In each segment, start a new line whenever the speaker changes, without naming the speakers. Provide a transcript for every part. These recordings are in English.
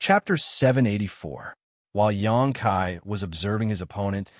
Chapter 784. While Xianxia was observing his opponent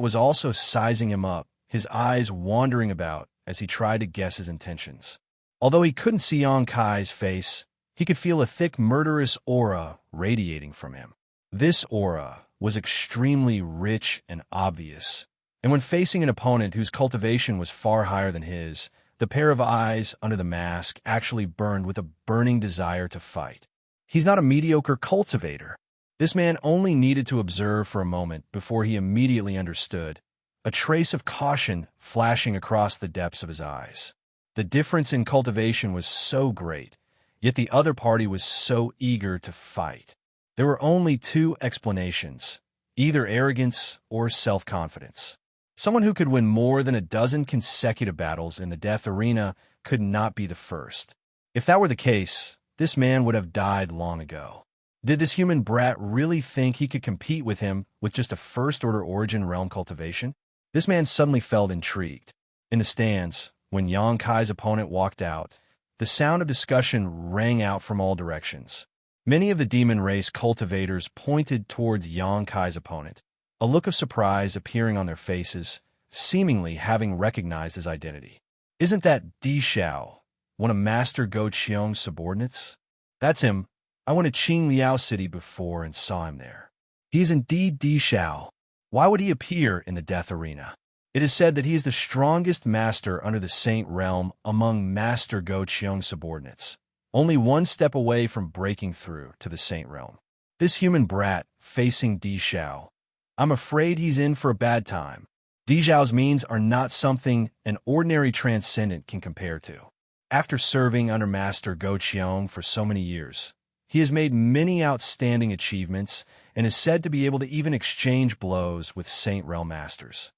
was also sizing him up, his eyes wandering about as he tried to guess his intentions. Although he couldn't see Xianxia's face, he could feel a thick, murderous aura radiating from him. This aura was extremely rich and obvious, and when facing an opponent whose cultivation was far higher than his, the pair of eyes under the mask actually burned with a burning desire to fight. He's not a mediocre cultivator. This man only needed to observe for a moment before he immediately understood, a trace of caution flashing across the depths of his eyes. The difference in cultivation was so great, yet the other party was so eager to fight. There were only two explanations, either arrogance or self-confidence. Someone who could win more than a dozen consecutive battles in the death arena could not be the first. If that were the case, this man would have died long ago. Did this human brat really think he could compete with him with just a first-order origin realm cultivation? This man suddenly felt intrigued. In the stands, when Xianxia's opponent walked out, the sound of discussion rang out from all directions. Many of the demon race cultivators pointed towards Xianxia's opponent, a look of surprise appearing on their faces, seemingly having recognized his identity. Isn't that Di Xiao, one of Master Go Qiong's subordinates? That's him. I went to Qing Liao City before and saw him there. He is indeed Di Xiao. Why would he appear in the death arena? It is said that he is the strongest master under the Saint Realm among Master Go Qiong's subordinates, only one step away from breaking through to the Saint Realm. This human brat facing Di Xiao, I'm afraid he's in for a bad time. Di Xiao's means are not something an ordinary transcendent can compare to. After serving under Master Go Qiong for so many years, he has made many outstanding achievements and is said to be able to even exchange blows with Saint Realm masters.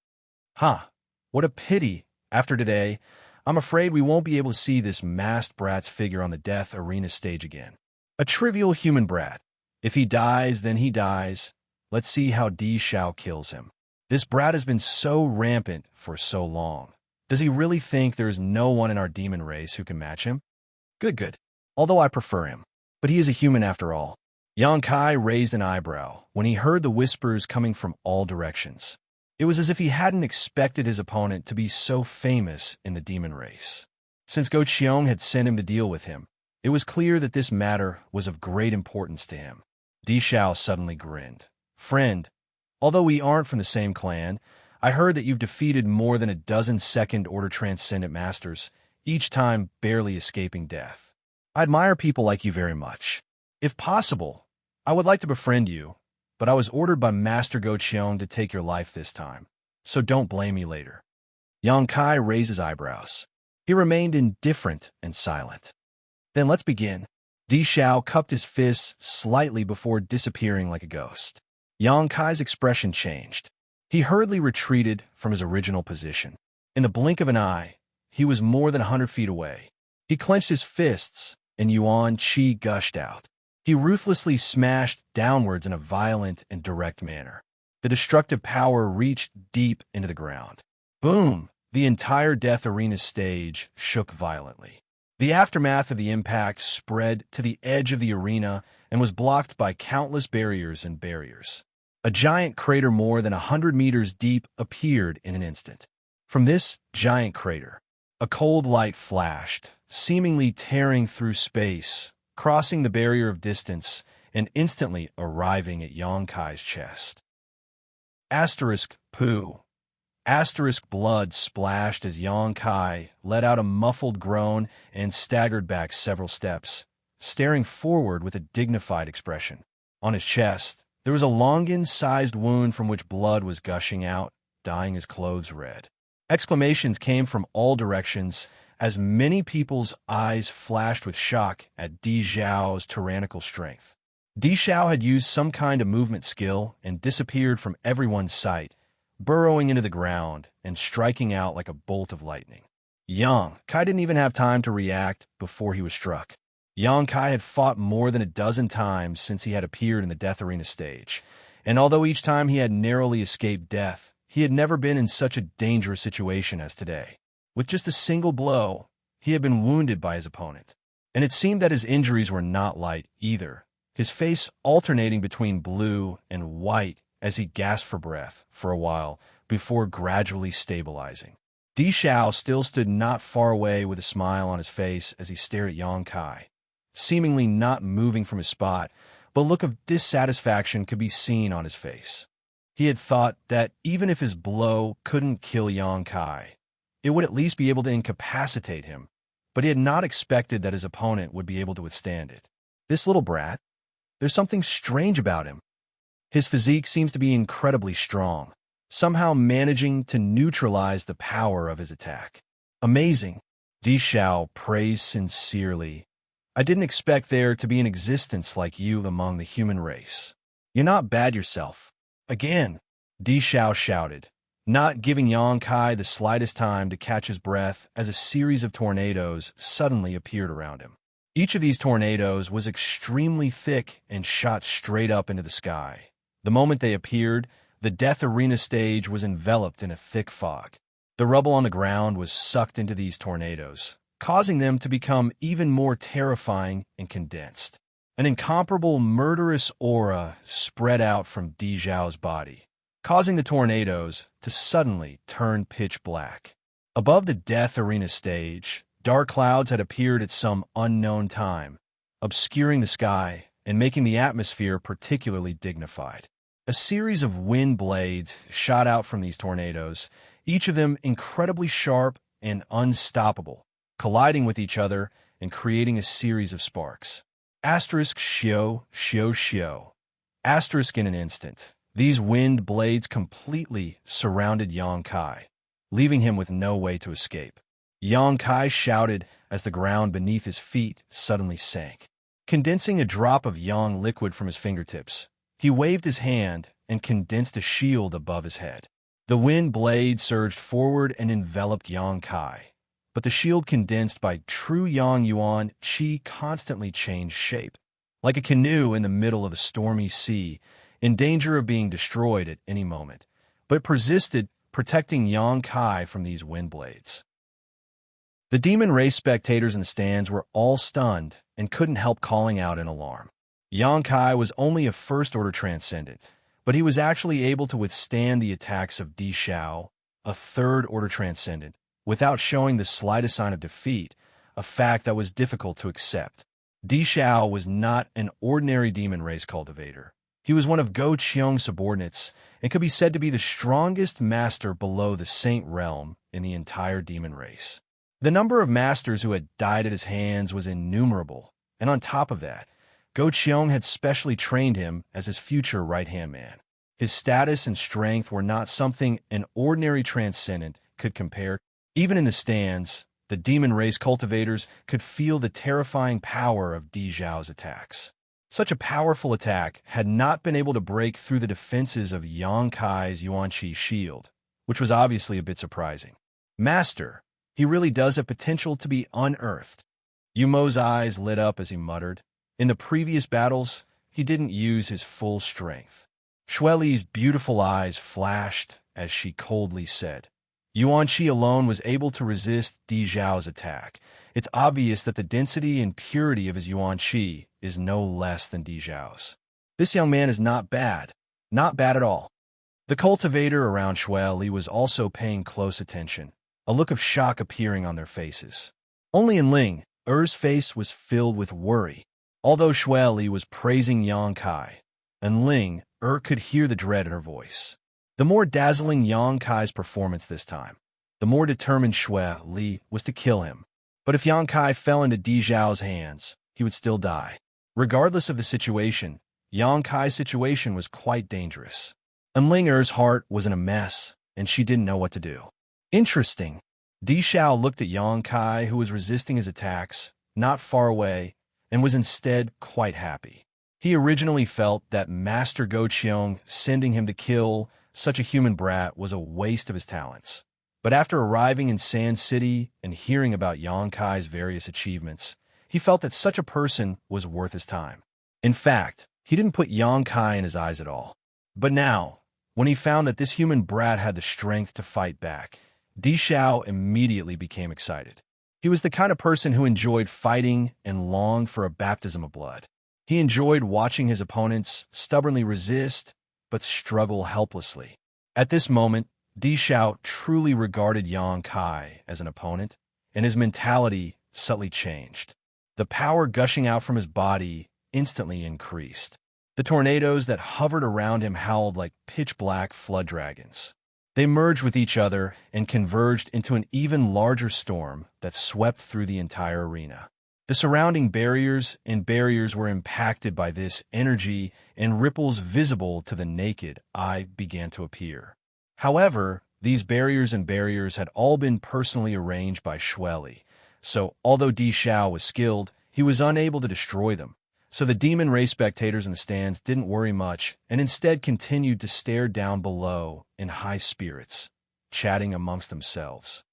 What a pity. After today, I'm afraid we won't be able to see this masked brat's figure on the death arena stage again. A trivial human brat. If he dies, then he dies. Let's see how Di Xiao kills him. This brat has been so rampant for so long. Does he really think there is no one in our demon race who can match him? Good. Although I prefer him. But he is a human after all. Xianxia raised an eyebrow when he heard the whispers coming from all directions. It was as if he hadn't expected his opponent to be so famous in the demon race. Since Go Qiong had sent him to deal with him, it was clear that this matter was of great importance to him. Di Xiao suddenly grinned. Friend, although we aren't from the same clan, I heard that you've defeated more than a dozen second-order transcendent masters, each time barely escaping death. I admire people like you very much. If possible, I would like to befriend you, but I was ordered by Master Go Qiong to take your life this time, so don't blame me later. Xianxia raised his eyebrows. He remained indifferent and silent. Then let's begin. Di Xiao cupped his fists slightly before disappearing like a ghost. Xianxia's expression changed. He hurriedly retreated from his original position. In the blink of an eye, he was more than 100 feet away. He clenched his fists, and Yuan Qi gushed out. He ruthlessly smashed downwards in a violent and direct manner. The destructive power reached deep into the ground. Boom! The entire death arena stage shook violently. The aftermath of the impact spread to the edge of the arena and was blocked by countless barriers and barriers. A giant crater more than 100 meters deep appeared in an instant. From this giant crater, a cold light flashed, seemingly tearing through space, crossing the barrier of distance, and instantly arriving at Xianxia's chest. Poo. Blood splashed as Xianxia let out a muffled groan and staggered back several steps, staring forward with a dignified expression. On his chest, there was a Longan-sized wound from which blood was gushing out, dyeing his clothes red. Exclamations came from all directions as many people's eyes flashed with shock at Di Xiao's tyrannical strength. Di Xiao had used some kind of movement skill and disappeared from everyone's sight, burrowing into the ground and striking out like a bolt of lightning. Xianxia didn't even have time to react before he was struck. Xianxia had fought more than a dozen times since he had appeared in the death arena stage, and although each time he had narrowly escaped death, he had never been in such a dangerous situation as today. With just a single blow, he had been wounded by his opponent, and it seemed that his injuries were not light either, his face alternating between blue and white as he gasped for breath for a while before gradually stabilizing. Di Xiao still stood not far away with a smile on his face as he stared at Yang Kai, seemingly not moving from his spot, but a look of dissatisfaction could be seen on his face. He had thought that even if his blow couldn't kill Yang Kai, it would at least be able to incapacitate him, but he had not expected that his opponent would be able to withstand it. This little brat, there's something strange about him. His physique seems to be incredibly strong, somehow managing to neutralize the power of his attack. Amazing, Di Xiao praised sincerely. I didn't expect there to be an existence like you among the human race. You're not bad yourself. Again, Di Xiao shouted, not giving Yang Kai the slightest time to catch his breath as a series of tornadoes suddenly appeared around him. Each of these tornadoes was extremely thick and shot straight up into the sky. The moment they appeared, the Death Arena stage was enveloped in a thick fog. The rubble on the ground was sucked into these tornadoes, causing them to become even more terrifying and condensed. An incomparable murderous aura spread out from Di Xiao's body, causing the tornadoes to suddenly turn pitch black. Above the Death Arena stage, dark clouds had appeared at some unknown time, obscuring the sky and making the atmosphere particularly dignified. A series of wind blades shot out from these tornadoes, each of them incredibly sharp and unstoppable, colliding with each other and creating a series of sparks. Asterisk shio, shio, shio. Asterisk in an instant. These wind blades completely surrounded Yang Kai, leaving him with no way to escape. Yang Kai shouted as the ground beneath his feet suddenly sank. Condensing a drop of yang liquid from his fingertips, he waved his hand and condensed a shield above his head. The wind blade surged forward and enveloped Yang Kai, but the shield condensed by true Yang Yuan Qi constantly changed shape, like a canoe in the middle of a stormy sea, in danger of being destroyed at any moment, but it persisted, protecting Yang Kai from these wind blades. The demon race spectators in the stands were all stunned and couldn't help calling out in alarm. Yang Kai was only a first-order transcendent, but he was actually able to withstand the attacks of Di Xiao, a third-order transcendent, without showing the slightest sign of defeat, a fact that was difficult to accept. Di Xiao was not an ordinary demon race cultivator. He was one of Go Qiong's subordinates and could be said to be the strongest master below the Saint Realm in the entire demon race. The number of masters who had died at his hands was innumerable, and on top of that, Go Qiong had specially trained him as his future right-hand man. His status and strength were not something an ordinary transcendent could compare. Even in the stands, the demon race cultivators could feel the terrifying power of Di Xiao's attacks. Such a powerful attack had not been able to break through the defenses of Yang Kai's Yuanqi shield, which was obviously a bit surprising. Master, he really does have potential to be unearthed. Yu Mo's eyes lit up as he muttered. In the previous battles, he didn't use his full strength. Shueli's beautiful eyes flashed as she coldly said, Yuanqi alone was able to resist Di Xiao's attack. It's obvious that the density and purity of his Yuanqi is no less than Di Xiao's. This young man is not bad. Not bad at all. The cultivator around Shueli was also paying close attention, a look of shock appearing on their faces. Only in Ling, Er's face was filled with worry. Although Shueli was praising Yang Kai, and Ling, could hear the dread in her voice. The more dazzling Yang Kai's performance this time, the more determined Shueli was to kill him. But if Yang Kai fell into Di Xiao's hands, he would still die. Regardless of the situation, Yang Kai's situation was quite dangerous. And Ling Er's heart was in a mess, and she didn't know what to do. Interesting. Di Xiao looked at Yang Kai, who was resisting his attacks, not far away, and was instead quite happy. He originally felt that Master Go Qiong sending him to kill such a human brat was a waste of his talents. But after arriving in Sand City and hearing about Yang Kai's various achievements, he felt that such a person was worth his time. In fact, he didn't put Yang Kai in his eyes at all. But now, when he found that this human brat had the strength to fight back, Di Xiao immediately became excited. He was the kind of person who enjoyed fighting and longed for a baptism of blood. He enjoyed watching his opponents stubbornly resist, but struggle helplessly. At this moment, Di Xiao truly regarded Yang Kai as an opponent, and his mentality subtly changed. The power gushing out from his body instantly increased. The tornadoes that hovered around him howled like pitch-black flood dragons. They merged with each other and converged into an even larger storm that swept through the entire arena. The surrounding barriers were impacted by this energy, and ripples visible to the naked eye began to appear. However, these barriers had all been personally arranged by Shueli, so although Di Xiao was skilled, he was unable to destroy them. So the demon race spectators in the stands didn't worry much and instead continued to stare down below in high spirits, chatting amongst themselves.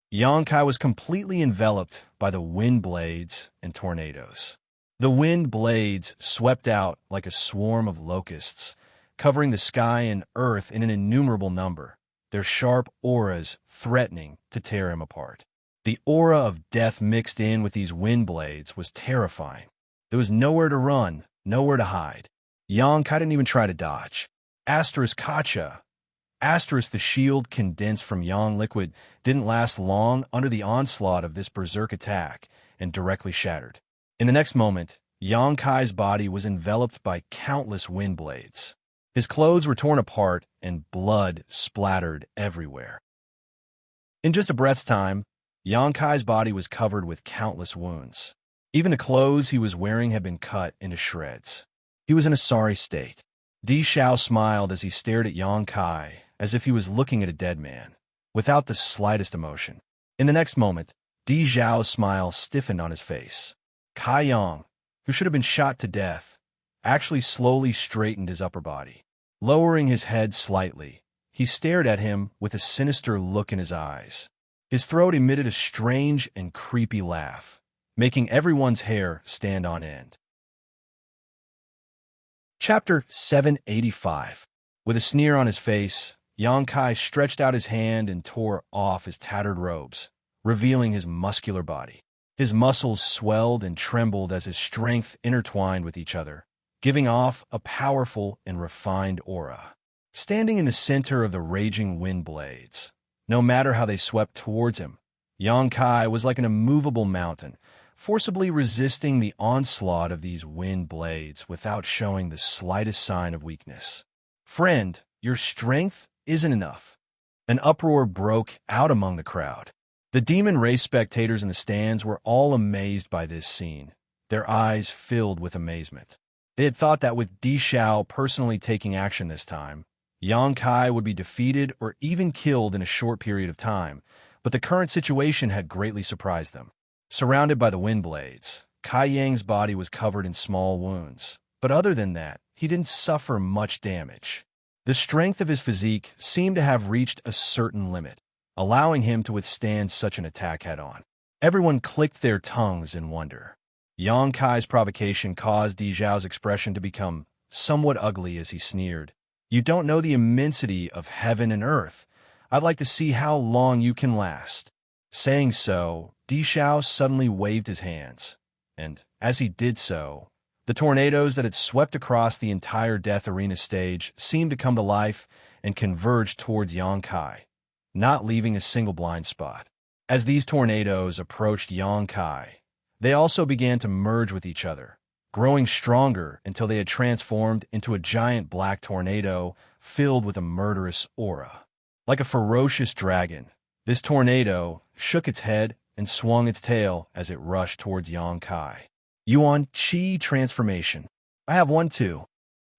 Yang Kai was completely enveloped by the wind blades and tornadoes. The wind blades swept out like a swarm of locusts, covering the sky and earth in an innumerable number, their sharp auras threatening to tear him apart. The aura of death mixed in with these wind blades was terrifying. There was nowhere to run, nowhere to hide. Yang Kai didn't even try to dodge. Kacha, the shield condensed from Yang liquid, didn't last long under the onslaught of this berserk attack and directly shattered. In the next moment, Yang Kai's body was enveloped by countless wind blades. His clothes were torn apart and blood splattered everywhere. In just a breath's time, Yang Kai's body was covered with countless wounds. Even the clothes he was wearing had been cut into shreds. He was in a sorry state. Di Xiao smiled as he stared at Yang Kai, as if he was looking at a dead man, without the slightest emotion. In the next moment, Di Xiao's smile stiffened on his face. Kai Yang, who should have been shot to death, actually slowly straightened his upper body. Lowering his head slightly, he stared at him with a sinister look in his eyes. His throat emitted a strange and creepy laugh, making everyone's hair stand on end. Chapter 785. With a sneer on his face, Yang Kai stretched out his hand and tore off his tattered robes, revealing his muscular body. His muscles swelled and trembled as his strength intertwined with each other, giving off a powerful and refined aura. Standing in the center of the raging wind blades, no matter how they swept towards him, Yang Kai was like an immovable mountain, forcibly resisting the onslaught of these wind blades without showing the slightest sign of weakness. "Friend, your strength isn't enough." An uproar broke out among the crowd. The demon race spectators in the stands were all amazed by this scene, their eyes filled with amazement. They had thought that with Di Xiao personally taking action this time, Yang Kai would be defeated or even killed in a short period of time, but the current situation had greatly surprised them. Surrounded by the wind blades, Kai Yang's body was covered in small wounds, but other than that, he didn't suffer much damage. The strength of his physique seemed to have reached a certain limit, allowing him to withstand such an attack head-on. Everyone clicked their tongues in wonder. Yang Kai's provocation caused Di Xiao's expression to become somewhat ugly as he sneered. "You don't know the immensity of heaven and earth. I'd like to see how long you can last." Saying so, Di Xiao suddenly waved his hands, and as he did so, the tornadoes that had swept across the entire Death Arena stage seemed to come to life and converge towards Yang Kai, not leaving a single blind spot. As these tornadoes approached Yang Kai, they also began to merge with each other, growing stronger until they had transformed into a giant black tornado filled with a murderous aura. Like a ferocious dragon, this tornado shook its head and swung its tail as it rushed towards Yang Kai. "Yuan Qi transformation. I have one too."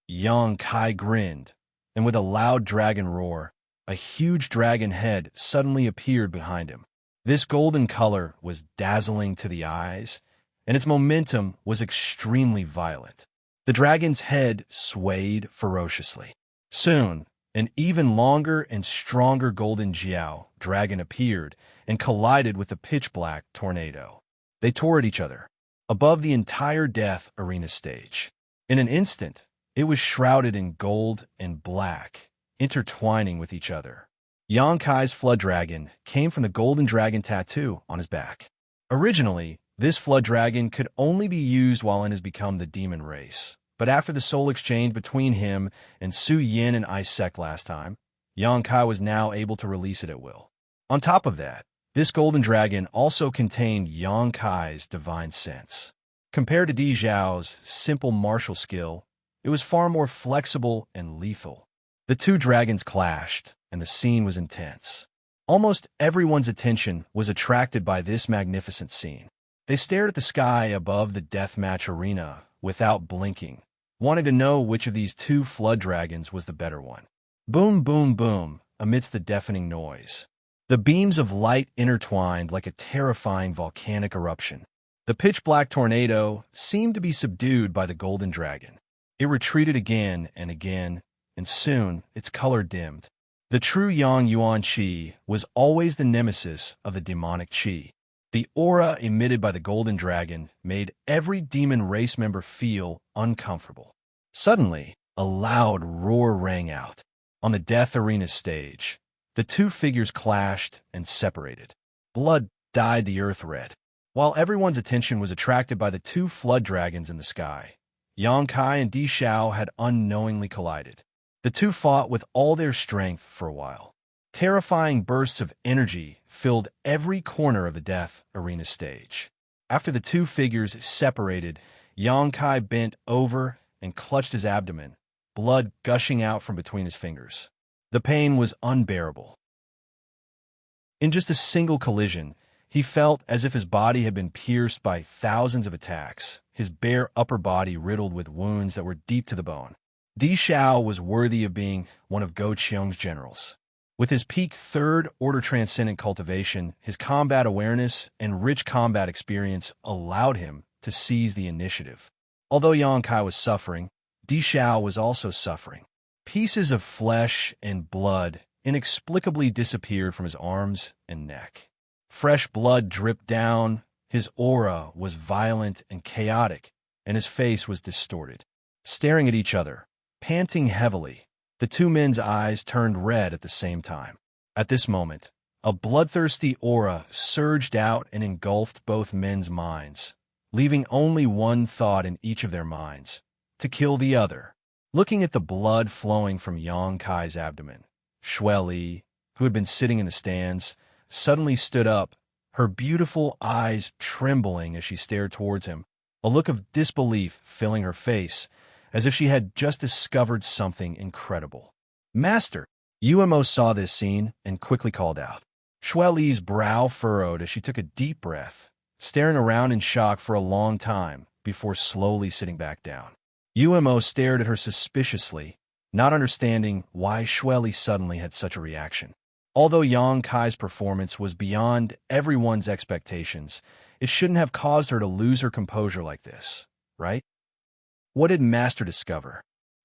Yang Kai grinned, and with a loud dragon roar, a huge dragon head suddenly appeared behind him. This golden color was dazzling to the eyes, and its momentum was extremely violent. The dragon's head swayed ferociously. Soon, an even longer and stronger golden Jiao dragon appeared and collided with the pitch-black tornado. They tore at each other, above the entire Death Arena stage. In an instant, it was shrouded in gold and black, intertwining with each other. Yang Kai's flood dragon came from the golden dragon tattoo on his back. Originally, This flood dragon could only be used while in has become the demon race. But after the soul exchange between him and Su Yin and Isaac last time, Yang Kai was now able to release it at will. On top of that, this golden dragon also contained Yang Kai's divine sense. Compared to Di Zhao's simple martial skill, it was far more flexible and lethal. The two dragons clashed, and the scene was intense. Almost everyone's attention was attracted by this magnificent scene. They stared at the sky above the deathmatch arena without blinking, wanting to know which of these two flood dragons was the better one. Boom, boom, boom, amidst the deafening noise. The beams of light intertwined like a terrifying volcanic eruption. The pitch-black tornado seemed to be subdued by the golden dragon. It retreated again and again, and soon its color dimmed. The true Yang Yuan Qi was always the nemesis of the demonic Qi. The aura emitted by the golden dragon made every demon race member feel uncomfortable. Suddenly, a loud roar rang out. On the Death Arena stage, the two figures clashed and separated. Blood dyed the earth red. While everyone's attention was attracted by the two flood dragons in the sky, Yang Kai and Di Zhao had unknowingly collided. The two fought with all their strength for a while. Terrifying bursts of energy filled every corner of the Death Arena stage. After the two figures separated, Yang Kai bent over and clutched his abdomen, blood gushing out from between his fingers. The pain was unbearable. In just a single collision, he felt as if his body had been pierced by thousands of attacks, his bare upper body riddled with wounds that were deep to the bone. Di Zhao was worthy of being one of Go Qiong's generals. With his peak third-order transcendent cultivation, his combat awareness and rich combat experience allowed him to seize the initiative. Although Yang Kai was suffering, Di Zhao was also suffering. Pieces of flesh and blood inexplicably disappeared from his arms and neck. Fresh blood dripped down, his aura was violent and chaotic, and his face was distorted. Staring at each other, panting heavily, the two men's eyes turned red at the same time. At this moment, a bloodthirsty aura surged out and engulfed both men's minds, leaving only one thought in each of their minds: to kill the other. Looking at the blood flowing from Yang Kai's abdomen, Xue Li, who had been sitting in the stands, suddenly stood up, her beautiful eyes trembling as she stared towards him, a look of disbelief filling her face, as if she had just discovered something incredible. "Master!" Umo saw this scene and quickly called out. Xue Li's brow furrowed as she took a deep breath, staring around in shock for a long time before slowly sitting back down. Umo stared at her suspiciously, not understanding why Xue Li suddenly had such a reaction. Although Yang Kai's performance was beyond everyone's expectations, it shouldn't have caused her to lose her composure like this, right? What did Master discover?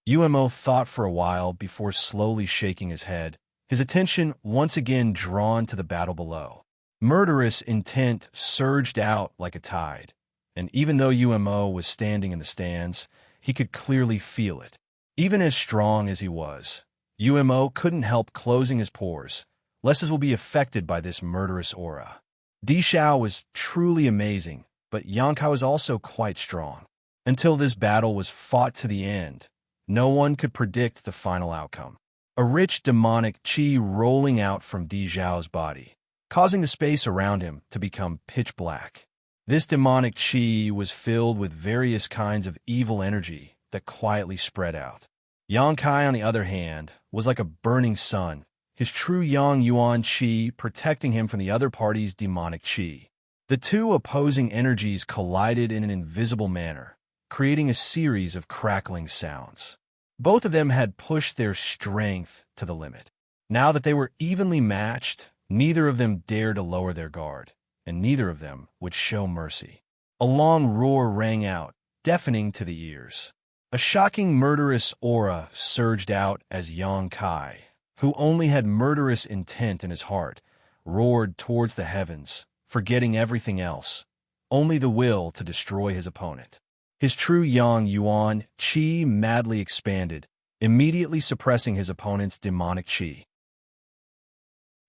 Umo thought for a while before slowly shaking his head, his attention once again drawn to the battle below. Murderous intent surged out like a tide, and even though Umo was standing in the stands, he could clearly feel it. Even as strong as he was, Umo couldn't help closing his pores, lest his will be affected by this murderous aura. Di Zhao was truly amazing, but Yang Kai was also quite strong. Until this battle was fought to the end, no one could predict the final outcome. A rich demonic qi rolling out from Di Zhao's body, causing the space around him to become pitch black. This demonic qi was filled with various kinds of evil energy that quietly spread out. Yang Kai, on the other hand, was like a burning sun, his true Yang Yuan Qi protecting him from the other party's demonic Qi. The two opposing energies collided in an invisible manner, creating a series of crackling sounds. Both of them had pushed their strength to the limit. Now that they were evenly matched, neither of them dared to lower their guard, and neither of them would show mercy. A long roar rang out, deafening to the ears. A shocking murderous aura surged out as Yang Kai, who only had murderous intent in his heart, roared towards the heavens, forgetting everything else, only the will to destroy his opponent. His true Yang Yuan Qi madly expanded, immediately suppressing his opponent's demonic Qi.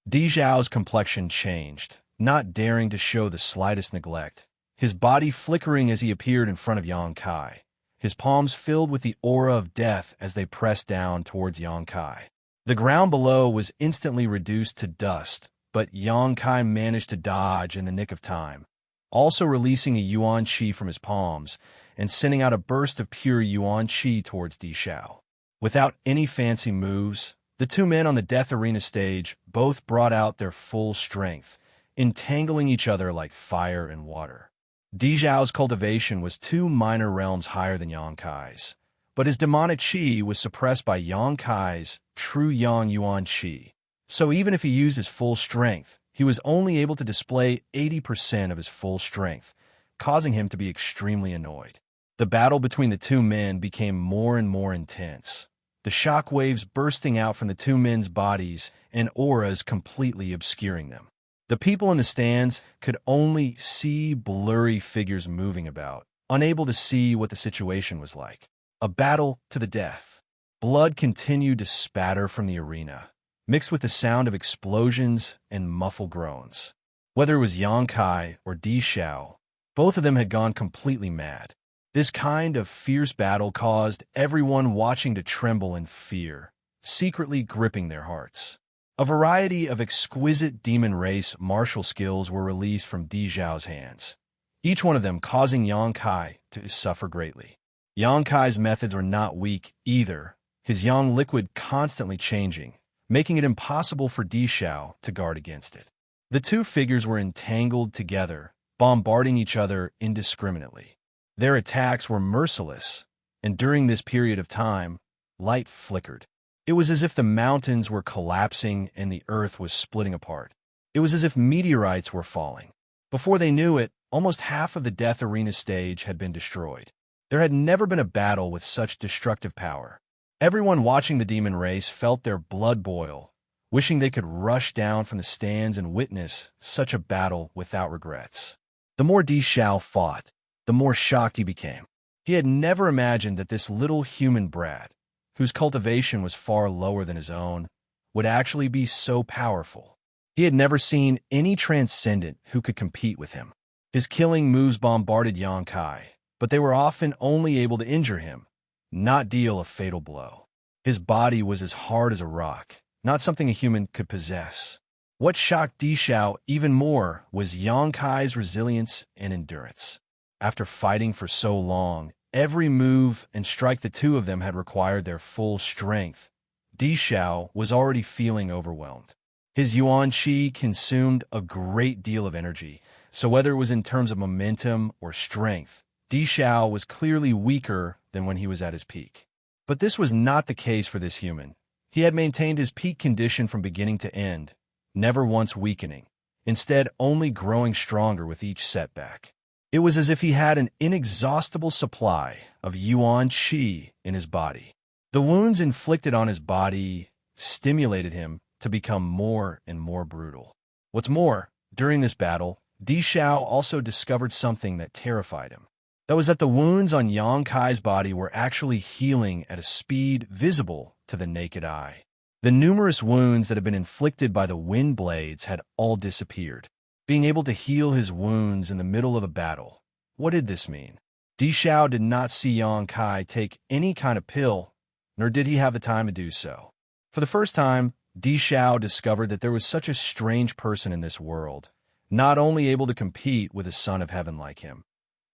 Di Zhao's complexion changed, not daring to show the slightest neglect. his body flickering as he appeared in front of Yang Kai, his palms filled with the aura of death as they pressed down towards Yang Kai. The ground below was instantly reduced to dust, but Yang Kai managed to dodge in the nick of time, also releasing a yuan qi from his palms and sending out a burst of pure yuan qi towards Di Xiao. Without any fancy moves, the two men on the Death Arena stage both brought out their full strength, entangling each other like fire and water. Di Xiao's cultivation was 2 minor realms higher than Yang Kai's, but his demonic qi was suppressed by Yang Kai's true Yang Yuan qi. So even if he used his full strength, he was only able to display 80% of his full strength, causing him to be extremely annoyed. The battle between the two men became more and more intense, the shock waves bursting out from the two men's bodies and auras completely obscuring them. The people in the stands could only see blurry figures moving about, unable to see what the situation was like. A battle to the death. Blood continued to spatter from the arena, mixed with the sound of explosions and muffled groans. Whether it was Yang Kai or Di Xiao, both of them had gone completely mad. This kind of fierce battle caused everyone watching to tremble in fear, secretly gripping their hearts. A variety of exquisite demon race martial skills were released from Di Xiao's hands, each one of them causing Yang Kai to suffer greatly. Yang Kai's methods were not weak either, his yang liquid constantly changing, making it impossible for Di Xiao to guard against it. The two figures were entangled together, bombarding each other indiscriminately. Their attacks were merciless, and during this period of time, light flickered. It was as if the mountains were collapsing and the earth was splitting apart. It was as if meteorites were falling. Before they knew it, almost half of the Death Arena stage had been destroyed. There had never been a battle with such destructive power. Everyone watching the demon race felt their blood boil, wishing they could rush down from the stands and witness such a battle without regrets. The more Di Xiao fought, the more shocked he became. He had never imagined that this little human brat, whose cultivation was far lower than his own, would actually be so powerful. He had never seen any transcendent who could compete with him. His killing moves bombarded Yang Kai, but they were often only able to injure him, not deal a fatal blow. His body was as hard as a rock, not something a human could possess. What shocked Di Xiao even more was Yang Kai's resilience and endurance. After fighting for so long, every move and strike the two of them had required their full strength. Di Xiao was already feeling overwhelmed. His yuan qi consumed a great deal of energy, so whether it was in terms of momentum or strength, Di Xiao was clearly weaker than when he was at his peak. But this was not the case for this human. He had maintained his peak condition from beginning to end, never once weakening, instead only growing stronger with each setback. It was as if he had an inexhaustible supply of yuan qi in his body. The wounds inflicted on his body stimulated him to become more and more brutal. What's more, during this battle, Di Xiao also discovered something that terrified him. That was that the wounds on Yang Kai's body were actually healing at a speed visible to the naked eye. The numerous wounds that had been inflicted by the wind blades had all disappeared. Being able to heal his wounds in the middle of a battle. What did this mean? Di Xiao did not see Yang Kai take any kind of pill, nor did he have the time to do so. For the first time, Di Xiao discovered that there was such a strange person in this world, not only able to compete with a son of heaven like him,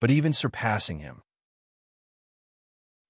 but even surpassing him.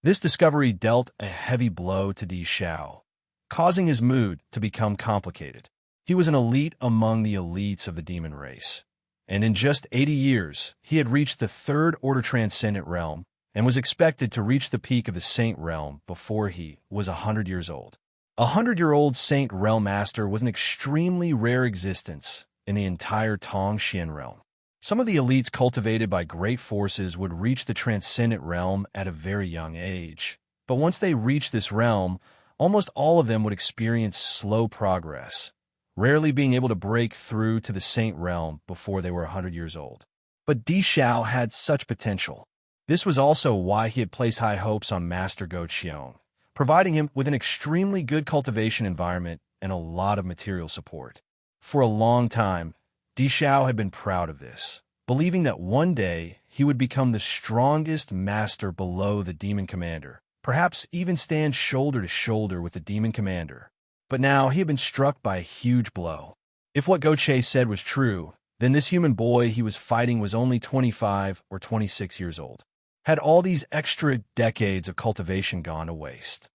This discovery dealt a heavy blow to Di Xiao, causing his mood to become complicated. He was an elite among the elites of the demon race, and in just 80 years, he had reached the third order transcendent realm and was expected to reach the peak of the saint realm before he was 100 years old. A 100-year-old saint realm master was an extremely rare existence in the entire Tongxian realm. Some of the elites cultivated by great forces would reach the transcendent realm at a very young age, but once they reached this realm, almost all of them would experience slow progress, rarely being able to break through to the saint realm before they were 100 years old. But Di Xiao had such potential. This was also why he had placed high hopes on Master Go Qiong, providing him with an extremely good cultivation environment and a lot of material support. For a long time, Di Xiao had been proud of this, believing that one day he would become the strongest master below the demon commander, perhaps even stand shoulder to shoulder with the demon commander. But now he had been struck by a huge blow. If what Goche said was true, then this human boy he was fighting was only 25 or 26 years old. Had all these extra decades of cultivation gone to waste?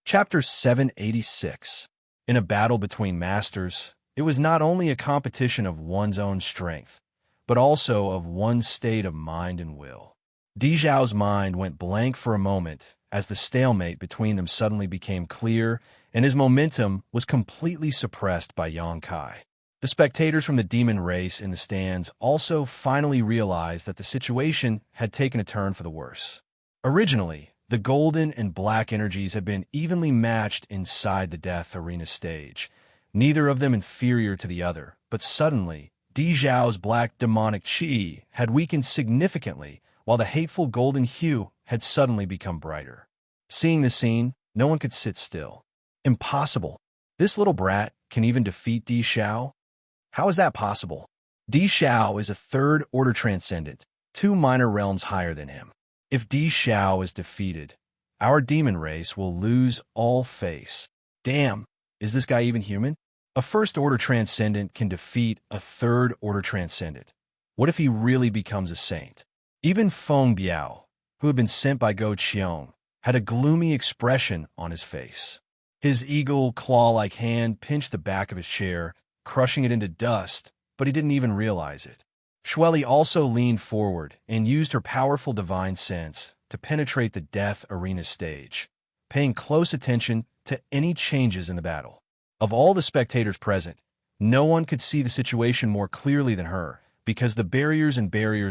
Chapter 786. In a battle between masters, it was not only a competition of one's own strength, but also of one's state of mind and will. Di Zhao's mind went blank for a moment as the stalemate between them suddenly became clear, and his momentum was completely suppressed by Yang Kai. The spectators from the demon race in the stands also finally realized that the situation had taken a turn for the worse. Originally, the golden and black energies had been evenly matched inside the death arena stage, neither of them inferior to the other, but suddenly, Di Zhao's black demonic qi had weakened significantly, while the hateful golden hue had suddenly become brighter. Seeing the scene, no one could sit still. Impossible. This little brat can even defeat Di Zhao? How is that possible? Di Zhao is a third-order transcendent, 2 minor realms higher than him. If Di Zhao is defeated, our demon race will lose all face. Damn, is this guy even human? A first-order transcendent can defeat a third-order transcendent. What if he really becomes a saint? Even Feng Biao, who had been sent by Go Qiong, had a gloomy expression on his face. His eagle, claw-like hand pinched the back of his chair, crushing it into dust, but he didn't even realize it. Shueli also leaned forward and used her powerful divine sense to penetrate the death arena stage, paying close attention to any changes in the battle. Of all the spectators present, no one could see the situation more clearly than her, because the barriers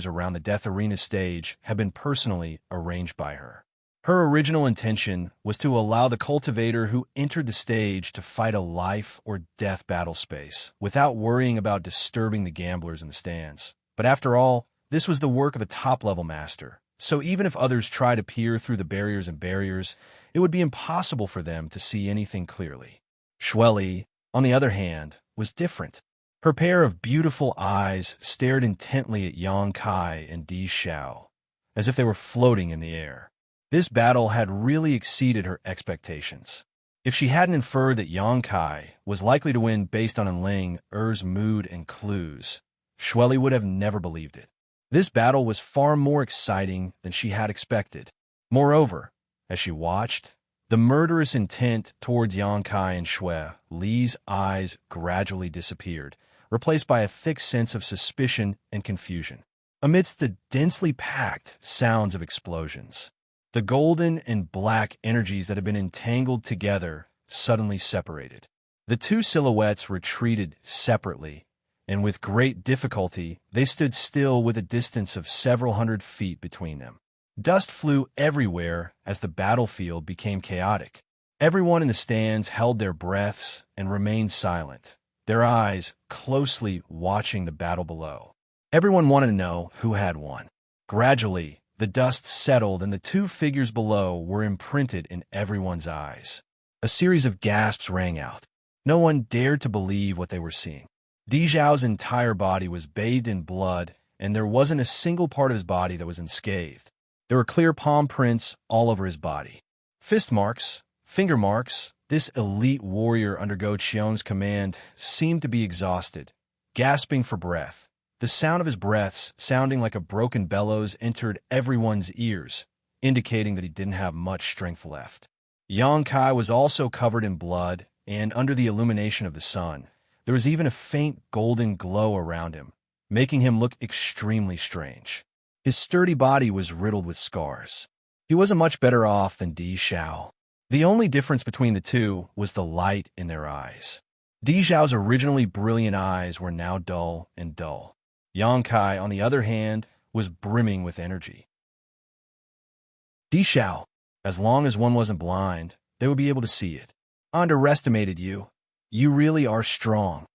around the death arena stage had been personally arranged by her. Her original intention was to allow the cultivator who entered the stage to fight a life or death battle space without worrying about disturbing the gamblers in the stands. But after all, this was the work of a top-level master, so even if others tried to peer through the barriers, it would be impossible for them to see anything clearly. Shueli, on the other hand, was different. Her pair of beautiful eyes stared intently at Yang Kai and Di Zhao, as if they were floating in the air. This battle had really exceeded her expectations. If she hadn't inferred that Yang Kai was likely to win based on Enling Er's mood and clues, Shueli would have never believed it. This battle was far more exciting than she had expected. Moreover, as she watched, the murderous intent towards Yang Kai and Li's eyes gradually disappeared, replaced by a thick sense of suspicion and confusion. Amidst the densely packed sounds of explosions, the golden and black energies that had been entangled together suddenly separated. The two silhouettes retreated separately, and with great difficulty they stood still with a distance of several hundred feet between them. Dust flew everywhere as the battlefield became chaotic. Everyone in the stands held their breaths and remained silent, their eyes closely watching the battle below. Everyone wanted to know who had won. Gradually, the dust settled and the two figures below were imprinted in everyone's eyes. A series of gasps rang out. No one dared to believe what they were seeing. Di Zhao's entire body was bathed in blood, and there wasn't a single part of his body that was unscathed. There were clear palm prints all over his body. Fist marks, finger marks. This elite warrior under Go Qiong's command seemed to be exhausted, gasping for breath. The sound of his breaths, sounding like a broken bellows, entered everyone's ears, indicating that he didn't have much strength left. Yang Kai was also covered in blood, and under the illumination of the sun, there was even a faint golden glow around him, making him look extremely strange. His sturdy body was riddled with scars. He wasn't much better off than Di Zhao. The only difference between the two was the light in their eyes. Di Zhao's originally brilliant eyes were now dull and dull. Yang Kai, on the other hand, was brimming with energy. Di Zhao, as long as one wasn't blind, they would be able to see it. Underestimated you. You really are strong.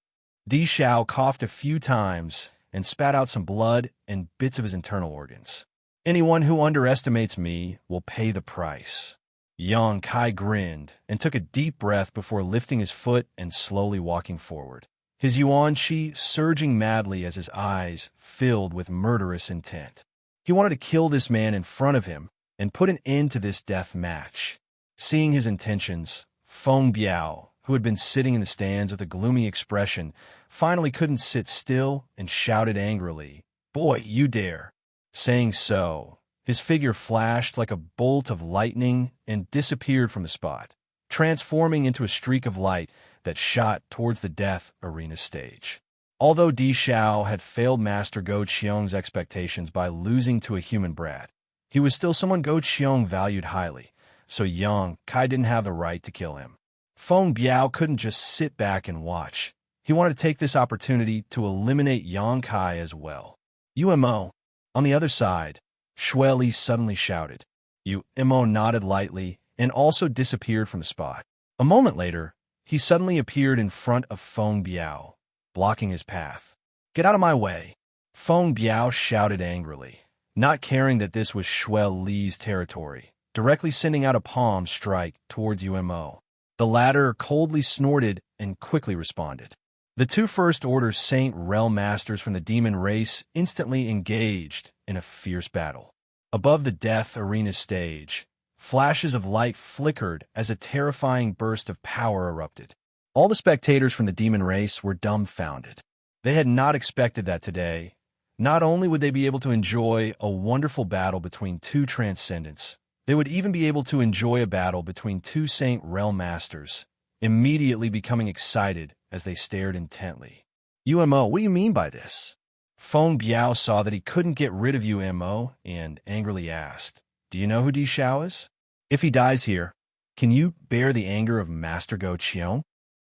Di Zhao coughed a few times and spat out some blood and bits of his internal organs. Anyone who underestimates me will pay the price. Yang Kai grinned and took a deep breath before lifting his foot and slowly walking forward. his yuan qi surging madly as his eyes filled with murderous intent. He wanted to kill this man in front of him and put an end to this death match. Seeing his intentions, Feng Biao, who had been sitting in the stands with a gloomy expression, finally couldn't sit still and shouted angrily, "Boy, you dare!" Saying so, his figure flashed like a bolt of lightning and disappeared from the spot, transforming into a streak of light that shot towards the death arena stage. Although Di Xiao had failed Master Go Qiong's expectations by losing to a human brat, he was still someone Go Qiong valued highly, so Yang Kai didn't have the right to kill him. Feng Biao couldn't just sit back and watch. He wanted to take this opportunity to eliminate Yang Kai as well. UMO. On the other side, Xue Li suddenly shouted. UMO nodded lightly and also disappeared from the spot. A moment later, he suddenly appeared in front of Feng Biao, blocking his path. "Get out of my way!" Feng Biao shouted angrily, not caring that this was Xue Li's territory, directly sending out a palm strike towards UMO. The latter coldly snorted and quickly responded. The two First Order Saint Realm Masters from the demon race instantly engaged in a fierce battle. Above the death arena stage, flashes of light flickered as a terrifying burst of power erupted. All the spectators from the demon race were dumbfounded. They had not expected that today. Not only would they be able to enjoy a wonderful battle between two transcendents, they would even be able to enjoy a battle between two Saint Realm Masters, immediately becoming excited as they stared intently. UMO, what do you mean by this? Feng Biao saw that he couldn't get rid of UMO and angrily asked, "Do you know who Di Xiao is? If he dies here, can you bear the anger of Master Go Qiong?"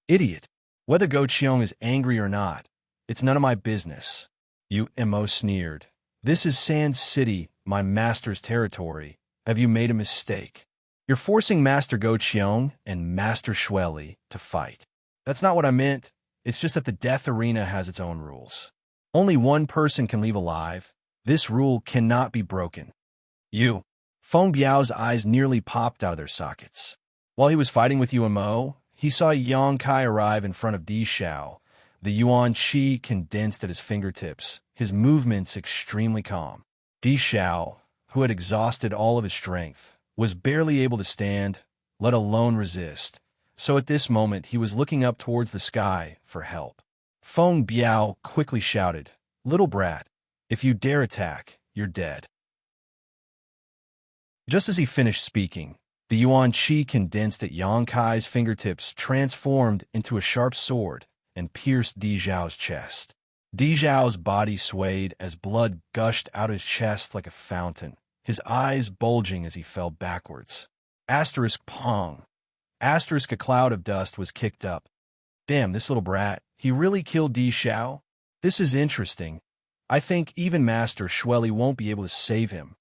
"Idiot! Whether Go Qiong is angry or not, it's none of my business." UMO sneered. "This is Sand City, my master's territory. Have you made a mistake? You're forcing Master Go Qiong and Master Xue Li to fight." "That's not what I meant. It's just that the death arena has its own rules. Only one person can leave alive. This rule cannot be broken." Feng Biao's eyes nearly popped out of their sockets. While he was fighting with UMO, he saw Yang Kai arrive in front of Di Xiao. The yuan qi condensed at his fingertips, his movements extremely calm. Di Xiao, who had exhausted all of his strength, was barely able to stand, let alone resist. So at this moment, he was looking up towards the sky for help. Feng Biao quickly shouted, "Little brat, if you dare attack, you're dead." Just as he finished speaking, the yuan qi condensed at Yang Kai's fingertips transformed into a sharp sword and pierced Di Xiao's chest. Di Xiao's body swayed as blood gushed out of his chest like a fountain, his eyes bulging as he fell backwards. Pong. A cloud of dust was kicked up. "Damn, this little brat, he really killed Di Xiao? This is interesting. I think even Master Xue Li won't be able to save him."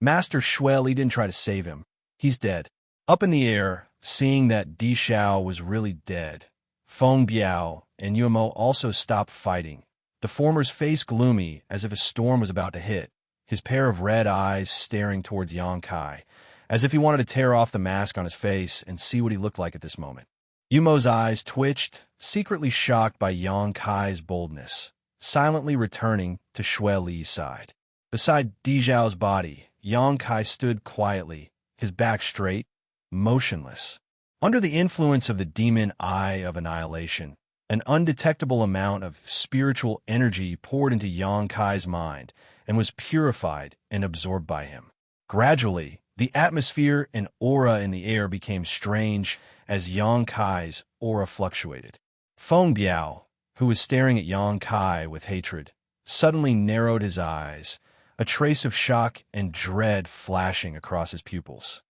"Master Xue Li didn't try to save him. He's dead." Up in the air, seeing that Di Xiao was really dead, Feng Biao and Yumo also stopped fighting, the former's face gloomy as if a storm was about to hit, his pair of red eyes staring towards Yang Kai, as if he wanted to tear off the mask on his face and see what he looked like at this moment. Yumo's eyes twitched, secretly shocked by Yang Kai's boldness, silently returning to Xue Li's side. Beside Di Xiao's body, Yang Kai stood quietly, his back straight, motionless. Under the influence of the demon eye of annihilation, an undetectable amount of spiritual energy poured into Yang Kai's mind and was purified and absorbed by him. Gradually, the atmosphere and aura in the air became strange as Yang Kai's aura fluctuated. Feng Biao, who was staring at Yang Kai with hatred, suddenly narrowed his eyes, a trace of shock and dread flashing across his pupils.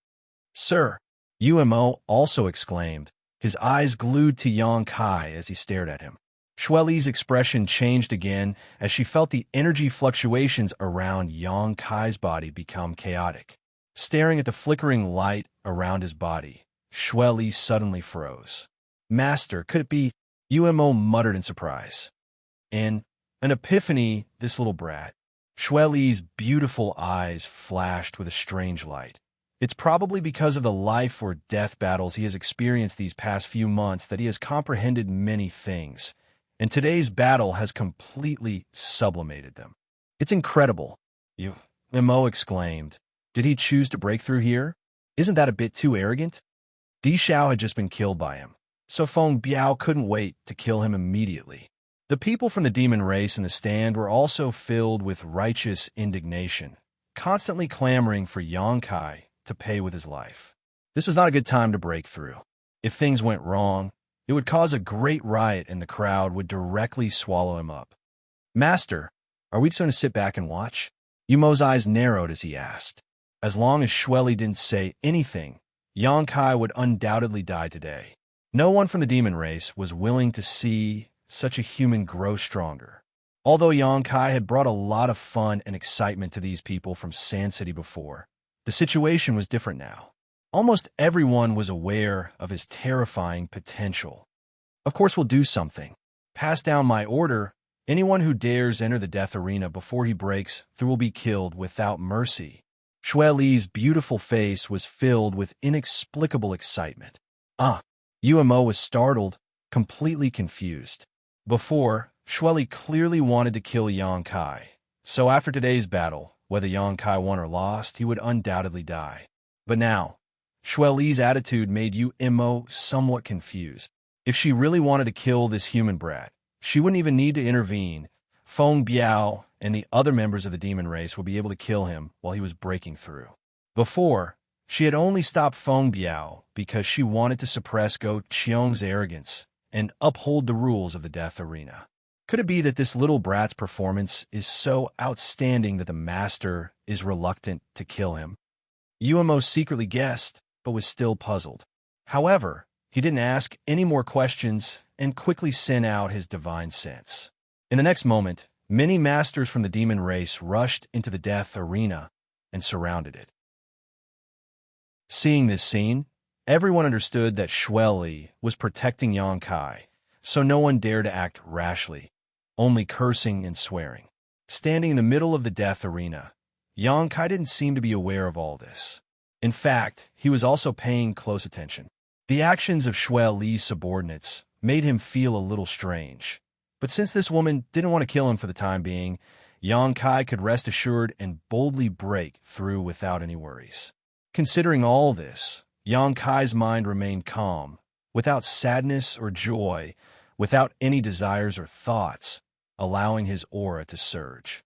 "Sir!" Umo also exclaimed, his eyes glued to Yang Kai as he stared at him. Xue Li's expression changed again as she felt the energy fluctuations around Yang Kai's body become chaotic. Staring at the flickering light around his body, Xue Li suddenly froze. "Master, could it be?" Umo muttered in surprise. "In an epiphany, this little brat." Xue Li's beautiful eyes flashed with a strange light. It's probably because of the life or death battles he has experienced these past few months that he has comprehended many things, and today's battle has completely sublimated them. It's incredible, Mo exclaimed. Did he choose to break through here? Isn't that a bit too arrogant? Di Xiao had just been killed by him, so Feng Biao couldn't wait to kill him immediately. The people from the demon race in the stand were also filled with righteous indignation, constantly clamoring for Yang Kai to pay with his life. This was not a good time to break through. If things went wrong, it would cause a great riot and the crowd would directly swallow him up. Master, are we just going to sit back and watch? Yumo's eyes narrowed as he asked. As long as Shueli didn't say anything, Yang Kai would undoubtedly die today. No one from the demon race was willing to see such a human grow stronger. Although Yang Kai had brought a lot of fun and excitement to these people from Sand City before, the situation was different now. Almost everyone was aware of his terrifying potential. Of course we'll do something. Pass down my order. Anyone who dares enter the death arena before he breaks through will be killed without mercy. Shueli's beautiful face was filled with inexplicable excitement. Yumo was startled, completely confused. Before, Shueli clearly wanted to kill Yang Kai, so after today's battle, whether Yang Kai won or lost, he would undoubtedly die. But now, Shueli's attitude made Yumo somewhat confused. If she really wanted to kill this human brat, she wouldn't even need to intervene. Feng Biao and the other members of the demon race would be able to kill him while he was breaking through. Before, she had only stopped Feng Biao because she wanted to suppress Go Qiong's arrogance and uphold the rules of the death arena. Could it be that this little brat's performance is so outstanding that the master is reluctant to kill him? Yumo secretly guessed, but was still puzzled. However, he didn't ask any more questions and quickly sent out his divine sense. In the next moment, many masters from the demon race rushed into the death arena and surrounded it. Seeing this scene, everyone understood that Shueli was protecting Yang Kai, so no one dared to act rashly, only cursing and swearing. Standing in the middle of the death arena, Yang Kai didn't seem to be aware of all this. In fact, he was also paying close attention. The actions of Shueli's subordinates made him feel a little strange. But since this woman didn't want to kill him for the time being, Yang Kai could rest assured and boldly break through without any worries. Considering all this, Yang Kai's mind remained calm, without sadness or joy, without any desires or thoughts, allowing his aura to surge.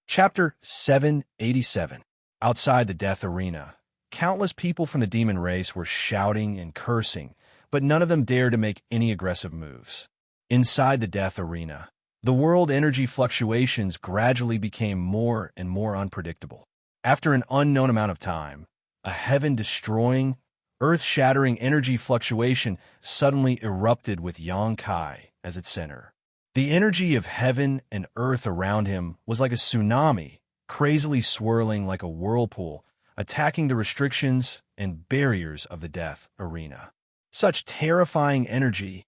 Chapter 787. Outside the death arena, countless people from the demon race were shouting and cursing, but none of them dared to make any aggressive moves. Inside the death arena, the world energy fluctuations gradually became more and more unpredictable. After an unknown amount of time, a heaven-destroying, earth-shattering energy fluctuation suddenly erupted with Yang Kai as its center. The energy of heaven and earth around him was like a tsunami, crazily swirling like a whirlpool, attacking the restrictions and barriers of the death arena. Such terrifying energy.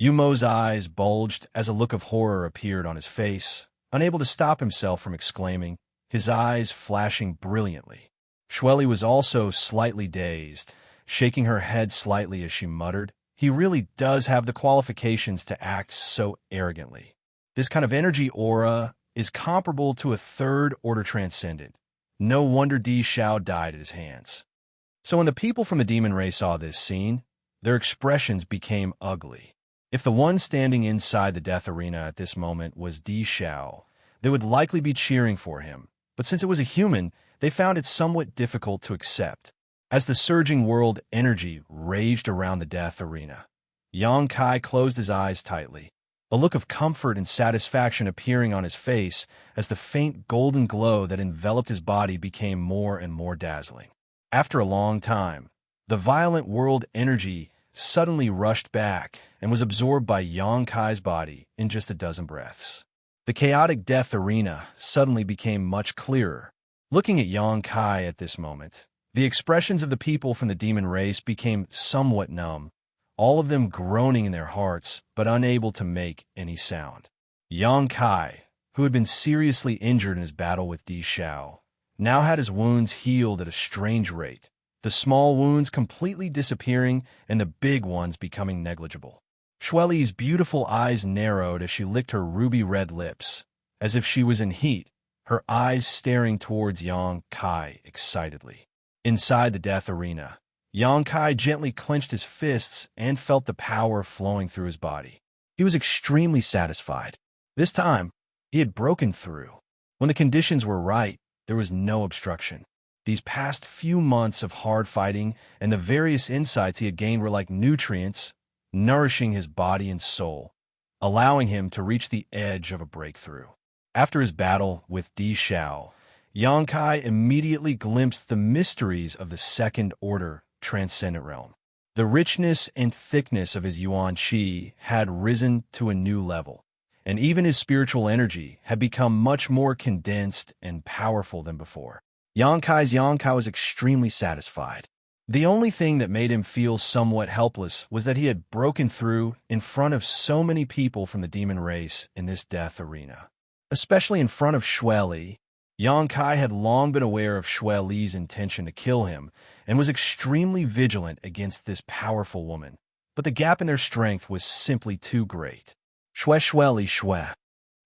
Yumo's eyes bulged as a look of horror appeared on his face, unable to stop himself from exclaiming, his eyes flashing brilliantly. Shueli was also slightly dazed, shaking her head slightly as she muttered, he really does have the qualifications to act so arrogantly. This kind of energy aura is comparable to a third-order transcendent. No wonder Di Xiao died at his hands. So when the people from the demon race saw this scene, their expressions became ugly. If the one standing inside the death arena at this moment was Di Xiao, they would likely be cheering for him. But since it was a human, they found it somewhat difficult to accept. As the surging world energy raged around the death arena, Yang Kai closed his eyes tightly, a look of comfort and satisfaction appearing on his face as the faint golden glow that enveloped his body became more and more dazzling. After a long time, the violent world energy suddenly rushed back and was absorbed by Yang Kai's body in just a dozen breaths. The chaotic death arena suddenly became much clearer. Looking at Yang Kai at this moment, the expressions of the people from the demon race became somewhat numb, all of them groaning in their hearts but unable to make any sound. Yang Kai, who had been seriously injured in his battle with Di Xiao, now had his wounds healed at a strange rate. the small wounds completely disappearing and the big ones becoming negligible. Xueli's beautiful eyes narrowed as she licked her ruby-red lips, as if she was in heat, her eyes staring towards Yang Kai excitedly. Inside the death arena, Yang Kai gently clenched his fists and felt the power flowing through his body. He was extremely satisfied. This time, he had broken through. When the conditions were right, there was no obstruction. These past few months of hard fighting and the various insights he had gained were like nutrients, nourishing his body and soul, allowing him to reach the edge of a breakthrough. After his battle with Di Xiao, Yang Kai immediately glimpsed the mysteries of the Second Order Transcendent Realm. The richness and thickness of his yuan qi had risen to a new level, and even his spiritual energy had become much more condensed and powerful than before. Yang Kai was extremely satisfied. The only thing that made him feel somewhat helpless was that he had broken through in front of so many people from the demon race in this death arena. Especially in front of Xueli, Yang Kai had long been aware of Xueli's intention to kill him and was extremely vigilant against this powerful woman. But the gap in their strength was simply too great. Xueli Xue.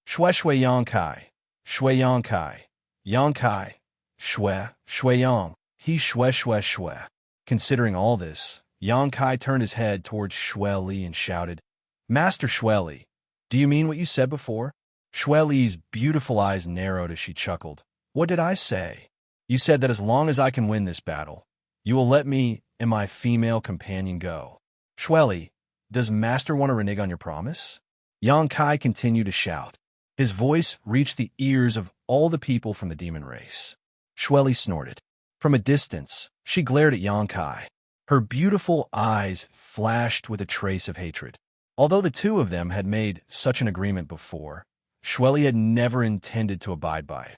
Xue Yang Kai. Xue Yang Kai. Yang Kai. Xue Yang. He Xue. Considering all this, Yang Kai turned his head towards Xueli and shouted, "Master Xueli, do you mean what you said before?" Xueli's beautiful eyes narrowed as she chuckled. "What did I say? You said that as long as I can win this battle, you will let me and my female companion go. Xueli, does Master want to renege on your promise?" Yang Kai continued to shout. His voice reached the ears of all the people from the demon race. Xueli snorted. From a distance, she glared at Yang Kai. Her beautiful eyes flashed with a trace of hatred. Although the two of them had made such an agreement before, Xueli had never intended to abide by it.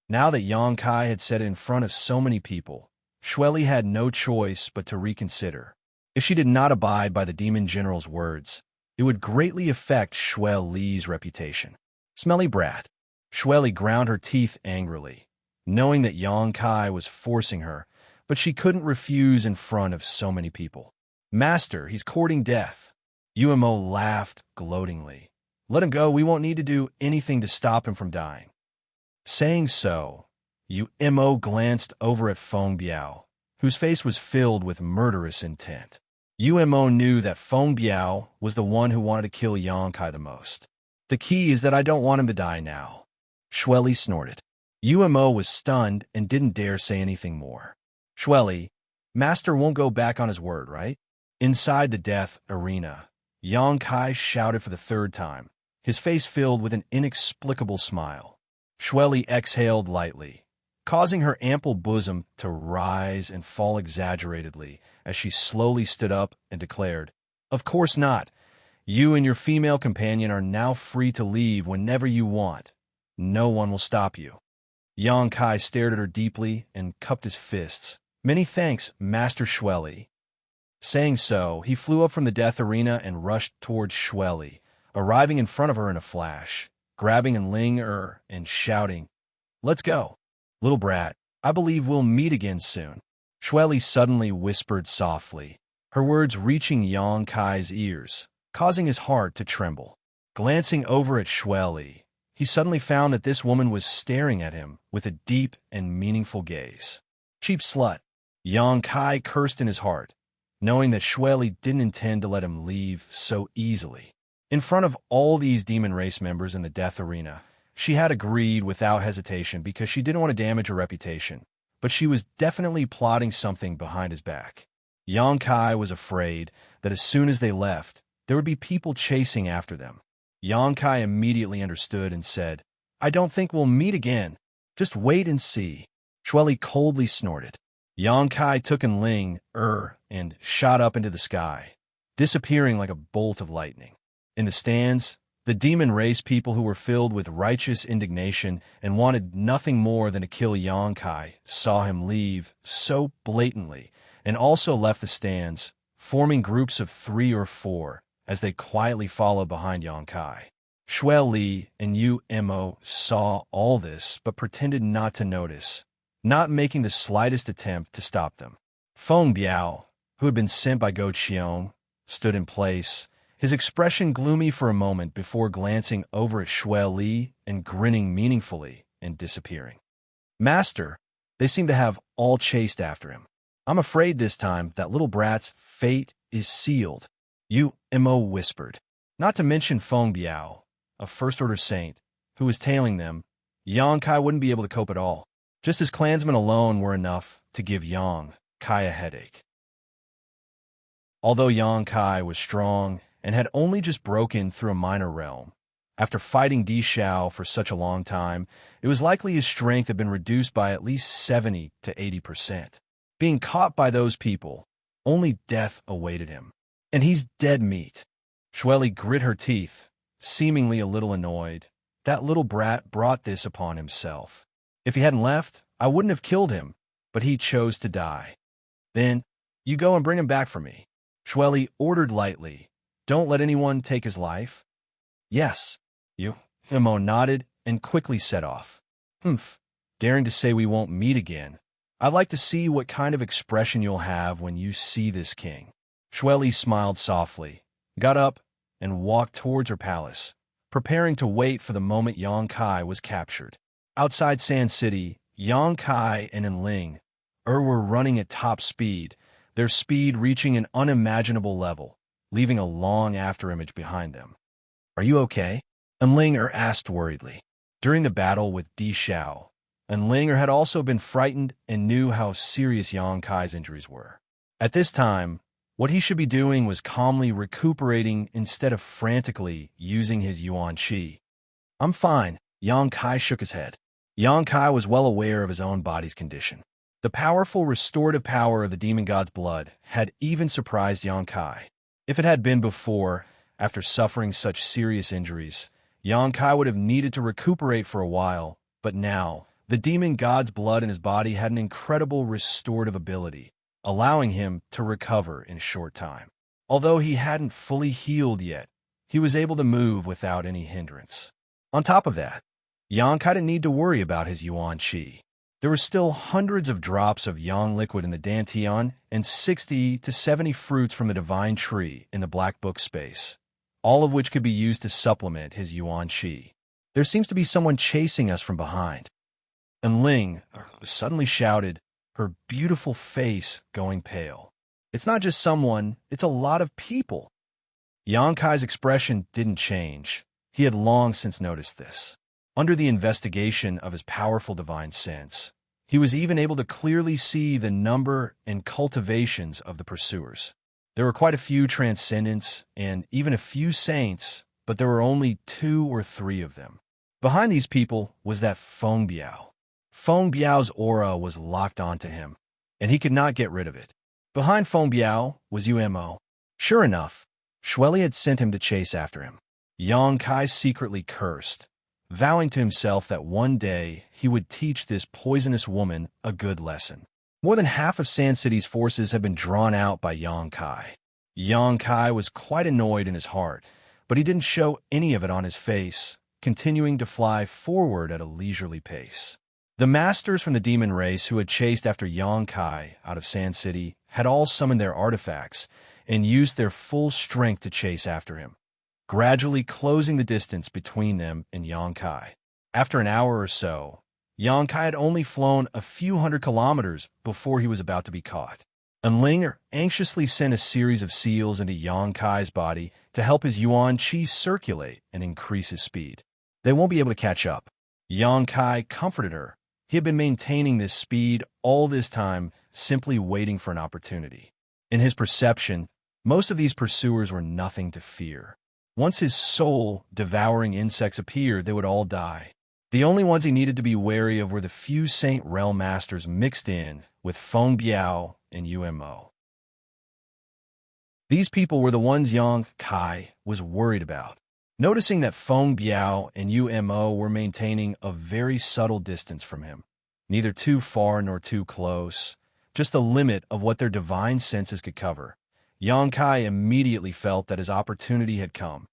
Now that Yang Kai had said it in front of so many people, Xueli had no choice but to reconsider. If she did not abide by the demon general's words, it would greatly affect Xueli's reputation. Smelly brat. Xueli ground her teeth angrily, knowing that Yang Kai was forcing her, but she couldn't refuse in front of so many people. "Master, he's courting death." Umo laughed gloatingly. "Let him go, we won't need to do anything to stop him from dying." Saying so, Umo glanced over at Feng Biao, whose face was filled with murderous intent. Umo knew that Feng Biao was the one who wanted to kill Yang Kai the most. "The key is that I don't want him to die now." Xueli snorted. Umo was stunned and didn't dare say anything more. "Xueli, Master won't go back on his word, right?" Inside the death arena, Yang Kai shouted for the third time, his face filled with an inexplicable smile. Xueli exhaled lightly, causing her ample bosom to rise and fall exaggeratedly as she slowly stood up and declared, "Of course not. You and your female companion are now free to leave whenever you want. No one will stop you." Yang Kai stared at her deeply and cupped his fists. "Many thanks, Master Xueli." Saying so, he flew up from the death arena and rushed towards Xueli, arriving in front of her in a flash, grabbing and Ling and shouting, "Let's go. Little brat, I believe we'll meet again soon." Xueli suddenly whispered softly, her words reaching Yang Kai's ears, causing his heart to tremble. Glancing over at Xueli, he suddenly found that this woman was staring at him with a deep and meaningful gaze. "Cheap slut." Yang Kai cursed in his heart, knowing that Xueli didn't intend to let him leave so easily. In front of all these demon race members in the death arena, she had agreed without hesitation because she didn't want to damage her reputation, but she was definitely plotting something behind his back. Yang Kai was afraid that as soon as they left, there would be people chasing after them. Yang Kai immediately understood and said, "I don't think we'll meet again. Just wait and see." Xueli coldly snorted. Yang Kai took an Ling and shot up into the sky, disappearing like a bolt of lightning. In the stands, the demon race people who were filled with righteous indignation and wanted nothing more than to kill Yang Kai saw him leave so blatantly and also left the stands, forming groups of 3 or 4 as they quietly followed behind Yang Kai. Xueli and Umo saw all this but pretended not to notice, not making the slightest attempt to stop them. Feng Biao, who had been sent by Go Qiong, stood in place, his expression gloomy for a moment before glancing over at Shui Li and grinning meaningfully and disappearing. Master, they seem to have all chased after him. I'm afraid this time that little brat's fate is sealed, Yu Mo whispered. Not to mention Feng Biao, a first-order saint, who was tailing them, Yang Kai wouldn't be able to cope at all. Just his clansmen alone were enough to give Yang Kai a headache. Although Yang Kai was strong and had only just broken through a minor realm, after fighting Di Xiao for such a long time, it was likely his strength had been reduced by at least 70 to 80%. Being caught by those people, only death awaited him. And he's dead meat. Shui Li grit her teeth, seemingly a little annoyed. That little brat brought this upon himself. If he hadn't left, I wouldn't have killed him, but he chose to die. Then, you go and bring him back for me. Shui Li ordered lightly. Don't let anyone take his life. Yes. Yu Mo nodded and quickly set off. Humph, daring to say we won't meet again. I'd like to see what kind of expression you'll have when you see this king. Shui Li smiled softly, got up, and walked towards her palace, preparing to wait for the moment Yang Kai was captured. Outside Sand City, Yang Kai and Enling were running at top speed, their speed reaching an unimaginable level, leaving a long afterimage behind them. Are you okay? Enling asked worriedly. During the battle with Di Xiao, Enling had also been frightened and knew how serious Yang Kai's injuries were. At this time, what he should be doing was calmly recuperating instead of frantically using his Yuan Qi. I'm fine, Yang Kai shook his head. Yang Kai was well aware of his own body's condition. The powerful restorative power of the demon god's blood had even surprised Yang Kai. If it had been before, after suffering such serious injuries, Yang Kai would have needed to recuperate for a while, but now, the demon god's blood in his body had an incredible restorative ability, allowing him to recover in a short time. Although he hadn't fully healed yet, he was able to move without any hindrance. On top of that, Yang Kai didn't need to worry about his Yuan Qi. There were still hundreds of drops of Yang liquid in the Dantian and 60 to 70 fruits from the divine tree in the Black Book space, all of which could be used to supplement his Yuan Qi. There seems to be someone chasing us from behind. And Ling suddenly shouted, her beautiful face going pale. It's not just someone, it's a lot of people. Yang Kai's expression didn't change. He had long since noticed this. Under the investigation of his powerful divine sense, he was even able to clearly see the number and cultivations of the pursuers. There were quite a few transcendents and even a few saints, but there were only 2 or 3 of them. Behind these people was that Feng Biao. Feng Biao's aura was locked onto him, and he could not get rid of it. Behind Feng Biao was Yu Mo. Sure enough, Shui Li had sent him to chase after him. Yang Kai secretly cursed, vowing to himself that one day he would teach this poisonous woman a good lesson. More than half of Sand City's forces had been drawn out by Yang Kai. Yang Kai was quite annoyed in his heart, but he didn't show any of it on his face, continuing to fly forward at a leisurely pace. The masters from the demon race who had chased after Yang Kai out of Sand City had all summoned their artifacts and used their full strength to chase after him, gradually closing the distance between them and Yang Kai. After an hour or so, Yang Kai had only flown a few hundred kilometers before he was about to be caught. Enling anxiously sent a series of seals into Yang Kai's body to help his Yuan Qi circulate and increase his speed. They won't be able to catch up. Yang Kai comforted her. He had been maintaining this speed all this time, simply waiting for an opportunity. In his perception, most of these pursuers were nothing to fear. Once his soul-devouring insects appeared, they would all die. The only ones he needed to be wary of were the few Saint Realm Masters mixed in with Feng Biao and Yu Mo. These people were the ones Yang Kai was worried about. Noticing that Feng Biao and Yu Mo were maintaining a very subtle distance from him, neither too far nor too close, just the limit of what their divine senses could cover, Yang Kai immediately felt that his opportunity had come.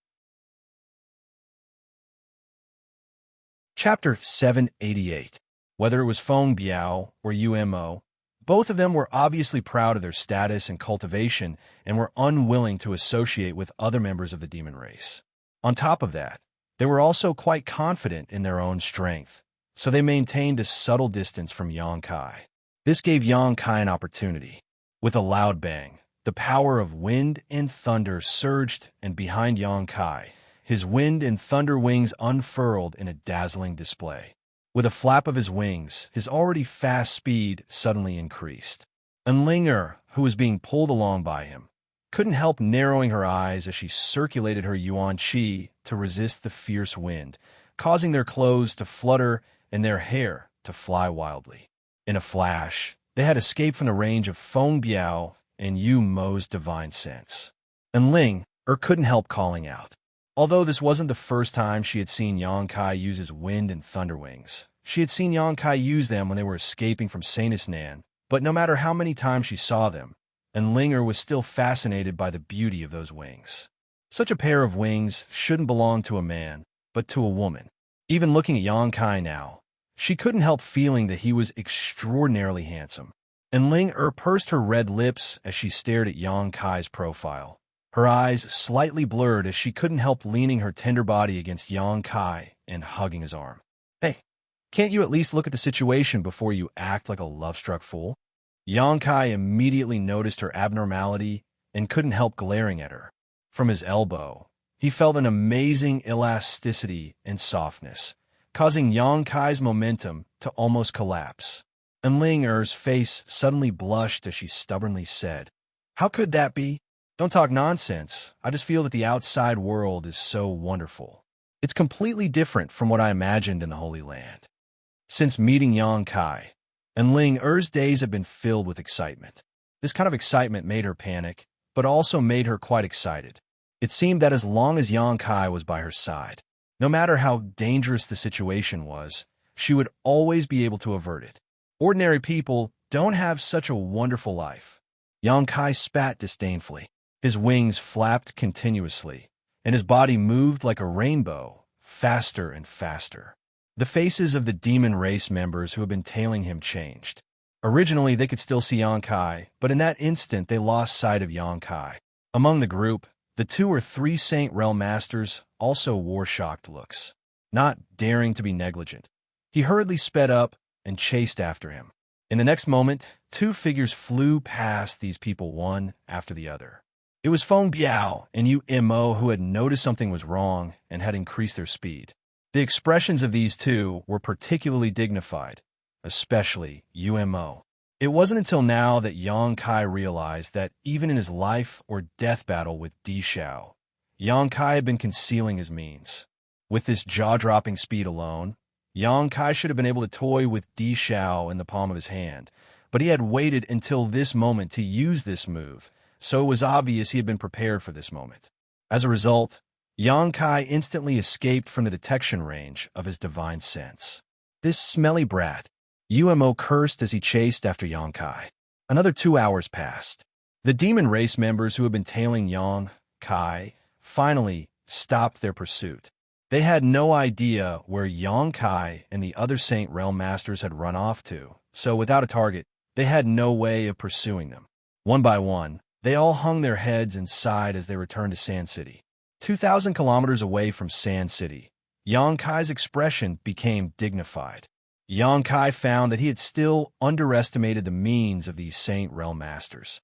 Chapter 788. Whether it was Feng Biao or Umo, both of them were obviously proud of their status and cultivation and were unwilling to associate with other members of the demon race. On top of that, they were also quite confident in their own strength, so they maintained a subtle distance from Yang Kai. This gave Yang Kai an opportunity. With a loud bang, the power of wind and thunder surged, and behind Yang Kai, his wind and thunder wings unfurled in a dazzling display. With a flap of his wings, his already fast speed suddenly increased. And Linger, who was being pulled along by him, couldn't help narrowing her eyes as she circulated her yuan qi to resist the fierce wind, causing their clothes to flutter and their hair to fly wildly. In a flash, they had escaped from the range of Feng Biao and Yu Mo's divine sense. And Ling couldn't help calling out. Although this wasn't the first time she had seen Yang Kai use his wind and thunder wings, she had seen Yang Kai use them when they were escaping from Sanus Nan, but no matter how many times she saw them, and Linger was still fascinated by the beauty of those wings. Such a pair of wings shouldn't belong to a man, but to a woman. Even looking at Yang Kai now, she couldn't help feeling that he was extraordinarily handsome. And Ling pursed her red lips as she stared at Yang Kai's profile. Her eyes slightly blurred as she couldn't help leaning her tender body against Yang Kai and hugging his arm. Hey, can't you at least look at the situation before you act like a love-struck fool? Yang Kai immediately noticed her abnormality and couldn't help glaring at her. From his elbow, he felt an amazing elasticity and softness, causing Yang Kai's momentum to almost collapse. And Ling face suddenly blushed as she stubbornly said, "How could that be? Don't talk nonsense. I just feel that the outside world is so wonderful. It's completely different from what I imagined in the Holy Land." Since meeting Yang Kai, and Ling days have been filled with excitement. This kind of excitement made her panic, but also made her quite excited. It seemed that as long as Yang Kai was by her side, no matter how dangerous the situation was, she would always be able to avert it. Ordinary people don't have such a wonderful life. Yang Kai spat disdainfully. His wings flapped continuously, and his body moved like a rainbow, faster and faster. The faces of the demon race members who had been tailing him changed. Originally, they could still see Yang Kai, but in that instant they lost sight of Yang Kai. Among the group, the 2 or 3 Saint Realm Masters also wore shocked looks, not daring to be negligent. He hurriedly sped up and chased after him. In the next moment, 2 figures flew past these people one after the other. It was Feng Biao and Umo who had noticed something was wrong and had increased their speed. The expressions of these 2 were particularly dignified, especially Umo. It wasn't until now that Yang Kai realized that even in his life or death battle with Di Xiao, Yang Kai had been concealing his means. With this jaw-dropping speed alone, Yang Kai should have been able to toy with Di Xiao in the palm of his hand, but he had waited until this moment to use this move, so it was obvious he had been prepared for this moment. As a result, Yang Kai instantly escaped from the detection range of his divine sense. This smelly brat, Umo cursed as he chased after Yang Kai. Another 2 hours passed. The demon race members who had been tailing Yang Kai finally stopped their pursuit. They had no idea where Yang Kai and the other Saint Realm Masters had run off to, so without a target, they had no way of pursuing them. One by one, they all hung their heads and sighed as they returned to Sand City. 2,000 kilometers away from Sand City, Yang Kai's expression became dignified. Yang Kai found that he had still underestimated the means of these Saint Realm Masters.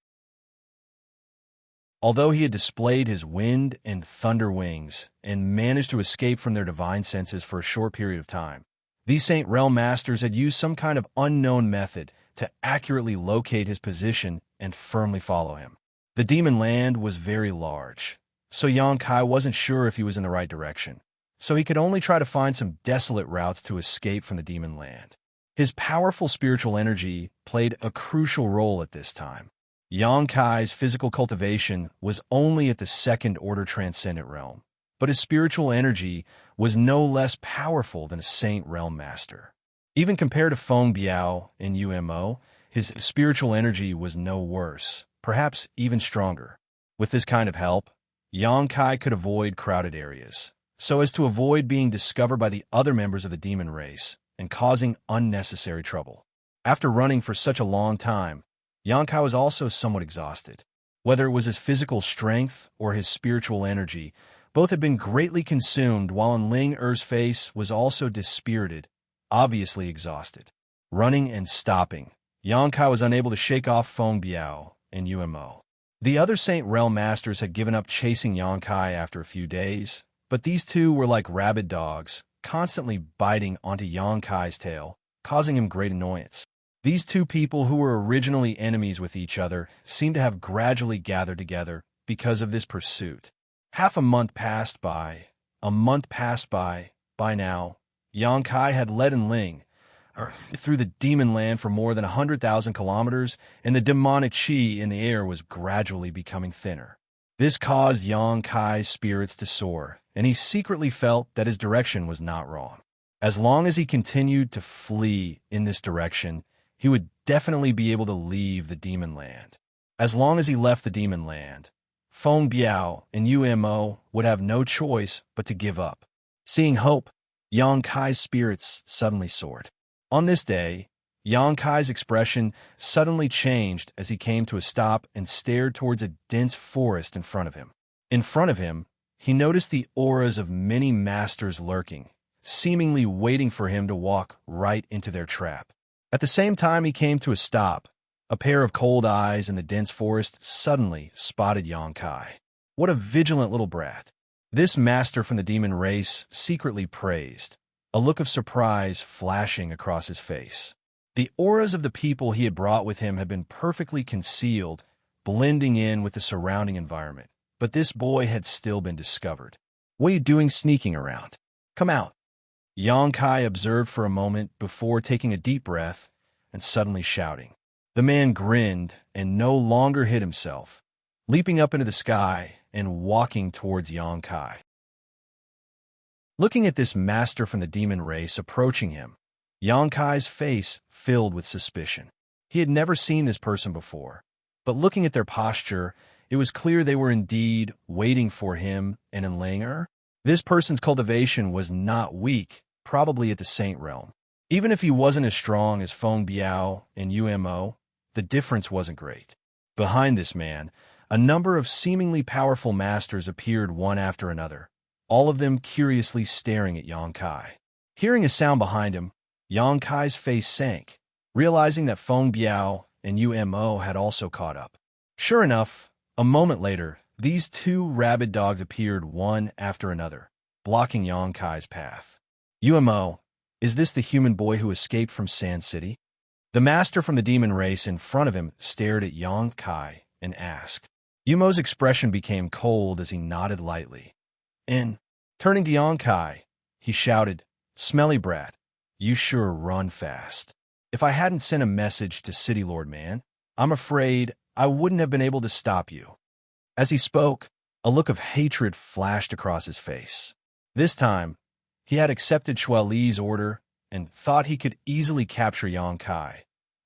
Although he had displayed his wind and thunder wings and managed to escape from their divine senses for a short period of time, these Saint Realm Masters had used some kind of unknown method to accurately locate his position and firmly follow him. The demon land was very large, so Yang Kai wasn't sure if he was in the right direction, so he could only try to find some desolate routes to escape from the demon land. His powerful spiritual energy played a crucial role at this time. Yang Kai's physical cultivation was only at the second-order transcendent realm, but his spiritual energy was no less powerful than a Saint Realm Master. Even compared to Feng Biao and Umo, his spiritual energy was no worse, perhaps even stronger. With this kind of help, Yang Kai could avoid crowded areas, so as to avoid being discovered by the other members of the demon race, and causing unnecessary trouble. After running for such a long time, Xianxia was also somewhat exhausted. Whether it was his physical strength or his spiritual energy, both had been greatly consumed, while Ling Er's face was also dispirited, obviously exhausted. Running and stopping, Xianxia was unable to shake off Feng Biao and Umo. The other Saint Realm masters had given up chasing Xianxia after a few days, but these two were like rabid dogs, constantly biting onto Xianxia's tail, causing him great annoyance. These two people who were originally enemies with each other seemed to have gradually gathered together because of this pursuit. Half a month passed by. A month passed by. By now, Xianxia had led Ling through the demon land for more than 100,000 kilometers, and the demonic qi in the air was gradually becoming thinner. This caused Xianxia's spirits to soar, and he secretly felt that his direction was not wrong. As long as he continued to flee in this direction, he would definitely be able to leave the demon land. As long as he left the demon land, Feng Biao and Umo would have no choice but to give up. Seeing hope, Xianxia's spirits suddenly soared. On this day, Xianxia's expression suddenly changed as he came to a stop and stared towards a dense forest in front of him. In front of him, he noticed the auras of many masters lurking, seemingly waiting for him to walk right into their trap. At the same time he came to a stop, a pair of cold eyes in the dense forest suddenly spotted Xianxia. What a vigilant little brat! This master from the demon race secretly praised, a look of surprise flashing across his face. The auras of the people he had brought with him had been perfectly concealed, blending in with the surrounding environment. But this boy had still been discovered. What are you doing sneaking around? Come out. Xianxia observed for a moment before taking a deep breath and suddenly shouting. The man grinned and no longer hid himself, leaping up into the sky and walking towards Xianxia. Looking at this master from the demon race approaching him, Xianxia's face filled with suspicion. He had never seen this person before, but looking at their posture, it was clear they were indeed waiting for him and Enlanger. This person's cultivation was not weak, probably at the Saint Realm. Even if he wasn't as strong as Feng Biao and Umo, the difference wasn't great. Behind this man, a number of seemingly powerful masters appeared one after another, all of them curiously staring at Xianxia. Hearing a sound behind him, Xianxia's face sank, realizing that Feng Biao and Umo had also caught up. Sure enough, a moment later, these two rabid dogs appeared one after another, blocking Xianxia's path. Umo, is this the human boy who escaped from Sand City? The master from the demon race in front of him stared at Xianxia and asked. Umo's expression became cold as he nodded lightly. And, turning to Xianxia, he shouted, Smelly brat, you sure run fast. If I hadn't sent a message to City Lord Man, I'm afraid I wouldn't have been able to stop you. As he spoke, a look of hatred flashed across his face. This time, he had accepted Shuali's order and thought he could easily capture Xianxia,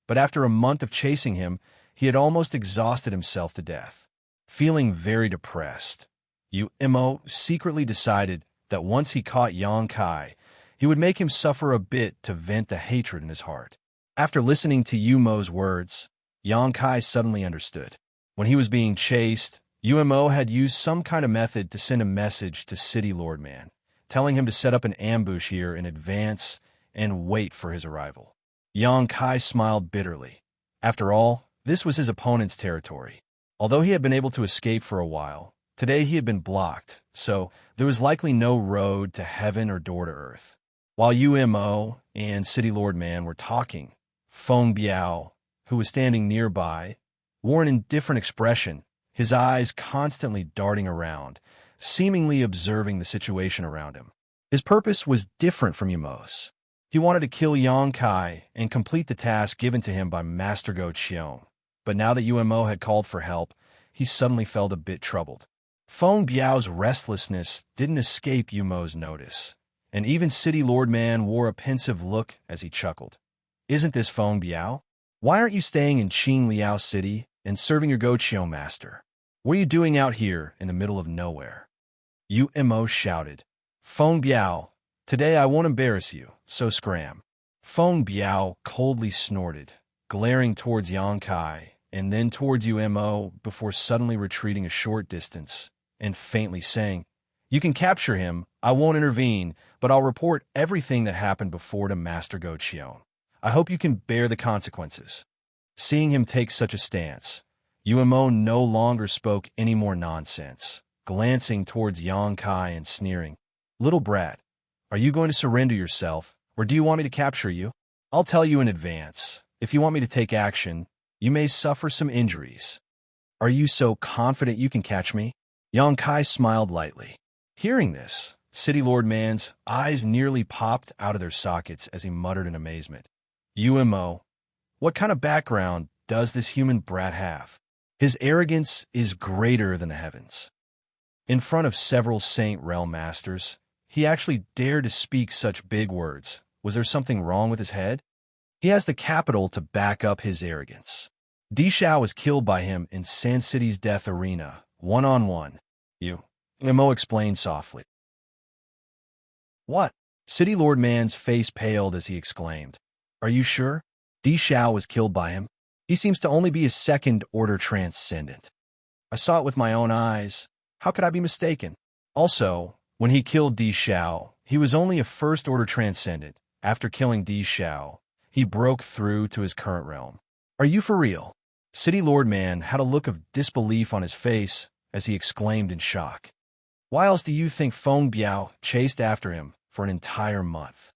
but after a month of chasing him, he had almost exhausted himself to death. Feeling very depressed, Umo secretly decided that once he caught Xianxia, he would make him suffer a bit to vent the hatred in his heart. After listening to Umo's words, Xianxia suddenly understood. When he was being chased, Umo had used some kind of method to send a message to City Lord Man, telling him to set up an ambush here in advance and wait for his arrival. Xianxia smiled bitterly. After all, this was his opponent's territory. Although he had been able to escape for a while, today he had been blocked, so there was likely no road to heaven or door to earth. While Umo and City Lord Man were talking, Feng Biao, who was standing nearby, wore an indifferent expression, his eyes constantly darting around, seemingly observing the situation around him. His purpose was different from Umo's. He wanted to kill Xianxia and complete the task given to him by Master Go Qiong. But now that Umo had called for help, he suddenly felt a bit troubled. Feng Biao's restlessness didn't escape Umo's notice, and even City Lord Man wore a pensive look as he chuckled. Isn't this Feng Biao? Why aren't you staying in Qing Liao City and serving your Go Qiong master? What are you doing out here in the middle of nowhere? Umo shouted. Feng Biao, today I won't embarrass you, so scram. Feng Biao coldly snorted, glaring towards Yang Kai and then towards Umo before suddenly retreating a short distance and faintly saying, "You can capture him, I won't intervene, but I'll report everything that happened before to Master Go Qion. I hope you can bear the consequences." Seeing him take such a stance, Umo no longer spoke any more nonsense, glancing towards Yang Kai and sneering, "Little brat, are you going to surrender yourself, or do you want me to capture you? I'll tell you in advance. If you want me to take action, you may suffer some injuries. Are you so confident you can catch me?" Yang Kai smiled lightly. Hearing this, City Lord Man's eyes nearly popped out of their sockets as he muttered in amazement, "Umo, what kind of background does this human brat have? His arrogance is greater than the heavens. In front of several Saint Realm Masters, he actually dared to speak such big words. Was there something wrong with his head? He has the capital to back up his arrogance. Di Shao was killed by him in Sand City's death arena, one-on-one. Umo explained softly. What? City Lord Man's face paled as he exclaimed, "Are you sure? Di Shao was killed by him? He seems to only be a second-order transcendent. I saw it with my own eyes. How could I be mistaken? Also, when he killed Di Shao, he was only a first-order transcendent. After killing Di Shao, he broke through to his current realm. Are you for real?" City Lord Man had a look of disbelief on his face as he exclaimed in shock. "Why else do you think Feng Biao chased after him for an entire month?"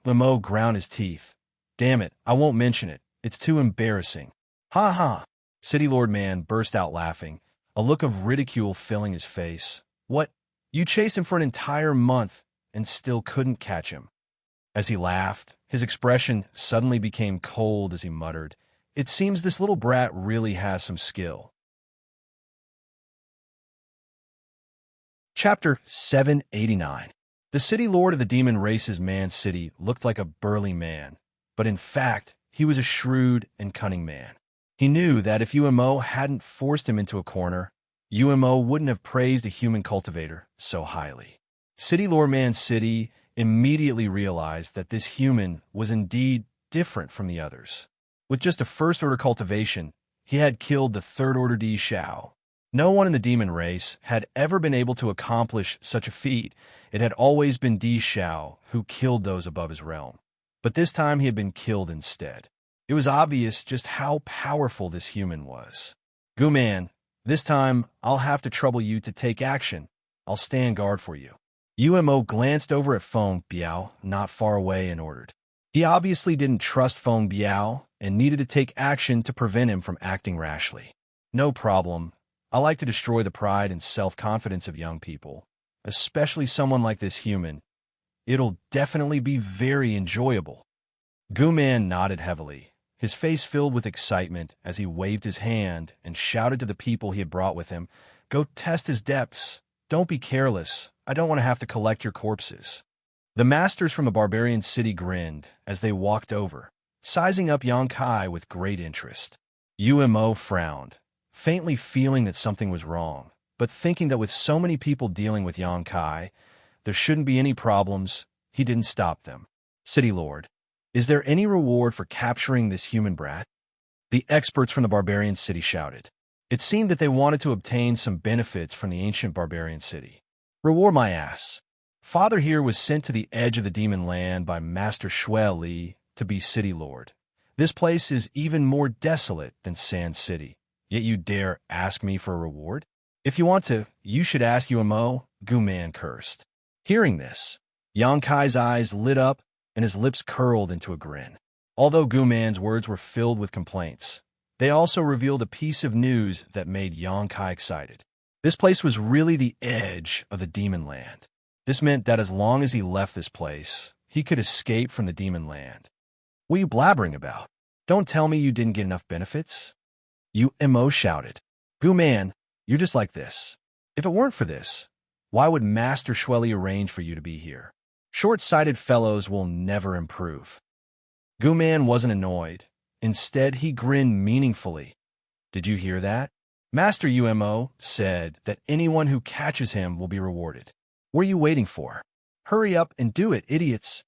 Limo ground his teeth. "Damn it, I won't mention it. It's too embarrassing." "Ha ha!" City Lord Man burst out laughing, a look of ridicule filling his face. "What? You chased him for an entire month and still couldn't catch him?" As he laughed, his expression suddenly became cold as he muttered, "It seems this little brat really has some skill." Chapter 789. The city lord of the demon race's Man City looked like a burly man, but in fact, he was a shrewd and cunning man. He knew that if Umo hadn't forced him into a corner, Umo wouldn't have praised a human cultivator so highly. City Lord Man City immediately realized that this human was indeed different from the others. With just a first-order cultivation, he had killed the third-order Di Shao. No one in the demon race had ever been able to accomplish such a feat. It had always been Di Shao who killed those above his realm. But this time he had been killed instead. It was obvious just how powerful this human was. "Guman, this time I'll have to trouble you to take action. I'll stand guard for you." Umo glanced over at Feng Biao not far away and ordered. He obviously didn't trust Feng Biao and needed to take action to prevent him from acting rashly. "No problem. I like to destroy the pride and self-confidence of young people, especially someone like this human. It'll definitely be very enjoyable." Guman nodded heavily, his face filled with excitement as he waved his hand and shouted to the people he had brought with him, "Go test his depths. Don't be careless. I don't want to have to collect your corpses." The masters from the barbarian city grinned as they walked over, sizing up Yang Kai with great interest. Umo frowned, faintly feeling that something was wrong, but thinking that with so many people dealing with Yang Kai, there shouldn't be any problems. He didn't stop them. "City Lord, is there any reward for capturing this human brat?" The experts from the barbarian city shouted. It seemed that they wanted to obtain some benefits from the ancient barbarian city. "Reward my ass. Father here was sent to the edge of the demon land by Master Shui Li to be city lord. This place is even more desolate than Sand City, yet you dare ask me for a reward? If you want to, you should ask Umo," Guman cursed. Hearing this, Yang Kai's eyes lit up and his lips curled into a grin. Although Guman's words were filled with complaints, they also revealed a piece of news that made Yang Kai excited. This place was really the edge of the demon land. This meant that as long as he left this place, he could escape from the demon land. "What are you blabbering about? Don't tell me you didn't get enough benefits?" Umo shouted. "Guman, you're just like this. If it weren't for this, why would Master Shui arrange for you to be here? Short-sighted fellows will never improve." Guman wasn't annoyed. Instead, he grinned meaningfully. "Did you hear that? Master Umo said that anyone who catches him will be rewarded. What are you waiting for? Hurry up and do it, idiots."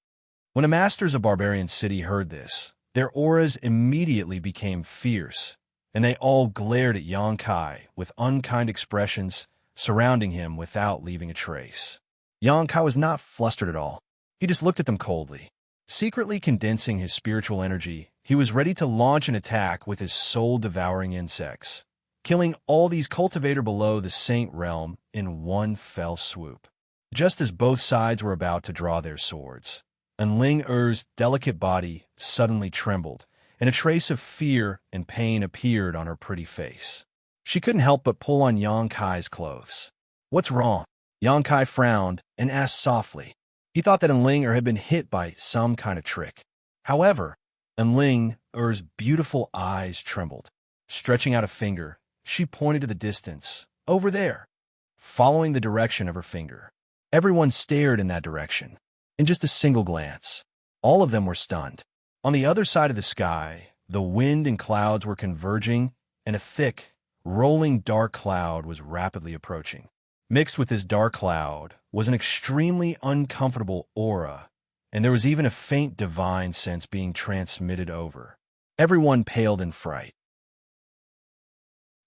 When the masters of Barbarian City heard this, their auras immediately became fierce, and they all glared at Xianxia with unkind expressions, surrounding him without leaving a trace. Xianxia was not flustered at all. He just looked at them coldly. Secretly condensing his spiritual energy, he was ready to launch an attack with his soul-devouring insects, killing all these cultivators below the Saint Realm in one fell swoop. Just as both sides were about to draw their swords, Ling Er's delicate body suddenly trembled, and a trace of fear and pain appeared on her pretty face. She couldn't help but pull on Xianxia's clothes. "What's wrong?" Xianxia frowned and asked softly. He thought that Ling Er had been hit by some kind of trick. However, Ling Er's beautiful eyes trembled. Stretching out a finger, she pointed to the distance, over there, following the direction of her finger. Everyone stared in that direction. In just a single glance, all of them were stunned. On the other side of the sky, the wind and clouds were converging, and a thick, rolling dark cloud was rapidly approaching. Mixed with this dark cloud was an extremely uncomfortable aura, and there was even a faint divine sense being transmitted over. Everyone paled in fright.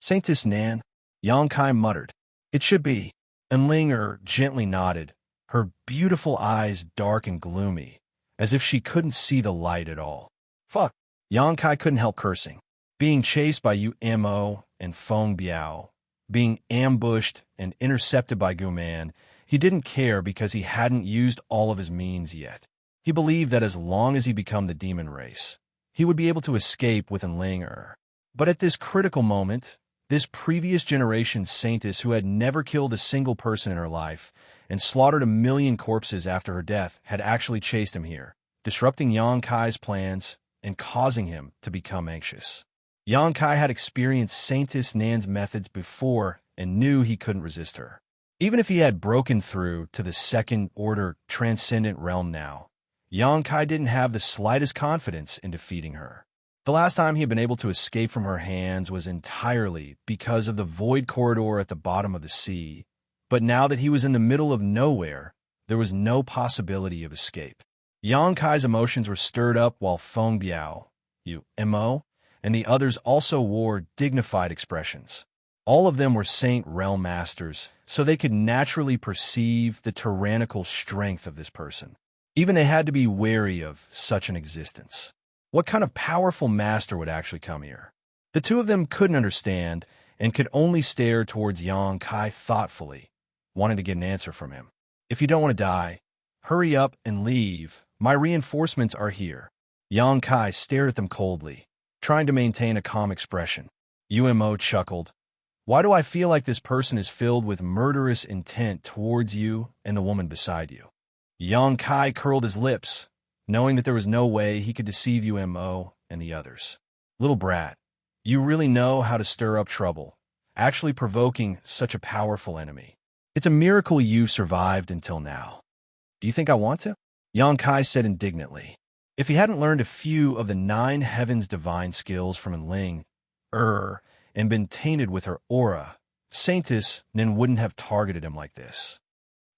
"Saintess Nan," Xianxia muttered. "It should be." And Ling Er gently nodded, her beautiful eyes dark and gloomy, as if she couldn't see the light at all. "Fuck." Xianxia couldn't help cursing. Being chased by Mo and Feng Biao, being ambushed and intercepted by Guman, he didn't care because he hadn't used all of his means yet. He believed that as long as he became the demon race, he would be able to escape with Ling Er. But at this critical moment, this previous generation's saintess who had never killed a single person in her life and slaughtered 1,000,000 corpses after her death had actually chased him here, disrupting Xianxia's plans and causing him to become anxious. Xianxia had experienced Saintess Nan's methods before and knew he couldn't resist her. Even if he had broken through to the second-order transcendent realm now, Xianxia didn't have the slightest confidence in defeating her. The last time he had been able to escape from her hands was entirely because of the void corridor at the bottom of the sea, but now that he was in the middle of nowhere, there was no possibility of escape. Xianxia's emotions were stirred up while Feng Biao, Mo, and the others also wore dignified expressions. All of them were Saint Realm Masters, so they could naturally perceive the tyrannical strength of this person. Even they had to be wary of such an existence. What kind of powerful master would actually come here? The two of them couldn't understand and could only stare towards Xianxia thoughtfully, wanting to get an answer from him. "If you don't want to die, hurry up and leave. My reinforcements are here." Xianxia stared at them coldly, trying to maintain a calm expression. Mo chuckled. "Why do I feel like this person is filled with murderous intent towards you and the woman beside you?" Xianxia curled his lips, knowing that there was no way he could deceive Mo and the others. "Little brat, you really know how to stir up trouble, actually provoking such a powerful enemy. It's a miracle you survived until now. Do you think I want to?" Xianxia said indignantly. If he hadn't learned a few of the 9 heavens divine skills from Ling Er and been tainted with her aura, Saintess Nin wouldn't have targeted him like this.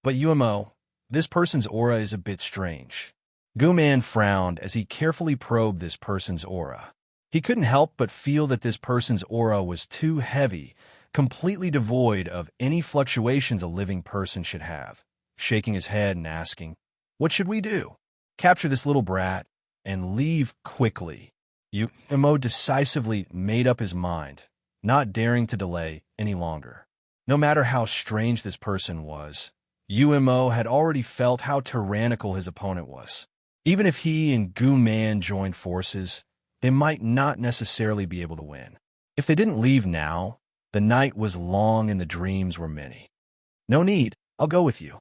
"But Mo, this person's aura is a bit strange." Guman frowned as he carefully probed this person's aura. He couldn't help but feel that this person's aura was too heavy, completely devoid of any fluctuations a living person should have, shaking his head and asking, "What should we do?" "Capture this little brat and leave quickly." Mo decisively made up his mind, not daring to delay any longer. No matter how strange this person was, Mo had already felt how tyrannical his opponent was. Even if he and Gu Man joined forces, they might not necessarily be able to win. If they didn't leave now, the night was long and the dreams were many. "No need, I'll go with you,"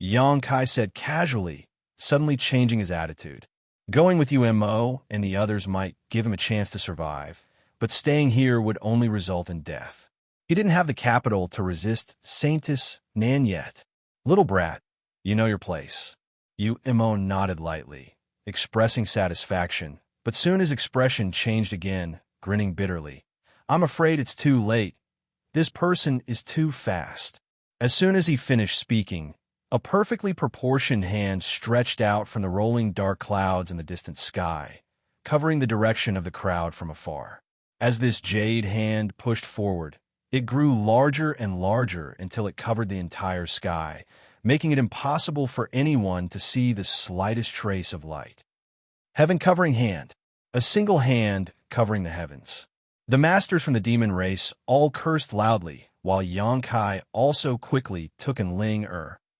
Xianxia said casually, suddenly changing his attitude. Going with Mo and the others might give him a chance to survive, but staying here would only result in death. He didn't have the capital to resist Saintess Nan yet. "Little brat, you know your place." Mo nodded lightly, expressing satisfaction, but soon his expression changed again, grinning bitterly. "I'm afraid it's too late. This person is too fast." As soon as he finished speaking, A perfectly proportioned hand stretched out from the rolling dark clouds in the distant sky, covering the direction of the crowd from afar. As this jade hand pushed forward, it grew larger and larger until it covered the entire sky, making it impossible for anyone to see the slightest trace of light. Heaven-covering hand. A single hand covering the heavens. The masters from the demon race all cursed loudly, while Xianxia also quickly took in Ling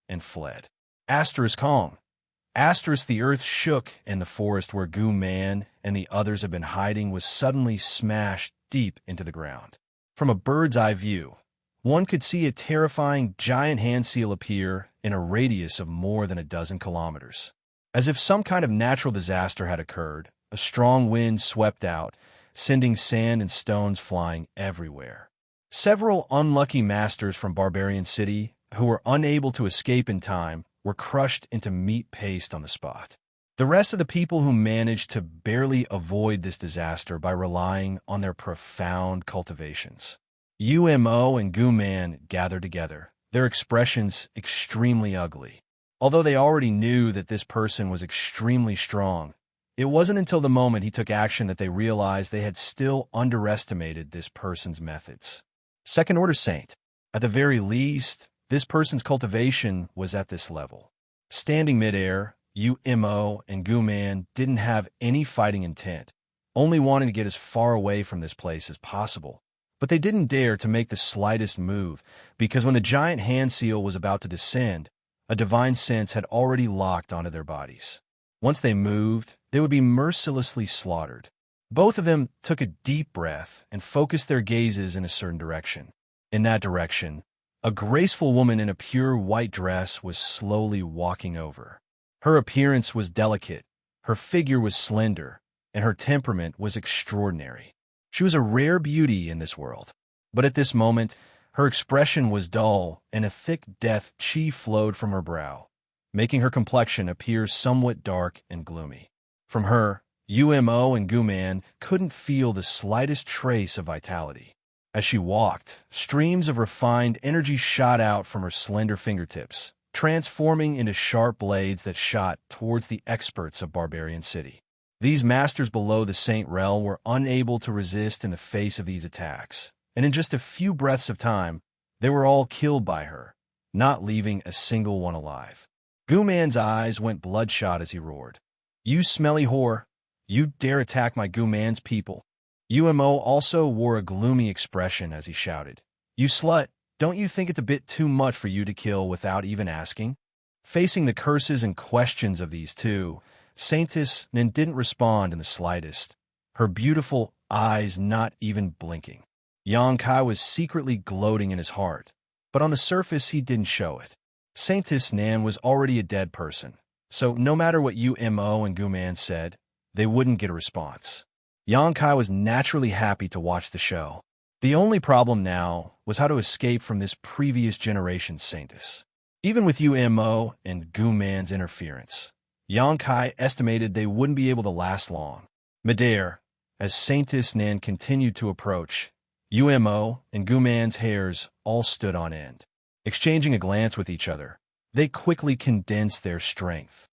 and fled. Kong. The earth shook, and the forest where Gu Man and the others had been hiding was suddenly smashed deep into the ground. From a bird's-eye view, one could see a terrifying giant hand seal appear in a radius of more than a dozen kilometers. As if some kind of natural disaster had occurred, a strong wind swept out, sending sand and stones flying everywhere. Several unlucky masters from Barbarian City, who were unable to escape in time, were crushed into meat paste on the spot. The rest of the people who managed to barely avoid this disaster by relying on their profound cultivations. Umo and Guman gathered together, their expressions extremely ugly. Although they already knew that this person was extremely strong, it wasn't until the moment he took action that they realized they had still underestimated this person's methods. Second-order saint. At the very least, this person's cultivation was at this level. Standing midair, Umo and Guman didn't have any fighting intent, only wanting to get as far away from this place as possible. But they didn't dare to make the slightest move, because when the giant hand seal was about to descend, a divine sense had already locked onto their bodies. Once they moved, they would be mercilessly slaughtered. Both of them took a deep breath and focused their gazes in a certain direction. In that direction, a graceful woman in a pure white dress was slowly walking over. Her appearance was delicate, her figure was slender, and her temperament was extraordinary. She was a rare beauty in this world. But at this moment, her expression was dull, and a thick death chi flowed from her brow, making her complexion appear somewhat dark and gloomy. From her, Umo and Guman couldn't feel the slightest trace of vitality. As she walked, streams of refined energy shot out from her slender fingertips, transforming into sharp blades that shot towards the experts of Barbarian City. These masters below the Saint Realm were unable to resist in the face of these attacks, and in just a few breaths of time, they were all killed by her, not leaving a single one alive. Guman's eyes went bloodshot as he roared. "You smelly whore! You dare attack my Guman's people!" Umo also wore a gloomy expression as he shouted, "You slut, don't you think it's a bit too much for you to kill without even asking?" Facing the curses and questions of these two, Saintess Nin didn't respond in the slightest, her beautiful eyes not even blinking. Xianxia was secretly gloating in his heart, but on the surface he didn't show it. Saintess Nan was already a dead person, so no matter what Umo and Guman said, they wouldn't get a response. Xianxia was naturally happy to watch the show. The only problem now was how to escape from this previous generation's Saintess. Even with Umo and Guman's interference, Xianxia estimated they wouldn't be able to last long. Midair, as Saintess Nan continued to approach, Umo and Guman's hairs all stood on end. Exchanging a glance with each other, they quickly condensed their strength.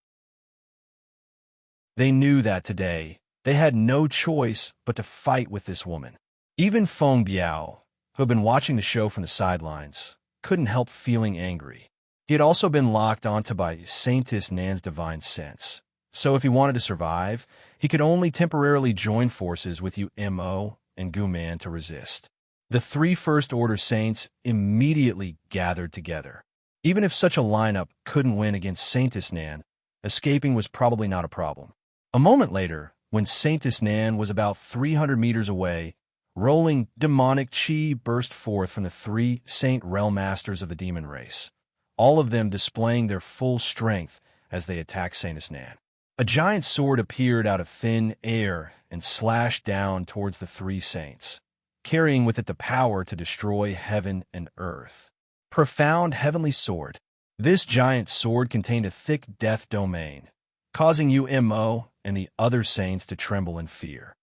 They knew that today, they had no choice but to fight with this woman. Even Feng Biao, who had been watching the show from the sidelines, couldn't help feeling angry. He had also been locked onto by Saintess Nan's divine sense, so if he wanted to survive, he could only temporarily join forces with Umo and Guman to resist. The three First-Order Saints immediately gathered together. Even if such a lineup couldn't win against Saintess Nan, escaping was probably not a problem. A moment later, when Saintess Nan was about 300 meters away, rolling demonic chi burst forth from the three Saint Realm Masters of the demon race, all of them displaying their full strength as they attacked Saintess Nan. A giant sword appeared out of thin air and slashed down towards the three saints, carrying with it the power to destroy heaven and earth. Profound heavenly sword. This giant sword contained a thick death domain, causing Umo and the other saints to tremble in fear.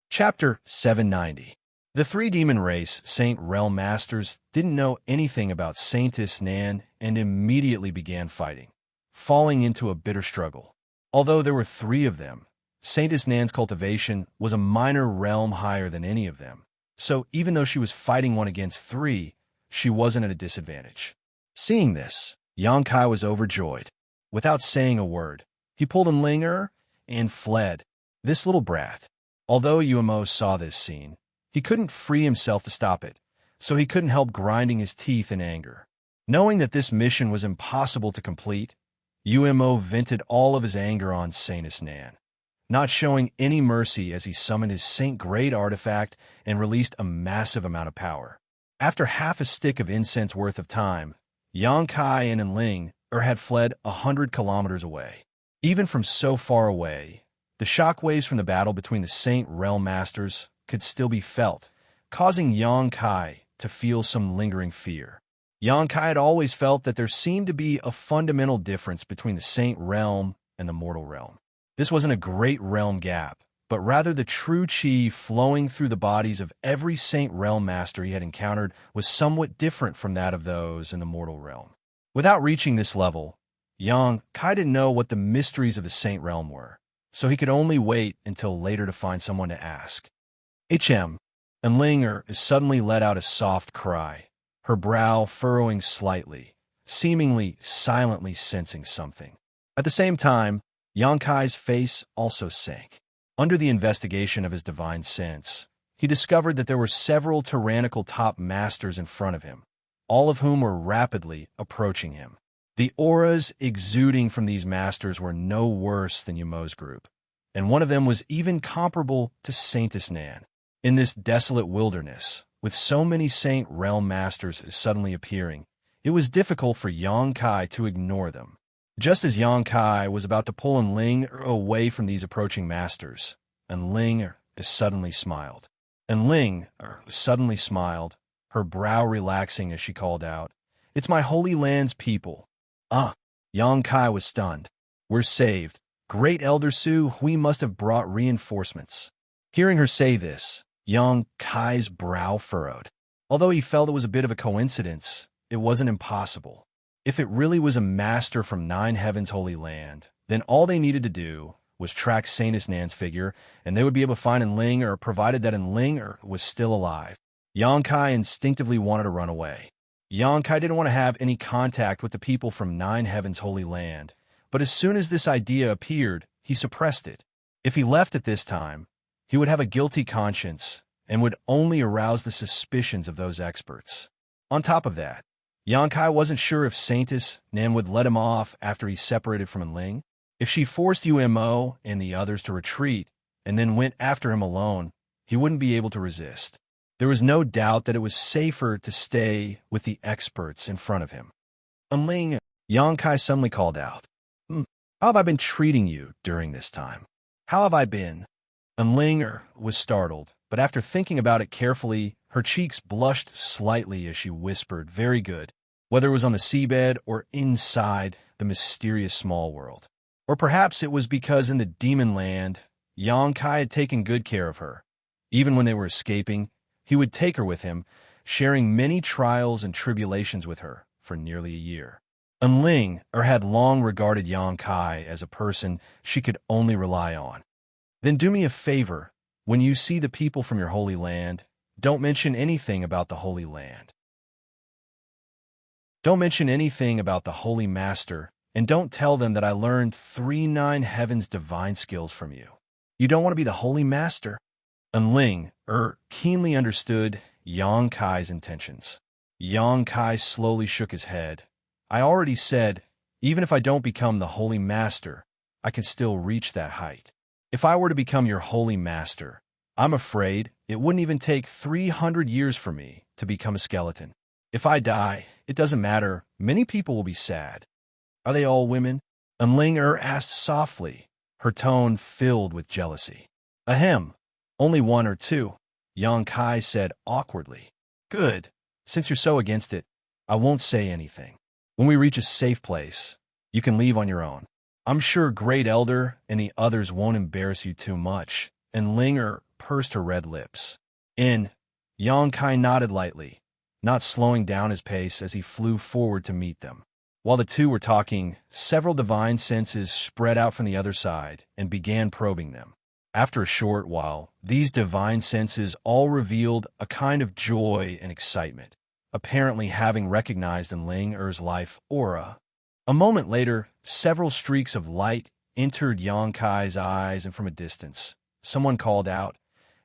Chapter 790. The three demon race Saint Realm Masters didn't know anything about Saintess Nan and immediately began fighting, falling into a bitter struggle. Although there were three of them, Saintess Nan's cultivation was a minor realm higher than any of them, so even though she was fighting one against three, she wasn't at a disadvantage. Seeing this, Xianxia was overjoyed. Without saying a word, he pulled a linger and fled. This little brat. Although Umo saw this scene, he couldn't free himself to stop it, so he couldn't help grinding his teeth in anger. Knowing that this mission was impossible to complete, Umo vented all of his anger on Saintess Nan, not showing any mercy as he summoned his Saint-grade artifact and released a massive amount of power. After half a stick of incense worth of time, Xianxia and Enling had fled 100 kilometers away. Even from so far away, the shockwaves from the battle between the Saint Realm Masters could still be felt, causing Xianxia to feel some lingering fear. Xianxia had always felt that there seemed to be a fundamental difference between the Saint Realm and the mortal realm. This wasn't a great realm gap, but rather the true chi flowing through the bodies of every Saint Realm Master he had encountered was somewhat different from that of those in the mortal realm. Without reaching this level, Xianxia didn't know what the mysteries of the Saint Realm were, so he could only wait until later to find someone to ask. And Linger suddenly let out a soft cry, her brow furrowing slightly, seemingly silently sensing something. At the same time, Xianxia's face also sank. Under the investigation of his divine sense, he discovered that there were several tyrannical top masters in front of him, all of whom were rapidly approaching him. The auras exuding from these masters were no worse than Yumo's group, and one of them was even comparable to Saintess Nan. In this desolate wilderness, with so many Saint Realm Masters suddenly appearing, it was difficult for Xianxia to ignore them. Just as Xianxia was about to pull Enling away from these approaching masters, Enling suddenly smiled. Enling suddenly smiled, her brow relaxing as she called out, "It's my Holy Land's people." Xianxia was stunned. "We're saved. Great Elder Su, we must have brought reinforcements." Hearing her say this, Xianxia's brow furrowed. Although he felt it was a bit of a coincidence, it wasn't impossible. If it really was a master from Nine Heaven's Holy Land, then all they needed to do was track Saintess Nan's figure, and they would be able to find Enling, provided that Enling was still alive. Xianxia instinctively wanted to run away. Xianxia didn't want to have any contact with the people from Nine Heaven's Holy Land, but as soon as this idea appeared, he suppressed it. If he left at this time, he would have a guilty conscience and would only arouse the suspicions of those experts. On top of that, Xianxia wasn't sure if Saintess Nan would let him off after he separated from Enling. If she forced Umo and the others to retreat and then went after him alone, he wouldn't be able to resist. There was no doubt that it was safer to stay with the experts in front of him. Enling, Xianxia suddenly called out, "How have I been treating you during this time? How have I been?" Enling was startled, but after thinking about it carefully, her cheeks blushed slightly as she whispered, "Very good," whether it was on the seabed or inside the mysterious small world. Or perhaps it was because in the demon land, Xianxia had taken good care of her. Even when they were escaping, he would take her with him, sharing many trials and tribulations with her for nearly a year. Enling had long regarded Xianxia as a person she could only rely on. "Then do me a favor, when you see the people from your Holy Land, don't mention anything about the Holy Land. Don't mention anything about the Holy Master, and don't tell them that I learned 3 Nine Heavens divine skills from you. You don't want to be the Holy Master." Enling keenly understood Xianxia's intentions. Xianxia slowly shook his head. "I already said, even if I don't become the Holy Master, I can still reach that height. If I were to become your Holy Master, I'm afraid it wouldn't even take 300 years for me to become a skeleton. If I die, it doesn't matter. Many people will be sad." "Are they all women?" Enling asked softly, her tone filled with jealousy. "Ahem, only 1 or 2, Xianxia said awkwardly. "Good. Since you're so against it, I won't say anything. When we reach a safe place, you can leave on your own. I'm sure Great Elder and the others won't embarrass you too much." And Linger pursed her red lips. Yang Kai nodded lightly, not slowing down his pace as he flew forward to meet them. While the two were talking, several divine senses spread out from the other side and began probing them. After a short while, these divine senses all revealed a kind of joy and excitement, apparently having recognized in Ling Er's life aura. A moment later, several streaks of light entered Yang Kai's eyes, and from a distance, someone called out,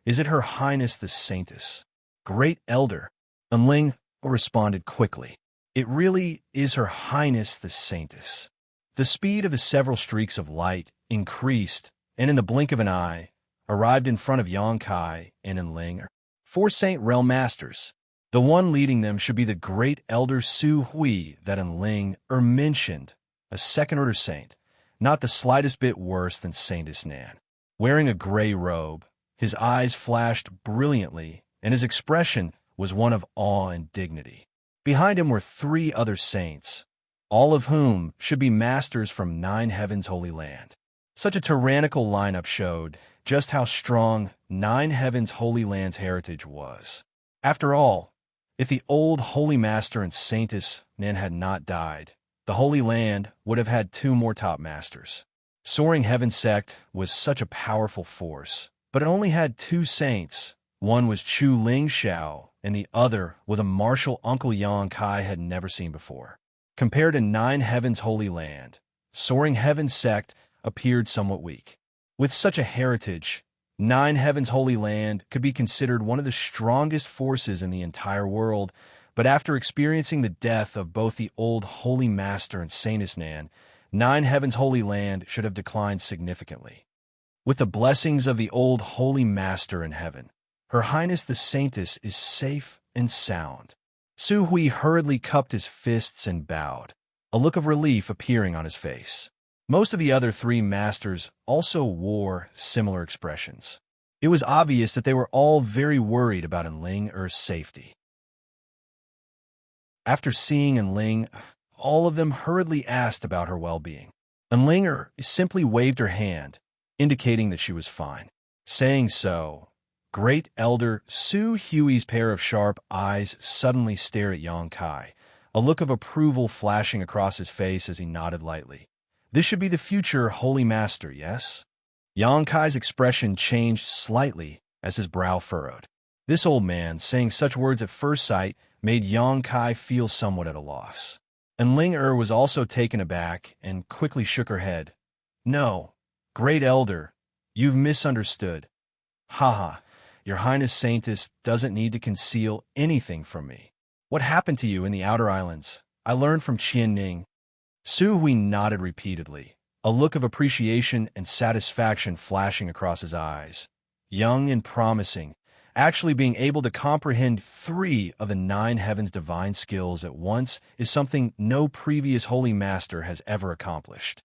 "Is it Her Highness the Saintess? Great Elder?" And Ling responded quickly, "It really is Her Highness the Saintess." The speed of the several streaks of light increased, and in the blink of an eye, arrived in front of Yang Kai and Ling. 4 Saint Realm Masters. The one leading them should be the great Elder Su Hui that Ling mentioned, a second-order saint, not the slightest bit worse than Saintess Nan. Wearing a gray robe, his eyes flashed brilliantly, and his expression was one of awe and dignity. Behind him were 3 other saints, all of whom should be masters from 9 Heavens' Holy Land. Such a tyrannical lineup showed just how strong 9 Heavens' Holy Land's heritage was. After all, if the old Holy Master and Saintess Nan had not died, the Holy Land would have had 2 more top masters. Soaring Heaven Sect was such a powerful force, but it only had 2 saints. One was Chu Ling Xiao, and the other was a martial uncle Yang Kai had never seen before. Compared to 9 Heavens' Holy Land, Soaring Heaven Sect appeared somewhat weak. With such a heritage, 9 Heavens' Holy Land could be considered one of the strongest forces in the entire world, but after experiencing the death of both the old Holy Master and Saintess Nan, 9 Heavens' Holy Land should have declined significantly. With the blessings of the old Holy Master in heaven, Her Highness the Saintess is safe and sound. Su Hui hurriedly cupped his fists and bowed, a look of relief appearing on his face. Most of the other 3 masters also wore similar expressions. It was obvious that they were all very worried about Ling Er's safety. After seeing Ling, all of them hurriedly asked about her well-being. Ling Er simply waved her hand, indicating that she was fine. Saying so, Great Elder Su Hui's pair of sharp eyes suddenly stared at Yang Kai, a look of approval flashing across his face as he nodded lightly. This should be the future Holy Master, yes? Yang Kai's expression changed slightly as his brow furrowed. This old man, saying such words at first sight, made Yang Kai feel somewhat at a loss. And Ling Er was also taken aback and quickly shook her head. "No, Great Elder, you've misunderstood. Haha, Your Highness Saintess doesn't need to conceal anything from me. What happened to you in the Outer Islands? I learned from Qianning." Su Hui nodded repeatedly, a look of appreciation and satisfaction flashing across his eyes. Young and promising, actually being able to comprehend 3 of the 9 Heavens' divine skills at once is something no previous Holy Master has ever accomplished.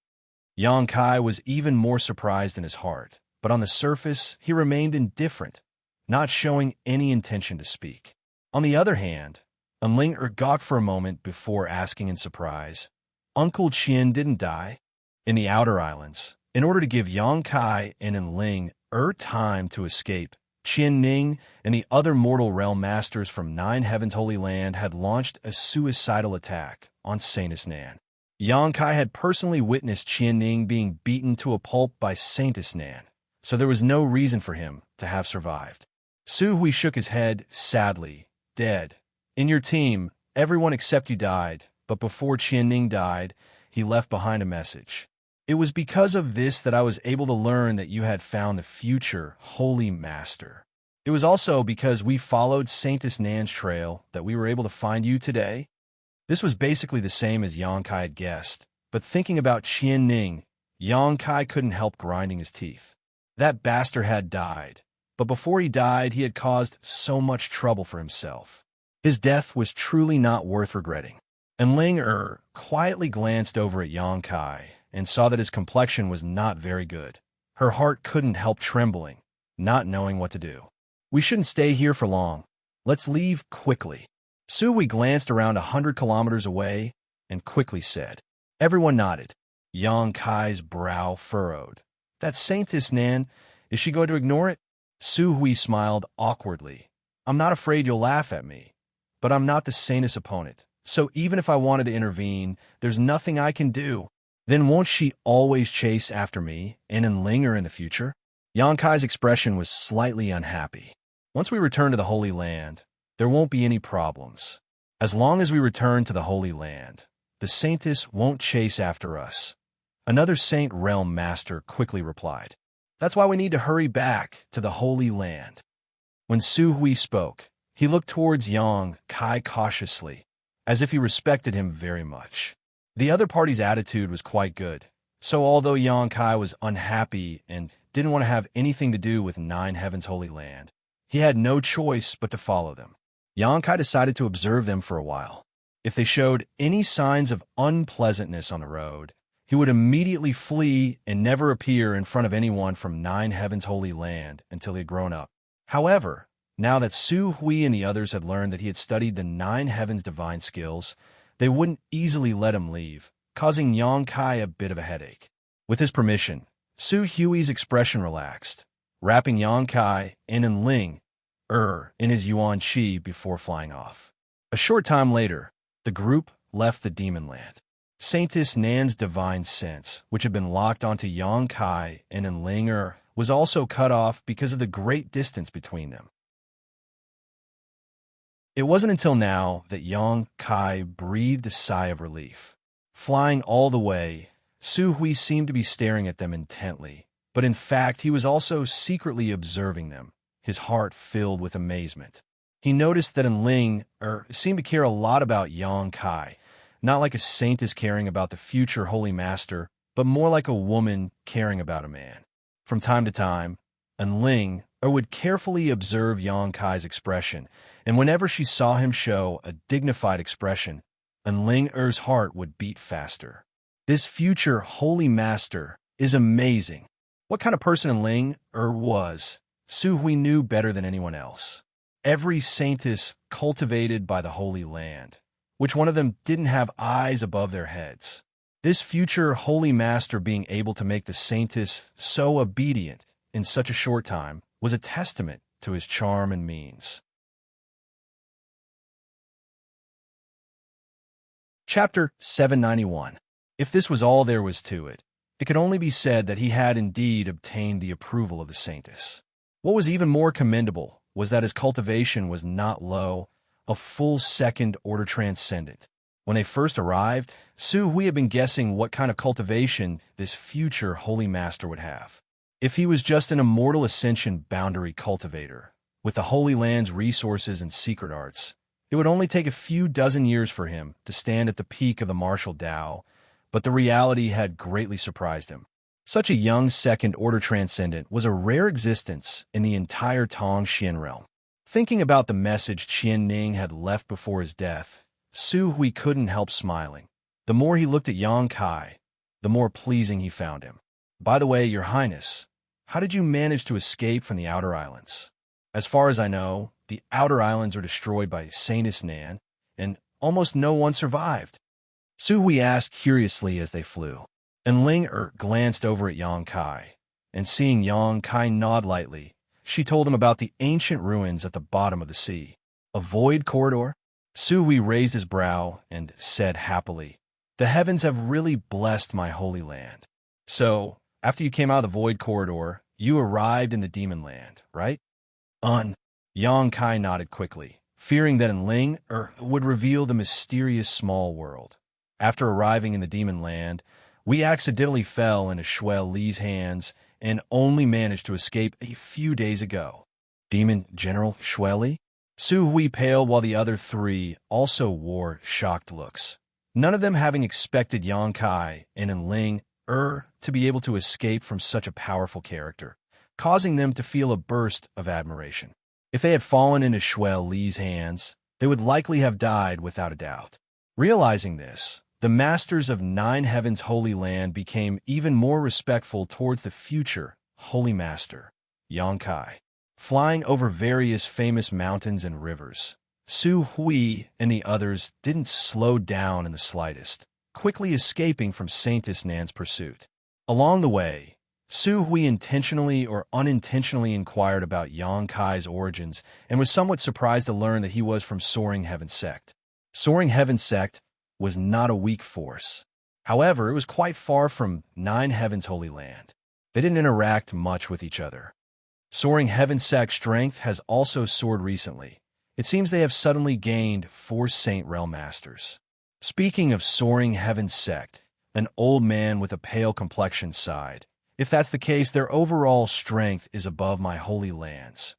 Yang Kai was even more surprised in his heart, but on the surface he remained indifferent, not showing any intention to speak. On the other hand, Ling gawked for a moment before asking in surprise, "Uncle Qian didn't die?" In the Outer Islands, in order to give Yang Kai and Ling time to escape, Qianning and the other mortal realm masters from 9 Heavens' Holy Land had launched a suicidal attack on Saintess Nan. Yang Kai had personally witnessed Qianning being beaten to a pulp by Saintess Nan, so there was no reason for him to have survived. Su Hui shook his head sadly. "Dead. In your team, everyone except you died, but before Qianning died, he left behind a message. It was because of this that I was able to learn that you had found the future Holy Master. It was also because we followed Saintess Nan's trail that we were able to find you today." This was basically the same as Yang Kai had guessed, but thinking about Qianning, Yang Kai couldn't help grinding his teeth. That bastard had died, but before he died, he had caused so much trouble for himself. His death was truly not worth regretting. And Ling quietly glanced over at Yang Kai and saw that his complexion was not very good. Her heart couldn't help trembling, not knowing what to do. "We shouldn't stay here for long. Let's leave quickly." Su Hui glanced around 100 kilometers away and quickly said. Everyone nodded. Yang Kai's brow furrowed. "That Saintess Nan, is she going to ignore it?" Su Hui smiled awkwardly. I'm not afraid you'll laugh at me, but I'm not the sanest opponent. So even if I wanted to intervene, there's nothing I can do. Then won't she always chase after me and linger in the future? Yankai's expression was slightly unhappy. Once we return to the Holy Land, there won't be any problems. As long as we return to the Holy Land, the Saintess won't chase after us. Another Saint Realm Master quickly replied. That's why we need to hurry back to the Holy Land. When Su Hui spoke, he looked towards Yang Kai cautiously, as if he respected him very much. The other party's attitude was quite good, so although Yang Kai was unhappy and didn't want to have anything to do with Nine Heavens Holy Land, he had no choice but to follow them. Yang Kai decided to observe them for a while. If they showed any signs of unpleasantness on the road, he would immediately flee and never appear in front of anyone from Nine Heavens Holy Land until he had grown up. However, now that Su Hui and the others had learned that he had studied the Nine Heavens divine skills, they wouldn't easily let him leave, causing Yang Kai a bit of a headache. With his permission, Su Hui's expression relaxed, wrapping Yang Kai and Ling in his Yuan Qi before flying off. A short time later, the group left the Demon Land. Saintess Nan's divine sense, which had been locked onto Yang Kai and Ling was also cut off because of the great distance between them. It wasn't until now that Yang Kai breathed a sigh of relief. Flying all the way, Su Hui seemed to be staring at them intently, but in fact he was also secretly observing them, his heart filled with amazement. He noticed that Ling seemed to care a lot about Yang Kai, not like a saint is caring about the future Holy Master, but more like a woman caring about a man. From time to time, Ling would carefully observe Yang Kai's expression, and whenever she saw him show a dignified expression, Ling's heart would beat faster. This future Holy Master is amazing. What kind of person Ling was, Su Hui knew better than anyone else. Every saintess cultivated by the Holy Land, which one of them didn't have eyes above their heads. This future Holy Master being able to make the saintess so obedient in such a short time was a testament to his charm and means. Chapter 791. If this was all there was to it, it could only be said that he had indeed obtained the approval of the saintess. What was even more commendable was that his cultivation was not low, a full second order transcendent. When they first arrived, Su Hui had been guessing what kind of cultivation this future Holy Master would have. If he was just an immortal ascension boundary cultivator, with the Holy Land's resources and secret arts, it would only take a few dozen years for him to stand at the peak of the martial Tao, but the reality had greatly surprised him. Such a young second-order transcendent was a rare existence in the entire Tongxian realm. Thinking about the message Qian Ning had left before his death, Su Hui couldn't help smiling. The more he looked at Yang Kai, the more pleasing he found him. By the way, Your Highness, how did you manage to escape from the Outer Islands? As far as I know, the Outer Islands are destroyed by Saintess Nan, and almost no one survived. Su Hui asked curiously as they flew. And Ling glanced over at Yang Kai, and seeing Yang Kai nod lightly, she told him about the ancient ruins at the bottom of the sea. A void corridor? Su Hui raised his brow and said happily, The heavens have really blessed my holy land. So, after you came out of the void corridor, you arrived in the demon land, right? Yang Kai nodded quickly, fearing that Ling would reveal the mysterious small world. After arriving in the demon land, we accidentally fell into Shui Li's hands and only managed to escape a few days ago. Demon General Shui Li? Su Hui paled while the other three also wore shocked looks. None of them having expected Yang Kai and Ling to be able to escape from such a powerful character, causing them to feel a burst of admiration. If they had fallen into Shui Li's hands, they would likely have died without a doubt. Realizing this, the masters of Nine Heavens Holy Land became even more respectful towards the future Holy Master, Yang Kai. Flying over various famous mountains and rivers, Su Hui and the others didn't slow down in the slightest, quickly escaping from Saintess Nan's pursuit. Along the way, Su Hui intentionally or unintentionally inquired about Yang Kai's origins and was somewhat surprised to learn that he was from Soaring Heaven Sect. Soaring Heaven Sect was not a weak force. However, it was quite far from Nine Heavens Holy Land. They didn't interact much with each other. Soaring Heaven Sect's strength has also soared recently. It seems they have suddenly gained 4 Saint Realm Masters. Speaking of Soaring Heaven Sect, an old man with a pale complexion sighed. If that's the case, their overall strength is above my holy lands.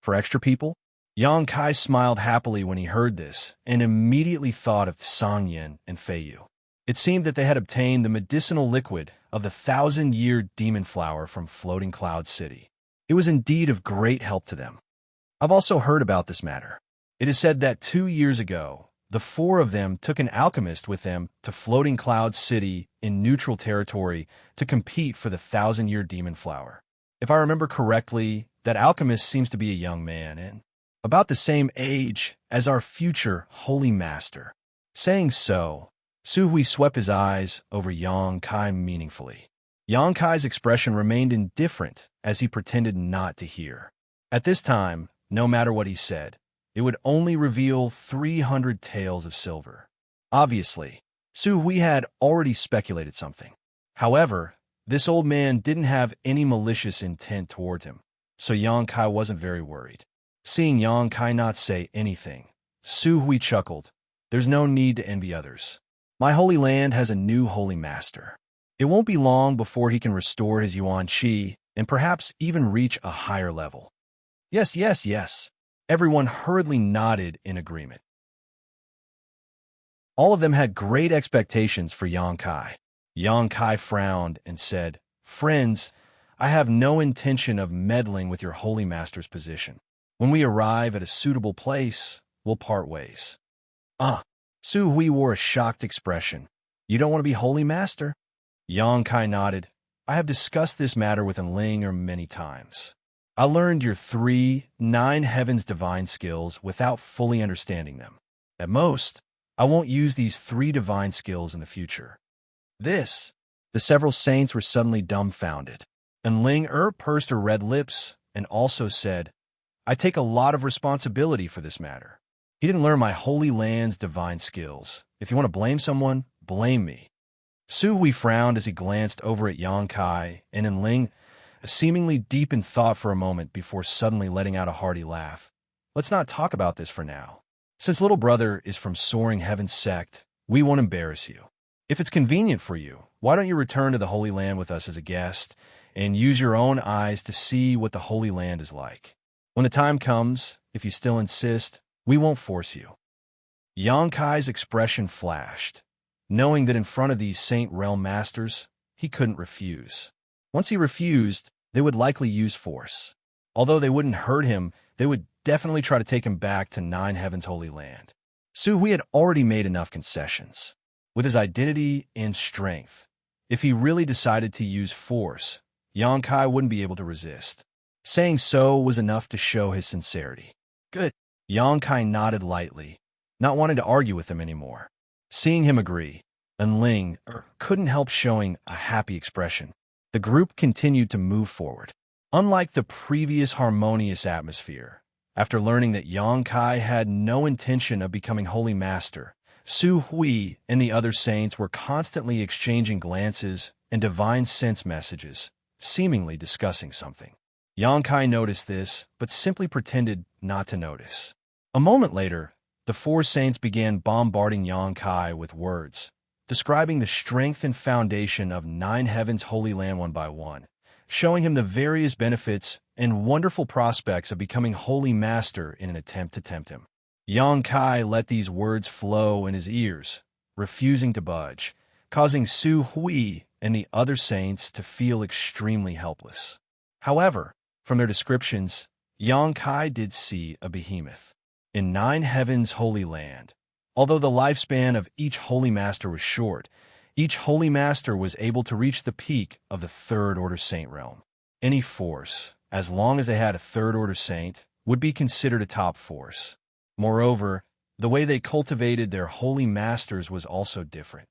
For extra people? Yang Kai smiled happily when he heard this and immediately thought of Xianxia and Feiyu. It seemed that they had obtained the medicinal liquid of the 1,000-year demon flower from Floating Cloud City. It was indeed of great help to them. I've also heard about this matter. It is said that 2 years ago, the 4 of them took an alchemist with them to Floating Cloud City in neutral territory to compete for the 1,000-year demon flower. If I remember correctly, that alchemist seems to be a young man and about the same age as our future holy master. Saying so, Su Hui swept his eyes over Yang Kai meaningfully. Yang Kai's expression remained indifferent as he pretended not to hear. At this time, no matter what he said, it would only reveal 300 taels of silver. Obviously, Su Hui had already speculated something. However, this old man didn't have any malicious intent towards him, so Yang Kai wasn't very worried. Seeing Yang Kai not say anything, Su Hui chuckled. There's no need to envy others. My holy land has a new holy master. It won't be long before he can restore his Yuan Qi and perhaps even reach a higher level. Yes, yes, yes. Everyone hurriedly nodded in agreement. All of them had great expectations for Yang Kai. Yang Kai frowned and said, Friends, I have no intention of meddling with your holy master's position. When we arrive at a suitable place, we'll part ways. Su Hui wore a shocked expression. You don't want to be holy master? Yang Kai nodded. I have discussed this matter with Enling many times. I learned your 3 Nine Heavens divine skills without fully understanding them. At most, I won't use these 3 divine skills in the future. The several saints were suddenly dumbfounded. Enling pursed her red lips and also said, I take a lot of responsibility for this matter. He didn't learn my holy land's divine skills. If you want to blame someone, blame me. Su Hui frowned as he glanced over at Yang Kai and Enling, seemingly deep in thought for a moment before suddenly letting out a hearty laugh. Let's not talk about this for now. Since little brother is from Soaring Heaven Sect, we won't embarrass you. If it's convenient for you, why don't you return to the Holy Land with us as a guest and use your own eyes to see what the Holy Land is like? When the time comes, if you still insist, we won't force you. Yang Kai's expression flashed. Knowing that in front of these Saint Realm Masters, he couldn't refuse. Once he refused, they would likely use force. Although they wouldn't hurt him, they would definitely try to take him back to Nine Heavens Holy Land. Su Hui had already made enough concessions. With his identity and strength, if he really decided to use force, Yang Kai wouldn't be able to resist. Saying so was enough to show his sincerity. Good. Yang Kai nodded lightly, not wanting to argue with him anymore. Seeing him agree, Enling couldn't help showing a happy expression. The group continued to move forward. Unlike the previous harmonious atmosphere, after learning that Yang Kai had no intention of becoming Holy Master, Su Hui and the other saints were constantly exchanging glances and divine sense messages, seemingly discussing something. Yang Kai noticed this, but simply pretended not to notice. A moment later, the 4 saints began bombarding Yang Kai with words, describing the strength and foundation of Nine Heavens Holy Land one by one, showing him the various benefits and wonderful prospects of becoming Holy Master in an attempt to tempt him. Yang Kai let these words flow in his ears, refusing to budge, causing Su Hui and the other saints to feel extremely helpless. However, from their descriptions, Yang Kai did see a behemoth. In Nine Heavens Holy Land, although the lifespan of each Holy Master was short, each Holy Master was able to reach the peak of the Third Order Saint realm. Any force, as long as they had a Third Order Saint, would be considered a top force. Moreover, the way they cultivated their Holy Masters was also different.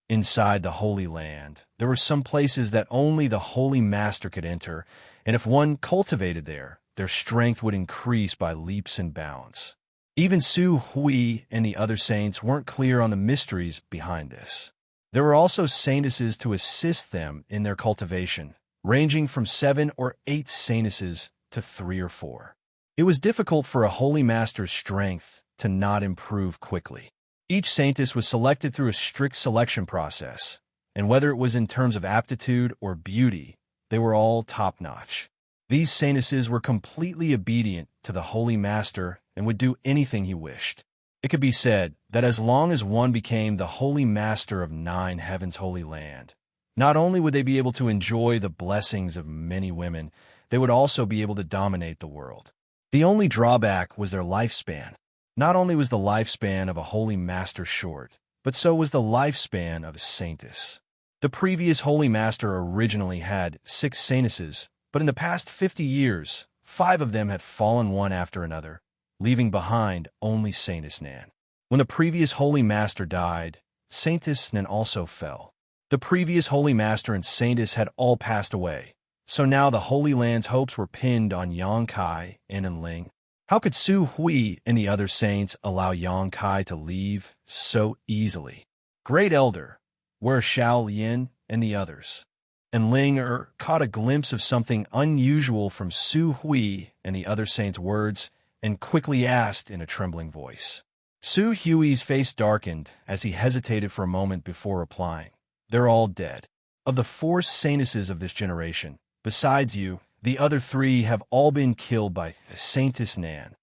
Inside the Holy Land, there were some places that only the Holy Master could enter, and if one cultivated there, their strength would increase by leaps and bounds. Even Su Hui and the other saints weren't clear on the mysteries behind this. There were also saintesses to assist them in their cultivation, ranging from 7 or 8 saintesses to 3 or 4. It was difficult for a Holy Master's strength to not improve quickly. Each saintess was selected through a strict selection process, and whether it was in terms of aptitude or beauty, they were all top-notch. These saintesses were completely obedient to the Holy Master and would do anything he wished. It could be said that as long as one became the Holy Master of 9 Heavens' Holy Land, not only would they be able to enjoy the blessings of many women, they would also be able to dominate the world. The only drawback was their lifespan. Not only was the lifespan of a Holy Master short, but so was the lifespan of a saintess. The previous Holy Master originally had 6 saintesses, but in the past 50 years, 5 of them had fallen one after another, leaving behind only Saintess Nan. When the previous Holy Master died, Saintess Nan also fell. The previous Holy Master and Saintess had all passed away, so now the Holy Land's hopes were pinned on Yang Kai and Enling. How could Su Hui and the other saints allow Yang Kai to leave so easily? Great Elder, where are Xiao Lian and the others? And Ling caught a glimpse of something unusual from Su Hui and the other saints' words and quickly asked in a trembling voice. Su Hui's face darkened as he hesitated for a moment before replying. They're all dead. Of the 4 saintesses of this generation, besides you, the other 3 have all been killed by Saintess Nan.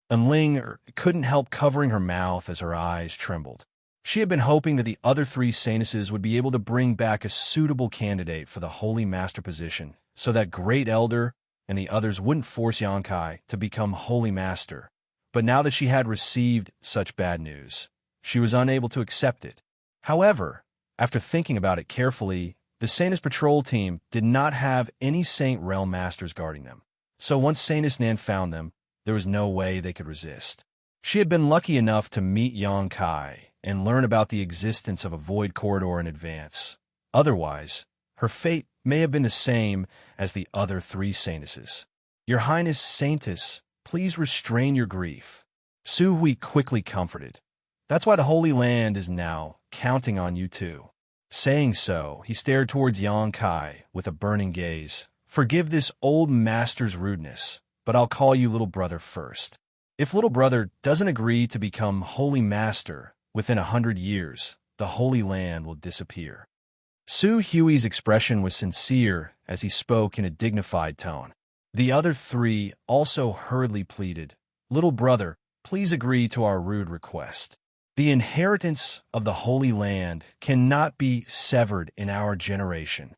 And Ling couldn't help covering her mouth as her eyes trembled. She had been hoping that the other 3 saintesses would be able to bring back a suitable candidate for the Holy Master position, so that Great Elder and the others wouldn't force Yang Kai to become Holy Master. But now that she had received such bad news, she was unable to accept it. However, after thinking about it carefully, the Saintess Patrol team did not have any Saint Realm Masters guarding them. So once Saintess Nan found them, there was no way they could resist. She had been lucky enough to meet Yang Kai and learn about the existence of a void corridor in advance. Otherwise, her fate may have been the same as the other 3 saintesses. Your Highness Saintess, please restrain your grief. Su Hui quickly comforted. That's why the Holy Land is now counting on you too. Saying so, he stared towards Yang Kai with a burning gaze. Forgive this old master's rudeness, but I'll call you little brother first. If little brother doesn't agree to become Holy Master within 100 years, the Holy Land will disappear. Su Hui's expression was sincere as he spoke in a dignified tone. The other 3 also hurriedly pleaded, Little brother, please agree to our rude request. The inheritance of the Holy Land cannot be severed in our generation.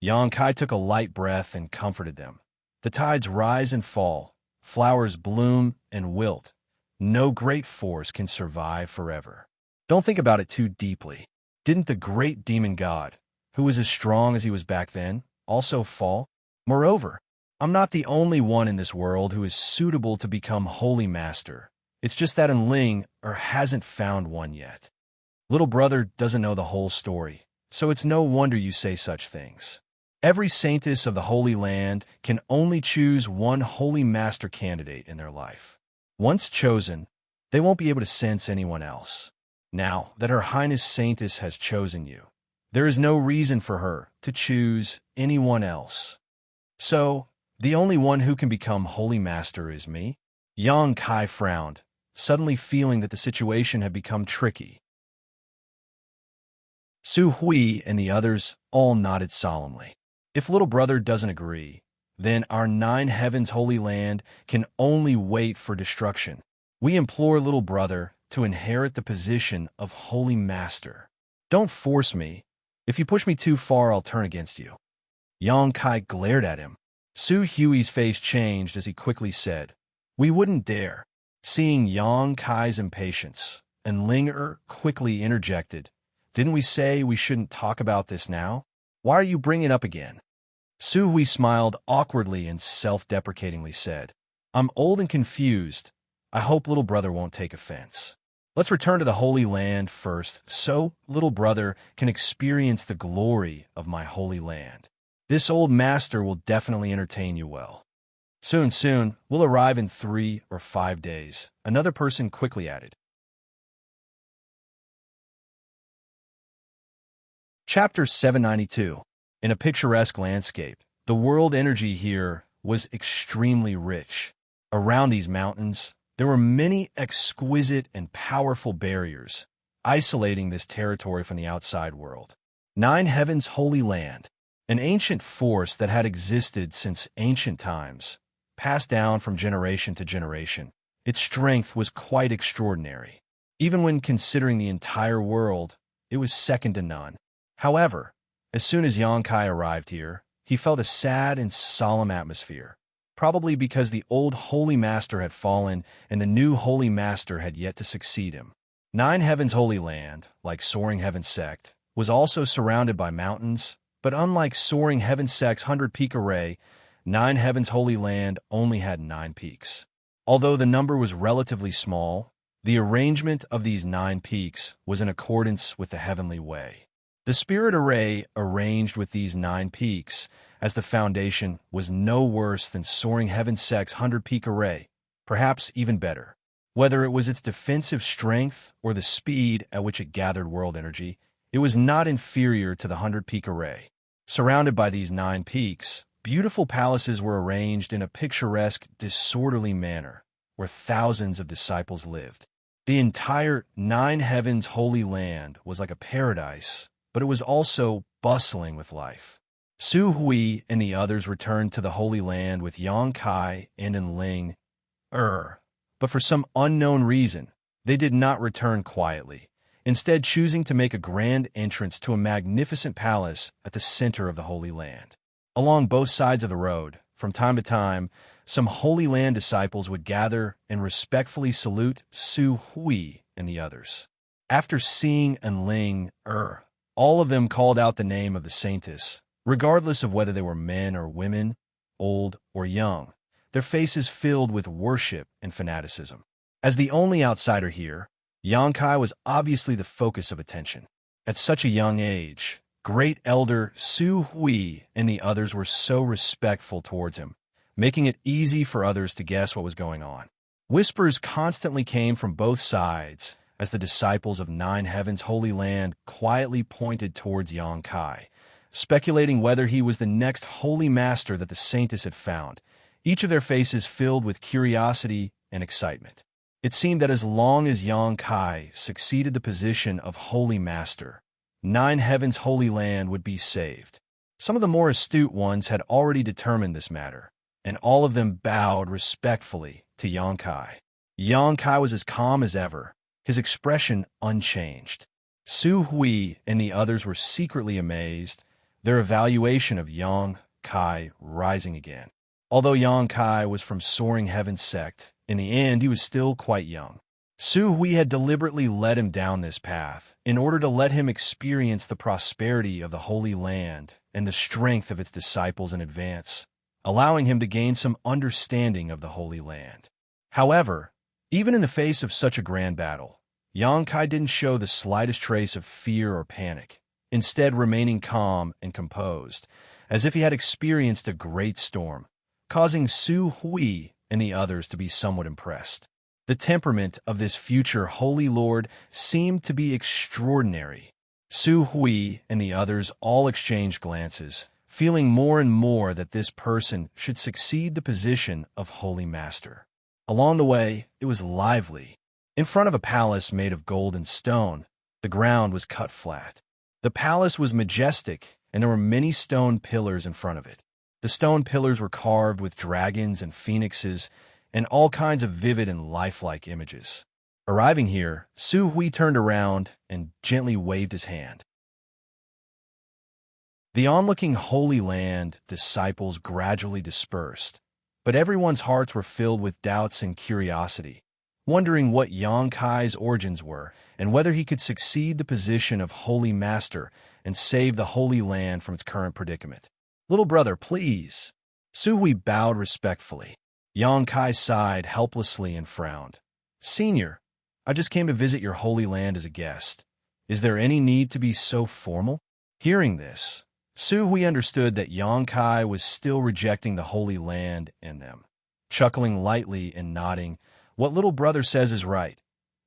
Yang Kai took a light breath and comforted them. The tides rise and fall, flowers bloom and wilt. No great force can survive forever. Don't think about it too deeply. Didn't the great demon god, who was as strong as he was back then, also fall? Moreover, I'm not the only one in this world who is suitable to become Holy Master. It's just that Enling hasn't found one yet. Little brother doesn't know the whole story, so it's no wonder you say such things. Every saintess of the Holy Land can only choose one Holy Master candidate in their life. Once chosen, they won't be able to sense anyone else. Now that Her Highness Saintess has chosen you, there is no reason for her to choose anyone else. So, the only one who can become Holy Master is me? Yang Kai frowned, suddenly feeling that the situation had become tricky. Su Hui and the others all nodded solemnly. If little brother doesn't agree, then our 9 Heavens Holy Land can only wait for destruction. We implore little brother to inherit the position of Holy Master. Don't force me. If you push me too far, I'll turn against you. Yang Kai glared at him. Su Hui's face changed as he quickly said, We wouldn't dare. Seeing Yang Kai's impatience, and Ling quickly interjected, Didn't we say we shouldn't talk about this now? Why are you bringing it up again? Su Hui smiled awkwardly and self-deprecatingly said, I'm old and confused. I hope little brother won't take offense. Let's return to the Holy Land first, so little brother can experience the glory of my Holy Land. This old master will definitely entertain you well. Soon, we'll arrive in 3 or 5 days, another person quickly added. Chapter 792. In a picturesque landscape, the world energy here was extremely rich. Around these mountains, there were many exquisite and powerful barriers, isolating this territory from the outside world. 9 Heavens Holy Land, an ancient force that had existed since ancient times, passed down from generation to generation. Its strength was quite extraordinary. Even when considering the entire world, it was second to none. However, as soon as Xianxia arrived here, he felt a sad and solemn atmosphere, probably because the old Holy Master had fallen and the new Holy Master had yet to succeed him. 9 Heavens Holy Land, like Soaring Heaven Sect, was also surrounded by mountains, but unlike Soaring Heaven Sect's 100-peak array, 9 Heavens Holy Land only had 9 peaks. Although the number was relatively small, the arrangement of these 9 peaks was in accordance with the heavenly way. The spirit array arranged with these 9 peaks as the foundation was no worse than Soaring Heaven Sect's 100-peak array, perhaps even better. Whether it was its defensive strength or the speed at which it gathered world energy, it was not inferior to the 100-peak array. Surrounded by these 9 peaks, beautiful palaces were arranged in a picturesque, disorderly manner, where thousands of disciples lived. The entire 9 Heavens Holy Land was like a paradise, but it was also bustling with life. Su Hui and the others returned to the Holy Land with Xianxia and Enling. But for some unknown reason, they did not return quietly, instead choosing to make a grand entrance to a magnificent palace at the center of the Holy Land. Along both sides of the road, from time to time, some Holy Land disciples would gather and respectfully salute Su Hui and the others. After seeing Enling, all of them called out the name of the saintess, regardless of whether they were men or women, old or young, their faces filled with worship and fanaticism. As the only outsider here, Xianxia was obviously the focus of attention. At such a young age, Great Elder Su Hui and the others were so respectful towards him, making it easy for others to guess what was going on. Whispers constantly came from both sides as the disciples of 9 Heavens Holy Land quietly pointed towards Xianxia, speculating whether he was the next Holy Master that the saintess had found, each of their faces filled with curiosity and excitement. It seemed that as long as Xianxia succeeded the position of Holy Master, 9 Heavens Holy Land would be saved. Some of the more astute ones had already determined this matter, and all of them bowed respectfully to Xianxia. Xianxia was as calm as ever, his expression unchanged. Su Hui and the others were secretly amazed, their evaluation of Xianxia rising again. Although Xianxia was from Soaring Heaven Sect, in the end he was still quite young. Su Hui had deliberately led him down this path in order to let him experience the prosperity of the Holy Land and the strength of its disciples in advance, allowing him to gain some understanding of the Holy Land. However, even in the face of such a grand battle, Xianxia didn't show the slightest trace of fear or panic, instead remaining calm and composed, as if he had experienced a great storm, causing Su Hui and the others to be somewhat impressed. The temperament of this future Holy Lord seemed to be extraordinary. Su Hui and the others all exchanged glances, feeling more and more that this person should succeed the position of Holy Master. Along the way, it was lively. In front of a palace made of gold and stone, the ground was cut flat. The palace was majestic, and there were many stone pillars in front of it. The stone pillars were carved with dragons and phoenixes and all kinds of vivid and lifelike images. Arriving here, Su Hui turned around and gently waved his hand. The onlooking Holy Land disciples gradually dispersed, but everyone's hearts were filled with doubts and curiosity, wondering what Xianxia's origins were and whether he could succeed the position of Holy Master and save the Holy Land from its current predicament. "Little brother, please." Su Hui bowed respectfully. Xianxia sighed helplessly and frowned. "Senior, I just came to visit your holy land as a guest. Is there any need to be so formal? Hearing this, Su Hui understood that Yang Kai was still rejecting the holy land in them. Chuckling lightly and nodding, what little brother says is right.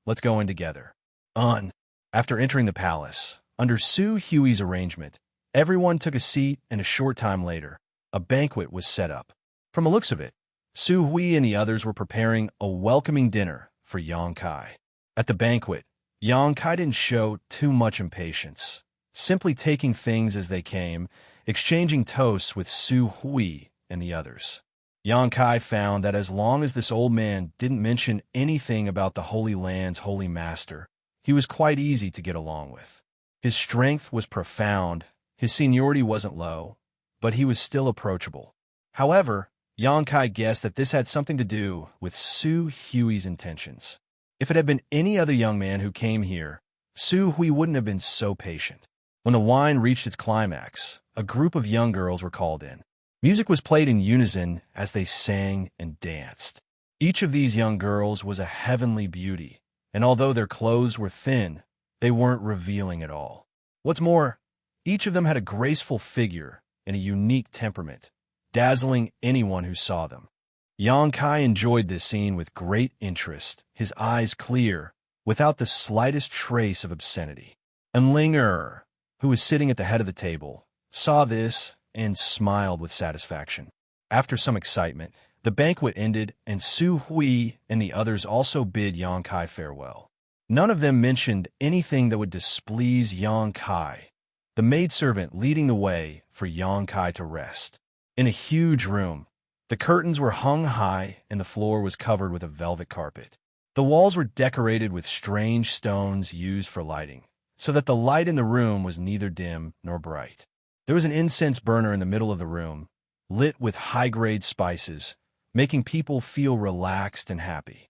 Let's go in together. After entering the palace, under Su Hui's arrangement, everyone took a seat, and a short time later, a banquet was set up. From the looks of it, Su Hui and the others were preparing a welcoming dinner for Yang Kai. At the banquet, Yang Kai didn't show too much impatience, simply taking things as they came, exchanging toasts with Su Hui and the others. Yang Kai found that as long as this old man didn't mention anything about the Holy Land's holy master, he was quite easy to get along with. His strength was profound, his seniority wasn't low, but he was still approachable. However, Yang Kai guessed that this had something to do with Su Hui's intentions. If it had been any other young man who came here, Su Hui wouldn't have been so patient. When the wine reached its climax, a group of young girls were called in. Music was played in unison as they sang and danced. Each of these young girls was a heavenly beauty, and although their clothes were thin, they weren't revealing at all. What's more, each of them had a graceful figure and a unique temperament, dazzling anyone who saw them. Yang Kai enjoyed this scene with great interest, his eyes clear, without the slightest trace of obscenity. And Ling Er, who was sitting at the head of the table, saw this and smiled with satisfaction. After some excitement, the banquet ended, and Su Hui and the others also bid Yang Kai farewell. None of them mentioned anything that would displease Yang Kai, the maidservant leading the way for Yang Kai to rest. In a huge room, the curtains were hung high and the floor was covered with a velvet carpet. The walls were decorated with strange stones used for lighting, so that the light in the room was neither dim nor bright. There was an incense burner in the middle of the room, lit with high-grade spices, making people feel relaxed and happy.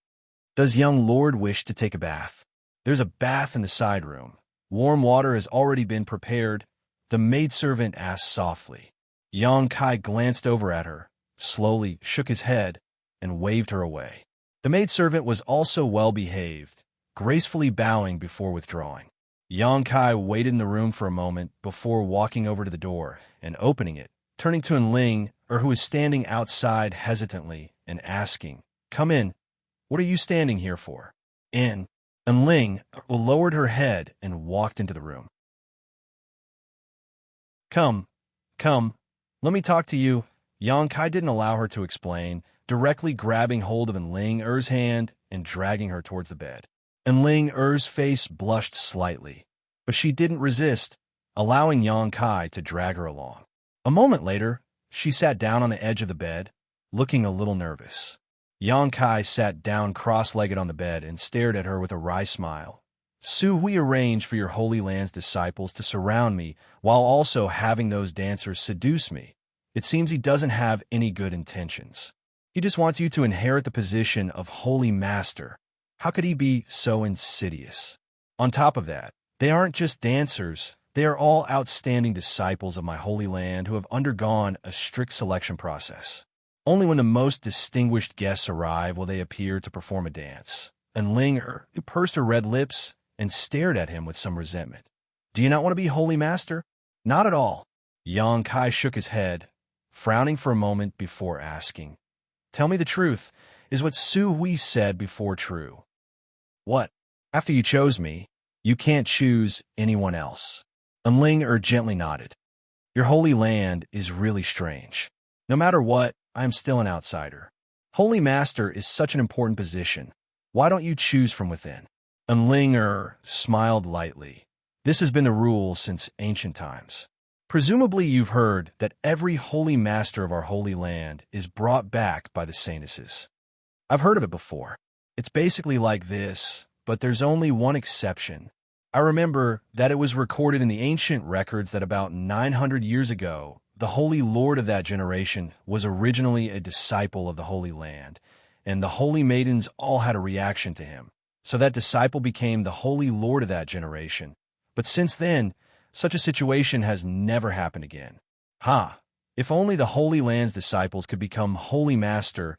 Does young lord wish to take a bath? There's a bath in the side room. Warm water has already been prepared, the maidservant asked softly. Yang Kai glanced over at her, slowly shook his head, and waved her away. The maidservant was also well-behaved, gracefully bowing before withdrawing. Yang Kai waited in the room for a moment before walking over to the door and opening it, turning to Enling, who was standing outside hesitantly, and asking, "Come in. What are you standing here for?" Enling lowered her head and walked into the room. Come, let me talk to you." Yang Kai didn't allow her to explain, directly grabbing hold of Enling Er's hand and dragging her towards the bed. Enling Er's face blushed slightly, but she didn't resist, allowing Yang Kai to drag her along. A moment later, she sat down on the edge of the bed, looking a little nervous. Yang Kai sat down cross-legged on the bed and stared at her with a wry smile. "Su Hui arranged for your Holy Land's disciples to surround me while also having those dancers seduce me. It seems he doesn't have any good intentions. He just wants you to inherit the position of Holy Master. How could he be so insidious? On top of that, they aren't just dancers, they are all outstanding disciples of my Holy Land who have undergone a strict selection process. Only when the most distinguished guests arrive will they appear to perform a dance." And Ling Er pursed her red lips and stared at him with some resentment. "Do you not want to be Holy Master?" "Not at all." Yang Kai shook his head, frowning for a moment before asking, "Tell me the truth, is what Su Hui said before true?" "What? After you chose me, you can't choose anyone else." And Ling Er gently nodded. "Your holy land is really strange. No matter what, I am still an outsider. Holy Master is such an important position. Why don't you choose from within?" And Ling Er smiled lightly. "This has been the rule since ancient times. Presumably you've heard that every holy master of our holy land is brought back by the saintesses. I've heard of it before. It's basically like this, but there's only one exception. I remember that it was recorded in the ancient records that about 900 years ago, the holy lord of that generation was originally a disciple of the Holy Land, and the holy maidens all had a reaction to him. So that disciple became the holy lord of that generation. But since then, such a situation has never happened again. If only the Holy Land's disciples could become Holy Master,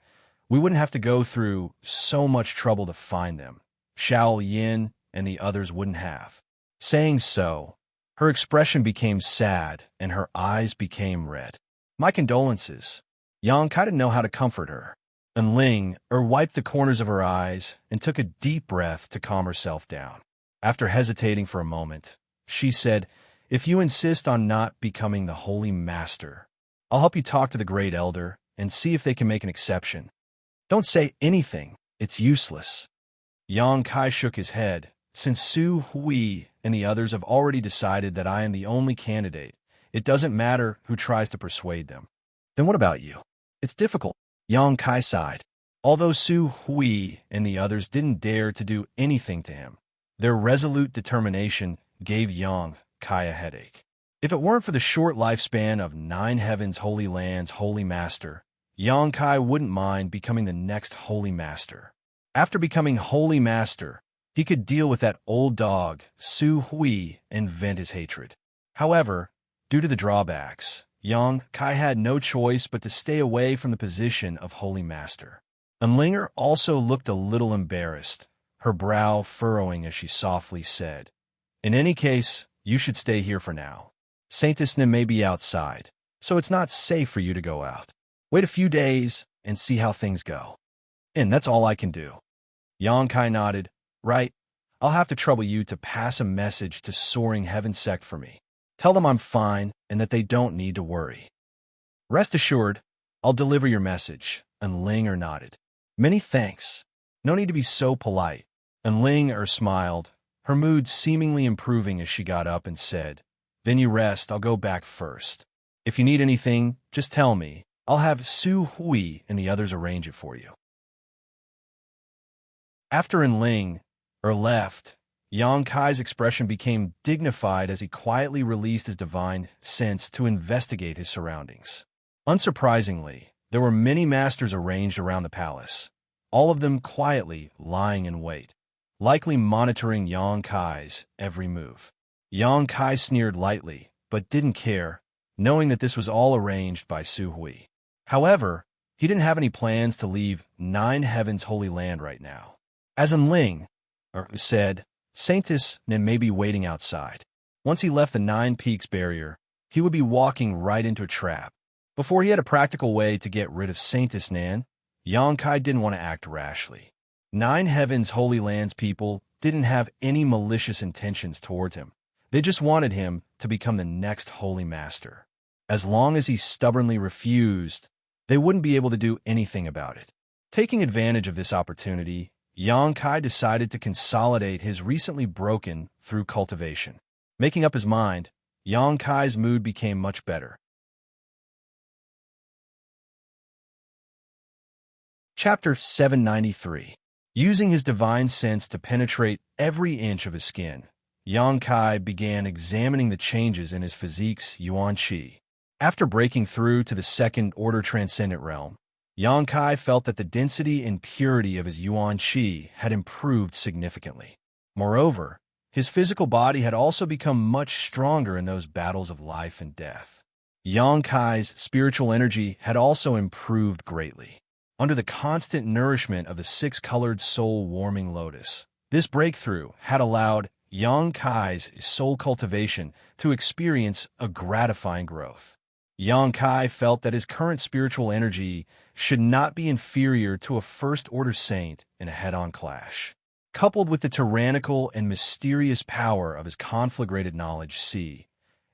we wouldn't have to go through so much trouble to find them. Xiao Yin and the others wouldn't have. Saying so, her expression became sad and her eyes became red. My condolences. Yang Kai didn't know how to comfort her. And Ling wiped the corners of her eyes and took a deep breath to calm herself down. After hesitating for a moment, she said, "If you insist on not becoming the Holy Master, I'll help you talk to the Great Elder and see if they can make an exception. Don't say anything. It's useless." Yang Kai shook his head. "Since Su Hui and the others have already decided that I am the only candidate, it doesn't matter who tries to persuade them." "Then what about you?" "It's difficult." Yang Kai sighed. Although Su Hui and the others didn't dare to do anything to him, their resolute determination gave Yang Kai a headache. If it weren't for the short lifespan of 9 Heavens Holy Land's Holy Master, Yang Kai wouldn't mind becoming the next Holy Master. After becoming Holy Master, he could deal with that old dog, Su Hui, and vent his hatred. However, due to the drawbacks, Yang Kai had no choice but to stay away from the position of Holy Master. Linger also looked a little embarrassed, her brow furrowing as she softly said, "In any case, you should stay here for now. Saintisna may be outside, so it's not safe for you to go out. Wait a few days and see how things go." "And that's all I can do." Yang Kai nodded. "Right, I'll have to trouble you to pass a message to Soaring Heaven Sect for me. Tell them I'm fine and that they don't need to worry." "Rest assured, I'll deliver your message," and Linger nodded. "Many thanks. No need to be so polite." And Linger smiled, her mood seemingly improving as she got up and said, "Then you rest, I'll go back first. If you need anything, just tell me. I'll have Su Hui and the others arrange it for you." After Ling left, Yang Kai's expression became dignified as he quietly released his divine sense to investigate his surroundings. Unsurprisingly, there were many masters arranged around the palace, all of them quietly lying in wait, likely monitoring Yang Kai's every move. Yang Kai sneered lightly, but didn't care, knowing that this was all arranged by Su Hui. However, he didn't have any plans to leave 9 Heavens Holy Land right now. As Ling said, Saintis may be waiting outside. Once he left the 9 Peaks barrier, he would be walking right into a trap. Before he had a practical way to get rid of Saintis Nan, Yang Kai didn't want to act rashly. 9 Heavens Holy Land's people didn't have any malicious intentions towards him. They just wanted him to become the next Holy Master. As long as he stubbornly refused, they wouldn't be able to do anything about it. Taking advantage of this opportunity, Yang Kai decided to consolidate his recently broken through cultivation. Making up his mind, Yang Kai's mood became much better. Chapter 793. Using his divine sense to penetrate every inch of his skin, Yang Kai began examining the changes in his physique's yuan qi. After breaking through to the second-order transcendent realm, Yang Kai felt that the density and purity of his yuan qi had improved significantly. Moreover, his physical body had also become much stronger in those battles of life and death. Yang Kai's spiritual energy had also improved greatly. Under the constant nourishment of the 6-colored soul-warming lotus, this breakthrough had allowed Yang Kai's soul cultivation to experience a gratifying growth. Yang Kai felt that his current spiritual energy should not be inferior to a first-order saint in a head-on clash. Coupled with the tyrannical and mysterious power of his conflagrated knowledge,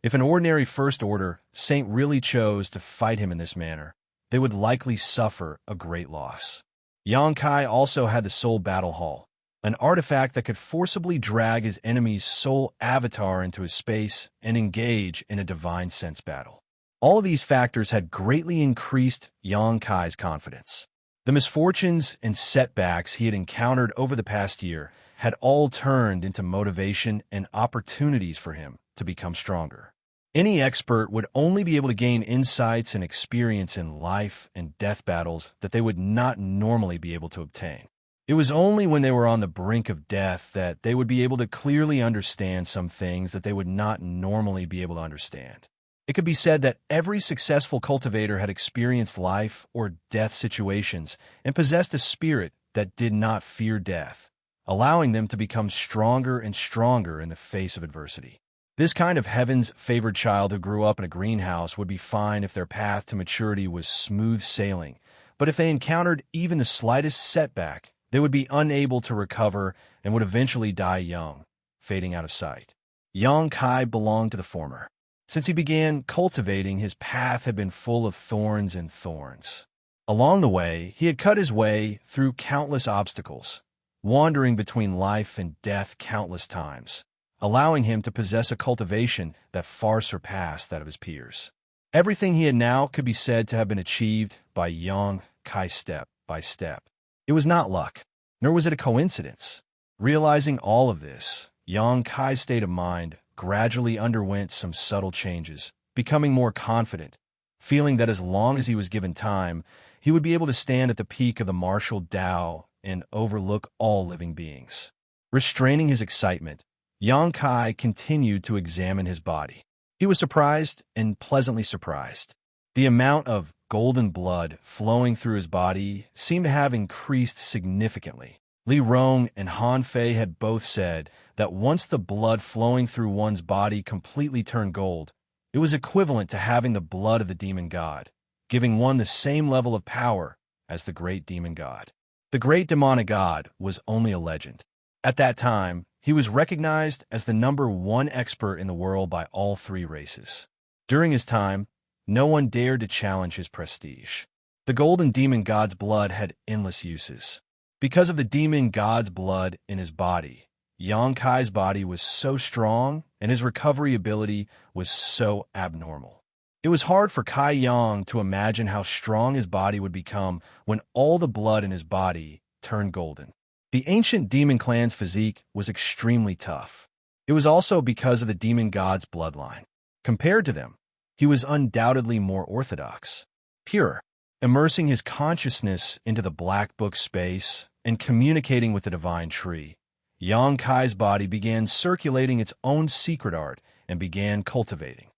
if an ordinary first-order saint really chose to fight him in this manner, they would likely suffer a great loss. Yang Kai also had the Soul Battle Hall, an artifact that could forcibly drag his enemy's soul avatar into his space and engage in a divine sense battle. All of these factors had greatly increased Yang Kai's confidence. The misfortunes and setbacks he had encountered over the past year had all turned into motivation and opportunities for him to become stronger. Any expert would only be able to gain insights and experience in life and death battles that they would not normally be able to obtain. It was only when they were on the brink of death that they would be able to clearly understand some things that they would not normally be able to understand. It could be said that every successful cultivator had experienced life or death situations and possessed a spirit that did not fear death, allowing them to become stronger and stronger in the face of adversity. This kind of heaven's favored child who grew up in a greenhouse would be fine if their path to maturity was smooth sailing, but if they encountered even the slightest setback, they would be unable to recover and would eventually die young, fading out of sight. Xianxia belonged to the former. Since he began cultivating, his path had been full of thorns and thorns. Along the way, he had cut his way through countless obstacles, wandering between life and death countless times, allowing him to possess a cultivation that far surpassed that of his peers. Everything he had now could be said to have been achieved by Xianxia step by step. It was not luck, nor was it a coincidence. Realizing all of this, Xianxia's state of mind gradually underwent some subtle changes, becoming more confident, feeling that as long as he was given time, he would be able to stand at the peak of the martial Tao and overlook all living beings. Restraining his excitement, Xianxia continued to examine his body. He was surprised and pleasantly surprised. The amount of golden blood flowing through his body seemed to have increased significantly. Li Rong and Han Fei had both said that once the blood flowing through one's body completely turned gold, it was equivalent to having the blood of the demon god, giving one the same level of power as the great demon god. The great demonic god was only a legend. At that time, he was recognized as the #1 expert in the world by all three races. During his time, no one dared to challenge his prestige. The golden demon god's blood had endless uses. Because of the demon god's blood in his body, Xianxia's body was so strong and his recovery ability was so abnormal. It was hard for Kai Yang to imagine how strong his body would become when all the blood in his body turned golden. The ancient demon clan's physique was extremely tough. It was also because of the demon god's bloodline. Compared to them, he was undoubtedly more orthodox, pure, immersing his consciousness into the black book space and communicating with the divine tree. Xianxia's body began circulating its own secret art and began cultivating.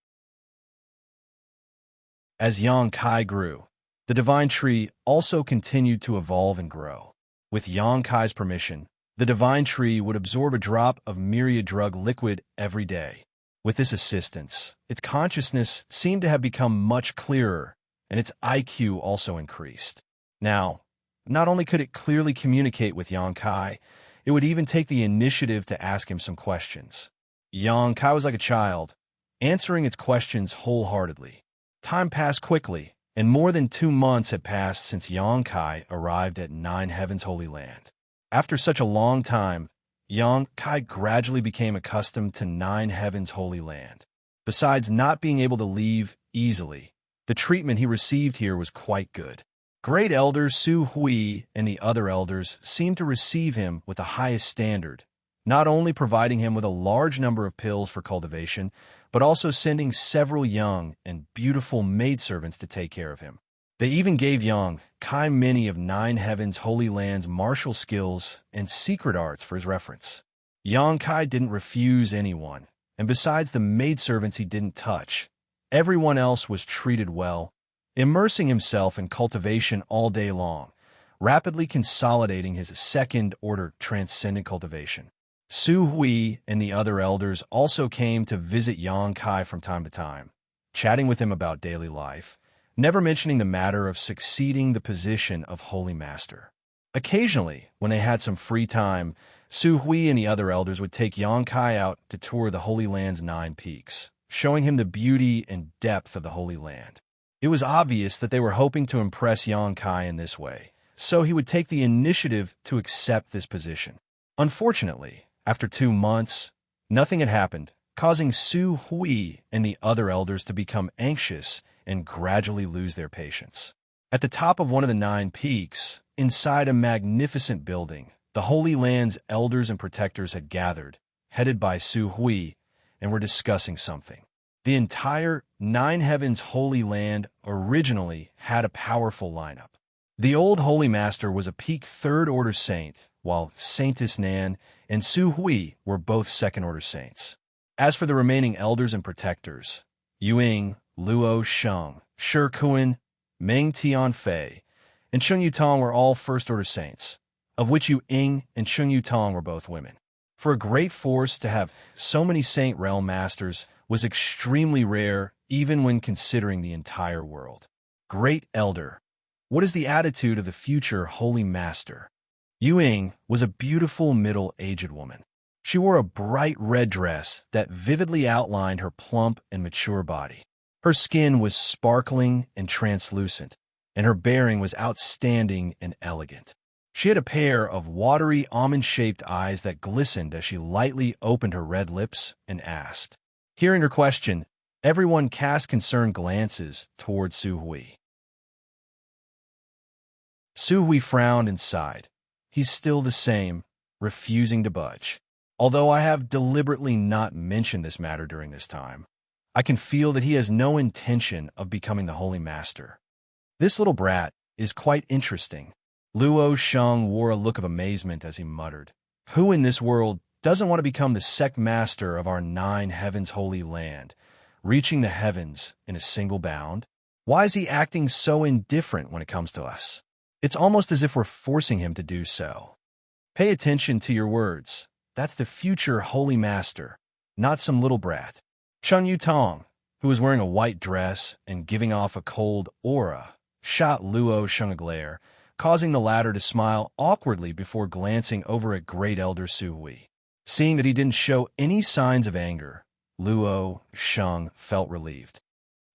As Xianxia grew, the divine tree also continued to evolve and grow. With Xianxia's permission, the divine tree would absorb a drop of myriad drug liquid every day. With this assistance, its consciousness seemed to have become much clearer, and its IQ also increased. Now, not only could it clearly communicate with Xianxia, it would even take the initiative to ask him some questions. Xianxia was like a child, answering its questions wholeheartedly. Time passed quickly, and more than 2 months had passed since Xianxia arrived at Nine Heaven's Holy Land. After such a long time, Xianxia gradually became accustomed to Nine Heaven's Holy Land. Besides not being able to leave easily, the treatment he received here was quite good. Great Elder Su Hui and the other elders seemed to receive him with the highest standard, not only providing him with a large number of pills for cultivation, but also sending several young and beautiful maidservants to take care of him. They even gave Xianxia many of Nine Heaven's Holy Land's martial skills and secret arts for his reference. Xianxia didn't refuse anyone, and besides the maidservants he didn't touch, everyone else was treated well, immersing himself in cultivation all day long, rapidly consolidating his second-order transcendent cultivation. Su Hui and the other elders also came to visit Xianxia from time to time, chatting with him about daily life, never mentioning the matter of succeeding the position of Holy Master. Occasionally, when they had some free time, Su Hui and the other elders would take Xianxia out to tour the Holy Land's 9 peaks, showing him the beauty and depth of the Holy Land. It was obvious that they were hoping to impress Xianxia in this way, so he would take the initiative to accept this position. Unfortunately, after 2 months, nothing had happened, causing Su Hui and the other elders to become anxious and gradually lose their patience. At the top of one of the 9 peaks, inside a magnificent building, the Holy Land's elders and protectors had gathered, headed by Su Hui, and were discussing something. The entire Nine Heaven's Holy Land originally had a powerful lineup. The old Holy Master was a peak 3rd Order saint, while Saintess Nan and Su Hui were both 2nd Order saints. As for the remaining elders and protectors, Yuing, Luo Sheng, Shi Kuan, Meng Tianfei, and Sheng Yutong were all 1st Order saints, of which Yu Ying and Cheng Yu Tong were both women. For a great force to have so many Saint Realm Masters was extremely rare, even when considering the entire world. Great Elder. What is the attitude of the future Holy Master? Yu Ying was a beautiful middle-aged woman. She wore a bright red dress that vividly outlined her plump and mature body. Her skin was sparkling and translucent, and her bearing was outstanding and elegant. She had a pair of watery, almond-shaped eyes that glistened as she lightly opened her red lips and asked. Hearing her question, everyone cast concerned glances toward Su Hui. Su Hui frowned and sighed. He's still the same, refusing to budge. Although I have deliberately not mentioned this matter during this time, I can feel that he has no intention of becoming the Holy Master. This little brat is quite interesting. Luo Sheng wore a look of amazement as he muttered, Who in this world doesn't want to become the sect master of our 9 heavens holy land, reaching the heavens in a single bound? Why is he acting so indifferent when it comes to us? It's almost as if we're forcing him to do so. Pay attention to your words. That's the future Holy Master, not some little brat. Cheng Yu Tong, who was wearing a white dress and giving off a cold aura, shot Luo Sheng a glare, causing the latter to smile awkwardly before glancing over at Great Elder Su Hui. Seeing that he didn't show any signs of anger, Luo Sheng felt relieved.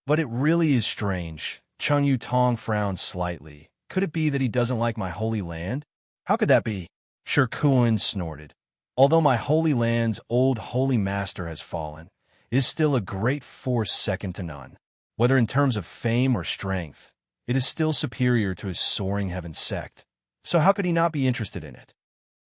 But it really is strange. Cheng Yu Tong frowned slightly. Could it be that he doesn't like my holy land? How could that be? Shi Kuan snorted. Although my holy land's old holy master has fallen, it is still a great force second to none. Whether in terms of fame or strength, it is still superior to his soaring heaven sect. So how could he not be interested in it?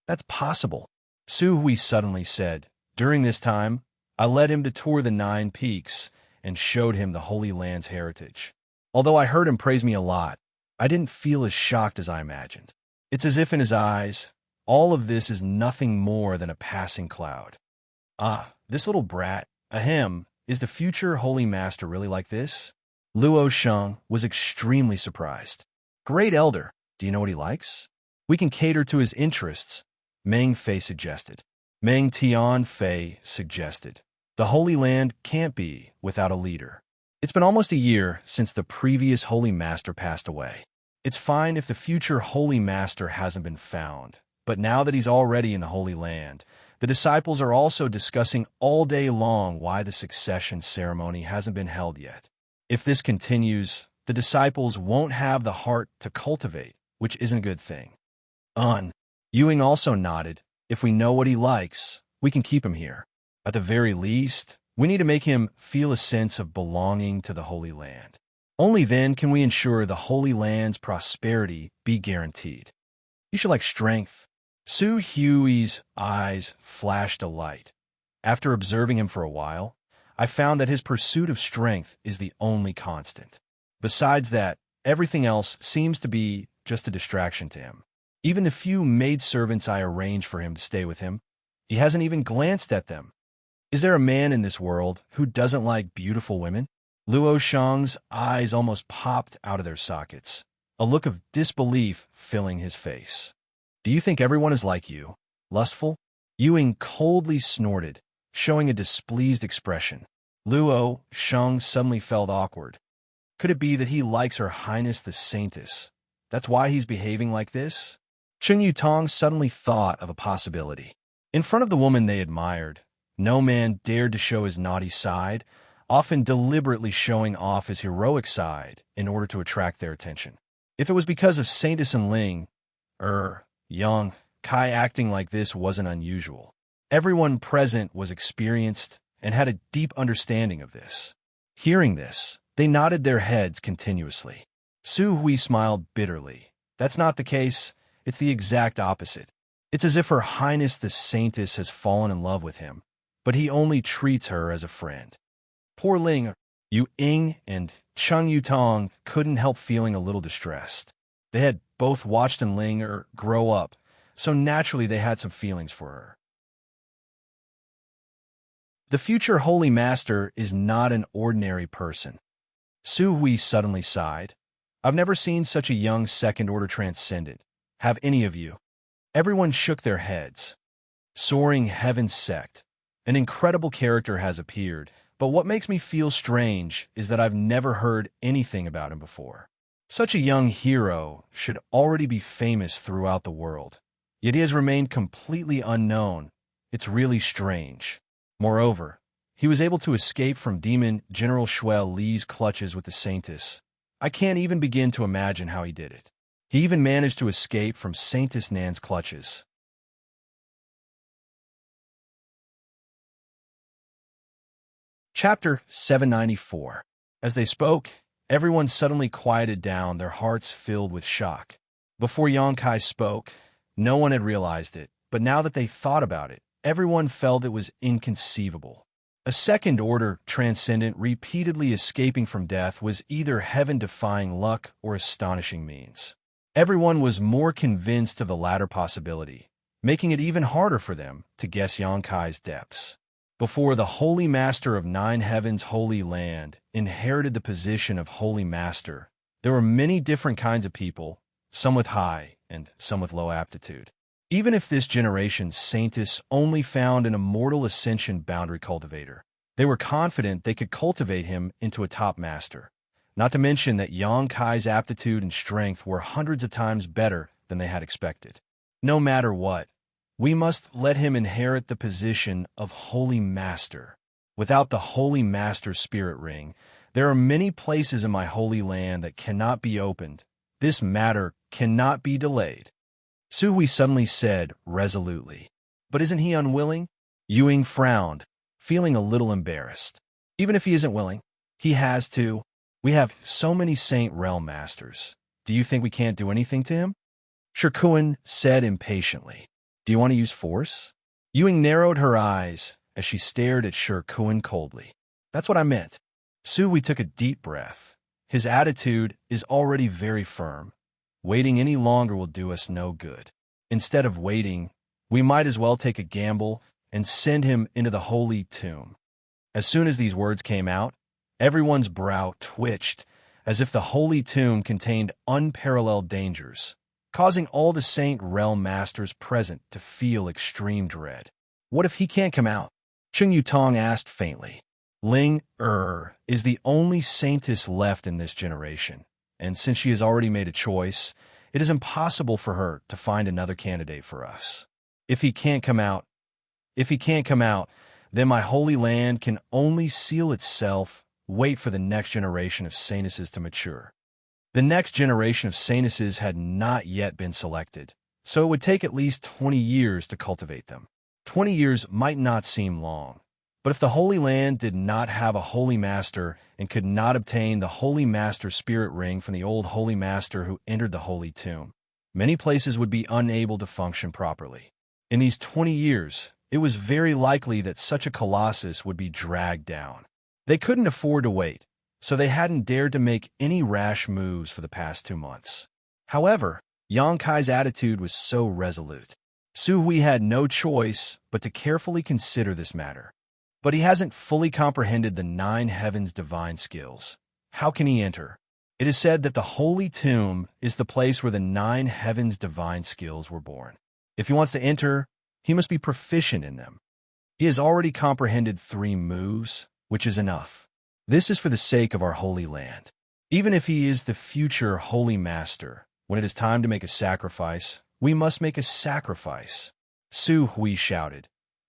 That's possible, Su Hui suddenly said. During this time, I led him to tour the 9 peaks and showed him the Holy Land's heritage. Although I heard him praise me a lot, I didn't feel as shocked as I imagined. It's as if in his eyes, all of this is nothing more than a passing cloud. Ah, this little brat, ahem, is the future Holy Master really like this? Luo Sheng was extremely surprised. Great Elder, do you know what he likes? We can cater to his interests, Meng Fei suggested. Meng Tian Fei suggested. The Holy Land can't be without a leader. It's been almost a year since the previous Holy Master passed away. It's fine if the future Holy Master hasn't been found, but now that he's already in the Holy Land, the disciples are also discussing all day long why the succession ceremony hasn't been held yet. If this continues, the disciples won't have the heart to cultivate, which isn't a good thing. Yu Ying also nodded. If we know what he likes, we can keep him here. At the very least, we need to make him feel a sense of belonging to the Holy Land. Only then can we ensure the Holy Land's prosperity be guaranteed. You should like strength. Su Hui's eyes flashed a light. After observing him for a while, I found that his pursuit of strength is the only constant. Besides that, everything else seems to be just a distraction to him. Even the few maidservants I arranged for him to stay with him, he hasn't even glanced at them. Is there a man in this world who doesn't like beautiful women? Luo Sheng's eyes almost popped out of their sockets, a look of disbelief filling his face. Do you think everyone is like you, lustful? Yu Ying coldly snorted, showing a displeased expression. Luo Sheng suddenly felt awkward. Could it be that he likes Her Highness the Saintess? That's why he's behaving like this? Cheng Yu Tong suddenly thought of a possibility. In front of the woman they admired, no man dared to show his naughty side, often deliberately showing off his heroic side in order to attract their attention. If it was because of Saintess and Ling, Yang, Kai acting like this wasn't unusual. Everyone present was experienced and had a deep understanding of this. Hearing this, they nodded their heads continuously. Su Hui smiled bitterly. That's not the case. It's the exact opposite. It's as if Her Highness the Saintess has fallen in love with him, but he only treats her as a friend. Poor Ling, Yu Ying and Cheng Yu Tong couldn't help feeling a little distressed. They had both watched Ling grow up, so naturally they had some feelings for her. The future Holy Master is not an ordinary person. Su Hui suddenly sighed. I've never seen such a young second-order transcendent. Have any of you? Everyone shook their heads. Soaring Heaven Sect. An incredible character has appeared, but what makes me feel strange is that I've never heard anything about him before. Such a young hero should already be famous throughout the world, yet he has remained completely unknown. It's really strange. Moreover, he was able to escape from Demon General Shuel Li's clutches with the Saintess. I can't even begin to imagine how he did it. He even managed to escape from Saintess Nan's clutches. Chapter 794. As they spoke, everyone suddenly quieted down, their hearts filled with shock. Before Yongkai spoke, no one had realized it, but now that they thought about it, everyone felt it was inconceivable. A second-order transcendent repeatedly escaping from death was either heaven-defying luck or astonishing means. Everyone was more convinced of the latter possibility, making it even harder for them to guess Yongkai's depths. Before the Holy Master of Nine Heavens' Holy Land inherited the position of Holy Master, there were many different kinds of people, some with high and some with low aptitude. Even if this generation's Saintess only found an immortal ascension boundary cultivator, they were confident they could cultivate him into a top master. Not to mention that Yongkai's aptitude and strength were hundreds of times better than they had expected. No matter what, we must let him inherit the position of Holy Master. Without the Holy Master's spirit ring, there are many places in my holy land that cannot be opened. This matter cannot be delayed. Su Hui suddenly said resolutely. But isn't he unwilling? Ying frowned, feeling a little embarrassed. Even if he isn't willing, he has to. We have so many Saint Realm Masters. Do you think we can't do anything to him? Shikuan said impatiently. Do you want to use force? Ying narrowed her eyes as she stared at Shikuan coldly. That's what I meant. Su Hui took a deep breath. His attitude is already very firm. Waiting any longer will do us no good. Instead of waiting, we might as well take a gamble and send him into the holy tomb. As soon as these words came out, everyone's brow twitched, as if the holy tomb contained unparalleled dangers, causing all the Saint Realm Masters present to feel extreme dread. What if he can't come out? Cheng Yutong asked faintly. Ling is the only Saintess left in this generation, and since she has already made a choice, it is impossible for her to find another candidate for us. If he can't come out, then my holy land can only seal itself, wait for the next generation of Saintesses to mature. The next generation of Saintesses had not yet been selected, so it would take at least 20 years to cultivate them. 20 years might not seem long, but if the Holy Land did not have a Holy Master and could not obtain the Holy Master Spirit Ring from the old Holy Master who entered the Holy Tomb, many places would be unable to function properly. In these 20 years, it was very likely that such a colossus would be dragged down. They couldn't afford to wait, so they hadn't dared to make any rash moves for the past 2 months. However, Yongkai's attitude was so resolute. Su Hui had no choice but to carefully consider this matter. But he hasn't fully comprehended the Nine Heavens' divine skills. How can he enter? It is said that the Holy Tomb is the place where the Nine Heavens' divine skills were born. If he wants to enter, he must be proficient in them. He has already comprehended 3 moves, which is enough. This is for the sake of our holy land. Even if he is the future Holy Master, when it is time to make a sacrifice, we must make a sacrifice. Su Hui shouted.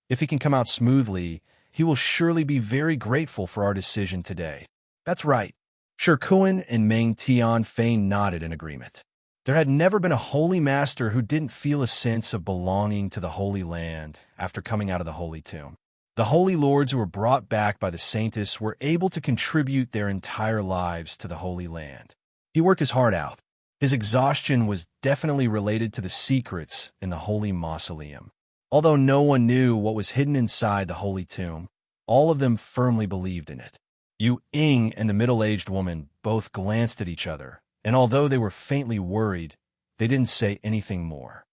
If he can come out smoothly, he will surely be very grateful for our decision today. That's right. Shikuan and Meng Tian Fein nodded in agreement. There had never been a holy master who didn't feel a sense of belonging to the Holy Land after coming out of the Holy Tomb. The Holy Lords who were brought back by the Saintess were able to contribute their entire lives to the Holy Land. He worked his heart out. His exhaustion was definitely related to the secrets in the Holy Mausoleum. Although no one knew what was hidden inside the Holy Tomb, all of them firmly believed in it. Ying and the middle-aged woman both glanced at each other, and although they were faintly worried, they didn't say anything more.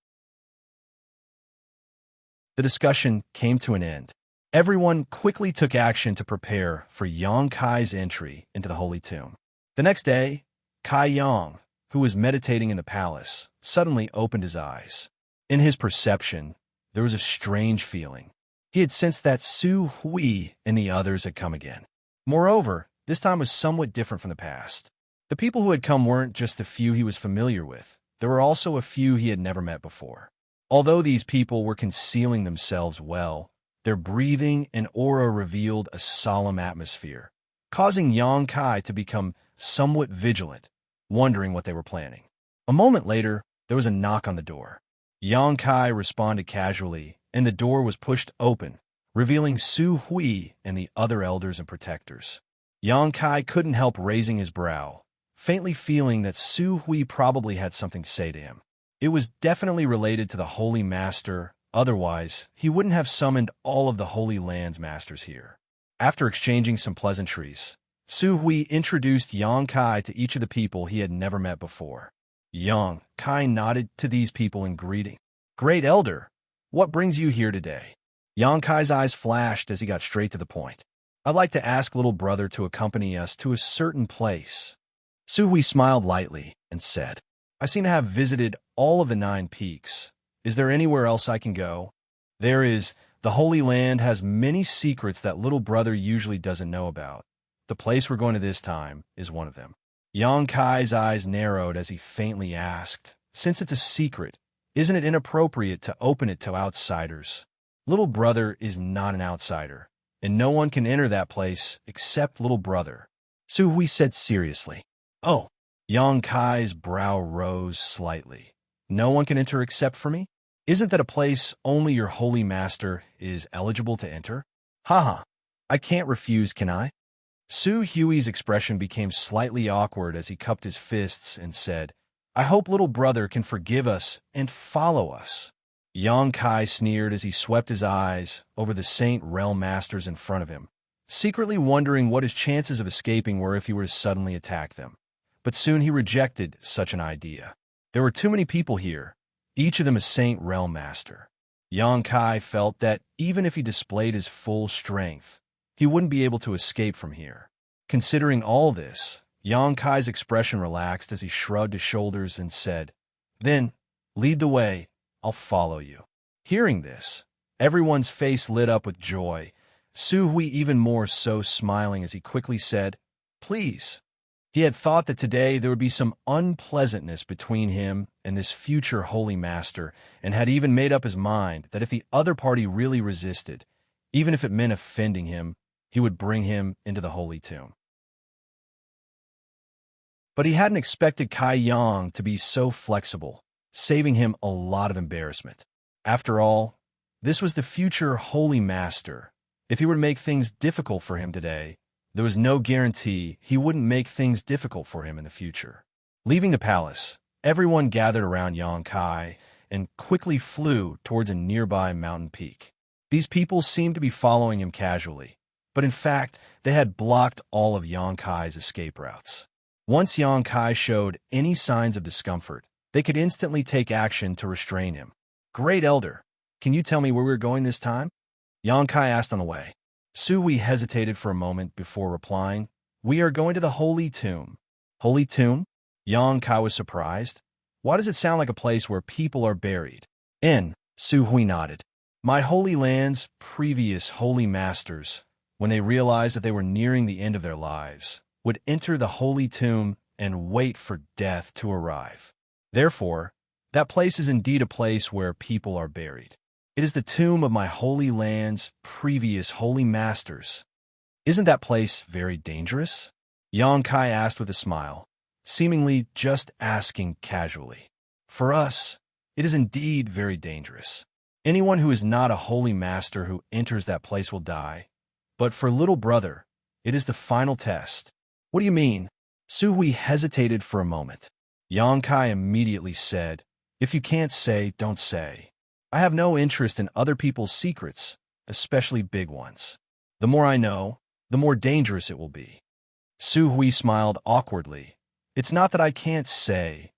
The discussion came to an end. Everyone quickly took action to prepare for Yongkai's entry into the Holy Tomb. The next day, Kai Yang, who was meditating in the palace, suddenly opened his eyes. In his perception, there was a strange feeling. He had sensed that Su Hui and the others had come again. Moreover, this time was somewhat different from the past. The people who had come weren't just the few he was familiar with. There were also a few he had never met before. Although these people were concealing themselves well, their breathing and aura revealed a solemn atmosphere, causing Yang Kai to become somewhat vigilant, wondering what they were planning. A moment later, there was a knock on the door. Yang Kai responded casually, and the door was pushed open, revealing Su Hui and the other elders and protectors. Yang Kai couldn't help raising his brow, faintly feeling that Su Hui probably had something to say to him. It was definitely related to the Holy Master, otherwise he wouldn't have summoned all of the Holy Land's masters here. After exchanging some pleasantries, Su Hui introduced Yang Kai to each of the people he had never met before. Yang Kai nodded to these people in greeting. "Great Elder, what brings you here today?" Yang Kai's eyes flashed as he got straight to the point. "I'd like to ask little brother to accompany us to a certain place." Su Hui smiled lightly and said, "I seem to have visited all of the 9 peaks. Is there anywhere else I can go?" "There is. The Holy Land has many secrets that little brother usually doesn't know about. The place we're going to this time is one of them." Yang Kai's eyes narrowed as he faintly asked, "Since it's a secret, isn't it inappropriate to open it to outsiders?" "Little brother is not an outsider, and no one can enter that place except little brother," Su Hui said seriously. "Oh." Yang Kai's brow rose slightly. "No one can enter except for me? Isn't that a place only your holy master is eligible to enter?" "Haha, I can't refuse, can I?" Su Hui's expression became slightly awkward as he cupped his fists and said, "I hope little brother can forgive us and follow us." Yang Kai sneered as he swept his eyes over the Saint Realm Masters in front of him, secretly wondering what his chances of escaping were if he were to suddenly attack them. But soon he rejected such an idea. There were too many people here, each of them a Saint Realm Master. Yang Kai felt that even if he displayed his full strength, he wouldn't be able to escape from here. Considering all this, Yang Kai's expression relaxed as he shrugged his shoulders and said, "Then, lead the way. I'll follow you." Hearing this, everyone's face lit up with joy, Su Hui even more so, smiling as he quickly said, "Please." He had thought that today there would be some unpleasantness between him and this future Holy Master, and had even made up his mind that if the other party really resisted, even if it meant offending him, he would bring him into the Holy Tomb. But he hadn't expected Kai Yang to be so flexible, saving him a lot of embarrassment. After all, this was the future Holy Master. If he were to make things difficult for him today, there was no guarantee he wouldn't make things difficult for him in the future. Leaving the palace, everyone gathered around Yang Kai and quickly flew towards a nearby mountain peak. These people seemed to be following him casually, but in fact, they had blocked all of Yang Kai's escape routes. Once Yang Kai showed any signs of discomfort, they could instantly take action to restrain him. "Great Elder, can you tell me where we're going this time?" Yang Kai asked on the way. Su Hui hesitated for a moment before replying, "We are going to the Holy Tomb." "Holy Tomb?" Yang Kai was surprised. "Why does it sound like a place where people are buried?" Su Hui nodded. "My Holy Land's previous Holy Masters, when they realized that they were nearing the end of their lives, would enter the Holy Tomb and wait for death to arrive. Therefore, that place is indeed a place where people are buried. It is the tomb of my Holy Land's previous Holy Masters. Isn't that place very dangerous?" Yang Kai asked with a smile, seemingly just asking casually. "For us, it is indeed very dangerous. Anyone who is not a Holy Master who enters that place will die. But for little brother, it is the final test." "What do you mean?" Su Hui hesitated for a moment. Yang Kai immediately said, "If you can't say, don't say. I have no interest in other people's secrets, especially big ones. The more I know, the more dangerous it will be." Su Hui smiled awkwardly. "It's not that I can't say,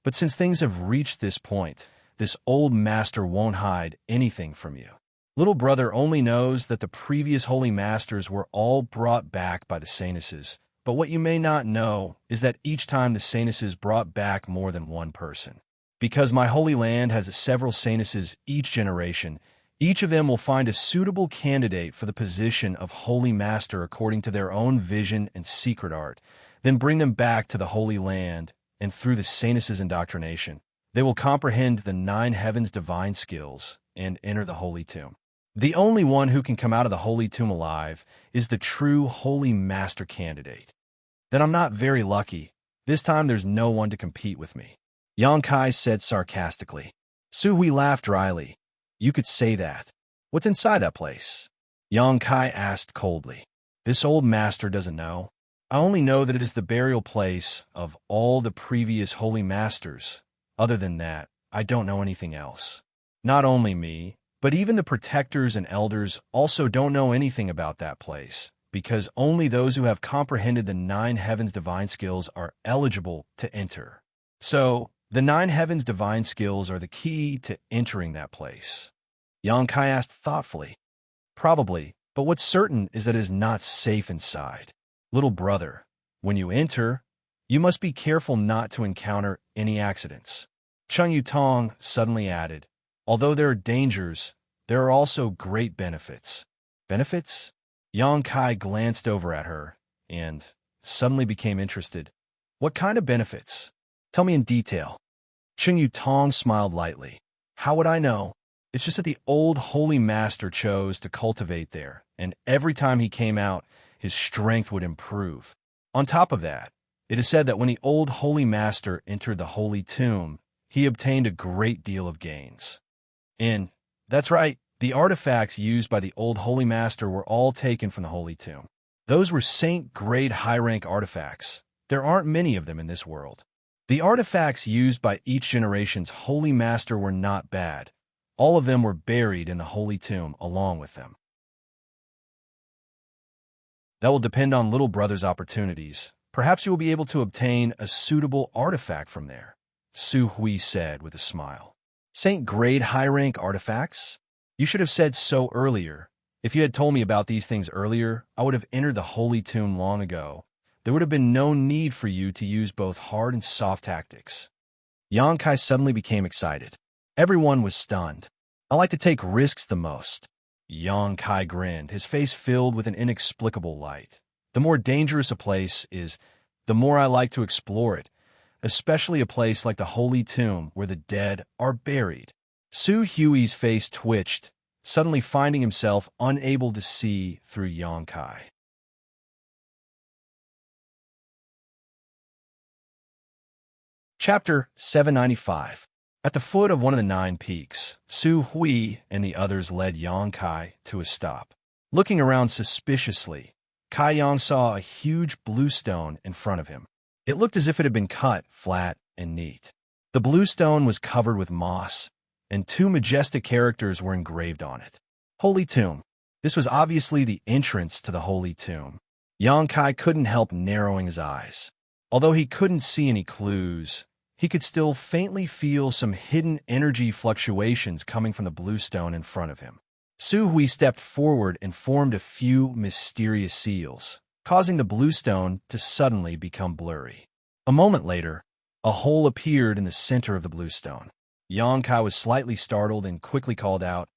but since things have reached this point, this old master won't hide anything from you. Little brother only knows that the previous Holy Masters were all brought back by the Saintesses, but what you may not know is that each time the Saintesses brought back more than one person. Because my holy land has several saintesses each generation, each of them will find a suitable candidate for the position of Holy Master according to their own vision and secret art, then bring them back to the Holy Land, and through the saintesses' indoctrination, they will comprehend the 9 heavens' divine skills and enter the Holy Tomb. The only one who can come out of the Holy Tomb alive is the true Holy Master candidate. Then I'm not very lucky. This time there's no one to compete with me. Xianxia said sarcastically. Su Hui laughed dryly. You could say that. What's inside that place? Xianxia asked coldly. This old master doesn't know. I only know that it is the burial place of all the previous holy masters. Other than that, I don't know anything else. Not only me, but even the protectors and elders also don't know anything about that place, because only those who have comprehended the 9 heavens' divine skills are eligible to enter. So, the 9 heavens' divine skills are the key to entering that place. Xianxia asked thoughtfully. Probably, but what's certain is that it is not safe inside. Little brother, when you enter, you must be careful not to encounter any accidents. Cheng Yutong suddenly added, although there are dangers, there are also great benefits. Benefits? Xianxia glanced over at her and suddenly became interested. What kind of benefits? Tell me in detail. Cheng Yutong smiled lightly. How would I know? It's just that the old holy master chose to cultivate there, and every time he came out, his strength would improve. On top of that, it is said that when the old holy master entered the holy tomb, he obtained a great deal of gains. And that's right, the artifacts used by the old holy master were all taken from the holy tomb. Those were saint-grade high-rank artifacts. There aren't many of them in this world. The artifacts used by each generation's holy master were not bad. All of them were buried in the holy tomb along with them. That will depend on little brother's opportunities. Perhaps you will be able to obtain a suitable artifact from there, Su Hui said with a smile. Saint-grade high-rank artifacts? You should have said so earlier. If you had told me about these things earlier, I would have entered the holy tomb long ago. There would have been no need for you to use both hard and soft tactics. Xianxia suddenly became excited. Everyone was stunned. I like to take risks the most. Xianxia grinned, his face filled with an inexplicable light. The more dangerous a place is, the more I like to explore it, especially a place like the Holy Tomb where the dead are buried. Su Hui's face twitched, suddenly finding himself unable to see through Xianxia. Chapter 795. At the foot of one of the 9 peaks, Su Hui and the others led Xianxia to a stop. Looking around suspiciously, Kai Yang saw a huge blue stone in front of him. It looked as if it had been cut flat and neat. The blue stone was covered with moss, and 2 majestic characters were engraved on it. Holy Tomb. This was obviously the entrance to the Holy Tomb. Xianxia couldn't help narrowing his eyes. Although he couldn't see any clues, he could still faintly feel some hidden energy fluctuations coming from the blue stone in front of him. Su Hui stepped forward and formed a few mysterious seals, causing the blue stone to suddenly become blurry. A moment later, a hole appeared in the center of the blue stone. Xianxia was slightly startled and quickly called out,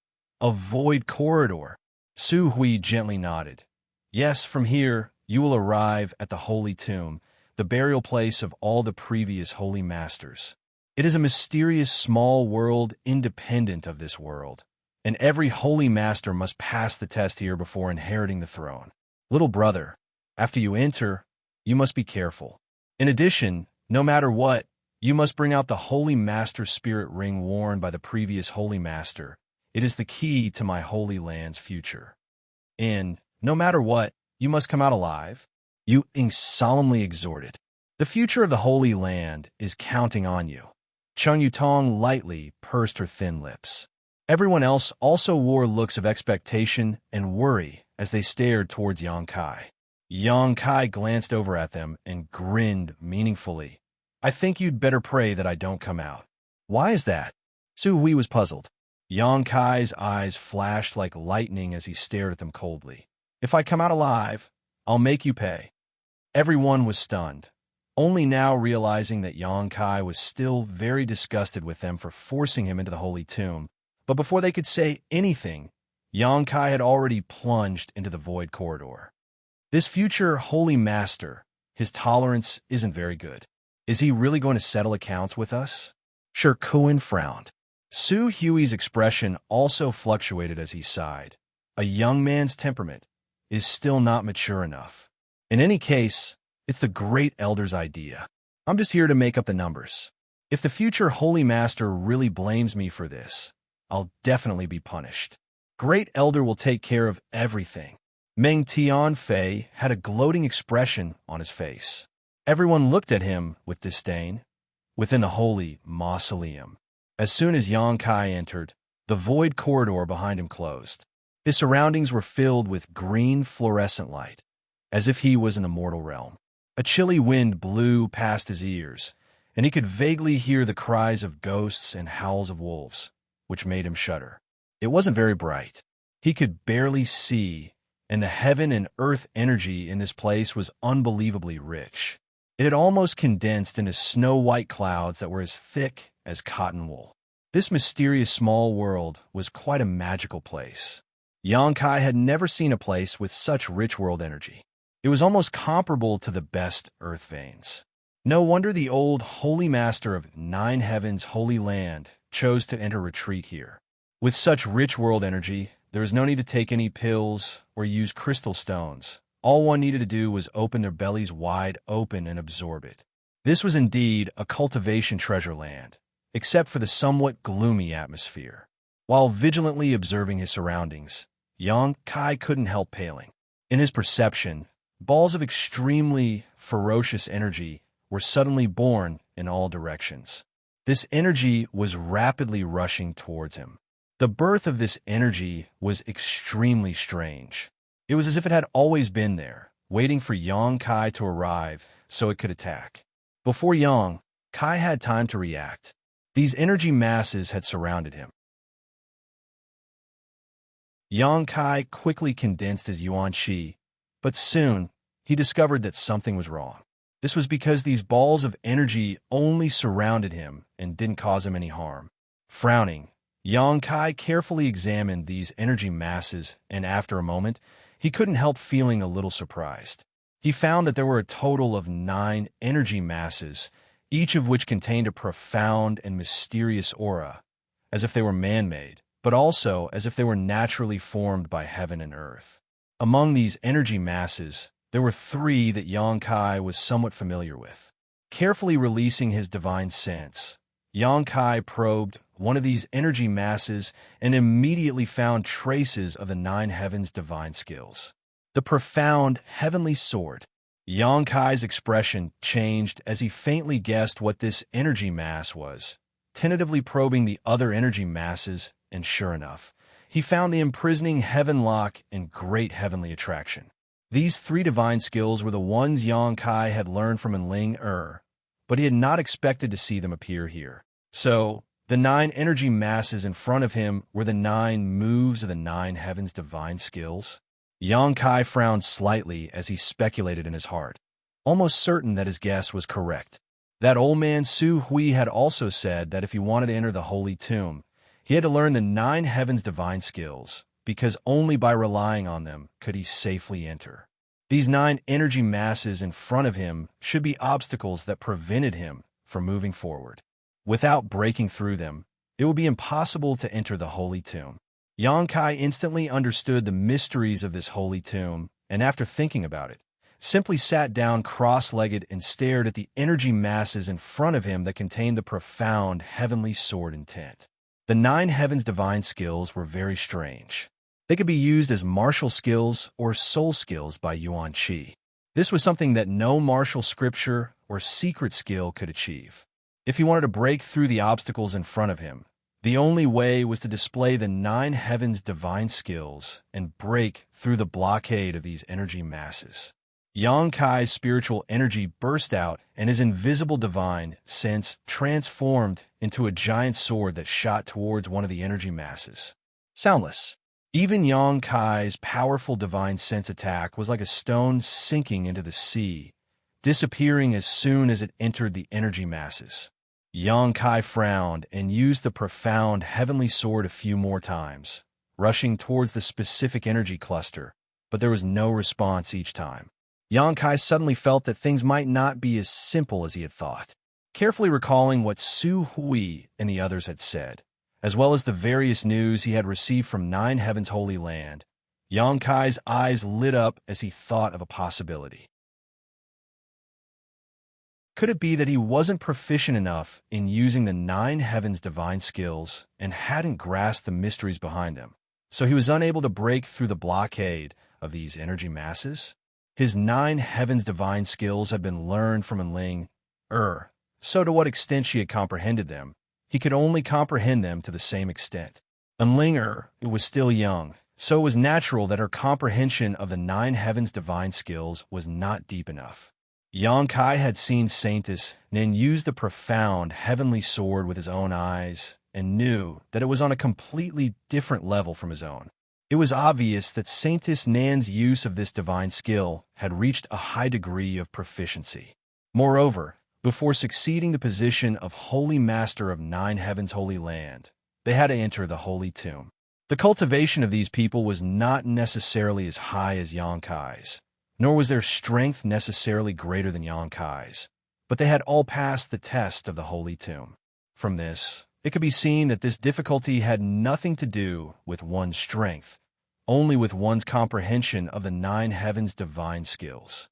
"A void corridor." Su Hui gently nodded. "Yes, from here, you will arrive at the Holy Tomb, the burial place of all the previous holy masters. It is a mysterious small world independent of this world, and every holy master must pass the test here before inheriting the throne. Little brother, after you enter, you must be careful. In addition, no matter what, you must bring out the Holy Master Spirit ring worn by the previous Holy Master. It is the key to my Holy Land's future. And, no matter what, you must come out alive." Yu Ying solemnly exhorted. "The future of the Holy Land is counting on you." Cheng Yutong lightly pursed her thin lips. Everyone else also wore looks of expectation and worry as they stared towards Xianxia. Xianxia glanced over at them and grinned meaningfully. "I think you'd better pray that I don't come out." "Why is that?" Su Hui was puzzled. Xianxia's eyes flashed like lightning as he stared at them coldly. "If I come out alive, I'll make you pay." Everyone was stunned. only now realizing that Yang Kai was still very disgusted with them for forcing him into the holy tomb. But before they could say anything, Yang Kai had already plunged into the void corridor. This future holy master, his tolerance isn't very good. Is he really going to settle accounts with us? Sure, Kuan frowned. Su Hui's expression also fluctuated as he sighed. A young man's temperament is still not mature enough. In any case, it's the great elder's idea. I'm just here to make up the numbers. If the future holy master really blames me for this, I'll definitely be punished. Great elder will take care of everything. Meng Tianfei had a gloating expression on his face. Everyone looked at him with disdain within the holy mausoleum. As soon as Yang Kai entered, the void corridor behind him closed. His surroundings were filled with green fluorescent light, as if he was in the mortal realm. A chilly wind blew past his ears, and he could vaguely hear the cries of ghosts and howls of wolves, which made him shudder. It wasn't very bright. He could barely see, and the heaven and earth energy in this place was unbelievably rich. It had almost condensed into snow-white clouds that were as thick as cotton wool. This mysterious small world was quite a magical place. Yang Kai had never seen a place with such rich world energy. It was almost comparable to the best earth veins. No wonder the old holy master of Nine Heavens' holy land chose to enter retreat here. With such rich world energy, there was no need to take any pills or use crystal stones. All one needed to do was open their bellies wide open and absorb it. This was indeed a cultivation treasure land, except for the somewhat gloomy atmosphere. While vigilantly observing his surroundings, Yang Kai couldn't help paling. In his perception, balls of extremely ferocious energy were suddenly born in all directions. This energy was rapidly rushing towards him. The birth of this energy was extremely strange. It was as if it had always been there, waiting for Yang Kai to arrive so it could attack. Before Yang Kai had time to react, these energy masses had surrounded him. Yang Kai quickly condensed his yuan qi, but soon he discovered that something was wrong. This was because these balls of energy only surrounded him and didn't cause him any harm. Frowning, Yang Kai carefully examined these energy masses, and after a moment, he couldn't help feeling a little surprised. He found that there were a total of 9 energy masses, each of which contained a profound and mysterious aura, as if they were man-made, but also as if they were naturally formed by heaven and earth. Among these energy masses, there were 3 that Yang Kai was somewhat familiar with. Carefully releasing his divine sense, Yang Kai probed one of these energy masses and immediately found traces of the 9 heavens' divine skills. The profound heavenly sword. Yang Kai's expression changed as he faintly guessed what this energy mass was, tentatively probing the other energy masses, and sure enough, he found the imprisoning heaven lock and great heavenly attraction. These 3 divine skills were the ones Yang Kai had learned from Enling but he had not expected to see them appear here. So, the 9 energy masses in front of him were the 9 moves of the 9 heavens' divine skills. Yang Kai frowned slightly as he speculated in his heart, almost certain that his guess was correct. That old man Su Hui had also said that if he wanted to enter the holy tomb, he had to learn the 9 heavens' divine skills, because only by relying on them could he safely enter. These 9 energy masses in front of him should be obstacles that prevented him from moving forward. Without breaking through them, it would be impossible to enter the holy tomb. Yang Kai instantly understood the mysteries of this holy tomb, and after thinking about it, simply sat down cross-legged and stared at the energy masses in front of him that contained the profound heavenly sword intent. The 9 heavens' divine skills were very strange. They could be used as martial skills or soul skills by Yuan Qi. This was something that no martial scripture or secret skill could achieve. If he wanted to break through the obstacles in front of him, the only way was to display the 9 heavens' divine skills and break through the blockade of these energy masses. Yang Kai's spiritual energy burst out, and his invisible divine sense transformed into a giant sword that shot towards one of the energy masses. Soundless. Even Yang Kai's powerful divine sense attack was like a stone sinking into the sea, disappearing as soon as it entered the energy masses. Xianxia frowned and used the profound heavenly sword a few more times, rushing towards the specific energy cluster, but there was no response each time. Xianxia suddenly felt that things might not be as simple as he had thought. Carefully recalling what Su Hui and the others had said, as well as the various news he had received from Nine Heaven's Holy Land, Xianxia's eyes lit up as he thought of a possibility. Could it be that he wasn't proficient enough in using the Nine Heavens' divine skills and hadn't grasped the mysteries behind them, so he was unable to break through the blockade of these energy masses? His Nine Heavens' divine skills had been learned from Enling, so to what extent she had comprehended them, he could only comprehend them to the same extent. Enling was still young, so it was natural that her comprehension of the Nine Heavens' divine skills was not deep enough. Xianxia had seen Saintis Nin use the profound heavenly sword with his own eyes and knew that it was on a completely different level from his own. It was obvious that Saintis Nan's use of this divine skill had reached a high degree of proficiency. Moreover, before succeeding the position of Holy Master of Nine Heavens' Holy Land, they had to enter the Holy Tomb. The cultivation of these people was not necessarily as high as Xianxia's, nor was their strength necessarily greater than Xianxia's, but they had all passed the test of the Holy Tomb. From this, it could be seen that this difficulty had nothing to do with one's strength, only with one's comprehension of the Nine Heavens' divine skills.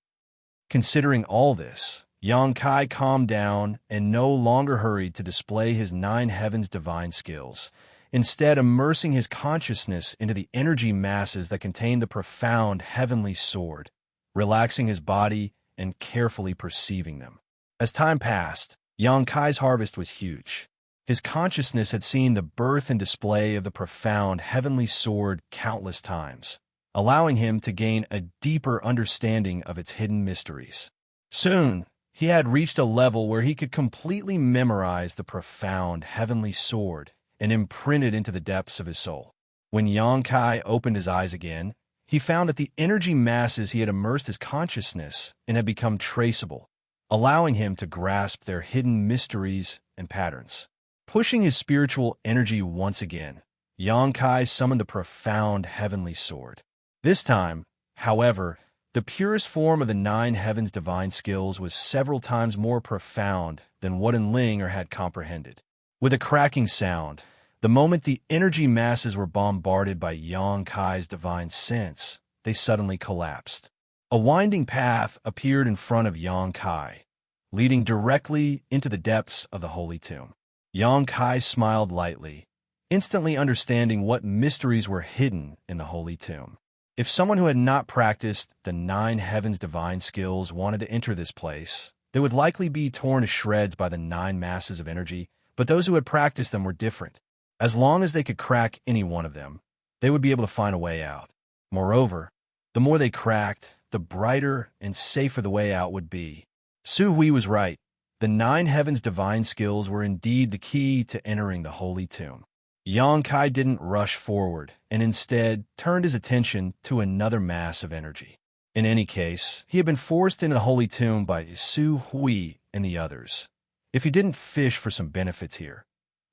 Considering all this, Xianxia calmed down and no longer hurried to display his Nine Heavens' divine skills, instead immersing his consciousness into the energy masses that contained the profound heavenly sword, relaxing his body and carefully perceiving them. As time passed, Xianxia's harvest was huge. His consciousness had seen the birth and display of the profound heavenly sword countless times, allowing him to gain a deeper understanding of its hidden mysteries. Soon, he had reached a level where he could completely memorize the profound heavenly sword and imprint it into the depths of his soul. When Xianxia opened his eyes again, he found that the energy masses he had immersed his consciousness in had become traceable, allowing him to grasp their hidden mysteries and patterns. Pushing his spiritual energy once again, Xianxia summoned the profound heavenly sword. This time, however, the purest form of the Nine Heavens' divine skills was several times more profound than what Enling had comprehended. With a cracking sound, the moment the energy masses were bombarded by Xianxia's divine sense, they suddenly collapsed. A winding path appeared in front of Xianxia, leading directly into the depths of the Holy Tomb. Xianxia smiled lightly, instantly understanding what mysteries were hidden in the Holy Tomb. If someone who had not practiced the Nine Heavens' divine skills wanted to enter this place, they would likely be torn to shreds by the nine masses of energy, but those who had practiced them were different. As long as they could crack any one of them, they would be able to find a way out. Moreover, the more they cracked, the brighter and safer the way out would be. Su Hui was right. The Nine Heavens' divine skills were indeed the key to entering the Holy Tomb. Xianxia didn't rush forward, and instead turned his attention to another mass of energy. In any case, he had been forced into the Holy Tomb by Su Hui and the others. If he didn't fish for some benefits here,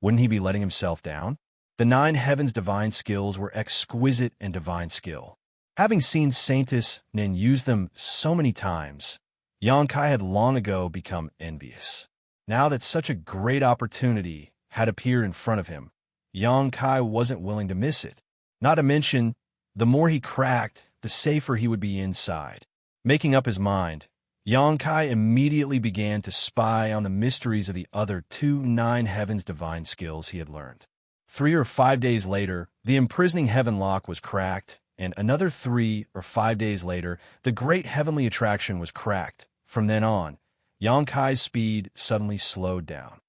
wouldn't he be letting himself down? The Nine Heavens' divine skills were exquisite and divine skill. Having seen Saintis Nin use them so many times, Xianxia had long ago become envious. Now that such a great opportunity had appeared in front of him, Xianxia wasn't willing to miss it. Not to mention, the more he cracked, the safer he would be inside. Making up his mind, Xianxia immediately began to spy on the mysteries of the other two Nine Heavens' divine skills he had learned. 3 or 5 days later, the imprisoning heaven lock was cracked, and another 3 or 5 days later, the great heavenly attraction was cracked. From then on, Xianxia's speed suddenly slowed down.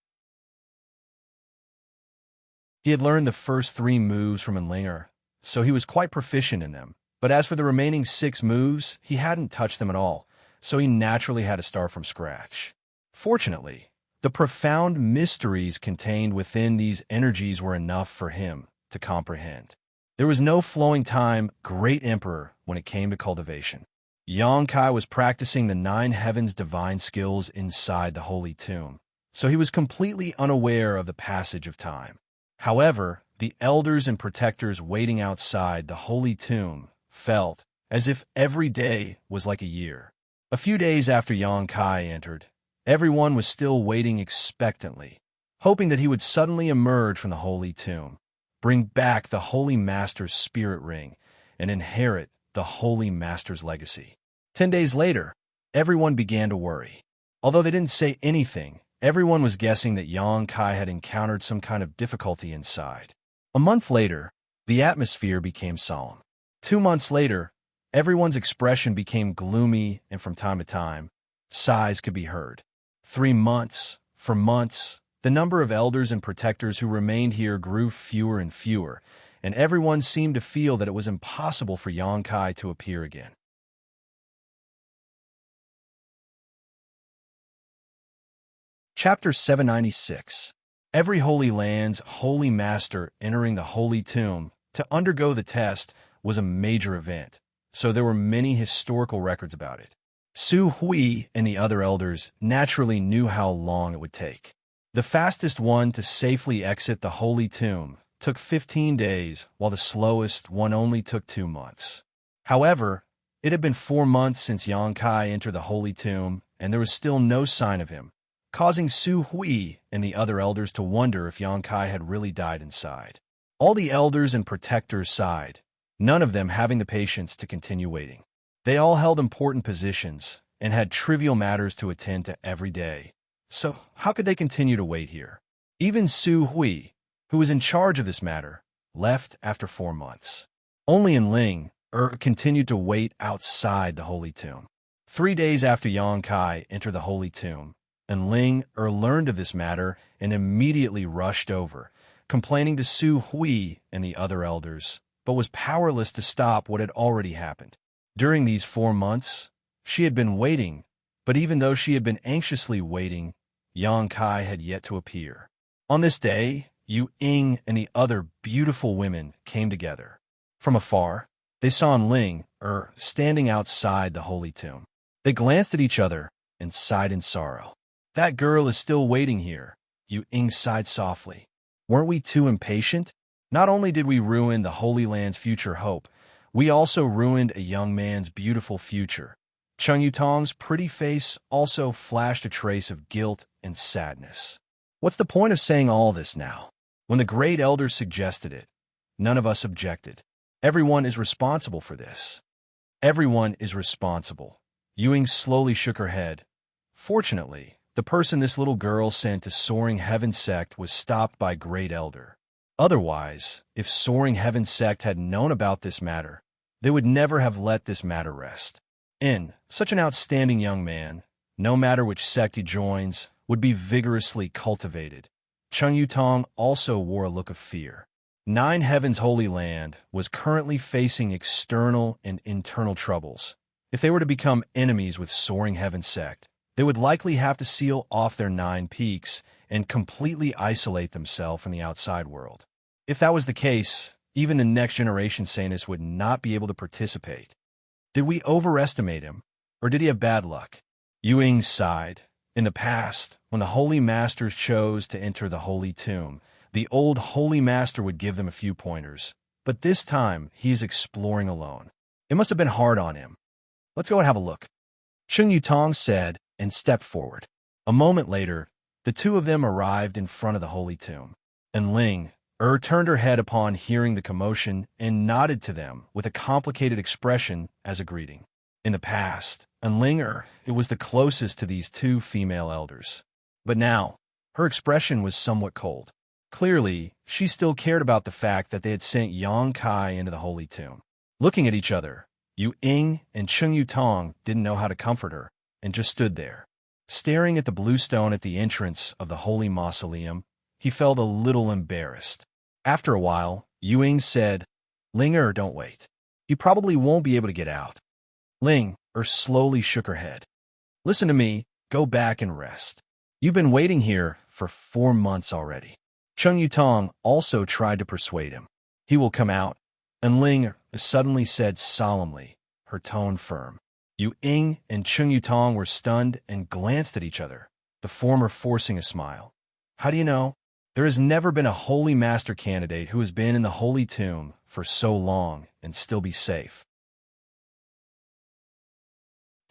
He had learned the first 3 moves from Enling, so he was quite proficient in them. But as for the remaining 6 moves, he hadn't touched them at all, so he naturally had to start from scratch. Fortunately, the profound mysteries contained within these energies were enough for him to comprehend. There was no flowing time, great emperor, when it came to cultivation. Yang Kai was practicing the nine heavens divine skills inside the holy tomb, so he was completely unaware of the passage of time. However, the elders and protectors waiting outside the holy tomb felt as if every day was like a year. A few days after Yang Kai entered, everyone was still waiting expectantly, hoping that he would suddenly emerge from the holy tomb, bring back the Holy Master's spirit ring, and inherit the Holy Master's legacy. 10 days later, everyone began to worry. Although they didn't say anything, everyone was guessing that Yang Kai had encountered some kind of difficulty inside. A month later, the atmosphere became solemn. 2 months later, everyone's expression became gloomy, and from time to time, sighs could be heard. 3 months, for months, the number of elders and protectors who remained here grew fewer and fewer, and everyone seemed to feel that it was impossible for Yang Kai to appear again. Chapter 796. Every Holy Land's Holy Master entering the Holy Tomb to undergo the test was a major event, so there were many historical records about it. Su Hui and the other elders naturally knew how long it would take. The fastest one to safely exit the Holy Tomb took 15 days, while the slowest one only took 2 months. However, it had been 4 months since Yang Kai entered the Holy Tomb, and there was still no sign of him, causing Su Hui and the other elders to wonder if Yang Kai had really died inside. All the elders and protectors sighed, none of them having the patience to continue waiting. They all held important positions and had trivial matters to attend to every day. So how could they continue to wait here? Even Su Hui, who was in charge of this matter, left after 4 months. Only Ling continued to wait outside the Holy Tomb. 3 days after Yang Kai entered the Holy Tomb, and Ling learned of this matter and immediately rushed over, complaining to Su Hui and the other elders, but was powerless to stop what had already happened. During these 4 months, she had been waiting, but even though she had been anxiously waiting, Yang Kai had yet to appear. On this day, Yu Ying and the other beautiful women came together. From afar, they saw Ling standing outside the Holy Tomb. They glanced at each other and sighed in sorrow. "That girl is still waiting here," Yu Ying sighed softly. "Weren't we too impatient? Not only did we ruin the Holy Land's future hope, we also ruined a young man's beautiful future." Cheng Yutong's pretty face also flashed a trace of guilt and sadness. What's the point of saying all this now? When the great elder suggested it, none of us objected. Everyone is responsible for this. Everyone is responsible. Ewing slowly shook her head. Fortunately, the person this little girl sent to Soaring Heaven Sect was stopped by Great Elder. Otherwise, if Soaring Heaven Sect had known about this matter, they would never have let this matter rest. Such an outstanding young man, no matter which sect he joins, would be vigorously cultivated. Cheng Yutong also wore a look of fear. 9 Heaven's Holy Land was currently facing external and internal troubles. If they were to become enemies with Soaring Heaven Sect, they would likely have to seal off their 9 peaks and completely isolate themselves from the outside world. If that was the case, even the next generation Sanus would not be able to participate. Did we overestimate him, or did he have bad luck? Yu Ying sighed. In the past, when the Holy Masters chose to enter the Holy Tomb, the old Holy Master would give them a few pointers, but this time he is exploring alone. It must have been hard on him. Let's go and have a look. Cheng Yutong said and stepped forward. A moment later, the two of them arrived in front of the Holy Tomb, and Ling turned her head upon hearing the commotion and nodded to them with a complicated expression as a greeting. In the past, Ling it was the closest to these 2 female elders. But now, her expression was somewhat cold. Clearly, she still cared about the fact that they had sent Yang Kai into the Holy Tomb. Looking at each other, Yu Ying and Cheng Yutong didn't know how to comfort her and just stood there. Staring at the blue stone at the entrance of the Holy Mausoleum, he felt a little embarrassed. After a while, Yu Ying said, "Ling don't wait. You probably won't be able to get out." Ling slowly shook her head. "Listen to me, go back and rest. You've been waiting here for 4 months already." Cheng Yutong also tried to persuade him. "He will come out," and Ling suddenly said solemnly, her tone firm. Yu Ying and Chung Yutong were stunned and glanced at each other, the former forcing a smile. How do you know? There has never been a holy master candidate who has been in the holy tomb for so long and still be safe.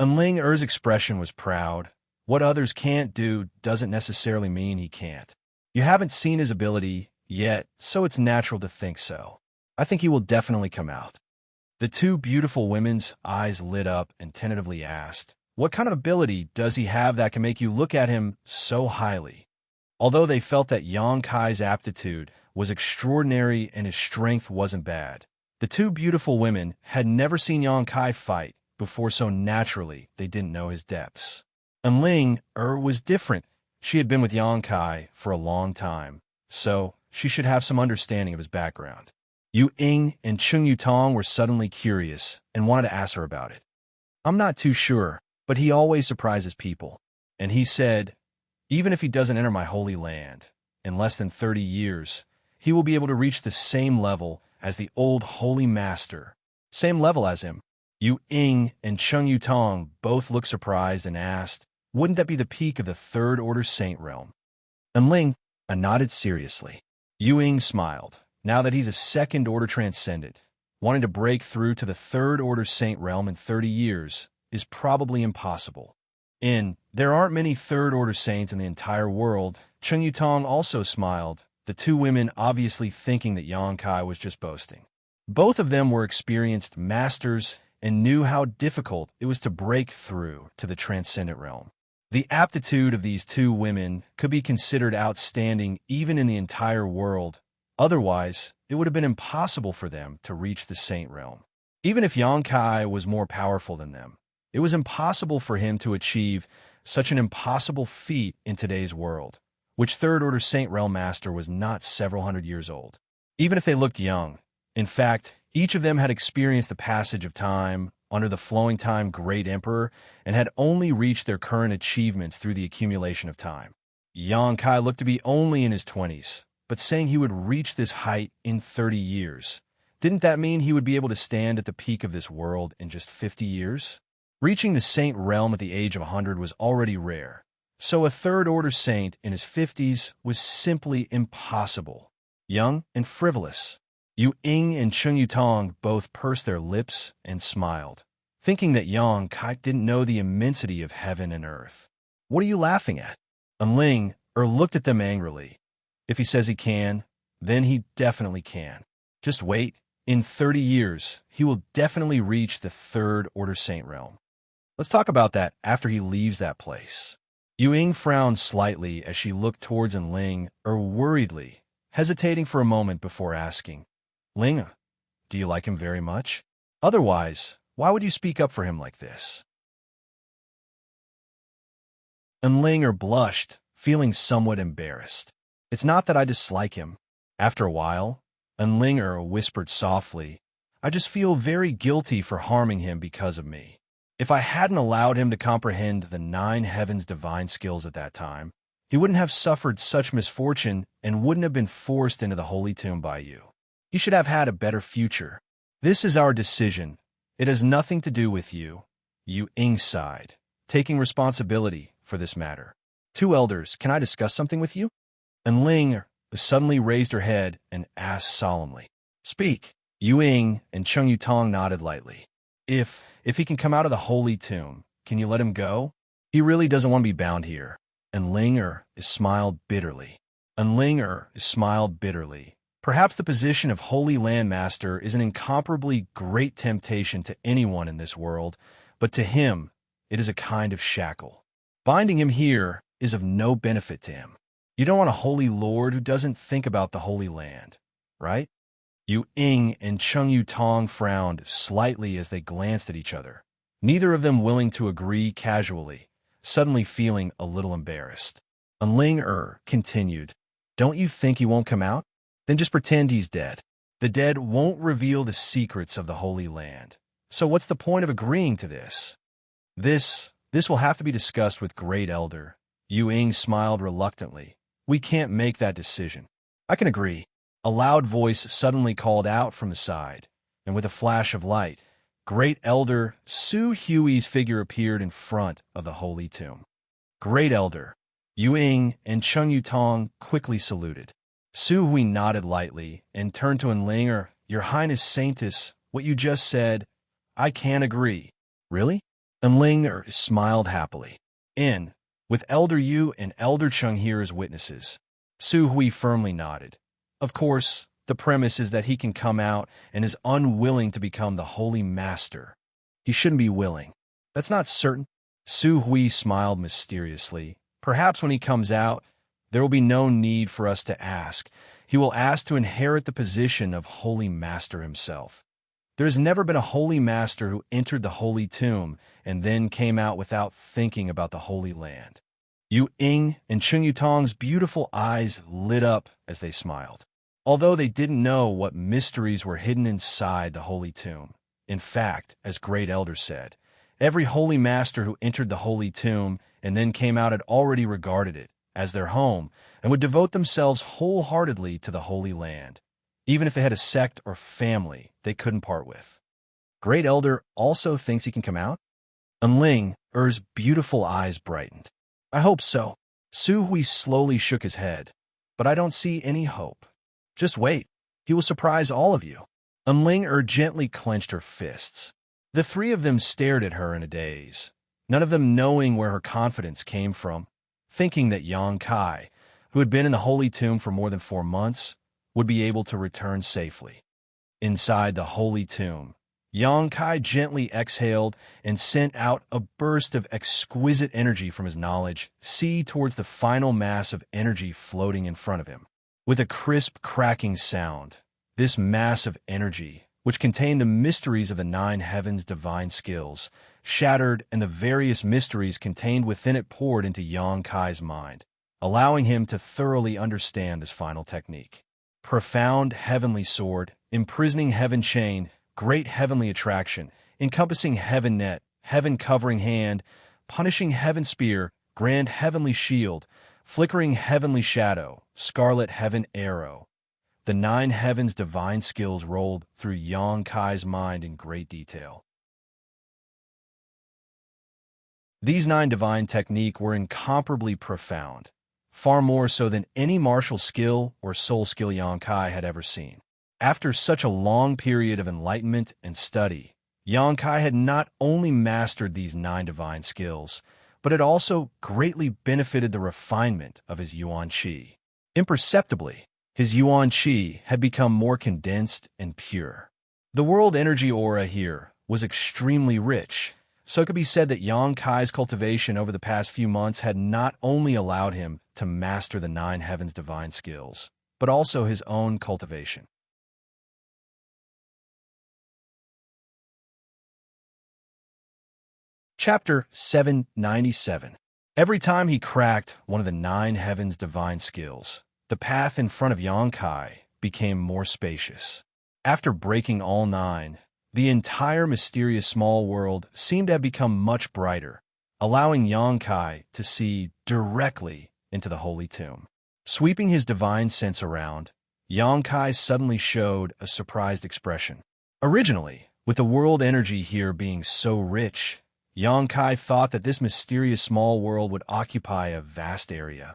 Enling Er's expression was proud. What others can't do doesn't necessarily mean he can't. You haven't seen his ability yet, so it's natural to think so. I think he will definitely come out. The two beautiful women's eyes lit up and tentatively asked, "What kind of ability does he have that can make you look at him so highly?" Although they felt that Yang Kai's aptitude was extraordinary and his strength wasn't bad, the two beautiful women had never seen Yang Kai fight before, so naturally they didn't know his depths. Enling was different. She had been with Yang Kai for a long time, so she should have some understanding of his background. Yu Ying and Chung Yutong were suddenly curious and wanted to ask her about it. "I'm not too sure, but he always surprises people." And he said, "Even if he doesn't enter my holy land, in less than 30 years, he will be able to reach the same level as the old holy master." Same level as him. Yu Ying and Chung Yutong both looked surprised and asked, "Wouldn't that be the peak of the Third Order Saint realm?" Enling nodded seriously. Yu Ying smiled. Now that he's a Second Order Transcendent, wanting to break through to the Third Order Saint realm in 30 years is probably impossible. There aren't many Third Order Saints in the entire world. Chung Yutong also smiled, the two women obviously thinking that Yang Kai was just boasting. Both of them were experienced masters and knew how difficult it was to break through to the Transcendent realm. The aptitude of these two women could be considered outstanding even in the entire world. Otherwise, it would have been impossible for them to reach the Saint realm. Even if Yang Kai was more powerful than them, it was impossible for him to achieve such an impossible feat in today's world, which Third Order Saint Realm Master was not several hundred years old. Even if they looked young, in fact, each of them had experienced the passage of time under the flowing time Great Emperor and had only reached their current achievements through the accumulation of time. Yang Kai looked to be only in his 20s, but saying he would reach this height in 30 years. Didn't that mean he would be able to stand at the peak of this world in just 50 years? Reaching the Saint realm at the age of 100 was already rare, so a Third Order Saint in his 50s was simply impossible. Young and frivolous. Yu Ying and Chung Yutong both pursed their lips and smiled, thinking that Yang Kai didn't know the immensity of heaven and earth. "What are you laughing at?" Enling looked at them angrily. "If he says he can, then he definitely can. Just wait. In 30 years, he will definitely reach the Third Order Saint realm. Let's talk about that after he leaves that place." Yu Ying frowned slightly as she looked towards Enling worriedly, hesitating for a moment before asking, "Ling, do you like him very much? Otherwise, why would you speak up for him like this?" Enling blushed, feeling somewhat embarrassed. "It's not that I dislike him." After a while, Enling whispered softly, "I just feel very guilty for harming him because of me. If I hadn't allowed him to comprehend the 9 heavens' divine skills at that time, he wouldn't have suffered such misfortune and wouldn't have been forced into the holy tomb by you. He should have had a better future. This is our decision. It has nothing to do with you." Yu Ying sighed, taking responsibility for this matter. "Two elders, can I discuss something with you?" And Ling suddenly raised her head and asked solemnly, "Speak." Yu Ying and Chung Yutong nodded lightly. If he can come out of the holy tomb, can you let him go? He really doesn't want to be bound here." And Ling smiled bitterly. Perhaps the position of Holy Land Master is an incomparably great temptation to anyone in this world, but to him, it is a kind of shackle. Binding him here is of no benefit to him. You don't want a holy lord who doesn't think about the Holy Land, right? Yu Ying and Chung Yutong frowned slightly as they glanced at each other, neither of them willing to agree casually, suddenly feeling a little embarrassed. And Ling continued, "Don't you think he won't come out? Then just pretend he's dead. The dead won't reveal the secrets of the Holy Land. So what's the point of agreeing to this? This will have to be discussed with Great Elder." Yu Ying smiled reluctantly. "We can't make that decision." "I can agree." A loud voice suddenly called out from the side, and with a flash of light, Great Elder Su Hui's figure appeared in front of the holy tomb. Great Elder Yu Ying and Cheng Yutong quickly saluted. Su Hui nodded lightly and turned to Enlinger. Your Highness Saintess, what you just said, I can't agree. Really? Enlinger smiled happily. With Elder Yu and Elder Cheng here as witnesses. Su Hui firmly nodded. Of course, the premise is that he can come out and is unwilling to become the Holy Master. He shouldn't be willing. That's not certain. Su Hui smiled mysteriously. Perhaps when he comes out, there will be no need for us to ask. He will ask to inherit the position of Holy Master himself. There has never been a Holy Master who entered the Holy Tomb and then came out without thinking about the Holy Land. Yu Ying and Cheng Yutong's beautiful eyes lit up as they smiled. Although they didn't know what mysteries were hidden inside the Holy Tomb. In fact, as Great Elder said, every Holy Master who entered the Holy Tomb and then came out had already regarded it as their home and would devote themselves wholeheartedly to the Holy Land, even if they had a sect or family they couldn't part with. Great Elder also thinks he can come out? Enlinger's beautiful eyes brightened. I hope so. Su Hui slowly shook his head, but I don't see any hope. Just wait. He will surprise all of you. Enlinger gently clenched her fists. The three of them stared at her in a daze, none of them knowing where her confidence came from, thinking that Yang Kai, who had been in the Holy Tomb for more than 4 months, would be able to return safely. Inside the Holy Tomb, Yang Kai gently exhaled and sent out a burst of exquisite energy from his knowledge, towards the final mass of energy floating in front of him. With a crisp, cracking sound, this mass of energy, which contained the mysteries of the 9 heavens' divine skills, shattered, and the various mysteries contained within it poured into Yang Kai's mind, allowing him to thoroughly understand this final technique. Profound heavenly sword, imprisoning heaven chain, great heavenly attraction, encompassing heaven net, heaven covering hand, punishing heaven spear, grand heavenly shield, flickering heavenly shadow, scarlet heaven arrow. The 9 heavens' divine skills rolled through Yang Kai's mind in great detail. These 9 divine techniques were incomparably profound, far more so than any martial skill or soul skill Yang Kai had ever seen. After such a long period of enlightenment and study, Yang Kai had not only mastered these 9 divine skills, but had also greatly benefited the refinement of his Yuan Qi. Imperceptibly, his Yuan Qi had become more condensed and pure. The world energy aura here was extremely rich, so it could be said that Yang Kai's cultivation over the past few months had not only allowed him to master the 9 heavens' divine skills, but also his own cultivation. Chapter 797. Every time he cracked one of the 9 heavens' divine skills, the path in front of Yang Kai became more spacious. After breaking all 9, the entire mysterious small world seemed to have become much brighter, allowing Yang Kai to see directly into the Holy Tomb. Sweeping his divine sense around, Yang Kai suddenly showed a surprised expression. Originally, with the world energy here being so rich, Yang Kai thought that this mysterious small world would occupy a vast area.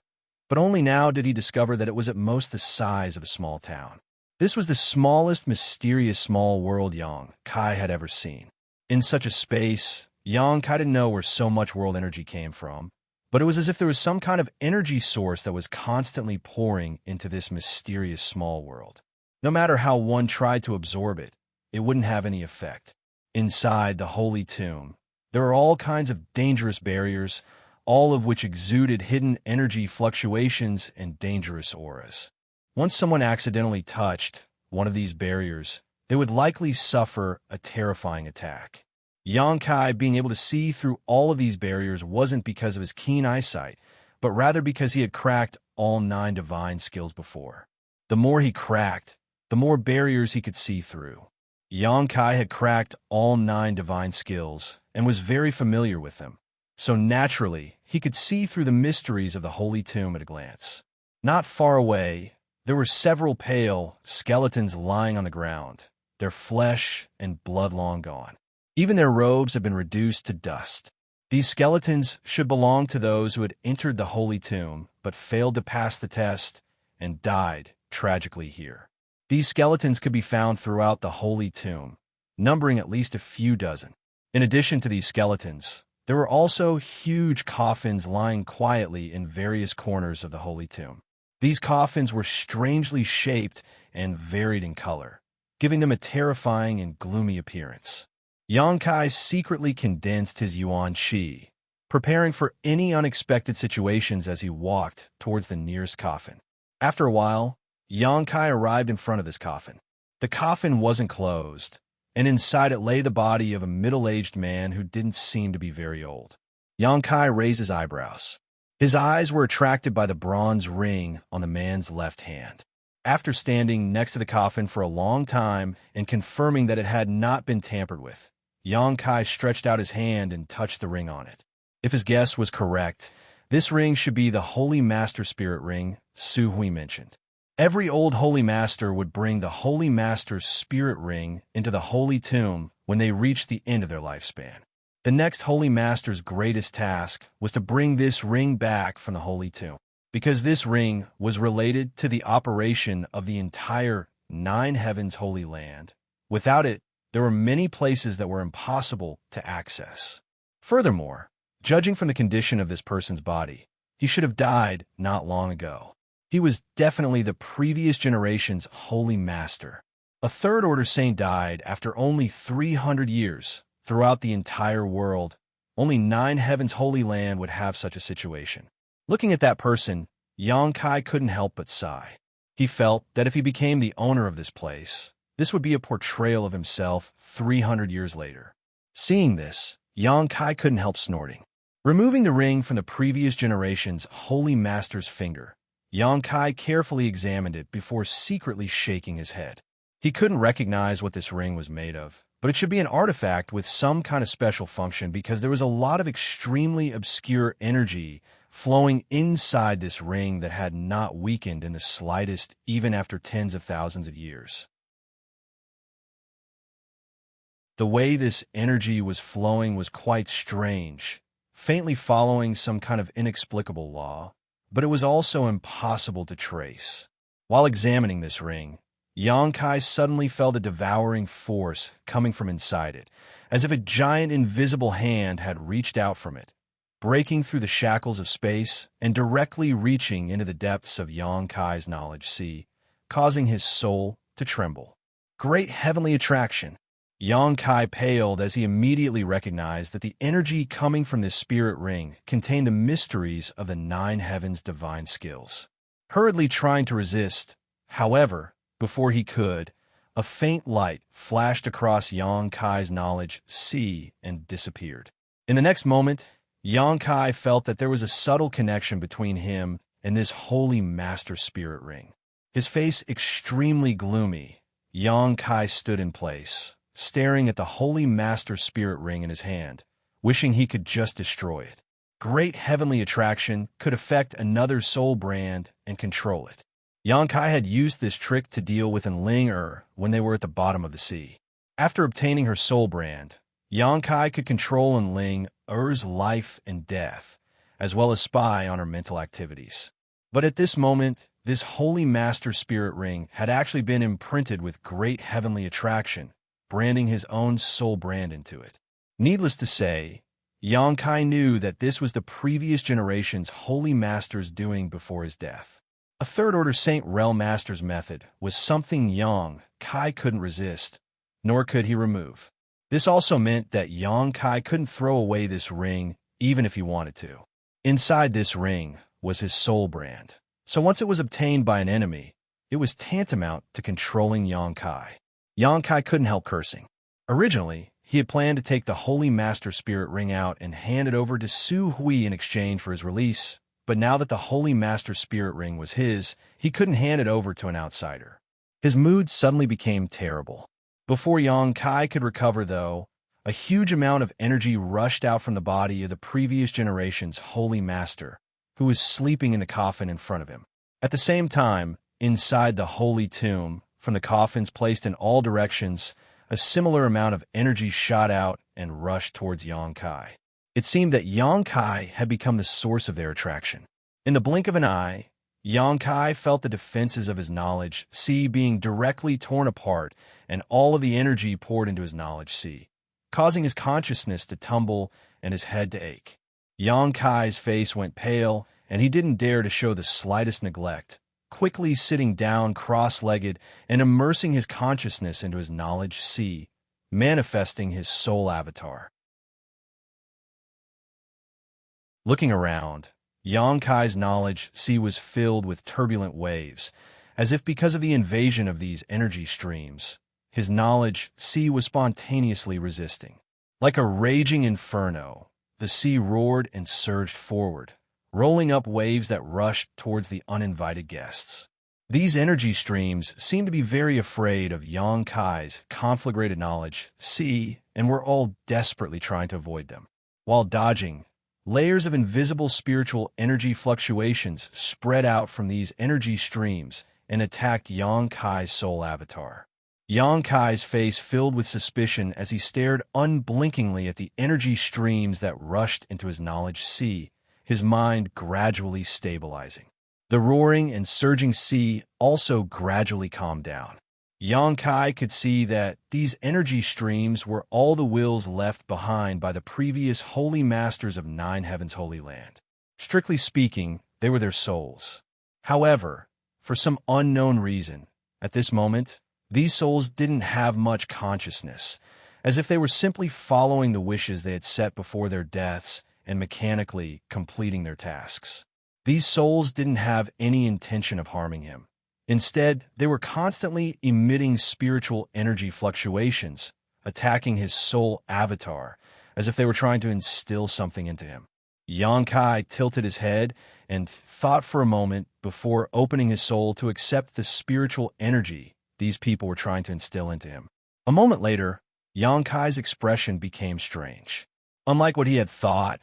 But only now did he discover that it was at most the size of a small town. This was the smallest mysterious small world Yang Kai had ever seen. In such a space, Yang Kai didn't know where so much world energy came from, but it was as if there was some kind of energy source that was constantly pouring into this mysterious small world. No matter how one tried to absorb it, it wouldn't have any effect. Inside the Holy Tomb, there are all kinds of dangerous barriers, all of which exuded hidden energy fluctuations and dangerous auras. Once someone accidentally touched one of these barriers, they would likely suffer a terrifying attack. Yang Kai being able to see through all of these barriers wasn't because of his keen eyesight, but rather because he had cracked all 9 divine skills before. The more he cracked, the more barriers he could see through. Yang Kai had cracked all 9 divine skills and was very familiar with them, so naturally he could see through the mysteries of the Holy Tomb at a glance. Not far away, there were several pale skeletons lying on the ground, their flesh and blood long gone. Even their robes have been reduced to dust. These skeletons should belong to those who had entered the holy tomb but failed to pass the test and died tragically here. These skeletons could be found throughout the holy tomb, numbering at least a few dozen. In addition to these skeletons, there were also huge coffins lying quietly in various corners of the holy tomb. These coffins were strangely shaped and varied in color, giving them a terrifying and gloomy appearance. Xianxia secretly condensed his yuan qi, preparing for any unexpected situations as he walked towards the nearest coffin. After a while, Xianxia arrived in front of this coffin. The coffin wasn't closed, and inside it lay the body of a middle-aged man who didn't seem to be very old. Xianxia raised his eyebrows. His eyes were attracted by the bronze ring on the man's left hand. After standing next to the coffin for a long time and confirming that it had not been tampered with, Xianxia stretched out his hand and touched the ring on it. If his guess was correct, this ring should be the Holy Master Spirit Ring Su Hui mentioned. Every old Holy Master would bring the Holy Master's Spirit Ring into the Holy Tomb when they reached the end of their lifespan. The next Holy Master's greatest task was to bring this ring back from the Holy Tomb, because this ring was related to the operation of the entire Nine Heavens Holy Land. Without it, there were many places that were impossible to access. Furthermore, judging from the condition of this person's body, he should have died not long ago. He was definitely the previous generation's Holy Master. A third-order saint died after only 300 years. Throughout the entire world, only Nine Heavens Holy Land would have such a situation. Looking at that person, Xianxia couldn't help but sigh. He felt that if he became the owner of this place, this would be a portrayal of himself 300 years later. Seeing this, Xianxia couldn't help snorting. Removing the ring from the previous generation's Holy Master's finger, Xianxia carefully examined it before secretly shaking his head. He couldn't recognize what this ring was made of, but it should be an artifact with some kind of special function because there was a lot of extremely obscure energy flowing inside this ring that had not weakened in the slightest even after tens of thousands of years. The way this energy was flowing was quite strange, faintly following some kind of inexplicable law, but it was also impossible to trace. While examining this ring, Xianxia suddenly felt a devouring force coming from inside it, as if a giant invisible hand had reached out from it, breaking through the shackles of space and directly reaching into the depths of Xianxia's knowledge sea, causing his soul to tremble. Great heavenly attraction! Xianxia paled as he immediately recognized that the energy coming from this spirit ring contained the mysteries of the Nine Heavens' divine skills. Hurriedly trying to resist, however, before he could, a faint light flashed across Xianxia's knowledge sea and disappeared. In the next moment, Xianxia felt that there was a subtle connection between him and this Holy Master Spirit Ring. His face extremely gloomy, Xianxia stood in place, staring at the Holy Master Spirit Ring in his hand, wishing he could just destroy it. Great heavenly attraction could affect another soul brand and control it. Xianxia had used this trick to deal with Enling when they were at the bottom of the sea. After obtaining her soul brand, Xianxia could control Enling's life and death, as well as spy on her mental activities. But at this moment, this Holy Master Spirit Ring had actually been imprinted with great heavenly attraction, branding his own soul brand into it. Needless to say, Xianxia knew that this was the previous generation's Holy Master's doing before his death. A third-order Saint Realm Master's method was something Xianxia couldn't resist, nor could he remove. This also meant that Xianxia couldn't throw away this ring even if he wanted to. Inside this ring was his soul brand, so once it was obtained by an enemy, it was tantamount to controlling Xianxia. Xianxia couldn't help cursing. Originally, he had planned to take the Holy Master Spirit Ring out and hand it over to Su Hui in exchange for his release, but now that the Holy Master Spirit Ring was his, he couldn't hand it over to an outsider. His mood suddenly became terrible. Before Xianxia could recover, though, a huge amount of energy rushed out from the body of the previous generation's Holy Master, who was sleeping in the coffin in front of him. At the same time, inside the Holy Tomb, from the coffins placed in all directions, a similar amount of energy shot out and rushed towards Yang Kai. It seemed that Yang Kai had become the source of their attraction. In the blink of an eye, Yang Kai felt the defenses of his knowledge sea being directly torn apart and all of the energy poured into his knowledge sea, causing his consciousness to tumble and his head to ache. Yang Kai's face went pale, and he didn't dare to show the slightest neglect, quickly sitting down cross-legged and immersing his consciousness into his knowledge sea, manifesting his soul avatar. Looking around, Yang Kai's knowledge sea was filled with turbulent waves, as if because of the invasion of these energy streams, his knowledge sea was spontaneously resisting. Like a raging inferno, the sea roared and surged forward, rolling up waves that rushed towards the uninvited guests. These energy streams seemed to be very afraid of Yang Kai's conflagrated knowledge sea and were all desperately trying to avoid them. While dodging, layers of invisible spiritual energy fluctuations spread out from these energy streams and attacked Yang Kai's soul avatar. Yang Kai's face filled with suspicion as he stared unblinkingly at the energy streams that rushed into his knowledge sea, his mind gradually stabilizing. The roaring and surging sea also gradually calmed down. Yang Kai could see that these energy streams were all the wills left behind by the previous holy masters of Nine Heavens' Holy Land. Strictly speaking, they were their souls. However, for some unknown reason, at this moment, these souls didn't have much consciousness, as if they were simply following the wishes they had set before their deaths and mechanically completing their tasks. These souls didn't have any intention of harming him. Instead, they were constantly emitting spiritual energy fluctuations, attacking his soul avatar, as if they were trying to instill something into him. Yang Kai tilted his head and thought for a moment before opening his soul to accept the spiritual energy these people were trying to instill into him. A moment later, Yang Kai's expression became strange. Unlike what he had thought,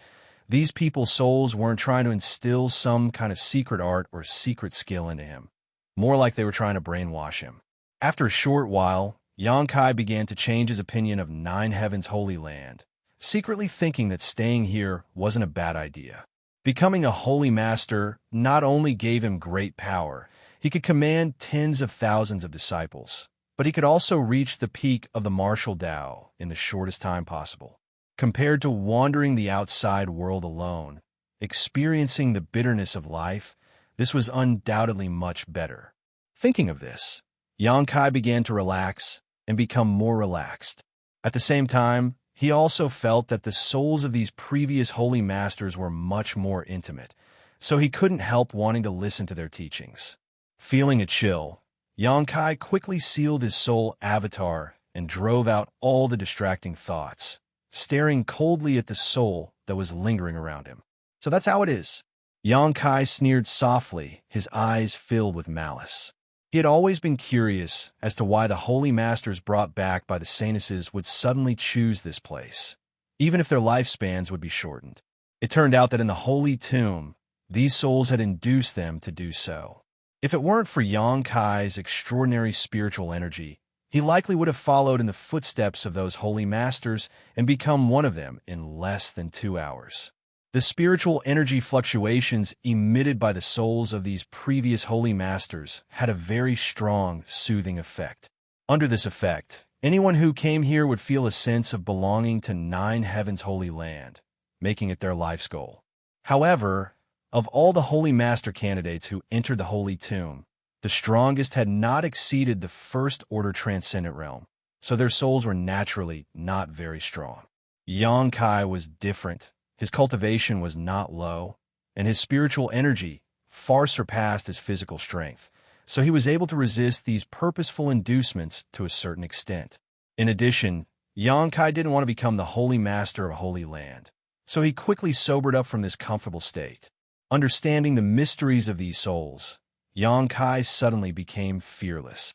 these people's souls weren't trying to instill some kind of secret art or secret skill into him. More like they were trying to brainwash him. After a short while, Yang Kai began to change his opinion of Nine Heavens' Holy Land, secretly thinking that staying here wasn't a bad idea. Becoming a holy master not only gave him great power, he could command tens of thousands of disciples, but he could also reach the peak of the martial Tao in the shortest time possible. Compared to wandering the outside world alone, experiencing the bitterness of life, this was undoubtedly much better. Thinking of this, Yang Kai began to relax and become more relaxed. At the same time, he also felt that the souls of these previous holy masters were much more intimate, so he couldn't help wanting to listen to their teachings. Feeling a chill, Yang Kai quickly sealed his soul avatar and drove out all the distracting thoughts, staring coldly at the soul that was lingering around him. So that's how it is. Yang Kai sneered softly, his eyes filled with malice. He had always been curious as to why the holy masters brought back by the Sanuses would suddenly choose this place, even if their lifespans would be shortened. It turned out that in the holy tomb, these souls had induced them to do so. If it weren't for Yang Kai's extraordinary spiritual energy, he likely would have followed in the footsteps of those holy masters and become one of them in less than 2 hours. The spiritual energy fluctuations emitted by the souls of these previous holy masters had a very strong, soothing effect. Under this effect, anyone who came here would feel a sense of belonging to Nine Heavens' Holy Land, making it their life's goal. However, of all the holy master candidates who entered the holy tomb, the strongest had not exceeded the first-order transcendent realm, so their souls were naturally not very strong. Yang Kai was different. His cultivation was not low, and his spiritual energy far surpassed his physical strength, so he was able to resist these purposeful inducements to a certain extent. In addition, Yang Kai didn't want to become the holy master of a holy land, so he quickly sobered up from this comfortable state. Understanding the mysteries of these souls, Yang Kai suddenly became fearless.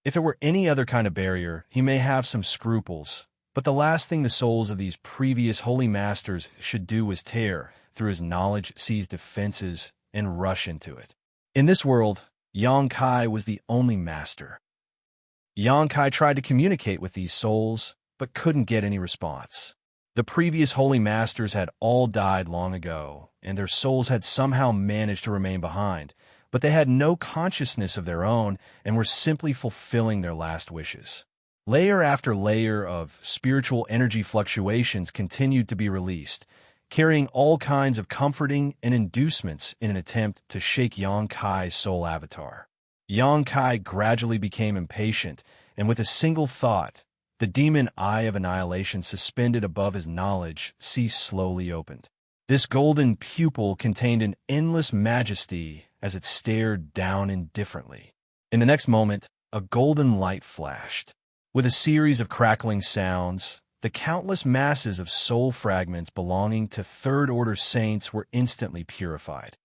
If it were any other kind of barrier, he may have some scruples, but the last thing the souls of these previous holy masters should do was tear through his knowledge sea's defenses and rush into it. In this world, Yang Kai was the only master. Xianxia tried to communicate with these souls, but couldn't get any response. The previous holy masters had all died long ago, and their souls had somehow managed to remain behind, but they had no consciousness of their own and were simply fulfilling their last wishes. Layer after layer of spiritual energy fluctuations continued to be released, carrying all kinds of comforting and inducements in an attempt to shake Xianxia's soul avatar. Xianxia gradually became impatient, and with a single thought, the demon eye of annihilation suspended above his knowledge slowly opened. This golden pupil contained an endless majesty as it stared down indifferently. In the next moment, a golden light flashed. With a series of crackling sounds, the countless masses of soul fragments belonging to third-order saints were instantly purified.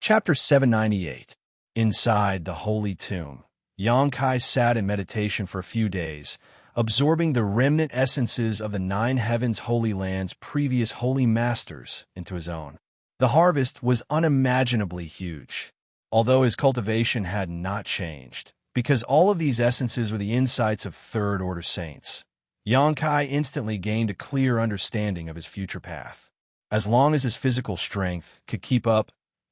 Chapter 798. Inside the Holy Tomb. Xianxia sat in meditation for a few days, absorbing the remnant essences of the 9 heavens Holy Land's previous holy masters into his own. The harvest was unimaginably huge, although his cultivation had not changed, because all of these essences were the insights of third-order saints. Xianxia instantly gained a clear understanding of his future path. As long as his physical strength could keep up,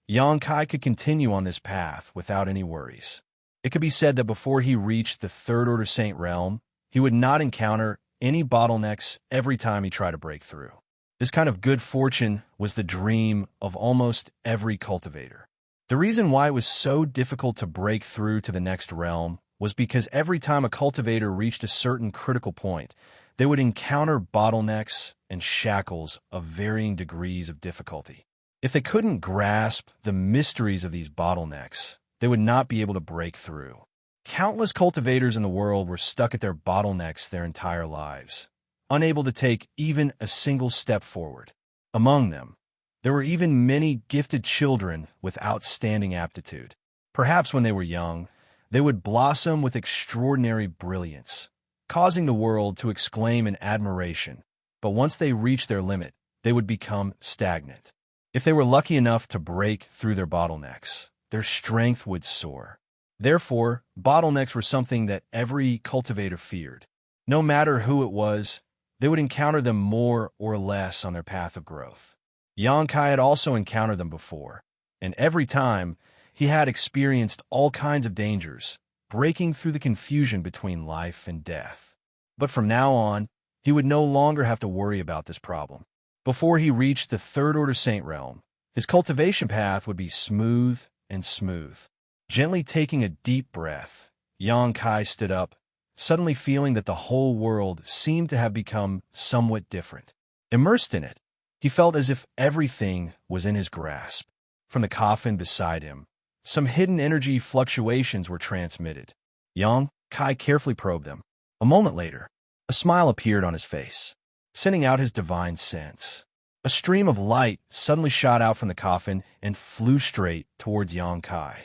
Xianxia could continue on this path without any worries. It could be said that before he reached the third-order saint realm, he would not encounter any bottlenecks every time he tried to break through. This kind of good fortune was the dream of almost every cultivator. The reason why it was so difficult to break through to the next realm was because every time a cultivator reached a certain critical point, they would encounter bottlenecks and shackles of varying degrees of difficulty. If they couldn't grasp the mysteries of these bottlenecks, they would not be able to break through. Countless cultivators in the world were stuck at their bottlenecks their entire lives, unable to take even a single step forward. Among them, there were even many gifted children with outstanding aptitude. Perhaps when they were young, they would blossom with extraordinary brilliance, causing the world to exclaim in admiration. But once they reached their limit, they would become stagnant. If they were lucky enough to break through their bottlenecks, their strength would soar. Therefore, bottlenecks were something that every cultivator feared. No matter who it was, they would encounter them more or less on their path of growth. Xianxia had also encountered them before, and every time, he had experienced all kinds of dangers, breaking through the confusion between life and death. But from now on, he would no longer have to worry about this problem. Before he reached the third-order saint realm, his cultivation path would be smooth and smooth. Gently taking a deep breath, Xianxia stood up, suddenly feeling that the whole world seemed to have become somewhat different. Immersed in it, he felt as if everything was in his grasp. From the coffin beside him, some hidden energy fluctuations were transmitted. Xianxia carefully probed them. A moment later, a smile appeared on his face, sending out his divine sense. A stream of light suddenly shot out from the coffin and flew straight towards Xianxia.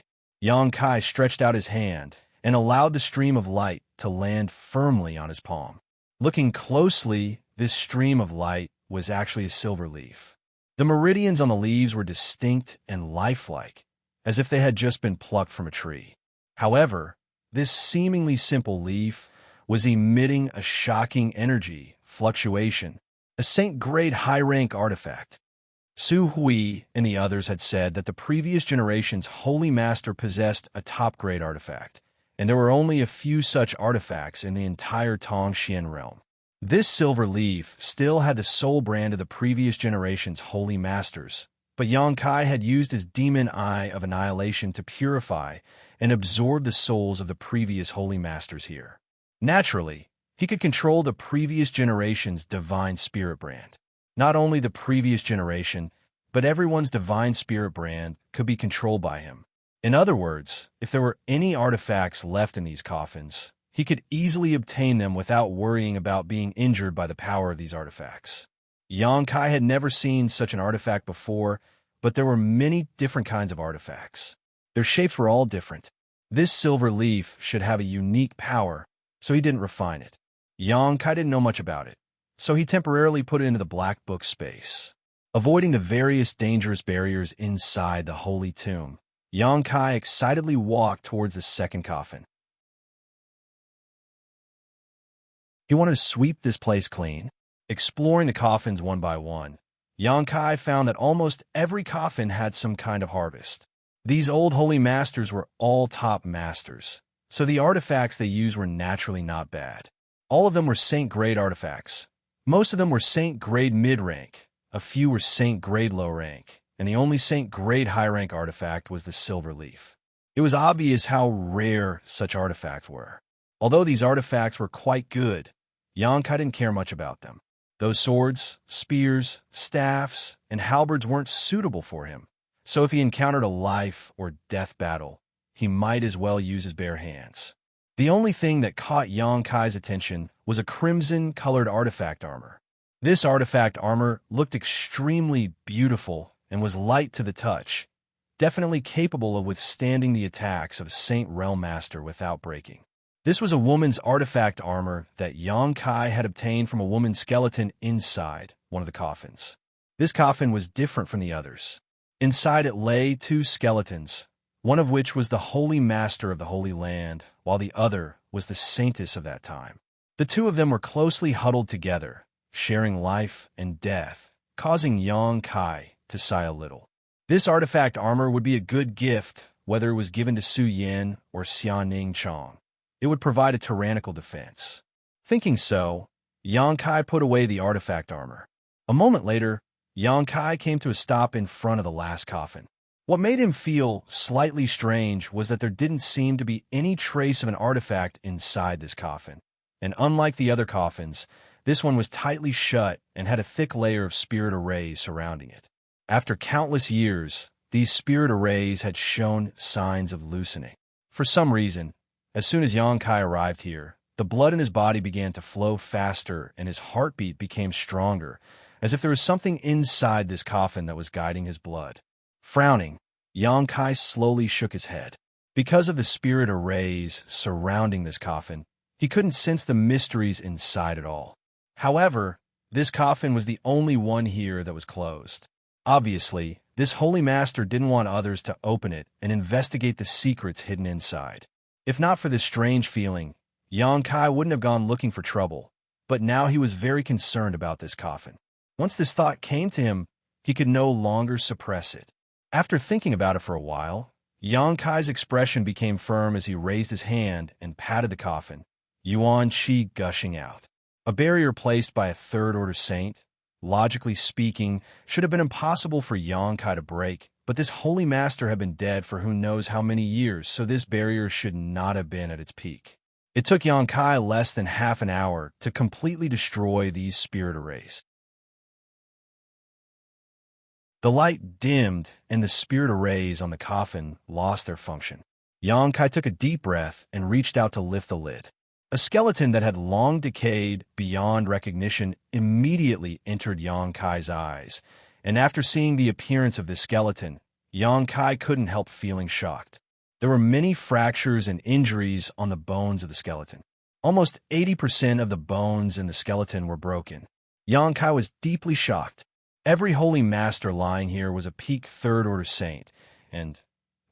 Xianxia stretched out his hand and allowed the stream of light to land firmly on his palm. Looking closely, this stream of light was actually a silver leaf. The meridians on the leaves were distinct and lifelike, as if they had just been plucked from a tree. However, this seemingly simple leaf was emitting a shocking energy fluctuation, a saint-grade high-rank artifact. Su Hui and the others had said that the previous generation's holy master possessed a top-grade artifact, and there were only a few such artifacts in the entire Tongxian realm. This silver leaf still had the soul brand of the previous generation's holy masters, but Xianxia had used his demon eye of annihilation to purify and absorb the souls of the previous holy masters here. Naturally, he could control the previous generation's divine spirit brand. Not only the previous generation, but everyone's divine spirit brand could be controlled by him. In other words, if there were any artifacts left in these coffins, he could easily obtain them without worrying about being injured by the power of these artifacts. Xianxia had never seen such an artifact before, but there were many different kinds of artifacts. Their shapes were all different. This silver leaf should have a unique power, so he didn't refine it. Xianxia didn't know much about it, so he temporarily put it into the black book space. Avoiding the various dangerous barriers inside the holy tomb, Xianxia excitedly walked towards the second coffin. He wanted to sweep this place clean. Exploring the coffins one by one, Xianxia found that almost every coffin had some kind of harvest. These old holy masters were all top masters, so the artifacts they used were naturally not bad. All of them were Saint-grade artifacts. Most of them were Saint-grade mid-rank, a few were Saint-grade low-rank, and the only Saint-grade high-rank artifact was the silver leaf. It was obvious how rare such artifacts were. Although these artifacts were quite good, Xianxia didn't care much about them. Those swords, spears, staffs, and halberds weren't suitable for him, so if he encountered a life or death battle, he might as well use his bare hands. The only thing that caught Xianxia's attention was a crimson-colored artifact armor. This artifact armor looked extremely beautiful and was light to the touch, definitely capable of withstanding the attacks of a Saint Realm Master without breaking. This was a woman's artifact armor that Xianxia had obtained from a woman's skeleton inside one of the coffins. This coffin was different from the others. Inside it lay two skeletons, one of which was the holy master of the Holy Land, while the other was the saintess of that time. The two of them were closely huddled together, sharing life and death, causing Xianxia to sigh a little. This artifact armor would be a good gift, whether it was given to Su Yin or Xianing Chong. It would provide a tyrannical defense. Thinking so, Xianxia put away the artifact armor. A moment later, Xianxia came to a stop in front of the last coffin. What made him feel slightly strange was that there didn't seem to be any trace of an artifact inside this coffin. And unlike the other coffins, this one was tightly shut and had a thick layer of spirit arrays surrounding it. After countless years, these spirit arrays had shown signs of loosening. For some reason, as soon as Xianxia arrived here, the blood in his body began to flow faster and his heartbeat became stronger, as if there was something inside this coffin that was guiding his blood. Frowning, Xianxia slowly shook his head. Because of the spirit arrays surrounding this coffin, he couldn't sense the mysteries inside at all. However, this coffin was the only one here that was closed. Obviously, this holy master didn't want others to open it and investigate the secrets hidden inside. If not for this strange feeling, Xianxia wouldn't have gone looking for trouble, but now he was very concerned about this coffin. Once this thought came to him, he could no longer suppress it. After thinking about it for a while, Xianxia's expression became firm as he raised his hand and patted the coffin, Yuan Qi gushing out. A barrier placed by a third-order saint, logically speaking, should have been impossible for Xianxia to break, but this holy master had been dead for who knows how many years, so this barrier should not have been at its peak. It took Xianxia less than half an hour to completely destroy these spirit arrays. The light dimmed, and the spirit arrays on the coffin lost their function. Xianxia took a deep breath and reached out to lift the lid. A skeleton that had long decayed beyond recognition immediately entered Xianxia's eyes, and after seeing the appearance of this skeleton, Xianxia couldn't help feeling shocked. There were many fractures and injuries on the bones of the skeleton. Almost 80% of the bones in the skeleton were broken. Xianxia was deeply shocked. Every holy master lying here was a peak third-order saint, and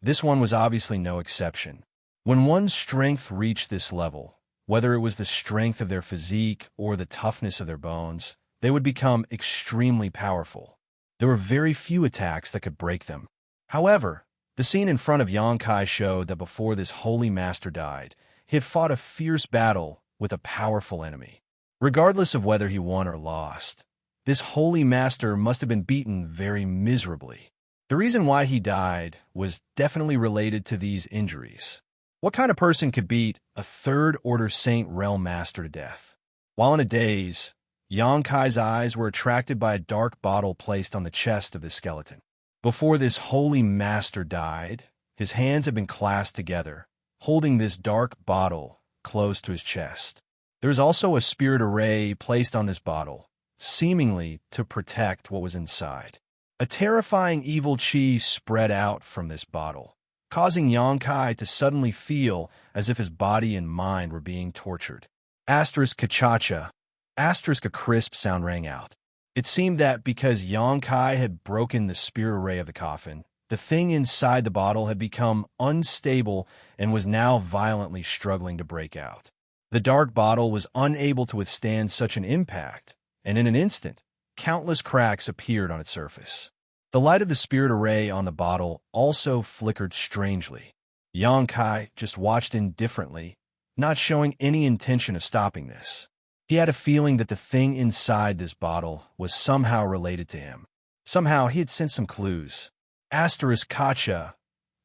this one was obviously no exception. When one's strength reached this level, whether it was the strength of their physique or the toughness of their bones, they would become extremely powerful. There were very few attacks that could break them. However, the scene in front of Xianxia showed that before this holy master died, he had fought a fierce battle with a powerful enemy. Regardless of whether he won or lost, this holy master must have been beaten very miserably. The reason why he died was definitely related to these injuries. What kind of person could beat a third-order Saint Realm Master to death? While in a daze, Xianxia's eyes were attracted by a dark bottle placed on the chest of the skeleton. Before this holy master died, his hands had been clasped together, holding this dark bottle close to his chest. There was also a spirit array placed on this bottle, seemingly to protect what was inside. A terrifying evil qi spread out from this bottle, causing Xianxia to suddenly feel as if his body and mind were being tortured. Asterisk kachacha, asterisk a crisp sound rang out. It seemed that because Yongkai had broken the spirit array of the coffin, the thing inside the bottle had become unstable and was now violently struggling to break out. The dark bottle was unable to withstand such an impact, and in an instant, countless cracks appeared on its surface. The light of the spirit array on the bottle also flickered strangely. Yongkai just watched indifferently, not showing any intention of stopping this. He had a feeling that the thing inside this bottle was somehow related to him. Somehow he had sent some clues. Asterisk kacha,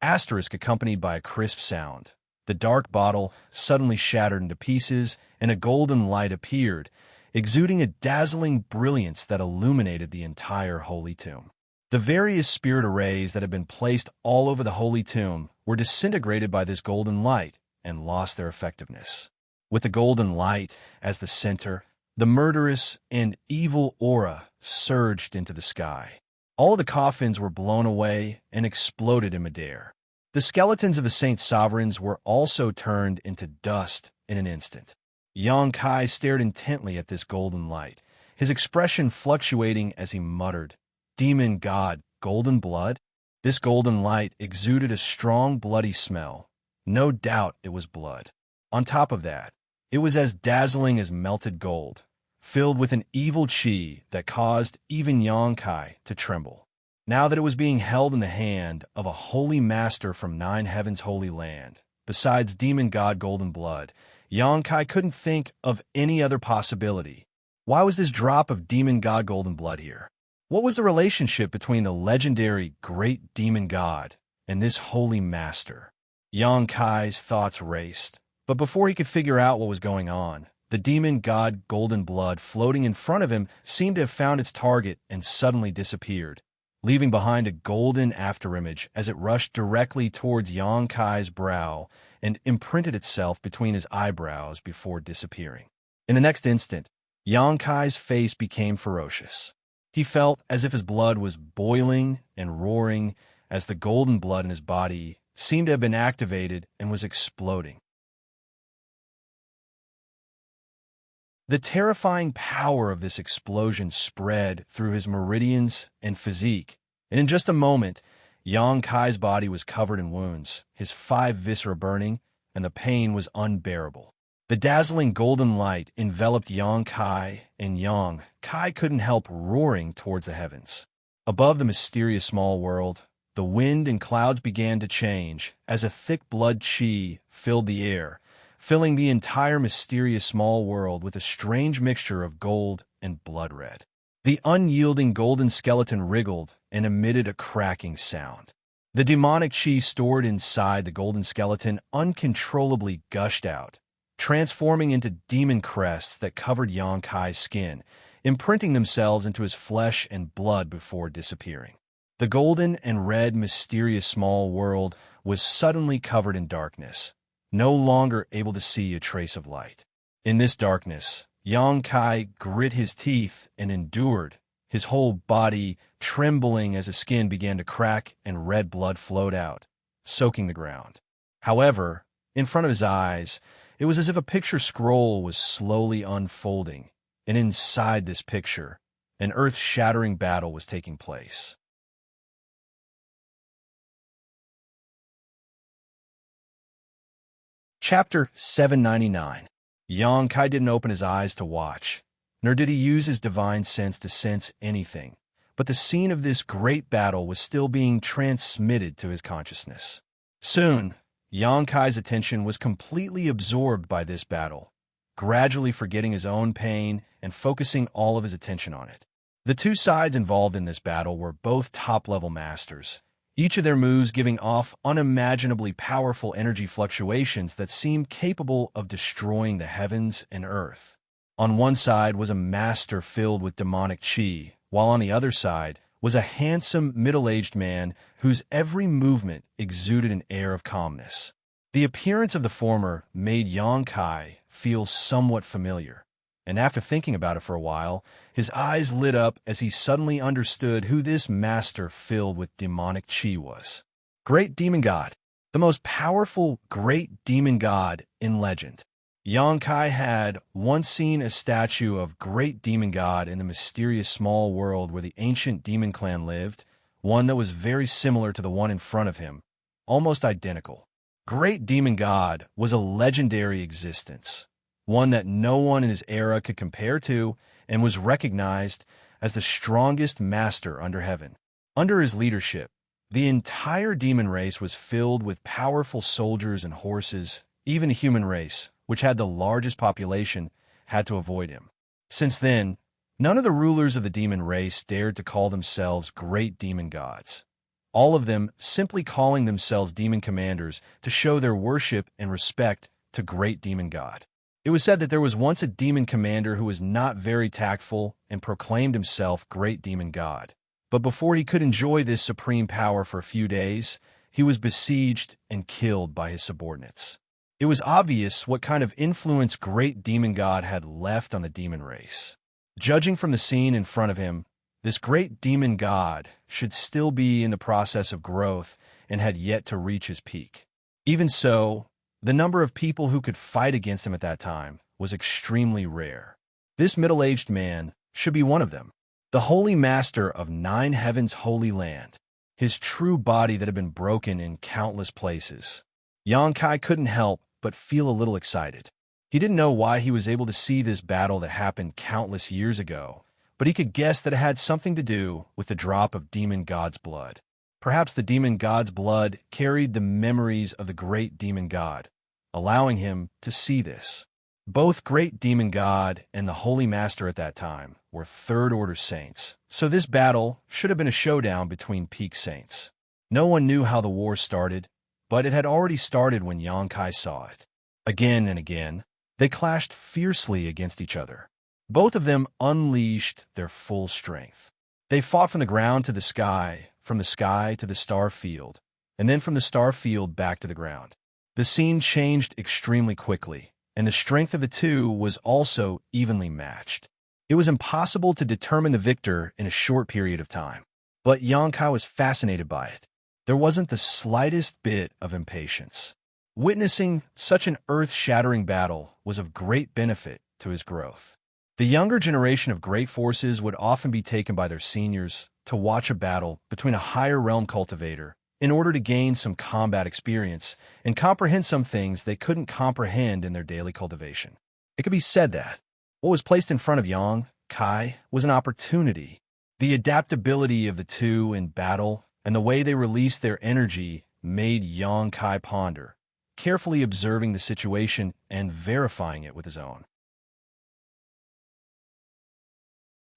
asterisk accompanied by a crisp sound. The dark bottle suddenly shattered into pieces, and a golden light appeared, exuding a dazzling brilliance that illuminated the entire holy tomb. The various spirit arrays that had been placed all over the holy tomb were disintegrated by this golden light and lost their effectiveness. With the golden light as the center, the murderous and evil aura surged into the sky. All the coffins were blown away and exploded in midair. The skeletons of the saint sovereigns were also turned into dust in an instant. Yongkai stared intently at this golden light, his expression fluctuating as he muttered, "Demon god, golden blood?" This golden light exuded a strong bloody smell. No doubt it was blood. On top of that, it was as dazzling as melted gold, filled with an evil qi that caused even Yongkai to tremble. Now that it was being held in the hand of a holy master from Nine Heavens' holy land, besides demon god golden blood, Yongkai couldn't think of any other possibility. Why was this drop of demon god golden blood here? What was the relationship between the legendary great demon god and this holy master? Yongkai's thoughts raced, but before he could figure out what was going on, the demon god golden blood floating in front of him seemed to have found its target and suddenly disappeared, leaving behind a golden afterimage as it rushed directly towards Yongkai's brow and imprinted itself between his eyebrows before disappearing. In the next instant, Yongkai's face became ferocious. He felt as if his blood was boiling and roaring as the golden blood in his body seemed to have been activated and was exploding. The terrifying power of this explosion spread through his meridians and physique, and in just a moment, Yongkai's body was covered in wounds, his 5 viscera burning, and the pain was unbearable. The dazzling golden light enveloped Yongkai, and Yongkai couldn't help roaring towards the heavens. Above the mysterious small world, the wind and clouds began to change as a thick blood qi filled the air, filling the entire mysterious small world with a strange mixture of gold and blood red. The unyielding golden skeleton wriggled and emitted a cracking sound. The demonic qi stored inside the golden skeleton uncontrollably gushed out, transforming into demon crests that covered Yongkai's skin, imprinting themselves into his flesh and blood before disappearing. The golden and red mysterious small world was suddenly covered in darkness, no longer able to see a trace of light. In this darkness, Yongkai grit his teeth and endured, his whole body trembling as his skin began to crack and red blood flowed out, soaking the ground. However, in front of his eyes, it was as if a picture scroll was slowly unfolding, and inside this picture, an earth-shattering battle was taking place. Chapter 799. Yongkai didn't open his eyes to watch, nor did he use his divine sense to sense anything, but the scene of this great battle was still being transmitted to his consciousness. Soon, Yongkai's attention was completely absorbed by this battle, gradually forgetting his own pain and focusing all of his attention on it. The two sides involved in this battle were both top-level masters, each of their moves giving off unimaginably powerful energy fluctuations that seemed capable of destroying the heavens and earth. On one side was a master filled with demonic qi, while on the other side was a handsome, middle-aged man whose every movement exuded an air of calmness. The appearance of the former made Yongkai feel somewhat familiar, and after thinking about it for a while, his eyes lit up as he suddenly understood who this master filled with demonic qi was. Great Demon God, the most powerful great demon god in legend. Xianxia had once seen a statue of great demon god in the mysterious small world where the ancient demon clan lived, one that was very similar to the one in front of him, almost identical. Great demon god was a legendary existence, one that no one in his era could compare to, and was recognized as the strongest master under heaven. Under his leadership, the entire demon race was filled with powerful soldiers and horses. Even the human race, which had the largest population, had to avoid him. Since then, none of the rulers of the demon race dared to call themselves great demon gods, all of them simply calling themselves demon commanders to show their worship and respect to great demon god. It was said that there was once a demon commander who was not very tactful and proclaimed himself great demon god. But before he could enjoy this supreme power for a few days, he was besieged and killed by his subordinates. It was obvious what kind of influence great demon god had left on the demon race. Judging from the scene in front of him, this great demon god should still be in the process of growth and had yet to reach his peak. Even so, the number of people who could fight against him at that time was extremely rare. This middle-aged man should be one of them, the holy master of 9 heavens' holy land, his true body that had been broken in countless places. Xianxia couldn't help but feel a little excited. He didn't know why he was able to see this battle that happened countless years ago, but he could guess that it had something to do with the drop of demon god's blood. Perhaps the demon god's blood carried the memories of the great demon god, allowing him to see this. Both great demon god and the holy master at that time were third-order saints, so this battle should have been a showdown between peak saints. No one knew how the war started, but it had already started when Xianxia saw it. Again and again, they clashed fiercely against each other. Both of them unleashed their full strength. They fought from the ground to the sky, from the sky to the star field, and then from the star field back to the ground. The scene changed extremely quickly, and the strength of the two was also evenly matched. It was impossible to determine the victor in a short period of time, but Xianxia was fascinated by it. There wasn't the slightest bit of impatience. Witnessing such an earth-shattering battle was of great benefit to his growth. The younger generation of great forces would often be taken by their seniors to watch a battle between a higher realm cultivator in order to gain some combat experience and comprehend some things they couldn't comprehend in their daily cultivation. It could be said that what was placed in front of Xianxia was an opportunity. The adaptability of the two in battle and the way they released their energy made Xianxia ponder, carefully observing the situation and verifying it with his own.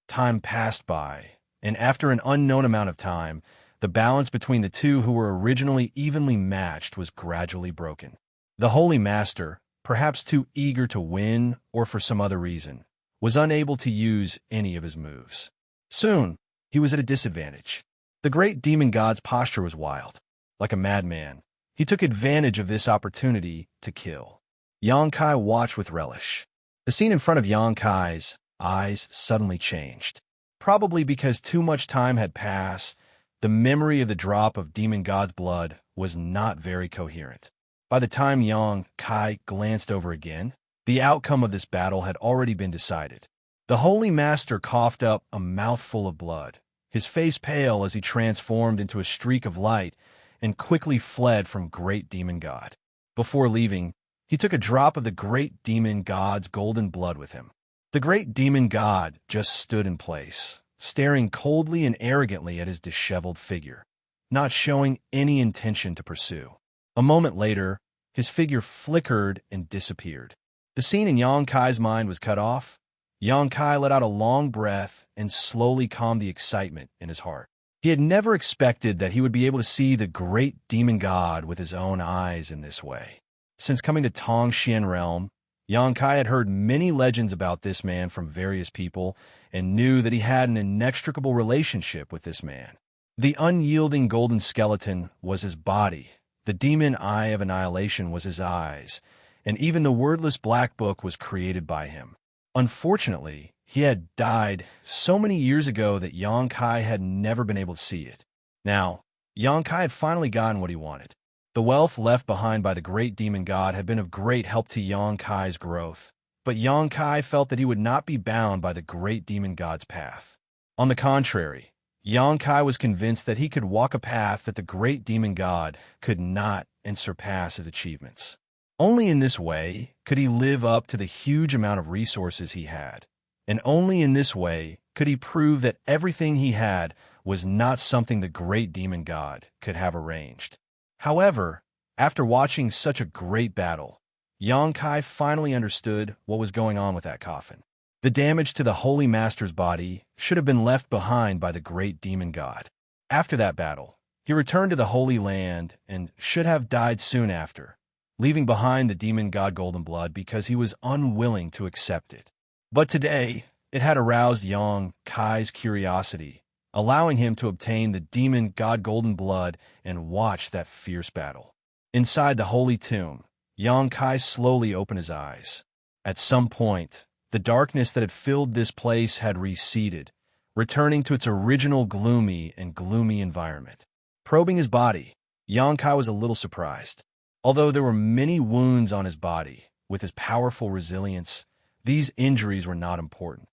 Time passed by, and after an unknown amount of time, the balance between the two who were originally evenly matched was gradually broken. The Holy Master, perhaps too eager to win or for some other reason, was unable to use any of his moves. Soon, he was at a disadvantage. The great demon god's posture was wild. Like a madman, he took advantage of this opportunity to kill. Xianxia watched with relish. The scene in front of Xianxia's eyes suddenly changed. Probably because too much time had passed, the memory of the drop of demon god's blood was not very coherent. By the time Xianxia glanced over again, the outcome of this battle had already been decided. The Holy Master coughed up a mouthful of blood, his face pale as he transformed into a streak of light and quickly fled from great demon god. Before leaving, he took a drop of the great demon god's golden blood with him. The great demon god just stood in place, staring coldly and arrogantly at his disheveled figure, not showing any intention to pursue. A moment later, his figure flickered and disappeared. The scene in Xianxia's mind was cut off. Xianxia let out a long breath and slowly calmed the excitement in his heart. He had never expected that he would be able to see the great demon god with his own eyes in this way. Since coming to Tongxian realm, Xianxia had heard many legends about this man from various people and knew that he had an inextricable relationship with this man. The unyielding golden skeleton was his body, the demon eye of annihilation was his eyes, and even the wordless black book was created by him. Unfortunately, he had died so many years ago that Xianxia had never been able to see it. Now, Xianxia had finally gotten what he wanted. The wealth left behind by the great demon god had been of great help to Yang Kai's growth, but Yang Kai felt that he would not be bound by the great demon god's path. On the contrary, Yang Kai was convinced that he could walk a path that the great demon god could not and surpass his achievements. Only in this way could he live up to the huge amount of resources he had, and only in this way could he prove that everything he had was not something the great demon god could have arranged. However, after watching such a great battle, Yang Kai finally understood what was going on with that coffin. The damage to the Holy Master's body should have been left behind by the great demon god. After that battle, he returned to the Holy Land and should have died soon after, leaving behind the demon god Golden Blood because he was unwilling to accept it. But today, it had aroused Yang Kai's curiosity, allowing him to obtain the demon god Golden Blood and watch that fierce battle. Inside the holy tomb, Yang Kai slowly opened his eyes. At some point, the darkness that had filled this place had receded, returning to its original gloomy environment. Probing his body, Yang Kai was a little surprised. Although there were many wounds on his body, with his powerful resilience, these injuries were not important.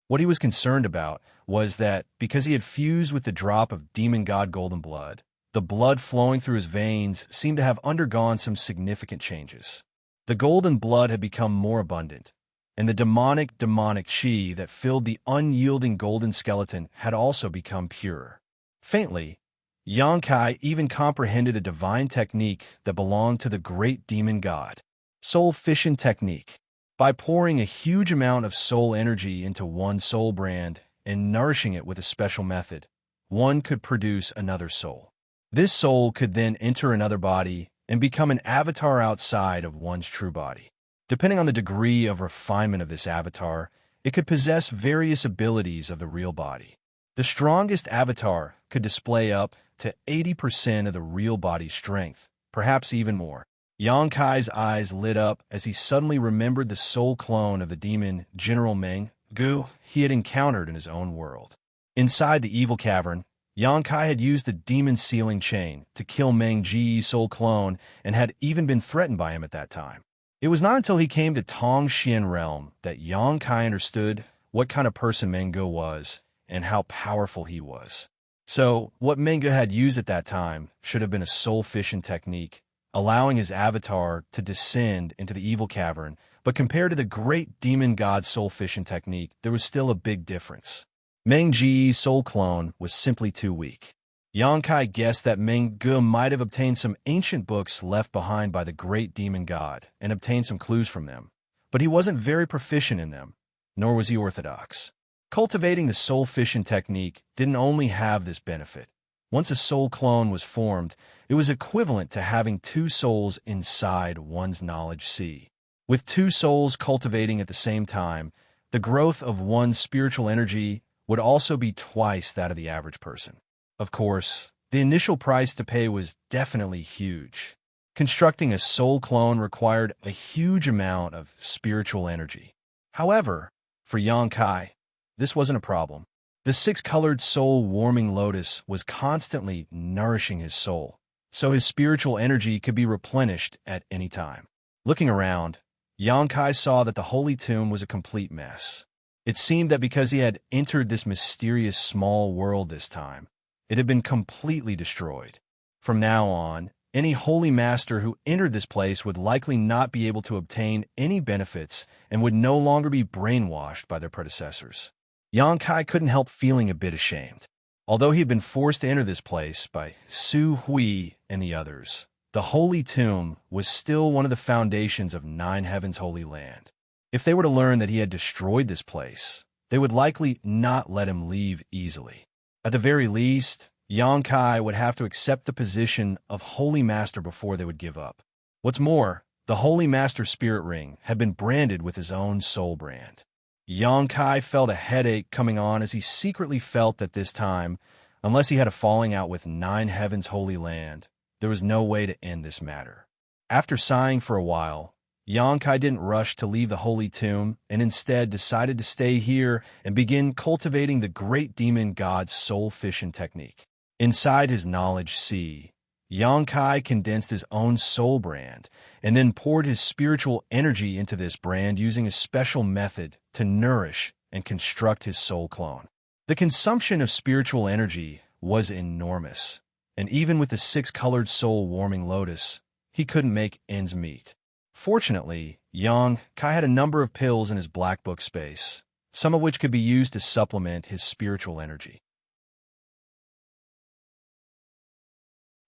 What he was concerned about was that, because he had fused with the drop of demon god Golden Blood, the blood flowing through his veins seemed to have undergone some significant changes. The golden blood had become more abundant, and the demonic chi that filled the unyielding golden skeleton had also become purer. Faintly, Yang Kai even comprehended a divine technique that belonged to the great demon god, soul fission technique. By pouring a huge amount of soul energy into one soul brand and nourishing it with a special method, one could produce another soul. This soul could then enter another body and become an avatar outside of one's true body. Depending on the degree of refinement of this avatar, it could possess various abilities of the real body. The strongest avatar could display up to 80% of the real body's strength, perhaps even more. Yang Kai's eyes lit up as he suddenly remembered the soul clone of the demon General Meng Gu he had encountered in his own world. Inside the evil cavern, Yang Kai had used the demon sealing chain to kill Meng Ji's soul clone and had even been threatened by him at that time. It was not until he came to Tongxian realm that Yang Kai understood what kind of person Meng Gu was and how powerful he was. So, what Meng Gu had used at that time should have been a soul fission technique, allowing his avatar to descend into the evil cavern, but compared to the great demon god soul fission technique, there was still a big difference. Meng Ji's soul clone was simply too weak. Yang Kai guessed that Meng Gu might have obtained some ancient books left behind by the great demon god and obtained some clues from them, but he wasn't very proficient in them, nor was he orthodox. Cultivating the soul fission technique didn't only have this benefit. Once a soul clone was formed, it was equivalent to having two souls inside one's knowledge sea. With two souls cultivating at the same time, the growth of one's spiritual energy would also be twice that of the average person. Of course, the initial price to pay was definitely huge. Constructing a soul clone required a huge amount of spiritual energy. However, for Yang Kai, this wasn't a problem. The six-colored soul-warming lotus was constantly nourishing his soul, so his spiritual energy could be replenished at any time. Looking around, Yang Kai saw that the holy tomb was a complete mess. It seemed that because he had entered this mysterious small world this time, it had been completely destroyed. From now on, any holy master who entered this place would likely not be able to obtain any benefits and would no longer be brainwashed by their predecessors. Yang Kai couldn't help feeling a bit ashamed. Although he had been forced to enter this place by Su Hui and the others, the Holy Tomb was still one of the foundations of Nine Heaven's Holy Land. If they were to learn that he had destroyed this place, they would likely not let him leave easily. At the very least, Yang Kai would have to accept the position of Holy Master before they would give up. What's more, the Holy Master Spirit Ring had been branded with his own soul brand. Yang Kai felt a headache coming on as he secretly felt that this time, unless he had a falling out with Nine Heaven's Holy Land, there was no way to end this matter. After sighing for a while, Yang Kai didn't rush to leave the Holy Tomb and instead decided to stay here and begin cultivating the great demon god's soul fission technique. Inside his knowledge sea, Yang Kai condensed his own soul brand and then poured his spiritual energy into this brand using a special method to nourish and construct his soul clone. The consumption of spiritual energy was enormous, and even with the 6-colored soul-warming lotus, he couldn't make ends meet. Fortunately, Yang Kai had a number of pills in his black book space, some of which could be used to supplement his spiritual energy.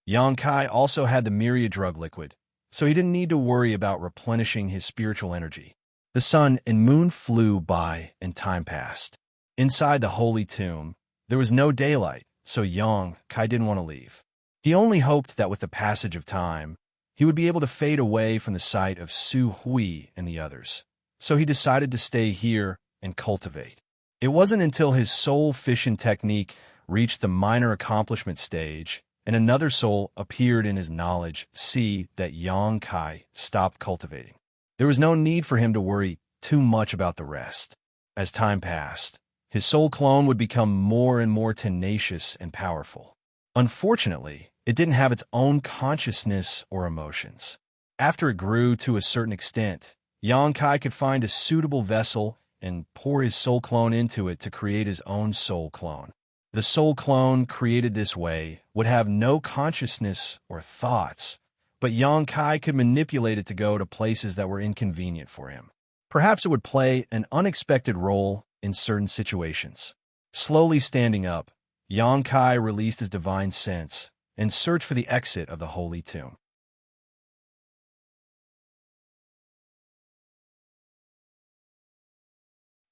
Yang Kai also had the myriad drug liquid, so he didn't need to worry about replenishing his spiritual energy. The sun and moon flew by and time passed. Inside the holy tomb, there was no daylight, so Yang Kai didn't want to leave. He only hoped that with the passage of time, he would be able to fade away from the sight of Su Hui and the others. So he decided to stay here and cultivate. It wasn't until his soul fission technique reached the minor accomplishment stage and another soul appeared in his knowledge sea that Yang Kai stopped cultivating. There was no need for him to worry too much about the rest. As time passed, his soul clone would become more and more tenacious and powerful. Unfortunately, it didn't have its own consciousness or emotions. After it grew to a certain extent, Yang Kai could find a suitable vessel and pour his soul clone into it to create his own soul clone. The soul clone created this way would have no consciousness or thoughts, but Yang Kai could manipulate it to go to places that were inconvenient for him. Perhaps it would play an unexpected role in certain situations. Slowly standing up, Yang Kai released his divine sense and searched for the exit of the holy tomb.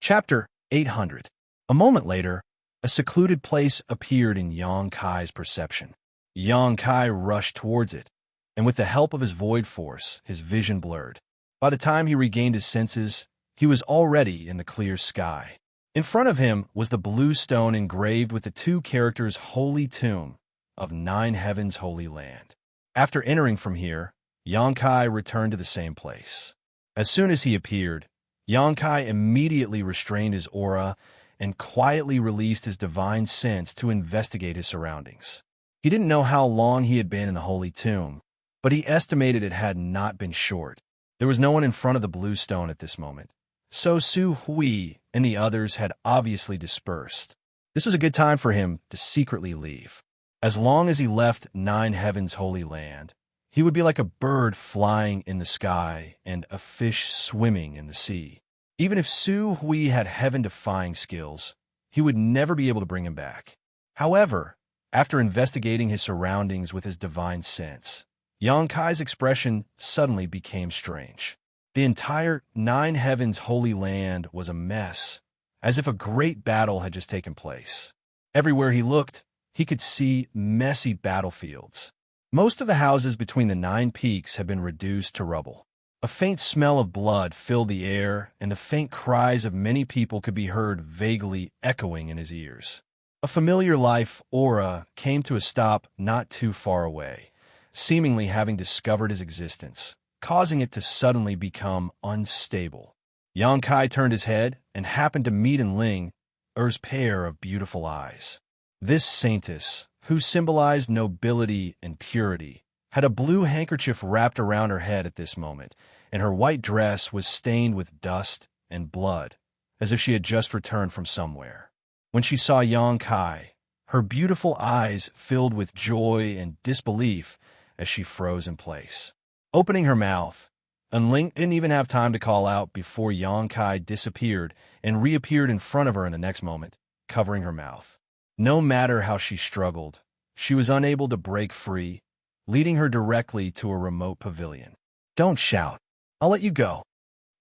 Chapter 800. A moment later, a secluded place appeared in Yang Kai's perception. Yang Kai rushed towards it, and with the help of his void force, his vision blurred. By the time he regained his senses, he was already in the clear sky. In front of him was the blue stone engraved with the 2 characters Holy Tomb of 9 Heavens Holy Land. After entering from here, Yang Kai returned to the same place. As soon as he appeared, Yang Kai immediately restrained his aura and quietly released his divine sense to investigate his surroundings. He didn't know how long he had been in the Holy Tomb, but he estimated it had not been short. There was no one in front of the blue stone at this moment, so Su Hui and the others had obviously dispersed. This was a good time for him to secretly leave. As long as he left 9 Heavens Holy Land, he would be like a bird flying in the sky and a fish swimming in the sea. Even if Su Hui had heaven-defying skills, he would never be able to bring him back. However, after investigating his surroundings with his divine sense, Yang Kai's expression suddenly became strange. The entire 9 Heavens Holy Land was a mess, as if a great battle had just taken place. Everywhere he looked, he could see messy battlefields. Most of the houses between the 9 peaks had been reduced to rubble. A faint smell of blood filled the air, and the faint cries of many people could be heard vaguely echoing in his ears. A familiar life aura came to a stop not too far away, seemingly having discovered his existence, causing it to suddenly become unstable. Yang Kai turned his head and happened to meet in Ling Er's pair of beautiful eyes. This saintess, who symbolized nobility and purity, had a blue handkerchief wrapped around her head at this moment, and her white dress was stained with dust and blood, as if she had just returned from somewhere. When she saw Yang Kai, her beautiful eyes filled with joy and disbelief as she froze in place. Opening her mouth, Ling didn't even have time to call out before Yang Kai disappeared and reappeared in front of her in the next moment, covering her mouth. No matter how she struggled, she was unable to break free, leading her directly to a remote pavilion. "Don't shout. I'll let you go,"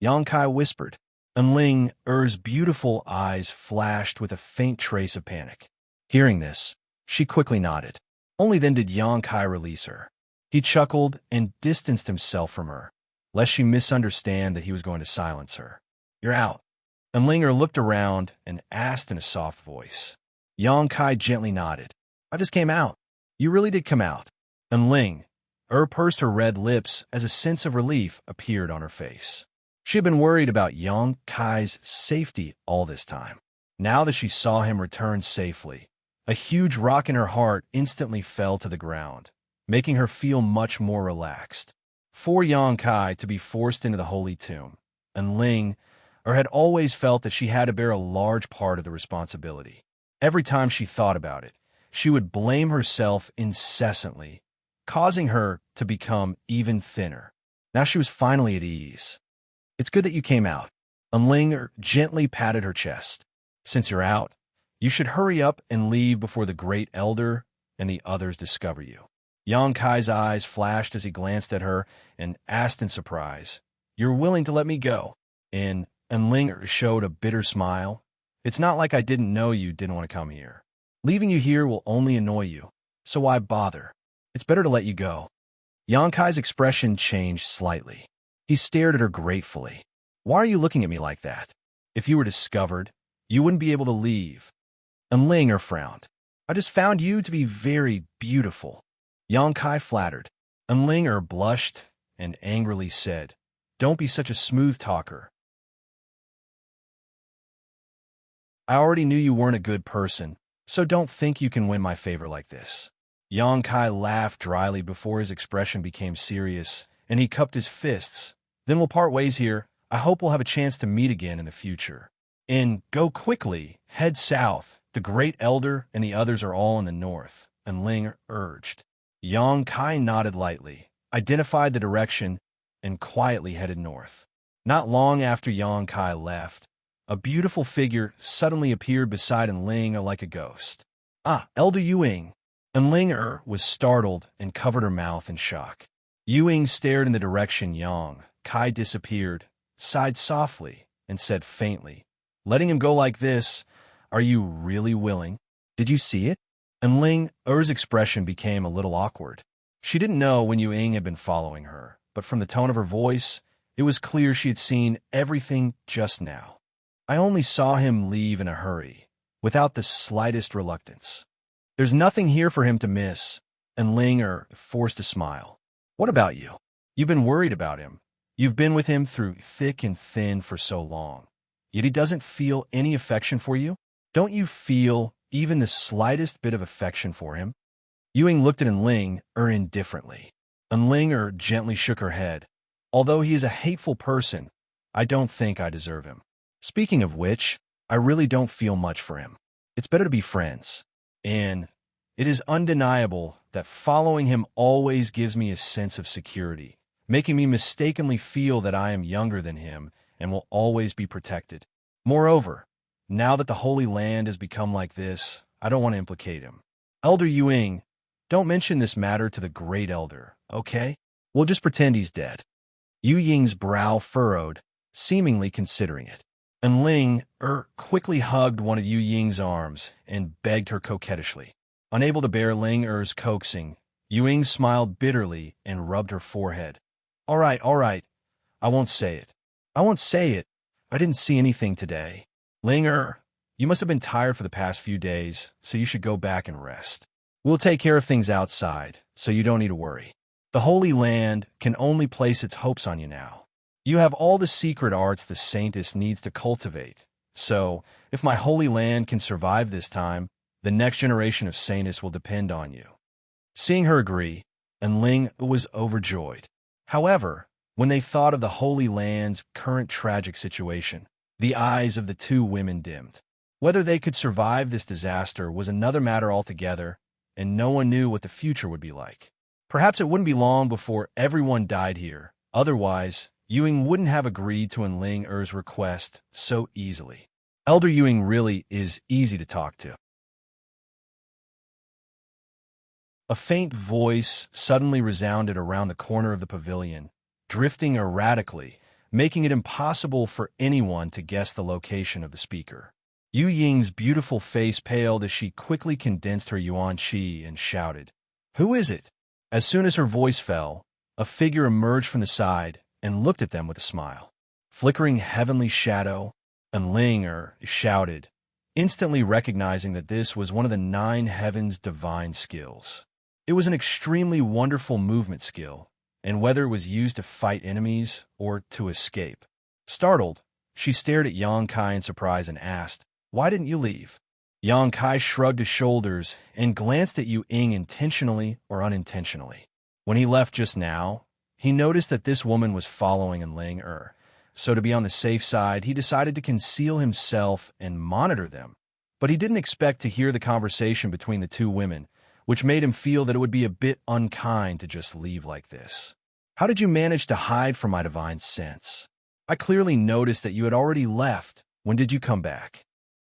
Yang Kai whispered. And Ling Er's beautiful eyes flashed with a faint trace of panic. Hearing this, she quickly nodded. Only then did Yang Kai release her. He chuckled and distanced himself from her, lest she misunderstand that he was going to silence her. "You're out." And Ling Er looked around and asked in a soft voice. Yang Kai gently nodded. "I just came out." "You really did come out." And Ling Er pursed her red lips as a sense of relief appeared on her face. She had been worried about Yang Kai's safety all this time. Now that she saw him return safely, A huge rock in her heart instantly fell to the ground, making her feel much more relaxed. For Yangkai to be forced into the holy tomb, and had always felt that she had to bear a large part of the responsibility. Every time she thought about it, she would blame herself incessantly, causing her to become even thinner. Now she was finally at ease. It's good that you came out. Ling gently patted her chest. Since you're out, you should hurry up and leave before the great elder and the others discover you. Yang Kai's eyes flashed as he glanced at her and asked in surprise, "You're willing to let me go?" And Ling showed a bitter smile. "It's not like I didn't know you didn't want to come here. Leaving you here will only annoy you, so why bother? It's better to let you go." Yang Kai's expression changed slightly. He stared at her gratefully. "Why are you looking at me like that? If you were discovered, you wouldn't be able to leave." And Ling frowned. "I just found you to be very beautiful." Yang Kai flattered. And Ling blushed and angrily said, "Don't be such a smooth talker. I already knew you weren't a good person, so don't think you can win my favor like this." Yang Kai laughed dryly before his expression became serious, and he cupped his fists. "Then we'll part ways here. I hope we'll have a chance to meet again in the future. And go quickly, head south. The great elder and the others are all in the north," and Ling urged. Yang Kai nodded lightly, identified the direction, and quietly headed north. Not long after Yang Kai left, a beautiful figure suddenly appeared beside Ling like a ghost. "Ah, Elder Yuing." And Ling was startled and covered her mouth in shock. Yuing stared in the direction Yang Kai disappeared, sighed softly, and said faintly, "Letting him go like this, are you really willing? Did you see it?" And Ling Er's expression became a little awkward. She didn't know when Yuing had been following her, but from the tone of her voice, it was clear she had seen everything just now. "I only saw him leave in a hurry, without the slightest reluctance. There's nothing here for him to miss." And Ling forced a smile. "What about you? You've been worried about him. You've been with him through thick and thin for so long. Yet he doesn't feel any affection for you? Don't you feel even the slightest bit of affection for him?" Yuing looked at Ling indifferently. And Ling gently shook her head. "Although he is a hateful person, I don't think I deserve him. Speaking of which, I really don't feel much for him. It's better to be friends. And it is undeniable that following him always gives me a sense of security, making me mistakenly feel that I am younger than him and will always be protected. Moreover, now that the Holy Land has become like this, I don't want to implicate him. Elder Yuing, don't mention this matter to the Great Elder, okay? We'll just pretend he's dead." Yu Ying's brow furrowed, seemingly considering it. And Ling quickly hugged one of Yu Ying's arms and begged her coquettishly. Unable to bear Ling coaxing, Yu Ying smiled bitterly and rubbed her forehead. All right, I won't say it. I won't say it. I didn't see anything today. Ling you must have been tired for the past few days, so you should go back and rest. We'll take care of things outside, so you don't need to worry. The Holy Land can only place its hopes on you now. You have all the secret arts the Saintess needs to cultivate. So, if my Holy Land can survive this time, the next generation of Saintess will depend on you." Seeing her agree, and Ling was overjoyed. However, when they thought of the Holy Land's current tragic situation, the eyes of the two women dimmed. Whether they could survive this disaster was another matter altogether, and no one knew what the future would be like. Perhaps it wouldn't be long before everyone died here. Otherwise, Yuing wouldn't have agreed to Ling request so easily. Elder Yuing really is easy to talk to. A faint voice suddenly resounded around the corner of the pavilion, drifting erratically, making it impossible for anyone to guess the location of the speaker. Yu Ying's beautiful face paled as she quickly condensed her yuan qi and shouted, "Who is it?" As soon as her voice fell, a figure emerged from the side and looked at them with a smile. "Flickering heavenly shadow," and Ling shouted, instantly recognizing that this was one of the 9 heavens' divine skills. It was an extremely wonderful movement skill, and whether it was used to fight enemies or to escape. Startled, she stared at Yangkai in surprise and asked, "Why didn't you leave?" Yang Kai shrugged his shoulders and glanced at Yu Ying intentionally or unintentionally. When he left just now, he noticed that this woman was following Enling Er. So to be on the safe side, he decided to conceal himself and monitor them. But he didn't expect to hear the conversation between the two women, which made him feel that it would be a bit unkind to just leave like this. How did you manage to hide from my divine sense? I clearly noticed that you had already left. When did you come back?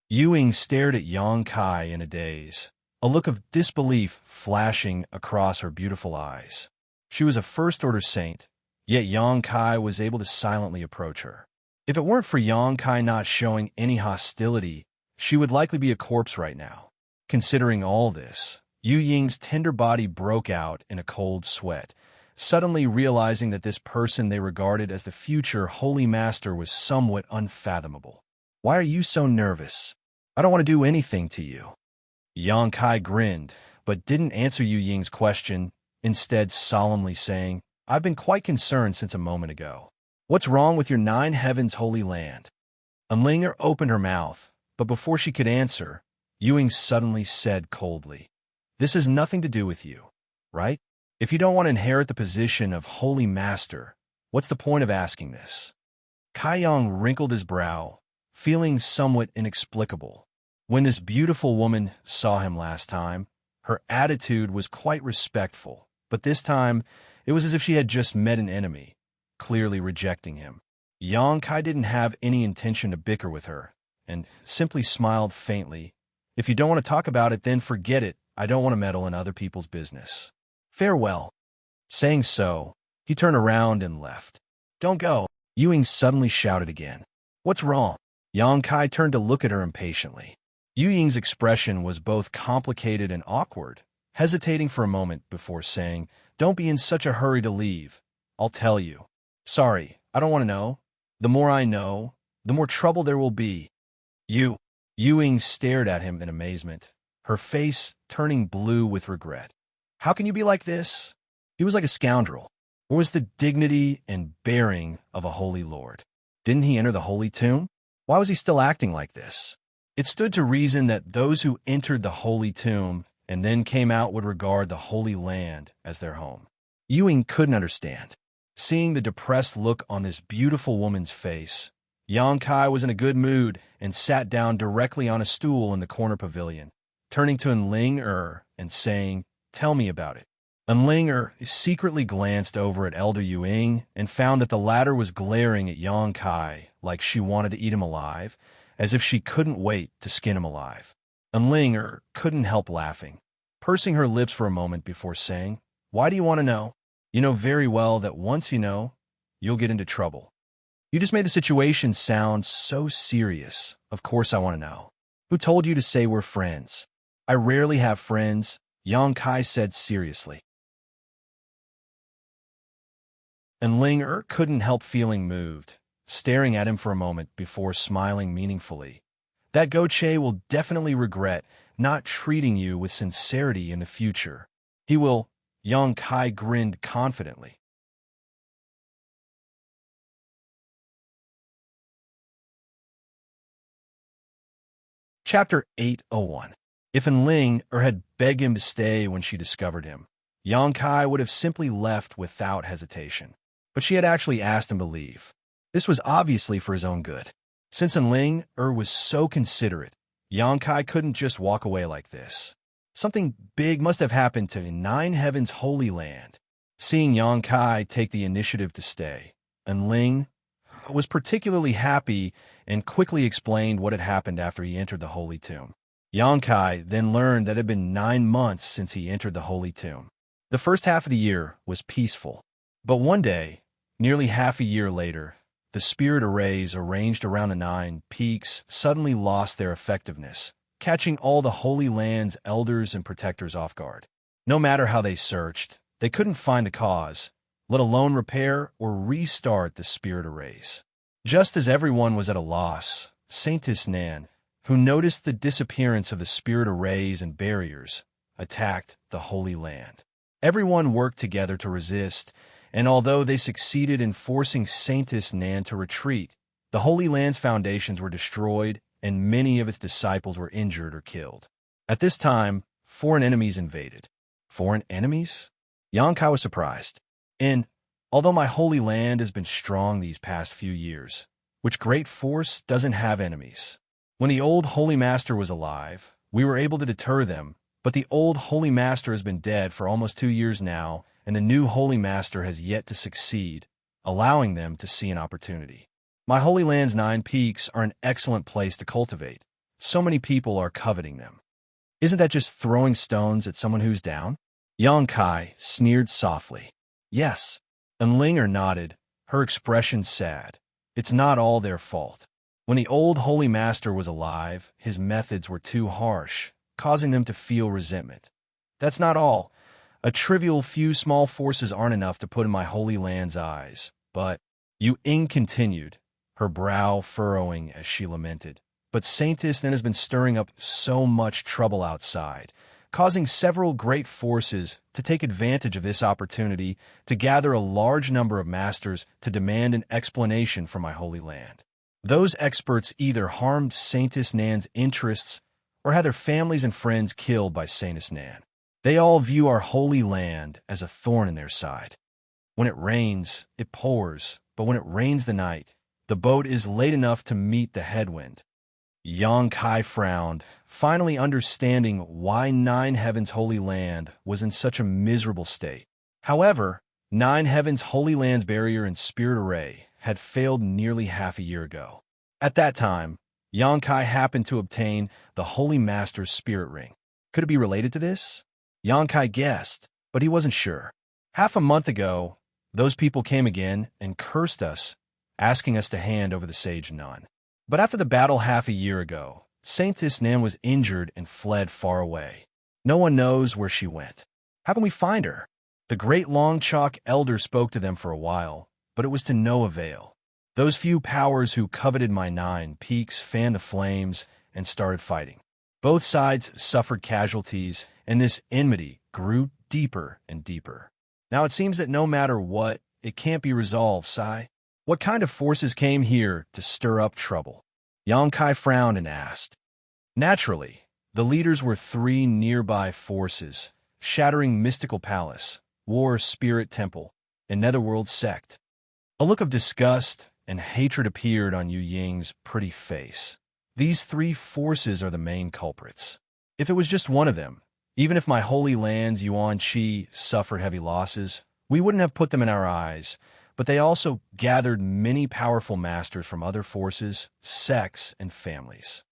Yu Ying stared at Yang Kai in a daze, a look of disbelief flashing across her beautiful eyes. She was a first-order saint, yet Yang Kai was able to silently approach her. If it weren't for Yang Kai not showing any hostility, she would likely be a corpse right now. Considering all this, Yu Ying's tender body broke out in a cold sweat, suddenly realizing that this person they regarded as the future Holy Master was somewhat unfathomable. Why are you so nervous? I don't want to do anything to you. Yang Kai grinned, but didn't answer Yu Ying's question, instead solemnly saying, I've been quite concerned since a moment ago. What's wrong with your 9 heavens holy land? Enlinger opened her mouth, but before she could answer, Yu Ying suddenly said coldly, This has nothing to do with you, right? If you don't want to inherit the position of Holy Master, what's the point of asking this? Kai Yang wrinkled his brow, feeling somewhat inexplicable. When this beautiful woman saw him last time, her attitude was quite respectful, but this time it was as if she had just met an enemy, clearly rejecting him. Yang Kai didn't have any intention to bicker with her, and simply smiled faintly. If you don't want to talk about it, then forget it. I don't want to meddle in other people's business. Farewell. Saying so, he turned around and left. Don't go, Yu Ying suddenly shouted again. What's wrong? Yang Kai turned to look at her impatiently. Yu Ying's expression was both complicated and awkward, hesitating for a moment before saying, Don't be in such a hurry to leave. I'll tell you. Sorry, I don't want to know. The more I know, the more trouble there will be. Yu Ying stared at him in amazement, her face turning blue with regret. How can you be like this? He was like a scoundrel. Where was the dignity and bearing of a holy lord? Didn't he enter the holy tomb? Why was he still acting like this? It stood to reason that those who entered the holy tomb and then came out would regard the holy land as their home. Yu Ying couldn't understand. Seeing the depressed look on this beautiful woman's face, Yang Kai was in a good mood and sat down directly on a stool in the corner pavilion, turning to Enling Er and saying, Tell me about it. Enling Er secretly glanced over at Elder Yu Ying and found that the latter was glaring at Yang Kai like she wanted to eat him alive, as if she couldn't wait to skin him alive. Enling Er couldn't help laughing, pursing her lips for a moment before saying, Why do you want to know? You know very well that once you know, you'll get into trouble. You just made the situation sound so serious. Of course I want to know. Who told you to say we're friends? I rarely have friends, Yang Kai said seriously. Enling Er couldn't help feeling moved, staring at him for a moment before smiling meaningfully. That Goche will definitely regret not treating you with sincerity in the future. He will, Yang Kai grinned confidently. Chapter 801. If Enling Er had begged him to stay when she discovered him, Yang Kai would have simply left without hesitation. But she had actually asked him to leave. This was obviously for his own good. Since Enling Er was so considerate, Yang Kai couldn't just walk away like this. Something big must have happened to 9 heavens holy land. Seeing Yang Kai take the initiative to stay, Enling was particularly happy and quickly explained what had happened after he entered the holy tomb. Yang Kai then learned that it had been 9 months since he entered the holy tomb. The first half of the year was peaceful, but one day, nearly half a year later, the spirit arrays arranged around the 9 peaks suddenly lost their effectiveness, catching all the Holy Land's elders and protectors off guard. No matter how they searched, they couldn't find the cause, let alone repair or restart the spirit arrays. Just as everyone was at a loss, Saintess Nan, who noticed the disappearance of the spirit arrays and barriers, attacked the Holy Land. Everyone worked together to resist, and although they succeeded in forcing Saintess Nan to retreat, the Holy Land's foundations were destroyed and many of its disciples were injured or killed. At this time, foreign enemies invaded. Foreign enemies? Xianxia was surprised. Although my holy land has been strong these past few years, which great force doesn't have enemies? When the old Holy Master was alive, we were able to deter them, but the old Holy Master has been dead for almost 2 years now, and the new Holy Master has yet to succeed, allowing them to see an opportunity. My Holy Land's 9 peaks are an excellent place to cultivate. So many people are coveting them. Isn't that just throwing stones at someone who's down? Xianxia sneered softly. Yes. And Linger nodded, her expression sad. It's not all their fault. When the old Holy Master was alive, his methods were too harsh, causing them to feel resentment. That's not all. A trivial few small forces aren't enough to put in my Holy Land's eyes. But, Yu Ying continued, her brow furrowing as she lamented. But Saintess then has been stirring up so much trouble outside, causing several great forces to take advantage of this opportunity to gather a large number of masters to demand an explanation for my Holy Land. Those experts either harmed Saintess Nan's interests or had their families and friends killed by Saintess Nan. They all view our Holy Land as a thorn in their side. When it rains, it pours, but when it rains the night, the boat is late enough to meet the headwind. Xianxia frowned, finally understanding why Nine Heaven's Holy Land was in such a miserable state. However, Nine Heaven's Holy Land's barrier and spirit array had failed nearly half a year ago. At that time, Xianxia happened to obtain the Holy Master's spirit ring. Could it be related to this? Xianxia guessed, but he wasn't sure. Half a month ago, those people came again and cursed us, asking us to hand over the Sage Nun. But after the battle half a year ago, Saintess Nan was injured and fled far away. No one knows where she went. How can we find her? The great Long Chalk Elder spoke to them for a while, but it was to no avail. Those few powers who coveted my 9 peaks fanned the flames and started fighting. Both sides suffered casualties, and this enmity grew deeper and deeper. Now it seems that no matter what, it can't be resolved, Sai. What kind of forces came here to stir up trouble? Xianxia frowned and asked. Naturally, the leaders were 3 nearby forces, Shattering Mystical Palace, War Spirit Temple, and Netherworld Sect. A look of disgust and hatred appeared on Yu Ying's pretty face. These 3 forces are the main culprits. If it was just one of them, even if my Holy Land's Yuan Qi suffered heavy losses, we wouldn't have put them in our eyes, but they also gathered many powerful masters from other forces, sects, and families.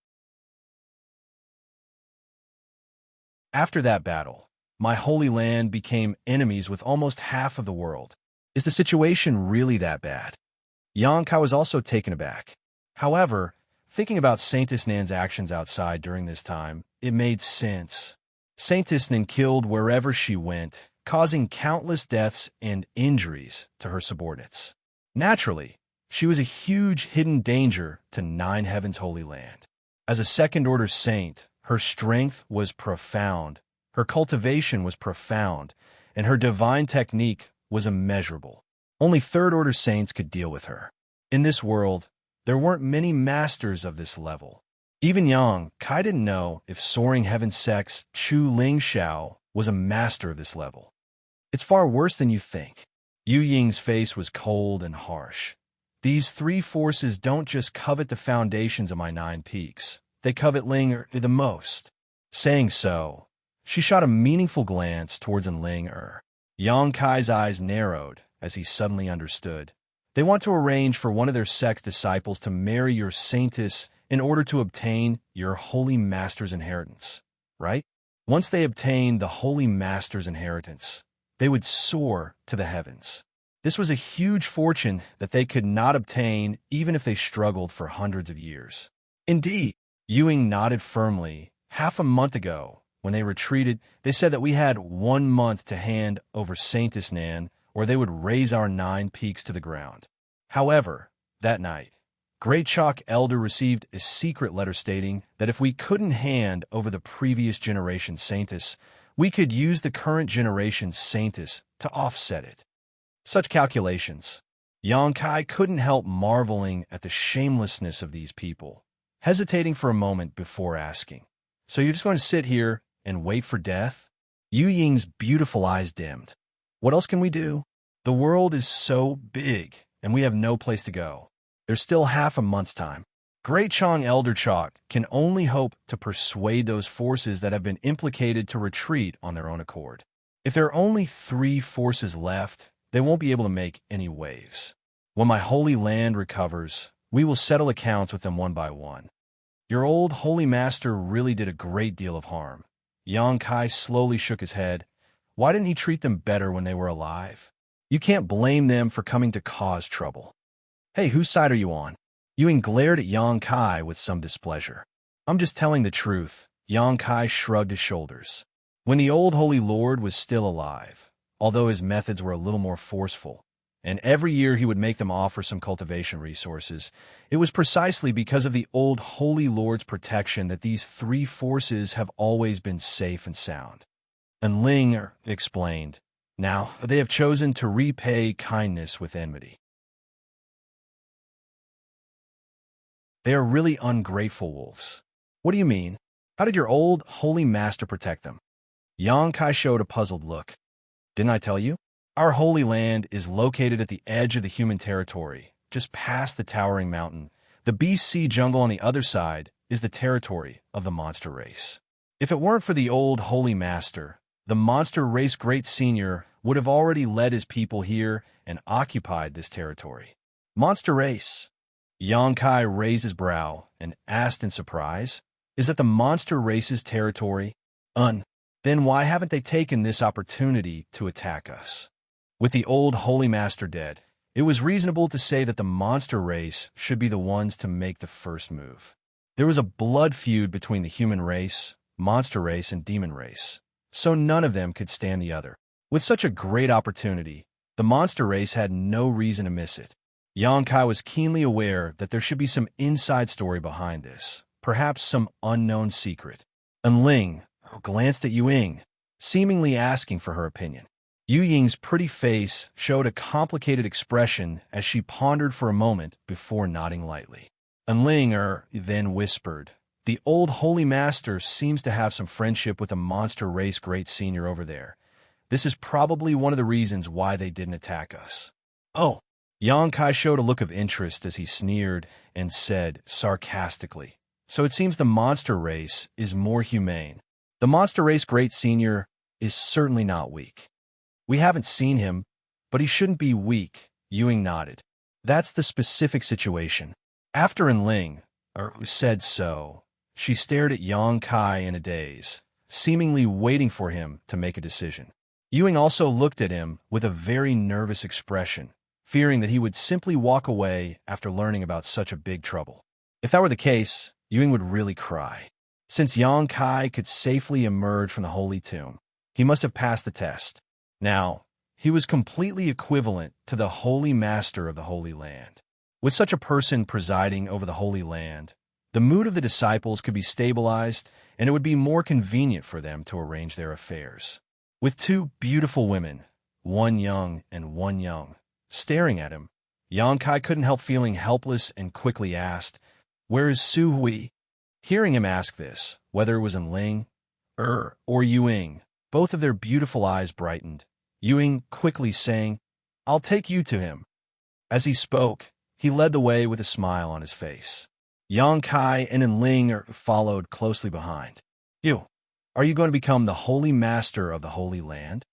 After that battle, my Holy Land became enemies with almost half of the world. Is the situation really that bad? Xianxia was also taken aback. However, thinking about Saintess Nan's actions outside during this time, it made sense. Saintess Nan killed wherever she went, causing countless deaths and injuries to her subordinates. Naturally, she was a huge hidden danger to Nine Heaven's Holy Land. As a second-order saint, her strength was profound, her cultivation was profound, and her divine technique was immeasurable. Only third-order saints could deal with her. In this world, there weren't many masters of this level. Even Xianxia didn't know if Soaring Heaven Sect's Chu Lingxiao was a master of this level. It's far worse than you think. Yu Ying's face was cold and harsh. These 3 forces don't just covet the foundations of my 9 peaks. They covet Ling the most. Saying so, she shot a meaningful glance towards Ling. Xianxia's eyes narrowed as he suddenly understood. They want to arrange for one of their sect's disciples to marry your saintess in order to obtain your Holy Master's inheritance, right? Once they obtained the Holy Master's inheritance, they would soar to the heavens. This was a huge fortune that they could not obtain even if they struggled for hundreds of years. Indeed, Yu Ying nodded firmly. Half a month ago, when they retreated, they said that we had 1 month to hand over Saintess Nan, or they would raise our 9 peaks to the ground. However, that night, Great Chalk Elder received a secret letter stating that if we couldn't hand over the previous generation Saintess, we could use the current generation Saintess to offset it. Such calculations. Xianxia couldn't help marveling at the shamelessness of these people. hesitating for a moment before asking, "So you're just going to sit here and wait for death?" Yu Ying's beautiful eyes dimmed. "What else can we do? The world is so big, and we have no place to go. There's still half a month's time." Great Chong Elder Chalk can only hope to persuade those forces that have been implicated to retreat on their own accord. If there are only 3 forces left, they won't be able to make any waves. When my holy land recovers, we will settle accounts with them one by one. Your old holy master really did a great deal of harm. Yang Kai slowly shook his head. Why didn't he treat them better when they were alive? You can't blame them for coming to cause trouble. Hey, whose side are you on? Ewing glared at Yang Kai with some displeasure. I'm just telling the truth. Yang Kai shrugged his shoulders. When the old holy lord was still alive, although his methods were a little more forceful, and every year he would make them offer some cultivation resources, it was precisely because of the old holy lord's protection that these 3 forces have always been safe and sound. And Ling explained, now they have chosen to repay kindness with enmity. They are really ungrateful wolves. What do you mean? How did your old holy master protect them? Yang Kai showed a puzzled look. Didn't I tell you? Our holy land is located at the edge of the human territory, just past the towering mountain. The BC jungle on the other side is the territory of the monster race. If it weren't for the old holy master, the monster race great senior would have already led his people here and occupied this territory. Monster race. Yang Kai raised his brow and asked in surprise, is that the monster race's territory? Then why haven't they taken this opportunity to attack us? With the old holy master dead, it was reasonable to say that the monster race should be the ones to make the first move. There was a blood feud between the human race, monster race, and demon race, so none of them could stand the other. With such a great opportunity, the monster race had no reason to miss it. Yang Kai was keenly aware that there should be some inside story behind this, perhaps some unknown secret. And Ling glanced at Yu Ying, seemingly asking for her opinion. Yu Ying's pretty face showed a complicated expression as she pondered for a moment before nodding lightly. And Ling then whispered, the old holy master seems to have some friendship with a monster race great senior over there. This is probably one of the reasons why they didn't attack us. Oh. Yang Kai showed a look of interest as he sneered and said sarcastically, so it seems the monster race is more humane. The monster race great senior is certainly not weak. We haven't seen him, but he shouldn't be weak, Ewing nodded. That's the specific situation. After Ling said so, she stared at Yang Kai in a daze, seemingly waiting for him to make a decision. Ewing also looked at him with a very nervous expression, fearing that he would simply walk away after learning about such a big trouble. If that were the case, Ewing would really cry. Since Yang Kai could safely emerge from the holy tomb, he must have passed the test. Now, he was completely equivalent to the holy master of the Holy Land. With such a person presiding over the Holy Land, the mood of the disciples could be stabilized, and it would be more convenient for them to arrange their affairs. With 2 beautiful women, one young and one young, staring at him, Yang Kai couldn't help feeling helpless and quickly asked, where is Su Hui? Hearing him ask this, whether it was in Ling, or Ewing, both of their beautiful eyes brightened, Ewing quickly saying, I'll take you to him. As he spoke, he led the way with a smile on his face. Yang Kai and Ling followed closely behind. Are you going to become the holy master of the Holy Land?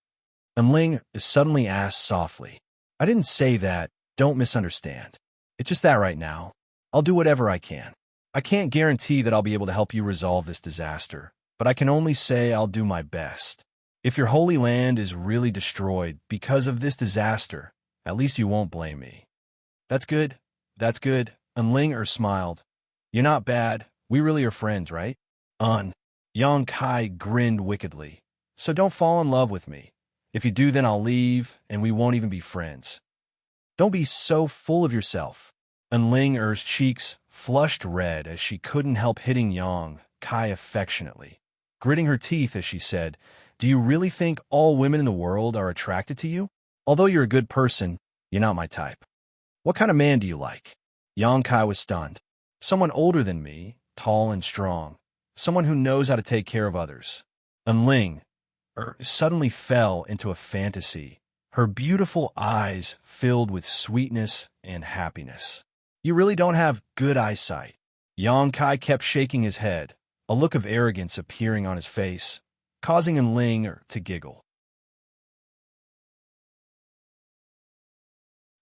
And Ling suddenly asked softly. I didn't say that, don't misunderstand. It's just that right now, I'll do whatever I can. I can't guarantee that I'll be able to help you resolve this disaster, but I can only say I'll do my best. If your holy land is really destroyed because of this disaster, at least you won't blame me. That's good, and Ling smiled. You're not bad, we really are friends, right? Yang Kai grinned wickedly. So don't fall in love with me. If you do, then I'll leave, and we won't even be friends. Don't be so full of yourself. And Ling cheeks flushed red as she couldn't help hitting Yang Kai affectionately, gritting her teeth as she said, do you really think all women in the world are attracted to you? Although you're a good person, you're not my type. What kind of man do you like? Yang Kai was stunned. Someone older than me, tall and strong. Someone who knows how to take care of others. And Ling suddenly fell into a fantasy, her beautiful eyes filled with sweetness and happiness. You really don't have good eyesight. Yang Kai kept shaking his head, a look of arrogance appearing on his face, causing Ling to giggle.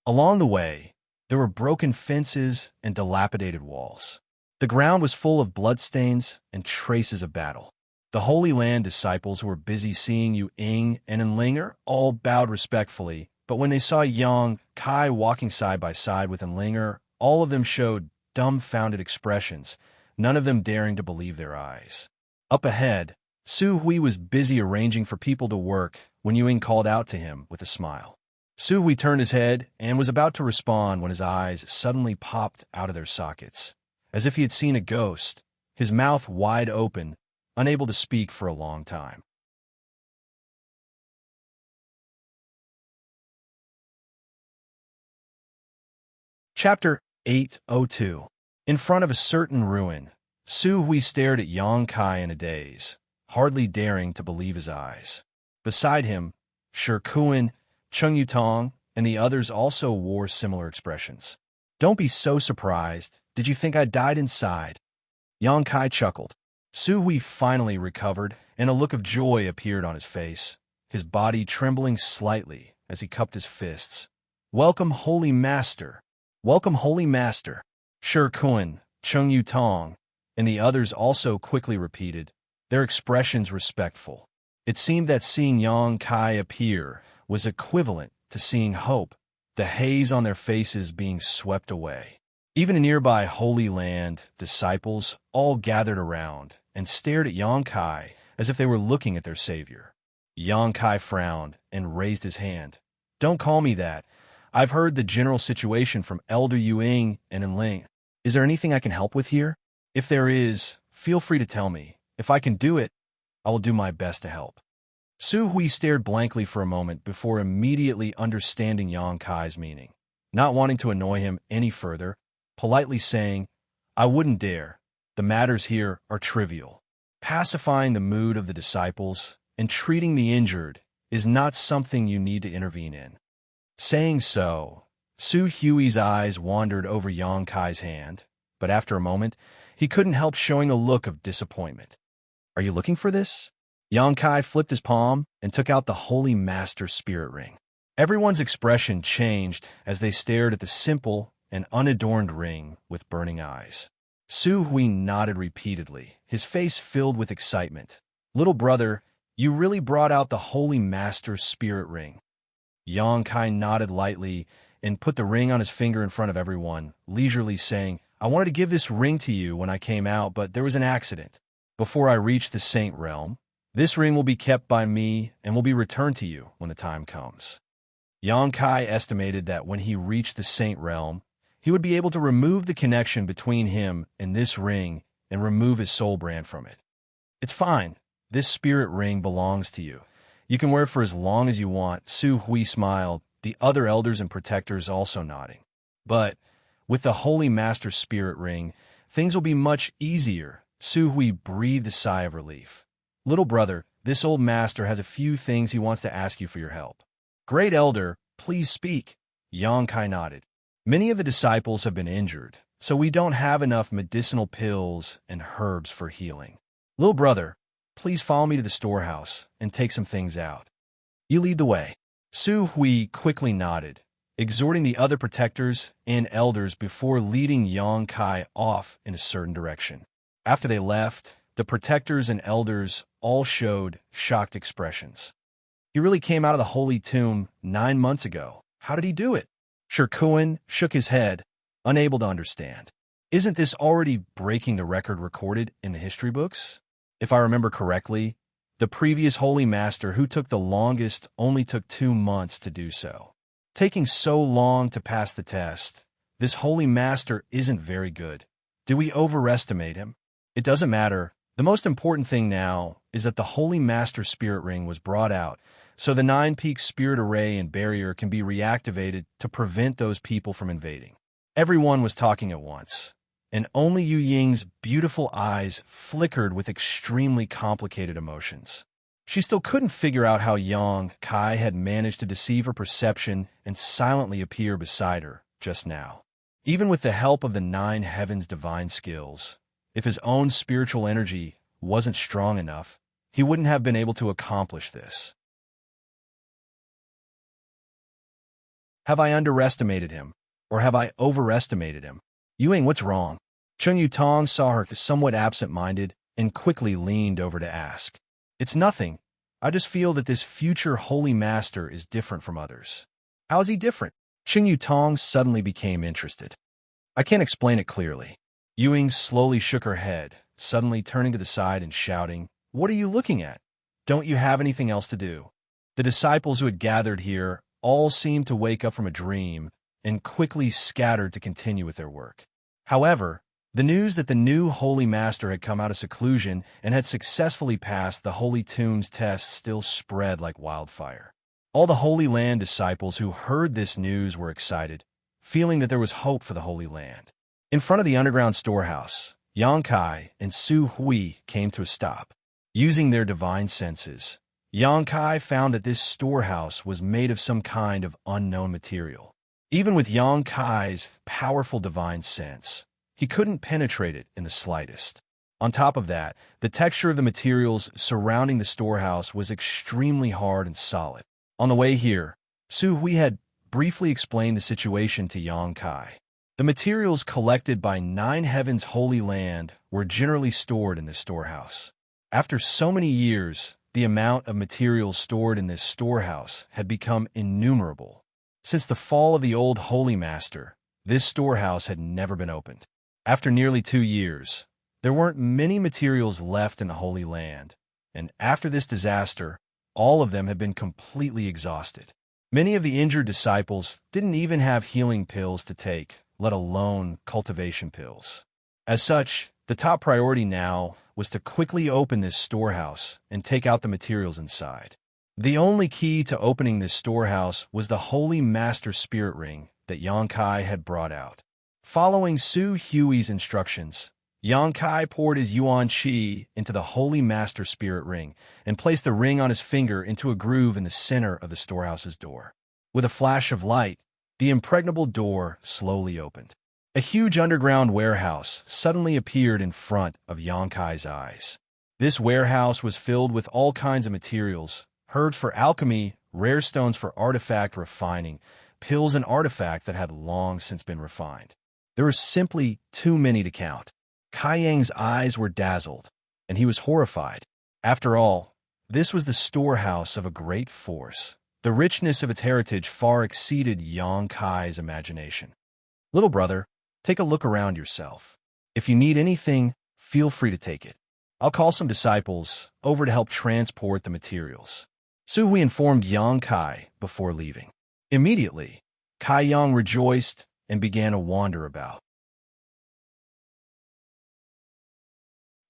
Along the way, there were broken fences and dilapidated walls. The ground was full of bloodstains and traces of battle. The Holy Land disciples who were busy seeing Yu Ying and Enlinger all bowed respectfully, but when they saw Yang Kai walking side by side with Enlinger, all of them showed dumbfounded expressions, none of them daring to believe their eyes. Up ahead, Su Hui was busy arranging for people to work when Yu Ying called out to him with a smile. Su Hui turned his head and was about to respond when his eyes suddenly popped out of their sockets, as if he had seen a ghost, his mouth wide open, unable to speak for a long time. Chapter 802. In front of a certain ruin, Su Hui stared at Yang Kai in a daze, hardly daring to believe his eyes. Beside him, Shi Kuan, Cheng Yutong, and the others also wore similar expressions. Don't be so surprised. Did you think I died inside? Yang Kai chuckled. Su Hui finally recovered, and a look of joy appeared on his face, his body trembling slightly as he cupped his fists. Welcome, Holy Master! Welcome, Holy Master! Shi Kuan, Cheng Yutong, and the others also quickly repeated, their expressions respectful. It seemed that seeing Yang Kai appear was equivalent to seeing hope, the haze on their faces being swept away. Even a nearby Holy Land disciples all gathered around and stared at Yang Kai as if they were looking at their savior. Yang Kai frowned and raised his hand. Don't call me that. I've heard the general situation from Elder Yu Ying and Enling. Is there anything I can help with here? If there is, feel free to tell me. If I can do it, I will do my best to help. Su Hui stared blankly for a moment before immediately understanding Yang Kai's meaning, not wanting to annoy him any further, politely saying, I wouldn't dare. The matters here are trivial. Pacifying the mood of the disciples and treating the injured is not something you need to intervene in. Saying so, Su Hui's eyes wandered over Yang Kai's hand, but after a moment, he couldn't help showing a look of disappointment. Are you looking for this? Yang Kai flipped his palm and took out the Holy Master Spirit Ring. Everyone's expression changed as they stared at the simple and unadorned ring with burning eyes. Su Hui nodded repeatedly, his face filled with excitement. Little brother, you really brought out the Holy Master Spirit Ring. Yang Kai nodded lightly and put the ring on his finger in front of everyone, leisurely saying, I wanted to give this ring to you when I came out, but there was an accident. Before I reach the Saint Realm, this ring will be kept by me and will be returned to you when the time comes. Yang Kai estimated that when he reached the Saint Realm, he would be able to remove the connection between him and this ring and remove his soul brand from it. It's fine. This spirit ring belongs to you. You can wear it for as long as you want. Su Hui smiled, the other elders and protectors also nodding. But with the Holy Master Spirit Ring, things will be much easier. Su Hui breathed a sigh of relief. Little brother, this old master has a few things he wants to ask you for your help. Great elder, please speak. Yang Kai nodded. Many of the disciples have been injured, so we don't have enough medicinal pills and herbs for healing. Little brother, please follow me to the storehouse and take some things out. You lead the way. Su Hui quickly nodded, exhorting the other protectors and elders before leading Yang Kai off in a certain direction. After they left, the protectors and elders all showed shocked expressions. He really came out of the holy tomb 9 months ago. How did he do it? Shi Kuan shook his head, unable to understand. Isn't this already breaking the record recorded in the history books? If I remember correctly, the previous holy master who took the longest only took 2 months to do so. Taking so long to pass the test, this holy master isn't very good. Do we overestimate him? It doesn't matter. The most important thing now is that the Holy Master Spirit Ring was brought out, so the 9-peak spirit array and barrier can be reactivated to prevent those people from invading. Everyone was talking at once. and only Yu Ying's beautiful eyes flickered with extremely complicated emotions. She still couldn't figure out how Yang Kai had managed to deceive her perception and silently appear beside her just now. Even with the help of the Nine Heavens' divine skills, if his own spiritual energy wasn't strong enough, he wouldn't have been able to accomplish this. Have I underestimated him, or have I overestimated him? Yuying, what's wrong? Chen Yutong saw her somewhat absent-minded and quickly leaned over to ask. It's nothing. I just feel that this future holy master is different from others. How is he different? Chen Yutong suddenly became interested. I can't explain it clearly. Yuying slowly shook her head, suddenly turning to the side and shouting, What are you looking at? Don't you have anything else to do? The disciples who had gathered here all seemed to wake up from a dream and quickly scattered to continue with their work. However, the news that the new Holy Master had come out of seclusion and had successfully passed the Holy Tombs test still spread like wildfire. All the Holy Land disciples who heard this news were excited, feeling that there was hope for the Holy Land. In front of the underground storehouse, Yang Kai and Su Hui came to a stop. Using their divine senses, Yang Kai found that this storehouse was made of some kind of unknown material. Even with Yang Kai's powerful divine sense, he couldn't penetrate it in the slightest. On top of that, the texture of the materials surrounding the storehouse was extremely hard and solid. On the way here, Su Hui had briefly explained the situation to Yang Kai. The materials collected by Nine Heavens' Holy Land were generally stored in this storehouse. After so many years, the amount of materials stored in this storehouse had become innumerable. Since the fall of the old Holy Master, this storehouse had never been opened. After nearly 2 years, there weren't many materials left in the Holy Land, and after this disaster, all of them had been completely exhausted. Many of the injured disciples didn't even have healing pills to take, let alone cultivation pills. As such, the top priority now was to quickly open this storehouse and take out the materials inside. The only key to opening this storehouse was the Holy Master Spirit Ring that Yang Kai had brought out. Following Su Hui's instructions, Yang Kai poured his Yuan Qi into the Holy Master Spirit Ring and placed the ring on his finger into a groove in the center of the storehouse's door. With a flash of light, the impregnable door slowly opened. A huge underground warehouse suddenly appeared in front of Yang Kai's eyes. This warehouse was filled with all kinds of materials, herbs for alchemy, rare stones for artifact refining, pills and artifact that had long since been refined. There were simply too many to count. Kai Yang's eyes were dazzled, and he was horrified. After all, this was the storehouse of a great force. The richness of its heritage far exceeded Yang Kai's imagination. Little brother, take a look around yourself. If you need anything, feel free to take it. I'll call some disciples over to help transport the materials. Su Hui informed Yang Kai before leaving. Immediately, Kai Yang rejoiced and began a wander about.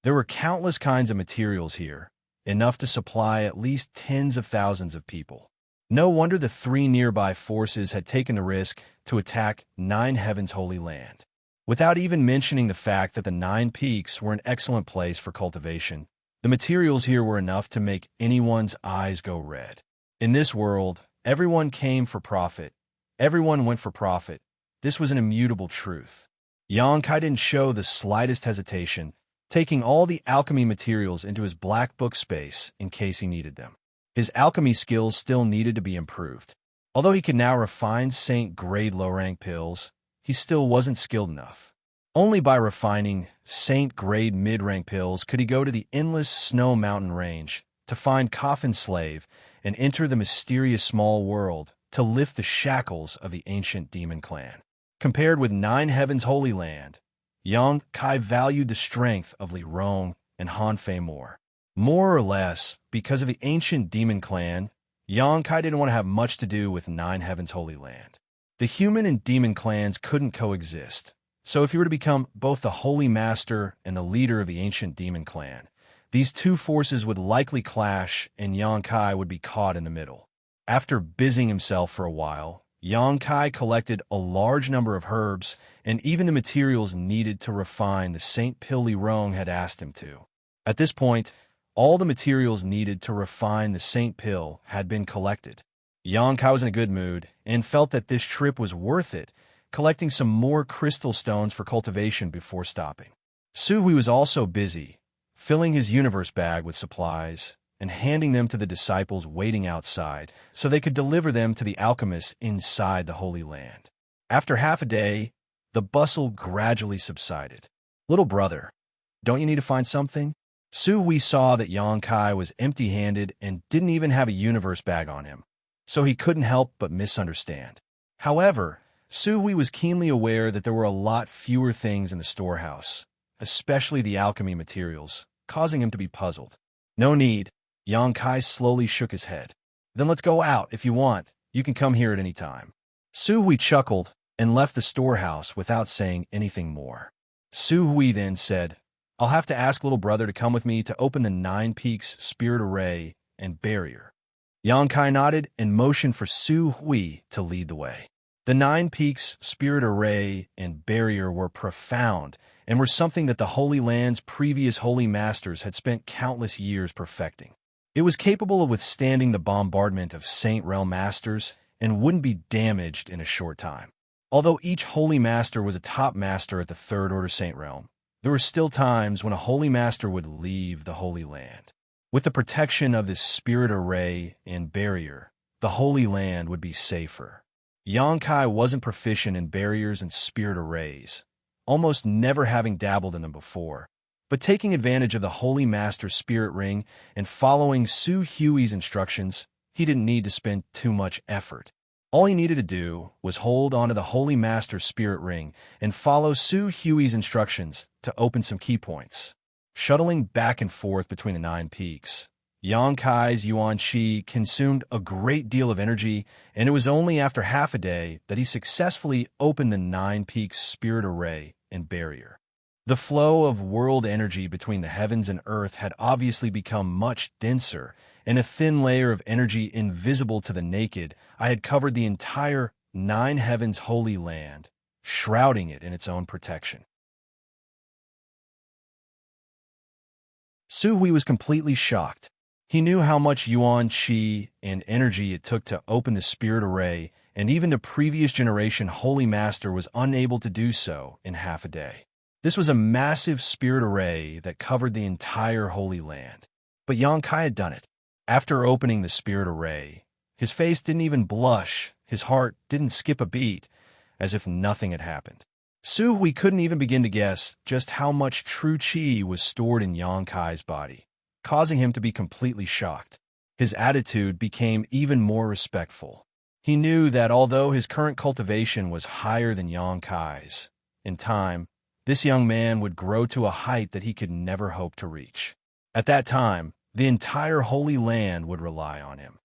There were countless kinds of materials here, enough to supply at least tens of thousands of people. No wonder the 3 nearby forces had taken the risk to attack Nine Heavens' Holy Land. Without even mentioning the fact that the 9 peaks were an excellent place for cultivation, the materials here were enough to make anyone's eyes go red. In this world, everyone came for profit. Everyone went for profit. This was an immutable truth. Yang Kai didn't show the slightest hesitation, taking all the alchemy materials into his black book space in case he needed them. His alchemy skills still needed to be improved. Although he could now refine Saint-grade low-rank pills, he still wasn't skilled enough. Only by refining Saint-grade mid-rank pills could he go to the endless snow mountain range to find Coffin Slave and enter the mysterious small world to lift the shackles of the ancient demon clan. Compared with Nine Heavens' Holy Land, Yang Kai valued the strength of Li Rong and Han Fei more. More or less, because of the ancient demon clan, Yang Kai didn't want to have much to do with Nine Heavens' Holy Land. The human and demon clans couldn't coexist, so if he were to become both the Holy Master and the leader of the ancient demon clan, these two forces would likely clash and Yang Kai would be caught in the middle. After busying himself for a while, Yang Kai collected a large number of herbs and even the materials needed to refine the Saint Pill Li Rong had asked him to. At this point, all the materials needed to refine the Saint Pill had been collected. Yang Kai was in a good mood and felt that this trip was worth it, collecting some more crystal stones for cultivation before stopping. Su Hui was also busy, filling his universe bag with supplies and handing them to the disciples waiting outside so they could deliver them to the alchemists inside the Holy Land. After half a day, the bustle gradually subsided. "Little brother, don't you need to find something?" Su Hui saw that Yang Kai was empty-handed and didn't even have a universe bag on him, so he couldn't help but misunderstand. However, Su Hui was keenly aware that there were a lot fewer things in the storehouse, especially the alchemy materials, causing him to be puzzled. "No need." Yang Kai slowly shook his head. "Then let's go out. If you want, you can come here at any time." Su Hui chuckled and left the storehouse without saying anything more. Su Hui then said, "I'll have to ask little brother to come with me to open the 9 Peaks Spirit Array and Barrier." Yang Kai nodded and motioned for Su Hui to lead the way. The 9 Peaks Spirit Array and Barrier were profound and were something that the Holy Land's previous Holy Masters had spent countless years perfecting. It was capable of withstanding the bombardment of Saint Realm Masters and wouldn't be damaged in a short time. Although each Holy Master was a top master at the Third Order Saint Realm, there were still times when a Holy Master would leave the Holy Land. With the protection of this Spirit Array and Barrier, the Holy Land would be safer. Yang Kai wasn't proficient in barriers and spirit arrays, almost never having dabbled in them before. But taking advantage of the Holy Master's Spirit Ring and following Su Hui's instructions, he didn't need to spend too much effort. All he needed to do was hold onto the Holy Master's Spirit Ring and follow Su Hui's instructions to open some key points. Shuttling back and forth between the 9 peaks, Yang Kai's Yuan Qi consumed a great deal of energy, and it was only after half a day that he successfully opened the 9 Peaks Spirit Array and Barrier. The flow of world energy between the heavens and earth had obviously become much denser, and a thin layer of energy invisible to the naked eye had covered the entire 9 Heavens Holy Land, shrouding it in its own protection. Su Hui was completely shocked. He knew how much Yuan Qi and energy it took to open the Spirit Array, and even the previous generation Holy Master was unable to do so in half a day. This was a massive Spirit Array that covered the entire Holy Land. But Yang Kai had done it. After opening the Spirit Array, his face didn't even blush, his heart didn't skip a beat, as if nothing had happened. Su Hui couldn't even begin to guess just how much true Qi was stored in Yang Kai's body, causing him to be completely shocked. His attitude became even more respectful. He knew that although his current cultivation was higher than Yang Kai's, in time, this young man would grow to a height that he could never hope to reach. At that time, the entire Holy Land would rely on him.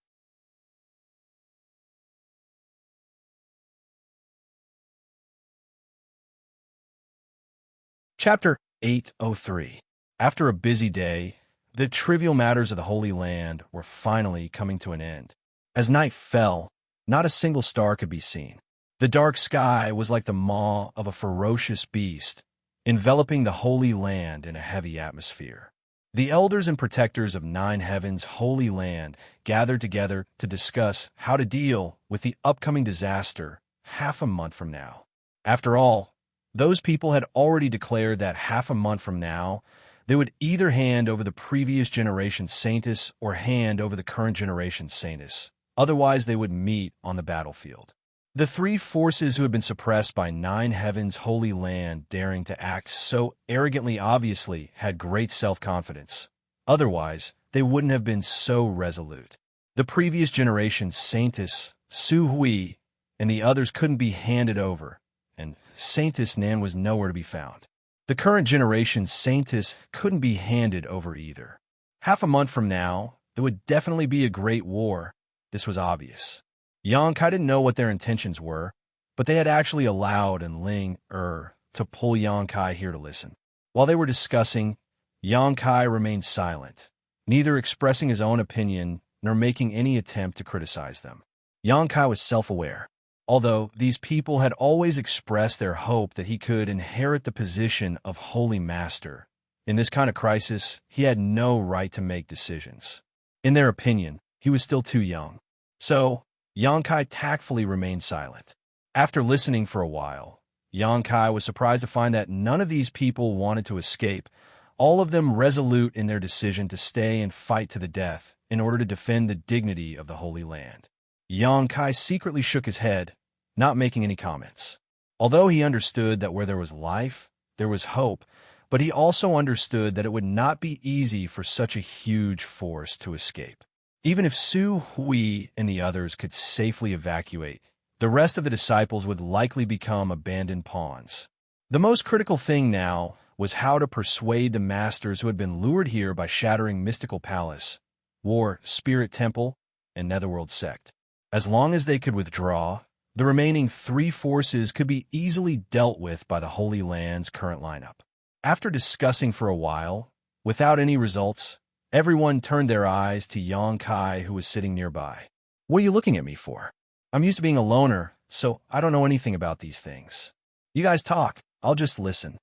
Chapter 803. After a busy day, the trivial matters of the Holy Land were finally coming to an end. As night fell, not a single star could be seen. The dark sky was like the maw of a ferocious beast, enveloping the Holy Land in a heavy atmosphere. The elders and protectors of 9 Heavens' Holy Land gathered together to discuss how to deal with the upcoming disaster half a month from now. After all, those people had already declared that half a month from now, they would either hand over the previous generation's Saintess or hand over the current generation's Saintess. Otherwise, they would meet on the battlefield. The 3 forces who had been suppressed by 9 Heavens' Holy Land daring to act so arrogantly obviously had great self-confidence. Otherwise, they wouldn't have been so resolute. The previous generation's Saintess, Su Hui, and the others couldn't be handed over, and Saintess Nan was nowhere to be found. The current generation's Saintess couldn't be handed over either. Half a month from now, there would definitely be a great war. This was obvious. Yang Kai didn't know what their intentions were, but they had actually allowed and Ling to pull Yang Kai here to listen. While they were discussing, Yang Kai remained silent, neither expressing his own opinion nor making any attempt to criticize them. Yang Kai was self-aware. although these people had always expressed their hope that he could inherit the position of Holy Master. In this kind of crisis, he had no right to make decisions. In their opinion, he was still too young. So, Xianxia tactfully remained silent. After listening for a while, Xianxia was surprised to find that none of these people wanted to escape, all of them resolute in their decision to stay and fight to the death in order to defend the dignity of the Holy Land. Xianxia secretly shook his head, not making any comments. Although he understood that where there was life, there was hope, but he also understood that it would not be easy for such a huge force to escape. Even if Su Hui and the others could safely evacuate, the rest of the disciples would likely become abandoned pawns. The most critical thing now was how to persuade the masters who had been lured here by shattering Mystical Palace, War, Spirit Temple, and Netherworld Sect. As long as they could withdraw, the remaining 3 forces could be easily dealt with by the Holy Land's current lineup. After discussing for a while, without any results, everyone turned their eyes to Xianxia, who was sitting nearby. "What are you looking at me for? I'm used to being a loner, so I don't know anything about these things. You guys talk, I'll just listen."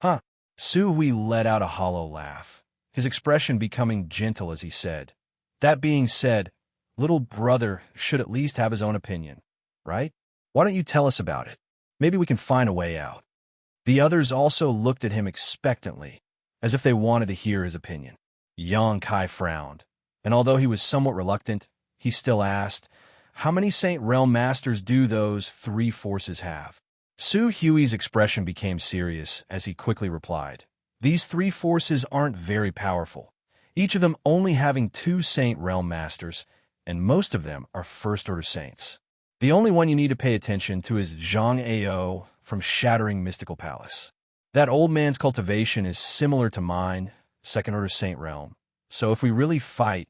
"Huh." Su Hui let out a hollow laugh, his expression becoming gentle as he said, "That being said, little brother should at least have his own opinion, right? Why don't you tell us about it? Maybe we can find a way out." The others also looked at him expectantly, as if they wanted to hear his opinion. Xianxia frowned, and although he was somewhat reluctant, he still asked, "How many Saint Realm Masters do those 3 forces have?" Su Hui's expression became serious as he quickly replied, "These 3 forces aren't very powerful, each of them only having 2 Saint Realm Masters, and most of them are First-Order Saints. The only one you need to pay attention to is Zhang Ao from Shattering Mystical Palace. That old man's cultivation is similar to mine, Second-Order Saint Realm, so if we really fight,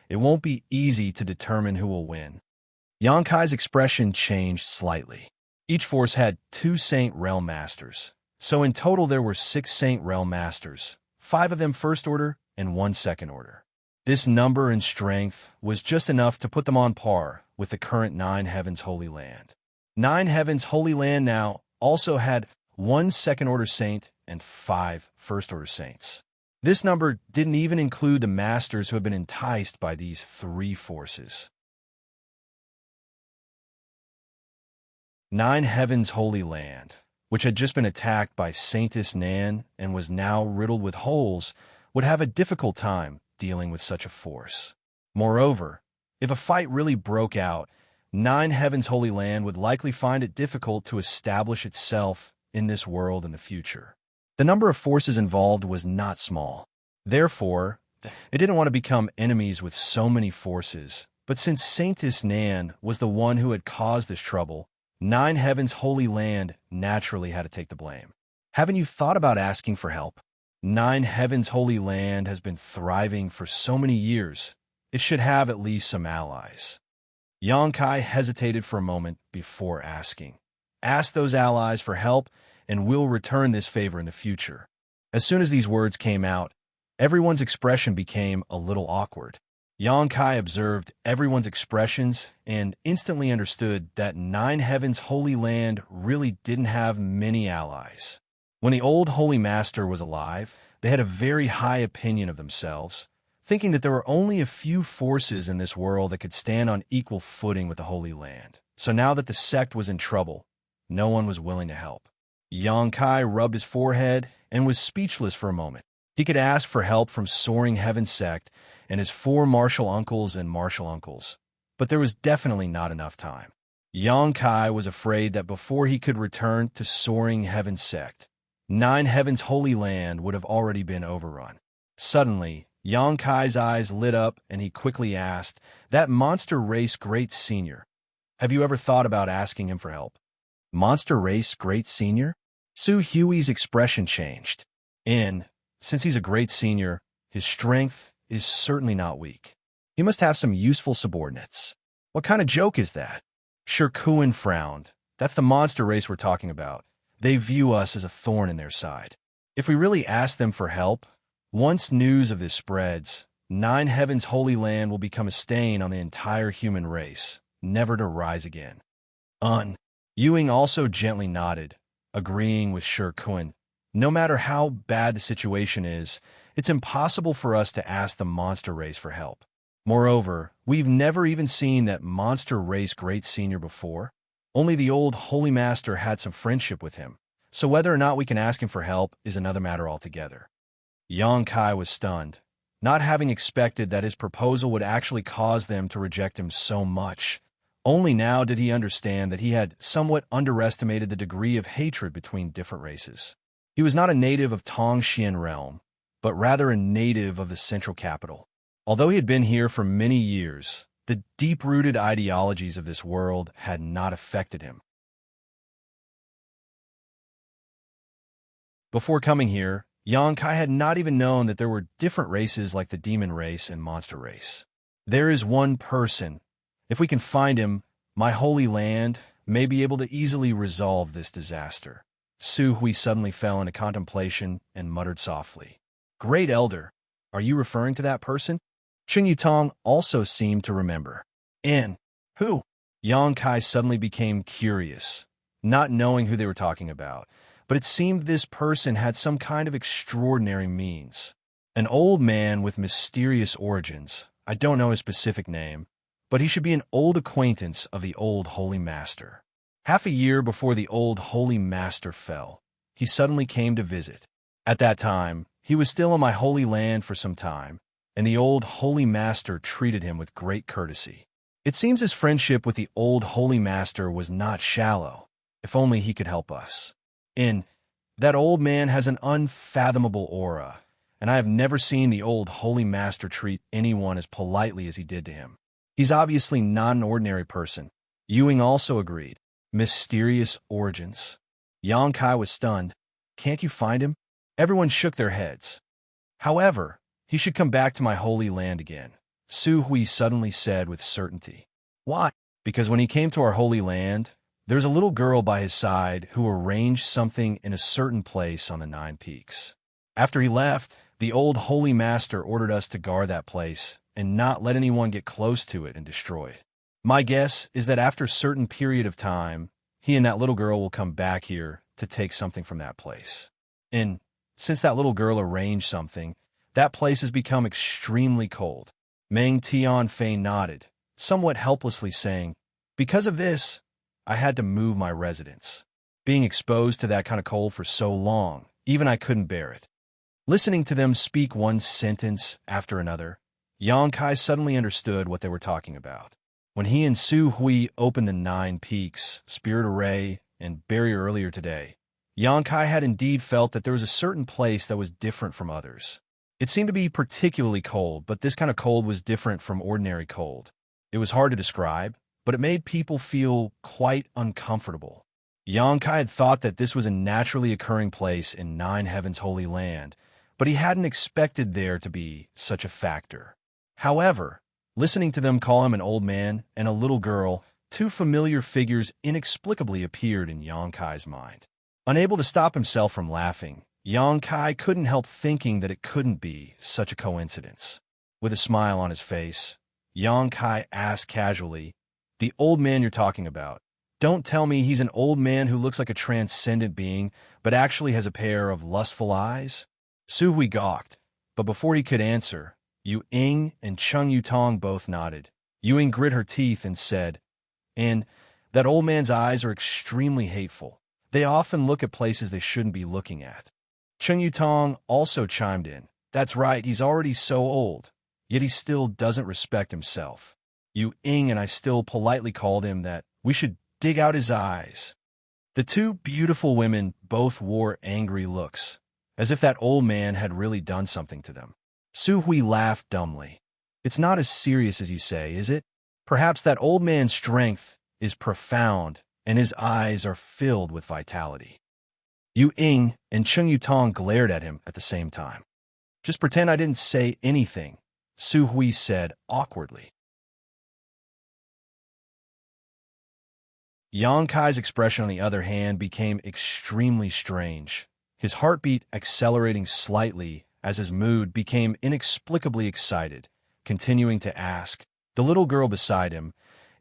it won't be easy to determine who will win." Xianxia's expression changed slightly. Each force had 2 Saint Realm Masters, so in total there were 6 Saint Realm Masters, 5 of them First Order and 1 Second Order. This number and strength was just enough to put them on par with the current 9 Heavens Holy Land. 9 Heavens Holy Land now also had 1 Second Order Saint and 5 First Order Saints. This number didn't even include the Masters who had been enticed by these 3 forces. 9 Heavens Holy Land, which had just been attacked by Saintess Nan and was now riddled with holes, would have a difficult time dealing with such a force. Moreover, if a fight really broke out, 9 Heavens Holy Land would likely find it difficult to establish itself in this world in the future. The number of forces involved was not small. Therefore, it didn't want to become enemies with so many forces, but since Saintess Nan was the one who had caused this trouble, 9 Heavens Holy Land naturally had to take the blame. Haven't you thought about asking for help? 9 Heavens Holy Land has been thriving for so many years. It should have at least some allies. Xianxia hesitated for a moment before asking. "Ask those allies for help, and we'll return this favor in the future." As soon as these words came out, everyone's expression became a little awkward. Xianxia observed everyone's expressions and instantly understood that 9 Heavens Holy Land really didn't have many allies. When the old Holy Master was alive, they had a very high opinion of themselves, thinking that there were only a few forces in this world that could stand on equal footing with the Holy Land. So now that the sect was in trouble, no one was willing to help. Xianxia rubbed his forehead and was speechless for a moment. He could ask for help from Soaring Heaven Sect and his 4 martial uncles and martial uncles, but there was definitely not enough time. Xianxia was afraid that before he could return to Soaring Heaven Sect, 9 Heavens Holy Land would have already been overrun. Suddenly, Xianxia's eyes lit up and he quickly asked, "That Monster Race Great Senior, have you ever thought about asking him for help?" "Monster Race Great Senior?" Su Hui's expression changed. Since he's a great senior, his strength is certainly not weak. He must have some useful subordinates. What kind of joke is that? Shirkuan frowned. That's the monster race we're talking about. They view us as a thorn in their side. If we really ask them for help, once news of this spreads, 9 Heavens Holy Land will become a stain on the entire human race, never to rise again. Un. Ewing also gently nodded, agreeing with Shi Kun. No matter how bad the situation is, it's impossible for us to ask the monster race for help. Moreover, we've never even seen that monster race great senior before. Only the old Holy Master had some friendship with him, so whether or not we can ask him for help is another matter altogether. Xianxia was stunned, not having expected that his proposal would actually cause them to reject him so much. Only now did he understand that he had somewhat underestimated the degree of hatred between different races. He was not a native of Tongxian realm, but rather a native of the central capital. Although he had been here for many years, the deep-rooted ideologies of this world had not affected him. Before coming here, Xianxia had not even known that there were different races like the demon race and monster race. There is one person. If we can find him, my holy land may be able to easily resolve this disaster. Su Hui suddenly fell into contemplation and muttered softly, "Great Elder, are you referring to that person?" Chen Yutong also seemed to remember. "And who?" Xianxia suddenly became curious, not knowing who they were talking about, but it seemed this person had some kind of extraordinary means. An old man with mysterious origins. I don't know his specific name, but he should be an old acquaintance of the old Holy Master. Half a year before the old Holy Master fell, he suddenly came to visit. At that time, he was still in my holy land for some time, and the old Holy Master treated him with great courtesy. It seems his friendship with the old Holy Master was not shallow. If only he could help us. That old man has an unfathomable aura, and I have never seen the old Holy Master treat anyone as politely as he did to him. He's obviously not an ordinary person. Ewing also agreed. Mysterious origins. Xianxia was stunned. Can't you find him? Everyone shook their heads. However, he should come back to my holy land again, Su Hui suddenly said with certainty. Why? Because when he came to our holy land, there was a little girl by his side who arranged something in a certain place on the 9 peaks. After he left, the old Holy Master ordered us to guard that place and not let anyone get close to it and destroy it. My guess is that after a certain period of time, he and that little girl will come back here to take something from that place. And since that little girl arranged something, that place has become extremely cold. Meng Tianfei nodded, somewhat helplessly saying, because of this, I had to move my residence. Being exposed to that kind of cold for so long, even I couldn't bear it. Listening to them speak one sentence after another, Xianxia suddenly understood what they were talking about. When he and Su Hui opened the 9 peaks, Spirit Array, and Barrier earlier today, Xianxia had indeed felt that there was a certain place that was different from others. It seemed to be particularly cold, but this kind of cold was different from ordinary cold. It was hard to describe, but it made people feel quite uncomfortable. Xianxia had thought that this was a naturally occurring place in 9 Heaven's holy land, but he hadn't expected there to be such a factor. However, listening to them call him an old man and a little girl, 2 familiar figures inexplicably appeared in Xianxia's mind. Unable to stop himself from laughing, Xianxia couldn't help thinking that it couldn't be such a coincidence. With a smile on his face, Xianxia asked casually, the old man you're talking about, don't tell me he's an old man who looks like a transcendent being, but actually has a pair of lustful eyes? Su Hui gawked, but before he could answer, Yu Ying and Chen Yutong both nodded. Yu Ying grit her teeth and said, and that old man's eyes are extremely hateful. They often look at places they shouldn't be looking at. Chen Yutong also chimed in. That's right, he's already so old, yet he still doesn't respect himself. Yu Ying and I still politely called him that we should dig out his eyes. The 2 beautiful women both wore angry looks, as if that old man had really done something to them. Su Hui laughed dumbly. It's not as serious as you say, is it? Perhaps that old man's strength is profound, and his eyes are filled with vitality. Yu Ying and Chen Yutong glared at him at the same time. Just pretend I didn't say anything, Su Hui said awkwardly. Xianxia's expression, on the other hand, became extremely strange, his heartbeat accelerating slightly as his mood became inexplicably excited, continuing to ask, the little girl beside him,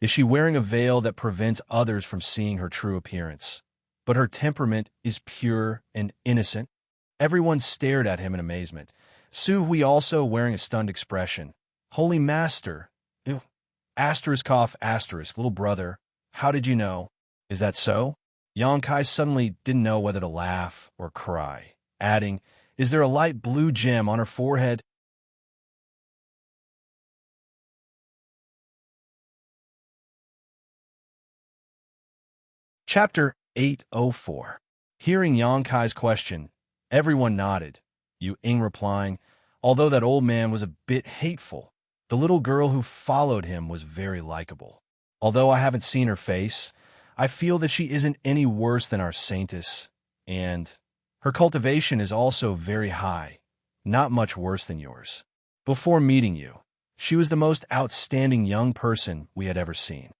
Is she wearing a veil that prevents others from seeing her true appearance? But her temperament is pure and innocent. Everyone stared at him in amazement. Su Hui also wearing a stunned expression. Holy Master! Ew. Asterisk off asterisk, little brother. How did you know? Is that so? Yang Kai suddenly didn't know whether to laugh or cry, adding, is there a light blue gem on her forehead? Chapter 804. Hearing Yang Kai's question, everyone nodded, Yu Ying replying, although that old man was a bit hateful, the little girl who followed him was very likable. Although I haven't seen her face, I feel that she isn't any worse than our saintess, and her cultivation is also very high, not much worse than yours. Before meeting you, she was the most outstanding young person we had ever seen.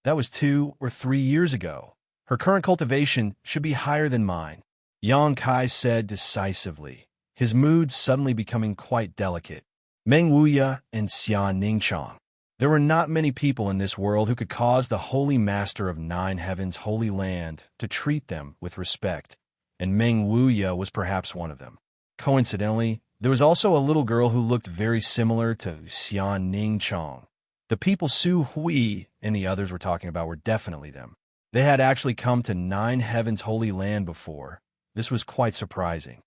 That was 2 or 3 years ago. Her current cultivation should be higher than mine, Yang Kai said decisively, his mood suddenly becoming quite delicate. Meng Wuya and Xianxia. There were not many people in this world who could cause the Holy Master of 9 Heavens' holy land to treat them with respect, and Meng Wuya was perhaps one of them. Coincidentally, there was also a little girl who looked very similar to Xianxia. The people Su Hui and the others were talking about were definitely them. They had actually come to 9 Heavens' holy land before. This was quite surprising.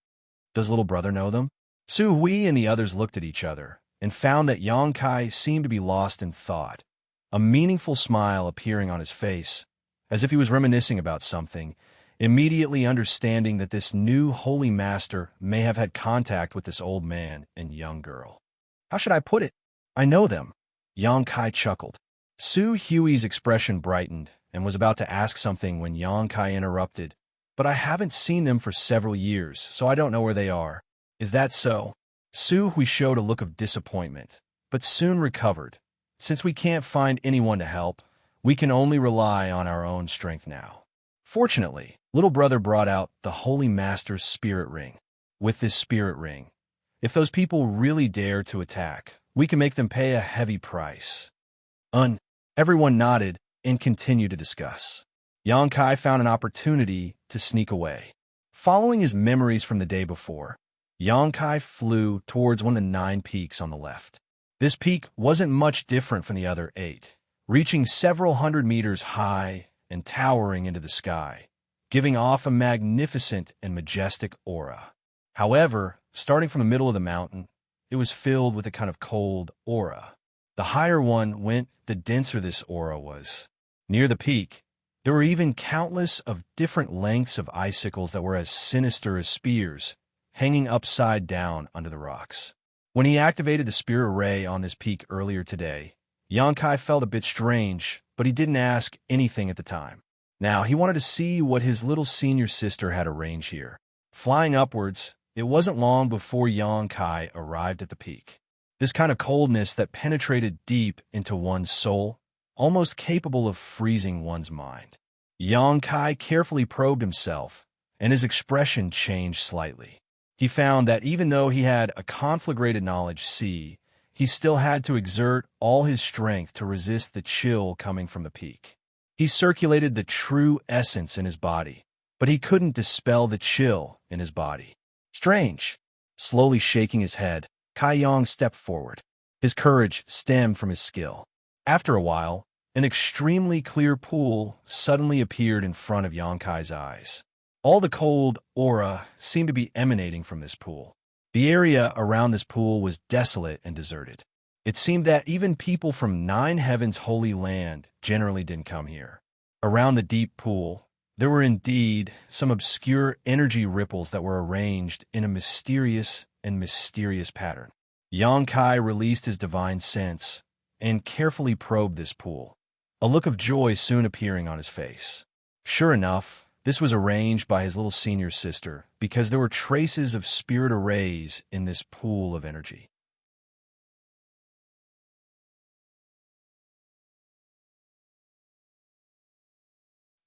Does little brother know them? Su Hui and the others looked at each other and found that Yang Kai seemed to be lost in thought, a meaningful smile appearing on his face, as if he was reminiscing about something, immediately understanding that this new holy master may have had contact with this old man and young girl. How should I put it? I know them. Yang Kai chuckled. Su Hui's expression brightened and was about to ask something when Yang Kai interrupted, but I haven't seen them for several years, so I don't know where they are. Is that so? Su Hui showed a look of disappointment, but soon recovered. Since we can't find anyone to help, we can only rely on our own strength now. Fortunately, little brother brought out the Holy Master's spirit ring. With this spirit ring, if those people really dare to attack, we can make them pay a heavy price. Everyone nodded and continued to discuss. Yang Kai found an opportunity to sneak away. Following his memories from the day before, Yang Kai flew towards one of the 9 peaks on the left. This peak wasn't much different from the other 8, reaching several hundred meters high and towering into the sky, giving off a magnificent and majestic aura. However, starting from the middle of the mountain, it was filled with a kind of cold aura. The higher one went, the denser this aura was. Near the peak, there were even countless of different lengths of icicles that were as sinister as spears, hanging upside down under the rocks. When he activated the spirit ray on this peak earlier today, Yang Kai felt a bit strange, but he didn't ask anything at the time. Now, he wanted to see what his little senior sister had arranged here. Flying upwards, it wasn't long before Yang Kai arrived at the peak. This kind of coldness that penetrated deep into one's soul, almost capable of freezing one's mind. Yang Kai carefully probed himself, and his expression changed slightly. He found that even though he had a conflagrated knowledge C, he still had to exert all his strength to resist the chill coming from the peak. He circulated the true essence in his body, but he couldn't dispel the chill in his body. Strange. Slowly shaking his head, Kai Yang stepped forward. His courage stemmed from his skill. After a while, an extremely clear pool suddenly appeared in front of Yang Kai's eyes. All the cold aura seemed to be emanating from this pool. The area around this pool was desolate and deserted. It seemed that even people from 9 Heavens' holy land generally didn't come here. Around the deep pool, there were indeed some obscure energy ripples that were arranged in a mysterious pattern. Yang Kai released his divine sense and carefully probed this pool, a look of joy soon appearing on his face. Sure enough, this was arranged by his little senior sister because there were traces of spirit arrays in this pool of energy.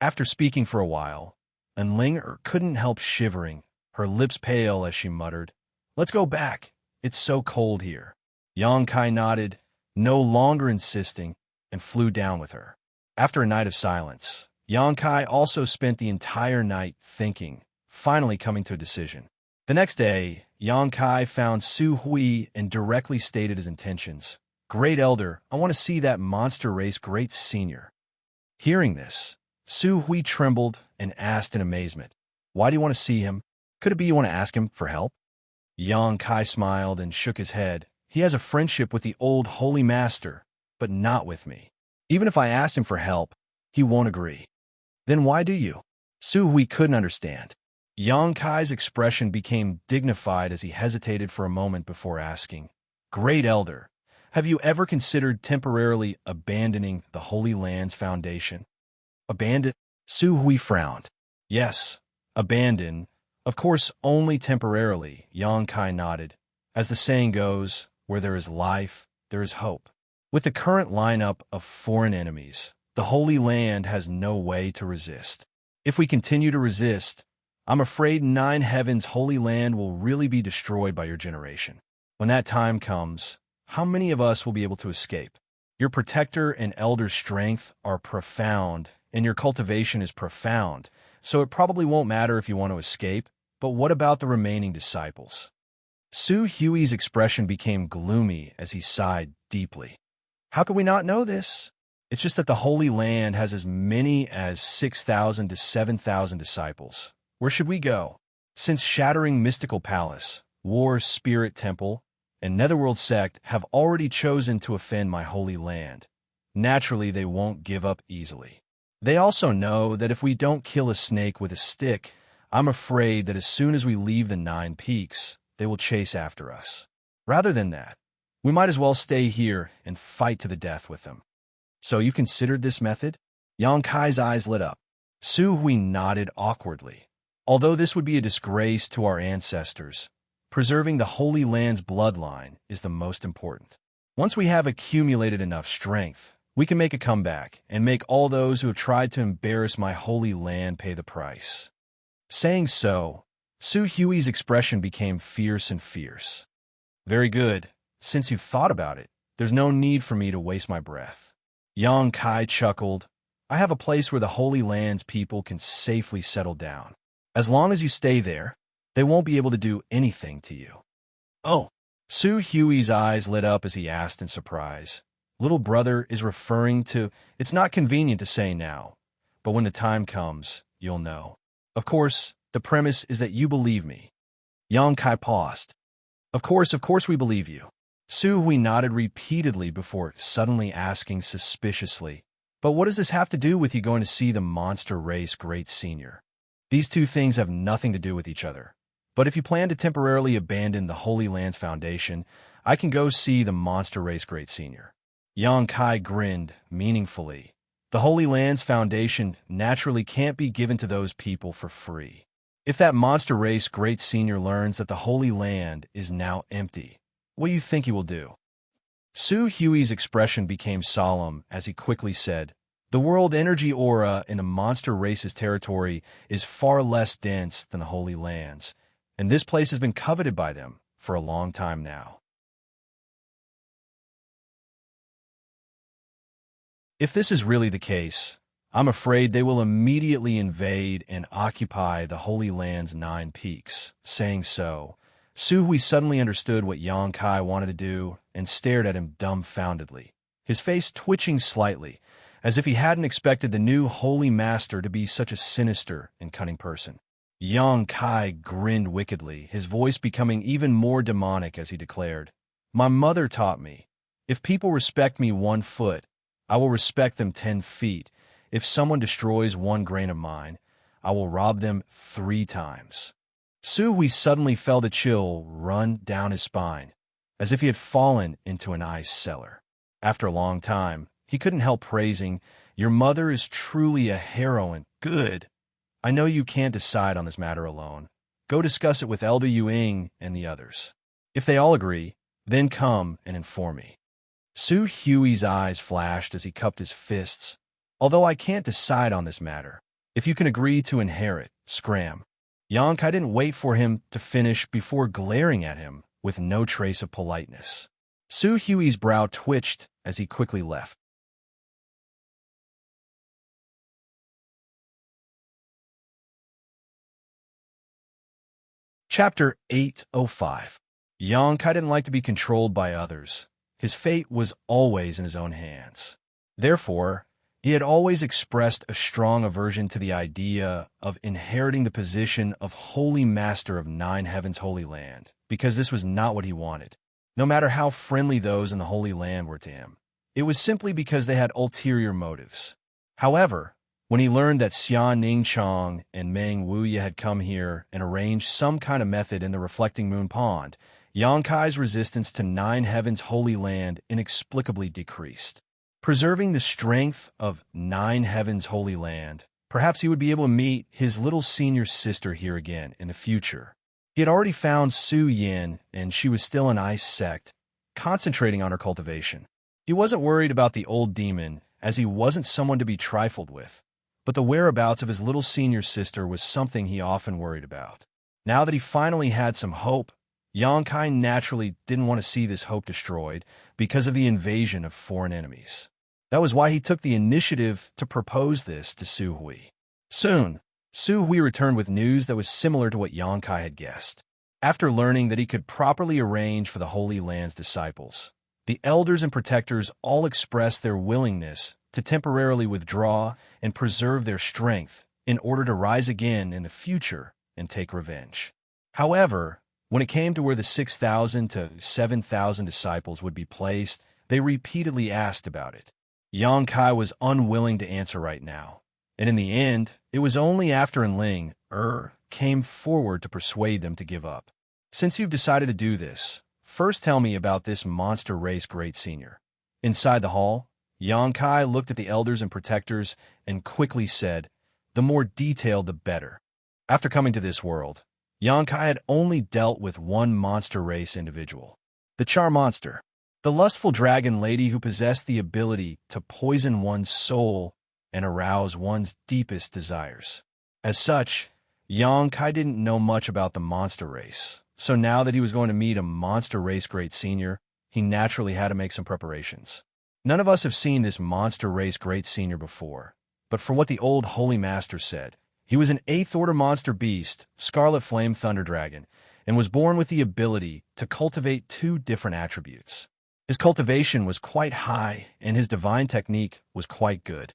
After speaking for a while, Enlinger couldn't help shivering, her lips pale as she muttered, "Let's go back. It's so cold here." Yang Kai nodded, no longer insisting, and flew down with her. After a night of silence, Xianxia also spent the entire night thinking, finally coming to a decision. The next day, Xianxia found Su Hui and directly stated his intentions. "Great Elder, I want to see that monster race Great Senior." Hearing this, Su Hui trembled and asked in amazement, "Why do you want to see him? Could it be you want to ask him for help?" Xianxia smiled and shook his head. "He has a friendship with the old Holy Master, but not with me. Even if I asked him for help, he won't agree." "Then why do you?" Su Hui couldn't understand. Xianxia's expression became dignified as he hesitated for a moment before asking, "Great Elder, have you ever considered temporarily abandoning the Holy Land's foundation?" "Abandon?" Su Hui frowned. "Yes, abandon. Of course, only temporarily," Xianxia nodded. "As the saying goes, where there is life, there is hope. With the current lineup of foreign enemies, the Holy Land has no way to resist. If we continue to resist, I'm afraid Nine Heavens' Holy Land will really be destroyed by your generation. When that time comes, how many of us will be able to escape? Your protector and elder's strength are profound, and your cultivation is profound, so it probably won't matter if you want to escape, but what about the remaining disciples?" Su Hui's expression became gloomy as he sighed deeply. "How could we not know this? It's just that the Holy Land has as many as 6,000 to 7,000 disciples. Where should we go? Since Shattering Mystical Palace, War Spirit Temple, and Netherworld Sect have already chosen to offend my Holy Land, naturally they won't give up easily. They also know that if we don't kill a snake with a stick, I'm afraid that as soon as we leave the Nine Peaks, they will chase after us. Rather than that, we might as well stay here and fight to the death with them." "So you considered this method?" Xianxia's eyes lit up. Su Hui nodded awkwardly. "Although this would be a disgrace to our ancestors, preserving the Holy Land's bloodline is the most important. Once we have accumulated enough strength, we can make a comeback and make all those who have tried to embarrass my Holy Land pay the price." Saying so, Su Hui's expression became fierce and fierce. "Very good. Since you've thought about it, there's no need for me to waste my breath." Xianxia chuckled. "I have a place where the Holy Land's people can safely settle down. As long as you stay there, they won't be able to do anything to you." "Oh!" Su Hui's eyes lit up as he asked in surprise. "Little brother is referring to... It's not convenient to say now, but when the time comes, you'll know. Of course, the premise is that you believe me." Xianxia paused. Of course we believe you." Su Hui nodded repeatedly before suddenly asking suspiciously, "But what does this have to do with you going to see the monster race Great Senior? These two things have nothing to do with each other. But if you plan to temporarily abandon the Holy Land's foundation, I can go see the monster race Great Senior." Xianxia grinned meaningfully. The Holy Land's foundation naturally can't be given to those people for free. If that monster race Great Senior learns that the Holy Land is now empty, what do you think he will do? Su Hui's expression became solemn as he quickly said, "The world energy aura in a monster race's territory is far less dense than the Holy Land's, and this place has been coveted by them for a long time now. If this is really the case, I'm afraid they will immediately invade and occupy the Holy Land's 9 peaks." Saying so, Su Hui suddenly understood what Xianxia wanted to do and stared at him dumbfoundedly, his face twitching slightly, as if he hadn't expected the new Holy Master to be such a sinister and cunning person. Xianxia grinned wickedly, his voice becoming even more demonic as he declared, "My mother taught me, if people respect me 1 foot, I will respect them 10 feet. If someone destroys 1 grain of mine, I will rob them 3 times." Su Hui suddenly felt a chill run down his spine, as if he had fallen into an ice cellar. After a long time, he couldn't help praising, "Your mother is truly a heroine. Good. I know you can't decide on this matter alone. Go discuss it with Elder Yuing and the others. If they all agree, then come and inform me." Su Hui's eyes flashed as he cupped his fists. "Although I can't decide on this matter, if you can agree to inherit, scram." Xianxia didn't wait for him to finish before glaring at him with no trace of politeness. Su Hui's brow twitched as he quickly left. Chapter 805. Xianxia didn't like to be controlled by others. His fate was always in his own hands. Therefore, he had always expressed a strong aversion to the idea of inheriting the position of Holy Master of Nine Heavens' Holy Land, because this was not what he wanted, no matter how friendly those in the Holy Land were to him. It was simply because they had ulterior motives. However, when he learned that Xianxia and Meng Wuxia had come here and arranged some kind of method in the Reflecting Moon Pond, Xianxia's resistance to Nine Heavens' Holy Land inexplicably decreased. Preserving the strength of Nine Heavens' Holy Land, perhaps he would be able to meet his little senior sister here again in the future. He had already found Su Yin, and she was still an ice sect, concentrating on her cultivation. He wasn't worried about the old demon, as he wasn't someone to be trifled with. But the whereabouts of his little senior sister was something he often worried about. Now that he finally had some hope, Xianxia naturally didn't want to see this hope destroyed because of the invasion of foreign enemies. That was why he took the initiative to propose this to Su Hui. Soon, Su Hui returned with news that was similar to what Xianxia had guessed. After learning that he could properly arrange for the Holy Land's disciples, the elders and protectors all expressed their willingness to temporarily withdraw and preserve their strength in order to rise again in the future and take revenge. However, when it came to where the 6,000 to 7,000 disciples would be placed, they repeatedly asked about it. Xianxia was unwilling to answer right now, and in the end, it was only after Enling came forward to persuade them to give up. Since you've decided to do this, first tell me about this monster race great senior. Inside the hall, Xianxia looked at the elders and protectors and quickly said, "The more detailed, the better." After coming to this world, Xianxia had only dealt with one monster race individual, the Char Monster, the lustful dragon lady who possessed the ability to poison one's soul and arouse one's deepest desires. As such, Xianxia didn't know much about the monster race, so now that he was going to meet a monster race great senior, he naturally had to make some preparations. None of us have seen this monster race great senior before, but for what the old Holy Master said, he was an 8th order monster beast, Scarlet Flame Thunder Dragon, and was born with the ability to cultivate 2 different attributes. His cultivation was quite high, and his divine technique was quite good.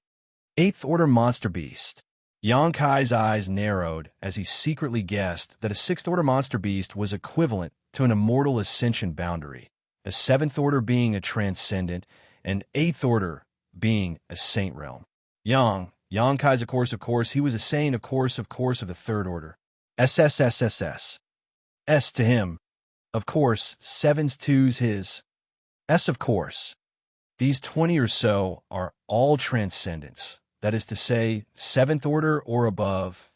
8th order monster beast. Xianxia's eyes narrowed as he secretly guessed that a 6th order monster beast was equivalent to an immortal ascension boundary, a 7th order being a transcendent, and 8th order being a saint realm. Xianxia's of course, he was a saint of course of the 3rd order. SSSSS. S to him. Of course, 7's 2's his. S of course. These 20 or so are all transcendents, that is to say, 7th order or above.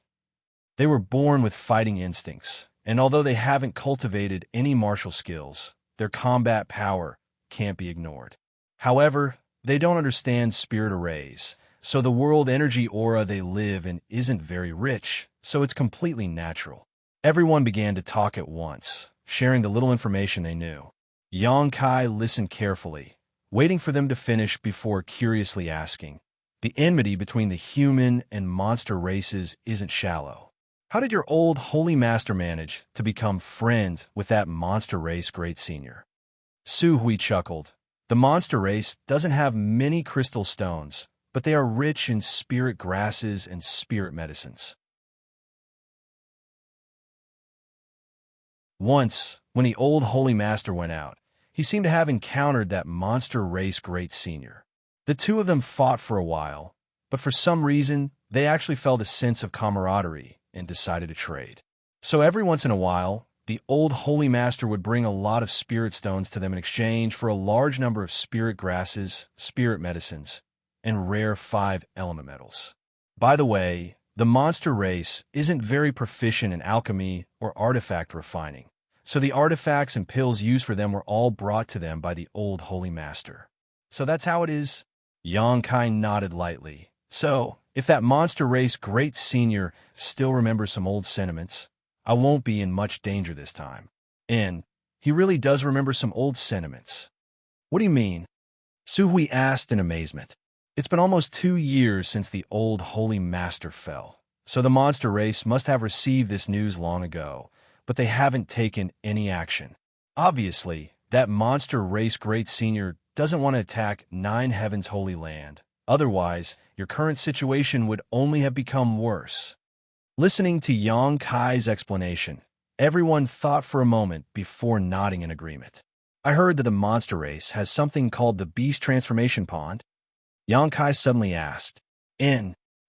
They were born with fighting instincts, and although they haven't cultivated any martial skills, their combat power can't be ignored. However, they don't understand spirit arrays, so the world energy aura they live in isn't very rich, so it's completely natural. Everyone began to talk at once, sharing the little information they knew. Xianxia listened carefully, waiting for them to finish before curiously asking, "The enmity between the human and monster races isn't shallow. How did your old Holy Master manage to become friends with that monster race great senior?" Su Hui chuckled. "The monster race doesn't have many crystal stones, but they are rich in spirit grasses and spirit medicines." Once, when the old Holy Master went out, he seemed to have encountered that monster race great senior. The 2 of them fought for a while, but for some reason, they actually felt a sense of camaraderie and decided to trade. So every once in a while, the old Holy Master would bring a lot of spirit stones to them in exchange for a large number of spirit grasses, spirit medicines, and rare 5-element metals. By the way, the monster race isn't very proficient in alchemy or artifact refining, so the artifacts and pills used for them were all brought to them by the old Holy Master. So that's how it is? Xianxia nodded lightly. So, if that monster race great senior still remembers some old sentiments, I won't be in much danger this time. And he really does remember some old sentiments. What do you mean? Su Hui asked in amazement. It's been almost 2 years since the old Holy Master fell, so the monster race must have received this news long ago, but they haven't taken any action. Obviously, that monster race Great Senior doesn't want to attack Nine Heavens' Holy Land. Otherwise, your current situation would only have become worse. Listening to Yang Kai's explanation, everyone thought for a moment before nodding in agreement. I heard that the monster race has something called the Beast Transformation Pond. Yang Kai suddenly asked.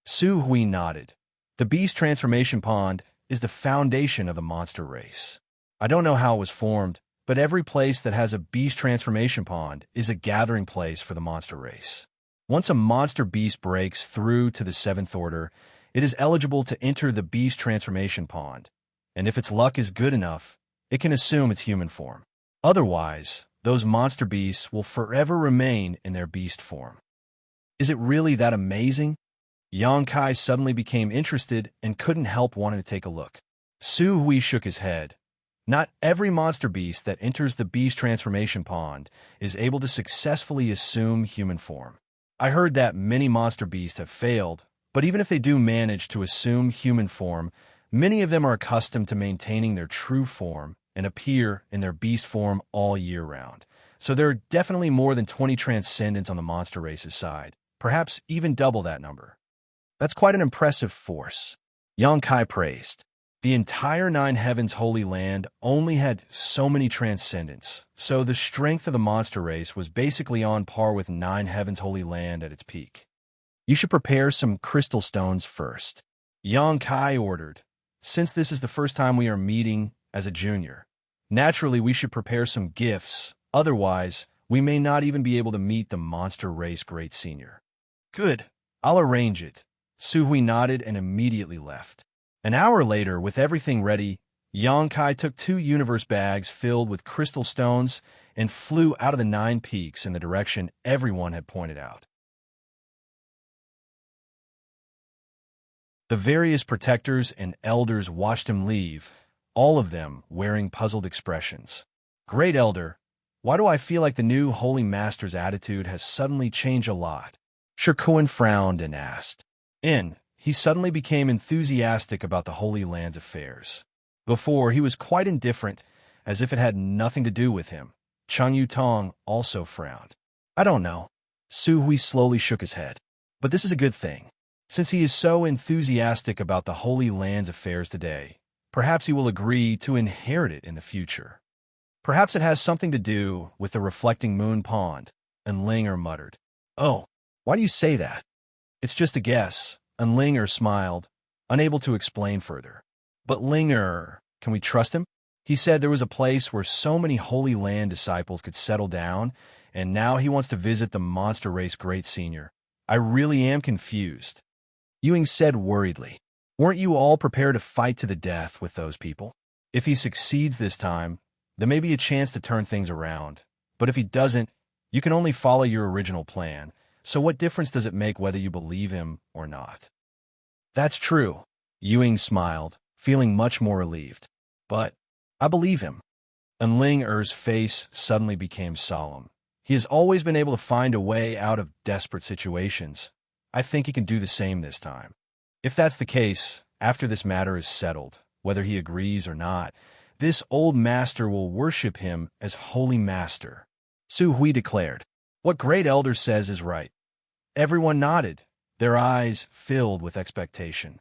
Su Hui nodded. The Beast Transformation Pond is the foundation of the monster race. I don't know how it was formed, but every place that has a Beast Transformation Pond is a gathering place for the monster race. Once a monster beast breaks through to the Seventh Order, it is eligible to enter the Beast Transformation Pond, and if its luck is good enough, it can assume its human form. Otherwise, those monster beasts will forever remain in their beast form. Is it really that amazing? Yang Kai suddenly became interested and couldn't help wanting to take a look. Su Hui shook his head. Not every monster beast that enters the Beast Transformation Pond is able to successfully assume human form. I heard that many monster beasts have failed, but even if they do manage to assume human form, many of them are accustomed to maintaining their true form and appear in their beast form all year round. So there are definitely more than 20 transcendents on the monster race's side, perhaps even double that number. That's quite an impressive force. Yang Kai praised. The entire Nine Heavens Holy Land only had so many transcendents, so the strength of the monster race was basically on par with Nine Heavens Holy Land at its peak. You should prepare some crystal stones first. Yang Kai ordered. Since this is the first time we are meeting as a junior, naturally we should prepare some gifts, otherwise we may not even be able to meet the monster race Great Senior. Good, I'll arrange it. Su Hui nodded and immediately left. An hour later, with everything ready, Yang Kai took 2 universe bags filled with crystal stones and flew out of the 9 peaks in the direction everyone had pointed out. The various protectors and elders watched him leave, all of them wearing puzzled expressions. Great Elder, why do I feel like the new Holy Master's attitude has suddenly changed a lot? Shikuan frowned and asked. He suddenly became enthusiastic about the Holy Land's affairs. Before, he was quite indifferent, as if it had nothing to do with him. Chang Yutong also frowned. I don't know. Su Hui slowly shook his head. But this is a good thing. Since he is so enthusiastic about the Holy Land's affairs today, perhaps he will agree to inherit it in the future. Perhaps it has something to do with the reflecting moon pond, and Linger muttered. Oh, why do you say that? It's just a guess. And Linger smiled, unable to explain further. But Linger, can we trust him? He said there was a place where so many Holy Land disciples could settle down, and now he wants to visit the monster race Great Senior. I really am confused. Ewing said worriedly. Weren't you all prepared to fight to the death with those people? If he succeeds this time, there may be a chance to turn things around. But if he doesn't, you can only follow your original plan. So what difference does it make whether you believe him or not? That's true. Ewing smiled, feeling much more relieved. But I believe him. And Ling Er's face suddenly became solemn. He has always been able to find a way out of desperate situations. I think he can do the same this time. If that's the case, after this matter is settled, whether he agrees or not, this old master will worship him as Holy Master. Su Hui declared. What Great Elder says is right. Everyone nodded, their eyes filled with expectation.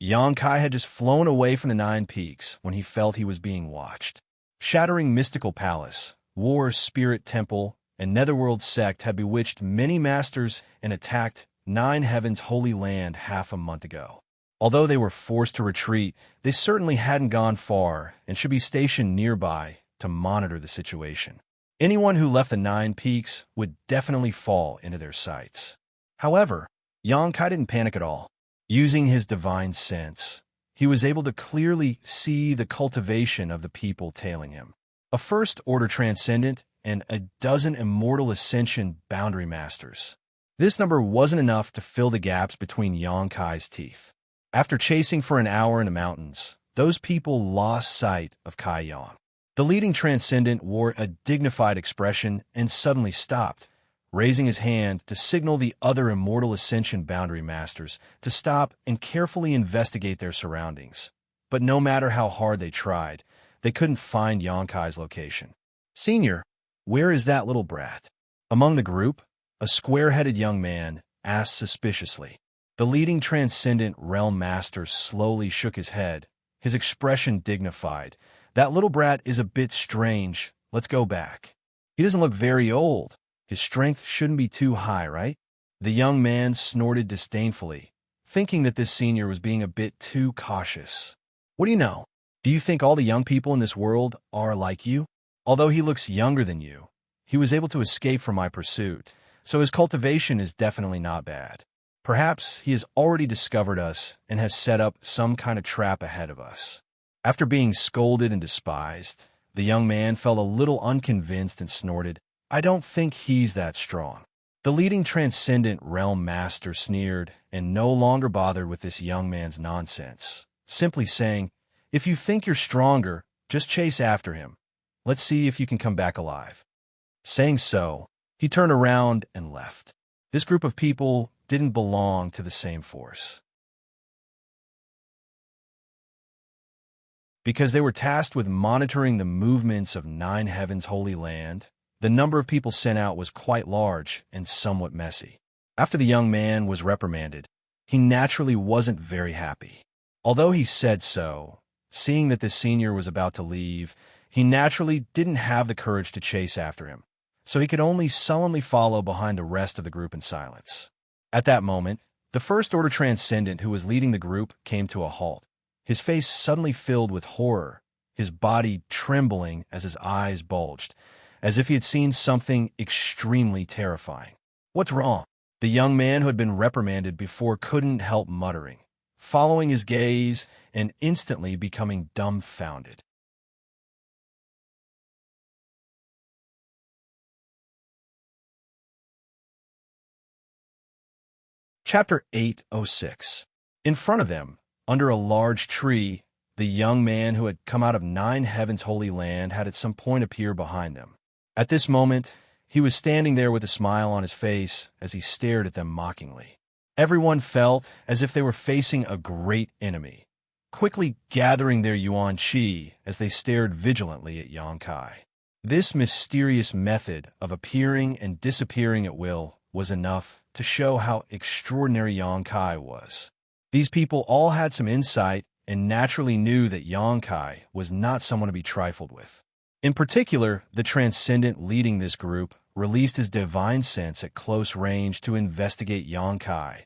Yang Kai had just flown away from the 9 peaks when he felt he was being watched. Shattering Mystical Palace, War Spirit Temple, and Netherworld Sect had bewitched many masters and attacked 9 Heavens Holy Land half a month ago. Although they were forced to retreat, they certainly hadn't gone far and should be stationed nearby to monitor the situation. Anyone who left the 9 peaks would definitely fall into their sights. However, Yang Kai didn't panic at all. Using his divine sense, he was able to clearly see the cultivation of the people tailing him. A first-order transcendent and a dozen immortal ascension boundary masters. This number wasn't enough to fill the gaps between Yang Kai's teeth. After chasing for an hour in the mountains, those people lost sight of Kai Yang. The leading transcendent wore a dignified expression and suddenly stopped, raising his hand to signal the other immortal ascension boundary masters to stop and carefully investigate their surroundings. but no matter how hard they tried, they couldn't find Yonkai's location. "Senior, where is that little brat?" Among the group, a square-headed young man asked suspiciously. The leading transcendent realm master slowly shook his head, his expression dignified. "That little brat is a bit strange. Let's go back. He doesn't look very old. His strength shouldn't be too high, right?" The young man snorted disdainfully, thinking that this senior was being a bit too cautious. "What do you know? Do you think all the young people in this world are like you? Although he looks younger than you, he was able to escape from my pursuit, so his cultivation is definitely not bad. Perhaps he has already discovered us and has set up some kind of trap ahead of us." After being scolded and despised, the young man felt a little unconvinced and snorted, "I don't think he's that strong." The leading transcendent realm master sneered and no longer bothered with this young man's nonsense, simply saying, "If you think you're stronger, just chase after him. Let's see if you can come back alive." Saying so, he turned around and left. This group of people didn't belong to the same force. Because they were tasked with monitoring the movements of Nine Heavens' Holy Land, the number of people sent out was quite large and somewhat messy. After the young man was reprimanded, he naturally wasn't very happy. Although he said so, seeing that the senior was about to leave, he naturally didn't have the courage to chase after him, so he could only sullenly follow behind the rest of the group in silence. At that moment, the First Order Transcendent who was leading the group came to a halt, his face suddenly filled with horror, his body trembling as his eyes bulged, as if he had seen something extremely terrifying. "What's wrong?" The young man who had been reprimanded before couldn't help muttering, following his gaze and instantly becoming dumbfounded. Chapter 806. In front of them, under a large tree, the young man who had come out of Nine Heavens' Holy Land had at some point appeared behind them. At this moment, he was standing there with a smile on his face as he stared at them mockingly. Everyone felt as if they were facing a great enemy, quickly gathering their yuan qi as they stared vigilantly at Yangkai. This mysterious method of appearing and disappearing at will was enough to show how extraordinary Yangkai was. These people all had some insight and naturally knew that Yangkai was not someone to be trifled with. In particular, the Transcendent leading this group released his divine sense at close range to investigate Yangkai,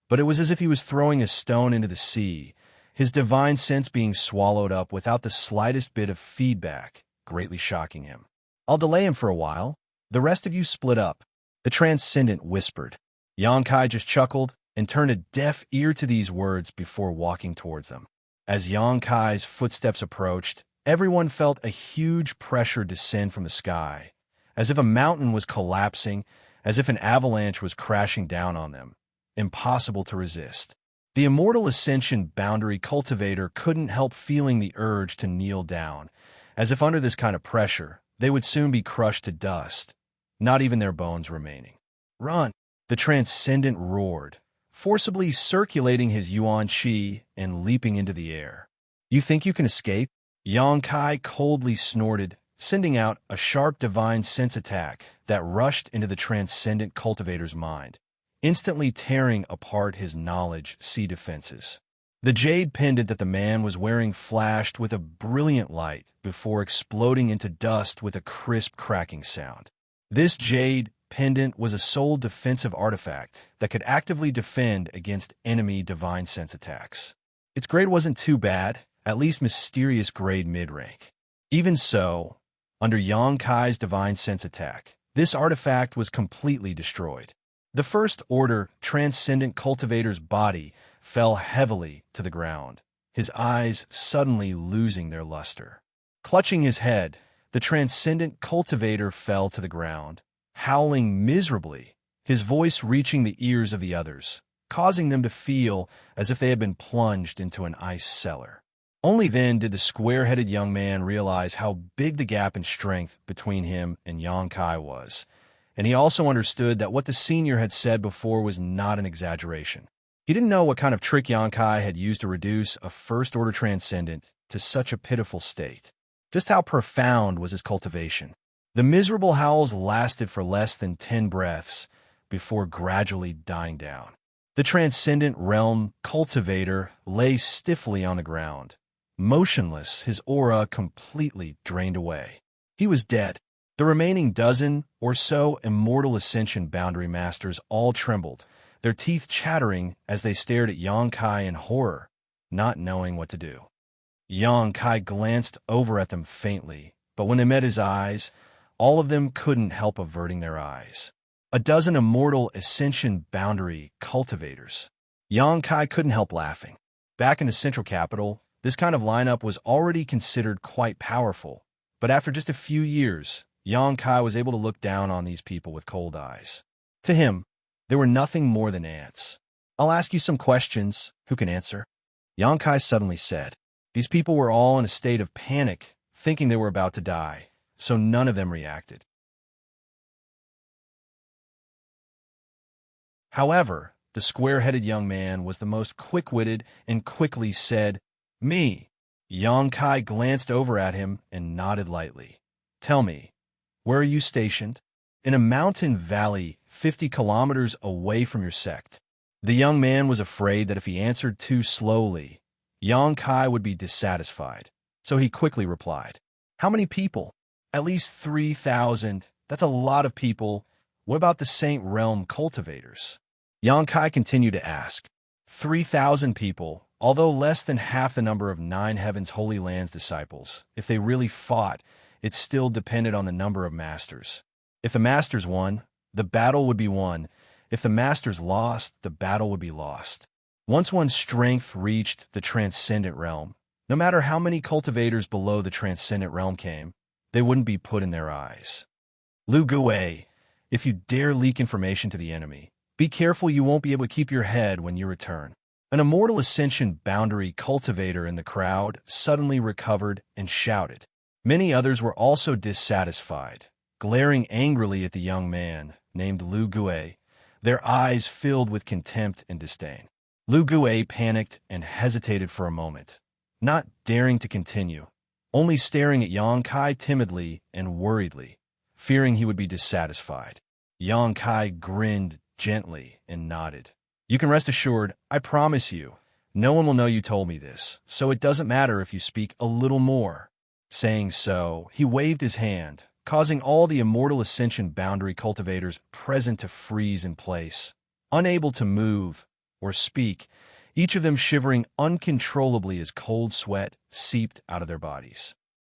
but it was as if he was throwing a stone into the sea, his divine sense being swallowed up without the slightest bit of feedback, greatly shocking him. "I'll delay him for a while. The rest of you split up," the Transcendent whispered. Yangkai just chuckled and turned a deaf ear to these words before walking towards them. As Yangkai's footsteps approached, everyone felt a huge pressure descend from the sky, as if a mountain was collapsing, as if an avalanche was crashing down on them. Impossible to resist. The Immortal Ascension boundary cultivator couldn't help feeling the urge to kneel down, as if under this kind of pressure, they would soon be crushed to dust, not even their bones remaining. "Run!" The Transcendent roared, forcibly circulating his yuan qi and leaping into the air. "You think you can escape?" Yangkai coldly snorted, sending out a sharp divine sense attack that rushed into the Transcendent cultivator's mind, instantly tearing apart his knowledge sea defenses. The jade pendant that the man was wearing flashed with a brilliant light before exploding into dust with a crisp cracking sound. This jade pendant was a sole defensive artifact that could actively defend against enemy divine sense attacks. Its grade wasn't too bad, at least mysterious grade mid-rank. Even so, under Yangkai's divine sense attack, this artifact was completely destroyed. The First Order Transcendent Cultivator's body fell heavily to the ground, his eyes suddenly losing their luster. Clutching his head, the Transcendent Cultivator fell to the ground, howling miserably, his voice reaching the ears of the others, causing them to feel as if they had been plunged into an ice cellar. Only then did the square-headed young man realize how big the gap in strength between him and Yangkai was, and he also understood that what the senior had said before was not an exaggeration. He didn't know what kind of trick Xianxia had used to reduce a first-order transcendent to such a pitiful state. Just how profound was his cultivation? The miserable howls lasted for less than 10 breaths before gradually dying down. The transcendent realm cultivator lay stiffly on the ground, motionless, his aura completely drained away. He was dead. The remaining dozen or so immortal ascension boundary masters all trembled, their teeth chattering as they stared at Xianxia in horror, not knowing what to do. Xianxia glanced over at them faintly, but when they met his eyes, all of them couldn't help averting their eyes. A dozen immortal ascension boundary cultivators. Xianxia couldn't help laughing. Back in the central capital, this kind of lineup was already considered quite powerful, but after just a few years, Xianxia was able to look down on these people with cold eyes. To him, they were nothing more than ants. "I'll ask you some questions. Who can answer?" Xianxia suddenly said. These people were all in a state of panic, thinking they were about to die, so none of them reacted. However, the square-headed young man was the most quick-witted and quickly said, "Me." Xianxia glanced over at him and nodded lightly. "Tell me, where are you stationed?" "In a mountain valley 50 kilometers away from your sect." The young man was afraid that if he answered too slowly, Xianxia would be dissatisfied, so he quickly replied, "How many people?" "At least 3,000. That's a lot of people. What about the Saint Realm cultivators?" Xianxia continued to ask. 3,000 people, although less than half the number of Nine Heavens Holy Land's disciples. If they really fought, it still depended on the number of masters. If the masters won, the battle would be won. If the masters lost, the battle would be lost. Once one's strength reached the transcendent realm, no matter how many cultivators below the transcendent realm came, they wouldn't be put in their eyes. Lu Gui, if you dare leak information to the enemy, be careful you won't be able to keep your head when you return. An immortal ascension boundary cultivator in the crowd suddenly recovered and shouted. Many others were also dissatisfied, glaring angrily at the young man named Lu Gui, their eyes filled with contempt and disdain. Lu Gui panicked and hesitated for a moment, not daring to continue, only staring at Xianxia timidly and worriedly, fearing he would be dissatisfied. Xianxia grinned gently and nodded. "You can rest assured, I promise you, no one will know you told me this, so it doesn't matter if you speak a little more." Saying so, he waved his hand, causing all the immortal ascension boundary cultivators present to freeze in place, unable to move or speak, each of them shivering uncontrollably as cold sweat seeped out of their bodies.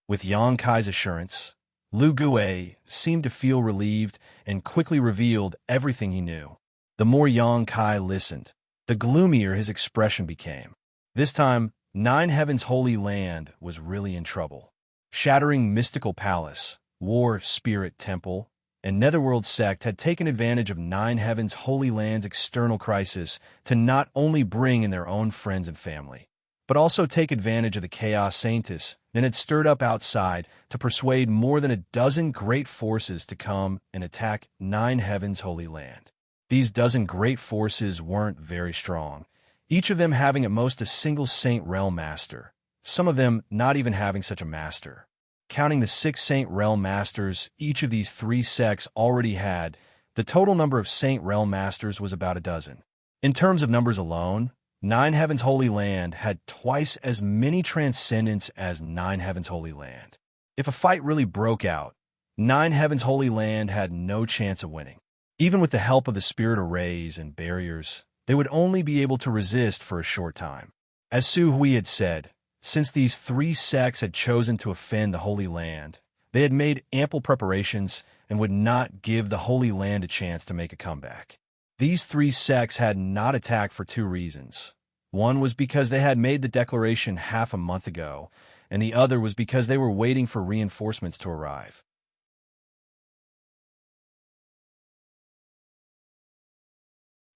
With Xianxia's assurance, Lu Gui seemed to feel relieved and quickly revealed everything he knew. The more Xianxia listened, the gloomier his expression became. This time, Nine Heavens Holy Land was really in trouble. Shattering Mystical Palace, War Spirit Temple, and Netherworld Sect had taken advantage of Nine Heavens Holy Land's external crisis to not only bring in their own friends and family, but also take advantage of the chaos Saintus and had stirred up outside to persuade more than a dozen great forces to come and attack Nine Heavens Holy Land. These dozen great forces weren't very strong, each of them having at most a single Saint Realm Master, some of them not even having such a master. Counting the 6 Saint Realm Masters each of these 3 sects already had, the total number of Saint Realm Masters was about a dozen. In terms of numbers alone, Nine Heavens Holy Land had twice as many transcendents as Nine Heavens Holy Land. If a fight really broke out, Nine Heavens Holy Land had no chance of winning. Even with the help of the spirit arrays and barriers, they would only be able to resist for a short time. As Su Hui had said, since these 3 sects had chosen to offend the Holy Land, they had made ample preparations and would not give the Holy Land a chance to make a comeback. These 3 sects had not attacked for 2 reasons. One was because they had made the declaration half a month ago, and the other was because they were waiting for reinforcements to arrive.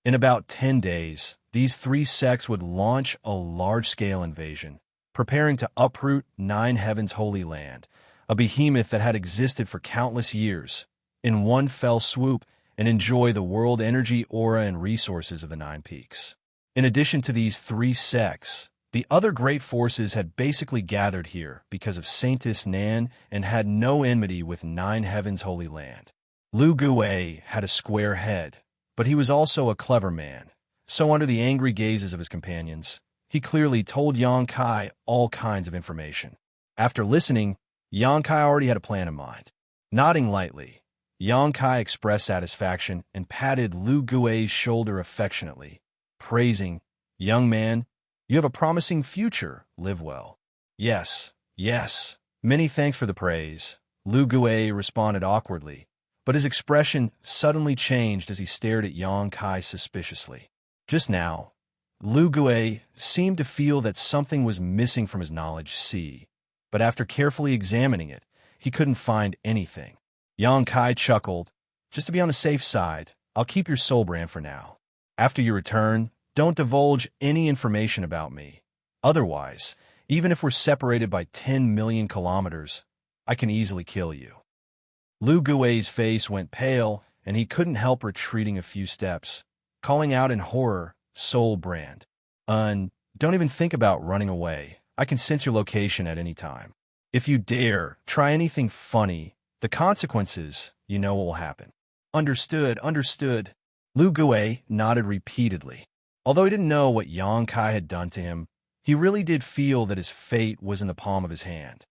In about 10 days, these 3 sects would launch a large-scale invasion, preparing to uproot Nine Heavens Holy Land, a behemoth that had existed for countless years, in one fell swoop, and enjoy the world energy, aura, and resources of the 9 peaks. In addition to these three sects, the other great forces had basically gathered here because of Saintess Nan and had no enmity with Nine Heavens' Holy Land. Lu Gui had a square head, but he was also a clever man, so under the angry gazes of his companions, he clearly told Yang Kai all kinds of information. After listening, Yang Kai already had a plan in mind. Nodding lightly, Yang Kai expressed satisfaction and patted Lu Gui's shoulder affectionately, praising, "Young man, you have a promising future. Live well." "Yes, yes. Many thanks for the praise," Lu Gui responded awkwardly, but his expression suddenly changed as he stared at Yang Kai suspiciously. Just now, Lu Gui seemed to feel that something was missing from his knowledge sea, but after carefully examining it, he couldn't find anything. Yang Kai chuckled, "Just to be on the safe side, I'll keep your soul brand for now. After you return, don't divulge any information about me. Otherwise, even if we're separated by 10 million kilometers, I can easily kill you." Lu Gui's face went pale, and he couldn't help retreating a few steps, calling out in horror, "Soul brand. Don't even think about running away. I can sense your location at any time. If you dare try anything funny, the consequences, you know what will happen." "Understood, understood." Lu Gui nodded repeatedly. Although he didn't know what Yang Kai had done to him, he really did feel that his fate was in the palm of his hand.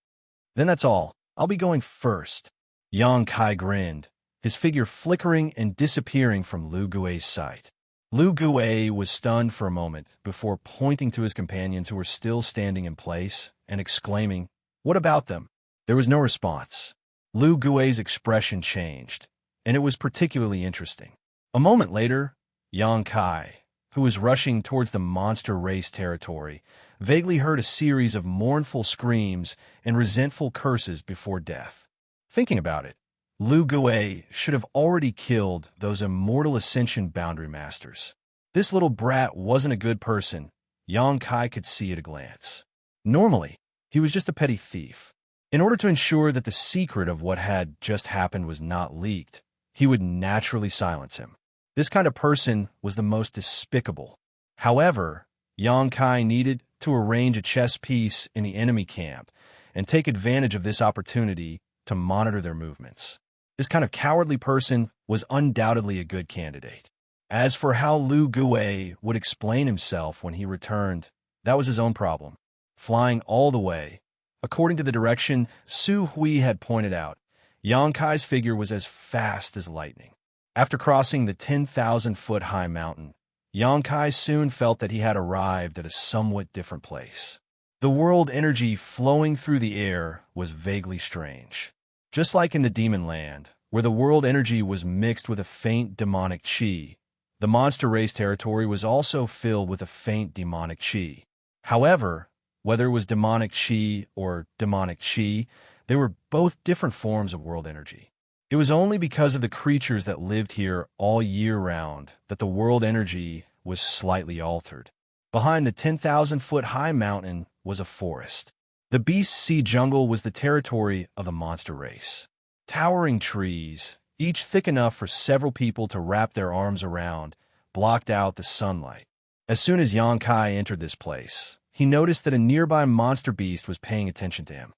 "Then that's all. I'll be going first." Yang Kai grinned, his figure flickering and disappearing from Lu Gui's sight. Lu Gui was stunned for a moment before pointing to his companions who were still standing in place and exclaiming, "What about them?" There was no response. Lu Gui's expression changed, and it was particularly interesting. A moment later, Yang Kai, who was rushing towards the monster race territory, vaguely heard a series of mournful screams and resentful curses before death. Thinking about it, Lu Gui should have already killed those Immortal Ascension boundary masters. This little brat wasn't a good person. Yang Kai could see at a glance. Normally, he was just a petty thief. In order to ensure that the secret of what had just happened was not leaked, he would naturally silence him. This kind of person was the most despicable. However, Yang Kai needed to arrange a chess piece in the enemy camp and take advantage of this opportunity to monitor their movements. This kind of cowardly person was undoubtedly a good candidate. As for how Lu Gui would explain himself when he returned, that was his own problem. Flying all the way, according to the direction Su Hui had pointed out, Yang Kai's figure was as fast as lightning. After crossing the 10,000-foot-high mountain, Yang Kai soon felt that he had arrived at a somewhat different place. The world energy flowing through the air was vaguely strange. Just like in the Demon Land, where the world energy was mixed with a faint demonic qi, the monster race territory was also filled with a faint demonic qi. However, whether it was demonic qi or demonic qi, they were both different forms of world energy. It was only because of the creatures that lived here all year round that the world energy was slightly altered. Behind the 10,000-foot-high mountain was a forest. The Beast Sea jungle was the territory of the monster race. Towering trees, each thick enough for several people to wrap their arms around, blocked out the sunlight. As soon as Yang Kai entered this place, he noticed that a nearby monster beast was paying attention to him.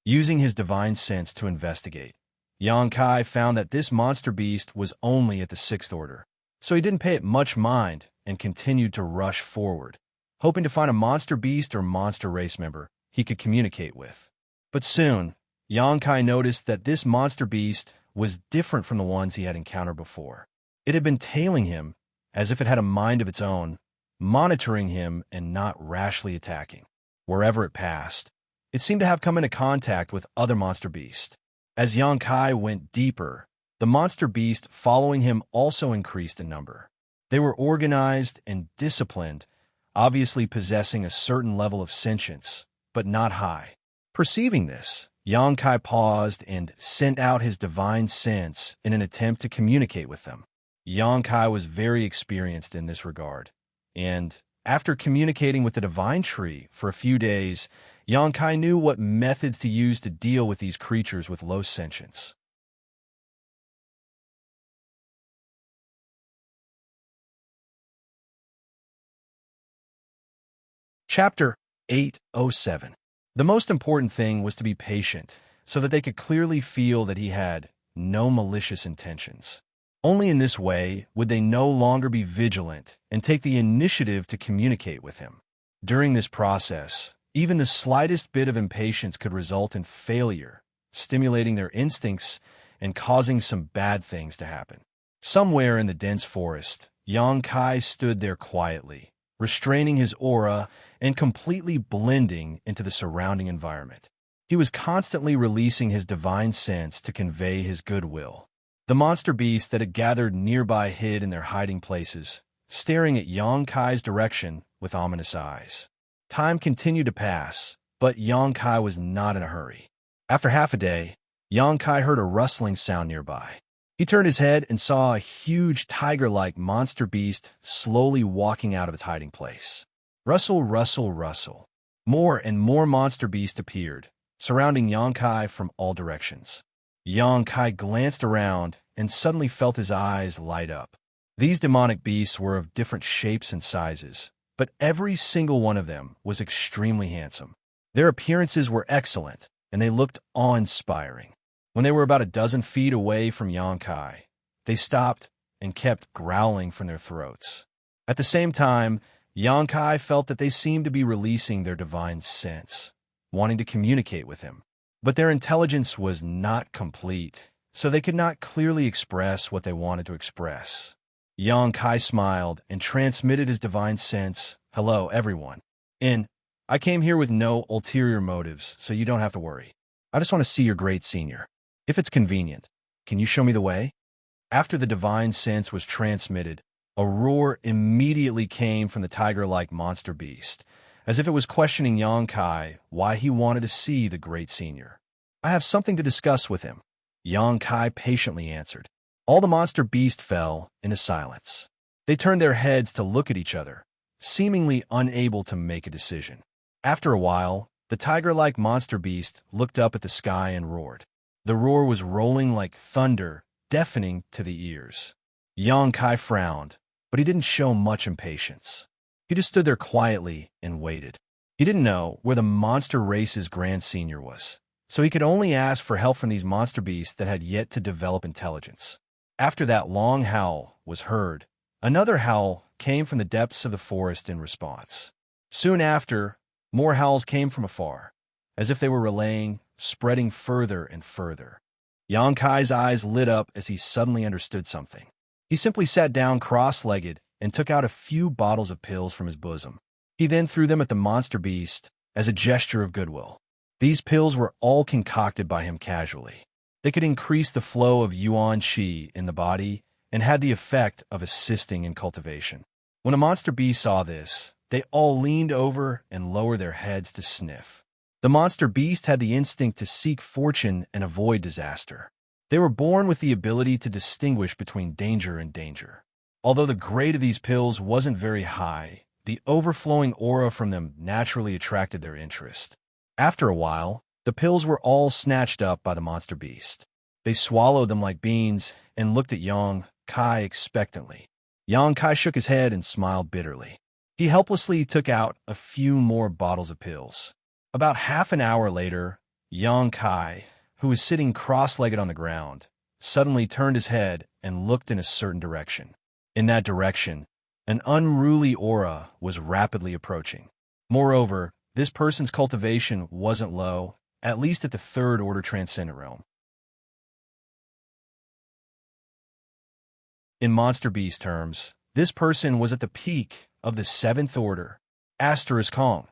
Using his divine sense to investigate, Yang Kai found that this monster beast was only at the 6th order, so he didn't pay it much mind and continued to rush forward, hoping to find a monster beast or monster race member he could communicate with. But soon, Yang Kai noticed that this monster beast was different from the ones he had encountered before. It had been tailing him as if it had a mind of its own, monitoring him and not rashly attacking. Wherever it passed, it seemed to have come into contact with other monster beasts. As Yang Kai went deeper, the monster beast following him also increased in number. They were organized and disciplined, obviously possessing a certain level of sentience, but not high. Perceiving this, Yang Kai paused and sent out his divine sense in an attempt to communicate with them. Yang Kai was very experienced in this regard, and after communicating with the divine tree for a few days, Yang Kai knew what methods to use to deal with these creatures with low sentience. Chapter 807. The most important thing was to be patient, so that they could clearly feel that he had no malicious intentions. Only in this way would they no longer be vigilant and take the initiative to communicate with him. During this process, even the slightest bit of impatience could result in failure, stimulating their instincts and causing some bad things to happen. Somewhere in the dense forest, Xianxia stood there quietly, restraining his aura and completely blending into the surrounding environment. He was constantly releasing his divine sense to convey his goodwill. The monster beasts that had gathered nearby hid in their hiding places, staring at Xianxia's direction with ominous eyes. Time continued to pass, but Xianxia was not in a hurry. After half a day, Xianxia heard a rustling sound nearby. He turned his head and saw a huge tiger-like monster beast slowly walking out of its hiding place. Rustle, rustle, rustle. More and more monster beasts appeared, surrounding Xianxia from all directions. Xianxia glanced around and suddenly felt his eyes light up. These demonic beasts were of different shapes and sizes, but every single one of them was extremely handsome. Their appearances were excellent, and they looked awe-inspiring. When they were about a dozen feet away from Xianxia, they stopped and kept growling from their throats. At the same time, Xianxia felt that they seemed to be releasing their divine sense, wanting to communicate with him. But their intelligence was not complete, so they could not clearly express what they wanted to express. Xianxia smiled and transmitted his divine sense, "Hello, everyone. I came here with no ulterior motives, so you don't have to worry. I just want to see your great senior. If it's convenient, can you show me the way?" After the divine sense was transmitted, a roar immediately came from the tiger-like monster beast, as if it was questioning Xianxia why he wanted to see the great senior. "I have something to discuss with him," Xianxia patiently answered. All the monster beasts fell into silence. They turned their heads to look at each other, seemingly unable to make a decision. After a while, the tiger-like monster beast looked up at the sky and roared. The roar was rolling like thunder, deafening to the ears. Xianxia frowned, but he didn't show much impatience. He just stood there quietly and waited. He didn't know where the monster race's grand senior was, so he could only ask for help from these monster beasts that had yet to develop intelligence. After that long howl was heard, another howl came from the depths of the forest in response. Soon after, more howls came from afar, as if they were relaying, spreading further and further. Xianxia's eyes lit up as he suddenly understood something. He simply sat down cross-legged and took out a few bottles of pills from his bosom. He then threw them at the monster beast as a gesture of goodwill. These pills were all concocted by him casually. They could increase the flow of yuan qi in the body and had the effect of assisting in cultivation. When a monster beast saw this, they all leaned over and lowered their heads to sniff. The monster beast had the instinct to seek fortune and avoid disaster. They were born with the ability to distinguish between danger and danger. Although the grade of these pills wasn't very high, the overflowing aura from them naturally attracted their interest. After a while, the pills were all snatched up by the monster beast. They swallowed them like beans and looked at Xianxia expectantly. Xianxia shook his head and smiled bitterly. He helplessly took out a few more bottles of pills. About half an hour later, Xianxia, who was sitting cross-legged on the ground, suddenly turned his head and looked in a certain direction. In that direction, an unruly aura was rapidly approaching. Moreover, this person's cultivation wasn't low, at least at the third-order transcendent realm. In Monster Beast terms, this person was at the peak of the seventh order. Kong.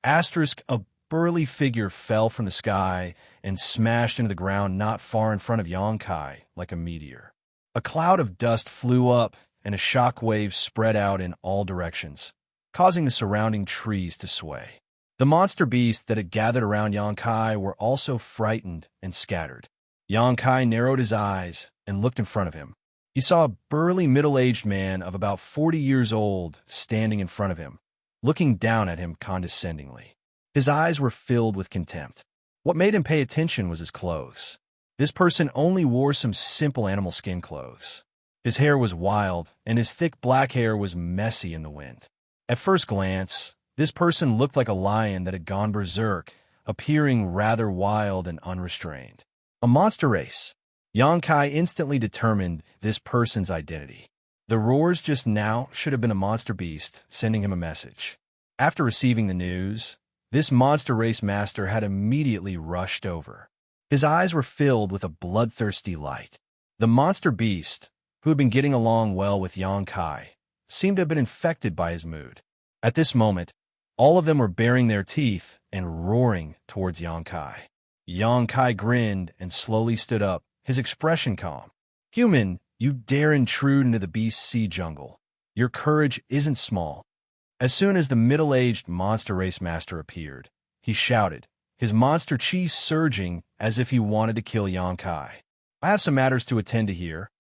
A burly figure fell from the sky and smashed into the ground not far in front of Xianxia like a meteor. A cloud of dust flew up and a shock wave spread out in all directions, causing the surrounding trees to sway. The monster beasts that had gathered around Xianxia were also frightened and scattered. Xianxia narrowed his eyes and looked in front of him. He saw a burly middle-aged man of about 40 years old standing in front of him, looking down at him condescendingly. His eyes were filled with contempt. What made him pay attention was his clothes. This person only wore some simple animal skin clothes. His hair was wild, and his thick black hair was messy in the wind. At first glance, This person looked like a lion that had gone berserk, appearing rather wild and unrestrained. A monster race. Yongkai instantly determined this person's identity. The roars just now should have been a monster beast sending him a message. After receiving the news, this monster race master had immediately rushed over. His eyes were filled with a bloodthirsty light. The monster beast, who had been getting along well with Yongkai, seemed to have been infected by his mood. At this moment, all of them were baring their teeth and roaring towards Yongkai. Yongkai grinned and slowly stood up, his expression calm. "Human, you dare intrude into the beast's sea jungle. Your courage isn't small." As soon as the middle-aged monster race master appeared, he shouted, his monster chi surging as if he wanted to kill Yongkai. "I have some matters to attend to here.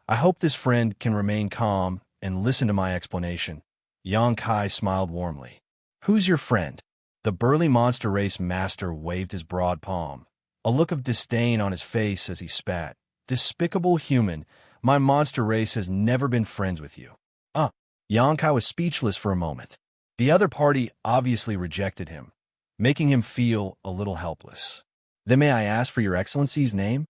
I hope this friend can remain calm and listen to my explanation." Yongkai smiled warmly. "Who's your friend?" The burly monster race master waved his broad palm, a look of disdain on his face as he spat. "Despicable human, my monster race has never been friends with you." Yongkai was speechless for a moment. The other party obviously rejected him, making him feel a little helpless. "Then may I ask for your excellency's name?"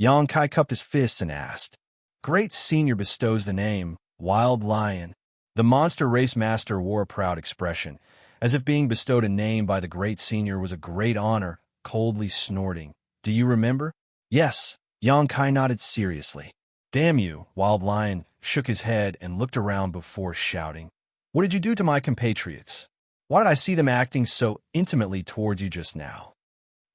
Yongkai cupped his fists and asked. "Great Senior bestows the name, Wild Lion." The monster race master wore a proud expression, as if being bestowed a name by the Great Senior was a great honor, coldly snorting. "Do you remember?" "Yes." Yongkai nodded seriously. "Damn you," Wild Lion shook his head and looked around before shouting. "What did you do to my compatriots? Why did I see them acting so intimately towards you just now?"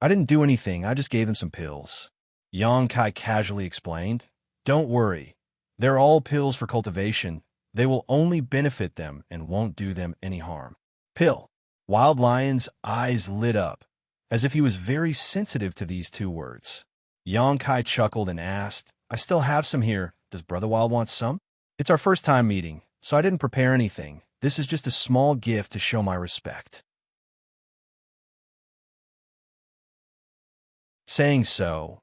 "I didn't do anything, I just gave them some pills," Yongkai casually explained. "Don't worry. They're all pills for cultivation. They will only benefit them and won't do them any harm." "Pill." Wild Lion's eyes lit up, as if he was very sensitive to these two words. Yongkai chuckled and asked, "I still have some here. Does Brother Wild want some?" "It's our first time meeting, so I didn't prepare anything. This is just a small gift to show my respect." Saying so,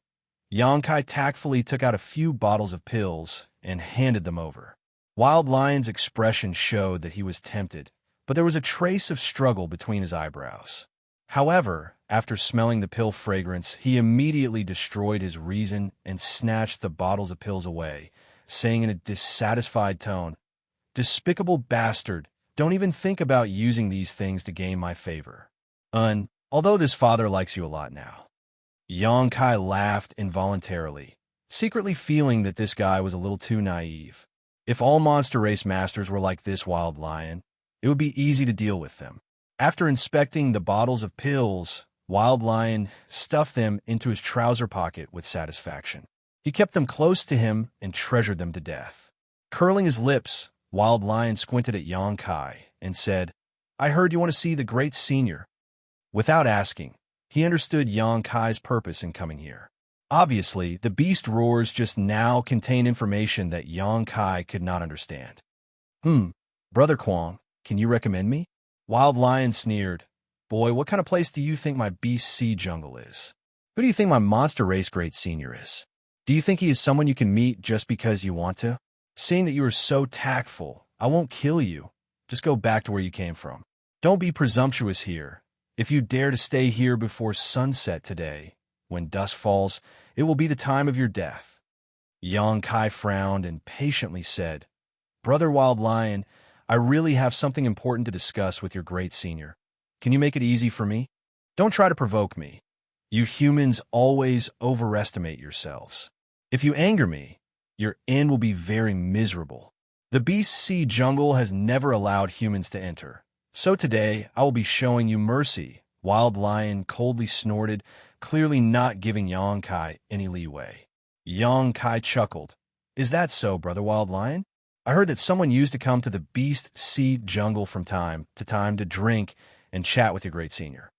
Yongkai tactfully took out a few bottles of pills and handed them over. Wild Lion's expression showed that he was tempted, but there was a trace of struggle between his eyebrows. However, after smelling the pill fragrance, he immediately destroyed his reason and snatched the bottles of pills away, saying in a dissatisfied tone, "Despicable bastard, don't even think about using these things to gain my favor. Although this father likes you a lot now." Yongkai laughed involuntarily, secretly feeling that this guy was a little too naive. If all monster race masters were like this Wild Lion, it would be easy to deal with them. After inspecting the bottles of pills, Wild Lion stuffed them into his trouser pocket with satisfaction. He kept them close to him and treasured them to death. Curling his lips, Wild Lion squinted at Yongkai and said, "I heard you want to see the Great Senior." Without asking, he understood Yongkai's purpose in coming here. Obviously, the beast roars just now contain information that Yongkai could not understand. Brother Kwong, can you recommend me?" Wild Lion sneered. "Boy, what kind of place do you think my beast sea jungle is? Who do you think my monster race Great Senior is? Do you think he is someone you can meet just because you want to? Seeing that you are so tactful, I won't kill you. Just go back to where you came from. Don't be presumptuous here. If you dare to stay here before sunset today, when dusk falls, it will be the time of your death." Yongkai frowned and patiently said, "Brother Wild Lion, I really have something important to discuss with your Great Senior. Can you make it easy for me? Don't try to provoke me. You humans always overestimate yourselves. If you anger me, your end will be very miserable. The beast sea jungle has never allowed humans to enter. So today, I will be showing you mercy." Wild Lion coldly snorted, clearly not giving Yongkai any leeway. Yongkai chuckled. "Is that so, Brother Wild Lion? I heard that someone used to come to the beast sea jungle from time to time to drink and chat with your Great Senior."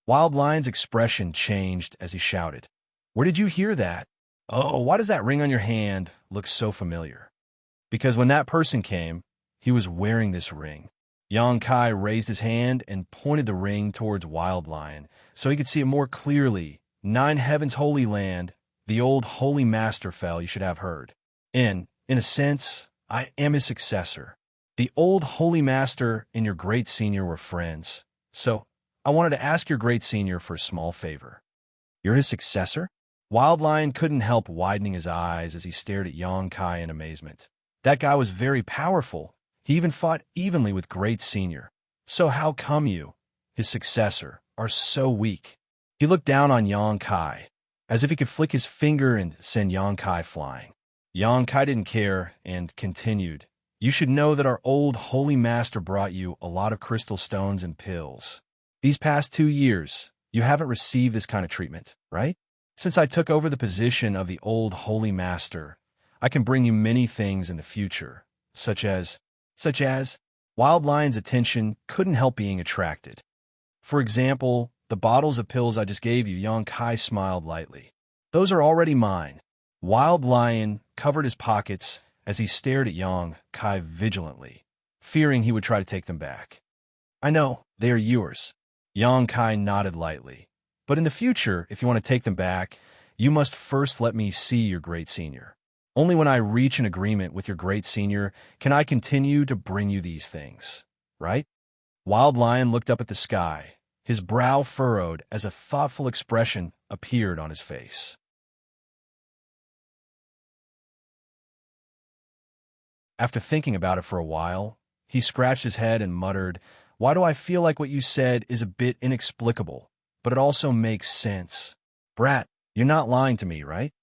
Wild Lion's expression changed as he shouted, "Where did you hear that? Oh, why does that ring on your hand look so familiar?" "Because when that person came, he was wearing this ring." Yongkai raised his hand and pointed the ring towards Wild Lion so he could see it more clearly. "Nine Heavens Holy Land, the old holy master fell, you should have heard. In a sense, I am his successor. The old holy master and your great senior were friends, so I wanted to ask your great senior for a small favor. You're his successor? Wild Lion couldn't help widening his eyes as he stared at Xianxia in amazement. That guy was very powerful. He even fought evenly with great senior. So how come you, his successor, are so weak? He looked down on Xianxia, as if he could flick his finger and send Xianxia flying. Xianxia didn't care and continued. You should know that our old holy master brought you a lot of crystal stones and pills. These past 2 years, you haven't received this kind of treatment, right? Since I took over the position of the old holy master, I can bring you many things in the future, such as, Wild Lion's attention couldn't help being attracted. For example, the bottles of pills I just gave you. Xianxia smiled lightly. Those are already mine. Wild Lion covered his pockets as he stared at Xianxia vigilantly, fearing he would try to take them back. I know, they are yours. Xianxia nodded lightly. But in the future, if you want to take them back, you must first let me see your great senior. Only when I reach an agreement with your great senior can I continue to bring you these things, right? Wild Lion looked up at the sky, his brow furrowed as a thoughtful expression appeared on his face. After thinking about it for a while, he scratched his head and muttered, "Why do I feel like what you said is a bit inexplicable, but it also makes sense? Brat, you're not lying to me, right?"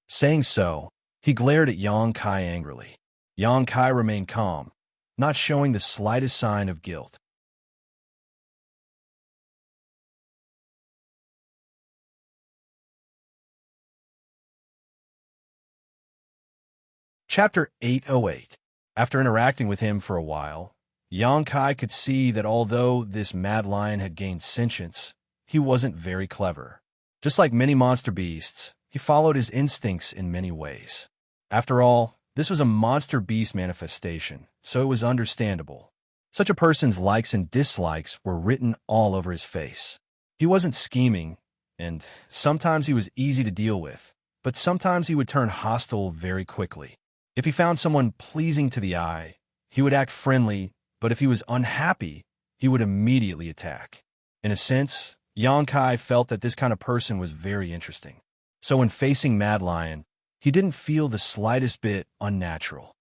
Saying so, he glared at Xianxia angrily. Xianxia remained calm, not showing the slightest sign of guilt. Chapter 808. After interacting with him for a while, Xianxia could see that although this mad lion had gained sentience, he wasn't very clever. Just like many monster beasts, he followed his instincts in many ways. After all, this was a monster beast manifestation, so it was understandable. Such a person's likes and dislikes were written all over his face. He wasn't scheming, and sometimes he was easy to deal with, but sometimes he would turn hostile very quickly. If he found someone pleasing to the eye, he would act friendly, but if he was unhappy, he would immediately attack. In a sense, Xianxia felt that this kind of person was very interesting. So when facing Mad Lion, he didn't feel the slightest bit unnatural.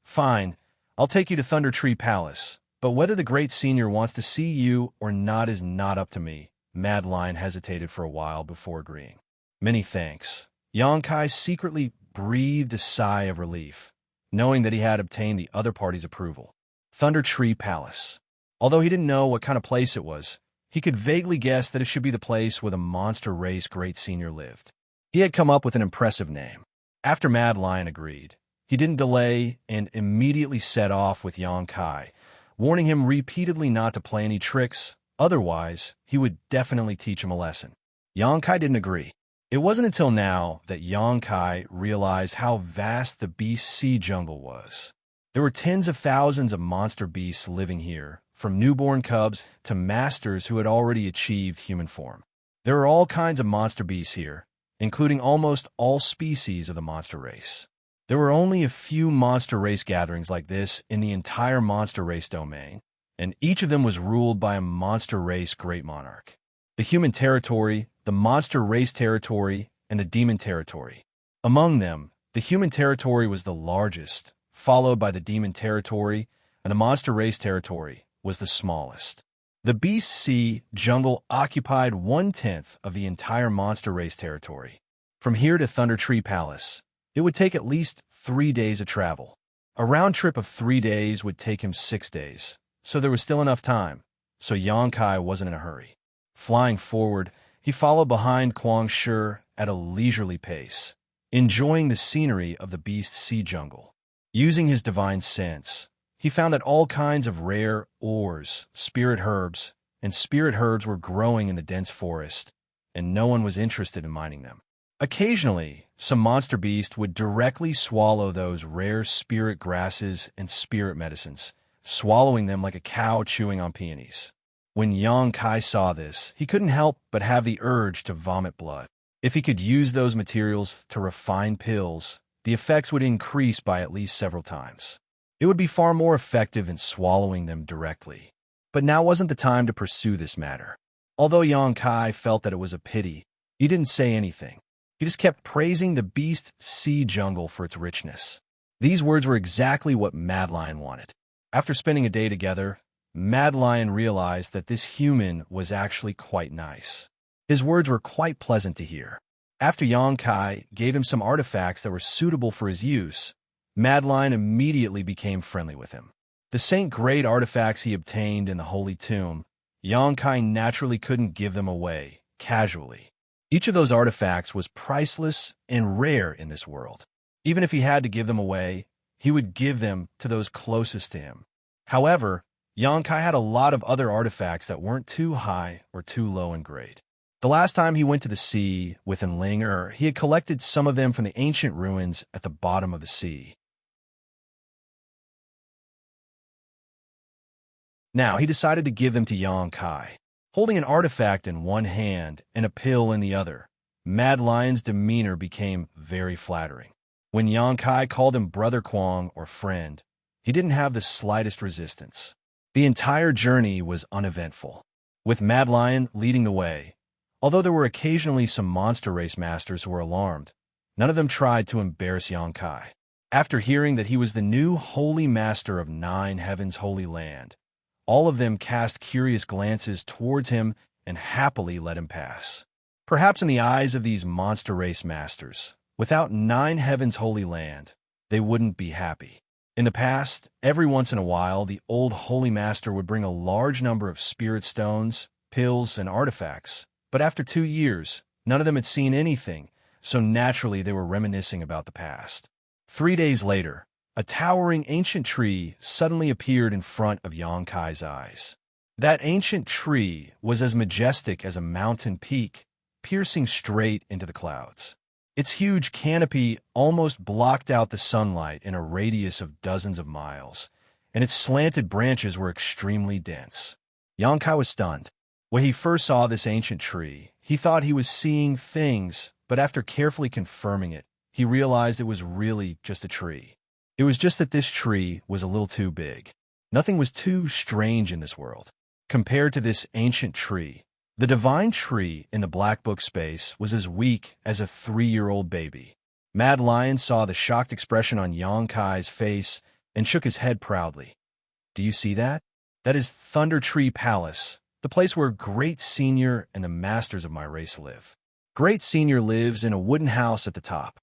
Fine, I'll take you to Thunder Tree Palace, but whether the great senior wants to see you or not is not up to me. Mad Lion hesitated for a while before agreeing. Many thanks. Xianxia secretly breathed a sigh of relief, knowing that he had obtained the other party's approval. Thunder Tree Palace. Although he didn't know what kind of place it was, he could vaguely guess that it should be the place where the monster race great senior lived. He had come up with an impressive name. After Mad Lion agreed, he didn't delay and immediately set off with Xianxia, warning him repeatedly not to play any tricks, otherwise he would definitely teach him a lesson. Xianxia didn't agree. It wasn't until now that Xianxia realized how vast the beast sea jungle was. There were tens of thousands of monster beasts living here, from newborn cubs to masters who had already achieved human form. There are all kinds of monster beasts here, including almost all species of the monster race. There were only a few monster race gatherings like this in the entire monster race domain, and each of them was ruled by a monster race great monarch. The human territory, the monster race territory, and the demon territory. Among them, the human territory was the largest, followed by the demon territory, and the monster race territory was the smallest. The beast sea jungle occupied 1/10 of the entire monster race territory. From here to Thunder Tree Palace, it would take at least 3 days of travel. A round trip of 3 days would take him 6 days, so there was still enough time, so Xianxia wasn't in a hurry. Flying forward, he followed behind Xianxia at a leisurely pace, enjoying the scenery of the beast sea jungle. Using his divine sense, he found that all kinds of rare ores, spirit herbs were growing in the dense forest, and no one was interested in mining them. Occasionally, some monster beast would directly swallow those rare spirit grasses and spirit medicines, swallowing them like a cow chewing on peonies. When Xianxia saw this, he couldn't help but have the urge to vomit blood. If he could use those materials to refine pills, the effects would increase by at least several times. It would be far more effective in swallowing them directly. But now wasn't the time to pursue this matter. Although Xianxia felt that it was a pity, he didn't say anything. He just kept praising the beast sea jungle for its richness. These words were exactly what Mad Lion wanted. After spending a day together, Mad Lion realized that this human was actually quite nice. His words were quite pleasant to hear. After Xianxia gave him some artifacts that were suitable for his use, Mad Lion immediately became friendly with him. The saint-grade artifacts he obtained in the Holy Tomb, Xianxia naturally couldn't give them away, casually. Each of those artifacts was priceless and rare in this world. Even if he had to give them away, he would give them to those closest to him. However, Xianxia had a lot of other artifacts that weren't too high or too low in grade. The last time he went to the sea with Enlinger, he had collected some of them from the ancient ruins at the bottom of the sea. Now, he decided to give them to Xianxia. Holding an artifact in one hand and a pill in the other, Mad Lion's demeanor became very flattering. When Xianxia called him Brother Kwong or friend, he didn't have the slightest resistance. The entire journey was uneventful, with Mad Lion leading the way. Although there were occasionally some monster race masters who were alarmed, none of them tried to embarrass Xianxia. After hearing that he was the new holy master of 9 Heavens' holy land, all of them cast curious glances towards him and happily let him pass. Perhaps in the eyes of these monster race masters, without 9 Heavens' holy land, they wouldn't be happy. In the past, every once in a while, the old holy master would bring a large number of spirit stones, pills, and artifacts. But after 2 years, none of them had seen anything, so naturally they were reminiscing about the past. 3 days later, a towering ancient tree suddenly appeared in front of Xianxia's eyes. That ancient tree was as majestic as a mountain peak, piercing straight into the clouds. Its huge canopy almost blocked out the sunlight in a radius of dozens of miles, and its slanted branches were extremely dense. Xianxia was stunned. When he first saw this ancient tree, he thought he was seeing things, but after carefully confirming it, he realized it was really just a tree. It was just that this tree was a little too big. Nothing was too strange in this world. Compared to this ancient tree, the divine tree in the Black Book space was as weak as a 3-year-old baby. Mad Lion saw the shocked expression on Xianxia's face and shook his head proudly. Do you see that? That is Thunder Tree Palace, the place where Great Senior and the masters of my race live. Great Senior lives in a wooden house at the top.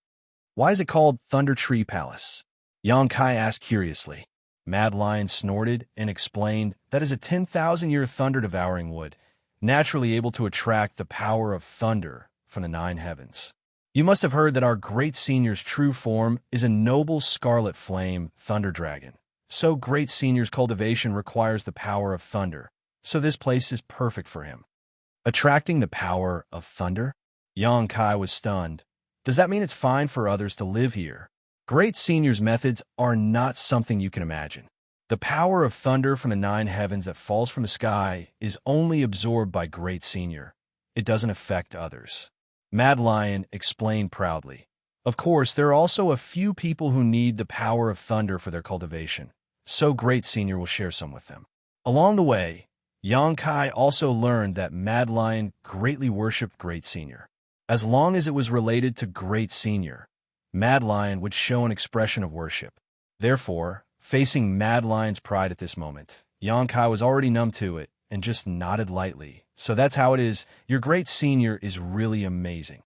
Why is it called Thunder Tree Palace? Xianxia asked curiously. Mad Lion snorted and explained that is a 10,000-year thunder-devouring wood, naturally able to attract the power of thunder from the 9 heavens. You must have heard that our Great Senior's true form is a noble scarlet flame thunder dragon. So Great Senior's cultivation requires the power of thunder, so this place is perfect for him. Attracting the power of thunder? Xianxia was stunned. Does that mean it's fine for others to live here? Great Senior's methods are not something you can imagine. The power of thunder from the 9 heavens that falls from the sky is only absorbed by Great Senior. It doesn't affect others. Mad Lion explained proudly. Of course, there are also a few people who need the power of thunder for their cultivation, so Great Senior will share some with them. Along the way, Xianxia also learned that Mad Lion greatly worshipped Great Senior. As long as it was related to Great Senior, Mad Lion would show an expression of worship. Therefore, facing Mad Lion's pride at this moment, Xianxia was already numb to it and just nodded lightly. So that's how it is. Your Great Senior is really amazing.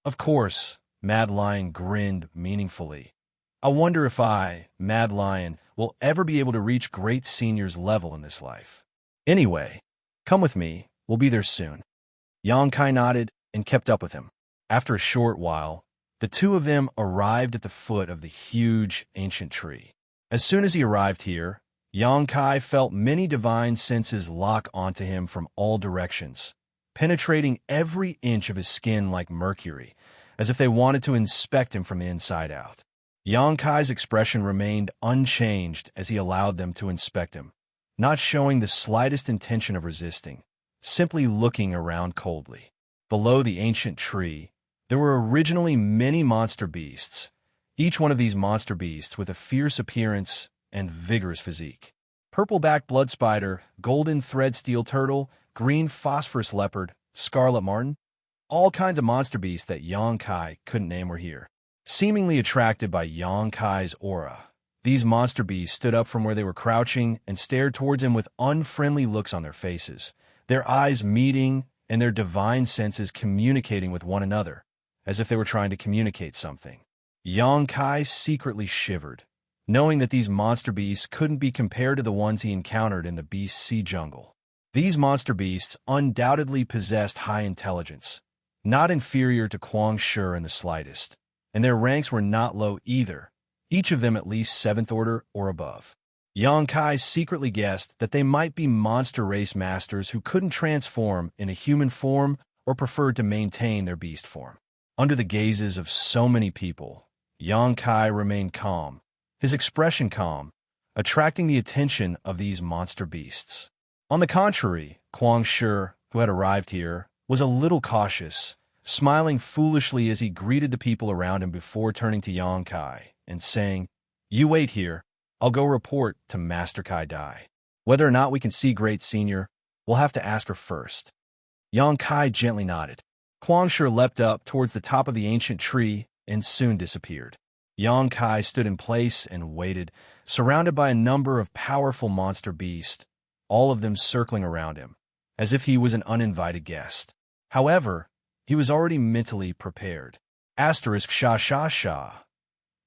Of course, Mad Lion grinned meaningfully. I wonder if I, Mad Lion, will ever be able to reach Great Senior's level in this life. Anyway, come with me. We'll be there soon. Xianxia nodded and kept up with him. After a short while, the two of them arrived at the foot of the huge ancient tree. As soon as he arrived here, Xianxia felt many divine senses lock onto him from all directions, penetrating every inch of his skin like mercury, as if they wanted to inspect him from the inside out. Xianxia's expression remained unchanged as he allowed them to inspect him, not showing the slightest intention of resisting, simply looking around coldly. Below the ancient tree, There were originally many monster beasts, each one of these monster beasts with a fierce appearance and vigorous physique. Purple-backed blood spider, golden thread steel turtle, green phosphorus leopard, scarlet marten, all kinds of monster beasts that Yang Kai couldn't name were here. Seemingly attracted by Yang Kai's aura, these monster beasts stood up from where they were crouching and stared towards him with unfriendly looks on their faces, their eyes meeting and their divine senses communicating with one another, as if they were trying to communicate something. Yang Kai secretly shivered, knowing that these monster beasts couldn't be compared to the ones he encountered in the Beast Sea jungle. These monster beasts undoubtedly possessed high intelligence, not inferior to Xianxia in the slightest, and their ranks were not low either, each of them at least 7th order or above. Yang Kai secretly guessed that they might be monster race masters who couldn't transform in a human form or preferred to maintain their beast form. Under the gazes of so many people, Yang Kai remained calm, his expression calm, attracting the attention of these monster beasts. On the contrary, Xianxia, who had arrived here, was a little cautious, smiling foolishly as he greeted the people around him before turning to Yang Kai and saying, "You wait here. I'll go report to Master Kai Dai. Whether or not we can see Great Senior, we'll have to ask her first." Yang Kai gently nodded. Xianxia leapt up towards the top of the ancient tree and soon disappeared. Yang Kai stood in place and waited, surrounded by a number of powerful monster beasts, all of them circling around him, as if he was an uninvited guest. However, he was already mentally prepared. Asterisk sha sha sha.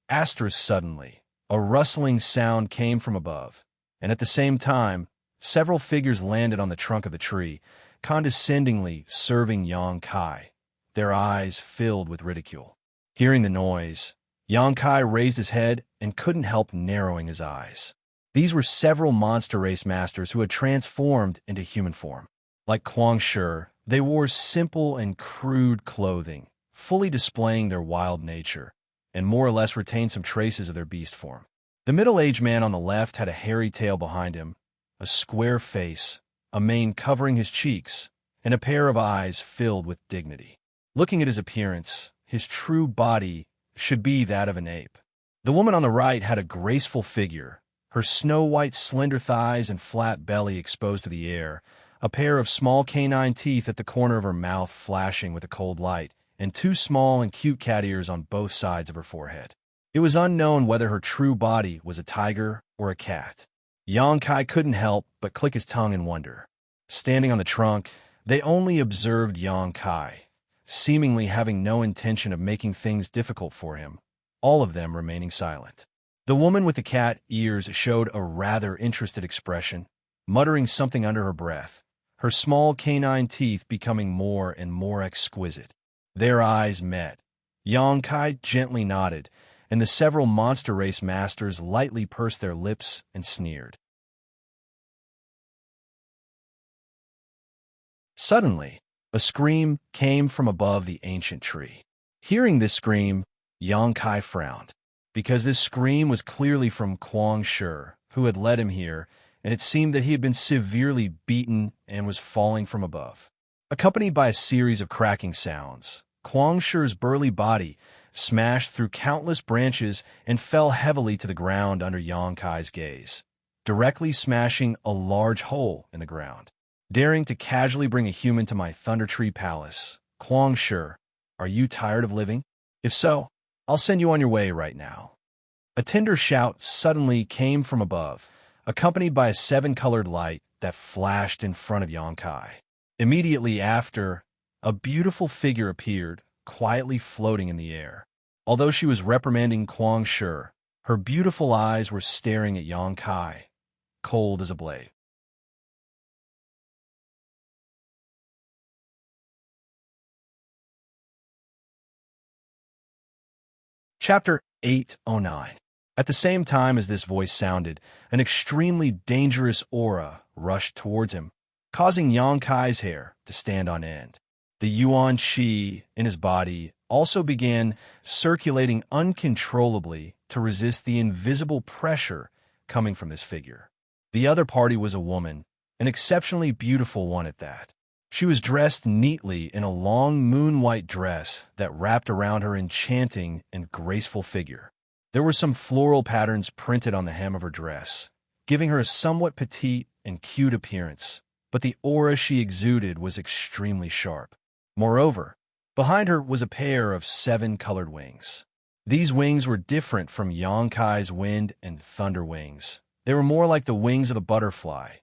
Asterisk suddenly, a rustling sound came from above, and at the same time, several figures landed on the trunk of the tree, condescendingly serving Yang Kai, their eyes filled with ridicule. Hearing the noise, Yang Kai raised his head and couldn't help narrowing his eyes. These were several monster race masters who had transformed into human form. Like Xianxia, they wore simple and crude clothing, fully displaying their wild nature, and more or less retained some traces of their beast form. The middle-aged man on the left had a hairy tail behind him, a square face, a mane covering his cheeks, and a pair of eyes filled with dignity. Looking at his appearance, his true body should be that of an ape. The woman on the right had a graceful figure, her snow-white slender thighs and flat belly exposed to the air, a pair of small canine teeth at the corner of her mouth flashing with a cold light, and 2 small and cute cat ears on both sides of her forehead. It was unknown whether her true body was a tiger or a cat. Yang Kai couldn't help but click his tongue in wonder. Standing on the trunk, they only observed Yang Kai, seemingly having no intention of making things difficult for him, all of them remaining silent. The woman with the cat ears showed a rather interested expression, muttering something under her breath, her small canine teeth becoming more and more exquisite. Their eyes met. Yang Kai gently nodded, and the several monster race masters lightly pursed their lips and sneered. Suddenly, a scream came from above the ancient tree. Hearing this scream, Yang Kai frowned, because this scream was clearly from Xianxia, who had led him here, and it seemed that he had been severely beaten and was falling from above. Accompanied by a series of cracking sounds, Xianxia's burly body smashed through countless branches and fell heavily to the ground under Yang Kai's gaze, directly smashing a large hole in the ground. Daring to casually bring a human to my Thunder Tree Palace, Xianxia, are you tired of living? If so, I'll send you on your way right now. A tender shout suddenly came from above, accompanied by a 7-colored light that flashed in front of Yang Kai. Immediately after, a beautiful figure appeared, quietly floating in the air. Although she was reprimanding Xianxia, her beautiful eyes were staring at Yang Kai, cold as a blade. Chapter 809. At the same time as this voice sounded, an extremely dangerous aura rushed towards him, causing Yang Kai's hair to stand on end. The Yuan Qi in his body also began circulating uncontrollably to resist the invisible pressure coming from this figure. The other party was a woman, an exceptionally beautiful one at that. She was dressed neatly in a long moon-white dress that wrapped around her enchanting and graceful figure. There were some floral patterns printed on the hem of her dress, giving her a somewhat petite and cute appearance, but the aura she exuded was extremely sharp. Moreover, behind her was a pair of 7 colored wings. These wings were different from Yonkai's wind and thunder wings. They were more like the wings of a butterfly,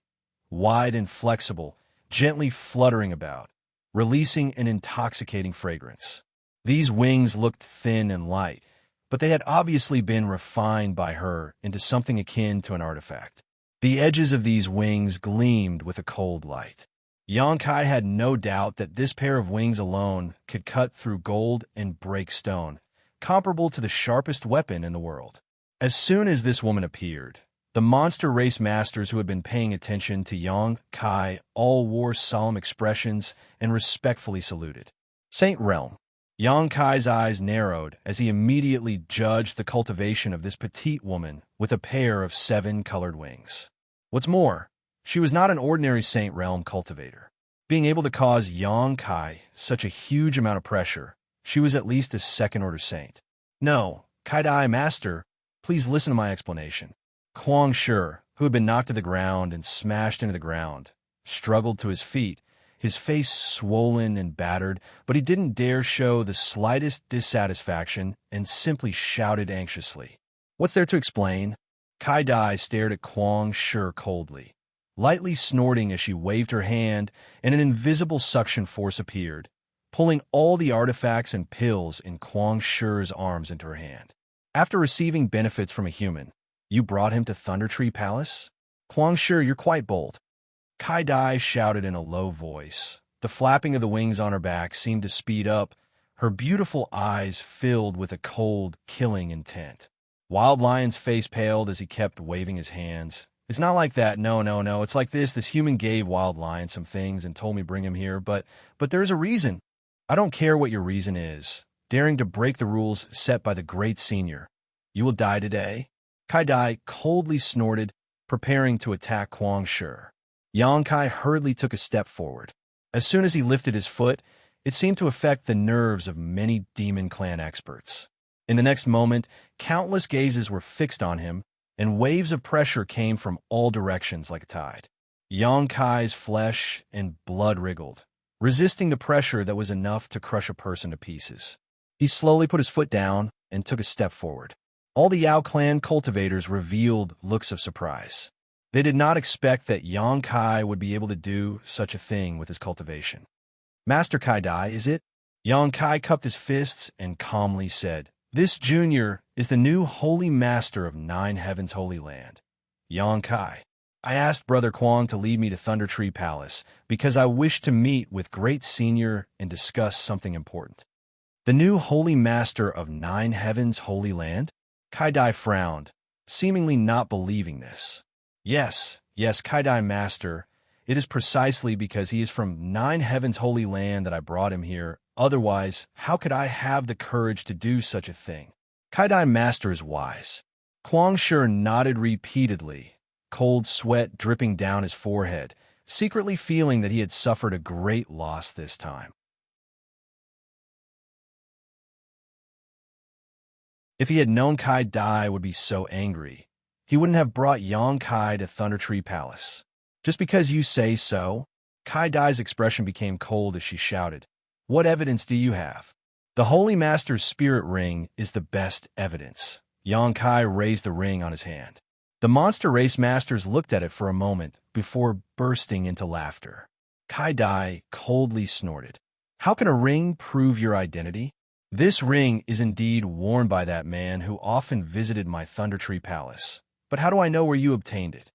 wide and flexible, gently fluttering about, releasing an intoxicating fragrance. These wings looked thin and light, but they had obviously been refined by her into something akin to an artifact. The edges of these wings gleamed with a cold light. Yonkai had no doubt that this pair of wings alone could cut through gold and break stone, comparable to the sharpest weapon in the world. As soon as this woman appeared, the monster race masters who had been paying attention to Yonkai all wore solemn expressions and respectfully saluted. Saint Realm. Yonkai's eyes narrowed as he immediately judged the cultivation of this petite woman with a pair of 7 colored wings. What's more, she was not an ordinary Saint Realm cultivator. Being able to cause Yonkai such a huge amount of pressure, she was at least a second-order saint. No, Kaidai Master, please listen to my explanation. Kuang Shi, who had been knocked to the ground and smashed into the ground, struggled to his feet, his face swollen and battered, but he didn't dare show the slightest dissatisfaction and simply shouted anxiously. What's there to explain? Kaidai stared at Kuang Shi coldly, lightly snorting as she waved her hand, and an invisible suction force appeared, pulling all the artifacts and pills in Kuang Shi's arms into her hand. After receiving benefits from a human, you brought him to Thunder Tree Palace? Kuang Shi, you're quite bold. Kaidai shouted in a low voice. The flapping of the wings on her back seemed to speed up, her beautiful eyes filled with a cold, killing intent. Wild Lion's face paled as he kept waving his hands. It's not like that, no. It's like this. This human gave Wild Lion some things and told me bring him here, but there's a reason. I don't care what your reason is. Daring to break the rules set by the great senior. You will die today. Kaidai coldly snorted, preparing to attack Kuang Shi. Yonkai hurriedly took a step forward. As soon as he lifted his foot, it seemed to affect the nerves of many Demon Clan experts. In the next moment, countless gazes were fixed on him, and waves of pressure came from all directions like a tide. Yonkai's flesh and blood wriggled, resisting the pressure that was enough to crush a person to pieces. He slowly put his foot down and took a step forward. All the Yao clan cultivators revealed looks of surprise. They did not expect that Yonkai would be able to do such a thing with his cultivation. Master Kaidai, is it? Yonkai cupped his fists and calmly said, This junior is the new holy master of 9 Heavens Holy Land. Yonkai, I asked Brother Kuang to lead me to Thunder Tree Palace because I wish to meet with Great Senior and discuss something important. The new holy master of 9 Heavens Holy Land? Kaidai frowned, seemingly not believing this. Yes, Kaidai Master. It is precisely because he is from 9 Heavens Holy Land that I brought him here. Otherwise, how could I have the courage to do such a thing? Kaidai Master is wise. Kuang Shi nodded repeatedly, cold sweat dripping down his forehead, secretly feeling that he had suffered a great loss this time. If he had known Kaidai would be so angry, he wouldn't have brought Yonkai to Thunder Tree Palace. Just because you say so? Kaidai's expression became cold as she shouted, What evidence do you have? The Holy Master's spirit ring is the best evidence. Yonkai raised the ring on his hand. The monster race masters looked at it for a moment before bursting into laughter. Kaidai coldly snorted. How can a ring prove your identity? This ring is indeed worn by that man who often visited my Thunder Tree Palace. But how do I know where you obtained it?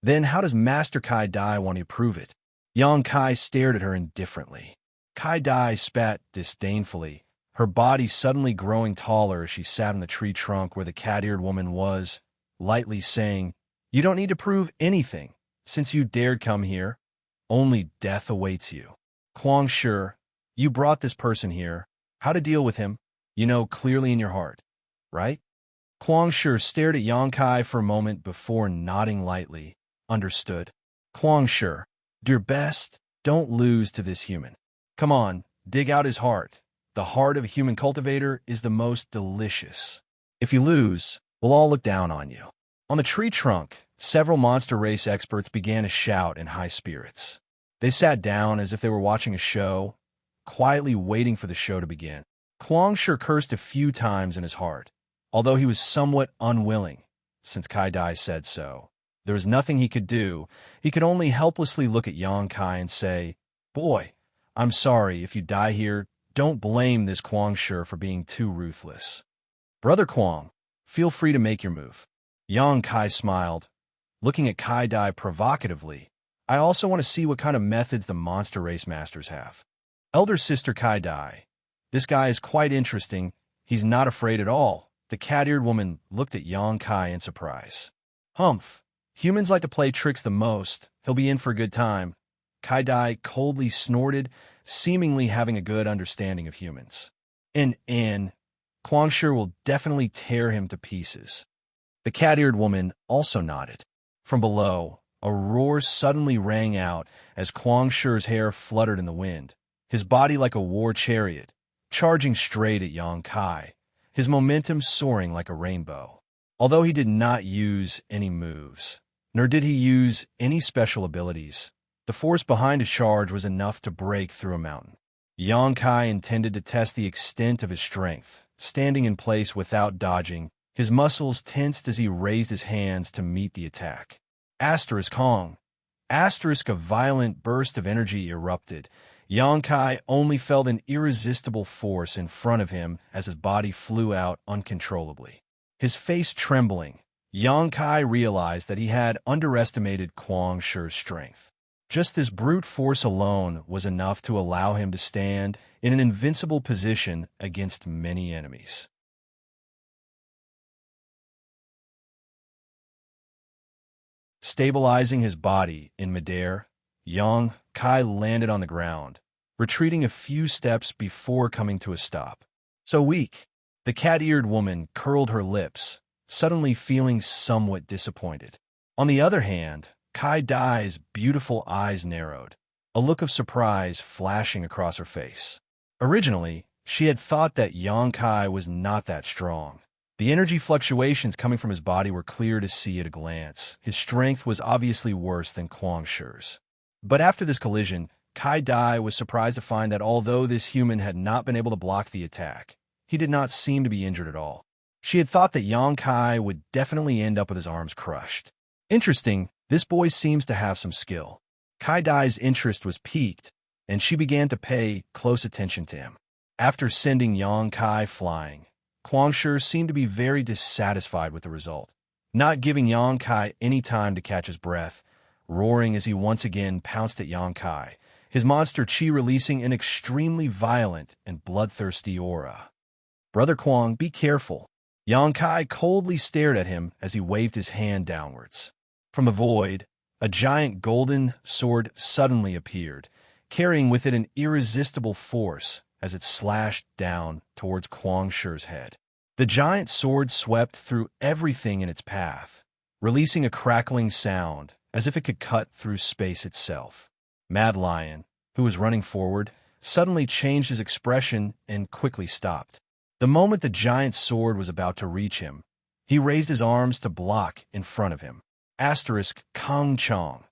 Then how does Master Kaidai want to prove it? Yonkai stared at her indifferently. Kaidai spat disdainfully, her body suddenly growing taller as she sat on the tree trunk where the cat-eared woman was, lightly saying, You don't need to prove anything. Since you dared come here, only death awaits you. Kuang Shi, you brought this person here. How to deal with him, you know clearly in your heart, right? Kuang Shi stared at Yonkai for a moment before nodding lightly. Understood. Kuang Shi, do your best, don't lose to this human. Come on, dig out his heart. The heart of a human cultivator is the most delicious. If you lose, we'll all look down on you." On the tree trunk, several monster race experts began to shout in high spirits. They sat down as if they were watching a show, quietly waiting for the show to begin. Xianxia cursed a few times in his heart, although he was somewhat unwilling, since Kai Dai said so. There was nothing he could do. He could only helplessly look at Xianxia and say, "Boy, I'm sorry if you die here. Don't blame this Xianxia for being too ruthless. Brother Xiang, feel free to make your move." Xianxia smiled, looking at Kai Dai provocatively. "I also want to see what kind of methods the monster race masters have." Elder sister Kai Dai, "This guy is quite interesting. He's not afraid at all." The cat-eared woman looked at Xianxia in surprise. "Humph, humans like to play tricks the most. He'll be in for a good time." Kai Dai coldly snorted, seemingly having a good understanding of humans. And Xianxia will definitely tear him to pieces." The cat-eared woman also nodded. From below, a roar suddenly rang out as Xianxia's hair fluttered in the wind, his body like a war chariot, charging straight at Xianxia, his momentum soaring like a rainbow. Although he did not use any moves, nor did he use any special abilities, the force behind his charge was enough to break through a mountain. Xianxia intended to test the extent of his strength, standing in place without dodging, his muscles tensed as he raised his hands to meet the attack. Hong! A violent burst of energy erupted. Xianxia only felt an irresistible force in front of him as his body flew out uncontrollably. His face trembling, Xianxia realized that he had underestimated Xianxia's strength. Just this brute force alone was enough to allow him to stand in an invincible position against many enemies. Stabilizing his body in midair, Xianxia landed on the ground, retreating a few steps before coming to a stop. "So weak." The cat-eared woman curled her lips, suddenly feeling somewhat disappointed. On the other hand, Kai Dai's beautiful eyes narrowed, a look of surprise flashing across her face. Originally, she had thought that Xianxia was not that strong. The energy fluctuations coming from his body were clear to see at a glance. His strength was obviously worse than Xianxia's. But after this collision, Kai Dai was surprised to find that although this human had not been able to block the attack, he did not seem to be injured at all. She had thought that Xianxia would definitely end up with his arms crushed. Interesting, this boy seems to have some skill. Kai Dai's interest was piqued, and she began to pay close attention to him. After sending Xianxia flying, Xianxia seemed to be very dissatisfied with the result, not giving Xianxia any time to catch his breath, roaring as he once again pounced at Xianxia, his monster chi releasing an extremely violent and bloodthirsty aura. "Brother Xiang, be careful." Xianxia coldly stared at him as he waved his hand downwards. From the void, a giant golden sword suddenly appeared, carrying with it an irresistible force as it slashed down towards Xianxia's head. The giant sword swept through everything in its path, releasing a crackling sound as if it could cut through space itself. Mad Lion, who was running forward, suddenly changed his expression and quickly stopped. The moment the giant sword was about to reach him, he raised his arms to block in front of him. Kang Chong.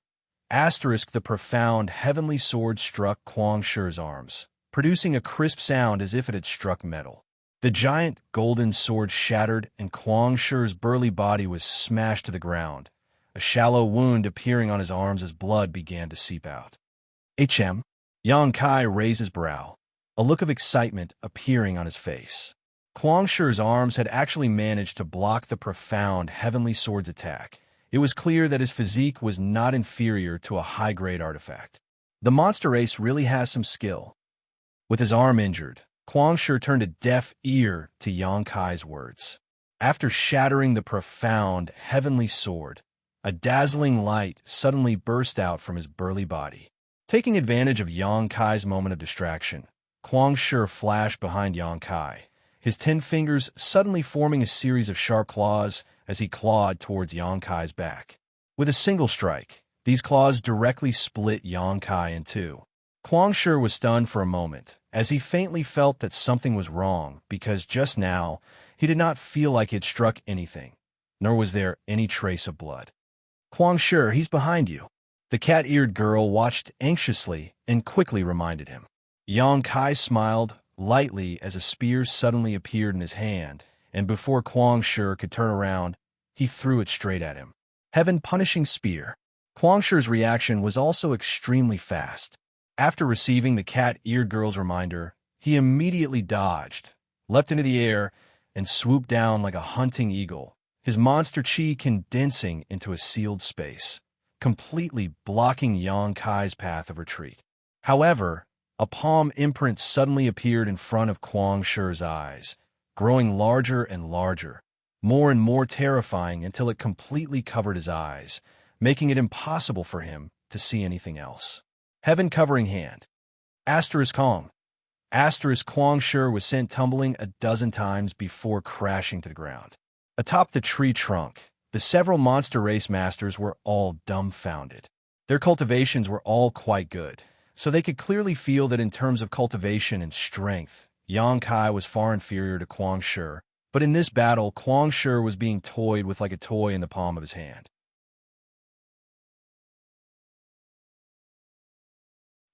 The profound heavenly sword struck Xianxia's arms, producing a crisp sound as if it had struck metal. The giant golden sword shattered and Xianxia's burly body was smashed to the ground, a shallow wound appearing on his arms as blood began to seep out. Xianxia raised his brow, a look of excitement appearing on his face. Xianxia's arms had actually managed to block the profound heavenly sword's attack. It was clear that his physique was not inferior to a high-grade artifact. The monster race really has some skill. With his arm injured, Xianxia turned a deaf ear to Xianxia's words. After shattering the profound heavenly sword, a dazzling light suddenly burst out from his burly body. Taking advantage of Xianxia's moment of distraction, Xianxia flashed behind Xianxia, his 10 fingers suddenly forming a series of sharp claws as he clawed towards Xianxia's back. With a single strike, These claws directly split Xianxia in two. Xianxia was stunned for a moment, as he faintly felt that something was wrong, because just now, he did not feel like he had struck anything, nor was there any trace of blood. Xianxia, he's behind you. The cat-eared girl watched anxiously and quickly reminded him. Xianxia smiled lightly as a spear suddenly appeared in his hand, and before Xianxia could turn around, he threw it straight at him. Heaven-punishing spear. Xianxia's reaction was also extremely fast. After receiving the cat-eared girl's reminder, he immediately dodged, leapt into the air, and swooped down like a hunting eagle, his monster chi condensing into a sealed space, completely blocking Xianxia's path of retreat. However, a palm imprint suddenly appeared in front of Xiangshi's eyes, growing larger and larger, more and more terrifying until it completely covered his eyes, making it impossible for him to see anything else. Heaven-covering hand. Asterisk Kong. Asterisk Xiangxia was sent tumbling a dozen times before crashing to the ground. Atop the tree trunk, the several monster race masters were all dumbfounded. Their cultivations were all quite good, so they could clearly feel that in terms of cultivation and strength, Xianxia was far inferior to Xiangxia, but in this battle, Xiangxia was being toyed with like a toy in the palm of his hand.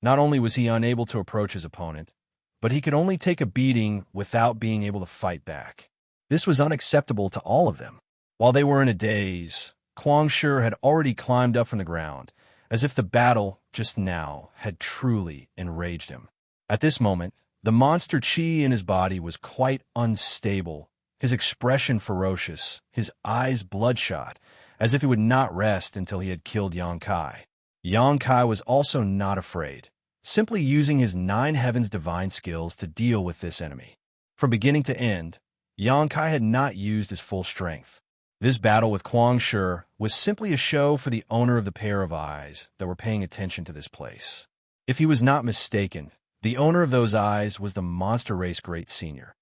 Not only was he unable to approach his opponent, but he could only take a beating without being able to fight back. This was unacceptable to all of them. While they were in a daze, Xiangxia had already climbed up from the ground, as if the battle just now had truly enraged him. At this moment, the monster chi in his body was quite unstable, his expression ferocious, his eyes bloodshot, as if he would not rest until he had killed Xianxia. Xianxia was also not afraid, simply using his 9 heavens divine skills to deal with this enemy. From beginning to end, Xianxia had not used his full strength. This battle with Xiangxia was simply a show for the owner of the pair of eyes that were paying attention to this place. If he was not mistaken, the owner of those eyes was the monster race great senior.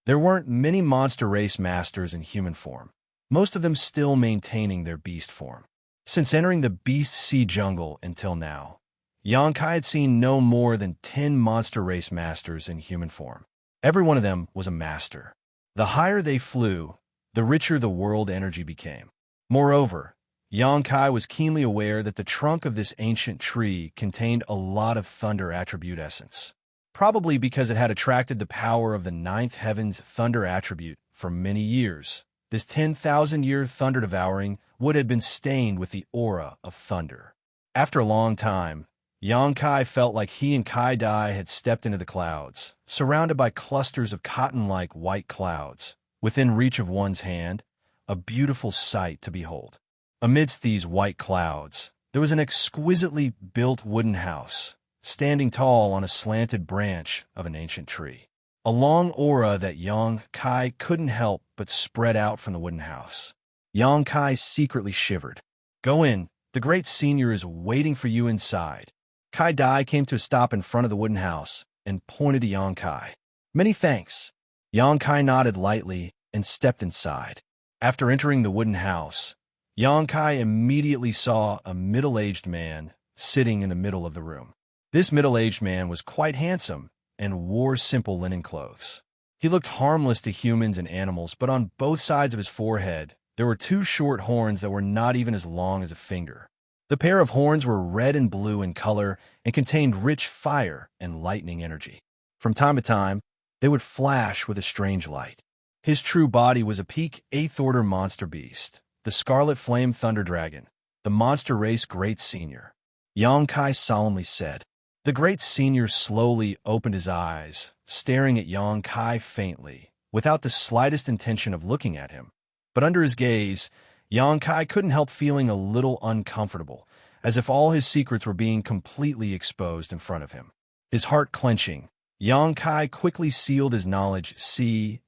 There weren't many monster race masters in human form, most of them still maintaining their beast form. Since entering the Beast Sea jungle until now, Xianxia had seen no more than 10 monster race masters in human form. Every one of them was a master. The higher they flew, the richer the world energy became. Moreover, Xianxia was keenly aware that the trunk of this ancient tree contained a lot of thunder attribute essence. Probably because it had attracted the power of the 9th heaven's thunder attribute for many years. This 10,000-year thunder devouring wood had been stained with the aura of thunder. After a long time, Xianxia felt like he and Kai Dai had stepped into the clouds, surrounded by clusters of cotton-like white clouds, within reach of one's hand, a beautiful sight to behold. Amidst these white clouds, there was an exquisitely built wooden house, standing tall on a slanted branch of an ancient tree. A long aura that Xianxia couldn't help but spread out from the wooden house. Xianxia secretly shivered. "Go in, the great senior is waiting for you inside." Kai Dai came to a stop in front of the wooden house and pointed to Xianxia. "Many thanks." Xianxia nodded lightly and stepped inside. After entering the wooden house, Xianxia immediately saw a middle-aged man sitting in the middle of the room. This middle-aged man was quite handsome and wore simple linen clothes. He looked harmless to humans and animals, but on both sides of his forehead, there were 2 short horns that were not even as long as a finger. The pair of horns were red and blue in color and contained rich fire and lightning energy. From time to time, they would flash with a strange light. His true body was a peak 8th-order monster beast, the Scarlet Flame Thunder Dragon, the monster race great senior. Xianxia solemnly said. The great senior slowly opened his eyes, staring at Xianxia faintly, without the slightest intention of looking at him. But under his gaze, Xianxia couldn't help feeling a little uncomfortable, as if all his secrets were being completely exposed in front of him. His heart clenching, Xianxia quickly sealed his knowledge,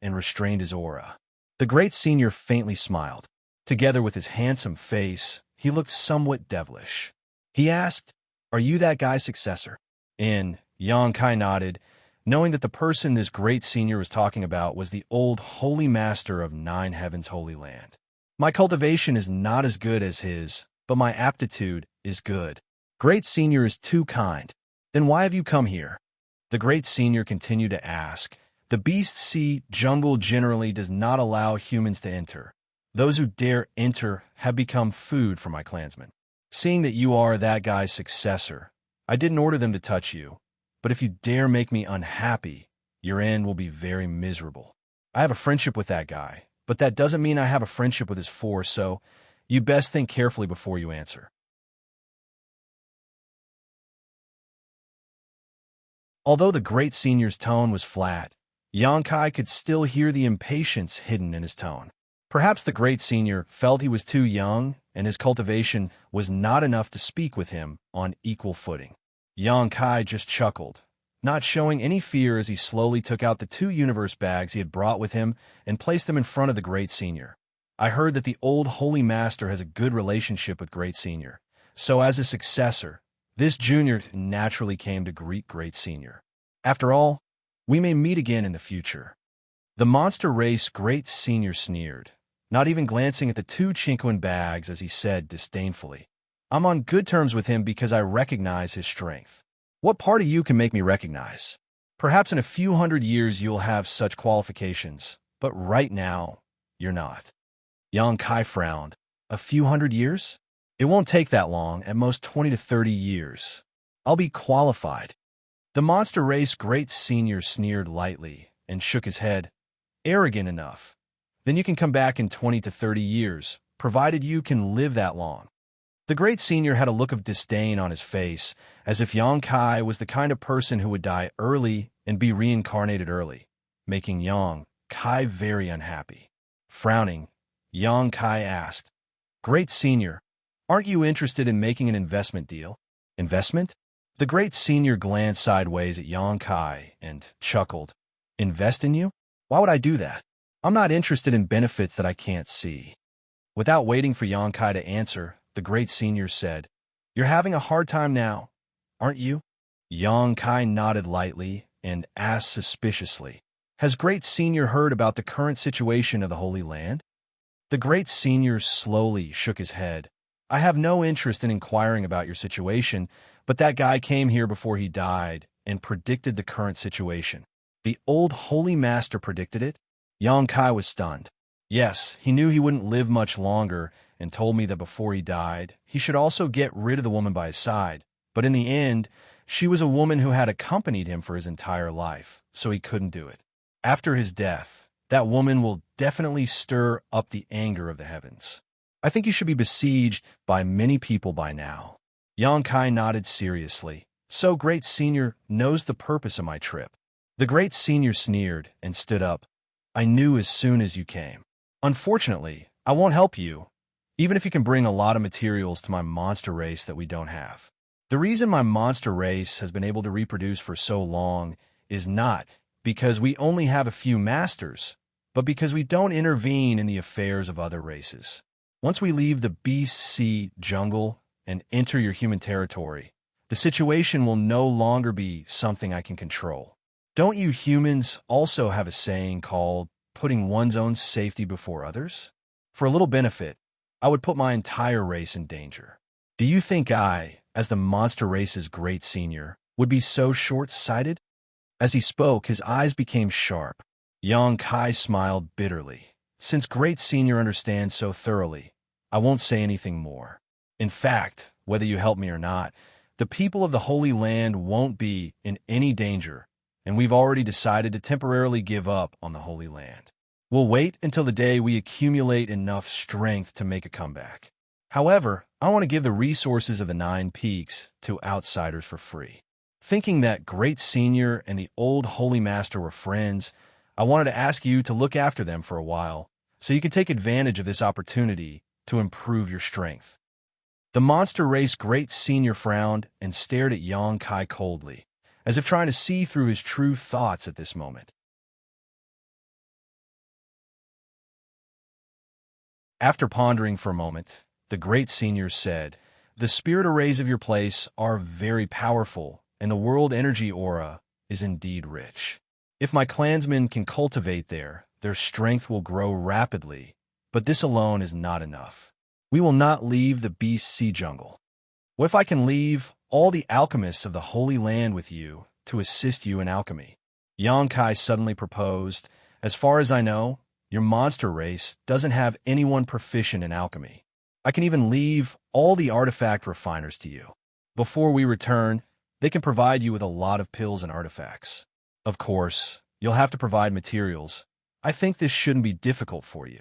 and restrained his aura. The great senior faintly smiled. Together with his handsome face, he looked somewhat devilish. He asked, Are you that guy's successor? And Xianxia nodded, knowing that the person this great senior was talking about was the old holy master of Nine Heavens Holy Land. My cultivation is not as good as his, but my aptitude is good. Great senior is too kind. Then why have you come here? The great senior continued to ask. The beast sea jungle generally does not allow humans to enter. Those who dare enter have become food for my clansmen. Seeing that you are that guy's successor, I didn't order them to touch you, but if you dare make me unhappy, your end will be very miserable. I have a friendship with that guy, but that doesn't mean I have a friendship with his force, so you best think carefully before you answer. Although the great senior's tone was flat, Xianxia could still hear the impatience hidden in his tone. Perhaps the great senior felt he was too young and his cultivation was not enough to speak with him on equal footing. Xianxia just chuckled, not showing any fear as he slowly took out the 2 universe bags he had brought with him and placed them in front of the great senior. I heard that the old holy master has a good relationship with great senior, so as a successor, this junior naturally came to greet great senior. After all, we may meet again in the future. The monster race great senior sneered, not even glancing at the 2 Chinquan bags as he said disdainfully, I'm on good terms with him because I recognize his strength. What part of you can make me recognize? Perhaps in a few hundred years you'll have such qualifications, but right now, you're not. Xianxia frowned. A few hundred years? It won't take that long, at most 20 to 30 years. I'll be qualified. The monster race great senior sneered lightly and shook his head. Arrogant enough. Then you can come back in 20 to 30 years, provided you can live that long. The great senior had a look of disdain on his face, as if Xianxia was the kind of person who would die early and be reincarnated early, making Xianxia very unhappy. Frowning, Xianxia asked, Great senior, aren't you interested in making an investment deal? Investment? The great senior glanced sideways at Xianxia and chuckled. Invest in you? Why would I do that? I'm not interested in benefits that I can't see. Without waiting for Xianxia to answer, the great senior said, You're having a hard time now, aren't you? Xianxia nodded lightly and asked suspiciously, Has great senior heard about the current situation of the Holy Land? The great senior slowly shook his head. I have no interest in inquiring about your situation, but that guy came here before he died and predicted the current situation. The old holy master predicted it? Xianxia was stunned. Yes, he knew he wouldn't live much longer and told me that before he died, he should also get rid of the woman by his side. But in the end, she was a woman who had accompanied him for his entire life, so he couldn't do it. After his death, that woman will definitely stir up the anger of the heavens. I think you should be besieged by many people by now. Xianxia nodded seriously. So great senior knows the purpose of my trip. The great senior sneered and stood up. I knew as soon as you came. Unfortunately, I won't help you, even if you can bring a lot of materials to my monster race that we don't have. The reason my monster race has been able to reproduce for so long is not because we only have a few masters, but because we don't intervene in the affairs of other races. Once we leave the beast sea jungle and enter your human territory, the situation will no longer be something I can control. Don't you humans also have a saying called putting one's own safety before others? For a little benefit, I would put my entire race in danger. Do you think I, as the monster race's great senior, would be so short-sighted? As he spoke, his eyes became sharp. Xianxia smiled bitterly. Since great senior understands so thoroughly, I won't say anything more. In fact, whether you help me or not, the people of the Holy Land won't be in any danger, and we've already decided to temporarily give up on the Holy Land. We'll wait until the day we accumulate enough strength to make a comeback. However, I want to give the resources of the 9 Peaks to outsiders for free. Thinking that great senior and the old Holy Master were friends, I wanted to ask you to look after them for a while, so you can take advantage of this opportunity to improve your strength. The monster race great senior frowned and stared at Xianxia coldly, as if trying to see through his true thoughts at this moment. After pondering for a moment, the great senior said, The spirit arrays of your place are very powerful, and the world energy aura is indeed rich. If my clansmen can cultivate there, their strength will grow rapidly, but this alone is not enough. We will not leave the Beast Sea Jungle. What if I can leave all the alchemists of the Holy Land with you to assist you in alchemy? Xianxia suddenly proposed. As far as I know, your monster race doesn't have anyone proficient in alchemy. I can even leave all the artifact refiners to you. Before we return, they can provide you with a lot of pills and artifacts. Of course, you'll have to provide materials. I think this shouldn't be difficult for you.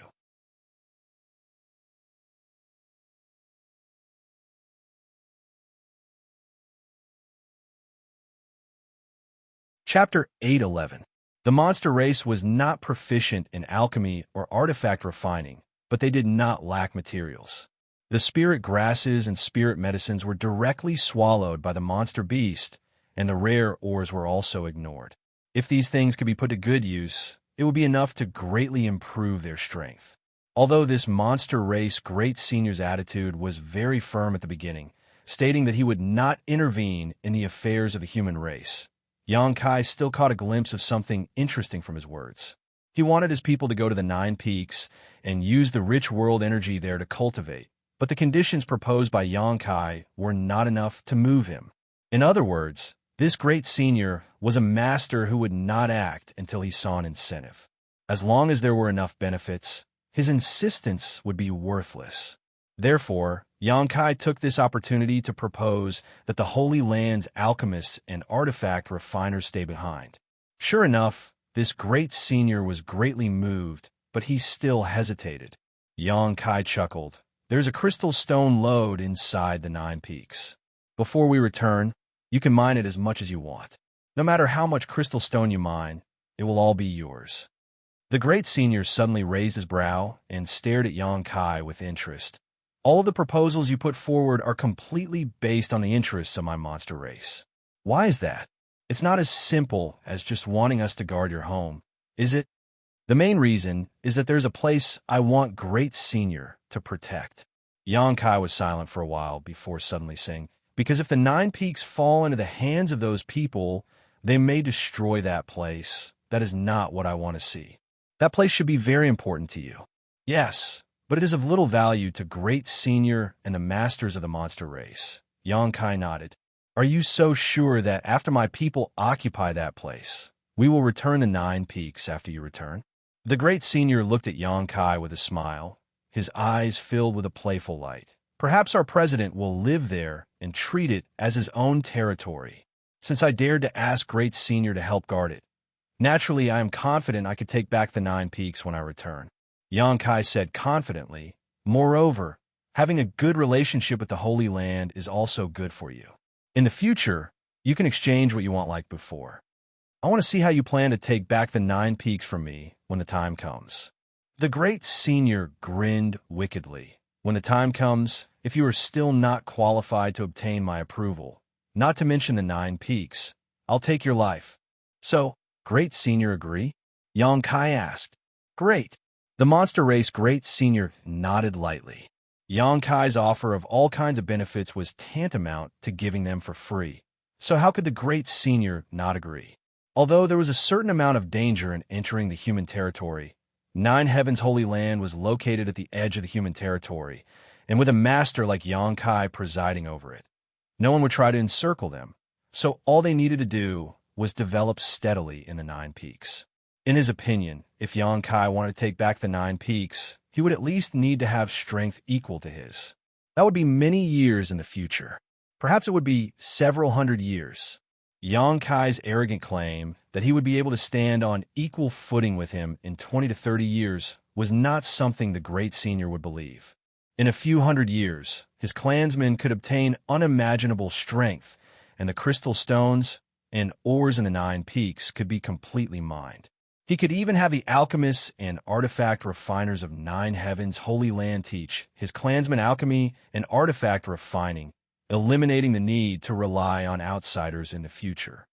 Chapter 811. The monster race was not proficient in alchemy or artifact refining, but they did not lack materials. The spirit grasses and spirit medicines were directly swallowed by the monster beast, and the rare ores were also ignored. If these things could be put to good use, it would be enough to greatly improve their strength. Although this monster race great senior's attitude was very firm at the beginning, stating that he would not intervene in the affairs of the human race, Xianxia still caught a glimpse of something interesting from his words. He wanted his people to go to the Nine Peaks and use the rich world energy there to cultivate, but the conditions proposed by Xianxia were not enough to move him. In other words, this great senior was a master who would not act until he saw an incentive. As long as there were enough benefits, his insistence would be worthless. Therefore, Xianxia took this opportunity to propose that the Holy Land's alchemists and artifact refiners stay behind. Sure enough, this great senior was greatly moved, but he still hesitated. Xianxia chuckled. There's a crystal stone lode inside the Nine Peaks. Before we return, you can mine it as much as you want. No matter how much crystal stone you mine, it will all be yours. The great senior suddenly raised his brow and stared at Xianxia with interest. All of the proposals you put forward are completely based on the interests of my monster race. Why is that? It's not as simple as just wanting us to guard your home, is it? The main reason is that there's a place I want Great Senior to protect. Xianxia was silent for a while before suddenly saying, because if the Nine Peaks fall into the hands of those people, they may destroy that place. That is not what I want to see. That place should be very important to you. Yes, but it is of little value to Great Senior and the masters of the monster race. Xianxia nodded. Are you so sure that after my people occupy that place, we will return the Nine Peaks after you return? The Great Senior looked at Xianxia with a smile, his eyes filled with a playful light. Perhaps our president will live there and treat it as his own territory, since I dared to ask Great Senior to help guard it. Naturally, I am confident I could take back the Nine Peaks when I return. Xianxia said confidently. Moreover, having a good relationship with the Holy Land is also good for you. In the future, you can exchange what you want like before. I want to see how you plan to take back the Nine Peaks from me when the time comes. The Great Senior grinned wickedly. When the time comes, if you are still not qualified to obtain my approval, not to mention the Nine Peaks, I'll take your life. So, Great Senior agree? Xianxia asked. Great. The monster race Great Senior nodded lightly. Xianxia's offer of all kinds of benefits was tantamount to giving them for free. So how could the Great Senior not agree? Although there was a certain amount of danger in entering the human territory, Nine Heaven's Holy Land was located at the edge of the human territory, and with a master like Xianxia presiding over it, no one would try to encircle them, so all they needed to do was develop steadily in the Nine Peaks. In his opinion, if Xianxia wanted to take back the Nine Peaks, he would at least need to have strength equal to his. That would be many years in the future. Perhaps it would be several hundred years. Xianxia's arrogant claim that he would be able to stand on equal footing with him in 20 to 30 years was not something the Great Senior would believe. In a few hundred years, his clansmen could obtain unimaginable strength, and the crystal stones and ores in the Nine Peaks could be completely mined. He could even have the alchemists and artifact refiners of Nine Heavens Holy Land teach his clansmen alchemy and artifact refining, eliminating the need to rely on outsiders in the future.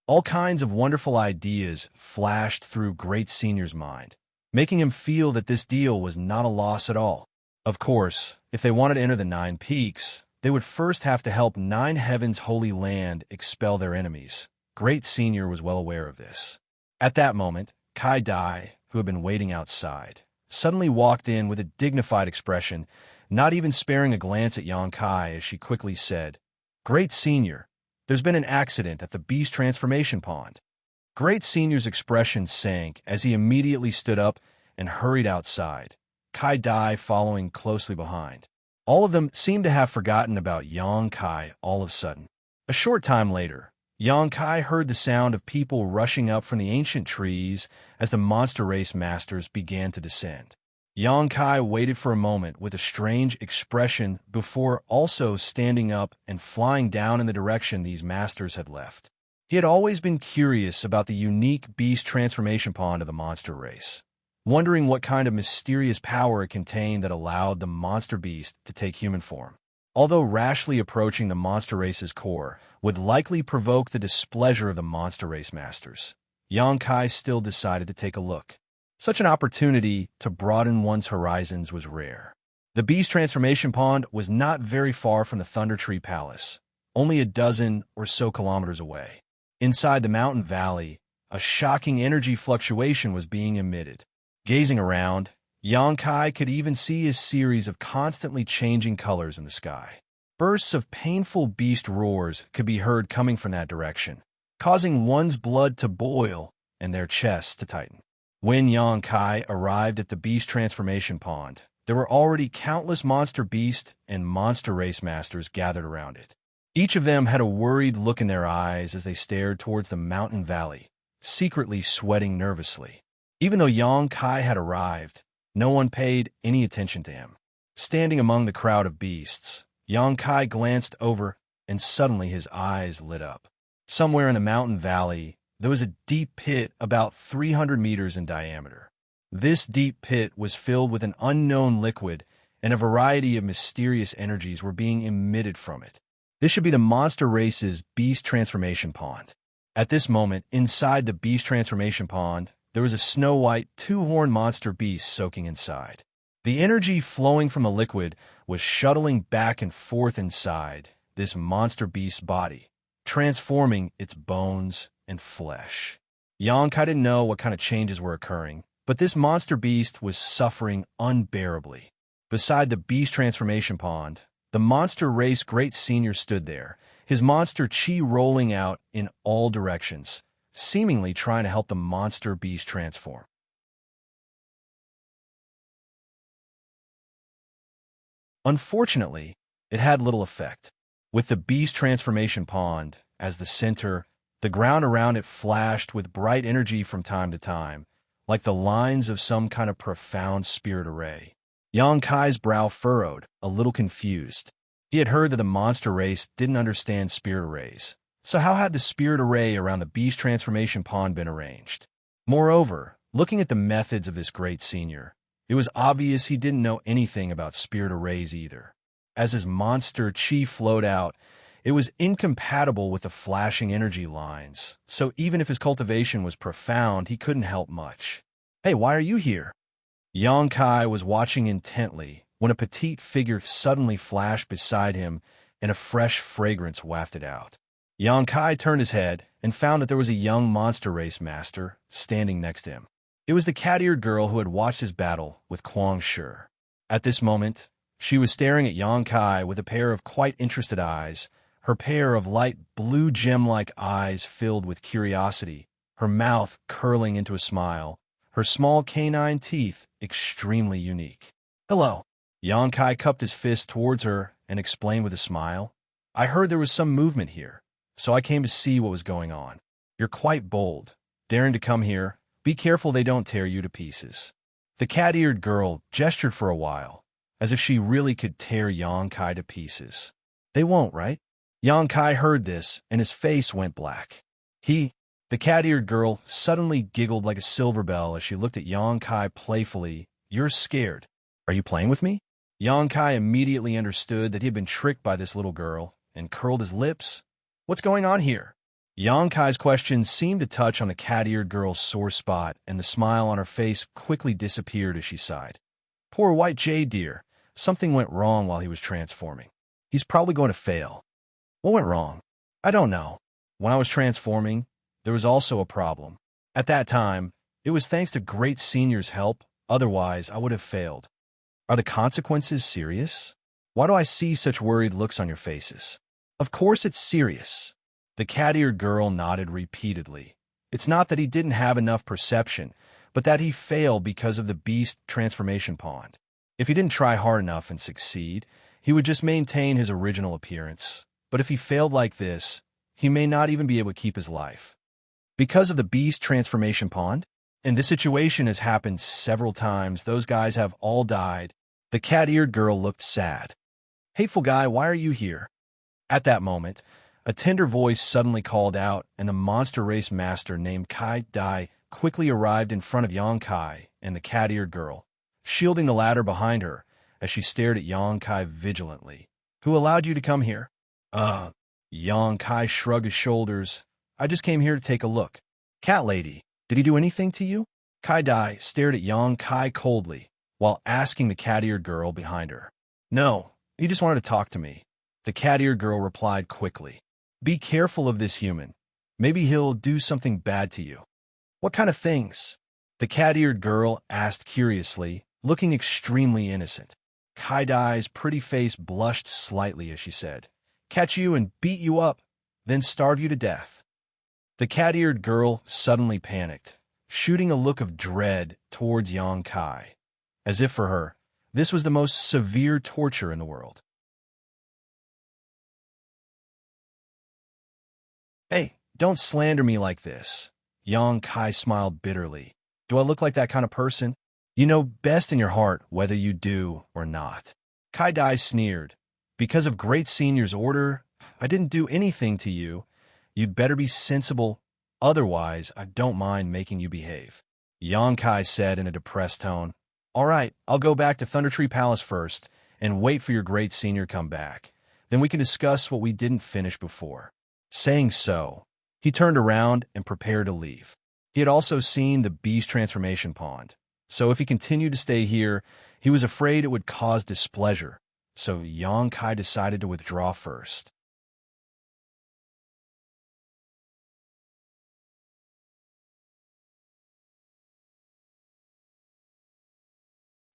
All kinds of wonderful ideas flashed through Great Senior's mind. making him feel that this deal was not a loss at all. Of course, if they wanted to enter the Nine Peaks, they would first have to help Nine Heavens' holy land expel their enemies. Great Senior was well aware of this. At that moment, Kai Dai, who had been waiting outside, suddenly walked in with a dignified expression, not even sparing a glance at Yang Kai as she quickly said, "Great Senior, there's been an accident at the Beast Transformation Pond." Great Senior's expression sank as he immediately stood up and hurried outside, Kai Dai following closely behind. All of them seemed to have forgotten about Yang Kai all of a sudden. A short time later, Yang Kai heard the sound of people rushing up from the ancient trees as the monster race masters began to descend. Yang Kai waited for a moment with a strange expression before also standing up and flying down in the direction these masters had left. He had always been curious about the unique beast transformation pond of the monster race, wondering what kind of mysterious power it contained that allowed the monster beast to take human form. Although rashly approaching the monster race's core would likely provoke the displeasure of the monster race masters, Yang Kai still decided to take a look. Such an opportunity to broaden one's horizons was rare. The beast transformation pond was not very far from the Thunder Tree Palace, only a dozen or so kilometers away. Inside the mountain valley, a shocking energy fluctuation was being emitted. Gazing around, Yang Kai could even see a series of constantly changing colors in the sky. Bursts of painful beast roars could be heard coming from that direction, causing one's blood to boil and their chests to tighten. When Yang Kai arrived at the beast transformation pond, there were already countless monster beast and monster race masters gathered around it. Each of them had a worried look in their eyes as they stared towards the mountain valley, secretly sweating nervously. Even though Yang Kai had arrived, no one paid any attention to him. Standing among the crowd of beasts, Yang Kai glanced over, and suddenly his eyes lit up. Somewhere in the mountain valley, there was a deep pit about 300 meters in diameter. This deep pit was filled with an unknown liquid, and a variety of mysterious energies were being emitted from it. This should be the monster race's beast transformation pond. At this moment, inside the beast transformation pond, there was a snow-white, two-horned monster beast soaking inside. The energy flowing from the liquid was shuttling back and forth inside this monster beast's body, transforming its bones and flesh. Yang Kai didn't know what kind of changes were occurring, but this monster beast was suffering unbearably. Beside the beast transformation pond, the monster race Great Senior stood there, his monster chi rolling out in all directions, seemingly trying to help the monster beast transform. Unfortunately, it had little effect. With the beast transformation pond as the center, the ground around it flashed with bright energy from time to time, like the lines of some kind of profound spirit array. Yang Kai's brow furrowed, a little confused. He had heard that the monster race didn't understand spirit arrays. So how had the spirit array around the beast transformation pond been arranged? Moreover, looking at the methods of this Great Senior, it was obvious he didn't know anything about spirit arrays either. As his monster chi flowed out, it was incompatible with the flashing energy lines, so even if his cultivation was profound, he couldn't help much. "Hey, why are you here?" Yang Kai was watching intently when a petite figure suddenly flashed beside him and a fresh fragrance wafted out. Yang Kai turned his head and found that there was a young monster race master standing next to him. It was the cat-eared girl who had watched his battle with Kuang Shi. At this moment, she was staring at Yang Kai with a pair of quite interested eyes, her pair of light blue gem-like eyes filled with curiosity, her mouth curling into a smile, her small canine teeth extremely unique. "Hello." Yang Kai cupped his fist towards her and explained with a smile, "I heard there was some movement here, so I came to see what was going on. You're quite bold, daring to come here. Be careful they don't tear you to pieces." The cat-eared girl gestured for a while, as if she really could tear Yang Kai to pieces. "They won't, right?" Yang Kai heard this, and his face went black. The cat-eared girl suddenly giggled like a silver bell as she looked at Yang Kai playfully. "You're scared. Are you playing with me?" Yang Kai immediately understood that he had been tricked by this little girl and curled his lips. "What's going on here?" Yonkai's question seemed to touch on the cat-eared girl's sore spot, and the smile on her face quickly disappeared as she sighed. Poor white jade deer. Something went wrong while he was transforming. He's probably going to fail. What went wrong? I don't know. When I was transforming, there was also a problem. At that time, it was thanks to Great Senior's help, otherwise I would have failed. Are the consequences serious? Why do I see such worried looks on your faces? Of course it's serious. The cat-eared girl nodded repeatedly. It's not that he didn't have enough perception, but that he failed because of the beast transformation pond. If he didn't try hard enough and succeed, he would just maintain his original appearance. But if he failed like this, he may not even be able to keep his life. Because of the beast transformation pond? And this situation has happened several times. Those guys have all died. The cat-eared girl looked sad. Hateful guy, why are you here? At that moment, a tender voice suddenly called out, and the monster race master named Kai Dai quickly arrived in front of Yongkai and the cat-eared girl, shielding the latter behind her as she stared at Yongkai vigilantly. Who allowed you to come here? Yongkai shrugged his shoulders. I just came here to take a look. Cat lady, did he do anything to you? Kai Dai stared at Yongkai coldly while asking the cat-eared girl behind her. No, he just wanted to talk to me. The cat-eared girl replied quickly. Be careful of this human. Maybe he'll do something bad to you. What kind of things? The cat-eared girl asked curiously, looking extremely innocent. Kai Dai's pretty face blushed slightly as she said, catch you and beat you up, then starve you to death. The cat-eared girl suddenly panicked, shooting a look of dread towards Yongkai, as if for her, this was the most severe torture in the world. Hey, don't slander me like this. Yongkai smiled bitterly. Do I look like that kind of person? You know best in your heart whether you do or not. Kai Dai sneered. Because of Great Senior's order, I didn't do anything to you. You'd better be sensible. Otherwise, I don't mind making you behave. Yongkai said in a depressed tone. All right, I'll go back to Thundertree Palace first and wait for your Great Senior come back. Then we can discuss what we didn't finish before. Saying so, he turned around and prepared to leave. He had also seen the beast transformation pond, so if he continued to stay here, he was afraid it would cause displeasure, so Yongkai decided to withdraw first.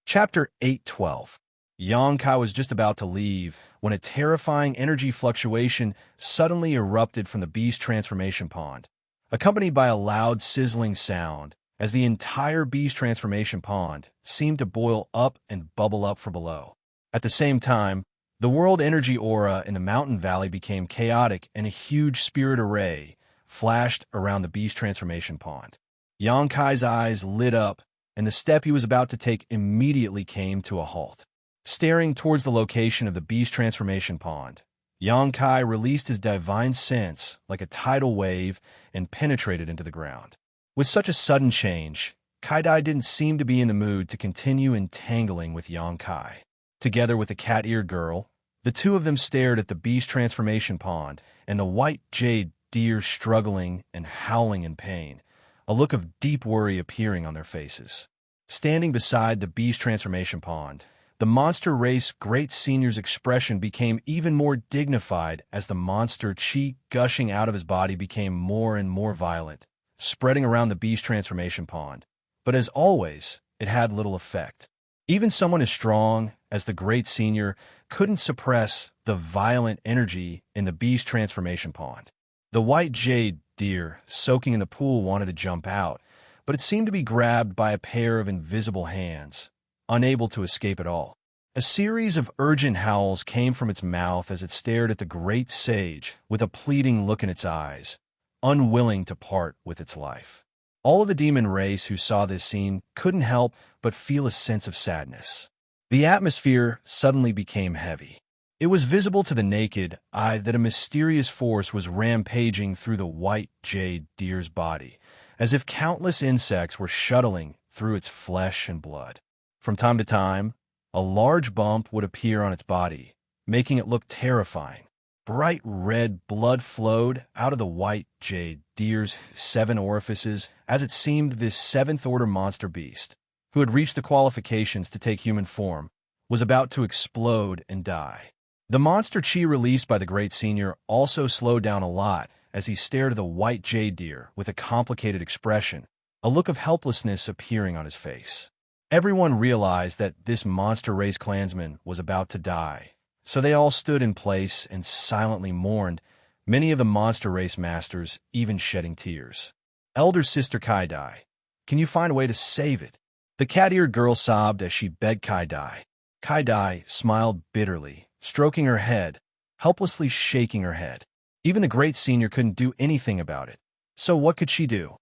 Chapter 812. Yongkai was just about to leave when a terrifying energy fluctuation suddenly erupted from the beast transformation pond, accompanied by a loud sizzling sound as the entire beast transformation pond seemed to boil up and bubble up from below. At the same time, the world energy aura in the mountain valley became chaotic and a huge spirit array flashed around the beast transformation pond. Yonkai's eyes lit up, and the step he was about to take immediately came to a halt. Staring towards the location of the beast transformation pond, Yongkai released his divine sense like a tidal wave and penetrated into the ground. With such a sudden change, Kai Dai didn't seem to be in the mood to continue entangling with Yongkai. Together with the cat-eared girl, the two of them stared at the beast transformation pond and the white jade deer struggling and howling in pain, a look of deep worry appearing on their faces. Standing beside the beast transformation pond, the monster race Great Senior's expression became even more dignified as the monster chi gushing out of his body became more and more violent, spreading around the beast transformation pond. But as always, it had little effect. Even someone as strong as the Great Senior couldn't suppress the violent energy in the beast transformation pond. The white jade deer soaking in the pool wanted to jump out, but it seemed to be grabbed by a pair of invisible hands, unable to escape at all. A series of urgent howls came from its mouth as it stared at the great sage with a pleading look in its eyes, unwilling to part with its life. All of the demon race who saw this scene couldn't help but feel a sense of sadness. The atmosphere suddenly became heavy. It was visible to the naked eye that a mysterious force was rampaging through the white jade deer's body, as if countless insects were shuttling through its flesh and blood. From time to time, a large bump would appear on its body, making it look terrifying. Bright red blood flowed out of the white jade deer's 7 orifices as it seemed this 7th-order monster beast, who had reached the qualifications to take human form, was about to explode and die. The monster chi released by the Great Senior also slowed down a lot as he stared at the white jade deer with a complicated expression, a look of helplessness appearing on his face. Everyone realized that this monster race clansman was about to die, so they all stood in place and silently mourned, many of the monster race masters even shedding tears. Elder Sister Kai-Dai, can you find a way to save it? The cat-eared girl sobbed as she begged Kai-Dai. Kai-Dai smiled bitterly, stroking her head, helplessly shaking her head. Even the Great Senior couldn't do anything about it. So what could she do?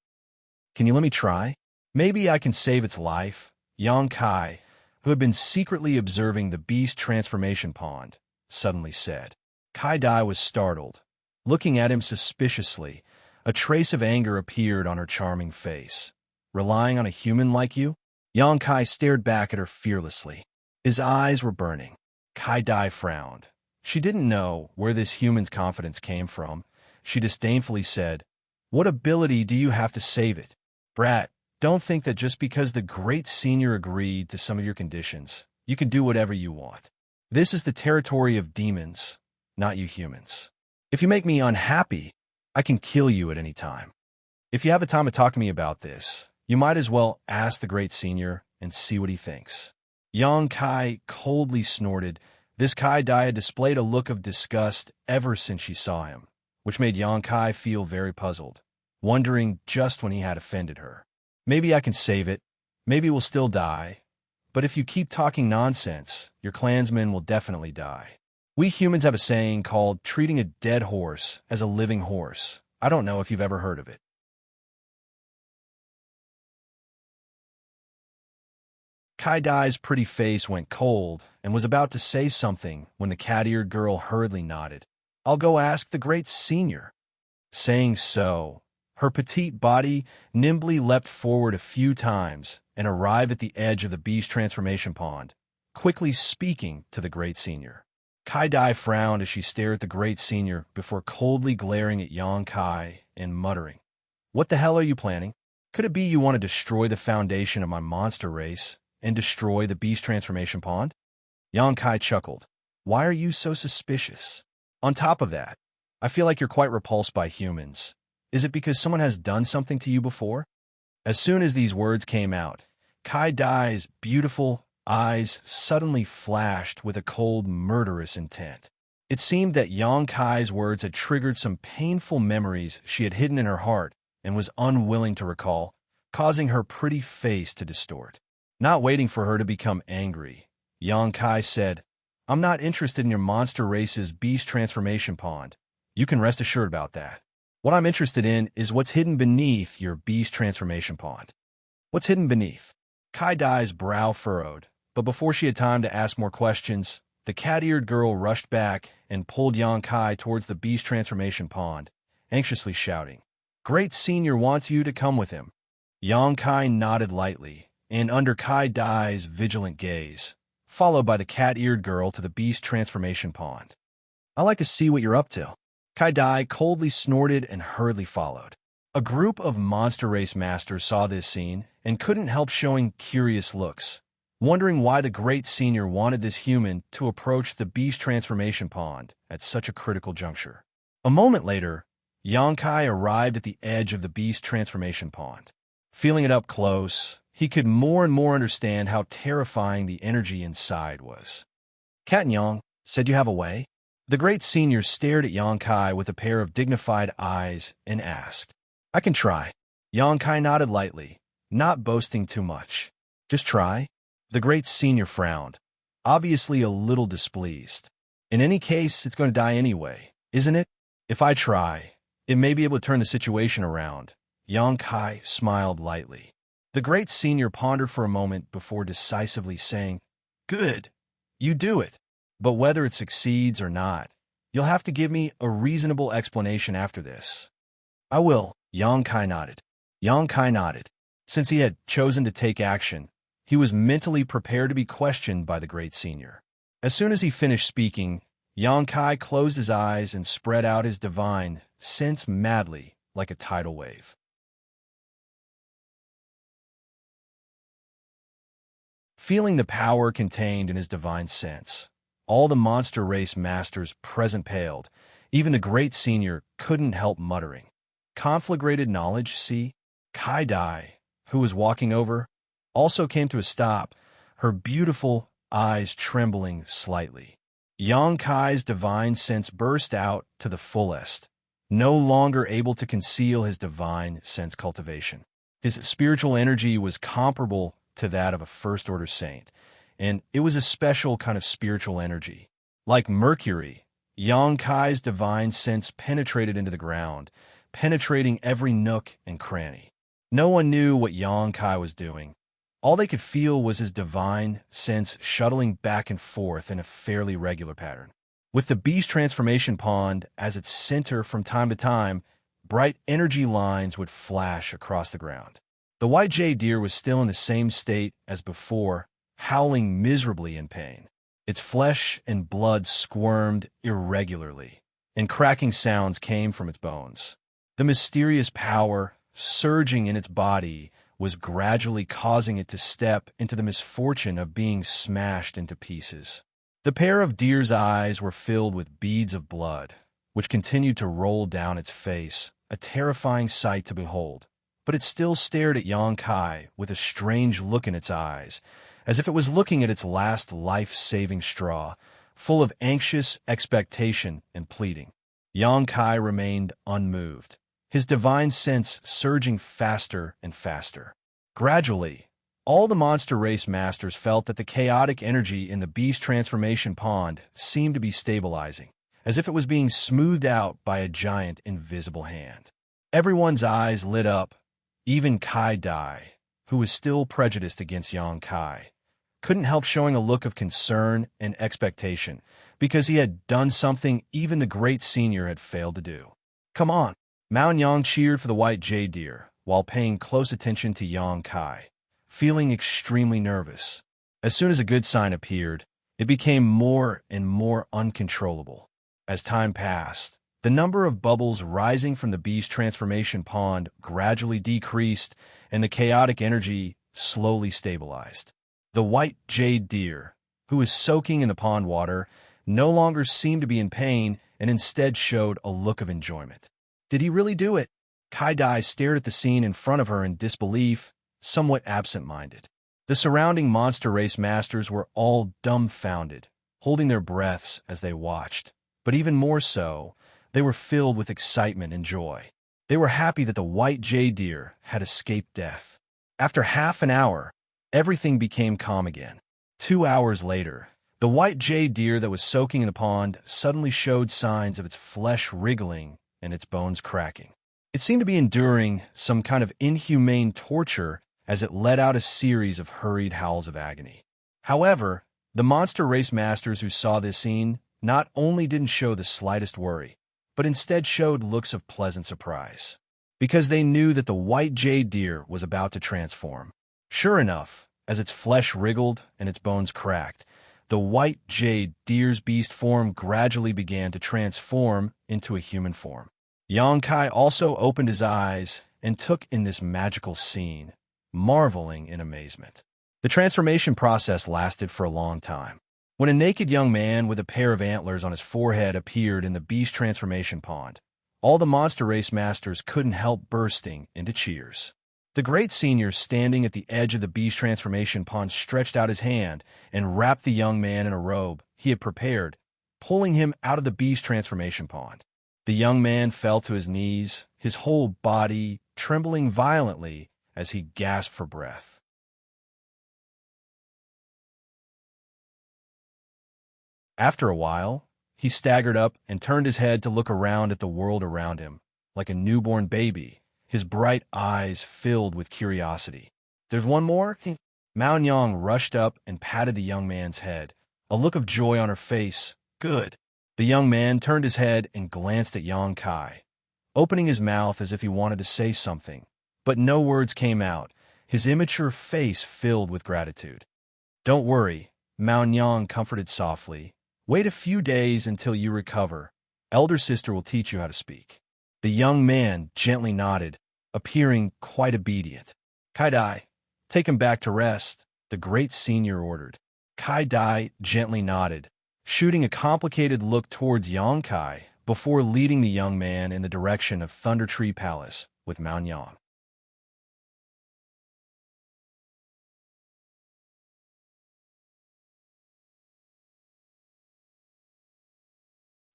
Can you let me try? Maybe I can save its life. Yang Kai, who had been secretly observing the beast transformation pond, suddenly said. Kai-Dai was startled. Looking at him suspiciously, a trace of anger appeared on her charming face. Relying on a human like you? Yang Kai stared back at her fearlessly. His eyes were burning. Kai-Dai frowned. She didn't know where this human's confidence came from. She disdainfully said, "What ability do you have to save it? Brat, don't think that just because the Great Senior agreed to some of your conditions, you can do whatever you want. This is the territory of demons, not you humans. If you make me unhappy, I can kill you at any time. If you have the time to talk to me about this, you might as well ask the Great Senior and see what he thinks." Yang Kai coldly snorted. This Kai-Dai had displayed a look of disgust ever since she saw him, which made Yang Kai feel very puzzled, wondering just when he had offended her. Maybe I can save it, maybe we'll still die, but if you keep talking nonsense, your clansmen will definitely die. We humans have a saying called treating a dead horse as a living horse. I don't know if you've ever heard of it. Kai-Dai's pretty face went cold and was about to say something when the cat-eared girl hurriedly nodded. "I'll go ask the Great Senior." Saying so, her petite body nimbly leapt forward a few times and arrived at the edge of the beast transformation pond, quickly speaking to the Great Senior. Kai-Dai frowned as she stared at the Great Senior before coldly glaring at Yang Kai and muttering, "What the hell are you planning? Could it be you want to destroy the foundation of my monster race and destroy the beast transformation pond?" Yang Kai chuckled. "Why are you so suspicious? On top of that, I feel like you're quite repulsed by humans. Is it because someone has done something to you before?" As soon as these words came out, Kai-Dai's beautiful eyes suddenly flashed with a cold, murderous intent. It seemed that Yang Kai's words had triggered some painful memories she had hidden in her heart and was unwilling to recall, causing her pretty face to distort. Not waiting for her to become angry, Yang Kai said, "I'm not interested in your monster race's beast transformation pond. You can rest assured about that. What I'm interested in is what's hidden beneath your beast transformation pond." "What's hidden beneath?" Kai-Dai's brow furrowed, but before she had time to ask more questions, the cat-eared girl rushed back and pulled Yang Kai towards the beast transformation pond, anxiously shouting, "Great Senior wants you to come with him." Yang Kai nodded lightly, and under Kai-Dai's vigilant gaze, followed by the cat-eared girl to the beast transformation pond. "I like to see what you're up to." Kai-Dai coldly snorted and hurriedly followed. A group of monster race masters saw this scene and couldn't help showing curious looks, wondering why the Great Senior wanted this human to approach the beast transformation pond at such a critical juncture. A moment later, Yang Kai arrived at the edge of the beast transformation pond. Feeling it up close, he could more and more understand how terrifying the energy inside was. "Cat and Yang, said you have a way?" The Great Senior stared at Yang Kai with a pair of dignified eyes and asked, "I can try." Yang Kai nodded lightly, not boasting too much. "Just try?" The Great Senior frowned, obviously a little displeased. "In any case, it's going to die anyway, isn't it? If I try, it may be able to turn the situation around." Yang Kai smiled lightly. The Great Senior pondered for a moment before decisively saying, "Good, you do it. But whether it succeeds or not, you'll have to give me a reasonable explanation after this." "I will." Yang Kai nodded. Yang Kai nodded. Since he had chosen to take action, he was mentally prepared to be questioned by the Great Senior. As soon as he finished speaking, Yang Kai closed his eyes and spread out his divine sense madly like a tidal wave. Feeling the power contained in his divine sense, all the monster race masters present paled. Even the great senior couldn't help muttering. Conflagrated knowledge, see? Kai Dai, who was walking over, also came to a stop, her beautiful eyes trembling slightly. Yang Kai's divine sense burst out to the fullest, no longer able to conceal his divine sense cultivation. His spiritual energy was comparable to that of a first-order saint, and it was a special kind of spiritual energy. Like Mercury, Yang Kai's divine sense penetrated into the ground, penetrating every nook and cranny. No one knew what Yang Kai was doing. All they could feel was his divine sense shuttling back and forth in a fairly regular pattern. With the beast transformation pond as its center from time to time, bright energy lines would flash across the ground. The white jade deer was still in the same state as before, howling miserably in pain. Its flesh and blood squirmed irregularly, and cracking sounds came from its bones. The mysterious power surging in its body was gradually causing it to step into the misfortune of being smashed into pieces. The pair of deer's eyes were filled with beads of blood, which continued to roll down its face, a terrifying sight to behold. But it still stared at Yang Kai with a strange look in its eyes, as if it was looking at its last life-saving straw, full of anxious expectation and pleading. Yang Kai remained unmoved, his divine sense surging faster and faster. Gradually, all the monster race masters felt that the chaotic energy in the beast transformation pond seemed to be stabilizing, as if it was being smoothed out by a giant invisible hand. Everyone's eyes lit up. Even Kai Dai, who was still prejudiced against Yang Kai, couldn't help showing a look of concern and expectation, because he had done something even the great senior had failed to do. "Come on!" Mao Yang cheered for the white jade deer, while paying close attention to Yang Kai, feeling extremely nervous. As soon as a good sign appeared, it became more and more uncontrollable. As time passed, the number of bubbles rising from the beast transformation pond gradually decreased, and the chaotic energy slowly stabilized. The white jade deer, who was soaking in the pond water, no longer seemed to be in pain and instead showed a look of enjoyment. Did he really do it? Kai Dai stared at the scene in front of her in disbelief, somewhat absent-minded. The surrounding monster race masters were all dumbfounded, holding their breaths as they watched. But even more so, they were filled with excitement and joy. They were happy that the white jade deer had escaped death. After half an hour, everything became calm again. 2 hours later, the white jade deer that was soaking in the pond suddenly showed signs of its flesh wriggling and its bones cracking. It seemed to be enduring some kind of inhumane torture as it let out a series of hurried howls of agony. However, the monster race masters who saw this scene not only didn't show the slightest worry, but instead showed looks of pleasant surprise, because they knew that the white jade deer was about to transform. Sure enough, as its flesh wriggled and its bones cracked, the white jade deer's beast form gradually began to transform into a human form. Yang Kai also opened his eyes and took in this magical scene, marveling in amazement. The transformation process lasted for a long time. When a naked young man with a pair of antlers on his forehead appeared in the beast transformation pond, all the monster race masters couldn't help bursting into cheers. The great senior standing at the edge of the beast transformation pond stretched out his hand and wrapped the young man in a robe he had prepared, pulling him out of the beast transformation pond. The young man fell to his knees, his whole body trembling violently as he gasped for breath. After a while, he staggered up and turned his head to look around at the world around him, like a newborn baby, his bright eyes filled with curiosity. "There's one more?" Mao Yang rushed up and patted the young man's head, a look of joy on her face. "Good." The young man turned his head and glanced at Yang Kai, opening his mouth as if he wanted to say something, but no words came out, his immature face filled with gratitude. "Don't worry," Mao Yang comforted softly. Wait a few days until you recover. Elder sister will teach you how to speak. The young man gently nodded, appearing quite obedient. Kai-Dai, take him back to rest, the great senior ordered. Kai-Dai gently nodded, shooting a complicated look towards Yong-Kai before leading the young man in the direction of Thunder Tree Palace with Mount Yang.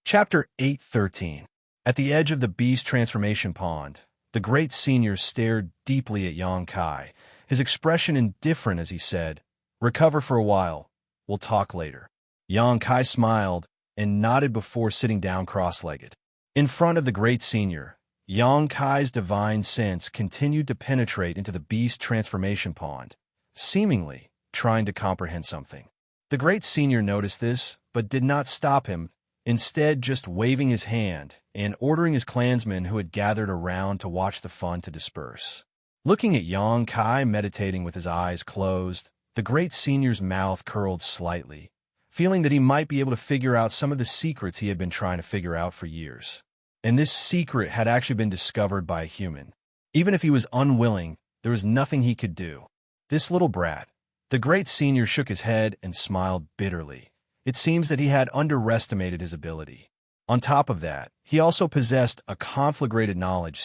Chapter 8:13. At the edge of the beast transformation pond, the great senior stared deeply at Yong-Kai, his expression indifferent as he said, "Recover for a while. We'll talk later." Yong-Kai smiled and nodded before sitting down cross-legged. In front of the great senior, Yong-Kai's divine sense continued to penetrate into the beast transformation pond, seemingly trying to comprehend something. The great senior noticed this, but did not stop him, instead just waving his hand and ordering his clansmen who had gathered around to watch the fun to disperse. Looking at Yong-Kai meditating with his eyes closed, the great senior's mouth curled slightly, feeling that he might be able to figure out some of the secrets he had been trying to figure out for years. And this secret had actually been discovered by a human. Even if he was unwilling, there was nothing he could do. This little brat. The great senior shook his head and smiled bitterly. It seems that he had underestimated his ability. On top of that, he also possessed a conflagrated knowledge.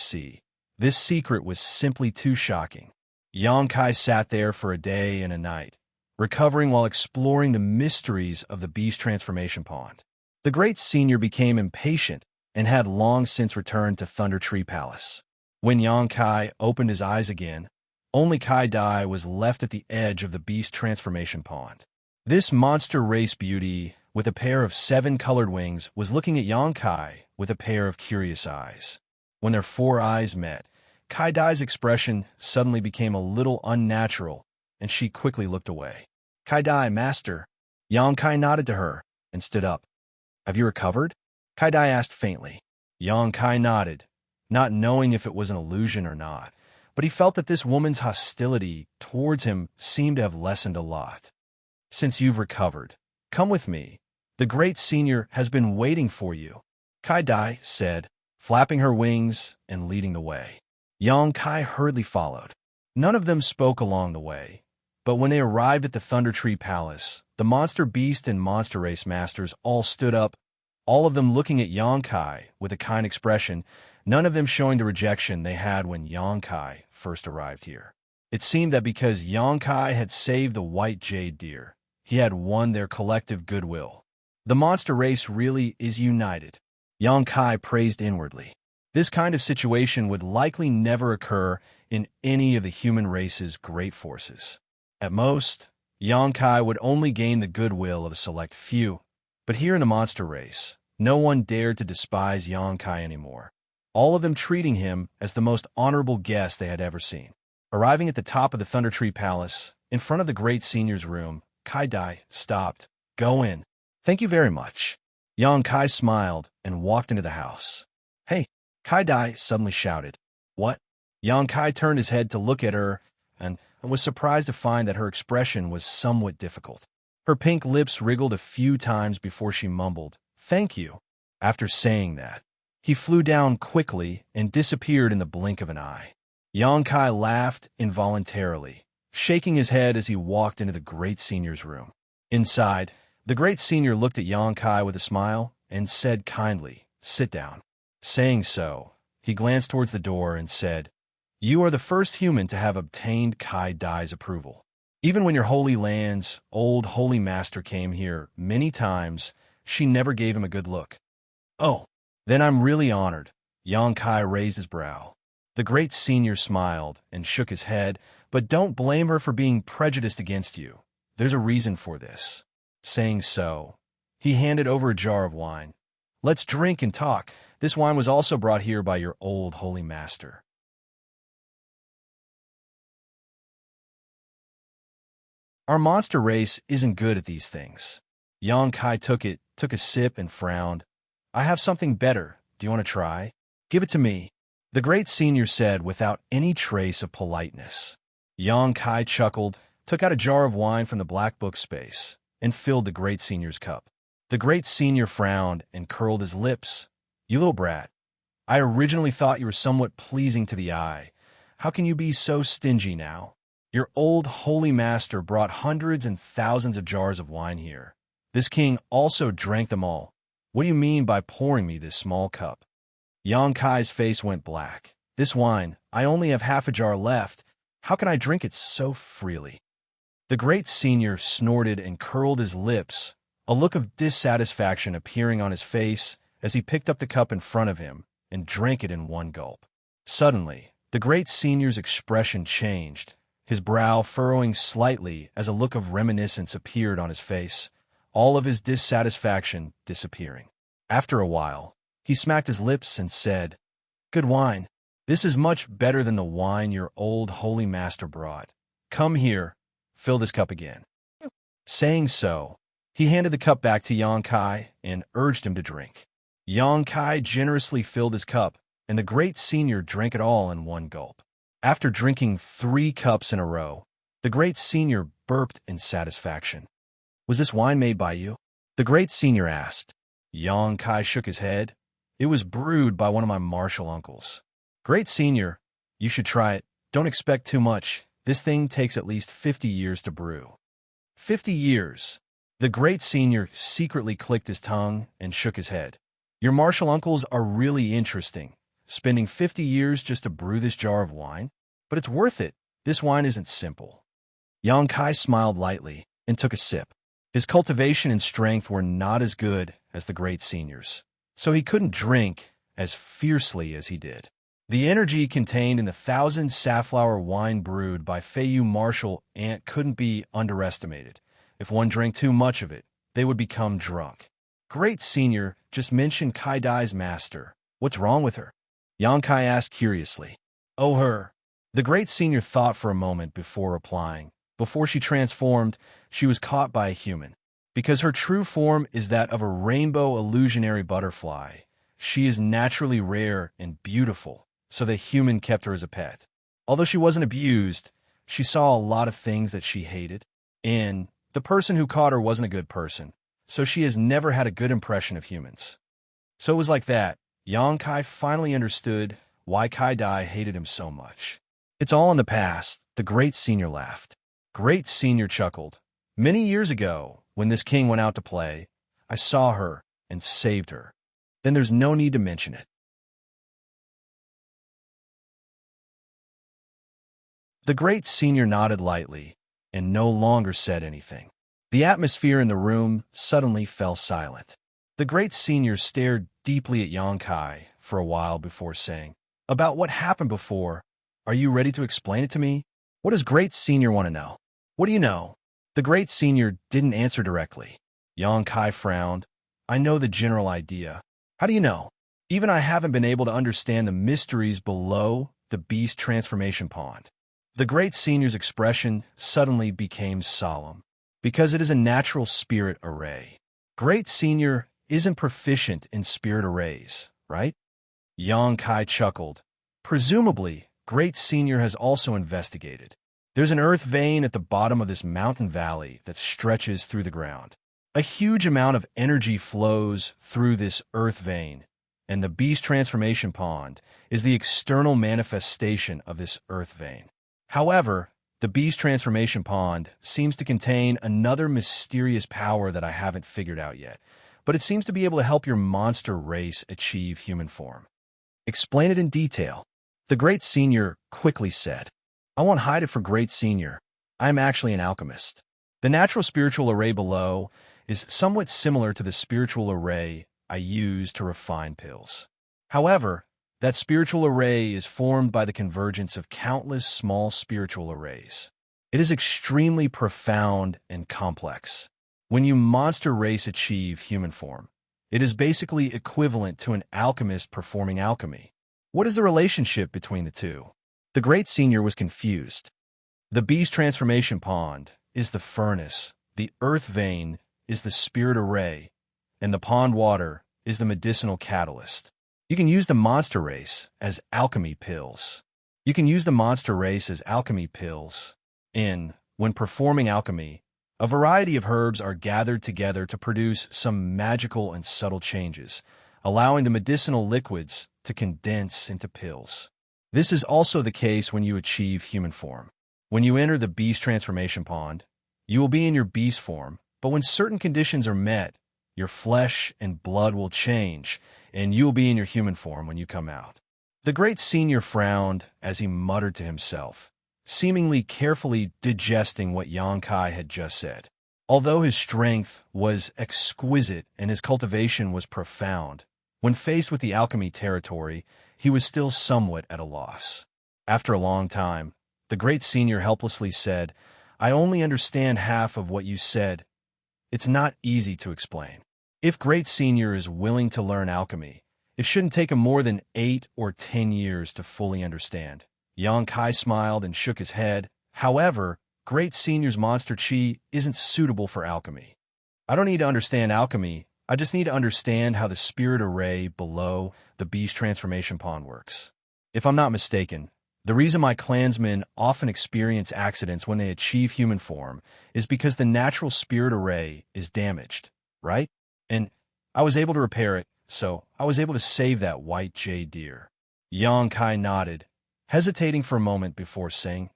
This secret was simply too shocking. Yong-Kai sat there for a day and a night, recovering while exploring the mysteries of the beast transformation pond. The great senior became impatient and had long since returned to Thunder Tree Palace. When Yong-Kai opened his eyes again, only Kai-Dai was left at the edge of the beast transformation pond. This monster race beauty, with a pair of 7 colored wings, was looking at Yong-Kai with a pair of curious eyes. When their 4 eyes met, Kai-Dai's expression suddenly became a little unnatural, and she quickly looked away. "Kai-Dai, master." Yong-Kai nodded to her and stood up. "Have you recovered?" Kai-Dai asked faintly. Yong-Kai nodded, not knowing if it was an illusion or not, but he felt that this woman's hostility towards him seemed to have lessened a lot. "Since you've recovered, come with me. The great senior has been waiting for you," Kai-Dai said, flapping her wings and leading the way. Yong-Kai hurriedly followed. None of them spoke along the way, but when they arrived at the Thunder Tree Palace, the monster beast and monster race masters all stood up, all of them looking at Yong-Kai with a kind expression, none of them showing the rejection they had when Yong-Kai first arrived here. It seemed that because Yong-Kai had saved the white jade deer, he had won their collective goodwill. The monster race really is united, Yong-Kai praised inwardly. This kind of situation would likely never occur in any of the human race's great forces. At most, Yong-Kai would only gain the goodwill of a select few, but here in the monster race, no one dared to despise Yong-Kai anymore, all of them treating him as the most honorable guest they had ever seen. Arriving at the top of the Thunder Tree Palace, in front of the great senior's room, Kai-Dai stopped. "Go in." "Thank you very much." Yong-Kai smiled and walked into the house. "Hey!" Kai-Dai suddenly shouted. "What?" Yong-Kai turned his head to look at her and was surprised to find that her expression was somewhat difficult. Her pink lips wriggled a few times before she mumbled, "Thank you." After saying that, he flew down quickly and disappeared in the blink of an eye. Yong-Kai laughed involuntarily, shaking his head as he walked into the great senior's room. Inside, the great senior looked at Yong-Kai with a smile and said kindly, "Sit down." Saying so, he glanced towards the door and said, "You are the first human to have obtained Kai-Dai's approval. Even when your Holy Land's old holy master came here many times, she never gave him a good look." "Oh, then I'm really honored." Yong-Kai raised his brow. The great senior smiled and shook his head, "But don't blame her for being prejudiced against you. There's a reason for this." Saying so, he handed over a jar of wine. "Let's drink and talk. This wine was also brought here by your old holy master." Our monster race isn't good at these things. Yong-Kai took a sip and frowned. "I have something better. Do you want to try?" "Give it to me," the great senior said without any trace of politeness. Yong-Kai chuckled, took out a jar of wine from the black book space, and filled the great senior's cup. The great senior frowned and curled his lips. You little brat. I originally thought you were somewhat pleasing to the eye. How can you be so stingy now? Your old holy master brought hundreds and thousands of jars of wine here. This king also drank them all. What do you mean by pouring me this small cup? Xianxia's face went black. This wine, I only have half a jar left. How can I drink it so freely? The great senior snorted and curled his lips, a look of dissatisfaction appearing on his face as he picked up the cup in front of him and drank it in one gulp. Suddenly, the great senior's expression changed, his brow furrowing slightly as a look of reminiscence appeared on his face, all of his dissatisfaction disappearing. After a while, he smacked his lips and said, Good wine. This is much better than the wine your old holy master brought. Come here, fill this cup again. Saying so, he handed the cup back to Xianxia and urged him to drink. Xianxia generously filled his cup, and the great senior drank it all in one gulp. After drinking 3 cups in a row, the great senior burped in satisfaction. Was this wine made by you? The great senior asked. Xianxia shook his head. It was brewed by one of my martial uncles. Great senior, you should try it. Don't expect too much. This thing takes at least 50 years to brew. 50 years. The great senior secretly clicked his tongue and shook his head. Your martial uncles are really interesting. Spending 50 years just to brew this jar of wine? But it's worth it. This wine isn't simple. Xianxia smiled lightly and took a sip. His cultivation and strength were not as good as the great senior's, so he couldn't drink as fiercely as he did. The energy contained in the 1,000 safflower wine brewed by Feiyu martial ant couldn't be underestimated. If one drank too much of it, they would become drunk. Great senior just mentioned Kai Dai's master. What's wrong with her? Xianxia asked curiously. Oh, her. The great senior thought for a moment before replying. Before she transformed, she was caught by a human. Because her true form is that of a rainbow illusionary butterfly, she is naturally rare and beautiful, so the human kept her as a pet. Although she wasn't abused, she saw a lot of things that she hated, and the person who caught her wasn't a good person, so she has never had a good impression of humans. So it was like that. Xianxia finally understood why Kai Dai hated him so much. It's all in the past, the great senior laughed. Great senior chuckled. Many years ago, when this king went out to play, I saw her and saved her. Then there's no need to mention it. The great senior nodded lightly and no longer said anything. The atmosphere in the room suddenly fell silent. The great senior stared deeply at Xianxia for a while before saying, About what happened before, are you ready to explain it to me? What does great senior want to know? What do you know? The great senior didn't answer directly. Xianxia frowned. I know the general idea. How do you know? Even I haven't been able to understand the mysteries below the beast transformation pond. The great senior's expression suddenly became solemn. Because it is a natural spirit array. Great senior isn't proficient in spirit arrays, right? Xianxia chuckled. Presumably, great senior has also investigated. There's an earth vein at the bottom of this mountain valley that stretches through the ground. A huge amount of energy flows through this earth vein, and the beast transformation pond is the external manifestation of this earth vein. However, the beast transformation pond seems to contain another mysterious power that I haven't figured out yet, but it seems to be able to help your monster race achieve human form. Explain it in detail. The great senior quickly said. I won't hide it for great senior. I am actually an alchemist. The natural spiritual array below is somewhat similar to the spiritual array I use to refine pills. However, that spiritual array is formed by the convergence of countless small spiritual arrays. It is extremely profound and complex. When you monster race achieve human form, it is basically equivalent to an alchemist performing alchemy. What is the relationship between the two? The great senior was confused. The beast transformation pond is the furnace, the earth vein is the spirit array, and the pond water is the medicinal catalyst. You can use the monster race as alchemy pills. When performing alchemy, A variety of herbs are gathered together to produce some magical and subtle changes, allowing the medicinal liquids to condense into pills. This is also the case when you achieve human form. When you enter the beast transformation pond, you will be in your beast form, but when certain conditions are met, your flesh and blood will change, and you will be in your human form when you come out. The great senior frowned as he muttered to himself, seemingly carefully digesting what Xianxia had just said. Although his strength was exquisite and his cultivation was profound, when faced with the alchemy territory, he was still somewhat at a loss. After a long time, the great senior helplessly said, "I only understand half of what you said. It's not easy to explain." If great senior is willing to learn alchemy, it shouldn't take him more than 8 or 10 years to fully understand. Xianxia smiled and shook his head. However, great senior's monster chi isn't suitable for alchemy. I don't need to understand alchemy. I just need to understand how the spirit array below the beast transformation pond works. If I'm not mistaken, the reason my clansmen often experience accidents when they achieve human form is because the natural spirit array is damaged, right? And I was able to repair it, so I was able to save that white jade deer. Xianxia nodded, hesitating for a moment before saying,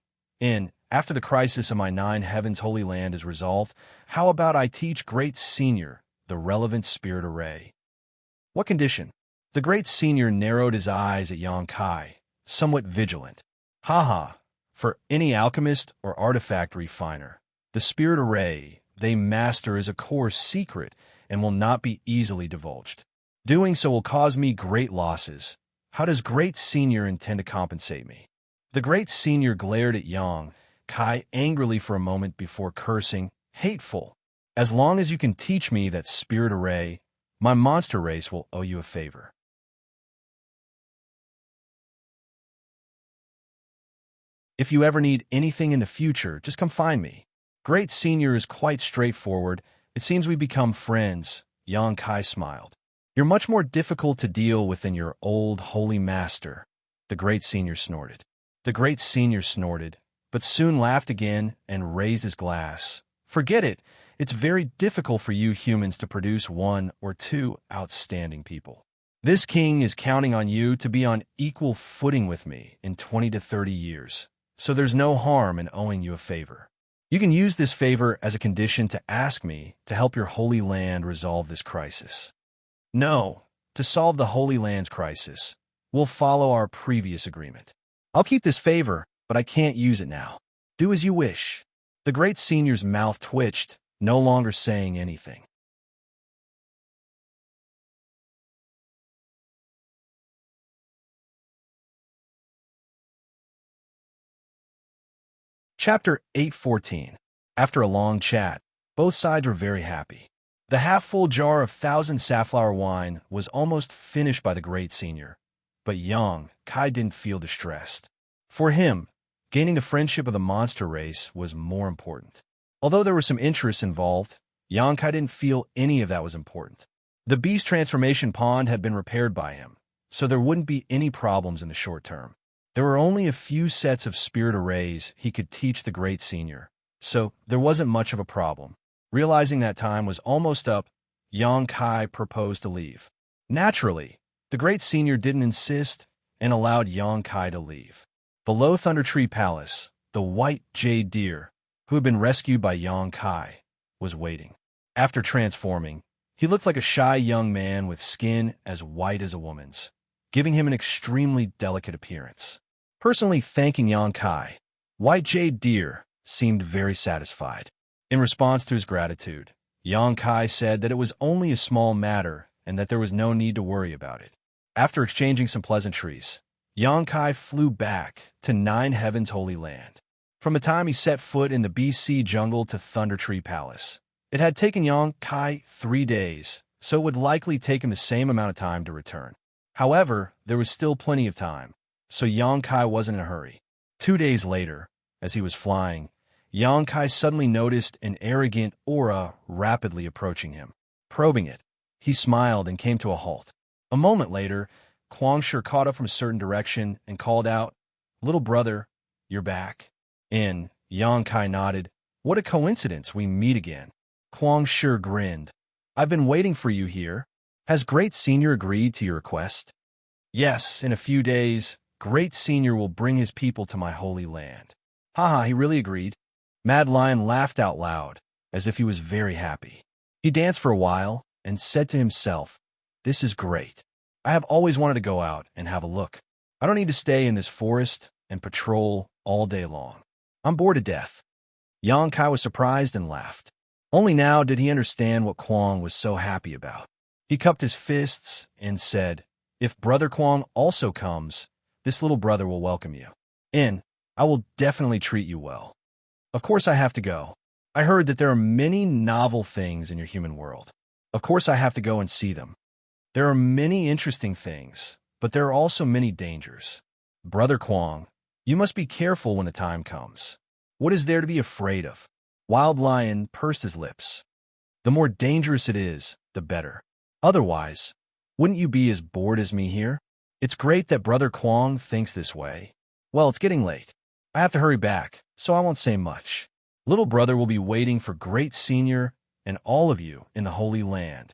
After the crisis of my 9 heavens holy land is resolved, how about I teach great senior the relevant spirit array?" "What condition?" The great senior narrowed his eyes at Xianxia, somewhat vigilant. "Haha, for any alchemist or artifact refiner, the spirit array they master is a core secret and will not be easily divulged. Doing so will cause me great losses. How does great senior intend to compensate me?" The great senior glared at Xianxia angrily for a moment before cursing, "Hateful! As long as you can teach me that spirit array, my monster race will owe you a favor." "If you ever need anything in the future, just come find me." Great senior is quite straightforward. "It seems we become friends." Xianxia smiled. "You're much more difficult to deal with than your old holy master." The great senior snorted. The great senior snorted, but soon laughed again and raised his glass. "Forget it. It's very difficult for you humans to produce 1 or 2 outstanding people. This king is counting on you to be on equal footing with me in 20 to 30 years, so there's no harm in owing you a favor. You can use this favor as a condition to ask me to help your holy land resolve this crisis." "No, to solve the Holy Land's crisis, we'll follow our previous agreement. I'll keep this favor, but I can't use it now. Do as you wish." The great senior's mouth twitched, no longer saying anything. Chapter 8:14. After a long chat, both sides were very happy. The half-full jar of 1,000 safflower wine was almost finished by the great senior, but Xianxia didn't feel distressed. For him, gaining the friendship of the monster race was more important. Although there were some interests involved, Xianxia didn't feel any of that was important. The beast transformation pond had been repaired by him, so there wouldn't be any problems in the short term. There were only a few sets of spirit arrays he could teach the great senior, so there wasn't much of a problem. Realizing that time was almost up, Xianxia proposed to leave. Naturally, the great senior didn't insist and allowed Xianxia to leave. Below Thunder Tree Palace, the white jade deer, who had been rescued by Xianxia, was waiting. After transforming, he looked like a shy young man with skin as white as a woman's, giving him an extremely delicate appearance. Personally thanking Xianxia, white jade deer seemed very satisfied. In response to his gratitude, Xianxia said that it was only a small matter and that there was no need to worry about it. After exchanging some pleasantries, Xianxia flew back to 9 Heavens Holy Land. From the time he set foot in the BC jungle to Thunder Tree Palace, it had taken Xianxia 3 days, so it would likely take him the same amount of time to return. However, there was still plenty of time, so Xianxia wasn't in a hurry. 2 days later, as he was flying, Xianxia suddenly noticed an arrogant aura rapidly approaching him. Probing it, he smiled and came to a halt. A moment later, Xianxia caught up from a certain direction and called out, "Little brother, you're back." Xianxia nodded, What a coincidence we meet again. Kwang sure grinned. I've been waiting for you here. Has Great Senior agreed to your request? Yes, in a few days, Great Senior will bring his people to my holy land. Haha, he really agreed. Mad Lion laughed out loud, as if he was very happy. He danced for a while and said to himself, "This is great. I have always wanted to go out and have a look. I don't need to stay in this forest and patrol all day long. I'm bored to death." Xianxia was surprised and laughed. Only now did he understand what Kwang was so happy about. He cupped his fists and said, "If Brother Kwang also comes, this little brother will welcome you. I will definitely treat you well. Of course I have to go. I heard that there are many novel things in your human world. Of course I have to go and see them. There are many interesting things, but there are also many dangers. Brother Kwang, you must be careful when the time comes. What is there to be afraid of?" Wild Lion pursed his lips. "The more dangerous it is, the better. Otherwise, wouldn't you be as bored as me here? It's great that Brother Kwang thinks this way. Well, it's getting late. I have to hurry back, so I won't say much. Little brother will be waiting for Great Senior and all of you in the Holy Land.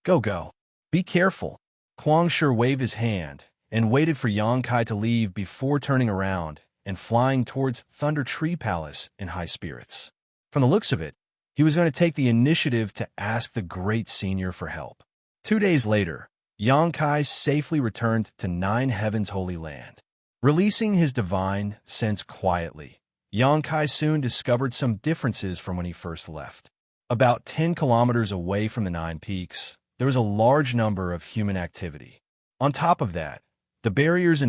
Go. Be careful." Kwang sure waved his hand and waited for Xianxia to leave before turning around and flying towards Thunder Tree Palace in high spirits. From the looks of it, he was going to take the initiative to ask the Great Senior for help. 2 days later, Xianxia safely returned to Nine Heaven's Holy Land. Releasing his divine sense quietly, Xianxia soon discovered some differences from when he first left. About 10 kilometers away from the Nine Peaks, there was a large number of human activity. On top of that, the barriers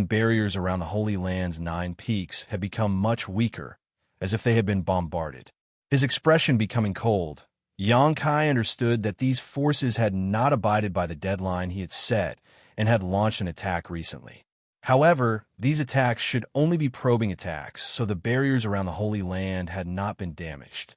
around the Holy Land's 9 peaks had become much weaker, as if they had been bombarded. His expression becoming cold, Xianxia understood that these forces had not abided by the deadline he had set and had launched an attack recently. However, these attacks should only be probing attacks, so the barriers around the Holy Land had not been damaged.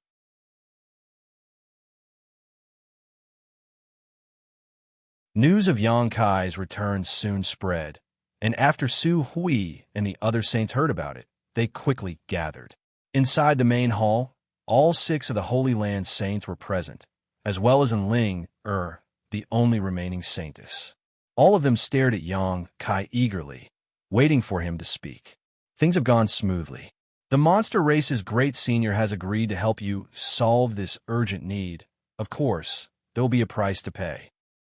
News of Xianxia's return soon spread, and after Su Hui and the other saints heard about it, they quickly gathered. Inside the main hall, all 6 of the Holy Land saints were present, as well as Ling, the only remaining saintess. All of them stared at Xianxia eagerly, waiting for him to speak. Things have gone smoothly. The monster race's Great Senior has agreed to help you solve this urgent need. Of course, there will be a price to pay.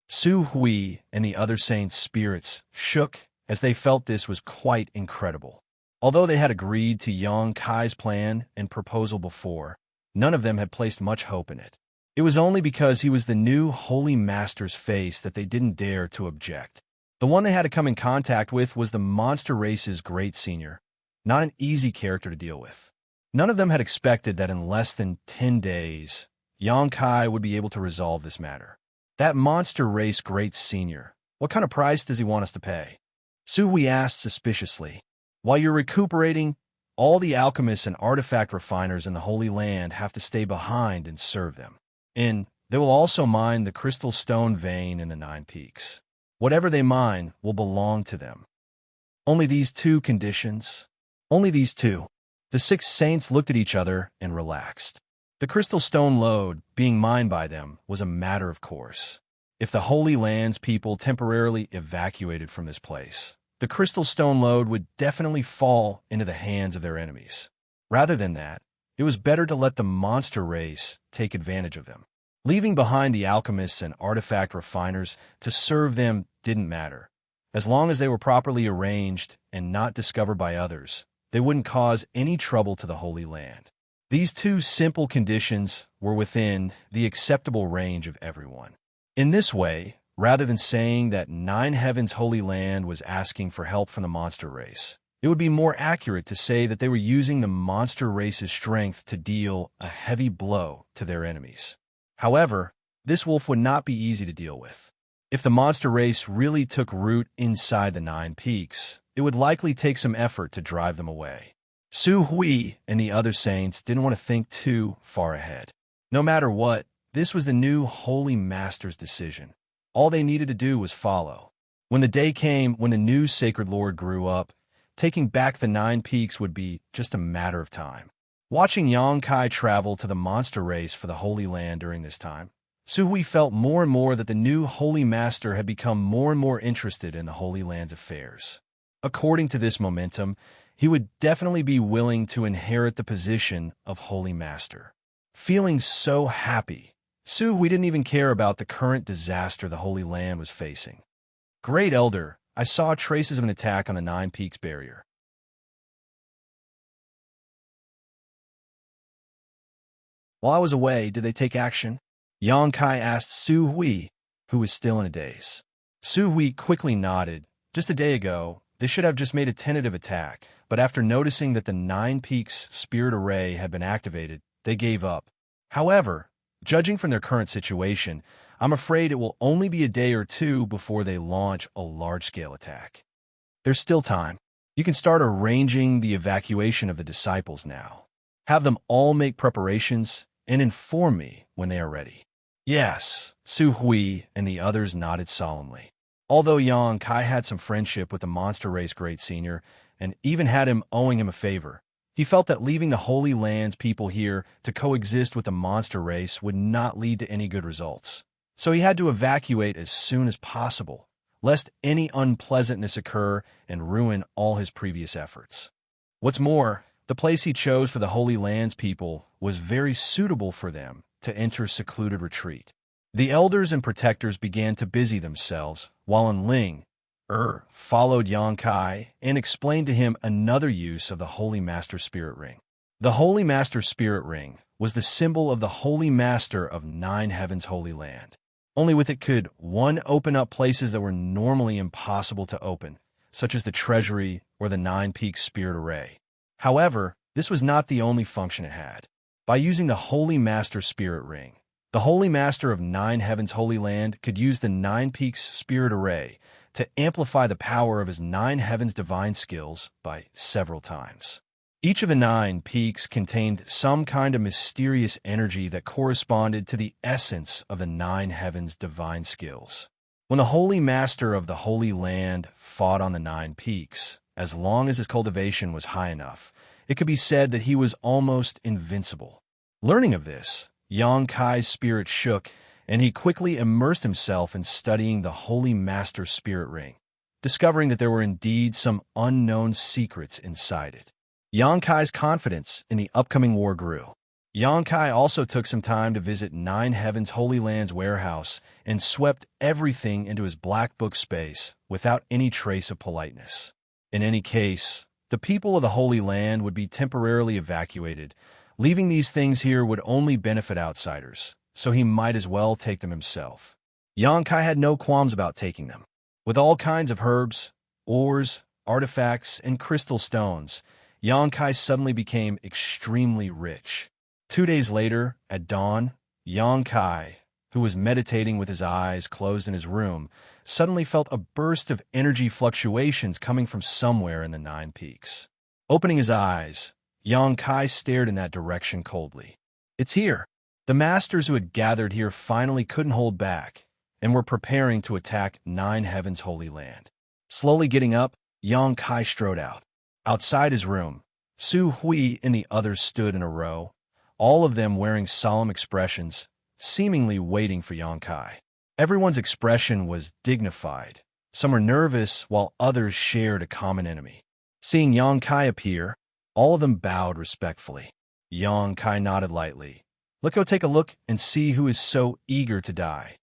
Su Hui and the other saints' spirits shook as they felt this was quite incredible. Although they had agreed to Xianxia's plan and proposal before, none of them had placed much hope in it. It was only because he was the new Holy Master's face that they didn't dare to object. The one they had to come in contact with was the monster race's Great Senior, not an easy character to deal with. None of them had expected that in less than 10 days, Xianxia would be able to resolve this matter. That monster race Great Senior, what kind of price does he want us to pay? Su Hui asked suspiciously. While you're recuperating, all the alchemists and artifact refiners in the Holy Land have to stay behind and serve them. And they will also mine the crystal stone vein in the 9 peaks. Whatever they mine will belong to them. Only these 2 conditions? Only these 2. The 6 saints looked at each other and relaxed. The crystal stone lode, being mined by them, was a matter of course. If the Holy Land's people temporarily evacuated from this place, the crystal stone lode would definitely fall into the hands of their enemies. Rather than that, it was better to let the monster race take advantage of them. Leaving behind the alchemists and artifact refiners to serve them didn't matter. As long as they were properly arranged and not discovered by others, they wouldn't cause any trouble to the Holy Land. These 2 simple conditions were within the acceptable range of everyone. In this way, rather than saying that 9 Heaven's Holy Land was asking for help from the monster race, it would be more accurate to say that they were using the monster race's strength to deal a heavy blow to their enemies. However, this wolf would not be easy to deal with. If the monster race really took root inside the 9 peaks, it would likely take some effort to drive them away. Su Hui and the other saints didn't want to think too far ahead. No matter what, this was the new Holy Master's decision. All they needed to do was follow. When the day came when the new Sacred Lord grew up, taking back the 9 peaks would be just a matter of time. Watching Yang Kai travel to the monster race for the Holy Land during this time, Su Hui felt more and more that the new Holy Master had become more and more interested in the Holy Land's affairs. According to this momentum, he would definitely be willing to inherit the position of Holy Master. Feeling so happy, Su Hui didn't even care about the current disaster the Holy Land was facing. Great Elder, I saw traces of an attack on the Nine Peaks barrier. While I was away, did they take action? Yang Kai asked Su Hui, who was still in a daze. Su Hui quickly nodded. Just a day ago, they should have just made a tentative attack, but after noticing that the Nine Peaks Spirit Array had been activated, they gave up. However, judging from their current situation, I'm afraid it will only be a day or two before they launch a large-scale attack. There's still time. You can start arranging the evacuation of the disciples now. Have them all make preparations and inform me when they are ready. Yes, Su Hui and the others nodded solemnly. Although Yang Kai had some friendship with the Monster Race Great Senior and even had him owing him a favor, he felt that leaving the Holy Land's people here to coexist with the Monster Race would not lead to any good results. So he had to evacuate as soon as possible, lest any unpleasantness occur and ruin all his previous efforts. What's more, the place he chose for the Holy Land's people was very suitable for them to enter secluded retreat. The elders and protectors began to busy themselves, while Enling followed Yang Kai and explained to him another use of the Holy Master Spirit Ring. The Holy Master Spirit Ring was the symbol of the Holy Master of Nine Heavens' Holy Land. Only with it could one open up places that were normally impossible to open, such as the Treasury or the Nine Peaks Spirit Array. However, this was not the only function it had. By using the Holy Master Spirit Ring, the Holy Master of Nine Heavens' Holy Land could use the Nine Peaks Spirit Array to amplify the power of his Nine Heavens divine skills by several times. Each of the Nine Peaks contained some kind of mysterious energy that corresponded to the essence of the Nine Heavens divine skills. When the Holy Master of the Holy Land fought on the Nine Peaks, as long as his cultivation was high enough, it could be said that he was almost invincible. Learning of this, Yang Kai's spirit shook, and he quickly immersed himself in studying the Holy Master Spirit Ring, discovering that there were indeed some unknown secrets inside it. Yang Kai's confidence in the upcoming war grew. Yang Kai also took some time to visit Nine Heavens Holy Land's warehouse and swept everything into his black book space without any trace of politeness. In any case, the people of the Holy Land would be temporarily evacuated. Leaving these things here would only benefit outsiders, so he might as well take them himself. Yang Kai had no qualms about taking them. With all kinds of herbs, ores, artifacts, and crystal stones, Yang Kai suddenly became extremely rich. 2 days later, at dawn, Yang Kai, who was meditating with his eyes closed in his room, suddenly felt a burst of energy fluctuations coming from somewhere in the Nine Peaks. Opening his eyes, Yang Kai stared in that direction coldly. It's here. The masters who had gathered here finally couldn't hold back and were preparing to attack Nine Heavens' Holy Land. Slowly getting up, Yang Kai strode out. Outside his room, Su Hui and the others stood in a row, all of them wearing solemn expressions, seemingly waiting for Yang Kai. Everyone's expression was dignified. Some were nervous, while others shared a common enemy. Seeing Yang Kai appear, all of them bowed respectfully. Yang Kai nodded lightly. Let's go take a look and see who is so eager to die.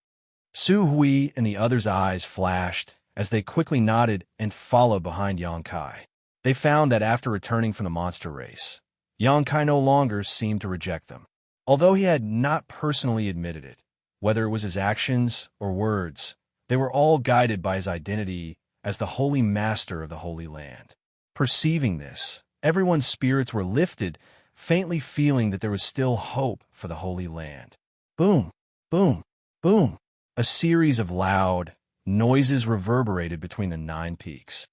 Su Hui and the others' eyes flashed as they quickly nodded and followed behind Yang Kai. They found that after returning from the monster race, Yang Kai no longer seemed to reject them. Although he had not personally admitted it, whether it was his actions or words, they were all guided by his identity as the Holy Master of the Holy Land. Perceiving this, everyone's spirits were lifted, faintly feeling that there was still hope for the Holy Land. Boom, boom, boom. A series of loud noises reverberated between the Nine Peaks.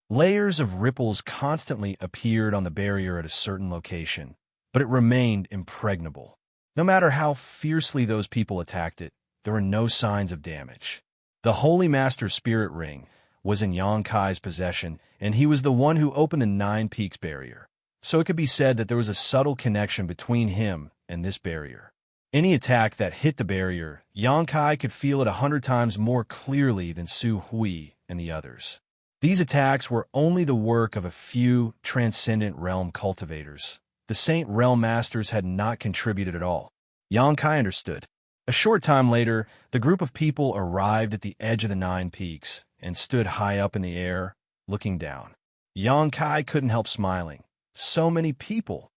Layers of ripples constantly appeared on the barrier at a certain location, but it remained impregnable. No matter how fiercely those people attacked it, there were no signs of damage. The Holy Master Spirit Ring was in Yangkai's possession, and he was the one who opened the Nine Peaks barrier. So it could be said that there was a subtle connection between him and this barrier. Any attack that hit the barrier, Yangkai could feel it 100 times more clearly than Su Hui and the others. These attacks were only the work of a few transcendent realm cultivators. The Saint Realm Masters had not contributed at all. Yangkai understood. A short time later, the group of people arrived at the edge of the Nine Peaks and stood high up in the air, looking down. Yangkai couldn't help smiling. So many people.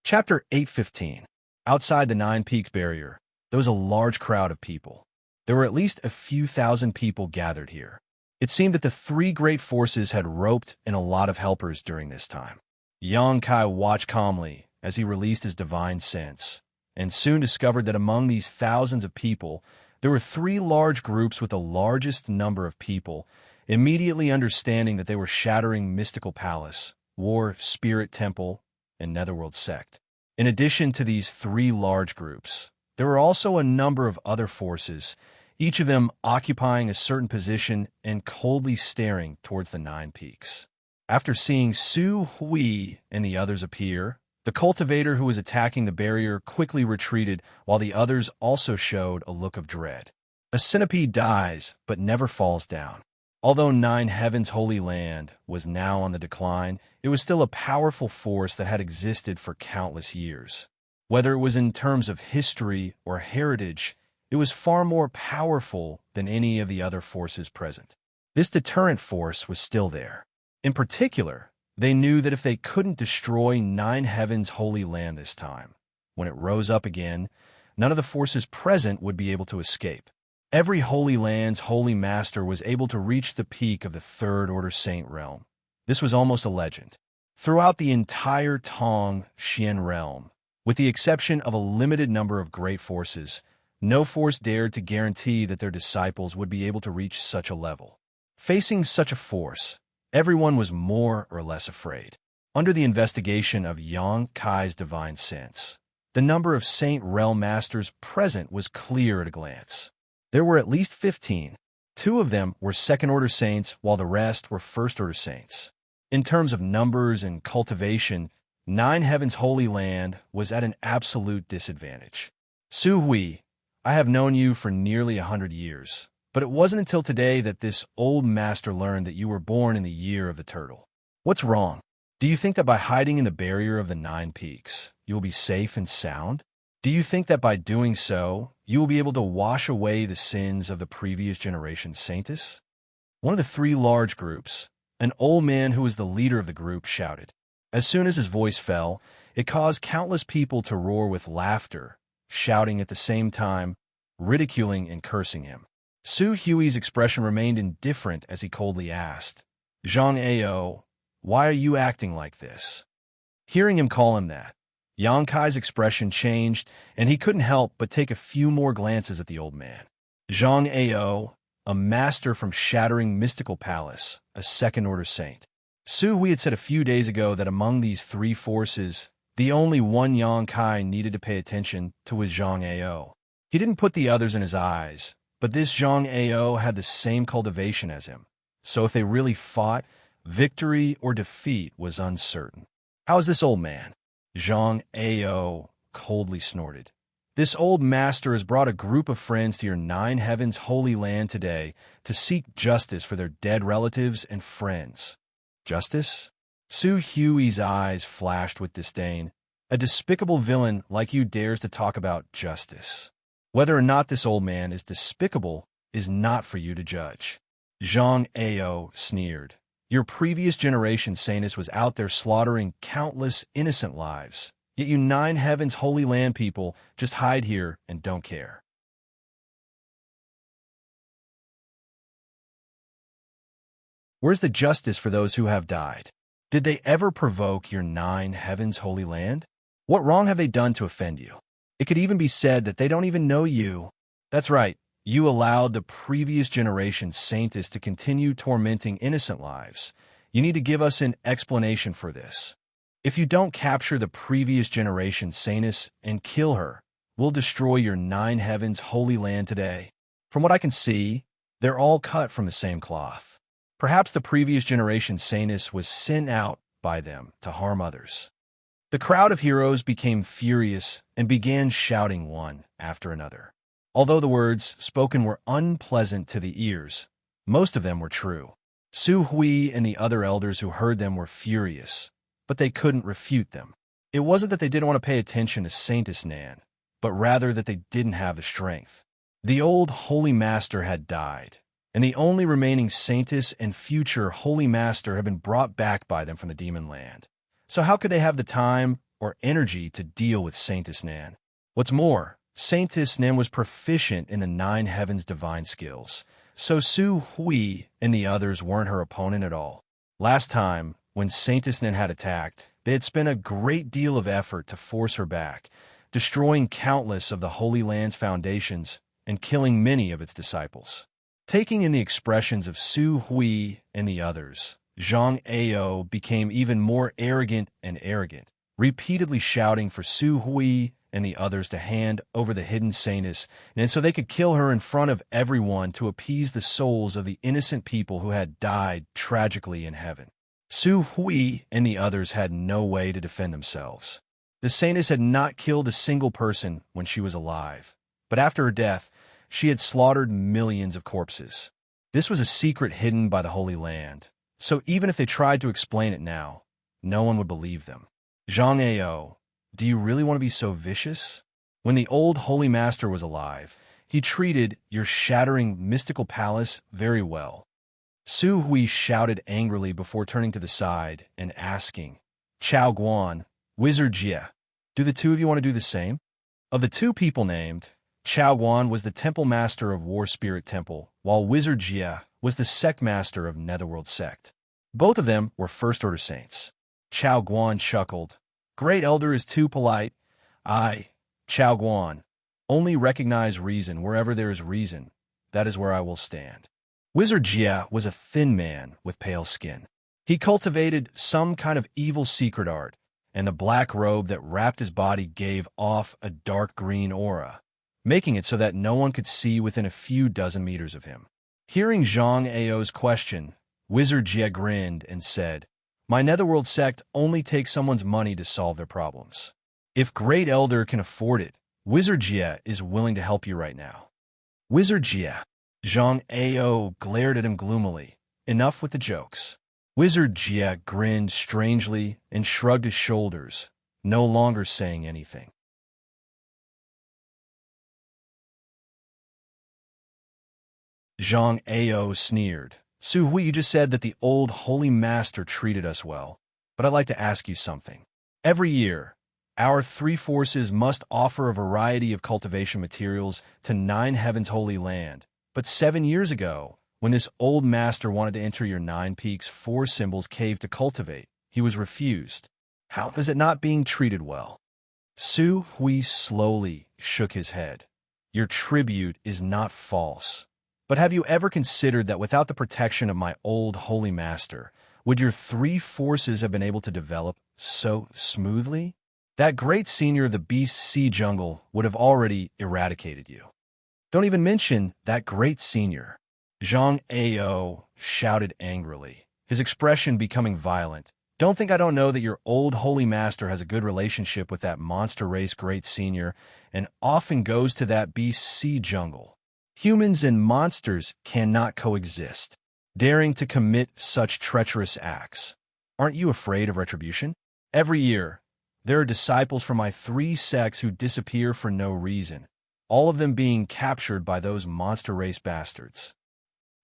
Chapter 8:15. Outside the Nine Peaks barrier, there was a large crowd of people. There were at least a few thousand people gathered here. It seemed that the three great forces had roped in a lot of helpers during this time. Yangkai watched calmly as he released his divine sense, and soon discovered that among these thousands of people, there were three large groups with the largest number of people, immediately understanding that they were Shattering Mystical Palace, War Spirit Temple, and Netherworld Sect. In addition to these three large groups, there were also a number of other forces, each of them occupying a certain position and coldly staring towards the Nine Peaks. After seeing Su Hui and the others appear, the cultivator who was attacking the barrier quickly retreated, while the others also showed a look of dread. A centipede dies, but never falls down. Although Nine Heaven's Holy Land was now on the decline, it was still a powerful force that had existed for countless years. Whether it was in terms of history or heritage, it was far more powerful than any of the other forces present. This deterrent force was still there. In particular, they knew that if they couldn't destroy Nine Heaven's Holy Land this time, when it rose up again, none of the forces present would be able to escape. Every Holy Land's Holy Master was able to reach the peak of the Third Order Saint realm. This was almost a legend. Throughout the entire Tong Xian realm, with the exception of a limited number of great forces, no force dared to guarantee that their disciples would be able to reach such a level. Facing such a force, everyone was more or less afraid. Under the investigation of Yang Kai's divine sense, the number of Saint Realm Masters present was clear at a glance. There were at least 15. 2 of them were second-order saints, while the rest were first-order saints. In terms of numbers and cultivation, Nine Heaven's Holy Land was at an absolute disadvantage. Su Hui, I have known you for nearly 100 years, but it wasn't until today that this old master learned that you were born in the year of the turtle. What's wrong? Do you think that by hiding in the barrier of the Nine Peaks, you will be safe and sound? Do you think that by doing so, you will be able to wash away the sins of the previous generation's saints? One of the three large groups, an old man who was the leader of the group, shouted. As soon as his voice fell, it caused countless people to roar with laughter, shouting at the same time, ridiculing and cursing him. Su Hui's expression remained indifferent as he coldly asked, Zhang Ao, why are you acting like this? Hearing him call him that, Yang Kai's expression changed, and he couldn't help but take a few more glances at the old man. Zhang Ao, a master from Shattering Mystical Palace, a second-order saint. Su Hui had said a few days ago that among these three forces, the only one Yang Kai needed to pay attention to was Zhang Ao. He didn't put the others in his eyes, but this Zhang Ao had the same cultivation as him. So if they really fought, victory or defeat was uncertain. How is this old man? Zhang Ao coldly snorted. This old master has brought a group of friends to your Nine Heaven's Holy Land today to seek justice for their dead relatives and friends. Justice? Su Hui's eyes flashed with disdain. A despicable villain like you dares to talk about justice. Whether or not this old man is despicable is not for you to judge. Zhang Ao sneered. Your previous generation saintess was out there slaughtering countless innocent lives, yet you Nine Heaven's Holy Land people just hide here and don't care. Where's the justice for those who have died? Did they ever provoke your Nine Heaven's Holy Land? What wrong have they done to offend you? It could even be said that they don't even know you. That's right. You allowed the previous generation's saintess to continue tormenting innocent lives. You need to give us an explanation for this. If you don't capture the previous generation saintess and kill her, we'll destroy your 9 heavens holy land today. From what I can see, they're all cut from the same cloth. Perhaps the previous generation saintess was sent out by them to harm others. The crowd of heroes became furious and began shouting one after another. Although the words spoken were unpleasant to the ears, most of them were true. Su Hui and the other elders who heard them were furious, but they couldn't refute them. It wasn't that they didn't want to pay attention to Saintess Nan, but rather that they didn't have the strength. The old Holy Master had died, and the only remaining Saintess and future Holy Master had been brought back by them from the Demon Land. So how could they have the time or energy to deal with Saintess Nan? What's more, Saintess Nan was proficient in the 9 heavens divine skills, so Su Hui and the others weren't her opponent at all. Last time, when Saintess Nan had attacked, they had spent a great deal of effort to force her back, destroying countless of the Holy Land's foundations and killing many of its disciples. Taking in the expressions of Su Hui and the others, Xianxia became even more arrogant and arrogant, repeatedly shouting for Su Hui and the others to hand over the hidden saintess, and so they could kill her in front of everyone to appease the souls of the innocent people who had died tragically in heaven. Su Hui and the others had no way to defend themselves. The saintess had not killed a single person when she was alive, but after her death, she had slaughtered millions of corpses. This was a secret hidden by the Holy Land, so even if they tried to explain it now, no one would believe them. Xianxia, do you really want to be so vicious? When the old Holy Master was alive, he treated your shattering mystical palace very well. Su Hui shouted angrily before turning to the side and asking, Chao Guan, Wizard Jia, do the two of you want to do the same? Of the two people named, Chao Guan was the Temple Master of War Spirit Temple, while Wizard Jia was the Sect Master of Netherworld Sect. Both of them were First-Order Saints. Chao Guan chuckled. Great Elder is too polite. I, Chao Guan, only recognize reason wherever there is reason. That is where I will stand. Wizard Jia was a thin man with pale skin. He cultivated some kind of evil secret art, and the black robe that wrapped his body gave off a dark green aura, making it so that no one could see within a few dozen meters of him. Hearing Xianxia's question, Wizard Jia grinned and said, My Netherworld sect only takes someone's money to solve their problems. If Great Elder can afford it, Wizard Jia is willing to help you right now. Wizard Jia. Xianxia glared at him gloomily. Enough with the jokes. Wizard Jia grinned strangely and shrugged his shoulders, no longer saying anything. Xianxia sneered. Su Hui, you just said that the old Holy Master treated us well, but I'd like to ask you something. Every year, our 3 forces must offer a variety of cultivation materials to 9 heavens holy land. But 7 years ago, when this old master wanted to enter your 9 peaks 4 symbols cave to cultivate, he was refused. How is it not being treated well? Su Hui slowly shook his head. Your tribute is not false. But have you ever considered that without the protection of my old Holy Master, would your 3 forces have been able to develop so smoothly? That great senior of the Beast Sea Jungle would have already eradicated you. Don't even mention that great senior. Xianxia shouted angrily, his expression becoming violent. Don't think I don't know that your old Holy Master has a good relationship with that monster race great senior and often goes to that Beast Sea Jungle. Humans and monsters cannot coexist, daring to commit such treacherous acts. Aren't you afraid of retribution? Every year, there are disciples from my 3 sects who disappear for no reason, all of them being captured by those monster race bastards.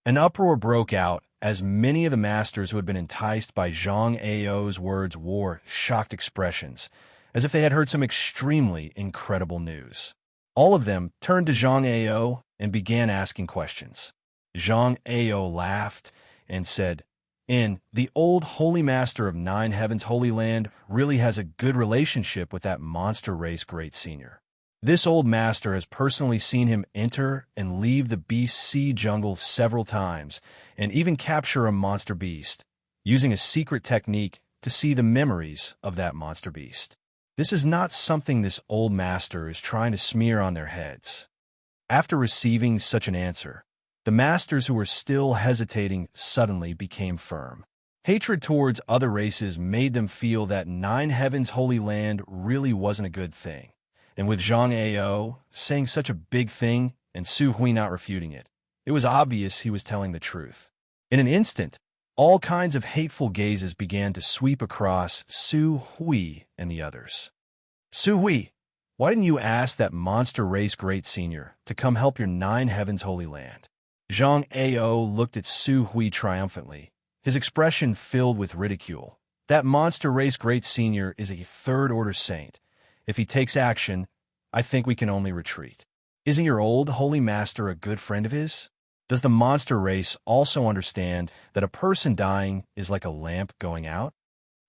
An uproar broke out as many of the masters who had been enticed by Xianxia's words wore shocked expressions, as if they had heard some extremely incredible news. All of them turned to Xianxia and began asking questions. Xianxia laughed and said, the old Holy Master of 9 heavens Holy Land really has a good relationship with that monster race great senior. This old master has personally seen him enter and leave the Beast Sea Jungle several times, and even capture a monster beast, using a secret technique to see the memories of that monster beast. This is not something this old master is trying to smear on their heads. After receiving such an answer, the masters who were still hesitating suddenly became firm. Hatred towards other races made them feel that Nine Heavens Holy Land really wasn't a good thing. And with Zhang Ao saying such a big thing and Su Hui not refuting it, it was obvious he was telling the truth. In an instant, all kinds of hateful gazes began to sweep across Su Hui and the others. Su Hui, why didn't you ask that monster race great senior to come help your Nine Heavens Holy Land? Zhang Ao looked at Su Hui triumphantly, his expression filled with ridicule. That monster race great senior is a third-order saint. If he takes action, I think we can only retreat. Isn't your old holy master a good friend of his? Does the monster race also understand that a person dying is like a lamp going out?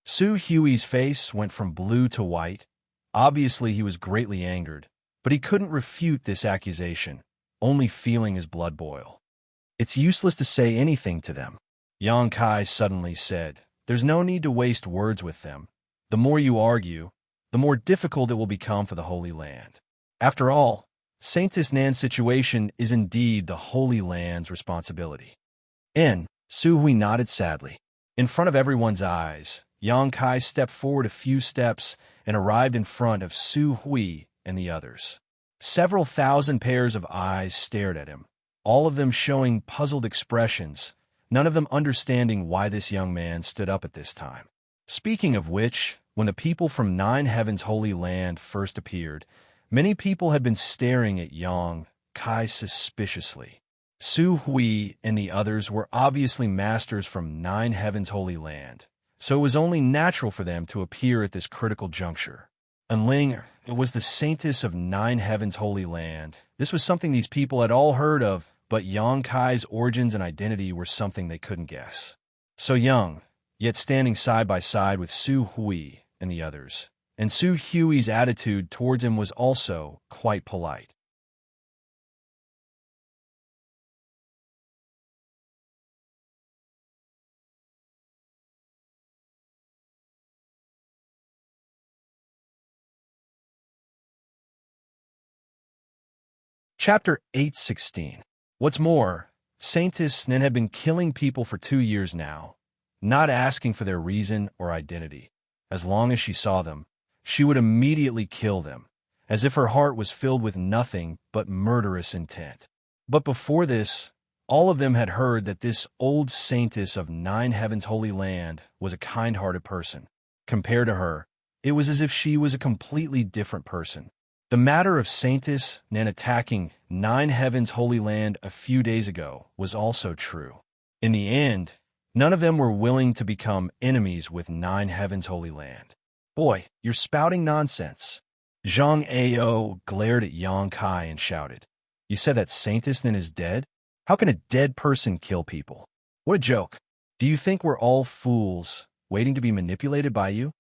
Su Hui's face went from blue to white. Obviously, he was greatly angered, but he couldn't refute this accusation, only feeling his blood boil. It's useless to say anything to them, Yang Kai suddenly said. There's no need to waste words with them. The more you argue, the more difficult it will become for the Holy Land. After all, Saintess Nan's situation is indeed the Holy Land's responsibility. Su Hui nodded sadly. In front of everyone's eyes, Yang Kai stepped forward a few steps and arrived in front of Su Hui and the others. Several thousand pairs of eyes stared at him, all of them showing puzzled expressions, none of them understanding why this young man stood up at this time. Speaking of which, when the people from Nine Heavens Holy Land first appeared, many people had been staring at Yang Kai suspiciously. Su Hui and the others were obviously masters from Nine Heavens Holy Land, so it was only natural for them to appear at this critical juncture. Unling was the saintess of Nine Heavens Holy Land. This was something these people had all heard of, but Yang Kai's origins and identity were something they couldn't guess. So young, yet standing side by side with Su Hui and the others, and Su Hui's attitude towards him was also quite polite. Chapter 8:16. What's more, Saintess Nin had been killing people for 2 years now, not asking for their reason or identity. As long as she saw them, she would immediately kill them, as if her heart was filled with nothing but murderous intent. But before this, all of them had heard that this old saintess of Nine Heavens Holy Land was a kind-hearted person. Compared to her, it was as if she was a completely different person. The matter of Saintess Nan attacking Nine Heavens Holy Land a few days ago was also true. In the end, none of them were willing to become enemies with Nine Heavens Holy Land. Boy, you're spouting nonsense. Zhang Ao glared at Yang Kai and shouted, You said that Saintess Nin is dead? How can a dead person kill people? What a joke. Do you think we're all fools, waiting to be manipulated by you?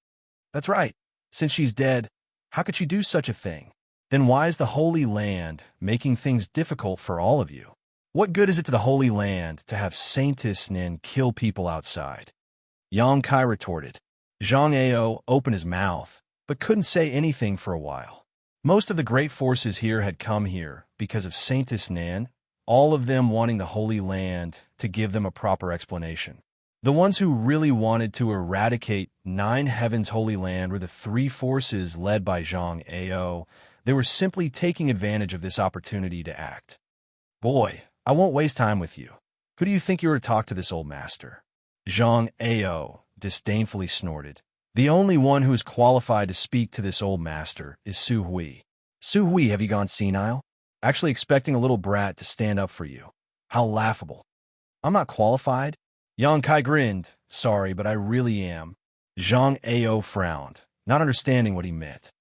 That's right. Since she's dead, how could she do such a thing? Then why is the Holy Land making things difficult for all of you? What good is it to the Holy Land to have Saintess Nin kill people outside? Yang Kai retorted. Zhang Ao opened his mouth, but couldn't say anything for a while. Most of the great forces here had come here because of Saintess Nin, all of them wanting the Holy Land to give them a proper explanation. The ones who really wanted to eradicate Nine Heavens Holy Land were the three forces led by Zhang Ao. They were simply taking advantage of this opportunity to act. Boy, I won't waste time with you. Who do you think you are to talk to this old master? Zhang Ao disdainfully snorted. The only one who is qualified to speak to this old master is Su Hui. Su Hui, have you gone senile? Actually expecting a little brat to stand up for you. How laughable. I'm not qualified. Yang Kai grinned. Sorry, but I really am. Zhang Ao frowned, not understanding what he meant.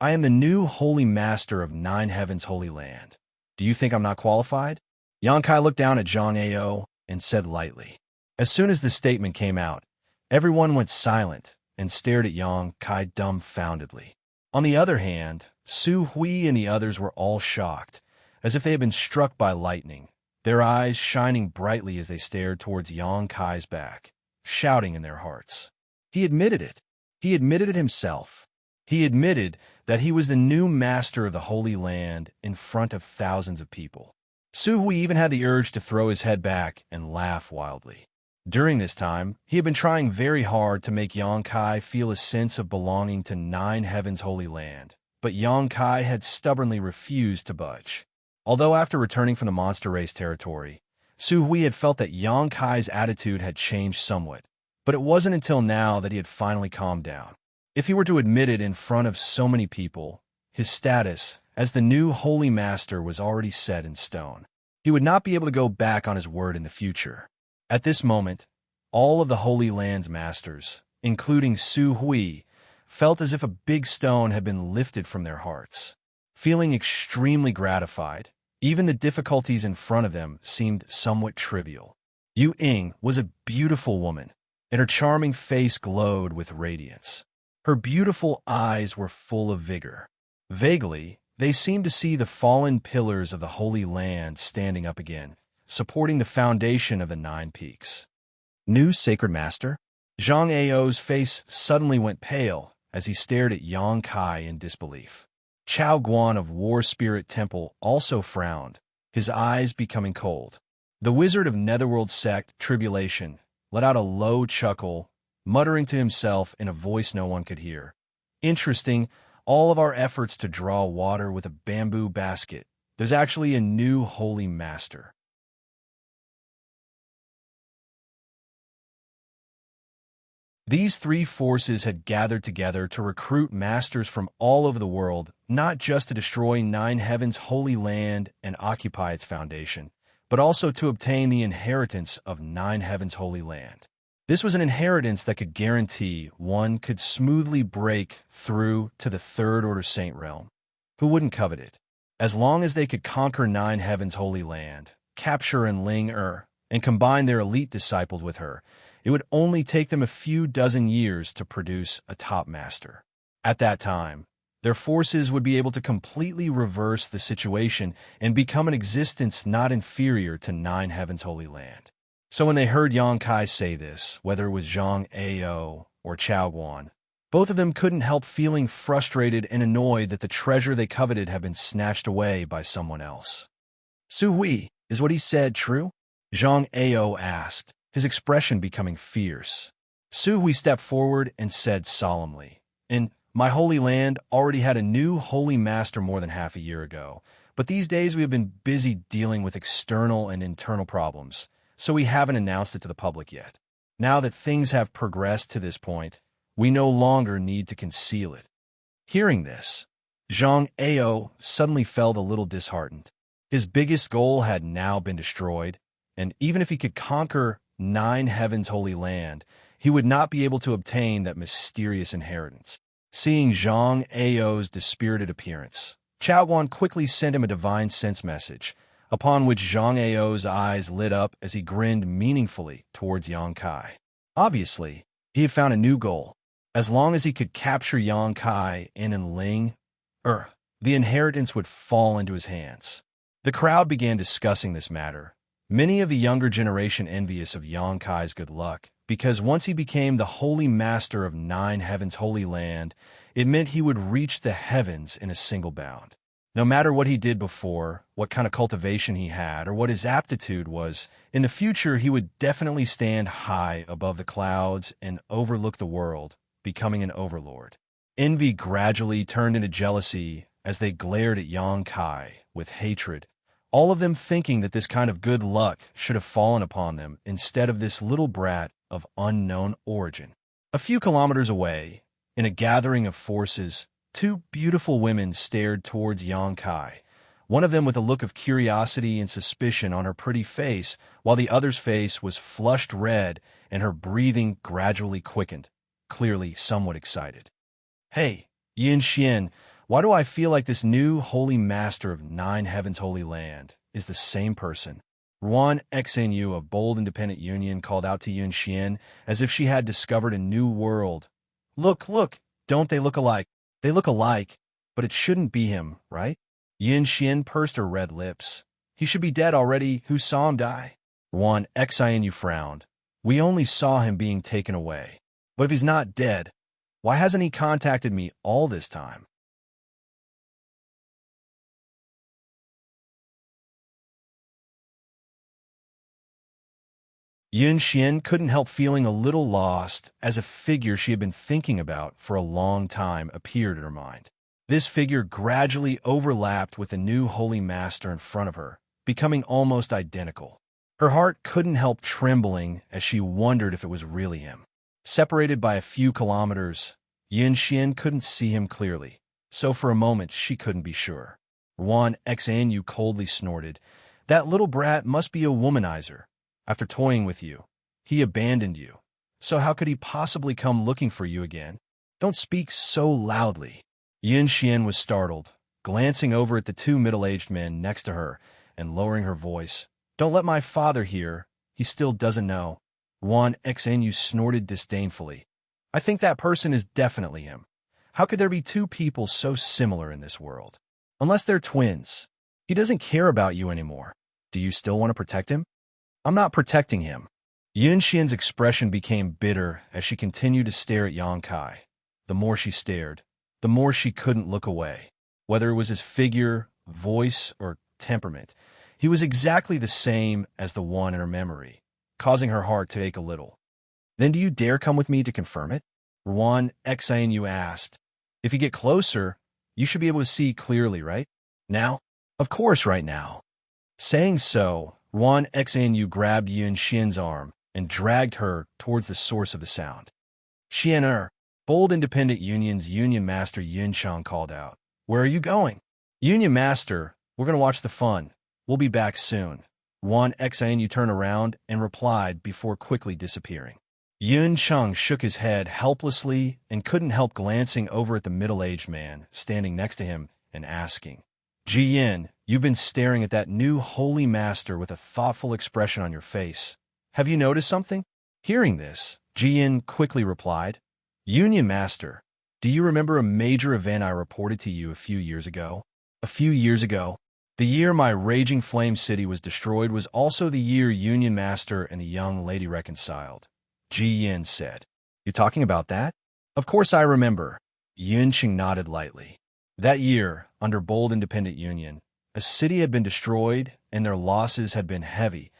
I am the new Holy Master of Nine Heavens Holy Land. Do you think I'm not qualified? Yang Kai looked down at Zhang Ao and said lightly. As soon as the statement came out, everyone went silent and stared at Yang Kai dumbfoundedly. On the other hand, Su Hui and the others were all shocked, as if they had been struck by lightning, their eyes shining brightly as they stared towards Yang Kai's back, shouting in their hearts. He admitted it. He admitted it himself. He admitted that he was the new master of the Holy Land in front of thousands of people. Su Hui even had the urge to throw his head back and laugh wildly. During this time, he had been trying very hard to make Yang Kai feel a sense of belonging to Nine Heavens' Holy Land, but Yang Kai had stubbornly refused to budge. Although after returning from the monster race territory, Su Hui had felt that Yang Kai's attitude had changed somewhat, but it wasn't until now that he had finally calmed down. If he were to admit it in front of so many people, his status as the new Holy Master was already set in stone. He would not be able to go back on his word in the future. At this moment, all of the Holy Land's masters, including Su Hui, felt as if a big stone had been lifted from their hearts. Feeling extremely gratified, even the difficulties in front of them seemed somewhat trivial. Yu Ying was a beautiful woman, and her charming face glowed with radiance. Her beautiful eyes were full of vigor. Vaguely, they seemed to see the fallen pillars of the Holy Land standing up again, supporting the foundation of the 9 peaks. New Sacred Master? Zhang Ao's face suddenly went pale as he stared at Yang Kai in disbelief. Chao Guan of War Spirit Temple also frowned, his eyes becoming cold. The wizard of Netherworld sect, Tribulation, let out a low chuckle, muttering to himself in a voice no one could hear. Interesting, all of our efforts to draw water with a bamboo basket. There's actually a new Holy Master. These 3 forces had gathered together to recruit masters from all over the world, not just to destroy Nine Heavens' Holy Land and occupy its foundation, but also to obtain the inheritance of Nine Heavens' Holy Land. This was an inheritance that could guarantee one could smoothly break through to the Third Order Saint Realm. Who wouldn't covet it? As long as they could conquer Nine Heavens' Holy Land, capture Enling and combine their elite disciples with her, it would only take them a few dozen years to produce a top master. At that time, their forces would be able to completely reverse the situation and become an existence not inferior to Nine Heavens' Holy Land. So when they heard Yang Kai say this, whether it was Zhang Ao or Chao Guan, both of them couldn't help feeling frustrated and annoyed that the treasure they coveted had been snatched away by someone else. Su Hui, is what he said true? Zhang Ao asked, his expression becoming fierce. Su Hui stepped forward and said solemnly, "In my Holy Land already had a new Holy Master more than half a year ago, but these days we have been busy dealing with external and internal problems, so we haven't announced it to the public yet. Now that things have progressed to this point, we no longer need to conceal it." Hearing this, Zhang Ao suddenly felt a little disheartened. His biggest goal had now been destroyed, and even if he could conquer Nine Heavens' Holy Land, he would not be able to obtain that mysterious inheritance. Seeing Zhang Ao's dispirited appearance, Chao Guan quickly sent him a divine sense message, upon which Zhang Ao's eyes lit up as he grinned meaningfully towards Yang Kai. Obviously, he had found a new goal. As long as he could capture Yang Kai and Enling, the inheritance would fall into his hands. The crowd began discussing this matter, many of the younger generation envious of Yang Kai's good luck, because once he became the Holy Master of Nine Heavens' Holy Land, it meant he would reach the heavens in a single bound. No matter what he did before, what kind of cultivation he had, or what his aptitude was, in the future he would definitely stand high above the clouds and overlook the world, becoming an overlord. Envy gradually turned into jealousy as they glared at Yang Kai with hatred, all of them thinking that this kind of good luck should have fallen upon them instead of this little brat of unknown origin. A few kilometers away, in a gathering of forces, 2 beautiful women stared towards Yang Kai, one of them with a look of curiosity and suspicion on her pretty face, while the other's face was flushed red and her breathing gradually quickened, clearly somewhat excited. "Hey, Xianxia, why do I feel like this new Holy Master of Nine Heavens' Holy Land is the same person?" Ruan Xnu of Bold Independent Union called out to Xianxia as if she had discovered a new world. Look, don't they look alike? They look alike, but it shouldn't be him, right?" Xianxia pursed her red lips. "He should be dead already. Who saw him die?" Ruan Xinu frowned. "We only saw him being taken away." But if he's not dead, why hasn't he contacted me all this time? Yun Xian couldn't help feeling a little lost as a figure she had been thinking about for a long time appeared in her mind. This figure gradually overlapped with the new holy master in front of her, becoming almost identical. Her heart couldn't help trembling as she wondered if it was really him. Separated by a few kilometers, Yun Xian couldn't see him clearly, so for a moment she couldn't be sure. Yuan Xanyu coldly snorted, "That little brat must be a womanizer. After toying with you, he abandoned you. So how could he possibly come looking for you again? Don't speak so loudly." Yun Xian was startled, glancing over at the two middle-aged men next to her and lowering her voice. "Don't let my father hear. He still doesn't know." Yuan Xanyu snorted disdainfully. "I think that person is definitely him. How could there be two people so similar in this world? Unless they're twins. He doesn't care about you anymore. Do you still want to protect him?" "I'm not protecting him." Yun Xian's expression became bitter as she continued to stare at Yang Kai. The more she stared, the more she couldn't look away. Whether it was his figure, voice, or temperament, he was exactly the same as the one in her memory, causing her heart to ache a little. "Then do you dare come with me to confirm it?" Yuan Xanyu asked. "If you get closer, you should be able to see clearly, right? Now?" "Of course, right now." Saying so, Yuan Xanyu grabbed Yun Xian's arm and dragged her towards the source of the sound. "Xianer," Bold Independent Union's Union Master Yun Chang called out. "Where are you going?" "Union Master, we're going to watch the fun. We'll be back soon." Yuan Xanyu turned around and replied before quickly disappearing. Yun Chang shook his head helplessly and couldn't help glancing over at the middle-aged man standing next to him and asking, "Ji Yin, you've been staring at that new holy master with a thoughtful expression on your face. Have you noticed something?" Hearing this, Ji Yin quickly replied, "Union Master, do you remember a major event I reported to you a few years ago?" "A few years ago?" "The year my raging flame city was destroyed was also the year Union Master and the young lady reconciled," Ji Yin said. "You talking about that?" "Of course I remember." Yun Qing nodded lightly. That year, under Bold Independent Union, a city had been destroyed and their losses had been heavy,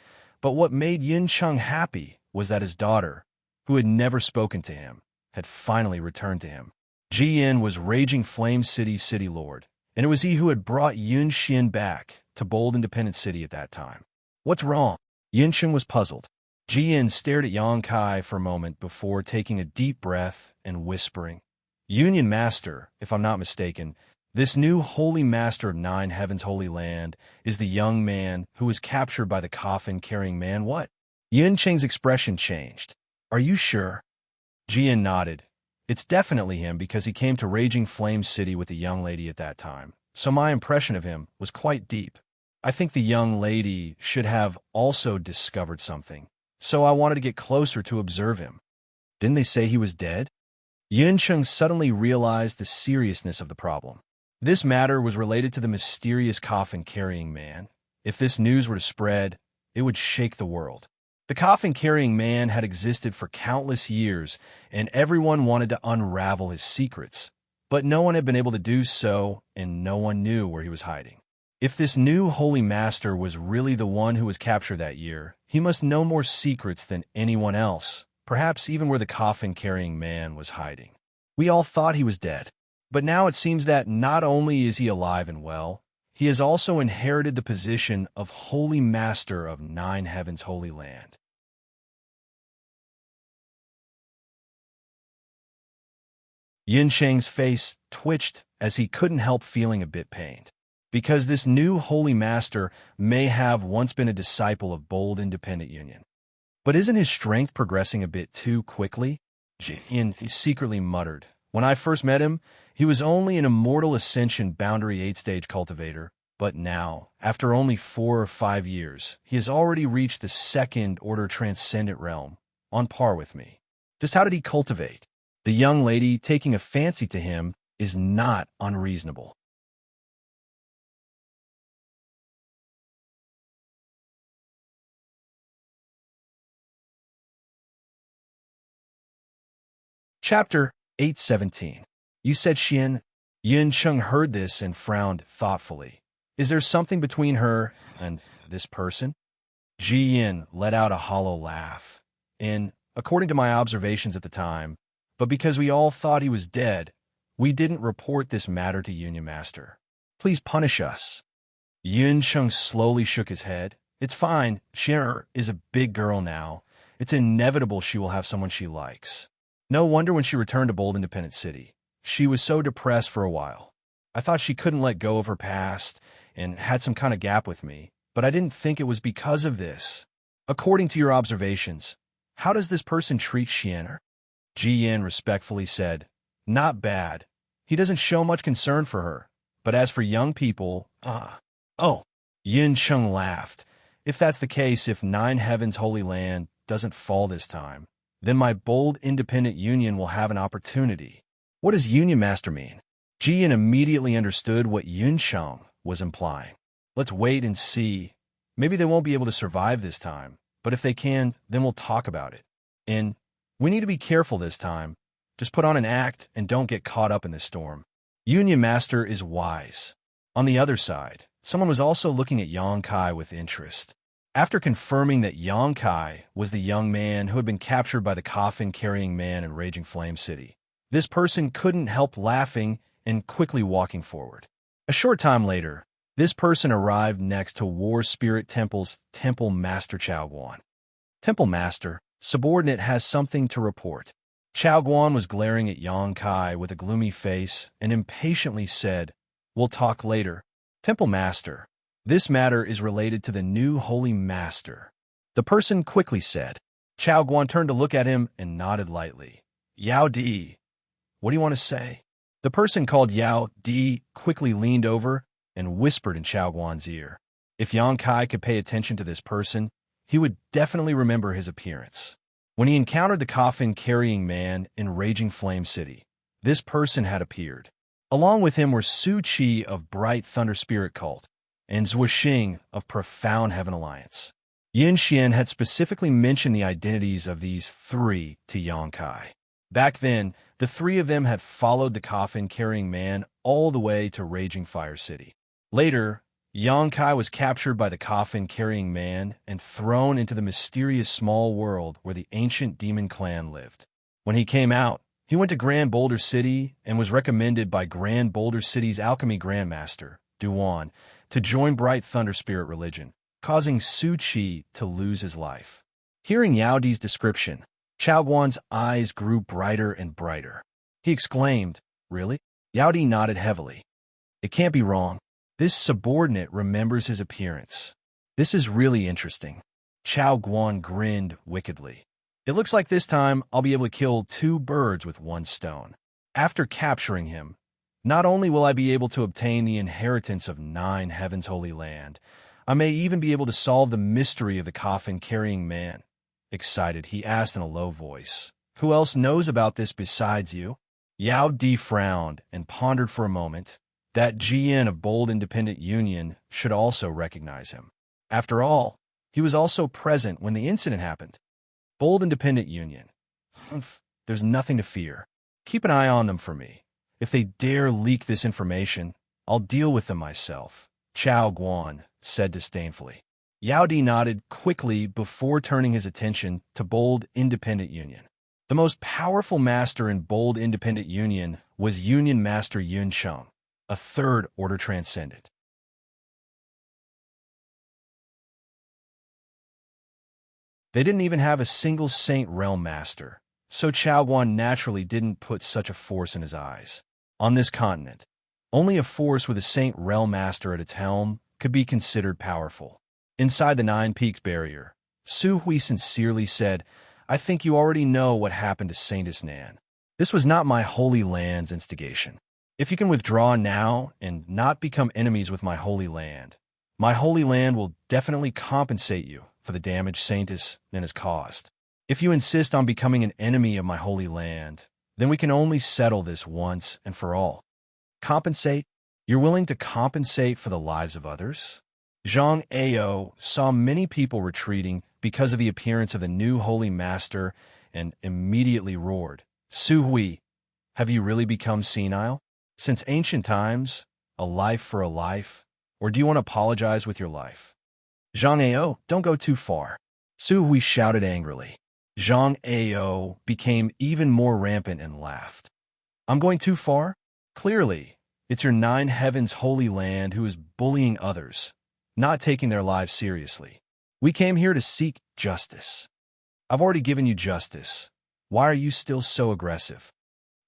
but what made Yun Cheng happy was that his daughter, who had never spoken to him, had finally returned to him. Ji Yin was Raging Flame City's city lord, and it was he who had brought Yun Xian back to Bold Independent City at that time. "What's wrong?" Yun Chen was puzzled. Ji Yin stared at Yang Kai for a moment before taking a deep breath and whispering, "Union Master, if I'm not mistaken, this new holy master of Nine Heavens' Holy Land is the young man who was captured by the coffin-carrying man, what?" Yun Cheng's expression changed. "Are you sure?" Jian nodded. "It's definitely him because he came to Raging Flame City with the young lady at that time, so my impression of him was quite deep. I think the young lady should have also discovered something, so I wanted to get closer to observe him." "Didn't they say he was dead?" Yun Cheng suddenly realized the seriousness of the problem. This matter was related to the mysterious coffin-carrying man. If this news were to spread, it would shake the world. The coffin-carrying man had existed for countless years, and everyone wanted to unravel his secrets. But no one had been able to do so, and no one knew where he was hiding. If this new holy master was really the one who was captured that year, he must know more secrets than anyone else, perhaps even where the coffin-carrying man was hiding. We all thought he was dead. But now it seems that not only is he alive and well, he has also inherited the position of Holy Master of Nine Heavens' Holy Land. Yin Cheng's face twitched as he couldn't help feeling a bit pained. Because this new Holy Master may have once been a disciple of Bold Independent Union. But isn't his strength progressing a bit too quickly? Yin secretly muttered. When I first met him, he was only an Immortal Ascension Boundary 8-stage cultivator, but now, after only 4 or 5 years, he has already reached the second-order transcendent realm, on par with me. Just how did he cultivate? The young lady taking a fancy to him is not unreasonable. Chapter 817. You said Xian. Yun Cheng heard this and frowned thoughtfully. Is there something between her and this person? Ji Yin let out a hollow laugh. According to my observations at the time, but because we all thought he was dead, we didn't report this matter to Union Master. Please punish us. Yun Cheng slowly shook his head. It's fine. Xian is a big girl now. It's inevitable she will have someone she likes. No wonder when she returned to Bold Independent City, she was so depressed for a while. I thought she couldn't let go of her past and had some kind of gap with me, but I didn't think it was because of this. According to your observations, how does this person treat Xian? Ji Yin respectfully said, Not bad. He doesn't show much concern for her. But as for young people, Oh. Yin Cheng laughed. If that's the case, if Nine Heavens Holy Land doesn't fall this time, then my Bold Independent Union will have an opportunity. What does Union Master mean? Ji Yin immediately understood what Yun Cheng was implying. Let's wait and see. Maybe they won't be able to survive this time, but if they can, then we'll talk about it. And we need to be careful this time. Just put on an act and don't get caught up in this storm. Union Master is wise. On the other side, someone was also looking at Yang Kai with interest. After confirming that Yang Kai was the young man who had been captured by the coffin-carrying man in Raging Flame City, this person couldn't help laughing and quickly walking forward. A short time later, this person arrived next to War Spirit Temple's Temple Master Chao Guan. Temple Master, subordinate has something to report. Chao Guan was glaring at Yang Kai with a gloomy face and impatiently said, We'll talk later. Temple Master, this matter is related to the new Holy Master. The person quickly said. Chao Guan turned to look at him and nodded lightly. Yao Di, what do you want to say? The person called Yao Di quickly leaned over and whispered in Chao Guan's ear. If Yang Kai could pay attention to this person, he would definitely remember his appearance. When he encountered the coffin-carrying man in Raging Flame City, this person had appeared. Along with him were Su Qi of Bright Thunder Spirit Cult and Zhuoxing of Profound Heaven Alliance. Yin Xian had specifically mentioned the identities of these three to Yang Kai. Back then, the three of them had followed the coffin-carrying man all the way to Raging Fire City. Later, Yang Kai was captured by the coffin-carrying man and thrown into the mysterious small world where the ancient demon clan lived. When he came out, he went to Grand Boulder City and was recommended by Grand Boulder City's alchemy grandmaster, Duan, to join Bright Thunder Spirit religion, causing Su Qi to lose his life. Hearing Yao Di's description, Chao Guan's eyes grew brighter and brighter. He exclaimed, Really? Yao Di nodded heavily. It can't be wrong. This subordinate remembers his appearance. This is really interesting. Chao Guan grinned wickedly. It looks like this time I'll be able to kill 2 birds with 1 stone. After capturing him, not only will I be able to obtain the inheritance of 9 Heavens Holy Land, I may even be able to solve the mystery of the coffin-carrying man. Excited, he asked in a low voice, Who else knows about this besides you? Yao Di frowned and pondered for a moment. That GN of Bold Independent Union should also recognize him. After all, he was also present when the incident happened. Bold Independent Union. There's nothing to fear. Keep an eye on them for me. If they dare leak this information, I'll deal with them myself, Chao Guan said disdainfully. Yao Di nodded quickly before turning his attention to Bold Independent Union. The most powerful master in Bold Independent Union was Union Master Yun Cheng, a 3rd order transcendent. They didn't even have a single Saint Realm Master, so Chao Guan naturally didn't put such a force in his eyes. On this continent, only a force with a Saint Realm Master at its helm could be considered powerful. Inside the 9 Peaks barrier, Su Hui sincerely said, I think you already know what happened to Saintess Nan. This was not my Holy Land's instigation. If you can withdraw now and not become enemies with my Holy Land will definitely compensate you for the damage Saintess Nan has caused. If you insist on becoming an enemy of my Holy Land, then we can only settle this once and for all. Compensate? You're willing to compensate for the lives of others? Zhang Ao saw many people retreating because of the appearance of the new Holy Master and immediately roared, Su Hui, have you really become senile? Since ancient times, a life for a life? Or do you want to apologize with your life? Zhang Ao, don't go too far. Su Hui shouted angrily. Zhang Ao became even more rampant and laughed. I'm going too far? Clearly, it's your nine heavens holy land who is bullying others, not taking their lives seriously. We came here to seek justice. I've already given you justice. Why are you still so aggressive?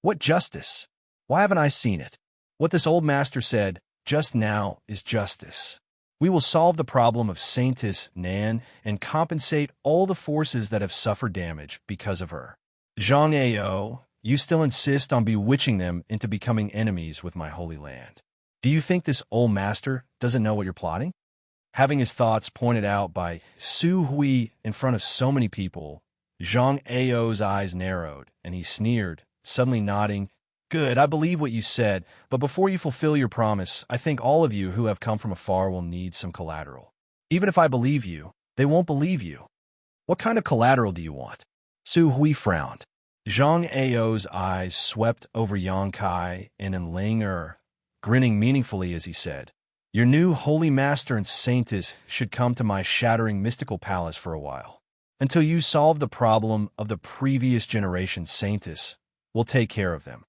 What justice? Why haven't I seen it? What this old master said just now is justice. We will solve the problem of Saintess Nan and compensate all the forces that have suffered damage because of her. Zhang Ao, you still insist on bewitching them into becoming enemies with my holy land. Do you think this old master doesn't know what you're plotting? Having his thoughts pointed out by Su Hui in front of so many people, Zhang Ao's eyes narrowed, and he sneered, suddenly nodding. Good, I believe what you said, but before you fulfill your promise, I think all of you who have come from afar will need some collateral. Even if I believe you, they won't believe you. What kind of collateral do you want? Su Hui frowned. Zhang Ao's eyes swept over Yang Kai and Ling grinning meaningfully as he said, Your new holy master and saintess should come to my shattering mystical palace for a while. Until you solve the problem of the previous generation's saintess, we'll take care of them.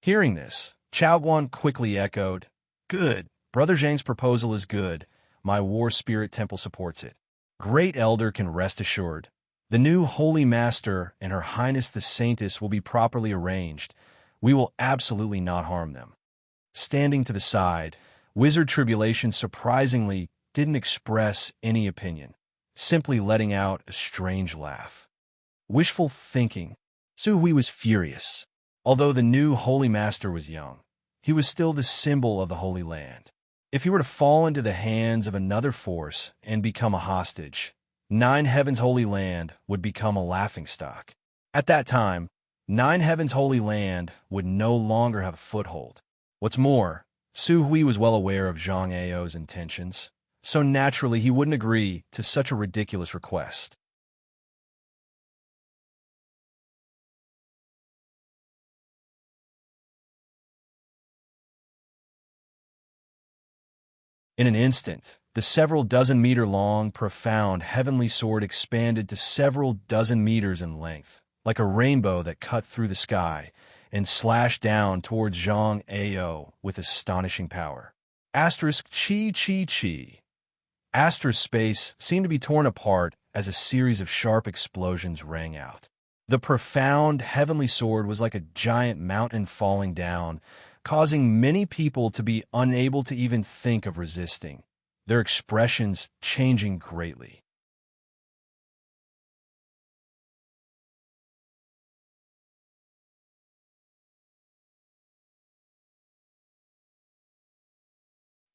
Hearing this, Chao Guan quickly echoed, Good, Brother Zhang's proposal is good. My war spirit temple supports it. Great Elder can rest assured. The new Holy Master and Her Highness the Saintess will be properly arranged. We will absolutely not harm them. Standing to the side, Wizard Tribulation surprisingly didn't express any opinion, simply letting out a strange laugh. Wishful thinking. Su Hui was furious. Although the new Holy Master was young, he was still the symbol of the Holy Land. If he were to fall into the hands of another force and become a hostage, Nine Heavens Holy Land would become a laughingstock. At that time, Nine Heavens Holy Land would no longer have a foothold. What's more, Su Hui was well aware of Zhang Ao's intentions, so naturally he wouldn't agree to such a ridiculous request. In an instant, the several dozen meter long, profound heavenly sword expanded to several dozen meters in length, like a rainbow that cut through the sky, and slashed down towards Zhang Ao with astonishing power. Asterisk chi chi chi. Asterisk space seemed to be torn apart as a series of sharp explosions rang out. The profound heavenly sword was like a giant mountain falling down, causing many people to be unable to even think of resisting, their expressions changing greatly.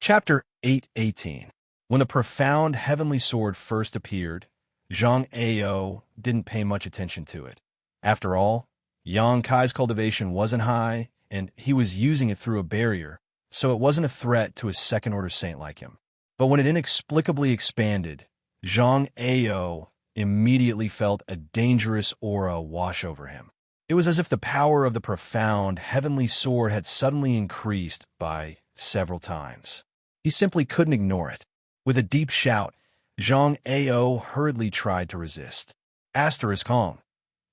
Chapter 8:18. When the profound heavenly sword first appeared, Zhang Ao didn't pay much attention to it. After all, Yang Kai's cultivation wasn't high, and he was using it through a barrier, so it wasn't a threat to a second-order saint like him. But when it inexplicably expanded, Zhang Ao immediately felt a dangerous aura wash over him. It was as if the power of the profound heavenly sword had suddenly increased by several times. He simply couldn't ignore it. With a deep shout, Zhang Ao hurriedly tried to resist. Asterisk Hong.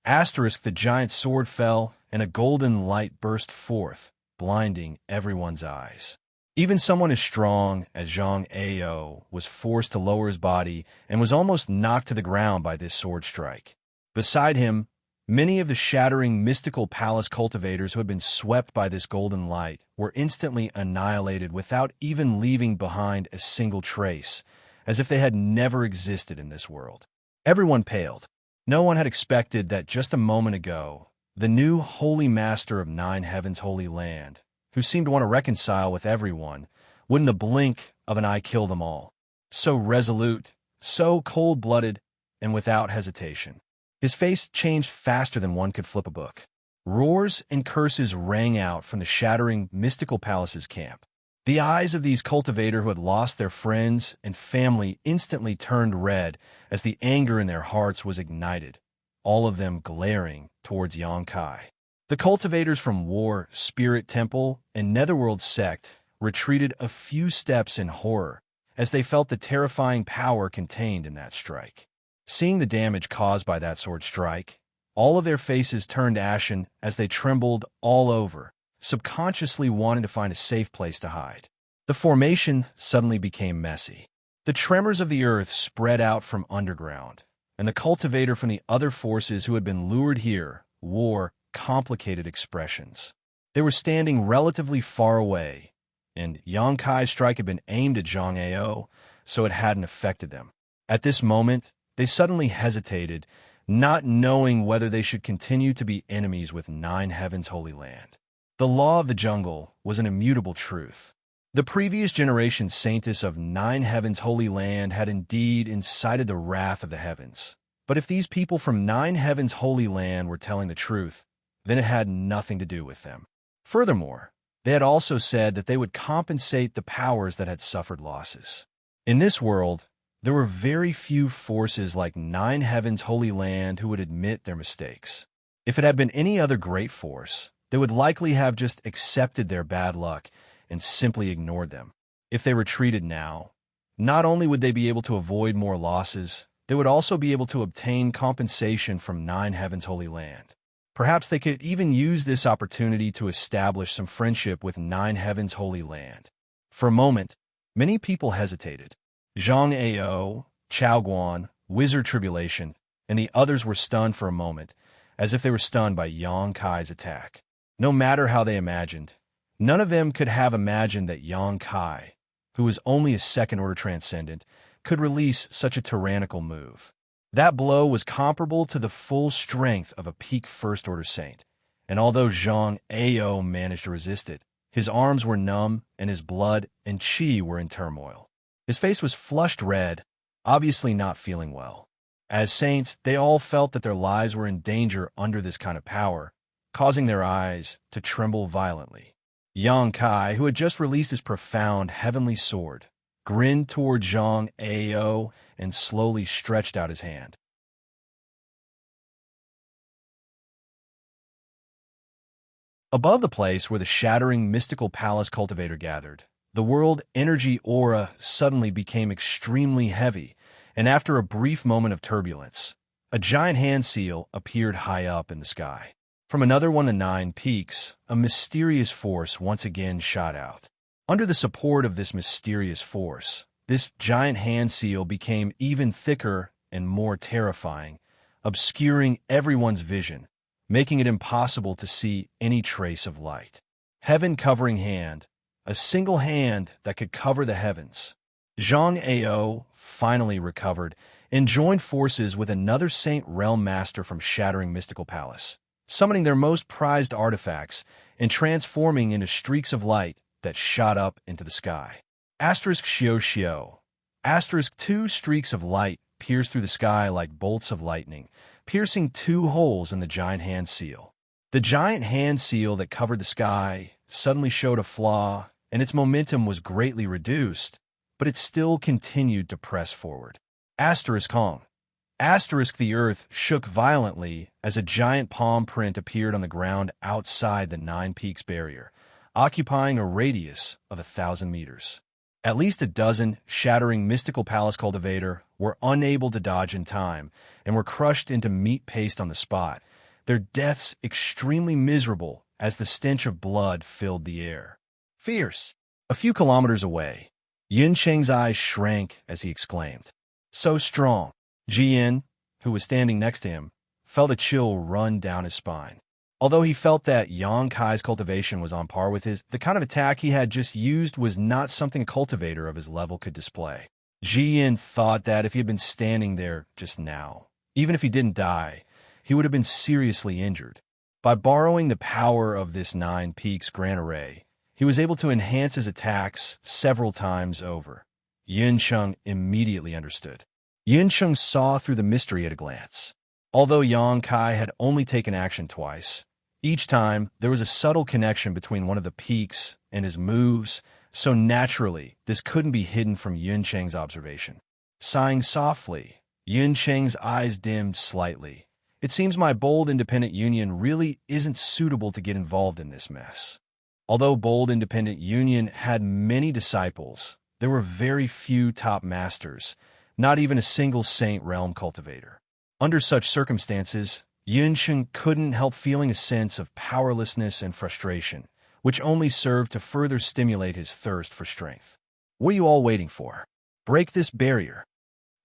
Asterisk the giant sword fell, and a golden light burst forth, blinding everyone's eyes. Even someone as strong as Zhang Ao was forced to lower his body and was almost knocked to the ground by this sword strike. Beside him, many of the shattering mystical palace cultivators who had been swept by this golden light were instantly annihilated without even leaving behind a single trace, as if they had never existed in this world. Everyone paled. No one had expected that just a moment ago, the new Holy Master of Nine Heavens Holy Land, who seemed to want to reconcile with everyone, would in the blink of an eye kill them all. So resolute, so cold-blooded, and without hesitation. His face changed faster than one could flip a book. Roars and curses rang out from the shattering mystical palace's camp. The eyes of these cultivators who had lost their friends and family instantly turned red as the anger in their hearts was ignited, all of them glaring towards Yang Kai. The cultivators from War, Spirit Temple, and Netherworld Sect retreated a few steps in horror as they felt the terrifying power contained in that strike. Seeing the damage caused by that sword strike, all of their faces turned ashen as they trembled all over, subconsciously wanting to find a safe place to hide. The formation suddenly became messy. The tremors of the earth spread out from underground, and the cultivator from the other forces who had been lured here wore complicated expressions. They were standing relatively far away, and Yang Kai's strike had been aimed at Zhang Ao, so it hadn't affected them. At this moment, they suddenly hesitated, not knowing whether they should continue to be enemies with Nine Heavens' Holy Land. The law of the jungle was an immutable truth. The previous generation saintess of Nine Heavens' Holy Land had indeed incited the wrath of the heavens. But if these people from Nine Heavens' Holy Land were telling the truth, then it had nothing to do with them. Furthermore, they had also said that they would compensate the powers that had suffered losses. In this world, there were very few forces like Nine Heavens' Holy Land who would admit their mistakes. If it had been any other great force, they would likely have just accepted their bad luck and simply ignored them. If they retreated now, not only would they be able to avoid more losses, they would also be able to obtain compensation from Nine Heavens' Holy Land. Perhaps they could even use this opportunity to establish some friendship with Nine Heavens' Holy Land. For a moment, many people hesitated. Zhang Ao, Chao Guan, Wizard Tribulation, and the others were stunned for a moment, as if they were stunned by Yang Kai's attack. No matter how they imagined, none of them could have imagined that Yang Kai, who was only a second-order transcendent, could release such a tyrannical move. That blow was comparable to the full strength of a peak first-order saint, and although Zhang Ao managed to resist it, his arms were numb and his blood and qi were in turmoil. His face was flushed red, obviously not feeling well. As saints, they all felt that their lives were in danger under this kind of power, causing their eyes to tremble violently. Yang Kai, who had just released his profound heavenly sword, grinned toward Zhang Ao and slowly stretched out his hand. Above the place where the shattering mystical palace cultivator gathered, the world energy aura suddenly became extremely heavy, and after a brief moment of turbulence, a giant hand seal appeared high up in the sky. From another one of the nine peaks, a mysterious force once again shot out. Under the support of this mysterious force, this giant hand seal became even thicker and more terrifying, obscuring everyone's vision, making it impossible to see any trace of light. Heaven-covering hand, a single hand that could cover the heavens. Zhang Ao finally recovered and joined forces with another Saint Realm Master from Shattering Mystical Palace, summoning their most prized artifacts and transforming into streaks of light that shot up into the sky. Asterisk Xiao. Asterisk 2 streaks of light pierced through the sky like bolts of lightning, piercing 2 holes in the giant hand seal. The giant hand seal that covered the sky suddenly showed a flaw, and its momentum was greatly reduced, but it still continued to press forward. Asterisk Hong. Asterisk the earth shook violently as a giant palm print appeared on the ground outside the Nine Peaks barrier, occupying a radius of 1,000 meters. At least a dozen Shattering Mystical Palace cultivator were unable to dodge in time and were crushed into meat paste on the spot, their deaths extremely miserable as the stench of blood filled the air. Fierce! A few kilometers away, Yin Cheng's eyes shrank as he exclaimed, "So strong!" Jian, who was standing next to him, felt a chill run down his spine. Although he felt that Yang Kai's cultivation was on par with his, the kind of attack he had just used was not something a cultivator of his level could display. Jian thought that if he had been standing there just now, even if he didn't die, he would have been seriously injured. By borrowing the power of this Nine Peaks Grand Array, he was able to enhance his attacks several times over. Yin Cheng immediately understood. Yin Cheng saw through the mystery at a glance. Although Yang Kai had only taken action twice, each time there was a subtle connection between one of the peaks and his moves, so naturally this couldn't be hidden from Yin Cheng's observation. Sighing softly, Yin Cheng's eyes dimmed slightly, It seems my bold independent union really isn't suitable to get involved in this mess. Although bold independent union had many disciples, there were very few top masters, not even a single saint realm cultivator. Under such circumstances, Xianxia couldn't help feeling a sense of powerlessness and frustration, which only served to further stimulate his thirst for strength. What are you all waiting for? Break this barrier.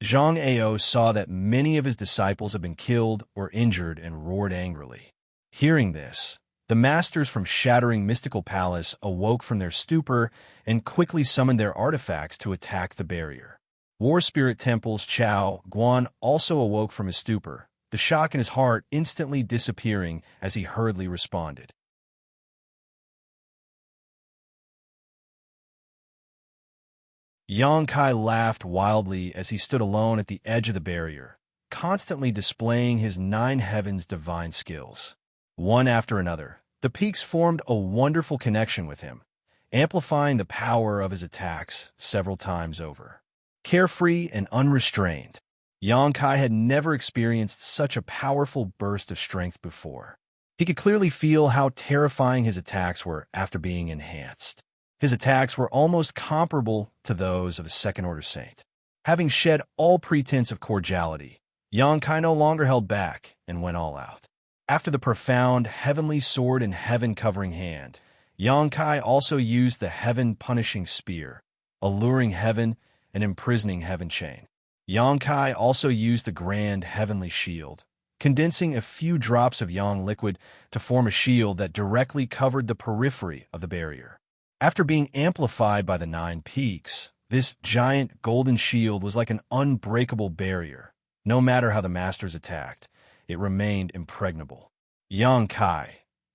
Xianxia saw that many of his disciples had been killed or injured and roared angrily. Hearing this, the masters from Shattering Mystical Palace awoke from their stupor and quickly summoned their artifacts to attack the barrier. War Spirit Temple's Chao Guan also awoke from his stupor, the shock in his heart instantly disappearing as he hurriedly responded. Xianxia laughed wildly as he stood alone at the edge of the barrier, constantly displaying his 9 heavens divine skills. One after another, the peaks formed a wonderful connection with him, amplifying the power of his attacks several times over. Carefree and unrestrained, Xianxia had never experienced such a powerful burst of strength before. He could clearly feel how terrifying his attacks were after being enhanced. His attacks were almost comparable to those of a second-order saint. Having shed all pretense of cordiality, Xianxia no longer held back and went all out. After the profound heavenly sword and heaven-covering hand, Xianxia also used the heaven-punishing spear, alluring heaven and imprisoning heaven chain. Xianxia also used the grand heavenly shield, condensing a few drops of yang liquid to form a shield that directly covered the periphery of the barrier. After being amplified by the 9 peaks, this giant golden shield was like an unbreakable barrier. No matter how the masters attacked, it remained impregnable. Xianxia,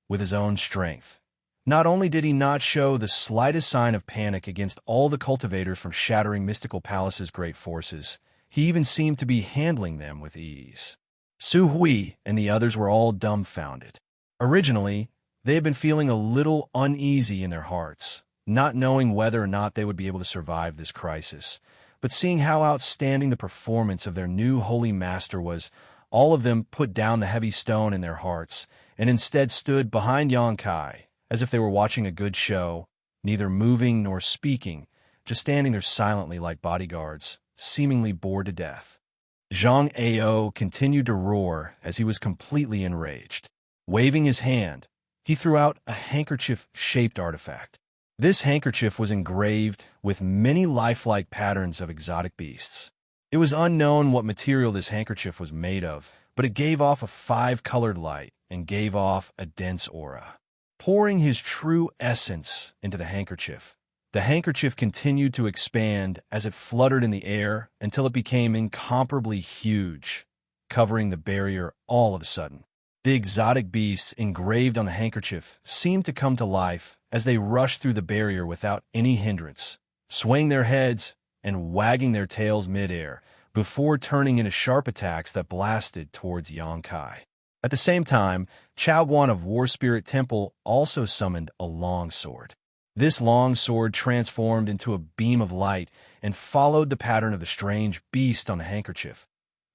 with his own strength, not only did he not show the slightest sign of panic against all the cultivators from Shattering Mystical Palace's great forces, he even seemed to be handling them with ease. Su Hui and the others were all dumbfounded. Originally, they had been feeling a little uneasy in their hearts, not knowing whether or not they would be able to survive this crisis. But seeing how outstanding the performance of their new holy master was, all of them put down the heavy stone in their hearts and instead stood behind Xianxia as if they were watching a good show, neither moving nor speaking, just standing there silently like bodyguards, seemingly bored to death. Xianxia continued to roar as he was completely enraged. Waving his hand, he threw out a handkerchief-shaped artifact. This handkerchief was engraved with many lifelike patterns of exotic beasts. It was unknown what material this handkerchief was made of, but it gave off a 5-colored light and gave off a dense aura. Pouring his true essence into the handkerchief continued to expand as it fluttered in the air until it became incomparably huge, covering the barrier all of a sudden. The exotic beasts engraved on the handkerchief seemed to come to life as they rushed through the barrier without any hindrance, swaying their heads and wagging their tails midair before turning into sharp attacks that blasted towards Xianxia. At the same time, Chao Guan of War Spirit Temple also summoned a long sword. This long sword transformed into a beam of light and followed the pattern of the strange beast on the handkerchief,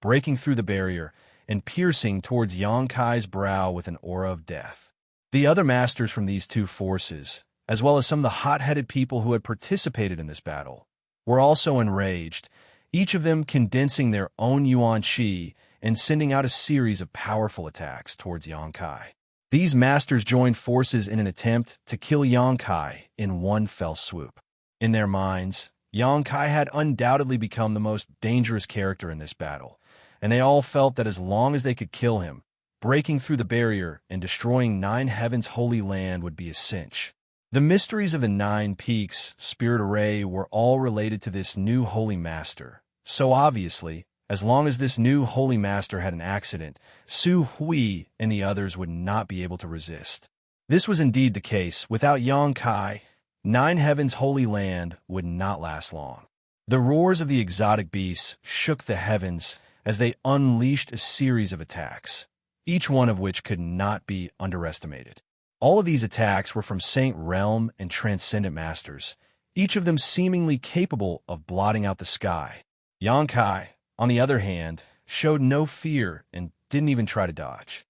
breaking through the barrier and piercing towards Xianxia's brow with an aura of death. The other masters from these 2 forces, as well as some of the hot-headed people who had participated in this battle, were also enraged, each of them condensing their own yuan qi and sending out a series of powerful attacks towards Xianxia. These masters joined forces in an attempt to kill Xianxia in one fell swoop. In their minds, Xianxia had undoubtedly become the most dangerous character in this battle, and they all felt that as long as they could kill him, breaking through the barrier and destroying 9 heavens' holy land would be a cinch. The mysteries of the 9 peaks spirit array were all related to this new holy master, so obviously, as long as this new holy master had an accident, Su Hui and the others would not be able to resist. This was indeed the case. Without Xianxia, 9 heavens' holy land would not last long. The roars of the exotic beasts shook the heavens as they unleashed a series of attacks, each one of which could not be underestimated. All of these attacks were from Saint Realm and Transcendent Masters, each of them seemingly capable of blotting out the sky. Xianxia, on the other hand, showed no fear and didn't even try to dodge.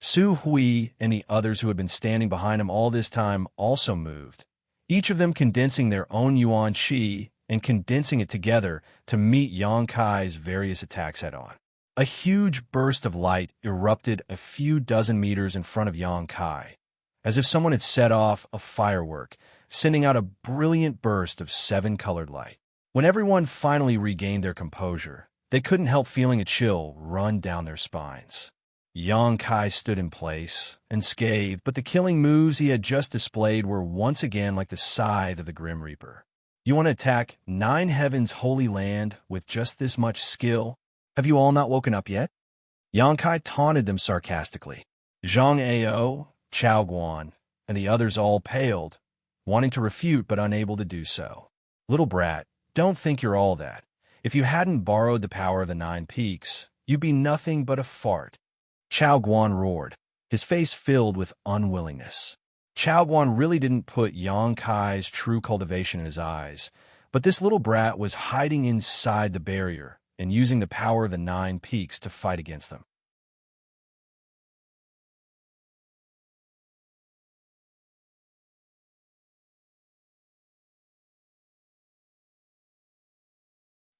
Su Hui and the others who had been standing behind him all this time also moved, each of them condensing their own yuan qi and condensing it together to meet Yang Kai's various attacks head-on. A huge burst of light erupted a few dozen meters in front of Yang Kai, as if someone had set off a firework, sending out a brilliant burst of 7-colored light. When everyone finally regained their composure, they couldn't help feeling a chill run down their spines. Yang Kai stood in place, unscathed, but the killing moves he had just displayed were once again like the scythe of the Grim Reaper. You want to attack 9 Heavens' holy land with just this much skill? Have you all not woken up yet? Yang Kai taunted them sarcastically. Zhang Ao, Chao Guan, and the others all paled, wanting to refute but unable to do so. Little brat, don't think you're all that. If you hadn't borrowed the power of the 9 peaks, you'd be nothing but a fart. Chao Guan roared, his face filled with unwillingness. Chao Guan really didn't put Yang Kai's true cultivation in his eyes, but this little brat was hiding inside the barrier and using the power of the 9 peaks to fight against them.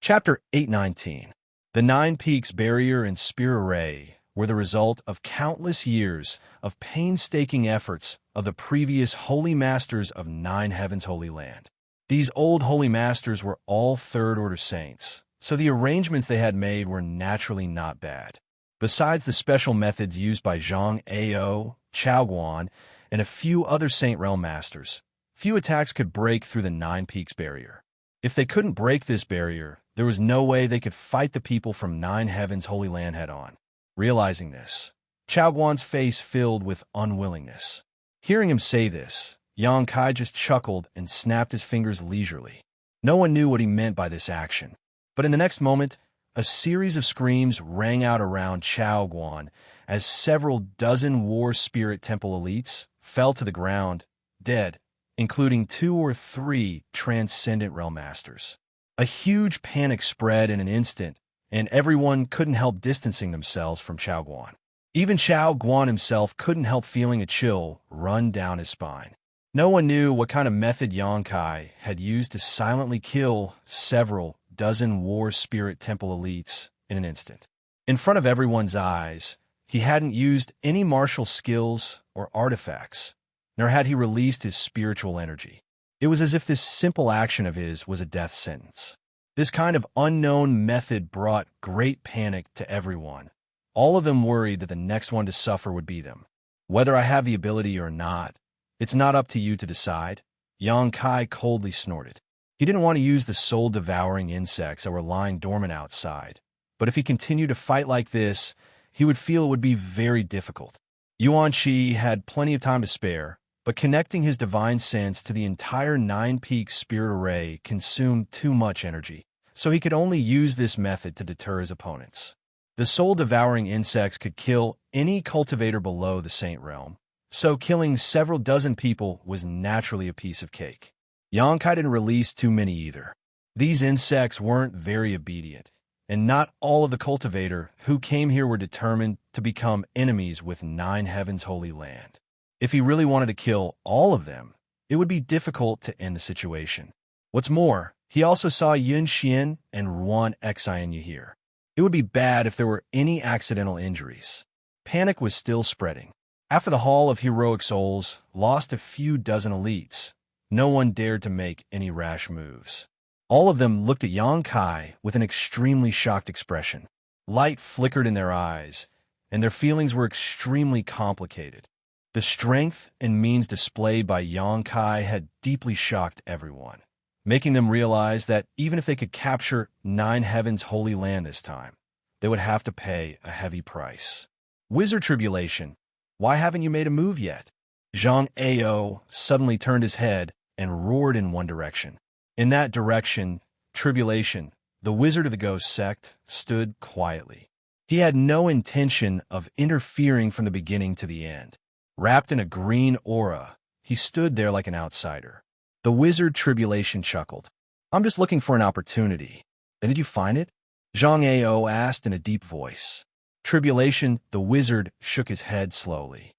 Chapter 819. The 9 Peaks Barrier and Spear Array were the result of countless years of painstaking efforts of the previous Holy Masters of 9 Heavens' Holy Land. These old Holy Masters were all third-order saints, so the arrangements they had made were naturally not bad. Besides the special methods used by Zhang Ao, Chao Guan, and a few other Saint Realm Masters, few attacks could break through the 9 Peaks Barrier. If they couldn't break this barrier, there was no way they could fight the people from 9 Heavens' Holy Land head-on. Realizing this, Chao Guan's face filled with unwillingness. Hearing him say this, Yang Kai just chuckled and snapped his fingers leisurely. No one knew what he meant by this action. But in the next moment, a series of screams rang out around Chao Guan as several dozen War Spirit Temple elites fell to the ground, dead, including 2 or 3 Transcendent Realm Masters. A huge panic spread in an instant, and everyone couldn't help distancing themselves from Chao Guan. Even Chao Guan himself couldn't help feeling a chill run down his spine. No one knew what kind of method Yang Kai had used to silently kill several dozen War Spirit Temple elites in an instant. In front of everyone's eyes, he hadn't used any martial skills or artifacts, nor had he released his spiritual energy. It was as if this simple action of his was a death sentence. This kind of unknown method brought great panic to everyone. All of them worried that the next one to suffer would be them. Whether I have the ability or not, it's not up to you to decide, Yang Kai coldly snorted. He didn't want to use the soul-devouring insects that were lying dormant outside, but if he continued to fight like this, he would feel it would be very difficult. Yuan Shi had plenty of time to spare, but connecting his divine sense to the entire 9 Peaks Spirit Array consumed too much energy, so he could only use this method to deter his opponents. The soul-devouring insects could kill any cultivator below the Saint Realm, so killing several dozen people was naturally a piece of cake. Yang Kai didn't release too many either. These insects weren't very obedient, and not all of the cultivator who came here were determined to become enemies with 9 Heavens' Holy Land. If he really wanted to kill all of them, it would be difficult to end the situation. What's more, he also saw Yun Xian and Ruan Xianxia here. It would be bad if there were any accidental injuries. Panic was still spreading. After the Hall of Heroic Souls lost a few dozen elites, no one dared to make any rash moves. All of them looked at Yang Kai with an extremely shocked expression. Light flickered in their eyes, and their feelings were extremely complicated. The strength and means displayed by Yang Kai had deeply shocked everyone, making them realize that even if they could capture 9 Heavens' Holy Land this time, they would have to pay a heavy price. Wizard Tribulation, why haven't you made a move yet? Zhang Ao suddenly turned his head and roared in one direction. In that direction, Tribulation, the wizard of the Ghost sect, stood quietly. He had no intention of interfering from the beginning to the end. Wrapped in a green aura, he stood there like an outsider. The wizard Tribulation chuckled. I'm just looking for an opportunity. Then did you find it? Zhang Ao asked in a deep voice. Tribulation, the wizard shook his head slowly.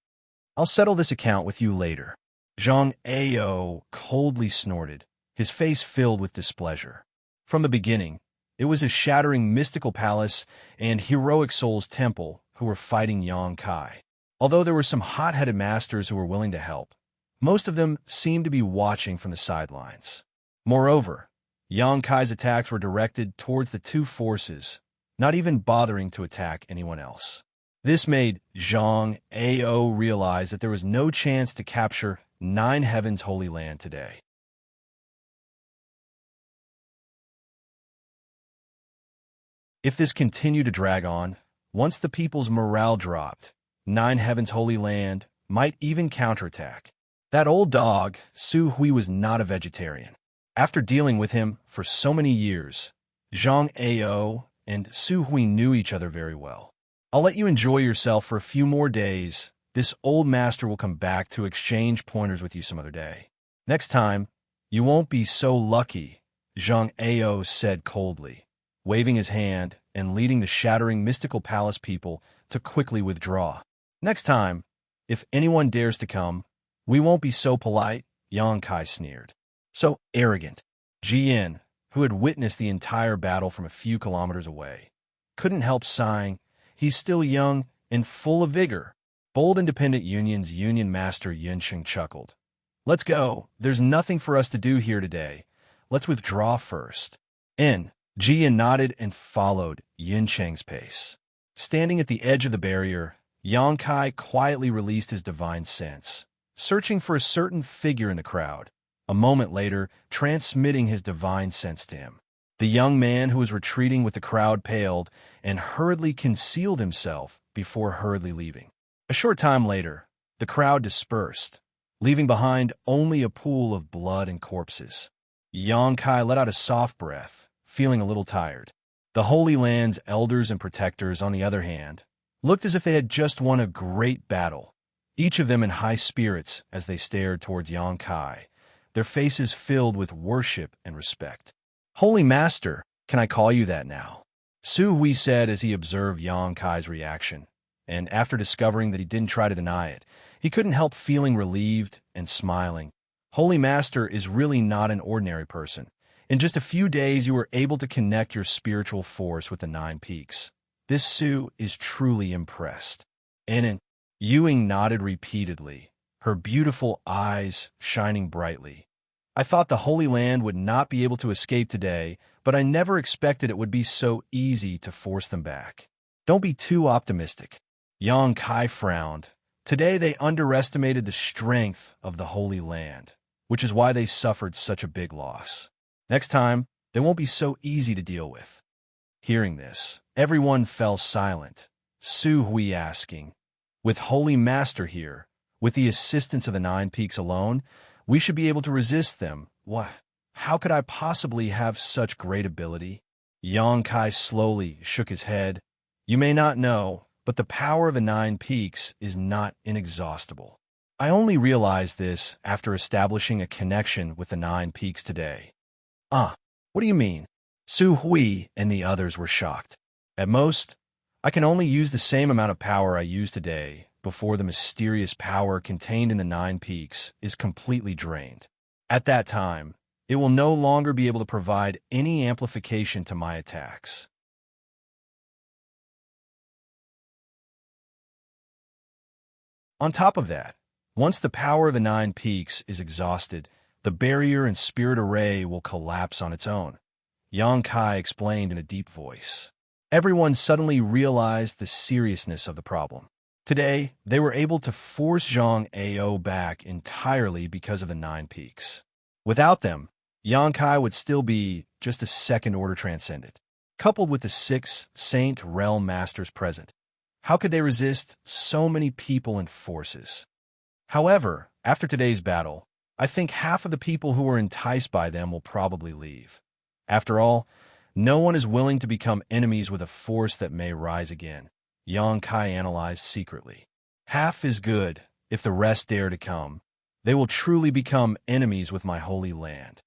I'll settle this account with you later. Zhang Ao coldly snorted, his face filled with displeasure. From the beginning, it was a shattering mystical palace and heroic souls temple who were fighting Yang Kai. Although there were some hot-headed masters who were willing to help, most of them seemed to be watching from the sidelines. Moreover, Yang Kai's attacks were directed towards the two forces, not even bothering to attack anyone else. This made Zhang Ao realize that there was no chance to capture Nine Heavens' Holy Land today. If this continued to drag on, once the people's morale dropped, Nine Heavens' Holy Land might even counterattack. That old dog, Su Hui, was not a vegetarian. After dealing with him for so many years, Zhang Ao and Su Hui knew each other very well. I'll let you enjoy yourself for a few more days. This old master will come back to exchange pointers with you some other day. Next time, you won't be so lucky, Zhang Ao said coldly, waving his hand and leading the shattering mystical palace people to quickly withdraw. Next time, if anyone dares to come, we won't be so polite, Yang Kai sneered. So arrogant. Jian, who had witnessed the entire battle from a few kilometers away, couldn't help sighing. He's still young and full of vigor. Bold Independent Union's union master Yunsheng chuckled. Let's go. There's nothing for us to do here today. Let's withdraw first. Jian nodded and followed Yunsheng's pace. Standing at the edge of the barrier, Yang Kai quietly released his divine sense, searching for a certain figure in the crowd, a moment later transmitting his divine sense to him. The young man who was retreating with the crowd paled and hurriedly concealed himself before hurriedly leaving. A short time later, the crowd dispersed, leaving behind only a pool of blood and corpses. Yang Kai let out a soft breath, feeling a little tired. The Holy Land's elders and protectors, on the other hand, looked as if they had just won a great battle, each of them in high spirits as they stared towards Yang Kai, their faces filled with worship and respect. Holy Master, can I call you that now? Su Hui said as he observed Yang Kai's reaction, and after discovering that he didn't try to deny it, he couldn't help feeling relieved and smiling. Holy Master is really not an ordinary person. In just a few days, you were able to connect your spiritual force with the Nine Peaks. This Su is truly impressed. Yuing nodded repeatedly, her beautiful eyes shining brightly. I thought the Holy Land would not be able to escape today, but I never expected it would be so easy to force them back. Don't be too optimistic. Yang Kai frowned. Today they underestimated the strength of the Holy Land, which is why they suffered such a big loss. Next time, they won't be so easy to deal with. Hearing this, everyone fell silent, Su Hui asking, with Holy Master here, with the assistance of the Nine Peaks alone, we should be able to resist them. What? How could I possibly have such great ability? Yang Kai slowly shook his head. You may not know, but the power of the Nine Peaks is not inexhaustible. I only realized this after establishing a connection with the Nine Peaks today. What do you mean? Su Hui and the others were shocked. At most, I can only use the same amount of power I used today before the mysterious power contained in the Nine Peaks is completely drained. At that time, it will no longer be able to provide any amplification to my attacks. On top of that, once the power of the Nine Peaks is exhausted, the barrier and spirit array will collapse on its own, Yang Kai explained in a deep voice. Everyone suddenly realized the seriousness of the problem. Today, they were able to force Zhang Ao back entirely because of the Nine Peaks. Without them, Yang Kai would still be just a second-order transcendent. Coupled with the 6 Saint Realm Masters present, how could they resist so many people and forces? However, after today's battle, I think half of the people who were enticed by them will probably leave. After all, no one is willing to become enemies with a force that may rise again, Yang Kai analyzed secretly. Half is good. If the rest dare to come, they will truly become enemies with my holy land.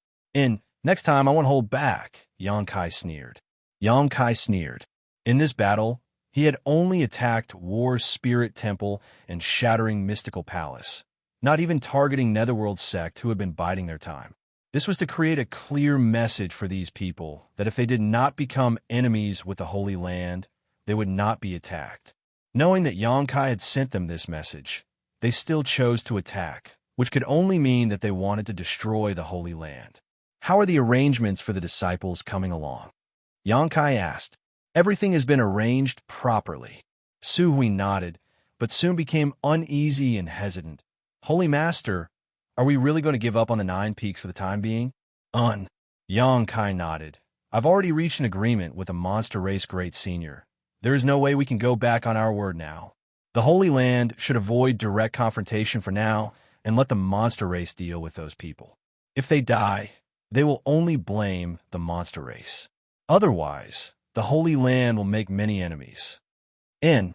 Next time I won't hold back, Xianxia sneered. Xianxia sneered. In this battle, he had only attacked War's spirit temple and shattering mystical palace, not even targeting Netherworld sect who had been biding their time. This was to create a clear message for these people that if they did not become enemies with the Holy Land, they would not be attacked. Knowing that Xianxia had sent them this message, they still chose to attack, which could only mean that they wanted to destroy the Holy Land. How are the arrangements for the disciples coming along? Xianxia asked. Everything has been arranged properly. Su Hui nodded, but soon became uneasy and hesitant. Holy Master, are we really going to give up on the 9 peaks for the time being? Xianxia nodded. I've already reached an agreement with the monster race great senior. There is no way we can go back on our word now. The Holy Land should avoid direct confrontation for now and let the monster race deal with those people. If they die, they will only blame the monster race. Otherwise, the Holy Land will make many enemies.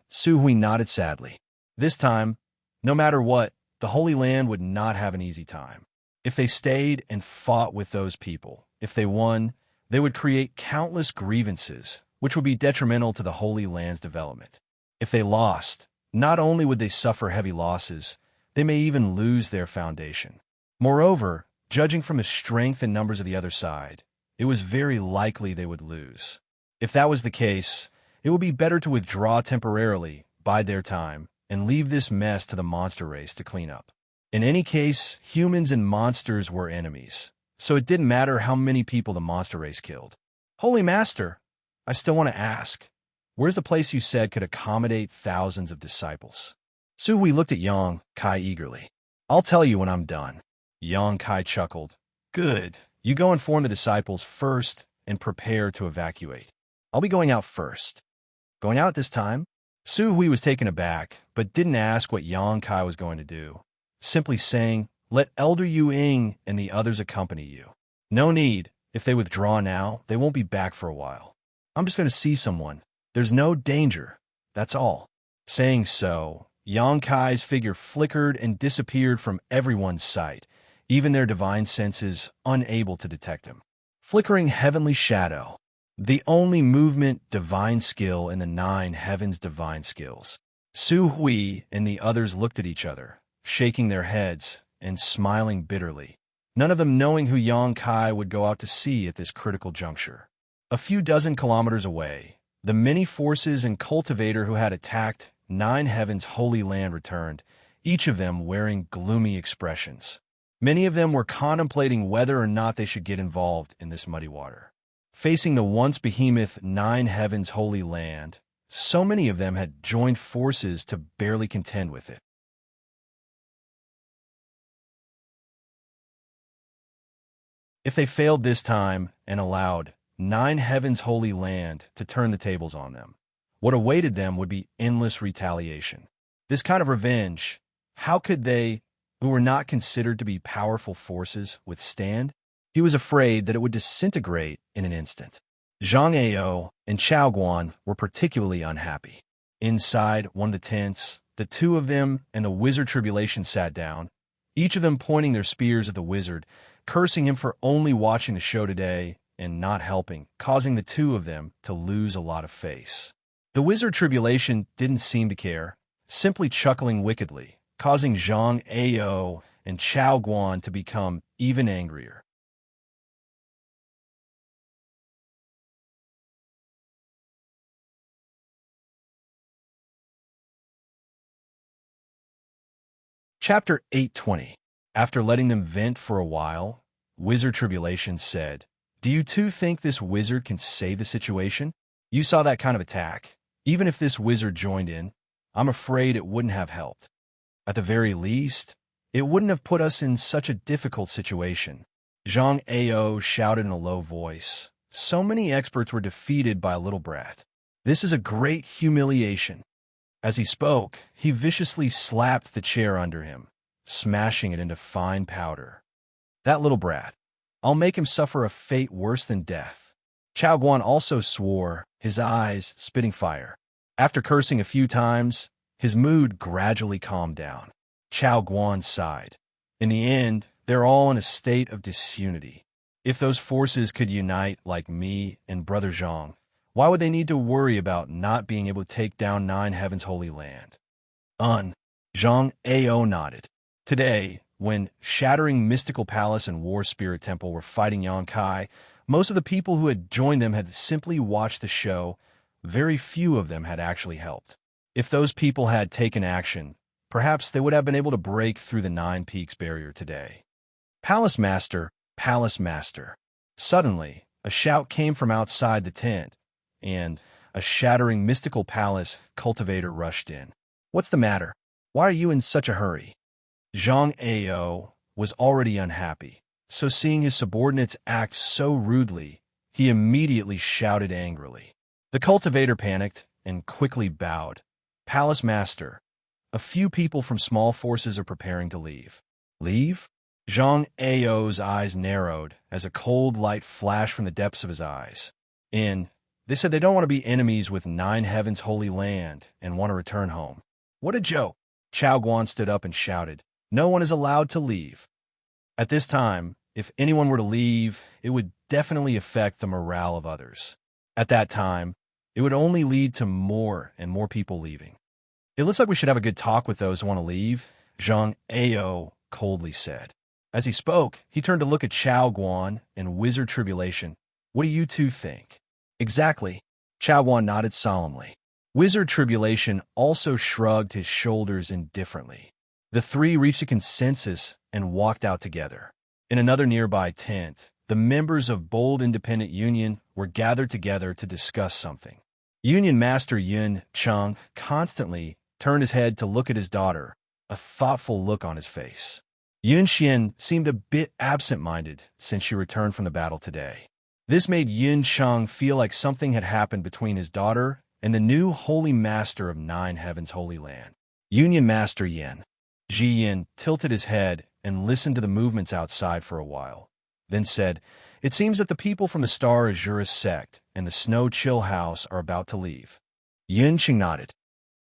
Su Hui nodded sadly. This time, no matter what, the Holy Land would not have an easy time. If they stayed and fought with those people, if they won, they would create countless grievances, which would be detrimental to the Holy Land's development. If they lost, not only would they suffer heavy losses, they may even lose their foundation. Moreover, judging from the strength and numbers of the other side, it was very likely they would lose. If that was the case, it would be better to withdraw temporarily, bide their time, and leave this mess to the monster race to clean up. In any case, humans and monsters were enemies, so it didn't matter how many people the monster race killed. Holy Master, I still want to ask, where's the place you said could accommodate thousands of disciples? Su Hui looked at Xianxia eagerly. I'll tell you when I'm done. Xianxia chuckled. Good. You go inform the disciples first and prepare to evacuate. I'll be going out first. Going out this time? Su Hui was taken aback, but didn't ask what Xianxia was going to do, simply saying, let Elder Yu Ying and the others accompany you. No need. If they withdraw now, they won't be back for a while. I'm just going to see someone. There's no danger. That's all. Saying so, Xianxia's figure flickered and disappeared from everyone's sight, even their divine senses unable to detect him. Flickering heavenly shadow. The only movement divine skill in the 9 heavens divine skills. Su Hui and the others looked at each other, shaking their heads and smiling bitterly, none of them knowing who Xianxia would go out to see at this critical juncture. A few dozen kilometers away, the many forces and cultivator who had attacked 9 heavens holy land returned, each of them wearing gloomy expressions. Many of them were contemplating whether or not they should get involved in this muddy water. Facing the once behemoth 9 heavens holy land, so many of them had joined forces to barely contend with it. If they failed this time and allowed 9 heavens holy land to turn the tables on them, what awaited them would be endless retaliation. This kind of revenge, how could they, who were not considered to be powerful forces, withstand? He was afraid that it would disintegrate in an instant. Zhang Ao and Chao Guan were particularly unhappy. Inside one of the tents, the 2 of them and the wizard Tribulation sat down, each of them pointing their spears at the wizard, cursing him for only watching the show today and not helping, causing the 2 of them to lose a lot of face. The wizard Tribulation didn't seem to care, simply chuckling wickedly, causing Zhang Ao and Chao Guan to become even angrier. Chapter 820. After letting them vent for a while, Wizard Tribulation said, Do you 2 think this wizard can save the situation? You saw that kind of attack. Even if this wizard joined in, I'm afraid it wouldn't have helped. At the very least, it wouldn't have put us in such a difficult situation. Zhang Ao shouted in a low voice. So many experts were defeated by a little brat. This is a great humiliation. As he spoke, he viciously slapped the chair under him, smashing it into fine powder. That little brat. I'll make him suffer a fate worse than death. Chao Guan also swore, his eyes spitting fire. After cursing a few times, his mood gradually calmed down. Chao Guan sighed. In the end, they're all in a state of disunity. If those forces could unite like me and Brother Zhang, why would they need to worry about not being able to take down Nine Heaven's Holy Land? Zhang Ao nodded. Today, when Shattering Mystical Palace and War Spirit Temple were fighting Yangkai, most of the people who had joined them had simply watched the show. Very few of them had actually helped. If those people had taken action, perhaps they would have been able to break through the Nine Peaks barrier today. Palace Master, Palace Master. Suddenly, a shout came from outside the tent, and a Shattering Mystical Palace cultivator rushed in. What's the matter? Why are you in such a hurry? Zhang Ao was already unhappy, so seeing his subordinates act so rudely, he immediately shouted angrily. The cultivator panicked and quickly bowed. Palace Master, a few people from small forces are preparing to leave. Leave? Zhang Ao's eyes narrowed as a cold light flashed from the depths of his eyes. They said they don't want to be enemies with Nine Heaven's Holy Land and want to return home. What a joke! Chao Guan stood up and shouted, "No one is allowed to leave." At this time, if anyone were to leave, it would definitely affect the morale of others. At that time, it would only lead to more and more people leaving. It looks like we should have a good talk with those who want to leave, Zhang Ao coldly said. As he spoke, he turned to look at Chao Guan and Wizard Tribulation. What do you two think? Exactly. Chao Guan nodded solemnly. Wizard Tribulation also shrugged his shoulders indifferently. The three reached a consensus and walked out together. In another nearby tent, the members of Bold Independent Union were gathered together to discuss something. Union Master Yun Cheng constantly turned his head to look at his daughter, a thoughtful look on his face. Yun Xian seemed a bit absent-minded since she returned from the battle today. This made Yun Cheng feel like something had happened between his daughter and the new Holy Master of Nine Heaven's Holy Land. Union Master Yin. Ji Yin tilted his head and listened to the movements outside for a while, then said, "It seems that the people from the Star Azurus sect and the Snow Chill House are about to leave." Yun Qing nodded.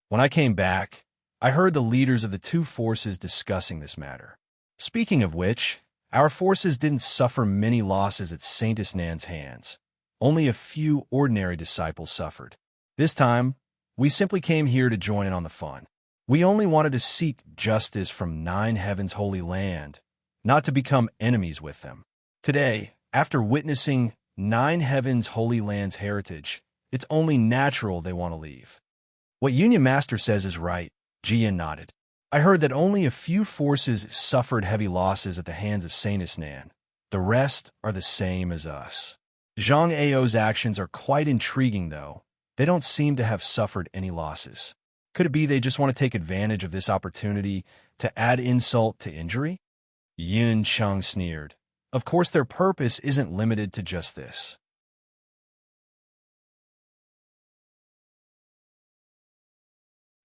When I came back, I heard the leaders of the two forces discussing this matter. Speaking of which, our forces didn't suffer many losses at Saint Isnan's hands. Only a few ordinary disciples suffered. This time, we simply came here to join in on the fun. We only wanted to seek justice from Nine Heaven's Holy Land, not to become enemies with them. Today, after witnessing Nine Heaven's Holy Land's heritage, it's only natural they want to leave. What Union Master says is right, Jian nodded. I heard that only a few forces suffered heavy losses at the hands of Saint Isnan. The rest are the same as us. Zhang Ao's actions are quite intriguing, though. They don't seem to have suffered any losses. Could it be they just want to take advantage of this opportunity to add insult to injury? Yun Cheng sneered. Of course, their purpose isn't limited to just this.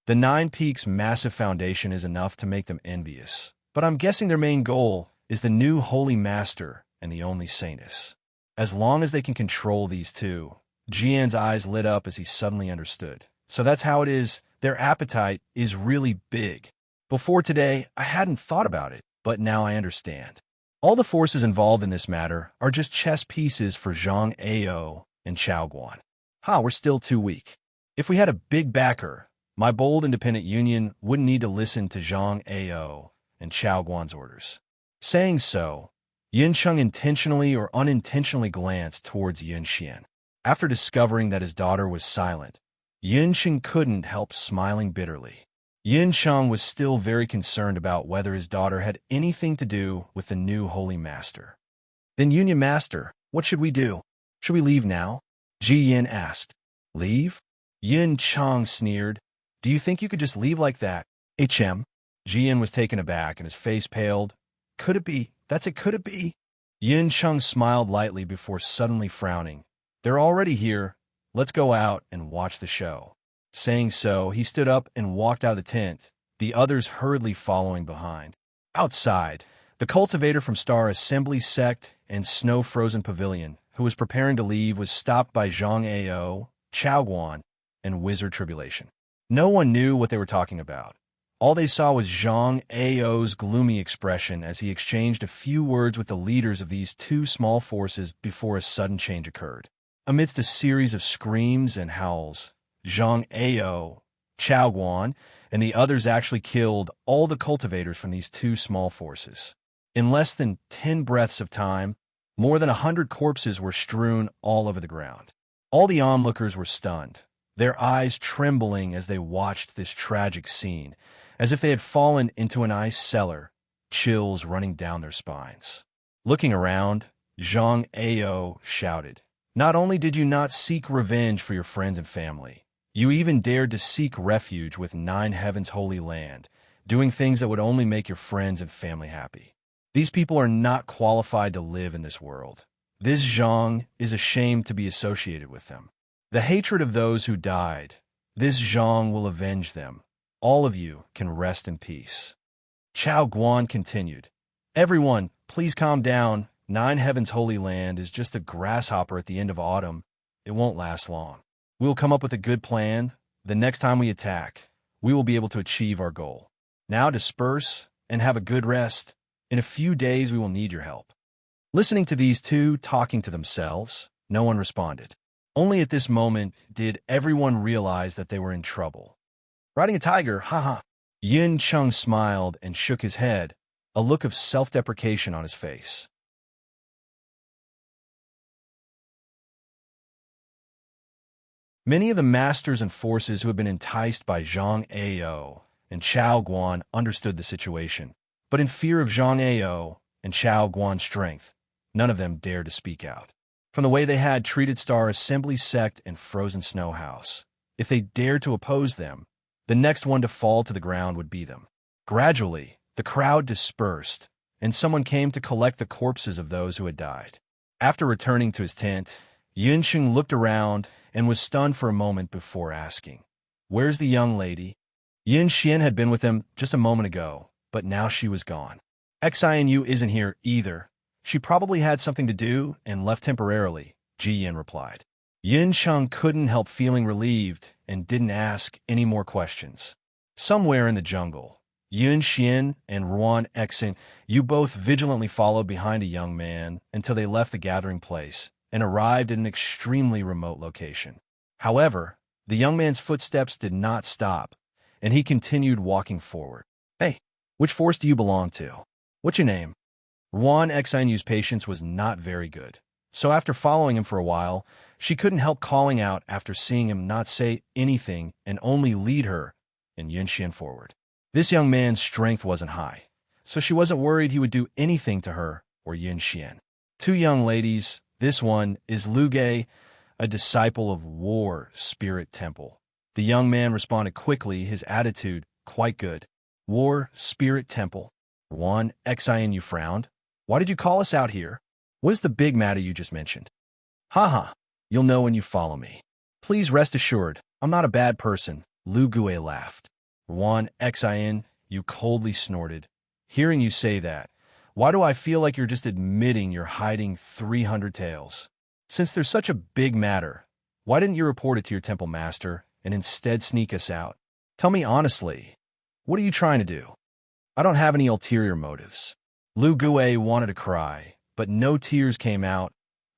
The Nine Peaks' massive foundation is enough to make them envious, but I'm guessing their main goal is the new Holy Master and the only Saintess. As long as they can control these two, Jian's eyes lit up as he suddenly understood. So that's how it is. Their appetite is really big. Before today, I hadn't thought about it, but now I understand. All the forces involved in this matter are just chess pieces for Zhang Ao and Chao Guan. We're still too weak. If we had a big backer, my Bold Independent Union wouldn't need to listen to Zhang Ao and Chao Guan's orders. Saying so, Yun Cheng intentionally or unintentionally glanced towards Yun Xian. After discovering that his daughter was silent, Yun Cheng couldn't help smiling bitterly. Yun Cheng was still very concerned about whether his daughter had anything to do with the new Holy Master. Then Union Master, what should we do? Should we leave now? Ji Yin asked. Leave? Yun Cheng sneered. Do you think you could just leave like that? HM? Ji Yin was taken aback and his face paled. Could it be? That's it, could it be? Yun Cheng smiled lightly before suddenly frowning. They're already here. Let's go out and watch the show. Saying so, he stood up and walked out of the tent, the others hurriedly following behind. Outside, the cultivator from Star Assembly Sect and Snow Frozen Pavilion, who was preparing to leave, was stopped by Zhang Ao, Chao Guan, and Wizard Tribulation. No one knew what they were talking about, All they saw was Zhang Ao's gloomy expression as he exchanged a few words with the leaders of these two small forces before a sudden change occurred. Amidst a series of screams and howls, Zhang Ao, Chao Guan, and the others actually killed all the cultivators from these two small forces. In less than 10 breaths of time, more than 100 corpses were strewn all over the ground. All the onlookers were stunned, their eyes trembling as they watched this tragic scene, as if they had fallen into an ice cellar, chills running down their spines. Looking around, Zhang Ao shouted, "Not only did you not seek revenge for your friends and family, you even dared to seek refuge with Nine Heaven's holy land, doing things that would only make your friends and family happy. These people are not qualified to live in this world. This Zhang is ashamed to be associated with them. The hatred of those who died, this Zhang will avenge them. All of you can rest in peace." Chao Guan continued, "Everyone, please calm down. Nine Heaven's holy land is just a grasshopper at the end of autumn. It won't last long. We'll come up with a good plan. The next time we attack, we will be able to achieve our goal. Now disperse and have a good rest. In a few days, we will need your help." Listening to these two talking to themselves, no one responded. Only at this moment did everyone realize that they were in trouble. "Riding a tiger, haha." Yin Cheng smiled and shook his head, a look of self-deprecation on his face. Many of the masters and forces who had been enticed by Zhang Ao and Chao Guan understood the situation, but in fear of Zhang Ao and Chao Guan's strength, none of them dared to speak out. From the way they had treated Star Assembly Sect and Frozen Snow House, if they dared to oppose them, the next one to fall to the ground would be them. Gradually, the crowd dispersed, and someone came to collect the corpses of those who had died. After returning to his tent, Yunqing looked around and was stunned for a moment before asking, "Where's the young lady?" Yin Xian had been with him just a moment ago, but now she was gone. "Xinu isn't here either. She probably had something to do and left temporarily," Ji Yin replied. Yin Cheng couldn't help feeling relieved and didn't ask any more questions. Somewhere in the jungle, Yun Xian and Ruan Xen, you both vigilantly followed behind a young man until they left the gathering place and arrived at an extremely remote location. However, the young man's footsteps did not stop, and he continued walking forward. "Hey, which force do you belong to? What's your name?" Ruan Xinu's patience was not very good, so after following him for a while, she couldn't help calling out after seeing him not say anything and only lead her and Yunxian forward. This young man's strength wasn't high, so she wasn't worried he would do anything to her or Yunxian. Two young ladies, this one is Lu Gei, a disciple of War Spirit Temple. The young man responded quickly, his attitude quite good. "War Spirit Temple." Ruan Xin, you frowned. "Why did you call us out here? What is the big matter you just mentioned?" "Haha, you'll know when you follow me. Please rest assured, I'm not a bad person," Lu Gue laughed. Ruan Xin, you coldly snorted. "Hearing you say that, why do I feel like you're just admitting you're hiding 300 tails? Since there's such a big matter, why didn't you report it to your temple master and instead sneak us out? Tell me honestly, what are you trying to do?" "I don't have any ulterior motives." Lu Gue wanted to cry, but no tears came out.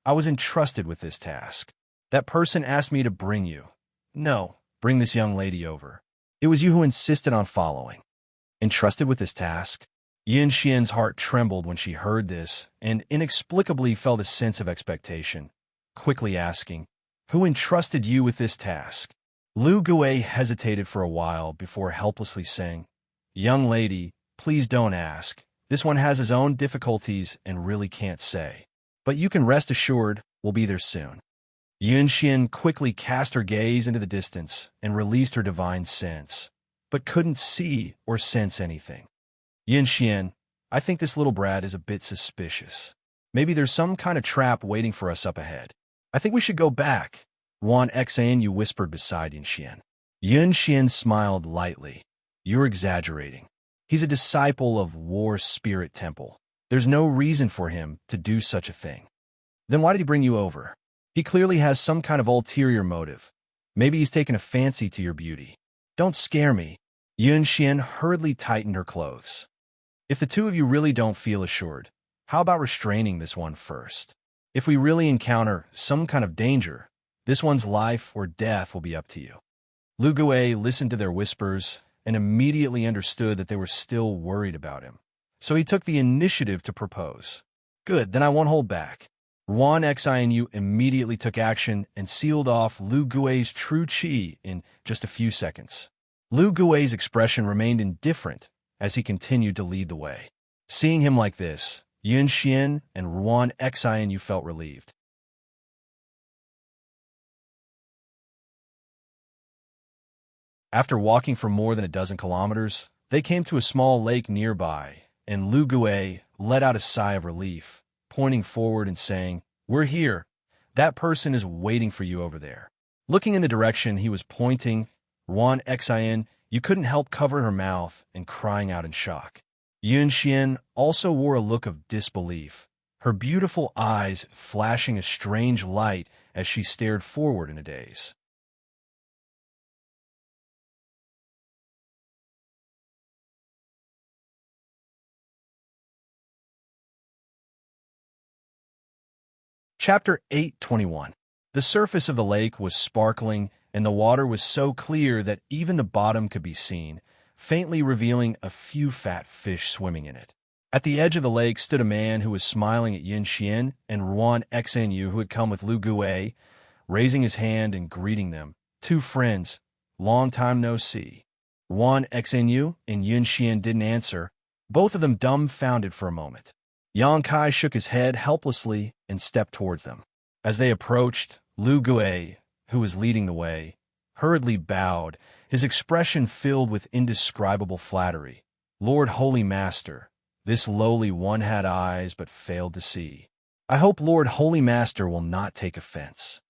"I was entrusted with this task. That person asked me to bring you. No, bring this young lady over. It was you who insisted on following." Entrusted with this task? Yin Xian's heart trembled when she heard this and inexplicably felt a sense of expectation, quickly asking, "Who entrusted you with this task?" Lu Gue hesitated for a while before helplessly saying, "Young lady, please don't ask. This one has his own difficulties and really can't say. But you can rest assured we'll be there soon." Yunxian quickly cast her gaze into the distance and released her divine sense, but couldn't see or sense anything. "Yunxian, I think this little brat is a bit suspicious. Maybe there's some kind of trap waiting for us up ahead. I think we should go back." Ruan Xan, you whispered beside Yunxian. Yunxian smiled lightly. "You're exaggerating. He's a disciple of War Spirit Temple. There's no reason for him to do such a thing." "Then why did he bring you over? He clearly has some kind of ulterior motive. Maybe he's taken a fancy to your beauty." "Don't scare me. Xianxia hurriedly tightened her clothes. If the two of you really don't feel assured, how about restraining this one first? If we really encounter some kind of danger, this one's life or death will be up to you. Lu Gui listened to their whispers and immediately understood that they were still worried about him. So he took the initiative to propose. Good, then I won't hold back. Ruan Xianyu immediately took action and sealed off Lu Gui's true qi in just a few seconds. Lu Gui's expression remained indifferent as he continued to lead the way. Seeing him like this, Xianxia and Ruan Xianyu felt relieved. After walking for more than a dozen kilometers, they came to a small lake nearby, and Lu Gui let out a sigh of relief, pointing forward and saying, "We're here. That person is waiting for you over there." Looking in the direction he was pointing, Ruan Xian, you couldn't help cover her mouth and crying out in shock. Xianxia also wore a look of disbelief, her beautiful eyes flashing a strange light as she stared forward in a daze. Chapter 8:21. The surface of the lake was sparkling, and the water was so clear that even the bottom could be seen, faintly revealing a few fat fish swimming in it. At the edge of the lake stood a man who was smiling at Xianxia and Ruan Xianyu, who had come with Lu Gui, raising his hand and greeting them. Two friends, long time no see. Ruan Xianyu and Xianxia didn't answer, both of them dumbfounded for a moment. Yang Kai shook his head helplessly and stepped towards them. As they approached, Lu Gui, who was leading the way, hurriedly bowed, his expression filled with indescribable flattery. "Lord Holy Master, this lowly one had eyes but failed to see. I hope Lord Holy Master will not take offense."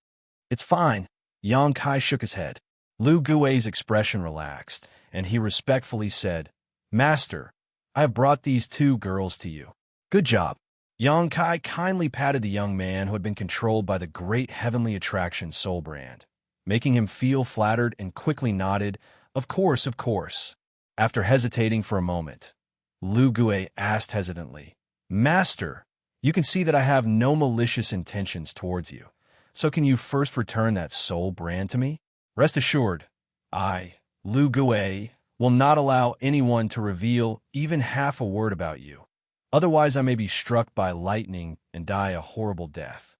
"It's fine." Yang Kai shook his head. Lu Gui's expression relaxed, and he respectfully said, "Master, I have brought these two girls to you." "Good job." Yang Kai kindly patted the young man who had been controlled by the great heavenly attraction soul brand, making him feel flattered, and quickly nodded, Of course, of course." After hesitating for a moment, Lu Gui asked hesitantly, "Master, you can see that I have no malicious intentions towards you, so can you first return that soul brand to me? Rest assured, I, Lu Gui, will not allow anyone to reveal even half a word about you. Otherwise I may be struck by lightning and die a horrible death."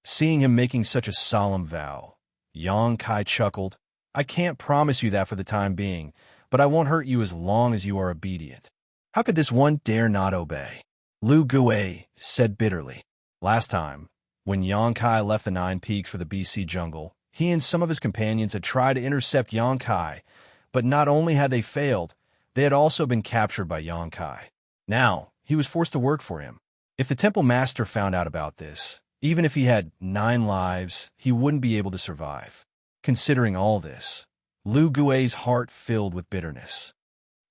Seeing him making such a solemn vow, Yang Kai chuckled. "I can't promise you that for the time being, but I won't hurt you as long as you are obedient." "How could this one dare not obey?" Lu Gui said bitterly. Last time, when Yang Kai left the Nine Peaks for the BC jungle, he and some of his companions had tried to intercept Yang Kai, but not only had they failed, they had also been captured by Yang Kai. Now, he was forced to work for him. If the temple master found out about this, even if he had 9 lives, he wouldn't be able to survive. Considering all this, Lu Gui's heart filled with bitterness.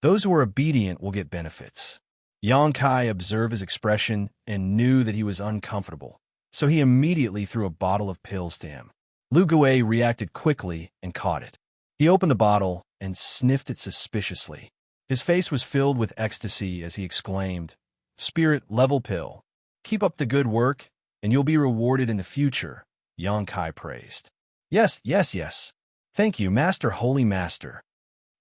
Those who are obedient will get benefits. Yang Kai observed his expression and knew that he was uncomfortable, so he immediately threw a bottle of pills to him. Lu Gui reacted quickly and caught it. He opened the bottle and sniffed it suspiciously. His face was filled with ecstasy as he exclaimed, "Spirit level pill. Keep up the good work, and you'll be rewarded in the future," Yang Kai praised. "Yes, yes, yes. Thank you, Master, Holy Master."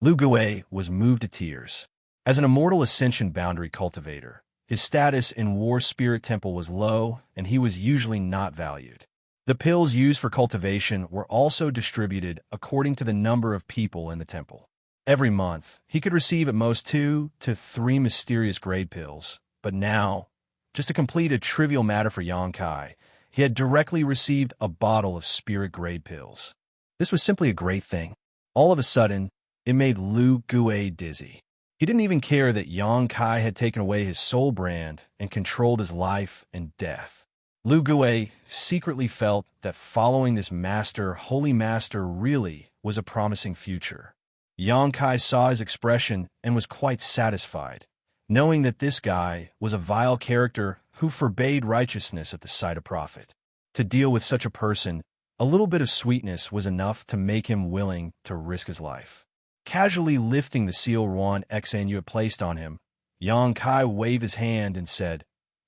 Lu Gui was moved to tears. As an immortal ascension boundary cultivator, his status in War Spirit Temple was low, and he was usually not valued. The pills used for cultivation were also distributed according to the number of people in the temple. Every month, he could receive at most 2 to 3 mysterious grade pills, but now, just to complete a trivial matter for Yang Kai, he had directly received a bottle of spirit grade pills. This was simply a great thing. All of a sudden, it made Lu Gui dizzy. He didn't even care that Yang Kai had taken away his soul brand and controlled his life and death. Lu Gui secretly felt that following this master, Holy Master, really was a promising future. Yang Kai saw his expression and was quite satisfied, knowing that this guy was a vile character who forbade righteousness at the sight of profit. To deal with such a person, a little bit of sweetness was enough to make him willing to risk his life. Casually lifting the seal Ruan Xianxia had placed on him, Yang Kai waved his hand and said,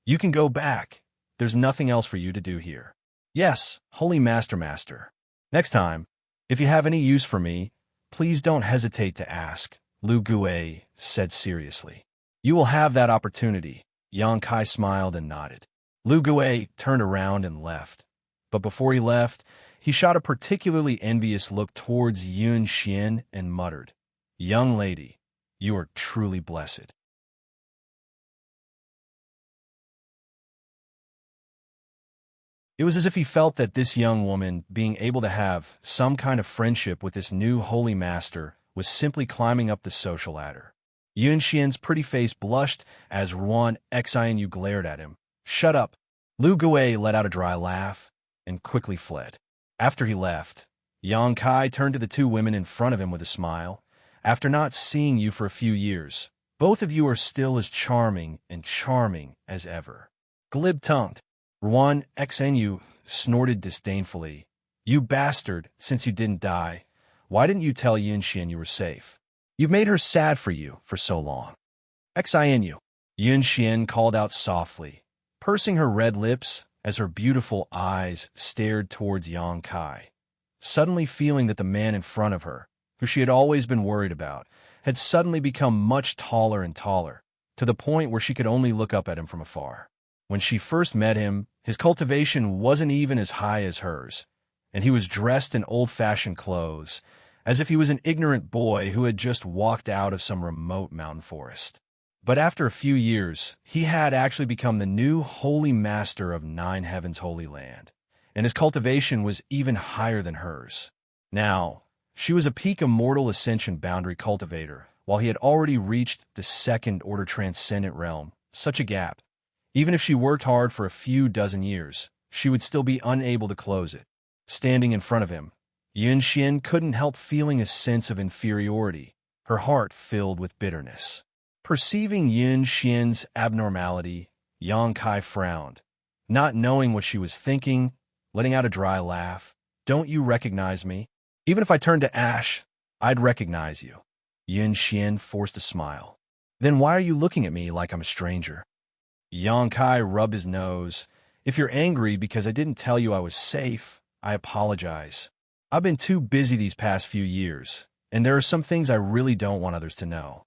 "You can go back. There's nothing else for you to do here." "Yes, Holy Master. Next time, if you have any use for me, please don't hesitate to ask," Lu Gui said seriously. "You will have that opportunity." Yang Kai smiled and nodded. Lu Gui turned around and left. But before he left, he shot a particularly envious look towards Xianxia and muttered, "Young lady, you are truly blessed." It was as if he felt that this young woman, being able to have some kind of friendship with this new holy master, was simply climbing up the social ladder. Yunxian's pretty face blushed as Ruan Xianyu glared at him. "Shut up." Lu Gui let out a dry laugh and quickly fled. After he left, Yang Kai turned to the two women in front of him with a smile. "After not seeing you for a few years, both of you are still as charming as ever." Glib-tongued, Ruan Xianyu snorted disdainfully. "You bastard, since you didn't die, why didn't you tell Yunxian you were safe? You've made her sad for you for so long." "Xianyu," Yunxian called out softly, pursing her red lips as her beautiful eyes stared towards Yang Kai, suddenly feeling that the man in front of her, who she had always been worried about, had suddenly become much taller and taller, to the point where she could only look up at him from afar. When she first met him, his cultivation wasn't even as high as hers, and he was dressed in old-fashioned clothes, as if he was an ignorant boy who had just walked out of some remote mountain forest. But after a few years, he had actually become the new holy master of Nine Heavens' Holy Land, and his cultivation was even higher than hers. Now, she was a peak immortal ascension boundary cultivator, while he had already reached the second-order transcendent realm. Such a gap. Even if she worked hard for a few dozen years, she would still be unable to close it. Standing in front of him, Yunxian couldn't help feeling a sense of inferiority, her heart filled with bitterness. Perceiving Yunxian's abnormality, Yang Kai frowned, not knowing what she was thinking, letting out a dry laugh. "Don't you recognize me? Even if I turned to ash, I'd recognize you." Yunxian forced a smile. "Then why are you looking at me like I'm a stranger?" Yang Kai rubbed his nose. "If you're angry because I didn't tell you I was safe, I apologize. I've been too busy these past few years, and there are some things I really don't want others to know."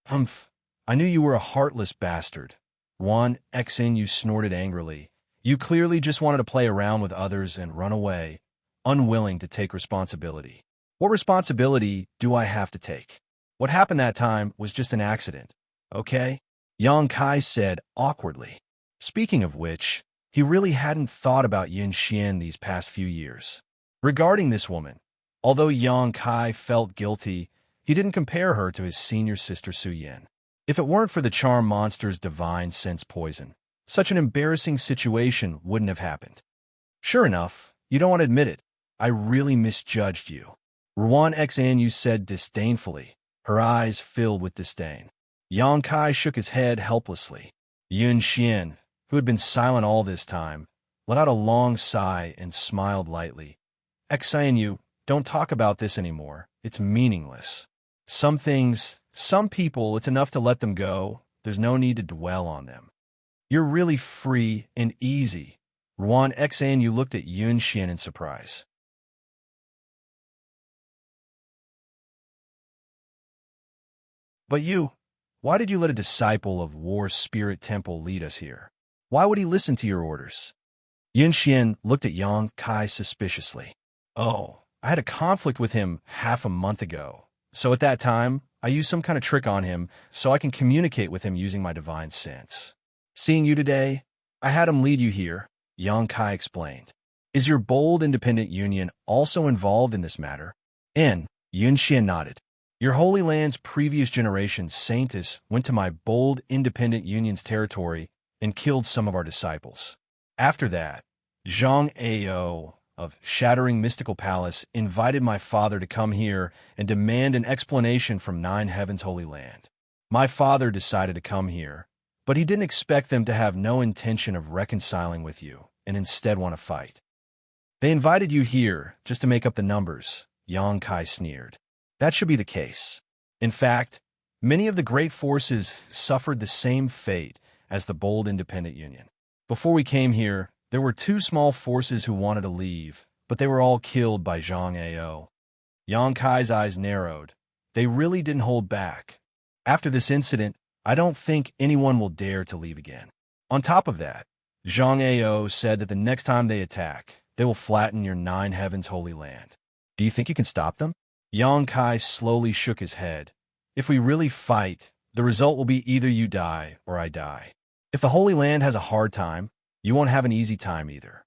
"Humph, I knew you were a heartless bastard." Ruan Xianyu snorted angrily. "You clearly just wanted to play around with others and run away, unwilling to take responsibility." "What responsibility do I have to take? What happened that time was just an accident, okay?" Yang Kai said awkwardly. Speaking of which, he really hadn't thought about Yunxian these past few years. Regarding this woman, although Yang Kai felt guilty, he didn't compare her to his senior sister Su Yin. If it weren't for the charm monster's divine sense poison, such an embarrassing situation wouldn't have happened. "Sure enough, you don't want to admit it. I really misjudged you," Ruan Xianyu said disdainfully, her eyes filled with disdain. Yang Kai shook his head helplessly. Yunxian, who had been silent all this time, let out a long sigh and smiled lightly. "Xianyu, don't talk about this anymore. It's meaningless. Some things, some people, it's enough to let them go. There's no need to dwell on them. You're really free and easy." Ruan Xianyu looked at Yunxian in surprise. "But you, why did you let a disciple of War Spirit Temple lead us here? Why would he listen to your orders?" Yunxian looked at Yang Kai suspiciously. "Oh, I had a conflict with him half a month ago. So at that time, I used some kind of trick on him so I can communicate with him using my divine sense. Seeing you today, I had him lead you here," Yang Kai explained. "Is your bold independent union also involved in this matter?" Yunxian nodded. "Your Holy Land's previous generation saintess went to my bold independent union's territory and killed some of our disciples. After that, Zhang Ao of Shattering Mystical Palace invited my father to come here and demand an explanation from Nine Heavens' Holy Land. My father decided to come here, but he didn't expect them to have no intention of reconciling with you and instead want to fight. They invited you here just to make up the numbers," Yang Kai sneered. That should be the case. In fact, many of the great forces suffered the same fate as the bold independent union. Before we came here, there were two small forces who wanted to leave, but they were all killed by Zhang Ao. Yang Kai's eyes narrowed. They really didn't hold back. After this incident, I don't think anyone will dare to leave again. On top of that, Zhang Ao said that the next time they attack, they will flatten your nine heavens holy land. Do you think you can stop them? Yang Kai slowly shook his head. If we really fight, the result will be either you die or I die. If the Holy Land has a hard time, you won't have an easy time either.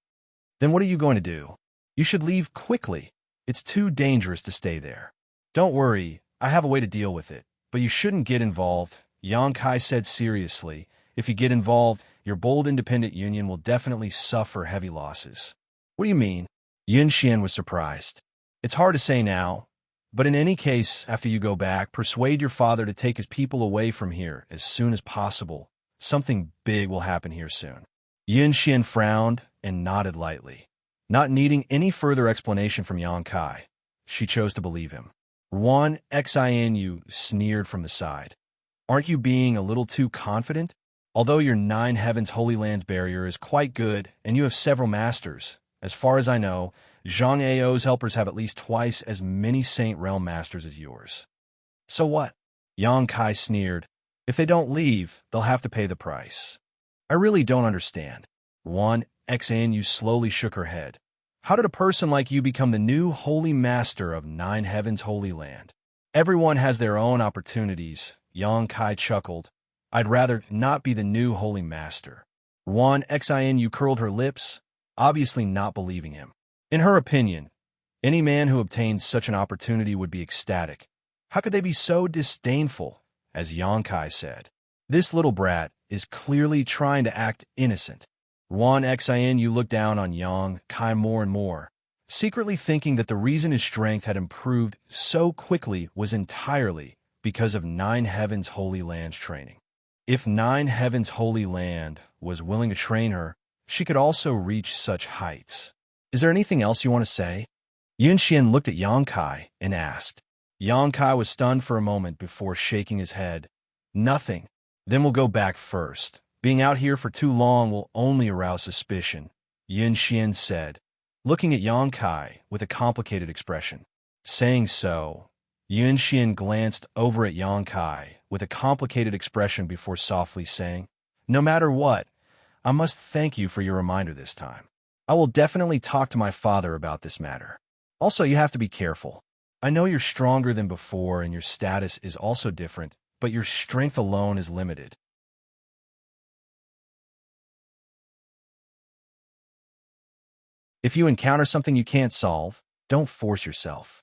Then what are you going to do? You should leave quickly. It's too dangerous to stay there. Don't worry, I have a way to deal with it, but you shouldn't get involved, Yang Kai said seriously. If you get involved, your bold independent union will definitely suffer heavy losses. What do you mean? Xianxia was surprised. It's hard to say now, but in any case, after you go back, persuade your father to take his people away from here as soon as possible. Something big will happen here soon. Xianxia frowned and nodded lightly. Not needing any further explanation from Yang Kai, she chose to believe him. Ruan Xianyu sneered from the side. Aren't you being a little too confident? Although your nine heavens holy lands barrier is quite good and you have several masters, as far as I know, Zhang Ao's helpers have at least twice as many Saint Realm masters as yours. So what? Yang Kai sneered. If they don't leave, they'll have to pay the price. I really don't understand. Ruan Xianyu slowly shook her head. How did a person like you become the new holy master of nine heavens holy land? Everyone has their own opportunities, Yang Kai chuckled. I'd rather not be the new holy master. Ruan Xianyu curled her lips, obviously not believing him. In her opinion, any man who obtains such an opportunity would be ecstatic. How could they be so disdainful, as Yang Kai said? This little brat is clearly trying to act innocent. Ruan Xianyu looked down on Yang Kai more and more, secretly thinking that the reason his strength had improved so quickly was entirely because of Nine Heavens Holy Land's training. If Nine Heavens Holy Land was willing to train her, she could also reach such heights. Is there anything else you want to say? Xianxia looked at Yang Kai and asked. Yang Kai was stunned for a moment before shaking his head. Nothing. Then we'll go back first. Being out here for too long will only arouse suspicion, Xianxia said, looking at Yang Kai with a complicated expression. Saying so, Xianxia glanced over at Yang Kai with a complicated expression before softly saying, No matter what, I must thank you for your reminder this time. I will definitely talk to my father about this matter. Also, you have to be careful. I know you're stronger than before and your status is also different, but your strength alone is limited. If you encounter something you can't solve, don't force yourself.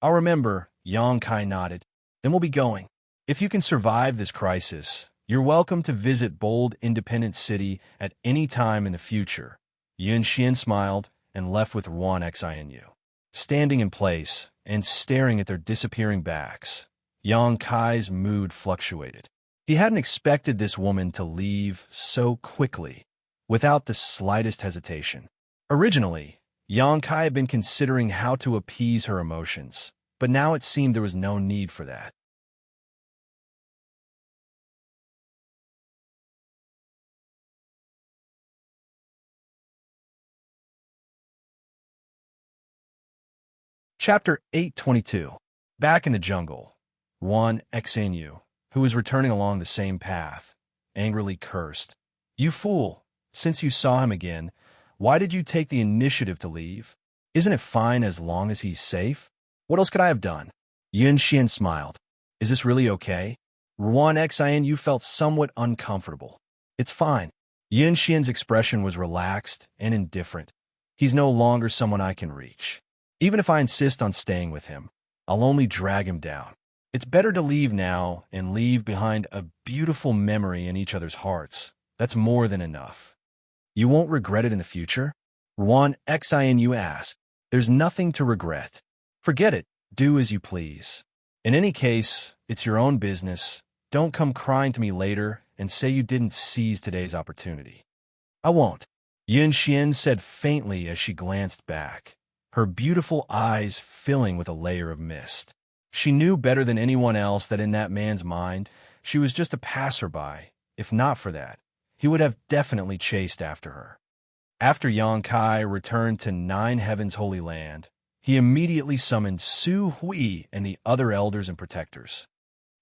I'll remember, Yang Kai nodded. Then we'll be going. If you can survive this crisis, you're welcome to visit Bold Independent City at any time in the future. Xianxia smiled and left with Ruan Xianyu. Standing in place and staring at their disappearing backs, Yang Kai's mood fluctuated. He hadn't expected this woman to leave so quickly, without the slightest hesitation. Originally, Yang Kai had been considering how to appease her emotions, but now it seemed there was no need for that. Chapter 822. Back in the jungle, Ruan Xianyu, who was returning along the same path, angrily cursed. You fool! Since you saw him again, why did you take the initiative to leave? Isn't it fine as long as he's safe? What else could I have done? Xianxia smiled. Is this really okay? Ruan Xianyu felt somewhat uncomfortable. It's fine. Xianxia's expression was relaxed and indifferent. He's no longer someone I can reach. Even if I insist on staying with him, I'll only drag him down. It's better to leave now and leave behind a beautiful memory in each other's hearts. That's more than enough. You won't regret it in the future? Ruan Xianyu asked. There's nothing to regret. Forget it. Do as you please. In any case, it's your own business. Don't come crying to me later and say you didn't seize today's opportunity. I won't. Xianxia said faintly as she glanced back. her beautiful eyes filling with a layer of mist. She knew better than anyone else that in that man's mind, she was just a passerby. If not for that, he would have definitely chased after her. After Xianxia returned to Nine Heavens' Holy Land, he immediately summoned Su Hui and the other elders and protectors.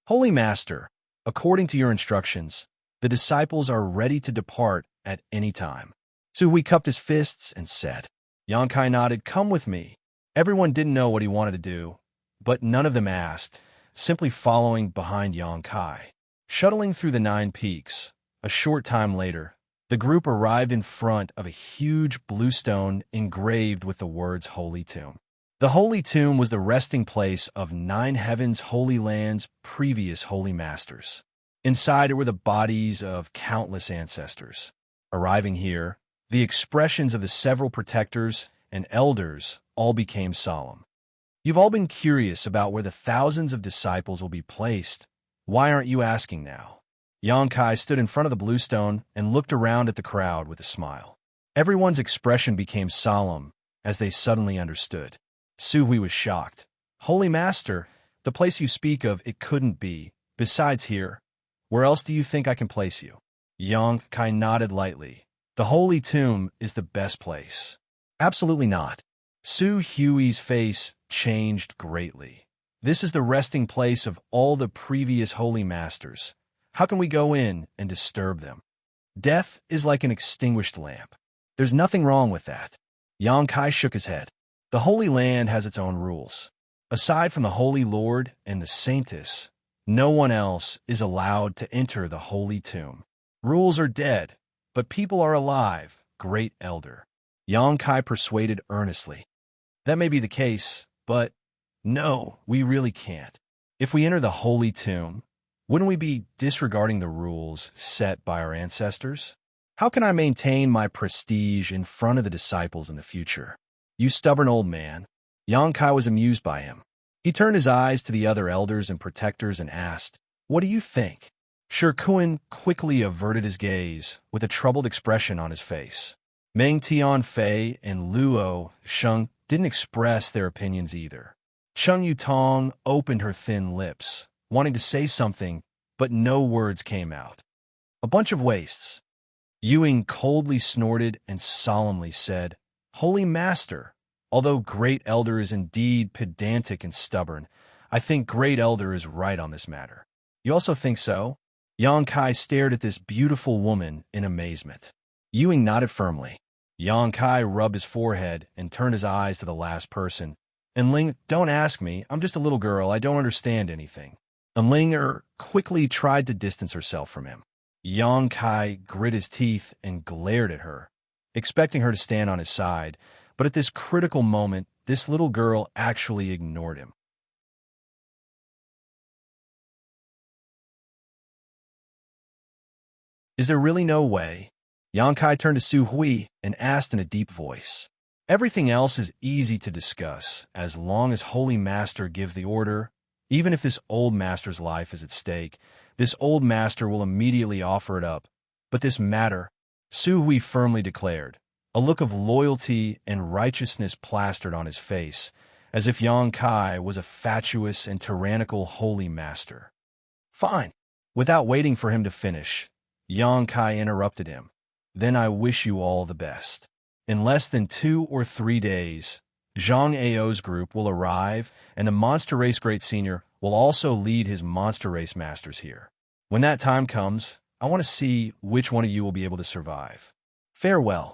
Holy Master, according to your instructions, the disciples are ready to depart at any time. Su Hui cupped his fists and said. Xianxia nodded, come with me. Everyone didn't know what he wanted to do, but none of them asked, simply following behind Xianxia. Shuttling through the 9 peaks, a short time later, the group arrived in front of a huge blue stone engraved with the words Holy Tomb. The Holy Tomb was the resting place of Nine Heavens' Holy Land's previous Holy Masters. Inside it were the bodies of countless ancestors. Arriving here, the expressions of the several protectors and elders all became solemn. You've all been curious about where the thousands of disciples will be placed. Why aren't you asking now? Xianxia stood in front of the blue stone and looked around at the crowd with a smile. Everyone's expression became solemn as they suddenly understood. Su Hui was shocked. Holy Master, the place you speak of, it couldn't be. Besides here, where else do you think I can place you? Xianxia nodded lightly. The Holy Tomb is the best place. Absolutely not. Su Hui's face changed greatly. This is the resting place of all the previous Holy Masters. How can we go in and disturb them? Death is like an extinguished lamp. There's nothing wrong with that. Xianxia shook his head. The Holy Land has its own rules. Aside from the Holy Lord and the Saintess, no one else is allowed to enter the Holy Tomb. Rules are dead, but people are alive, Great Elder. Xianxia persuaded earnestly. That may be the case, but no, we really can't. If we enter the Holy Tomb, wouldn't we be disregarding the rules set by our ancestors? How can I maintain my prestige in front of the disciples in the future? You stubborn old man. Xianxia was amused by him. He turned his eyes to the other elders and protectors and asked, what do you think? Shikuan quickly averted his gaze with a troubled expression on his face. Meng Tianfei and Luo Sheng didn't express their opinions either. Cheng Yutong opened her thin lips, wanting to say something, but no words came out. A bunch of wastes. Yuing coldly snorted and solemnly said, Holy Master, although Great Elder is indeed pedantic and stubborn, I think Great Elder is right on this matter. You also think so? Xianxia stared at this beautiful woman in amazement. Yuing nodded firmly. Xianxia rubbed his forehead and turned his eyes to the last person. And Ling, don't ask me. I'm just a little girl. I don't understand anything. And Ling quickly tried to distance herself from him. Xianxia grit his teeth and glared at her, expecting her to stand on his side, but at this critical moment, this little girl actually ignored him. Is there really no way? Xianxia turned to Su Hui and asked in a deep voice. Everything else is easy to discuss, as long as Holy Master gives the order. Even if this old master's life is at stake, this old master will immediately offer it up. But this matter, Su Hui firmly declared, a look of loyalty and righteousness plastered on his face, as if Xianxia was a fatuous and tyrannical holy master. Fine. Without waiting for him to finish, Xianxia interrupted him. Then I wish you all the best. In less than 2 or 3 days, Zhang Ao's group will arrive, and the Monster Race Great Senior will also lead his Monster Race Masters here. When that time comes, I want to see which one of you will be able to survive. Farewell.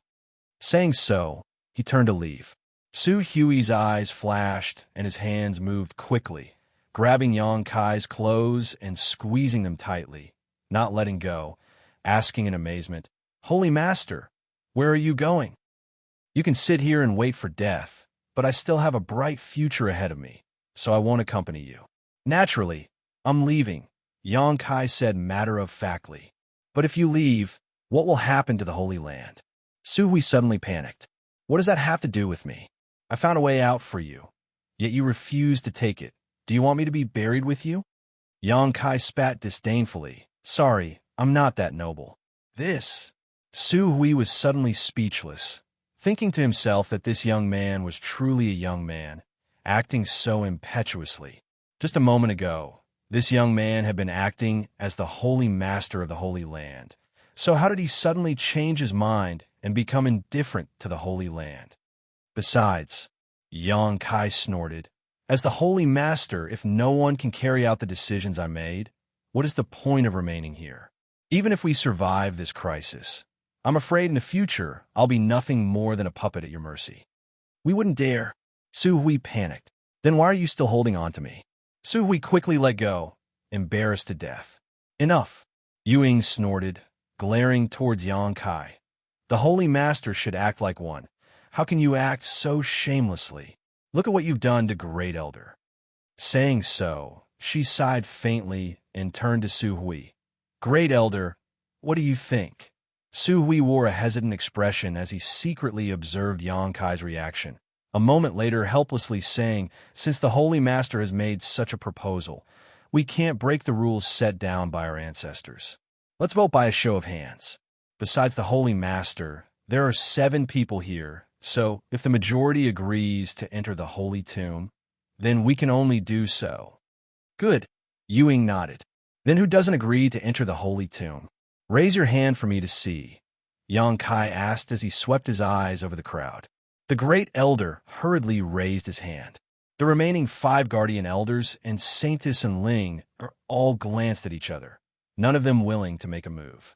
Saying so, he turned to leave. Su Hui's eyes flashed, and his hands moved quickly, grabbing Xianxia's clothes and squeezing them tightly, not letting go, asking in amazement, Holy Master, where are you going? You can sit here and wait for death, but I still have a bright future ahead of me, so I won't accompany you. Naturally, I'm leaving, Xianxia said matter-of-factly. But if you leave, what will happen to the Holy Land? Su Hui suddenly panicked. What does that have to do with me? I found a way out for you, yet you refuse to take it. Do you want me to be buried with you? Xianxia spat disdainfully. Sorry, I'm not that noble. This. Su Hui was suddenly speechless, thinking to himself that this young man was truly a young man, acting so impetuously. Just a moment ago, this young man had been acting as the holy master of the Holy Land. So how did he suddenly change his mind and become indifferent to the Holy Land? Besides, Xianxia snorted, as the Holy Master, if no one can carry out the decisions I made, what is the point of remaining here? Even if we survive this crisis, I'm afraid in the future I'll be nothing more than a puppet at your mercy. We wouldn't dare. Su Hui panicked. Then why are you still holding on to me? Su Hui quickly let go, embarrassed to death. Enough. Ying snorted, glaring towards Xianxia. The Holy Master should act like one. How can you act so shamelessly? Look at what you've done to Great Elder. Saying so, she sighed faintly and turned to Su Hui. Great Elder, what do you think? Su Hui wore a hesitant expression as he secretly observed Xianxia's reaction. A moment later, helplessly saying, since the Holy Master has made such a proposal, we can't break the rules set down by our ancestors. Let's vote by a show of hands. Besides the Holy Master, there are 7 people here, so if the majority agrees to enter the Holy Tomb, then we can only do so. Good. Ying nodded. Then who doesn't agree to enter the Holy Tomb? Raise your hand for me to see, Xianxia asked as he swept his eyes over the crowd. The Great Elder hurriedly raised his hand. The remaining 5 Guardian Elders and Saintess and Ling all glanced at each other, none of them willing to make a move.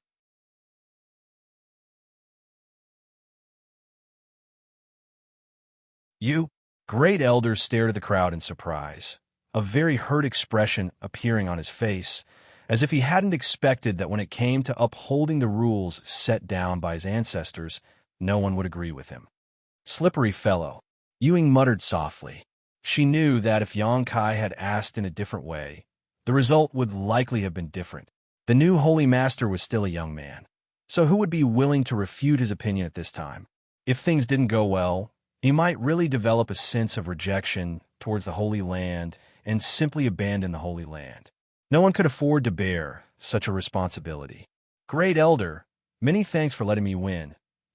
You, Great Elder stared at the crowd in surprise, a very hurt expression appearing on his face, as if he hadn't expected that when it came to upholding the rules set down by his ancestors, no one would agree with him. Slippery fellow, Ying muttered softly. She knew that if Xianxia had asked in a different way, the result would likely have been different. The new Holy Master was still a young man, so who would be willing to refute his opinion at this time? If things didn't go well, he might really develop a sense of rejection towards the Holy Land and simply abandon the Holy Land. No one could afford to bear such a responsibility. Great Elder, many thanks for letting me win.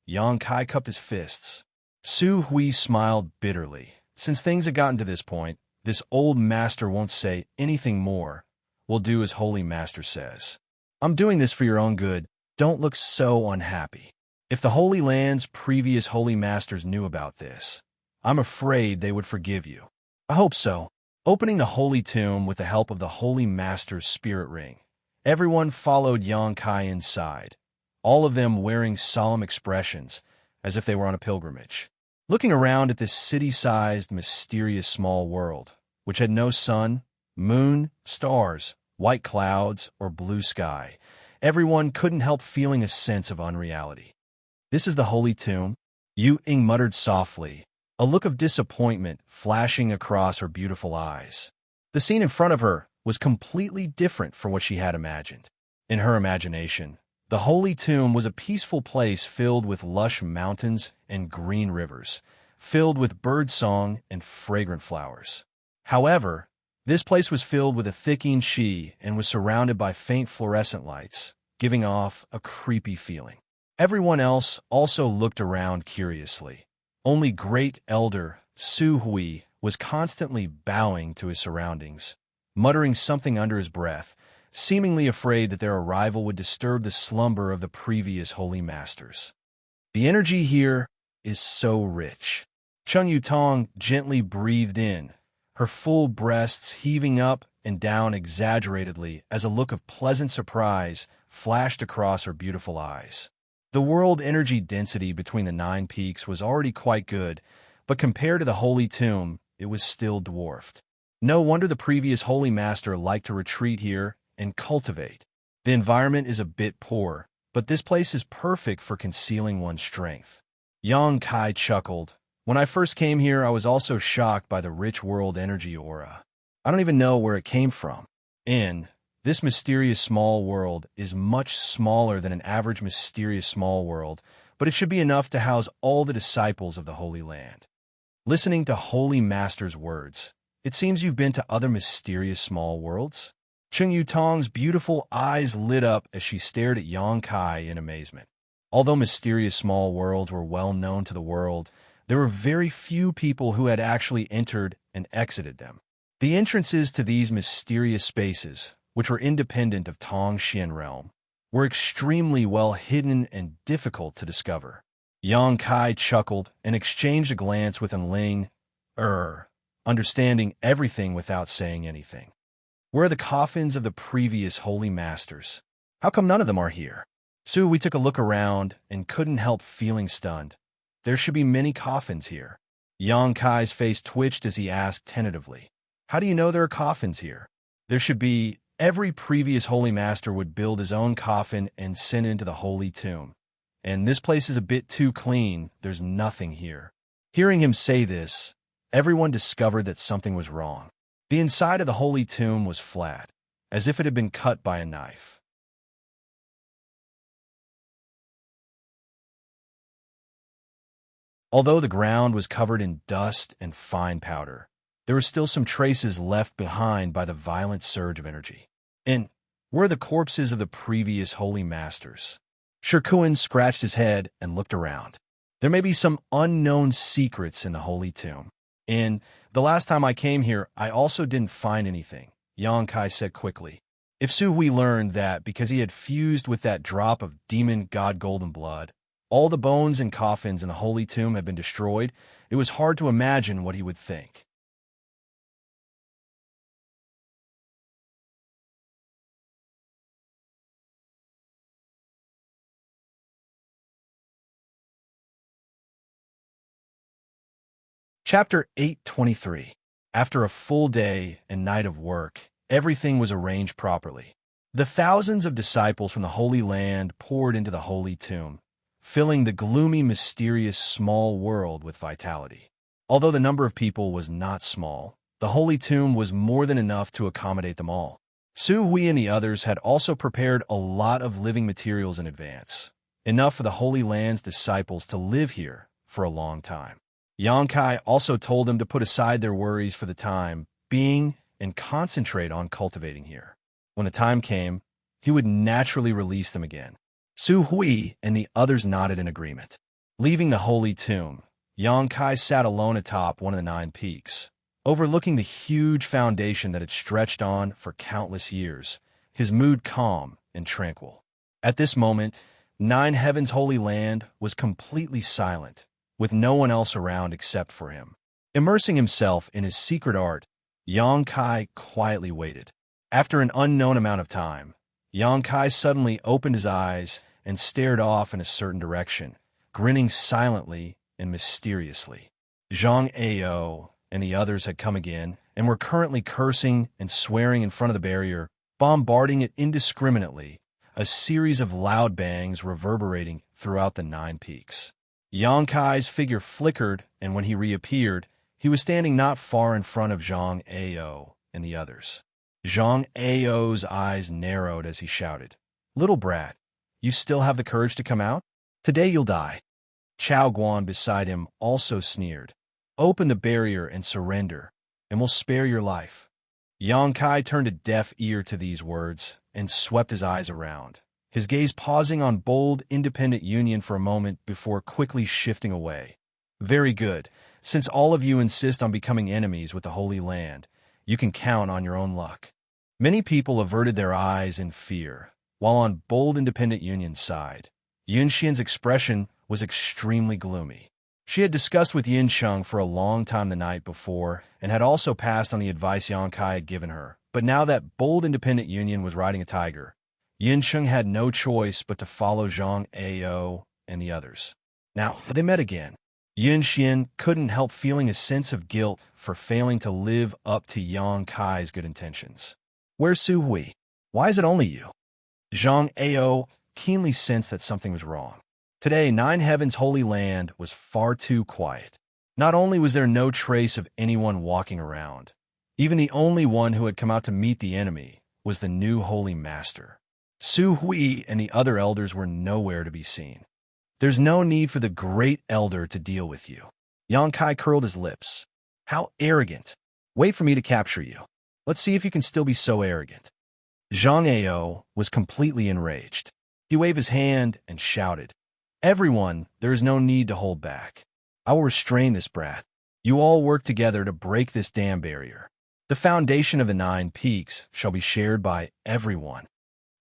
Xianxia cupped his fists. Su Hui smiled bitterly. Since things had gotten to this point, this old master won't say anything more. We'll do as Holy Master says. I'm doing this for your own good. Don't look so unhappy. If the Holy Land's previous Holy Masters knew about this, I'm afraid they would forgive you. I hope so. Opening the Holy Tomb with the help of the Holy Master's spirit ring, everyone followed Xianxia inside, all of them wearing solemn expressions, as if they were on a pilgrimage. Looking around at this city-sized, mysterious small world, which had no sun, moon, stars, white clouds, or blue sky, everyone couldn't help feeling a sense of unreality. This is the Holy Tomb? Ying muttered softly, a look of disappointment flashing across her beautiful eyes. The scene in front of her was completely different from what she had imagined. In her imagination, the Holy Tomb was a peaceful place filled with lush mountains and green rivers, filled with birdsong and fragrant flowers. However, this place was filled with a thick qi and was surrounded by faint fluorescent lights, giving off a creepy feeling. Everyone else also looked around curiously. Only Great Elder Su Hui was constantly bowing to his surroundings, muttering something under his breath, seemingly afraid that their arrival would disturb the slumber of the previous Holy Masters. The energy here is so rich. Cheng Yutong gently breathed in, her full breasts heaving up and down exaggeratedly as a look of pleasant surprise flashed across her beautiful eyes. The world energy density between the 9 peaks was already quite good, but compared to the Holy Tomb, it was still dwarfed. No wonder the previous Holy Master liked to retreat here and cultivate. The environment is a bit poor, but this place is perfect for concealing one's strength. Xianxia chuckled. When I first came here, I was also shocked by the rich world energy aura. I don't even know where it came from. This mysterious small world is much smaller than an average mysterious small world, but it should be enough to house all the disciples of the Holy Land. Listening to Holy Master's words, it seems you've been to other mysterious small worlds? Cheng Yutong's beautiful eyes lit up as she stared at Xianxia in amazement. Although mysterious small worlds were well known to the world, there were very few people who had actually entered and exited them. The entrances to these mysterious spaces, which were independent of Tongxian realm, were extremely well hidden and difficult to discover. Yang Kai chuckled and exchanged a glance with Enling, understanding everything without saying anything. Where are the coffins of the previous holy masters? How come none of them are here? So we took a look around and couldn't help feeling stunned. There should be many coffins here. Yang Kai's face twitched as he asked tentatively, "How do you know there are coffins here?" "There should be. Every previous holy master would build his own coffin and send it into the holy tomb. And this place is a bit too clean. There's nothing here." Hearing him say this, everyone discovered that something was wrong. The inside of the holy tomb was flat, as if it had been cut by a knife. Although the ground was covered in dust and fine powder, there were still some traces left behind by the violent surge of energy. And were the corpses of the previous holy masters? Shirkuan scratched his head and looked around. There may be some unknown secrets in the holy tomb. And the last time I came here, I also didn't find anything, Yang Kai said quickly. If Su Hui learned that because he had fused with that drop of demon god golden blood, all the bones and coffins in the holy tomb had been destroyed, it was hard to imagine what he would think. Chapter 823. After a full day and night of work, everything was arranged properly. The thousands of disciples from the Holy Land poured into the holy tomb, filling the gloomy, mysterious small world with vitality. Although the number of people was not small, the holy tomb was more than enough to accommodate them all. Su Hui and the others had also prepared a lot of living materials in advance, enough for the Holy Land's disciples to live here for a long time. Yang Kai also told them to put aside their worries for the time being and concentrate on cultivating here. When the time came, he would naturally release them again. Su Hui and the others nodded in agreement. Leaving the holy tomb, Yang Kai sat alone atop one of the 9 peaks, overlooking the huge foundation that had stretched on for countless years, his mood calm and tranquil. At this moment, 9 Heaven's holy land was completely silent, with no one else around except for him. Immersing himself in his secret art, Yang Kai quietly waited. After an unknown amount of time, Yang Kai suddenly opened his eyes and stared off in a certain direction, grinning silently and mysteriously. Zhang Ao and the others had come again and were currently cursing and swearing in front of the barrier, bombarding it indiscriminately, a series of loud bangs reverberating throughout the 9 peaks. Yang Kai's figure flickered, and when he reappeared, he was standing not far in front of Zhang Ao and the others. Zhang Ao's eyes narrowed as he shouted, "Little brat, you still have the courage to come out? Today you'll die." Chao Guan beside him also sneered, "Open the barrier and surrender, and we'll spare your life." Yang Kai turned a deaf ear to these words and swept his eyes around, his gaze pausing on bold, independent union for a moment before quickly shifting away. "Very good. Since all of you insist on becoming enemies with the Holy Land, you can count on your own luck." Many people averted their eyes in fear, while on bold, independent union's side, Yunxian's expression was extremely gloomy. She had discussed with Yinsheng for a long time the night before and had also passed on the advice Yang Kai had given her. But now that bold, independent union was riding a tiger, Yinsheng had no choice but to follow Zhang Ao and the others. Now, they met again. Yunxian couldn't help feeling a sense of guilt for failing to live up to Yang Kai's good intentions. "Where's Su Hui? Why is it only you?" Zhang Ao keenly sensed that something was wrong. Today, 9 Heaven's holy land was far too quiet. Not only was there no trace of anyone walking around, even the only one who had come out to meet the enemy was the new holy master. Su Hui and the other elders were nowhere to be seen. "There's no need for the great elder to deal with you." Yang Kai curled his lips. "How arrogant. Wait for me to capture you. Let's see if you can still be so arrogant." Zhang Ao was completely enraged. He waved his hand and shouted, Everyone, there is no need to hold back. I will restrain this brat. You all work together to break this dam barrier. The foundation of the 9 peaks shall be shared by everyone."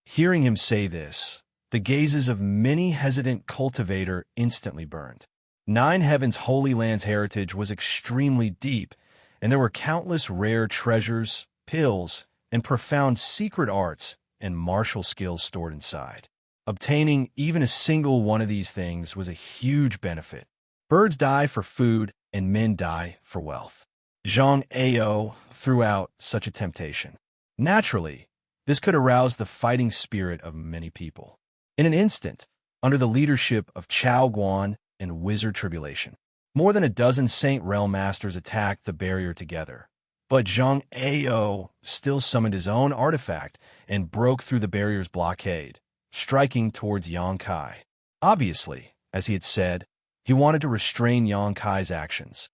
Hearing him say this, the gazes of many hesitant cultivator instantly burned. 9 Heavens Holy Land's heritage was extremely deep, and there were countless rare treasures, pills, and profound secret arts and martial skills stored inside. Obtaining even a single one of these things was a huge benefit. Birds die for food, and men die for wealth. Xianxia threw out such a temptation. Naturally, this could arouse the fighting spirit of many people. In an instant, under the leadership of Chao Guan and Wizard Tribulation, more than a dozen Saint Realm Masters attacked the barrier together. But Xianxia still summoned his own artifact and broke through the barrier's blockade, striking towards Yang Kai. Obviously, as he had said, he wanted to restrain Yang Kai's actions.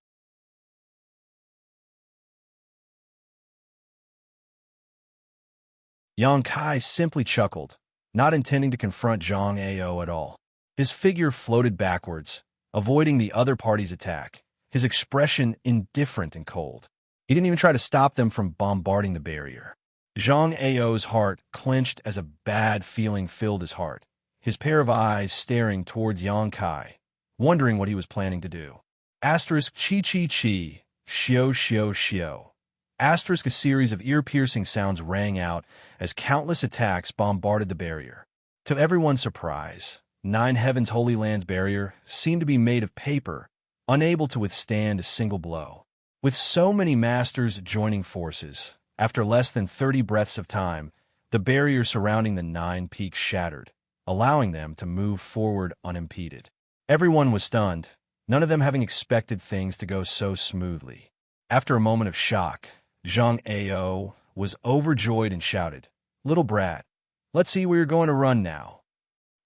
Yang Kai simply chuckled, not intending to confront Xianxia at all. His figure floated backwards, avoiding the other party's attack, his expression indifferent and cold. He didn't even try to stop them from bombarding the barrier. Xianxia's heart clenched as a bad feeling filled his heart, his pair of eyes staring towards Yang Kai, wondering what he was planning to do. Asterisk chi chi chi, shio shio shio. Asterisk, a series of ear-piercing sounds rang out as countless attacks bombarded the barrier. To everyone's surprise, 9 Heavens Holy Land's barrier seemed to be made of paper, unable to withstand a single blow. With so many masters joining forces, after less than 30 breaths of time, the barrier surrounding the 9 peaks shattered, allowing them to move forward unimpeded. Everyone was stunned, none of them having expected things to go so smoothly. After a moment of shock, Xianxia was overjoyed and shouted, "Little brat, let's see where you're going to run now."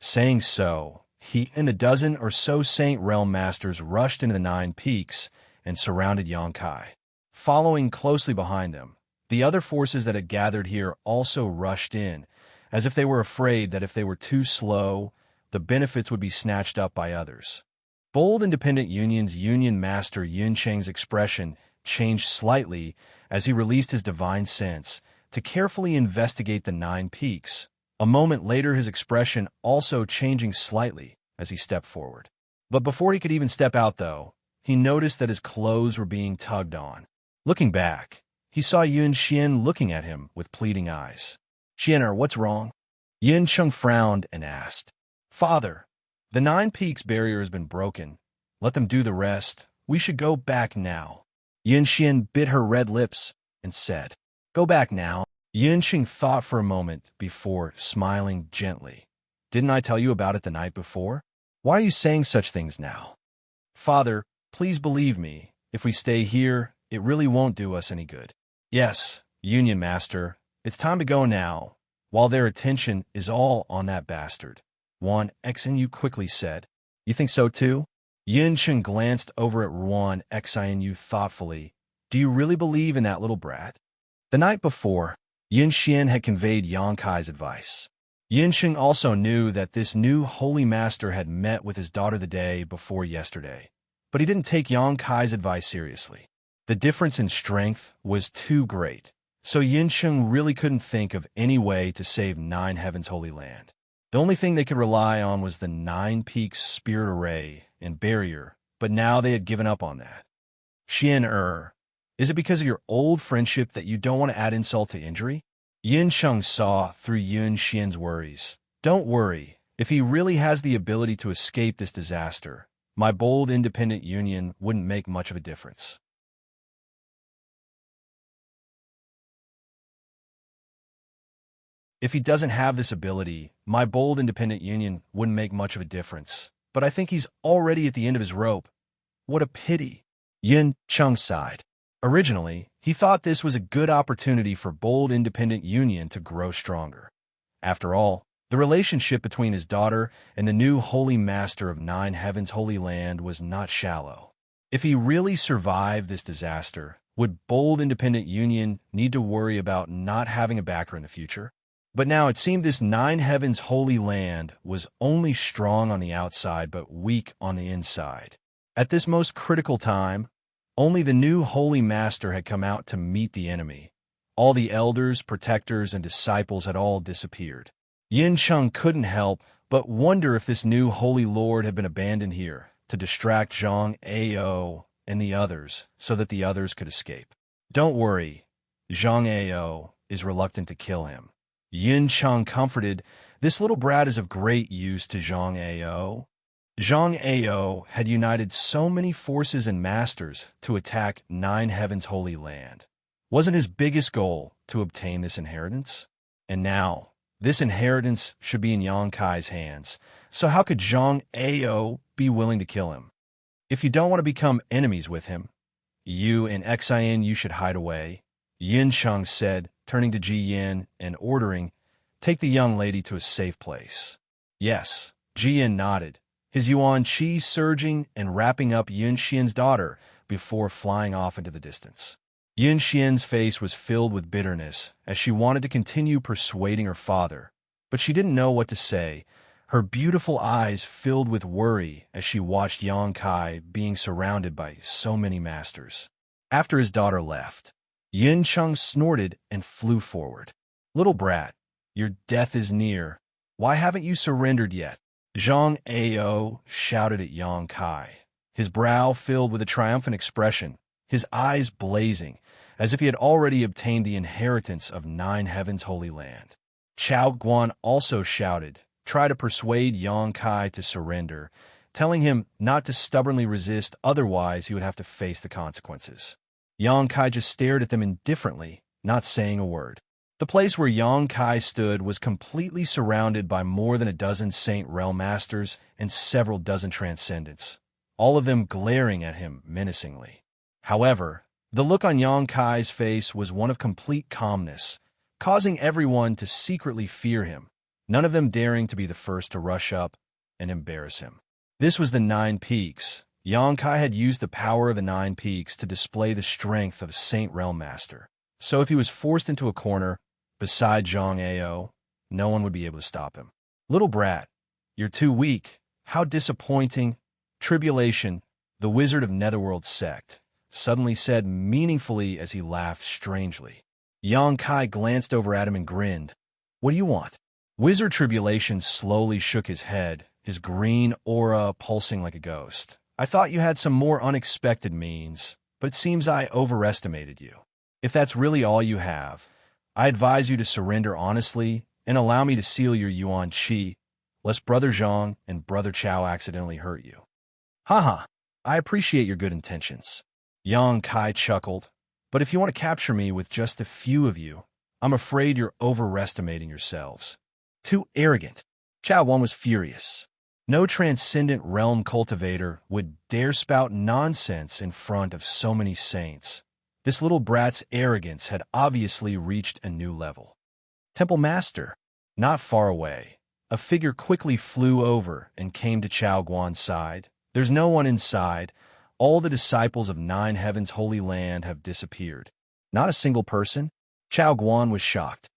Saying so, he and a dozen or so Saint Realm Masters rushed into the 9 peaks and surrounded Yang Kai. Following closely behind them, the other forces that had gathered here also rushed in, as if they were afraid that if they were too slow, the benefits would be snatched up by others. Bold Independent Union's Union Master Yun Cheng's expression changed slightly as he released his divine sense to carefully investigate the 9 peaks. A moment later, his expression also changing slightly as he stepped forward. But before he could even step out, though, he noticed that his clothes were being tugged on. Looking back, he saw Yun Xian looking at him with pleading eyes. "Xianer, what's wrong?" Yun Cheng frowned and asked. "Father, the 9 peaks barrier has been broken. Let them do the rest. We should go back now." Yun Xian bit her red lips and said, "Go back now." Yun Cheng thought for a moment before smiling gently. "Didn't I tell you about it the night before? Why are you saying such things now?" "Father, please believe me. If we stay here, it really won't do us any good." "Yes, Union Master, it's time to go now, while their attention is all on that bastard," Wan Xinu quickly said. "You think so too?" Yun Cheng glanced over at Wan Xinu thoughtfully. "Do you really believe in that little brat?" The night before, Yun Xian had conveyed Yang Kai's advice. Yun Cheng also knew that this new holy master had met with his daughter the day before yesterday, but he didn't take Yang Kai's advice seriously. The difference in strength was too great, so Yun Cheng really couldn't think of any way to save 9 Heavens Holy Land. The only thing they could rely on was the 9 peaks spirit array and barrier, but now they had given up on that. "Xian, is it because of your old friendship that you don't want to add insult to injury?" Yun Cheng saw through Yun Xian's worries. "Don't worry. If he really has the ability to escape this disaster, my bold independent union wouldn't make much of a difference." If he doesn't have this ability, my bold independent union wouldn't make much of a difference. But I think he's already at the end of his rope. What a pity. Yun Cheng sighed. Originally, he thought this was a good opportunity for bold independent union to grow stronger. After all, the relationship between his daughter and the new holy master of 9 Heavens Holy Land was not shallow. If he really survived this disaster, would bold independent union need to worry about not having a backer in the future? But now it seemed this nine heavens holy land was only strong on the outside but weak on the inside. At this most critical time, only the new holy master had come out to meet the enemy. All the elders, protectors, and disciples had all disappeared. Yin Cheng couldn't help but wonder if this new holy lord had been abandoned here to distract Zhang Ao and the others so that the others could escape. Don't worry, Zhang Ao is reluctant to kill him. Yin Cheng comforted, this little brat is of great use to Zhang Ao. Zhang Ao had united so many forces and masters to attack Nine Heavens Holy Land. Wasn't his biggest goal to obtain this inheritance? And now, this inheritance should be in Yang Kai's hands, so how could Zhang Ao be willing to kill him? If you don't want to become enemies with him, you and Xian you should hide away, Yin Cheng said, turning to Ji Yin and ordering, take the young lady to a safe place. Yes, Ji Yin nodded, his yuan qi surging and wrapping up Yin Xian's daughter before flying off into the distance. Yin Xian's face was filled with bitterness as she wanted to continue persuading her father, but she didn't know what to say. Her beautiful eyes filled with worry as she watched Yang Kai being surrounded by so many masters. After his daughter left, Yin Cheng snorted and flew forward. Little brat, your death is near. Why haven't you surrendered yet? Zhang Ao shouted at Yang Kai, his brow filled with a triumphant expression, his eyes blazing, as if he had already obtained the inheritance of Nine Heavens Holy Land. Chao Guan also shouted, try to persuade Yang Kai to surrender, telling him not to stubbornly resist, otherwise he would have to face the consequences. Yang Kai just stared at them indifferently, not saying a word. The place where Yang Kai stood was completely surrounded by more than a dozen Saint Realm Masters and several dozen Transcendents, all of them glaring at him menacingly. However, the look on Yang Kai's face was one of complete calmness, causing everyone to secretly fear him, none of them daring to be the first to rush up and embarrass him. This was the Nine Peaks. Yang Kai had used the power of the Nine Peaks to display the strength of a Saint Realm Master. So if he was forced into a corner, beside Zhang Ao, no one would be able to stop him. Little brat, you're too weak. How disappointing. Tribulation, the wizard of Netherworld sect, suddenly said meaningfully as he laughed strangely. Yang Kai glanced over at him and grinned. What do you want? Wizard Tribulation slowly shook his head, his green aura pulsing like a ghost. I thought you had some more unexpected means, but it seems I overestimated you. If that's really all you have, I advise you to surrender honestly and allow me to seal your yuan qi, lest Brother Zhang and Brother Chao accidentally hurt you. Haha, I appreciate your good intentions. Yang Kai chuckled, but if you want to capture me with just a few of you, I'm afraid you're overestimating yourselves. Too arrogant. Chao Wan was furious. No transcendent realm cultivator would dare spout nonsense in front of so many saints. This little brat's arrogance had obviously reached a new level. Temple Master, not far away, a figure quickly flew over and came to Chao Guan's side. There's no one inside. All the disciples of Nine Heavens Holy Land have disappeared. Not a single person. Chao Guan was shocked.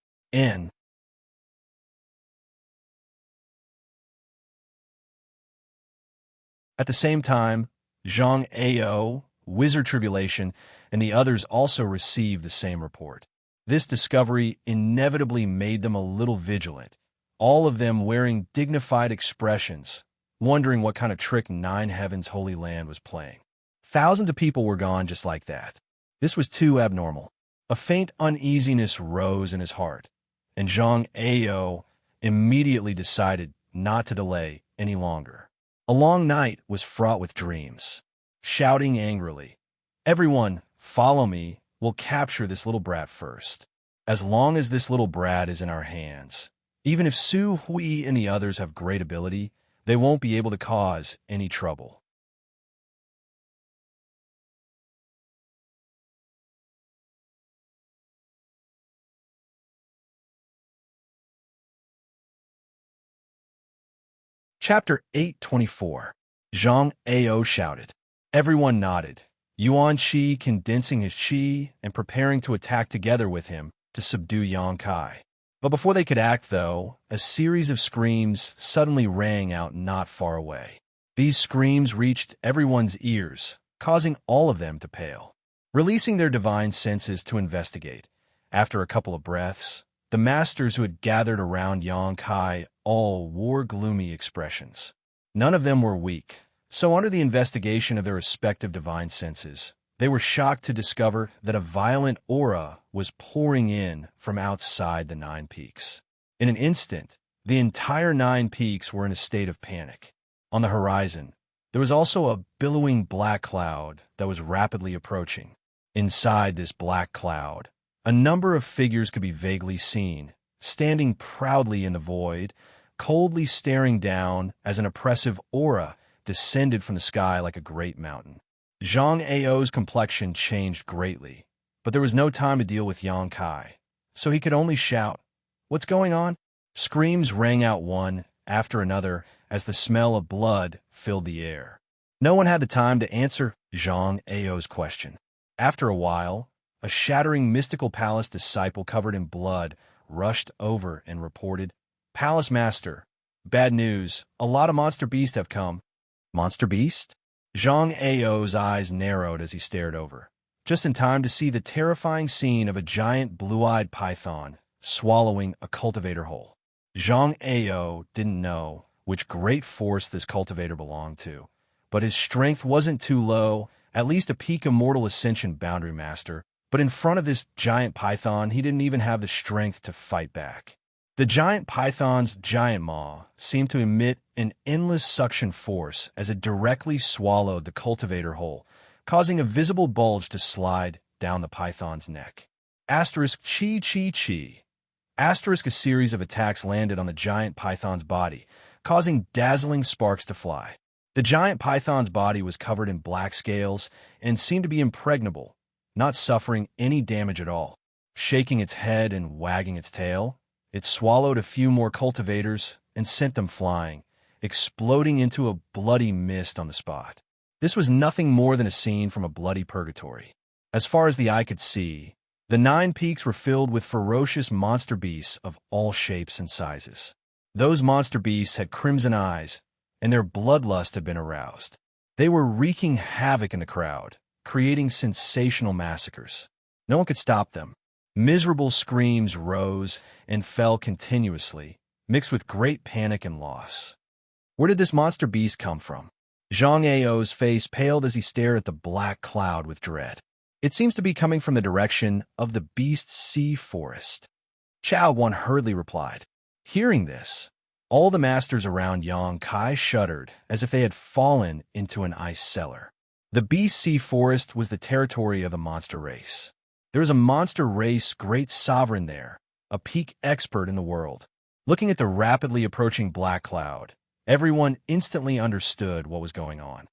At the same time, Zhang Ao, Wizard Tribulation, and the others also received the same report. This discovery inevitably made them a little vigilant, all of them wearing dignified expressions, wondering what kind of trick Nine Heavens Holy Land was playing. Thousands of people were gone just like that. This was too abnormal. A faint uneasiness rose in his heart, and Zhang Ao immediately decided not to delay any longer. A long night was fraught with dreams. Shouting angrily, everyone, follow me, we'll capture this little brat first. As long as this little brat is in our hands, even if Su Hui and the others have great ability, they won't be able to cause any trouble. Chapter 824. Zhang Ao shouted. Everyone nodded, Yuan Qi condensing his qi and preparing to attack together with him to subdue Yang Kai. But before they could act, though, a series of screams suddenly rang out not far away. These screams reached everyone's ears, causing all of them to pale. Releasing their divine senses to investigate, after a couple of breaths, the masters who had gathered around Xianxia all wore gloomy expressions. None of them were weak, so under the investigation of their respective divine senses, they were shocked to discover that a violent aura was pouring in from outside the Nine Peaks. In an instant, the entire Nine Peaks were in a state of panic. On the horizon, there was also a billowing black cloud that was rapidly approaching. Inside this black cloud, a number of figures could be vaguely seen, standing proudly in the void, coldly staring down as an oppressive aura descended from the sky like a great mountain. Zhang Ao's complexion changed greatly, but there was no time to deal with Xianxia, so he could only shout, "What's going on?" Screams rang out one after another as the smell of blood filled the air. No one had the time to answer Zhang Ao's question. After a while, a shattering mystical palace disciple covered in blood rushed over and reported, "Palace Master, bad news, a lot of monster beasts have come." Monster beast? Zhang Ao's eyes narrowed as he stared over, just in time to see the terrifying scene of a giant blue-eyed python swallowing a cultivator whole. Zhang Ao didn't know which great force this cultivator belonged to, but his strength wasn't too low, at least a peak Immortal Ascension Boundary Master, but in front of this giant python he didn't even have the strength to fight back. The giant python's giant maw seemed to emit an endless suction force as it directly swallowed the cultivator whole, causing a visible bulge to slide down the python's neck. Asterisk chi chi chi. Asterisk a series of attacks landed on the giant python's body, causing dazzling sparks to fly. The giant python's body was covered in black scales and seemed to be impregnable, not suffering any damage at all. Shaking its head and wagging its tail, it swallowed a few more cultivators and sent them flying, exploding into a bloody mist on the spot. This was nothing more than a scene from a bloody purgatory. As far as the eye could see, the Nine Peaks were filled with ferocious monster beasts of all shapes and sizes. Those monster beasts had crimson eyes, and their bloodlust had been aroused. They were wreaking havoc in the crowd, creating sensational massacres. No one could stop them. Miserable screams rose and fell continuously, mixed with great panic and loss. Where did this monster beast come from? Zhang Ao's face paled as he stared at the black cloud with dread. It seems to be coming from the direction of the beast's sea forest. Chao Wan hurriedly replied. Hearing this, all the masters around Xianxia shuddered as if they had fallen into an ice cellar. The beast sea forest was the territory of a monster race. There was a monster race great sovereign there, a peak expert in the world. Looking at the rapidly approaching black cloud, everyone instantly understood what was going on.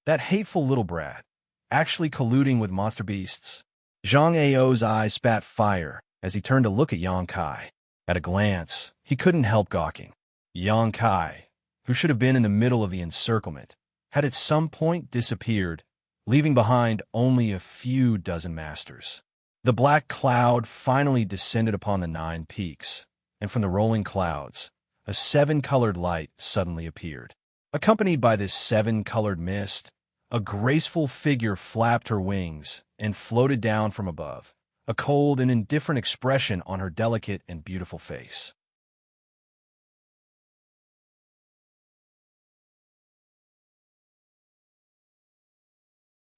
That hateful little brat, actually colluding with monster beasts. Zhang Ao's eyes spat fire as he turned to look at Xianxia. At a glance, he couldn't help gawking. Xianxia, who should have been in the middle of the encirclement, had at some point disappeared, leaving behind only a few dozen masters. The black cloud finally descended upon the Nine Peaks, and from the rolling clouds, a seven-colored light suddenly appeared. Accompanied by this seven-colored mist, a graceful figure flapped her wings and floated down from above, a cold and indifferent expression on her delicate and beautiful face.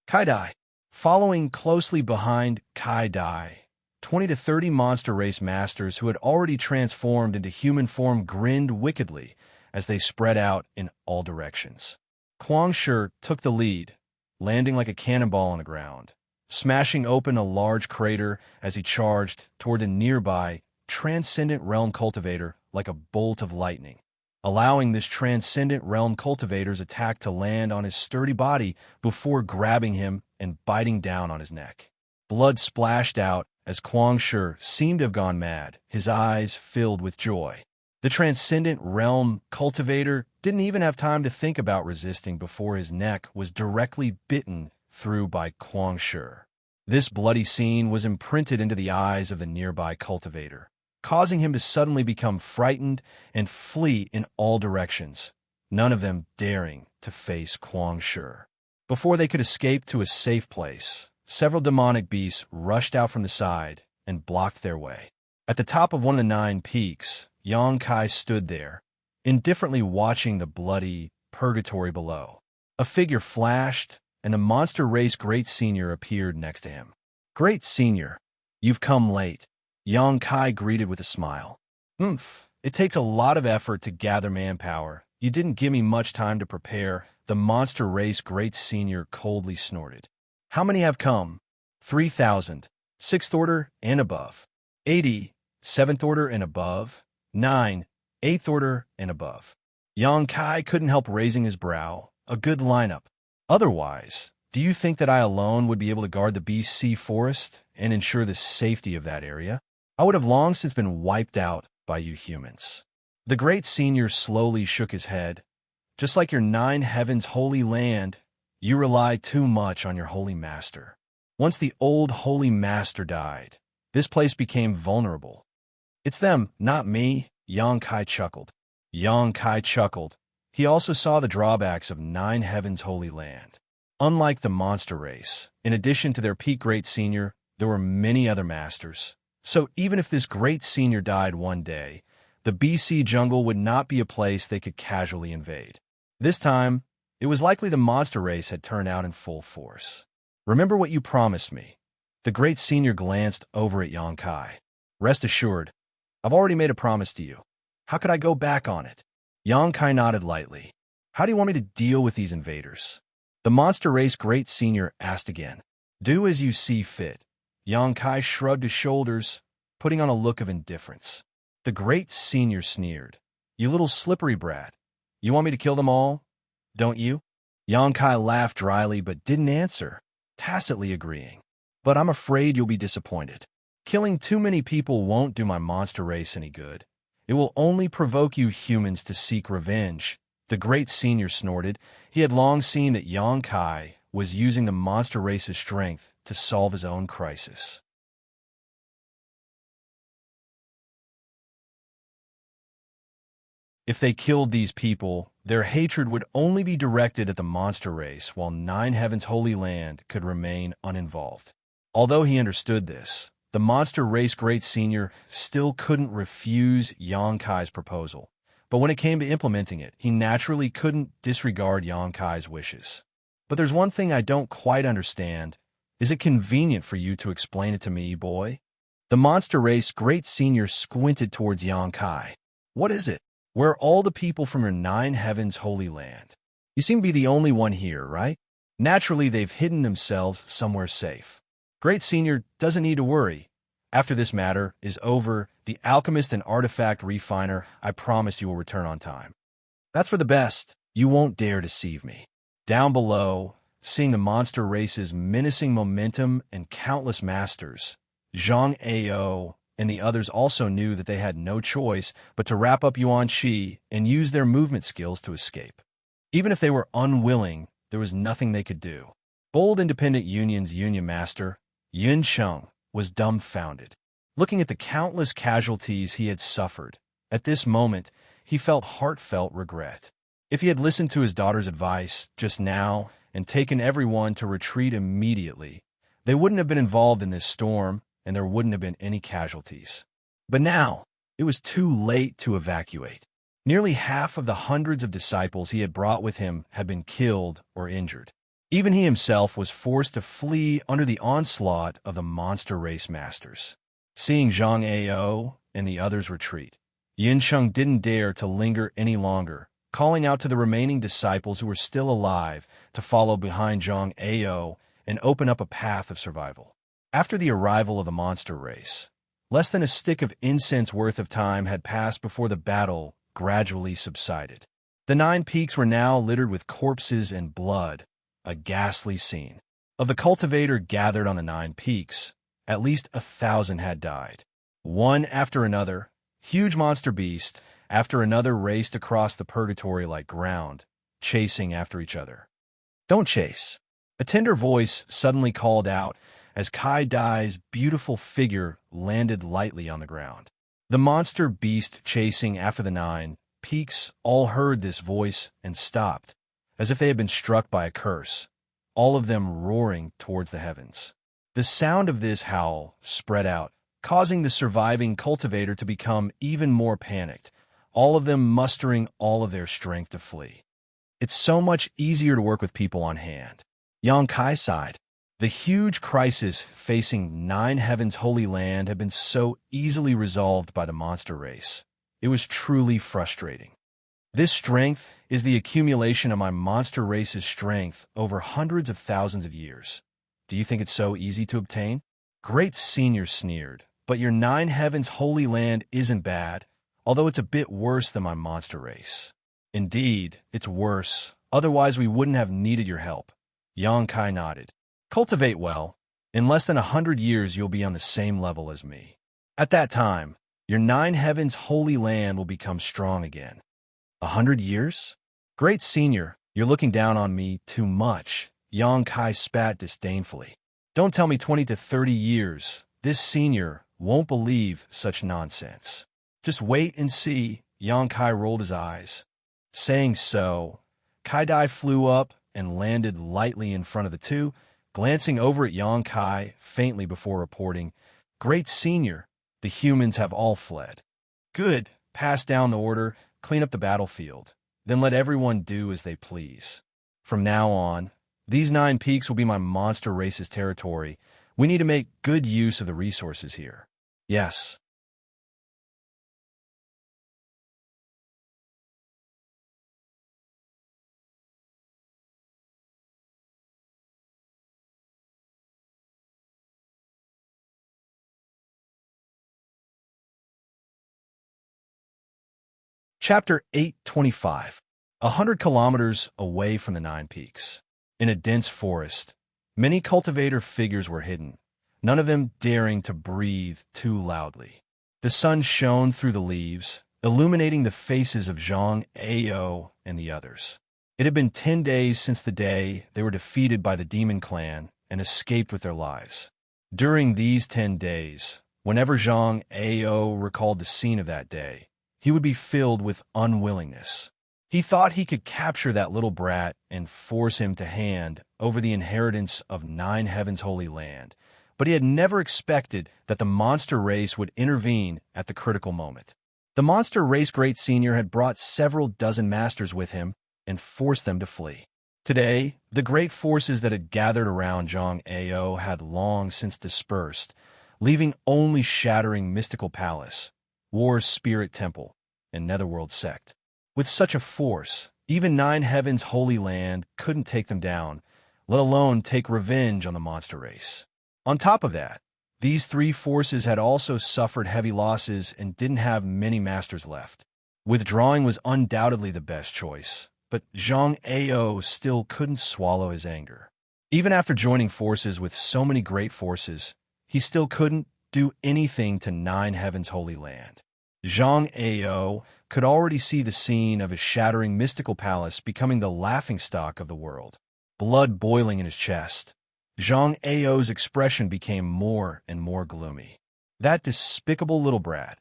Kai-Dai. Following closely behind Kai-Dai, 20 to 30 monster race masters who had already transformed into human form grinned wickedly as they spread out in all directions. Guangshi took the lead, landing like a cannonball on the ground, smashing open a large crater as he charged toward the nearby Transcendent Realm Cultivator like a bolt of lightning, allowing this Transcendent Realm Cultivator's attack to land on his sturdy body before grabbing him and biting down on his neck. Blood splashed out as Guangshi seemed to have gone mad, his eyes filled with joy. The Transcendent Realm Cultivator didn't even have time to think about resisting before his neck was directly bitten through by Guangshi. This bloody scene was imprinted into the eyes of the nearby cultivator, causing him to suddenly become frightened and flee in all directions, none of them daring to face Kuang Shi. Before they could escape to a safe place, several demonic beasts rushed out from the side and blocked their way. At the top of one of the 9 peaks, Yang Kai stood there, indifferently watching the bloody purgatory below. A figure flashed, and the monster race Great Senior appeared next to him. "Great Senior, you've come late," Yang Kai greeted with a smile. "Oomph, it takes a lot of effort to gather manpower. You didn't give me much time to prepare," the monster race Great Senior coldly snorted. "How many have come?" 3,000, 6th order and above. 80, 7th order and above. 9, 8th order and above. Yang Kai couldn't help raising his brow. A good lineup. Otherwise, do you think that I alone would be able to guard the BC forest and ensure the safety of that area? I would have long since been wiped out by you humans. The Great Senior slowly shook his head. Just like your 9 heavens holy land, you rely too much on your holy master. Once the old holy master died, this place became vulnerable. It's them, not me, Yang Kai chuckled. Yang Kai chuckled. He also saw the drawbacks of 9 heavens holy land. Unlike the monster race, in addition to their peak Great Senior, there were many other masters. So even if this Great Senior died one day, the BC jungle would not be a place they could casually invade. This time, it was likely the monster race had turned out in full force. "Remember what you promised me." The Great Senior glanced over at Yang Kai. "Rest assured, I've already made a promise to you. How could I go back on it?" Yang Kai nodded lightly. "How do you want me to deal with these invaders?" The monster race Great Senior asked again. "Do as you see fit." Yang Kai shrugged his shoulders, putting on a look of indifference. The Great Senior sneered. "You little slippery brat. You want me to kill them all, don't you?" Yang Kai laughed dryly but didn't answer, tacitly agreeing. "But I'm afraid you'll be disappointed. Killing too many people won't do my monster race any good. It will only provoke you humans to seek revenge." The Great Senior snorted. He had long seen that Yang Kai was using the monster race's strength to solve his own crisis. If they killed these people, their hatred would only be directed at the monster race, while 9 heavens holy land could remain uninvolved. Although he understood this, the monster race Great Senior still couldn't refuse Yang Kai's proposal. But when it came to implementing it, he naturally couldn't disregard Yang Kai's wishes. "But there's one thing I don't quite understand. Is it convenient for you to explain it to me, boy?" The monster race Great Senior squinted towards Yang Kai. "What is it? Where are all the people from your 9 heavens holy land? You seem to be the only one here, right? Naturally, they've hidden themselves somewhere safe. Great Senior doesn't need to worry. After this matter is over, the alchemist and artifact refiner, I promise you will return on time. That's for the best. You won't dare deceive me." Down below, seeing the monster race's menacing momentum and countless masters, Zhang Ao and the others also knew that they had no choice but to wrap up Yuan Shi and use their movement skills to escape. Even if they were unwilling, there was nothing they could do. Bold Independent Union's union master, Yin Sheng, was dumbfounded. Looking at the countless casualties he had suffered, at this moment, he felt heartfelt regret. If he had listened to his daughter's advice just now and taken everyone to retreat immediately, they wouldn't have been involved in this storm, and there wouldn't have been any casualties. But now, it was too late to evacuate. Nearly half of the hundreds of disciples he had brought with him had been killed or injured. Even he himself was forced to flee under the onslaught of the monster race masters. Seeing Zhang Ao and the others retreat, Yin Sheng didn't dare to linger any longer, calling out to the remaining disciples who were still alive to follow behind Zhang Ao and open up a path of survival. After the arrival of the monster race, less than a stick of incense worth of time had passed before the battle gradually subsided. The 9 peaks were now littered with corpses and blood, a ghastly scene. Of the cultivator gathered on the 9 peaks, at least 1,000 had died. One after another, huge monster beast after another raced across the purgatory like ground, chasing after each other. "Don't chase," a tender voice suddenly called out as Kai Dai's beautiful figure landed lightly on the ground. The monster beast chasing after the 9 peaks all heard this voice and stopped, as if they had been struck by a curse, all of them roaring towards the heavens. The sound of this howl spread out, causing the surviving cultivator to become even more panicked, all of them mustering all of their strength to flee. It's so much easier to work with people on hand. Xianxia sighed. The huge crisis facing 9 Heavens' Holy Land had been so easily resolved by the monster race. It was truly frustrating. This strength is the accumulation of my monster race's strength over hundreds of thousands of years. Do you think it's so easy to obtain? Great Senior sneered, but your 9 Heavens' Holy Land isn't bad, although it's a bit worse than my monster race. Indeed, it's worse, otherwise we wouldn't have needed your help. Xianxia nodded. Cultivate well. In less than 100 years, you'll be on the same level as me. At that time, your 9 Heavens' Holy Land will become strong again. 100 years? Great Senior, you're looking down on me too much. Xianxia spat disdainfully. Don't tell me 20 to 30 years. This Senior won't believe such nonsense. Just wait and see. Xianxia rolled his eyes. Saying so, Kaidai flew up and landed lightly in front of the two, glancing over at Xianxia faintly before reporting, Great Senior, the humans have all fled. Good. Pass down the order, clean up the battlefield, then let everyone do as they please. From now on, these 9 peaks will be my monster race's territory. We need to make good use of the resources here. Yes. Chapter 825. 100 kilometers away from the 9 peaks. In a dense forest, many cultivator figures were hidden, none of them daring to breathe too loudly. The sun shone through the leaves, illuminating the faces of Zhang, Ao, and the others. It had been 10 days since the day they were defeated by the demon clan and escaped with their lives. During these 10 days, whenever Zhang Ao recalled the scene of that day, he would be filled with unwillingness. He thought he could capture that little brat and force him to hand over the inheritance of 9 Heavens' Holy Land, but he had never expected that the monster race would intervene at the critical moment. The monster race Great Senior had brought several dozen masters with him and forced them to flee. Today, the great forces that had gathered around Zhang Ao had long since dispersed, leaving only shattering mystical palace, War's Spirit Temple, and Netherworld Sect. With such a force, even 9 Heavens' Holy Land couldn't take them down, let alone take revenge on the monster race. On top of that, these 3 forces had also suffered heavy losses and didn't have many masters left. Withdrawing was undoubtedly the best choice, but Zhang Ao still couldn't swallow his anger. Even after joining forces with so many great forces, he still couldn't do anything to 9 Heavens' Holy Land. Zhang Ao could already see the scene of his shattering mystical palace becoming the laughingstock of the world. Blood boiling in his chest, Zhang Ao's expression became more and more gloomy. That despicable little brat,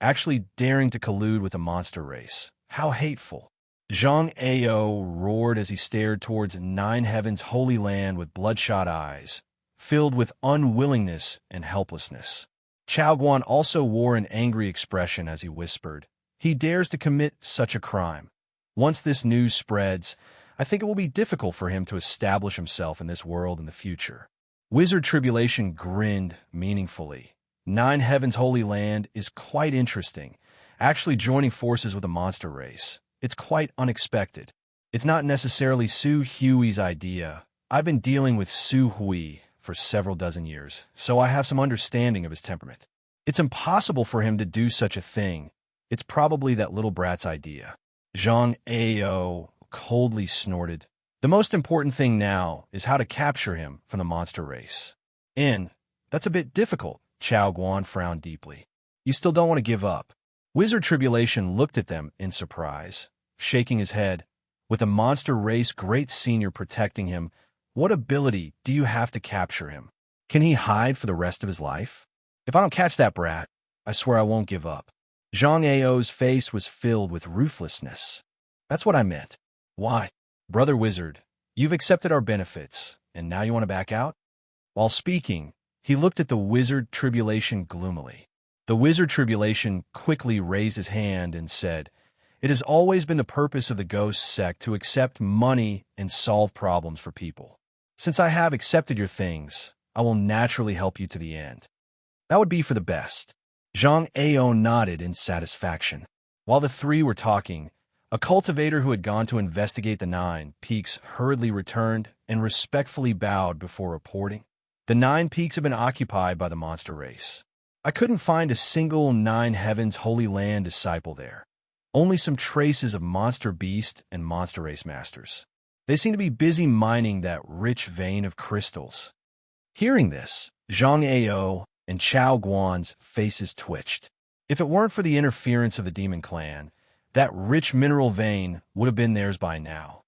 actually daring to collude with a monster race. How hateful. Zhang Ao roared as he stared towards 9 Heavens' Holy Land with bloodshot eyes, filled with unwillingness and helplessness. Chao Guan also wore an angry expression as he whispered, He dares to commit such a crime. Once this news spreads, I think it will be difficult for him to establish himself in this world in the future. Wizard Tribulation grinned meaningfully. 9 Heavens' Holy Land is quite interesting, actually joining forces with a monster race. It's quite unexpected. It's not necessarily Su Hui's idea. I've been dealing with Su Hui for several dozen years, so I have some understanding of his temperament. It's impossible for him to do such a thing. It's probably that little brat's idea. Zhang Ao coldly snorted. The most important thing now is how to capture him from the monster race. That's a bit difficult, Chao Guan frowned deeply. You still don't want to give up. Wizard Tribulation looked at them in surprise, shaking his head. With a monster race Great Senior protecting him, what ability do you have to capture him? Can he hide for the rest of his life? If I don't catch that brat, I swear I won't give up. Zhang Ao's face was filled with ruthlessness. That's what I meant. Why? Brother Wizard, you've accepted our benefits, and now you want to back out? While speaking, he looked at the Wizard Tribulation gloomily. The Wizard Tribulation quickly raised his hand and said, "It has always been the purpose of the Ghost sect to accept money and solve problems for people. Since I have accepted your things, I will naturally help you to the end. That would be for the best." Zhang Ao nodded in satisfaction. While the three were talking, a cultivator who had gone to investigate the 9 peaks hurriedly returned and respectfully bowed before reporting. The 9 peaks had been occupied by the monster race. I couldn't find a single 9 Heavens Holy Land disciple there. Only some traces of monster beast and monster race masters. They seem to be busy mining that rich vein of crystals. Hearing this, Zhang Ao and Chao Guan's faces twitched. If it weren't for the interference of the demon clan, that rich mineral vein would have been theirs by now.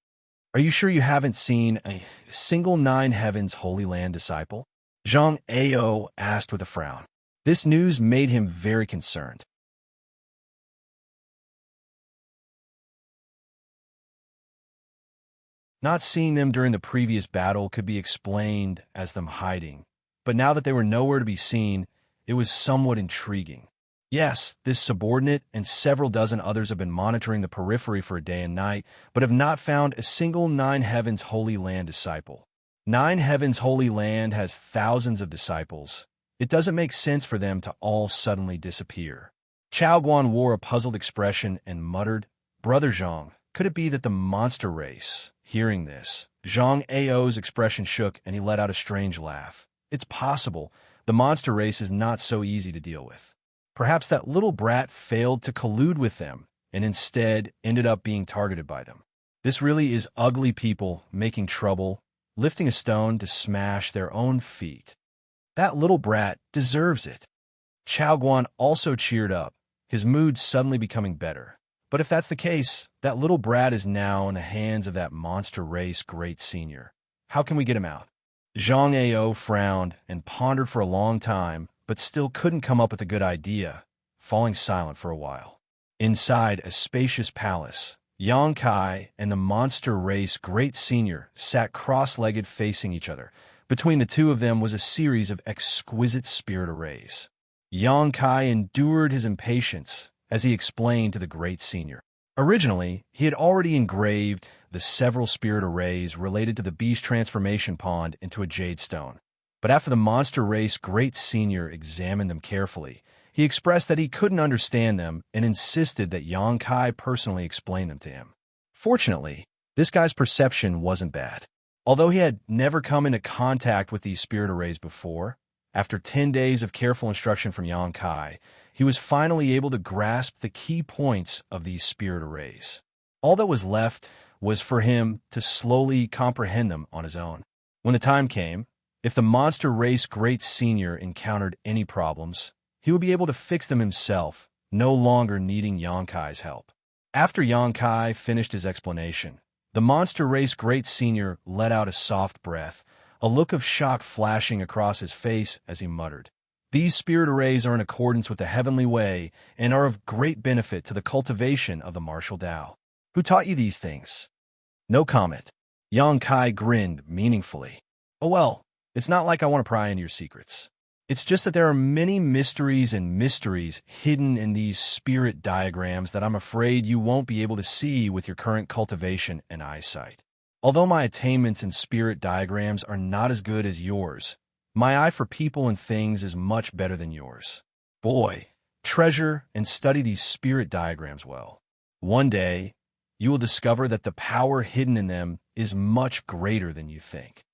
Are you sure you haven't seen a single 9 Heavens Holy Land disciple? Zhang Ao asked with a frown. This news made him very concerned. Not seeing them during the previous battle could be explained as them hiding, but now that they were nowhere to be seen, it was somewhat intriguing. Yes, this subordinate and several dozen others have been monitoring the periphery for a day and night, but have not found a single 9 Heavens Holy Land disciple. 9 Heavens Holy Land has thousands of disciples. It doesn't make sense for them to all suddenly disappear. Chao Guan wore a puzzled expression and muttered, "Brother Zhang, could it be that the monster race?" Hearing this, Zhang Ao's expression shook and he let out a strange laugh. It's possible. The monster race is not so easy to deal with. Perhaps that little brat failed to collude with them and instead ended up being targeted by them. This really is ugly people making trouble, lifting a stone to smash their own feet. That little brat deserves it. Chao Guan also cheered up, his mood suddenly becoming better. But if that's the case, that little brat is now in the hands of that monster race great senior. How can we get him out? Zhang Ao frowned and pondered for a long time, but still couldn't come up with a good idea, falling silent for a while. Inside a spacious palace, Yang Kai and the monster race great senior sat cross-legged facing each other. Between the two of them was a series of exquisite spirit arrays. Yang Kai endured his impatience as he explained to the great senior. Originally, he had already engraved the several spirit arrays related to the beast transformation pond into a jade stone. But after the monster race great senior examined them carefully, he expressed that he couldn't understand them and insisted that Yang Kai personally explain them to him. Fortunately, this guy's perception wasn't bad. Although he had never come into contact with these spirit arrays before, after 10 days of careful instruction from Yang Kai, he was finally able to grasp the key points of these spirit arrays. All that was left was for him to slowly comprehend them on his own. When the time came, if the monster race great senior encountered any problems, he would be able to fix them himself, no longer needing Yang Kai's help. After Yang Kai finished his explanation, the monster race great senior let out a soft breath, a look of shock flashing across his face as he muttered, "These spirit arrays are in accordance with the heavenly way and are of great benefit to the cultivation of the martial Tao. Who taught you these things?" No comment. Yang Kai grinned meaningfully. "Oh well, it's not like I want to pry into your secrets. It's just that there are many mysteries and mysteries hidden in these spirit diagrams that I'm afraid you won't be able to see with your current cultivation and eyesight. Although my attainments in spirit diagrams are not as good as yours, my eye for people and things is much better than yours. Boy, treasure and study these spirit diagrams well. One day, you will discover that the power hidden in them is much greater than you think."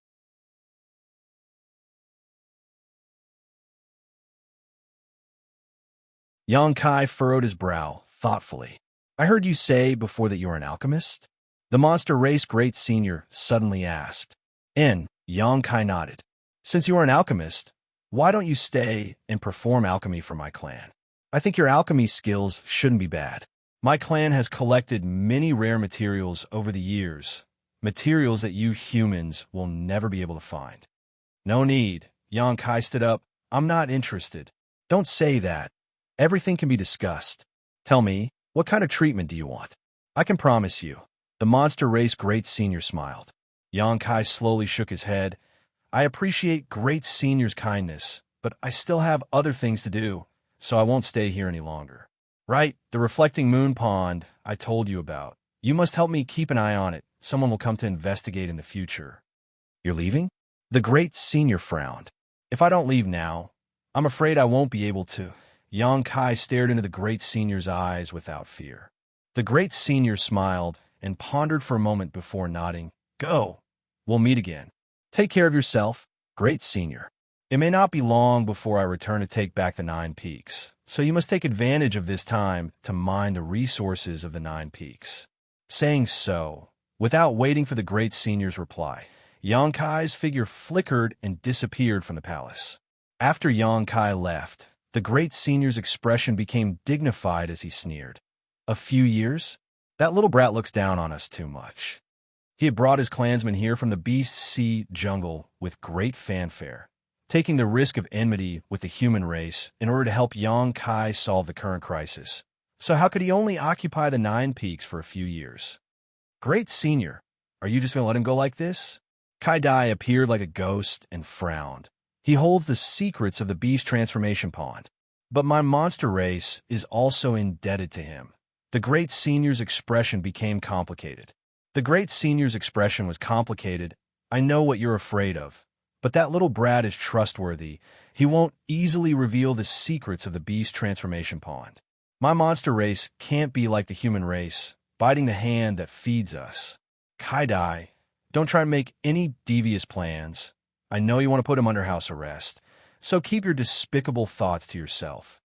Yang Kai furrowed his brow thoughtfully. "I heard you say before that you're an alchemist?" The monster race great senior suddenly asked. And Yang Kai nodded. "Since you are an alchemist, why don't you stay and perform alchemy for my clan? I think your alchemy skills shouldn't be bad. My clan has collected many rare materials over the years, materials that you humans will never be able to find." "No need." Yang Kai stood up. "I'm not interested." "Don't say that. Everything can be discussed. Tell me, what kind of treatment do you want? I can promise you. The monster race Great Senior smiled. Yangkai slowly shook his head. I appreciate Great Senior's kindness, but I still have other things to do, so I won't stay here any longer. Right, the reflecting moon pond I told you about. You must help me keep an eye on it. Someone will come to investigate in the future. You're leaving? The Great Senior frowned. If I don't leave now, I'm afraid I won't be able to. Yang Kai stared into the Great Senior's eyes without fear. The Great Senior smiled and pondered for a moment before nodding. Go. We'll meet again. Take care of yourself, Great Senior. It may not be long before I return to take back the 9 Peaks, so you must take advantage of this time to mine the resources of the 9 Peaks. Saying so, without waiting for the Great Senior's reply, Yang Kai's figure flickered and disappeared from the palace. After Yang Kai left, the Great Senior's expression became dignified as he sneered. A few years? That little brat looks down on us too much. He had brought his clansmen here from the Beast Sea jungle with great fanfare, taking the risk of enmity with the human race in order to help Yang Kai solve the current crisis. So how could he only occupy the 9 Peaks for a few years? Great Senior, are you just going to let him go like this? Kai Dai appeared like a ghost and frowned. He holds the secrets of the beast transformation pond, but my monster race is also indebted to him. The Great Senior's expression became complicated. The Great Senior's expression was complicated. I know what you're afraid of, but that little brat is trustworthy. He won't easily reveal the secrets of the beast transformation pond. My monster race can't be like the human race, biting the hand that feeds us. Kai Dai, don't try to make any devious plans. I know you want to put him under house arrest, so keep your despicable thoughts to yourself.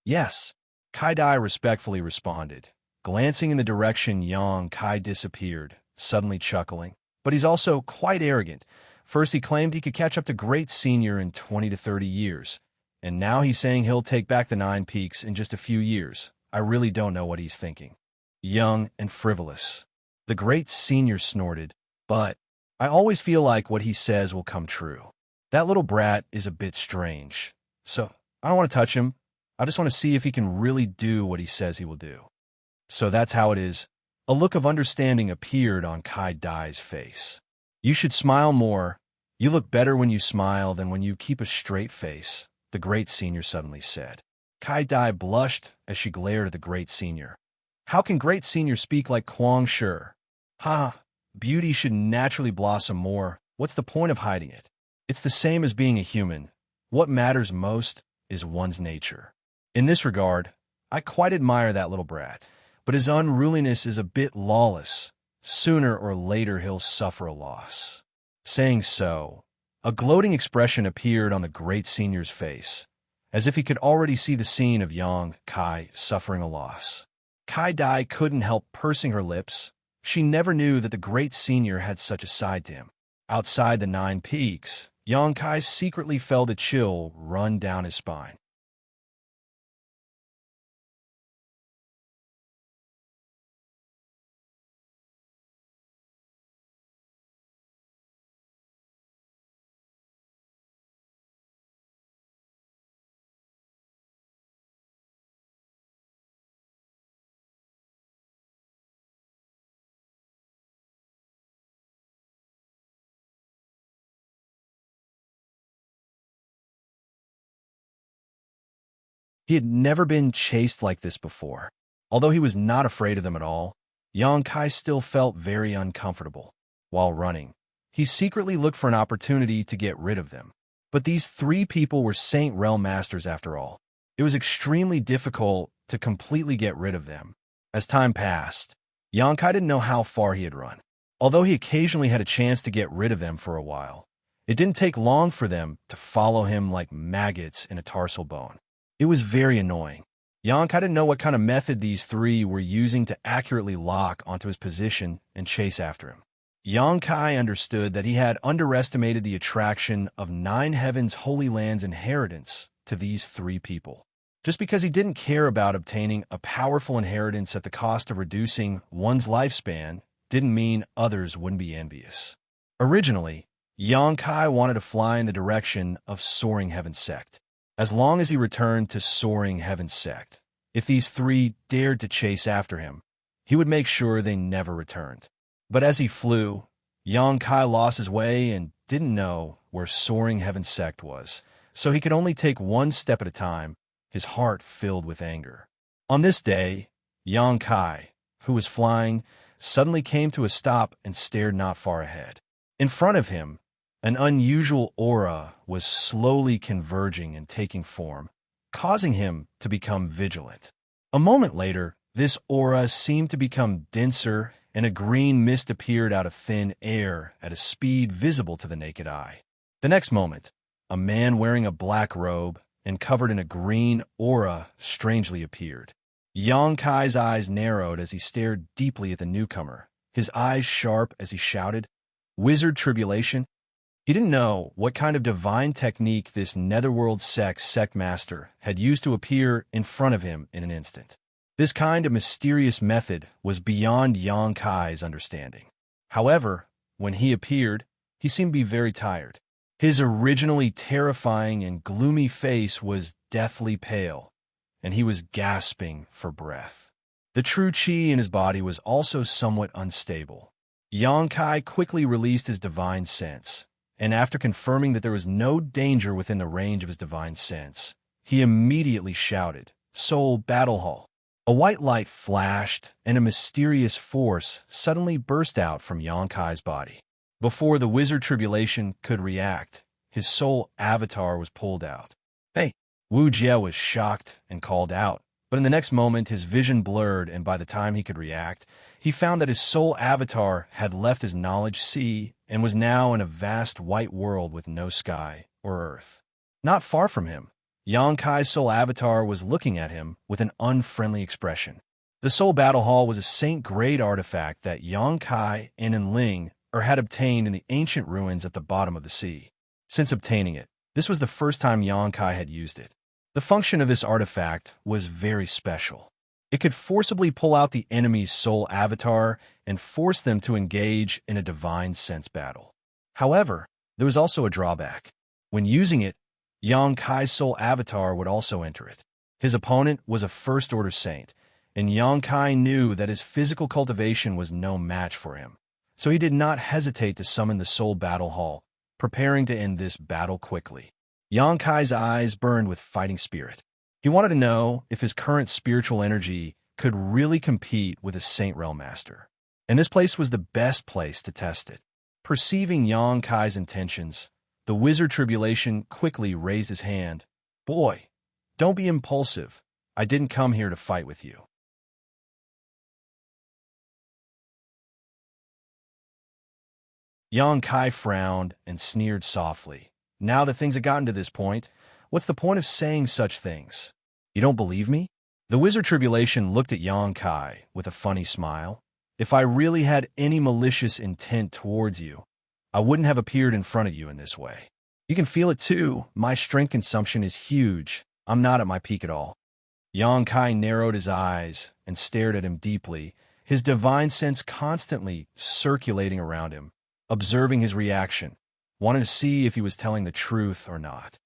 Yes, Kai Dai respectfully responded, glancing in the direction Yang Kai disappeared, suddenly chuckling. But he's also quite arrogant. First he claimed he could catch up to Great Senior in 20 to 30 years, and now he's saying he'll take back the 9 Peaks in just a few years. I really don't know what he's thinking. Young and frivolous. The Great Senior snorted, but I always feel like what he says will come true. That little brat is a bit strange, so I don't want to touch him. I just want to see if he can really do what he says he will do. So that's how it is. A look of understanding appeared on Kai Dai's face. You should smile more. You look better when you smile than when you keep a straight face, the Great Senior suddenly said. Kai Dai blushed as she glared at the Great Senior. How can Great Senior speak like Kuang Shi? Ha! Beauty should naturally blossom more. What's the point of hiding it? It's the same as being a human. What matters most is one's nature. In this regard, I quite admire that little brat, but his unruliness is a bit lawless. Sooner or later he'll suffer a loss. Saying so, a gloating expression appeared on the Great Senior's face, as if he could already see the scene of Yang Kai suffering a loss. Kai Dai couldn't help pursing her lips. She never knew that the Great Senior had such a side to him. Outside the 9 Peaks, Yang Kai secretly felt a chill run down his spine. He had never been chased like this before. Although he was not afraid of them at all, Yang Kai still felt very uncomfortable. While running, he secretly looked for an opportunity to get rid of them. But these 3 people were Saint Realm Masters after all. It was extremely difficult to completely get rid of them. As time passed, Yang Kai didn't know how far he had run. Although he occasionally had a chance to get rid of them for a while, it didn't take long for them to follow him like maggots in a tarsal bone. It was very annoying. Yang Kai didn't know what kind of method these 3 were using to accurately lock onto his position and chase after him. Yang Kai understood that he had underestimated the attraction of 9 Heavens Holy Land's inheritance to these 3 people. Just because he didn't care about obtaining a powerful inheritance at the cost of reducing one's lifespan didn't mean others wouldn't be envious. Originally, Yang Kai wanted to fly in the direction of Soaring Heaven Sect. as long as he returned to soaring heaven sect. If these three dared to chase after him, he would make sure they never returned. But as he flew, Yang Kai lost his way and didn't know where soaring heaven sect was, so he could only take one step at a time, his heart filled with anger. On this day, Yang Kai, who was flying, suddenly came to a stop and stared not far ahead. In front of him, an unusual aura was slowly converging and taking form, causing him to become vigilant. A moment later, this aura seemed to become denser, and a green mist appeared out of thin air at a speed visible to the naked eye. The next moment, a man wearing a black robe and covered in a green aura strangely appeared. Yang Kai's eyes narrowed as he stared deeply at the newcomer, his eyes sharp as he shouted, "Wizard Tribulation?" He didn't know what kind of divine technique this netherworld sect master had used to appear in front of him in an instant. This kind of mysterious method was beyond Yang Kai's understanding. However, when he appeared, he seemed to be very tired. His originally terrifying and gloomy face was deathly pale, and he was gasping for breath. The true qi in his body was also somewhat unstable. Yang Kai quickly released his divine sense, and after confirming that there was no danger within the range of his divine sense, he immediately shouted, "Soul Battle Hall!" A white light flashed, and a mysterious force suddenly burst out from Yang Kai's body. Before the Wizard Tribulation could react, his soul avatar was pulled out. "Hey!" Wuxia was shocked and called out, but in the next moment his vision blurred, and by the time he could react, he found that his soul avatar had left his knowledge sea and was now in a vast white world with no sky or earth. Not far from him, Yang Kai's soul avatar was looking at him with an unfriendly expression. The Soul Battle Hall was a saint-grade artifact that Yang Kai and Enling had obtained in the ancient ruins at the bottom of the sea. Since obtaining it, this was the first time Yang Kai had used it. The function of this artifact was very special. It could forcibly pull out the enemy's soul avatar and force them to engage in a divine sense battle. However, there was also a drawback. When using it, Yang Kai's soul avatar would also enter it. His opponent was a first-order saint, and Yang Kai knew that his physical cultivation was no match for him. So he did not hesitate to summon the Soul Battle Hall, preparing to end this battle quickly. Yang Kai's eyes burned with fighting spirit. He wanted to know if his current spiritual energy could really compete with a Saint Realm Master. And this place was the best place to test it. Perceiving Yang Kai's intentions, the Wizard Tribulation quickly raised his hand. "Boy, don't be impulsive. I didn't come here to fight with you." Yang Kai frowned and sneered softly. "Now that things have gotten to this point, what's the point of saying such things? You don't believe me?" The Wizard Tribulation looked at Yang Kai with a funny smile. "If I really had any malicious intent towards you, I wouldn't have appeared in front of you in this way. You can feel it too. My strength consumption is huge. I'm not at my peak at all." Yang Kai narrowed his eyes and stared at him deeply, his divine sense constantly circulating around him, observing his reaction, wanting to see if he was telling the truth or not.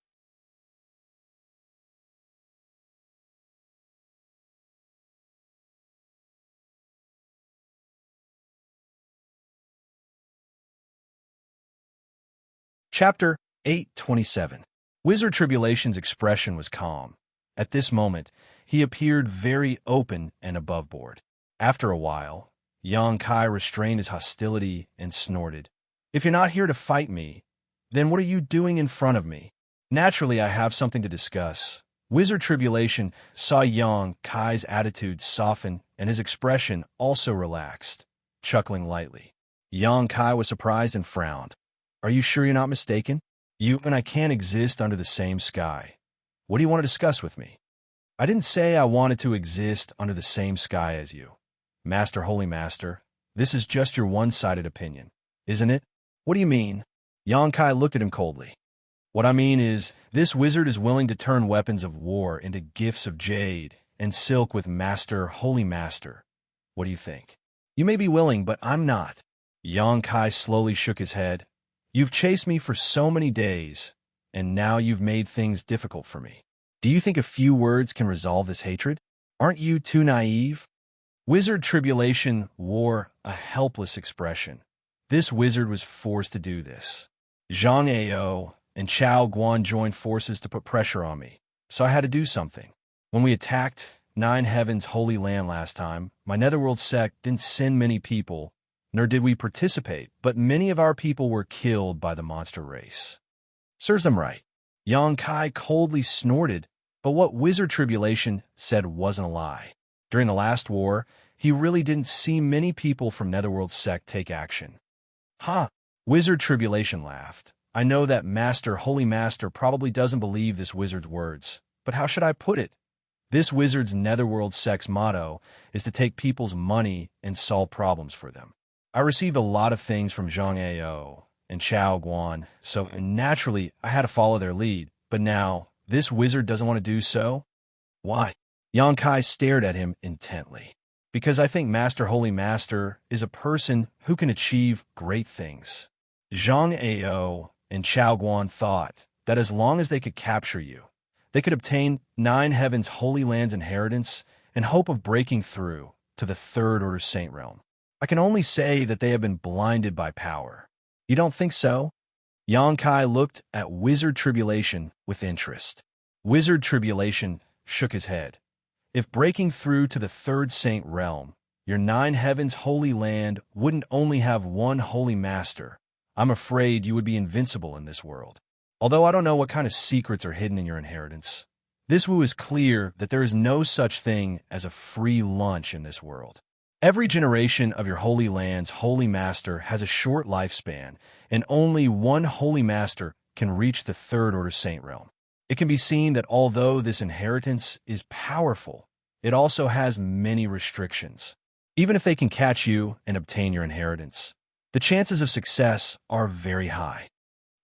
Chapter 827. Wizard Tribulation's expression was calm. At this moment, he appeared very open and above board. After a while, Yang Kai restrained his hostility and snorted. "If you're not here to fight me, then what are you doing in front of me? Naturally, I have something to discuss." Wizard Tribulation saw Yang Kai's attitude soften and his expression also relaxed, chuckling lightly. Yang Kai was surprised and frowned. "Are you sure you're not mistaken? You and I can't exist under the same sky. What do you want to discuss with me?" "I didn't say I wanted to exist under the same sky as you. Master, Holy Master, this is just your one-sided opinion, isn't it?" "What do you mean?" Yang Kai looked at him coldly. "What I mean is, this wizard is willing to turn weapons of war into gifts of jade and silk with Master, Holy Master. What do you think?" "You may be willing, but I'm not." Yang Kai slowly shook his head. "You've chased me for so many days, and now you've made things difficult for me. Do you think a few words can resolve this hatred? Aren't you too naive? Wizard Tribulation wore a helpless expression. This wizard was forced to do this. Xianxia and Chao Guan joined forces to put pressure on me, so I had to do something. When we attacked Nine Heavens' Holy Land last time, my Netherworld sect didn't send many people, nor did we participate, but many of our people were killed by the monster race. Serves them right. Yang Kai coldly snorted, but what Wizard Tribulation said wasn't a lie. During the last war, he really didn't see many people from Netherworld sect take action. Ha! Wizard Tribulation laughed. I know that Holy Master probably doesn't believe this wizard's words, but how should I put it? This wizard's Netherworld sect's motto is to take people's money and solve problems for them. I received a lot of things from Xianxia and Chao Guan, so naturally I had to follow their lead. But now, this wizard doesn't want to do so? Why? Yang Kai stared at him intently. Because I think Holy Master is a person who can achieve great things. Xianxia and Chao Guan thought that as long as they could capture you, they could obtain Nine Heavens' Holy Land's inheritance in hope of breaking through to the Third Order Saint Realm. I can only say that they have been blinded by power. You don't think so? Yang Kai looked at Wizard Tribulation with interest. Wizard Tribulation shook his head. If breaking through to the Third Saint Realm, your Nine Heavens' Holy Land wouldn't only have one Holy Master, I'm afraid you would be invincible in this world. Although I don't know what kind of secrets are hidden in your inheritance, this Wu is clear that there is no such thing as a free lunch in this world. Every generation of your Holy Land's Holy Master has a short lifespan, and only one Holy Master can reach the Third Order Saint Realm. It can be seen that although this inheritance is powerful, it also has many restrictions. Even if they can catch you and obtain your inheritance, the chances of success are very high.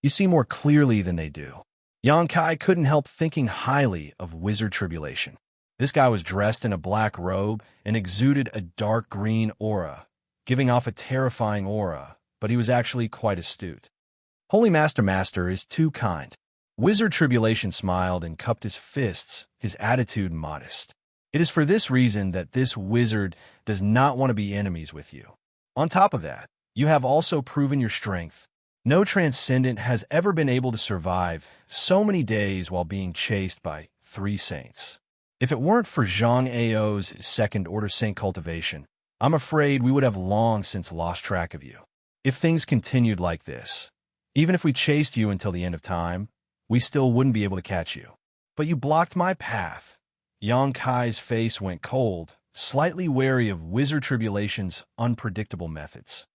You see more clearly than they do. Yang Kai couldn't help thinking highly of Wizard Tribulation. This guy was dressed in a black robe and exuded a dark green aura, giving off a terrifying aura, but he was actually quite astute. Holy Master is too kind. Wizard Tribulation smiled and cupped his fists, his attitude modest. It is for this reason that this wizard does not want to be enemies with you. On top of that, you have also proven your strength. No transcendent has ever been able to survive so many days while being chased by 3 saints. If it weren't for Xianxia's Second Order Saint Cultivation, I'm afraid we would have long since lost track of you. If things continued like this, even if we chased you until the end of time, we still wouldn't be able to catch you. But you blocked my path. Yang Kai's face went cold, slightly wary of Wizard Tribulation's unpredictable methods.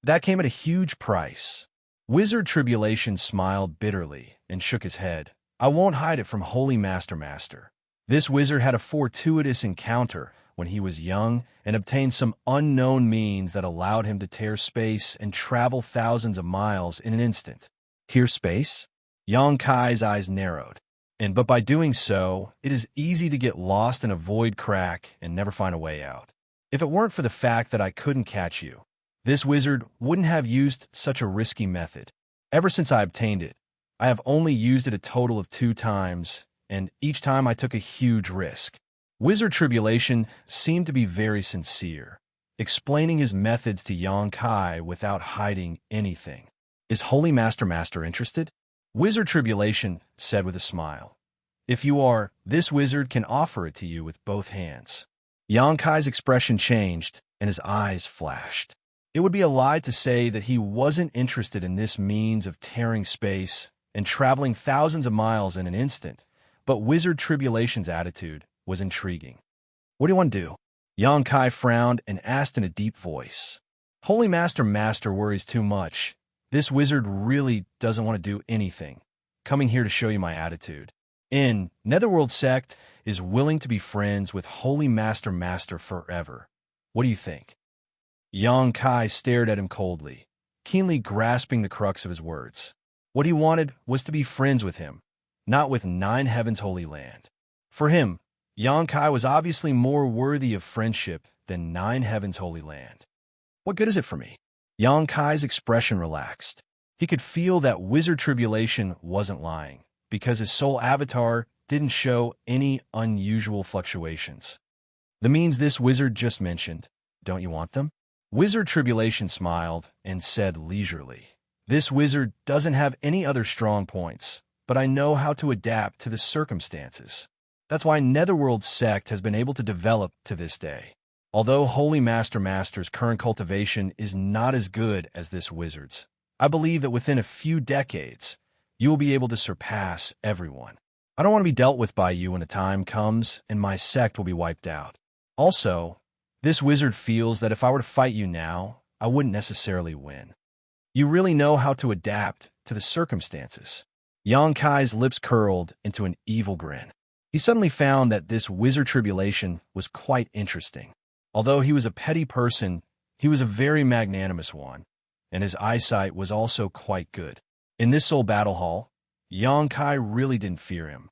That came at a huge price. Wizard Tribulation smiled bitterly and shook his head. I won't hide it from Holy Master. This wizard had a fortuitous encounter when he was young and obtained some unknown means that allowed him to tear space and travel thousands of miles in an instant. Tear space? Yang Kai's eyes narrowed. But by doing so, it is easy to get lost in a void crack and never find a way out. If it weren't for the fact that I couldn't catch you, this wizard wouldn't have used such a risky method. Ever since I obtained it, I have only used it a total of 2 times, and each time I took a huge risk. Wizard Tribulation seemed to be very sincere, explaining his methods to Yang Kai without hiding anything. Is Holy Master interested? Wizard Tribulation said with a smile. If you are, this wizard can offer it to you with both hands. Yang Kai's expression changed, and his eyes flashed. It would be a lie to say that he wasn't interested in this means of tearing space and traveling thousands of miles in an instant, but Wizard Tribulation's attitude was intriguing. What do you want to do? Yang Kai frowned and asked in a deep voice. Holy Master worries too much. This wizard really doesn't want to do anything. Coming here to show you my attitude. Netherworld sect is willing to be friends with Holy Master forever. What do you think? Yang Kai stared at him coldly, keenly grasping the crux of his words. What he wanted was to be friends with him, not with Nine Heavens' Holy Land. For him, Yang Kai was obviously more worthy of friendship than Nine Heavens' Holy Land. What good is it for me? Yang Kai's expression relaxed. He could feel that Wizard Tribulation wasn't lying, because his soul avatar didn't show any unusual fluctuations. The means this wizard just mentioned, don't you want them? Wizard Tribulation smiled and said leisurely, this wizard doesn't have any other strong points, but I know how to adapt to the circumstances. That's why Netherworld Sect has been able to develop to this day. Although Holy Master's current cultivation is not as good as this wizard's, I believe that within a few decades, you will be able to surpass everyone. I don't want to be dealt with by you when the time comes and my sect will be wiped out. Also, this wizard feels that if I were to fight you now, I wouldn't necessarily win. You really know how to adapt to the circumstances. Yang Kai's lips curled into an evil grin. He suddenly found that this Wizard Tribulation was quite interesting. Although he was a petty person, he was a very magnanimous one, and his eyesight was also quite good. In this soul battle hall, Yang Kai really didn't fear him.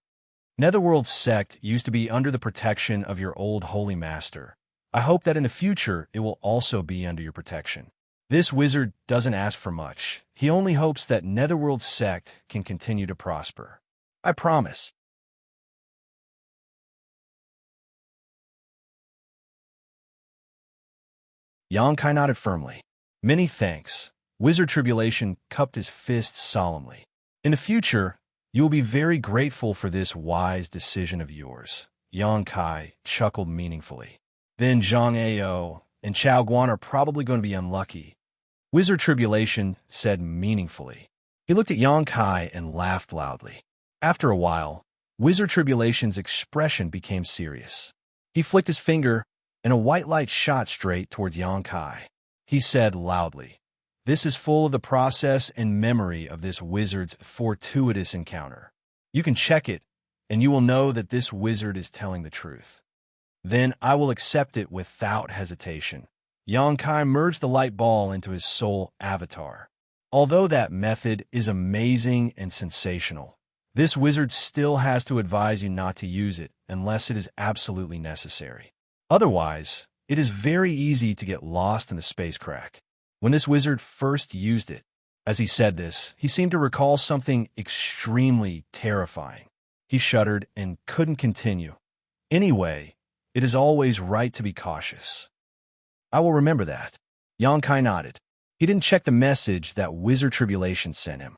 Netherworld Sect used to be under the protection of your old Holy Master. I hope that in the future it will also be under your protection. This wizard doesn't ask for much. He only hopes that Netherworld Sect can continue to prosper. I promise. Yang Kai nodded firmly. Many thanks. Wizard Tribulation cupped his fists solemnly. In the future, you will be very grateful for this wise decision of yours. Yang Kai chuckled meaningfully. Then Zhang Ao and Chao Guan are probably going to be unlucky. Wizard Tribulation said meaningfully. He looked at Yang Kai and laughed loudly. After a while, Wizard Tribulation's expression became serious. He flicked his finger, and a white light shot straight towards Yang Kai. He said loudly, this is full of the process and memory of this wizard's fortuitous encounter. You can check it, and you will know that this wizard is telling the truth. Then I will accept it without hesitation. Yang Kai merged the light ball into his soul avatar. Although that method is amazing and sensational, this wizard still has to advise you not to use it unless it is absolutely necessary. Otherwise, it is very easy to get lost in the space crack. When this wizard first used it, as he said this, he seemed to recall something extremely terrifying. He shuddered and couldn't continue. Anyway, it is always right to be cautious. I will remember that. Yang Kai nodded. He didn't check the message that Wizard Tribulation sent him.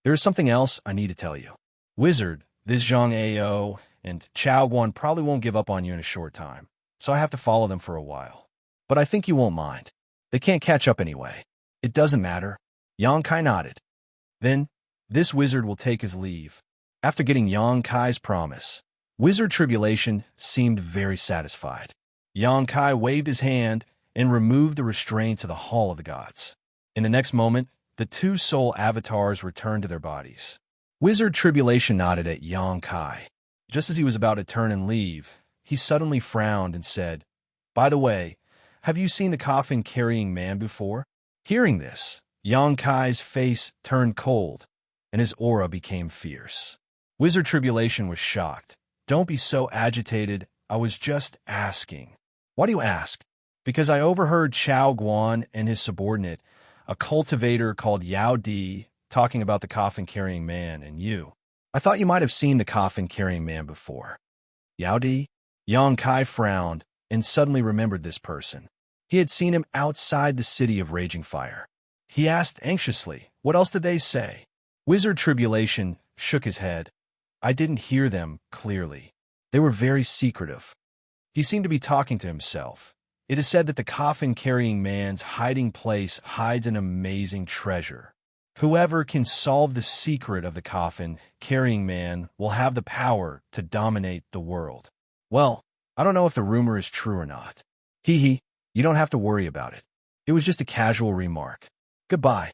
There is something else I need to tell you. Wizard, this Zhang Ao and Chao Guan probably won't give up on you in a short time, so I have to follow them for a while. But I think you won't mind. They can't catch up anyway. It doesn't matter. Yang Kai nodded. Then, this wizard will take his leave. After getting Yang Kai's promise, Wizard Tribulation seemed very satisfied. Yang Kai waved his hand and removed the restraints of the Hall of the Gods. In the next moment, the two soul avatars returned to their bodies. Wizard Tribulation nodded at Yang Kai. Just as he was about to turn and leave, he suddenly frowned and said, by the way, have you seen the coffin-carrying man before? Hearing this, Yang Kai's face turned cold, and his aura became fierce. Wizard Tribulation was shocked. Don't be so agitated. I was just asking. Why do you ask? Because I overheard Chao Guan and his subordinate, a cultivator called Yao Di, talking about the coffin-carrying man and you. I thought you might have seen the coffin-carrying man before. Yao Di? Yang Kai frowned and suddenly remembered this person. He had seen him outside the city of Raging Fire. He asked anxiously, what else did they say? Wizard Tribulation shook his head. I didn't hear them clearly. They were very secretive. He seemed to be talking to himself. It is said that the coffin-carrying man's hiding place hides an amazing treasure. Whoever can solve the secret of the coffin-carrying man will have the power to dominate the world. Well, I don't know if the rumor is true or not. Hee, you don't have to worry about it. It was just a casual remark. Goodbye.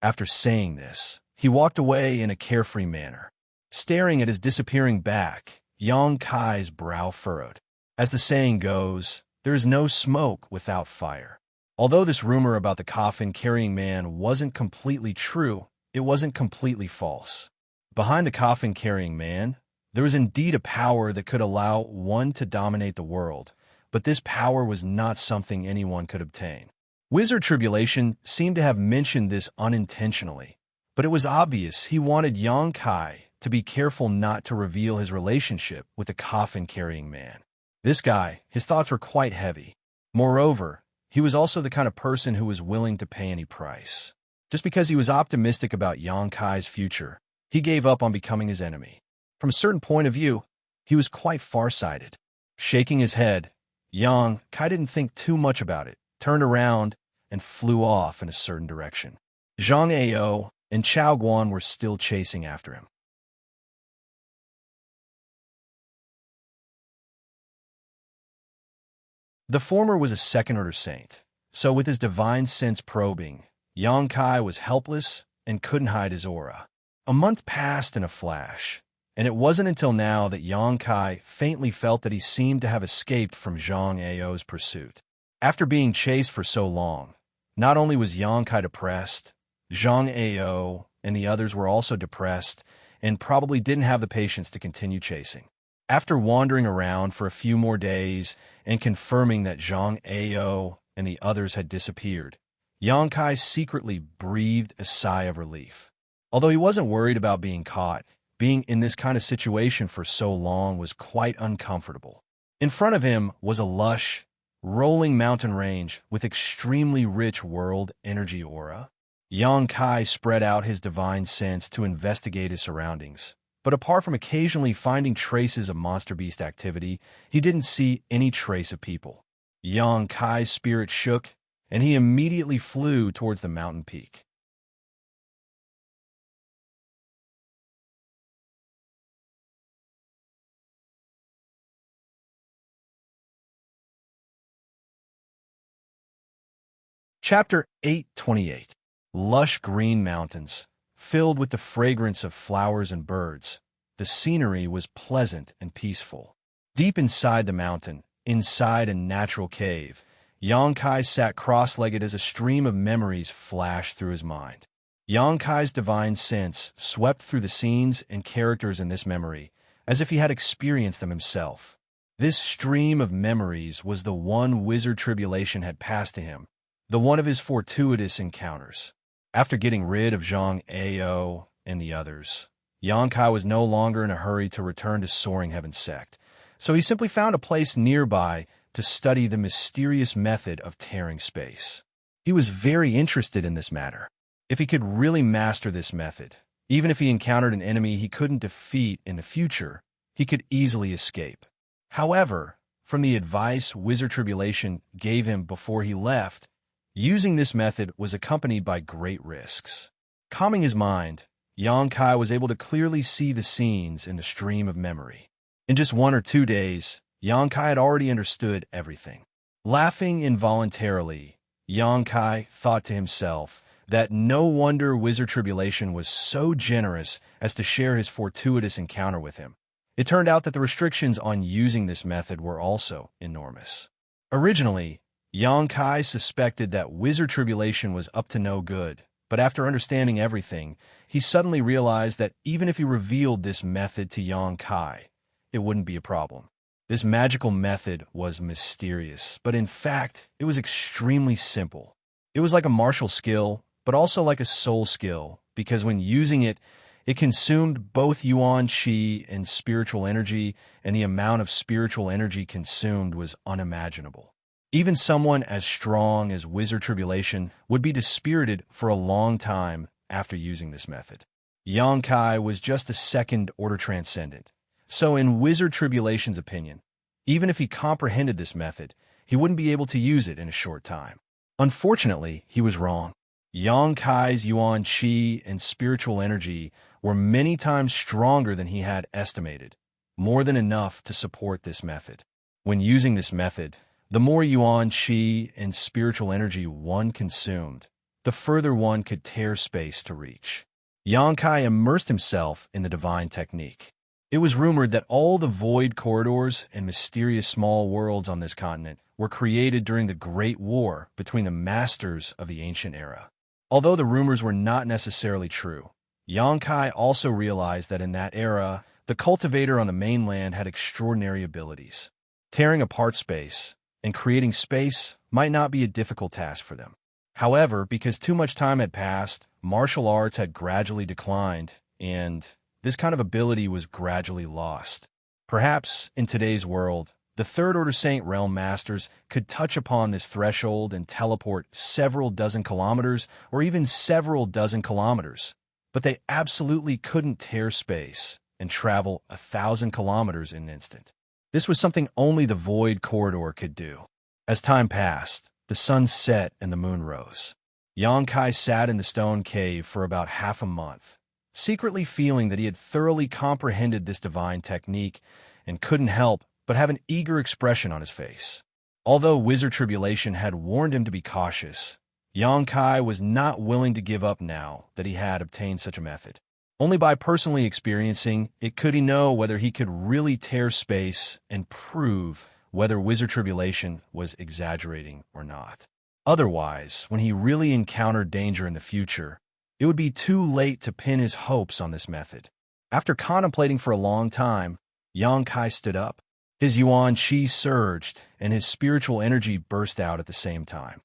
After saying this, he walked away in a carefree manner. Staring at his disappearing back, Yang Kai's brow furrowed. As the saying goes, there is no smoke without fire. Although this rumor about the coffin-carrying man wasn't completely true, it wasn't completely false. Behind the coffin-carrying man, there was indeed a power that could allow one to dominate the world, but this power was not something anyone could obtain. Wizard Tribulation seemed to have mentioned this unintentionally, but it was obvious he wanted Yang Kai to be careful not to reveal his relationship with the coffin-carrying man. This guy, his thoughts were quite heavy. Moreover, he was also the kind of person who was willing to pay any price. Just because he was optimistic about Yang Kai's future, he gave up on becoming his enemy. From a certain point of view, he was quite far-sighted. Shaking his head, Yang Kai didn't think too much about it, turned around, and flew off in a certain direction. Zhang Ao and Chao Guan were still chasing after him. The former was a second-order saint, so with his divine sense probing, Yang Kai was helpless and couldn't hide his aura. A month passed in a flash, and it wasn't until now that Yang Kai faintly felt that he seemed to have escaped from Zhang Ao's pursuit. After being chased for so long, not only was Yang Kai depressed, Zhang Ao and the others were also depressed and probably didn't have the patience to continue chasing. After wandering around for a few more days and confirming that Zhang Ao and the others had disappeared, Yang Kai secretly breathed a sigh of relief. Although he wasn't worried about being caught, being in this kind of situation for so long was quite uncomfortable. In front of him was a lush, rolling mountain range with extremely rich world energy aura. Yang Kai spread out his divine sense to investigate his surroundings. But apart from occasionally finding traces of monster beast activity, he didn't see any trace of people. Yang Kai's spirit shook, and he immediately flew towards the mountain peak. Chapter 828. Lush green mountains, filled with the fragrance of flowers and birds. The scenery was pleasant and peaceful. Deep inside the mountain, inside a natural cave, Yang Kai sat cross-legged as a stream of memories flashed through his mind. Yang Kai's divine sense swept through the scenes and characters in this memory, as if he had experienced them himself. This stream of memories was the one Wizard Tribulation had passed to him, the one of his fortuitous encounters. After getting rid of Zhang Ao and the others, Yang Kai was no longer in a hurry to return to Soaring Heaven Sect, so he simply found a place nearby to study the mysterious method of tearing space. He was very interested in this matter. If he could really master this method, even if he encountered an enemy he couldn't defeat in the future, he could easily escape. However, from the advice Wizard Tribulation gave him before he left, using this method was accompanied by great risks. Calming his mind, Yang Kai was able to clearly see the scenes in the stream of memory. In just 1 or 2 days, Yang Kai had already understood everything. Laughing involuntarily, Yang Kai thought to himself that no wonder Wizard Tribulation was so generous as to share his fortuitous encounter with him. It turned out that the restrictions on using this method were also enormous. Originally, Yang Kai suspected that Wizard Tribulation was up to no good, but after understanding everything, he suddenly realized that even if he revealed this method to Yang Kai, it wouldn't be a problem. This magical method was mysterious, but in fact, it was extremely simple. It was like a martial skill, but also like a soul skill, because when using it, it consumed both Yuan Qi and spiritual energy, and the amount of spiritual energy consumed was unimaginable. Even someone as strong as Wizard Tribulation would be dispirited for a long time after using this method. Yang Kai was just a second-order transcendent, so in Wizard Tribulation's opinion, even if he comprehended this method, he wouldn't be able to use it in a short time. Unfortunately, he was wrong. Yang Kai's Yuan Qi and spiritual energy were many times stronger than he had estimated, more than enough to support this method. When using this method, the more Yuan Qi and spiritual energy one consumed, the further one could tear space to reach. Yang Kai immersed himself in the divine technique. It was rumored that all the void corridors and mysterious small worlds on this continent were created during the Great War between the masters of the ancient era. Although the rumors were not necessarily true, Yang Kai also realized that in that era, the cultivator on the mainland had extraordinary abilities. Tearing apart space, and creating space might not be a difficult task for them. However, because too much time had passed, martial arts had gradually declined, and this kind of ability was gradually lost. Perhaps, in today's world, the Third Order Saint Realm Masters could touch upon this threshold and teleport several dozen kilometers or even several dozen kilometers, but they absolutely couldn't tear space and travel 1,000 kilometers in an instant. This was something only the Void Corridor could do. As time passed, the sun set and the moon rose. Xianxia sat in the stone cave for about half a month, secretly feeling that he had thoroughly comprehended this divine technique and couldn't help but have an eager expression on his face. Although Wizard Tribulation had warned him to be cautious, Xianxia was not willing to give up now that he had obtained such a method. Only by personally experiencing it could he know whether he could really tear space and prove whether Wizard Tribulation was exaggerating or not. Otherwise, when he really encountered danger in the future, it would be too late to pin his hopes on this method. After contemplating for a long time, Xianxia stood up. His yuan qi surged, and his spiritual energy burst out at the same time.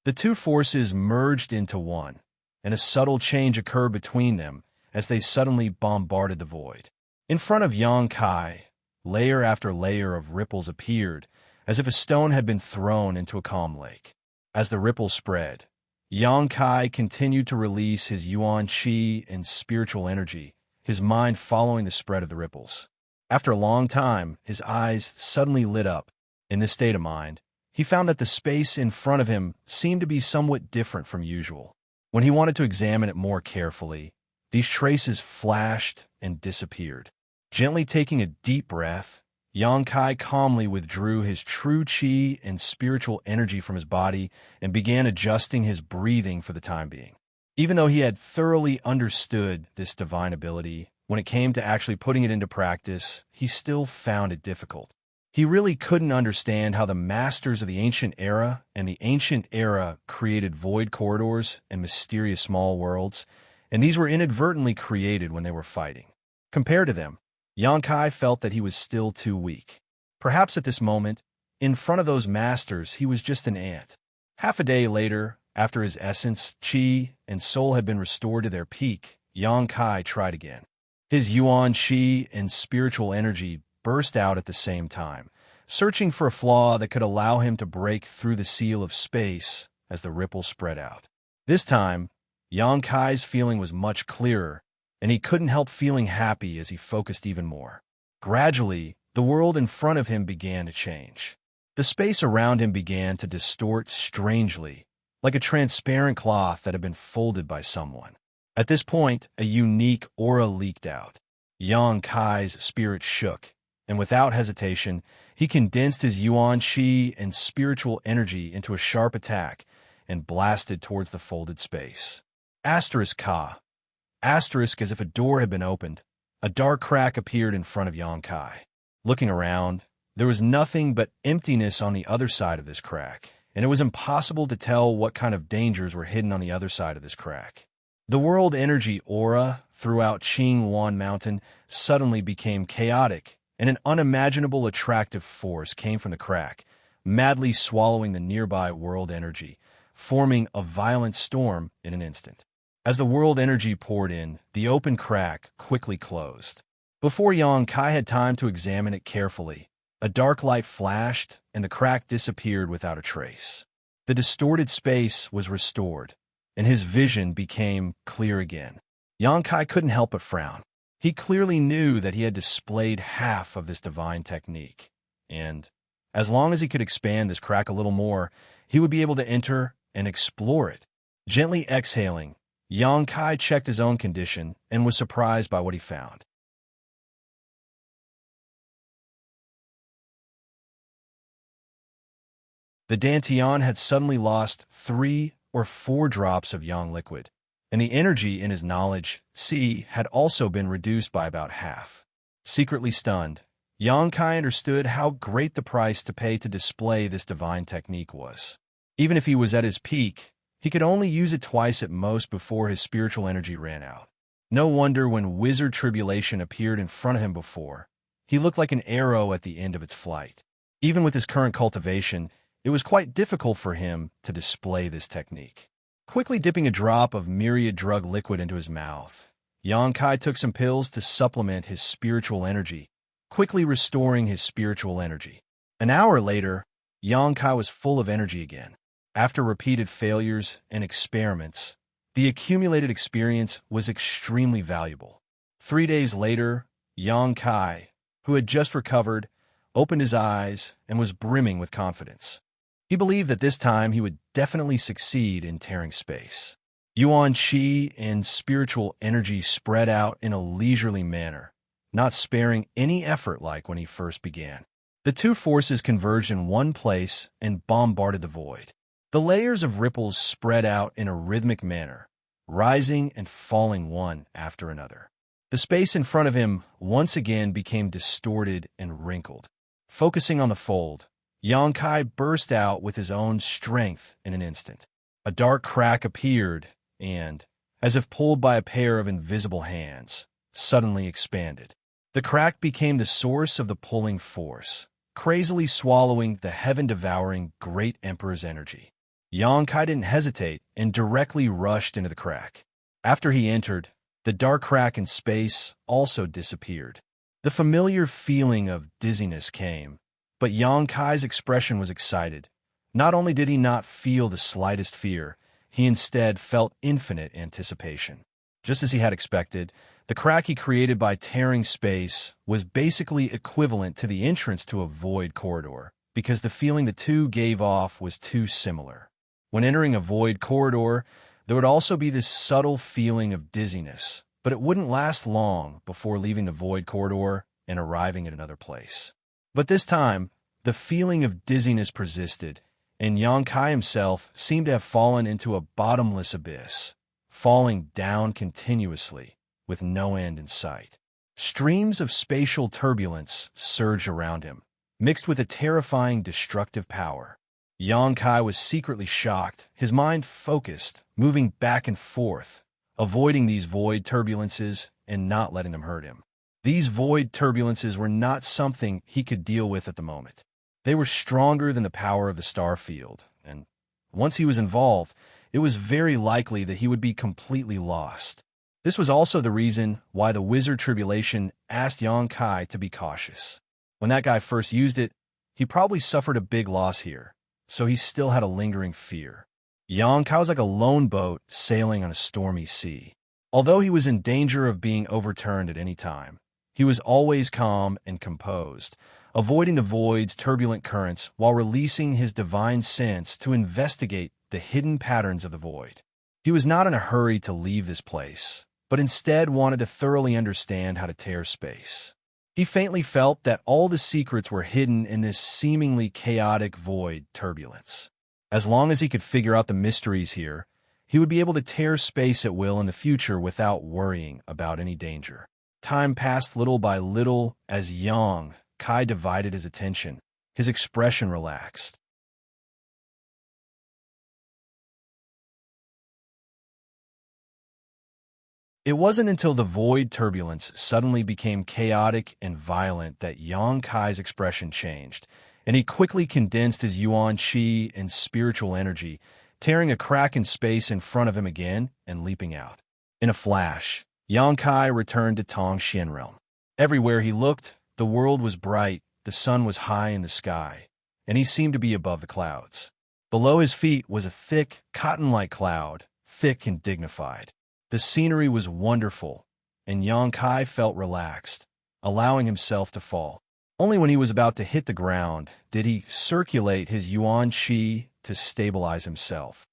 The two forces merged into one, and a subtle change occurred between them as they suddenly bombarded the void. In front of Xianxia, layer after layer of ripples appeared, as if a stone had been thrown into a calm lake. As the ripples spread, Xianxia continued to release his yuan qi and spiritual energy, his mind following the spread of the ripples. After a long time, his eyes suddenly lit up. In this state of mind, he found that the space in front of him seemed to be somewhat different from usual. When he wanted to examine it more carefully, these traces flashed and disappeared. Gently taking a deep breath, Xianxia calmly withdrew his true qi and spiritual energy from his body and began adjusting his breathing for the time being. Even though he had thoroughly understood this divine ability, when it came to actually putting it into practice, he still found it difficult. He really couldn't understand how the masters of the Ancient Era and the Ancient Era created void corridors and mysterious small worlds, and these were inadvertently created when they were fighting. Compared to them, Xianxia felt that he was still too weak. Perhaps at this moment, in front of those masters, he was just an ant. Half a day later, after his essence, qi, and soul had been restored to their peak, Xianxia tried again. His yuan qi and spiritual energy burst out at the same time, searching for a flaw that could allow him to break through the seal of space as the ripples spread out. This time, Xianxia's feeling was much clearer, and he couldn't help feeling happy as he focused even more. Gradually, the world in front of him began to change. The space around him began to distort strangely, like a transparent cloth that had been folded by someone. At this point, a unique aura leaked out. Xianxia's spirit shook, and without hesitation, he condensed his yuan qi and spiritual energy into a sharp attack and blasted towards the folded space. Asterisk ka. Asterisk as if a door had been opened. A dark crack appeared in front of Xianxia. Looking around, there was nothing but emptiness on the other side of this crack, and it was impossible to tell what kind of dangers were hidden on the other side of this crack. The world energy aura throughout Qingwan Mountain suddenly became chaotic, and an unimaginable attractive force came from the crack, madly swallowing the nearby world energy, forming a violent storm in an instant. As the world energy poured in, the open crack quickly closed. Before Xianxia had time to examine it carefully, a dark light flashed and the crack disappeared without a trace. The distorted space was restored, and his vision became clear again. Xianxia couldn't help but frown. He clearly knew that he had displayed half of this divine technique, and as long as he could expand this crack a little more, he would be able to enter and explore it. Gently exhaling, Xianxia checked his own condition and was surprised by what he found. The Dantian had suddenly lost 3 or 4 drops of yang liquid, and the energy in his knowledge, C, had also been reduced by about half. Secretly stunned, Xianxia understood how great the price to pay to display this divine technique was. Even if he was at his peak, he could only use it twice at most before his spiritual energy ran out. No wonder when Wizard Tribulation appeared in front of him before, he looked like an arrow at the end of its flight. Even with his current cultivation, it was quite difficult for him to display this technique. Quickly dipping a drop of myriad drug liquid into his mouth, Xianxia took some pills to supplement his spiritual energy, quickly restoring his spiritual energy. An hour later, Xianxia was full of energy again. After repeated failures and experiments, the accumulated experience was extremely valuable. 3 days later, Xianxia, who had just recovered, opened his eyes and was brimming with confidence. He believed that this time he would definitely succeed in tearing space. Yuan Qi and spiritual energy spread out in a leisurely manner, not sparing any effort like when he first began. The two forces converged in one place and bombarded the void. The layers of ripples spread out in a rhythmic manner, rising and falling one after another. The space in front of him once again became distorted and wrinkled. Focusing on the fold, Xianxia burst out with his own strength in an instant. A dark crack appeared and, as if pulled by a pair of invisible hands, suddenly expanded. The crack became the source of the pulling force, crazily swallowing the heaven-devouring Great Emperor's energy. Xianxia didn't hesitate and directly rushed into the crack. After he entered, the dark crack in space also disappeared. The familiar feeling of dizziness came, but Xianxia's expression was excited. Not only did he not feel the slightest fear, he instead felt infinite anticipation. Just as he had expected, the crack he created by tearing space was basically equivalent to the entrance to a void corridor, because the feeling the two gave off was too similar. When entering a void corridor, there would also be this subtle feeling of dizziness, but it wouldn't last long before leaving the void corridor and arriving at another place. But this time, the feeling of dizziness persisted, and Xianxia himself seemed to have fallen into a bottomless abyss, falling down continuously, with no end in sight. Streams of spatial turbulence surged around him, mixed with a terrifying destructive power. Xianxia was secretly shocked, his mind focused, moving back and forth, avoiding these void turbulences and not letting them hurt him. These void turbulences were not something he could deal with at the moment. They were stronger than the power of the star field, and once he was involved, it was very likely that he would be completely lost. This was also the reason why the Wizard Tribulation asked Xianxia to be cautious. When that guy first used it, he probably suffered a big loss here, so he still had a lingering fear. Xianxia was like a lone boat sailing on a stormy sea. Although he was in danger of being overturned at any time, he was always calm and composed, avoiding the void's turbulent currents while releasing his divine sense to investigate the hidden patterns of the void. He was not in a hurry to leave this place, but instead wanted to thoroughly understand how to tear space. He faintly felt that all the secrets were hidden in this seemingly chaotic void turbulence. As long as he could figure out the mysteries here, he would be able to tear space at will in the future without worrying about any danger. Time passed little by little as Xianxia divided his attention. His expression relaxed. It wasn't until the void turbulence suddenly became chaotic and violent that Xianxia's expression changed, and he quickly condensed his Yuan Qi and spiritual energy, tearing a crack in space in front of him again and leaping out. In a flash, Xianxia returned to Tongxian realm. Everywhere he looked, the world was bright, the sun was high in the sky, and he seemed to be above the clouds. Below his feet was a thick, cotton-like cloud, thick and dignified. The scenery was wonderful, and Xianxia felt relaxed, allowing himself to fall. Only when he was about to hit the ground did he circulate his Yuan Qi to stabilize himself.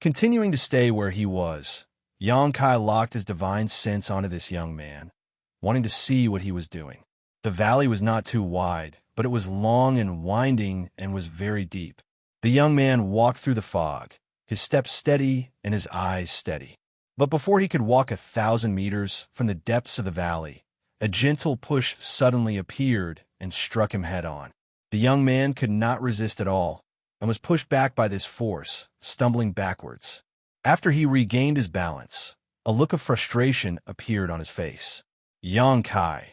Continuing to stay where he was, Xianxia locked his divine sense onto this young man, wanting to see what he was doing. The valley was not too wide, but it was long and winding and was very deep. The young man walked through the fog, his steps steady and his eyes steady. But before he could walk 1,000 meters from the depths of the valley, a gentle push suddenly appeared and struck him head-on. The young man could not resist at all and was pushed back by this force, stumbling backwards. After he regained his balance, a look of frustration appeared on his face. Xianxia,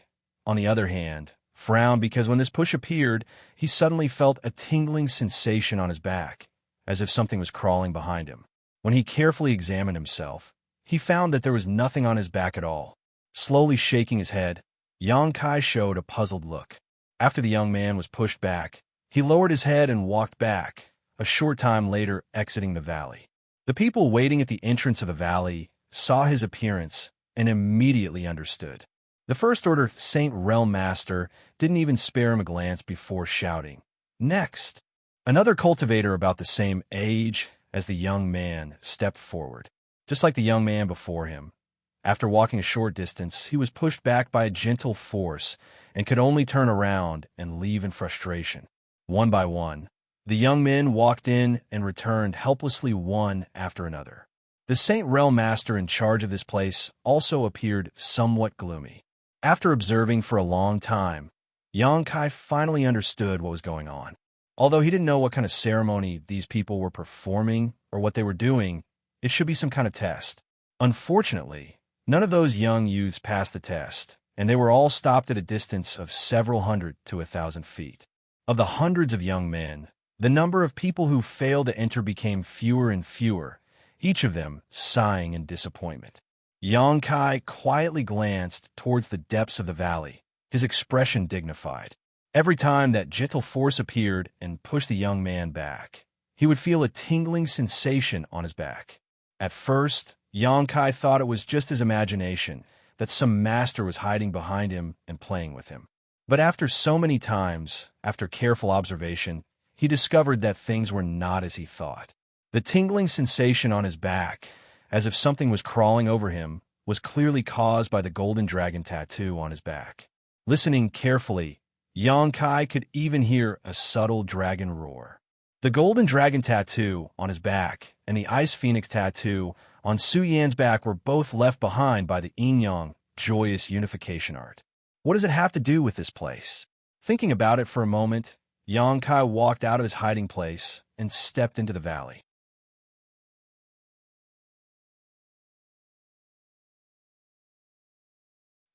on the other hand, frowned because when this push appeared, he suddenly felt a tingling sensation on his back, as if something was crawling behind him. When he carefully examined himself, he found that there was nothing on his back at all. Slowly shaking his head, Xianxia showed a puzzled look. After the young man was pushed back, he lowered his head and walked back, a short time later exiting the valley. The people waiting at the entrance of the valley saw his appearance and immediately understood. The First Order Saint Realm Master didn't even spare him a glance before shouting, "Next!" Another cultivator about the same age as the young man stepped forward. Just like the young man before him, after walking a short distance, he was pushed back by a gentle force and could only turn around and leave in frustration. One by one, the young men walked in and returned helplessly one after another. The Saint Realm Master in charge of this place also appeared somewhat gloomy. After observing for a long time, Xianxia finally understood what was going on. Although he didn't know what kind of ceremony these people were performing or what they were doing, it should be some kind of test. Unfortunately, none of those young youths passed the test, and they were all stopped at a distance of several hundred to 1,000 feet. Of the hundreds of young men, the number of people who failed to enter became fewer and fewer, each of them sighing in disappointment. Xianxia quietly glanced towards the depths of the valley, his expression dignified. Every time that gentle force appeared and pushed the young man back, he would feel a tingling sensation on his back. At first, Xianxia thought it was just his imagination, that some master was hiding behind him and playing with him. But after so many times, after careful observation, he discovered that things were not as he thought. The tingling sensation on his back, as if something was crawling over him, was clearly caused by the golden dragon tattoo on his back. Listening carefully, Xianxia could even hear a subtle dragon roar. The golden dragon tattoo on his back and the ice phoenix tattoo on Su Yan's back were both left behind by the yin-yang joyous unification art. What does it have to do with this place? Thinking about it for a moment, Xianxia walked out of his hiding place and stepped into the valley.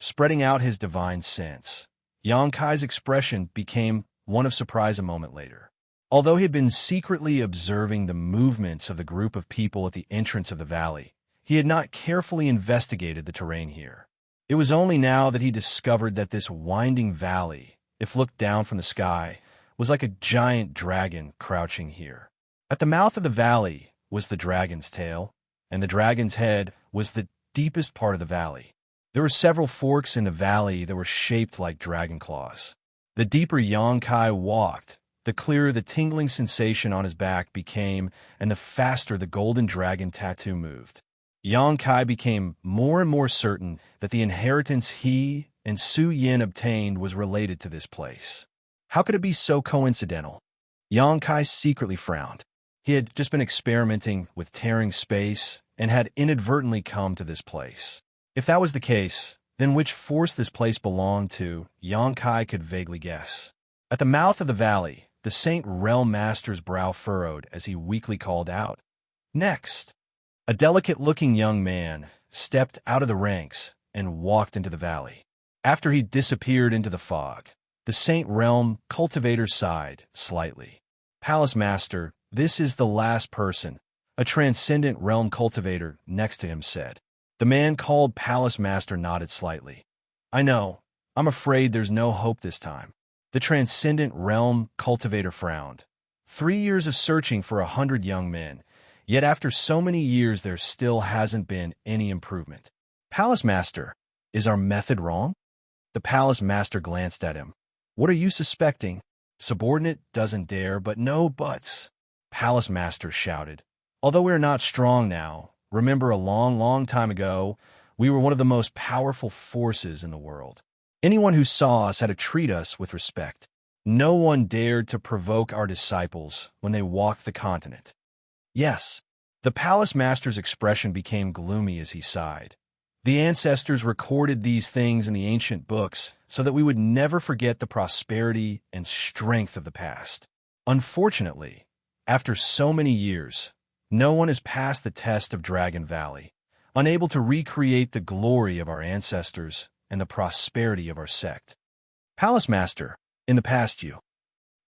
Spreading out his divine sense, Xianxia's expression became one of surprise a moment later. Although he had been secretly observing the movements of the group of people at the entrance of the valley, he had not carefully investigated the terrain here. It was only now that he discovered that this winding valley, if looked down from the sky, was like a giant dragon crouching here. At the mouth of the valley was the dragon's tail, and the dragon's head was the deepest part of the valley. There were several forks in the valley that were shaped like dragon claws. The deeper Xianxia walked, the clearer the tingling sensation on his back became, and the faster the golden dragon tattoo moved. Xianxia became more and more certain that the inheritance he and Su Yin obtained was related to this place. How could it be so coincidental? Xianxia secretly frowned. He had just been experimenting with tearing space and had inadvertently come to this place. If that was the case, then which force this place belonged to, Xianxia could vaguely guess. At the mouth of the valley, the Saint Realm Master's brow furrowed as he weakly called out, "Next!" A delicate-looking young man stepped out of the ranks and walked into the valley. After he disappeared into the fog, the Saint Realm cultivator sighed slightly. "Palace Master, this is the last person," a transcendent realm cultivator next to him said. The man called Palace Master nodded slightly. "I know. I'm afraid there's no hope this time." The transcendent realm cultivator frowned. 3 years of searching for 100 young men, yet after so many years there still hasn't been any improvement. "Palace Master, is our method wrong?" The Palace Master glanced at him. "What are you suspecting?" Subordinate doesn't dare, but no buts. Palace Master shouted. "Although we are not strong now, remember a long, long time ago, we were one of the most powerful forces in the world. Anyone who saw us had to treat us with respect. No one dared to provoke our disciples when they walked the continent." "Yes, The palace master's expression became gloomy as he sighed. The ancestors recorded these things in the ancient books so that we would never forget the prosperity and strength of the past. Unfortunately, after so many years, no one has passed the test of Dragon Valley, unable to recreate the glory of our ancestors and the prosperity of our sect. Palace Master, in the past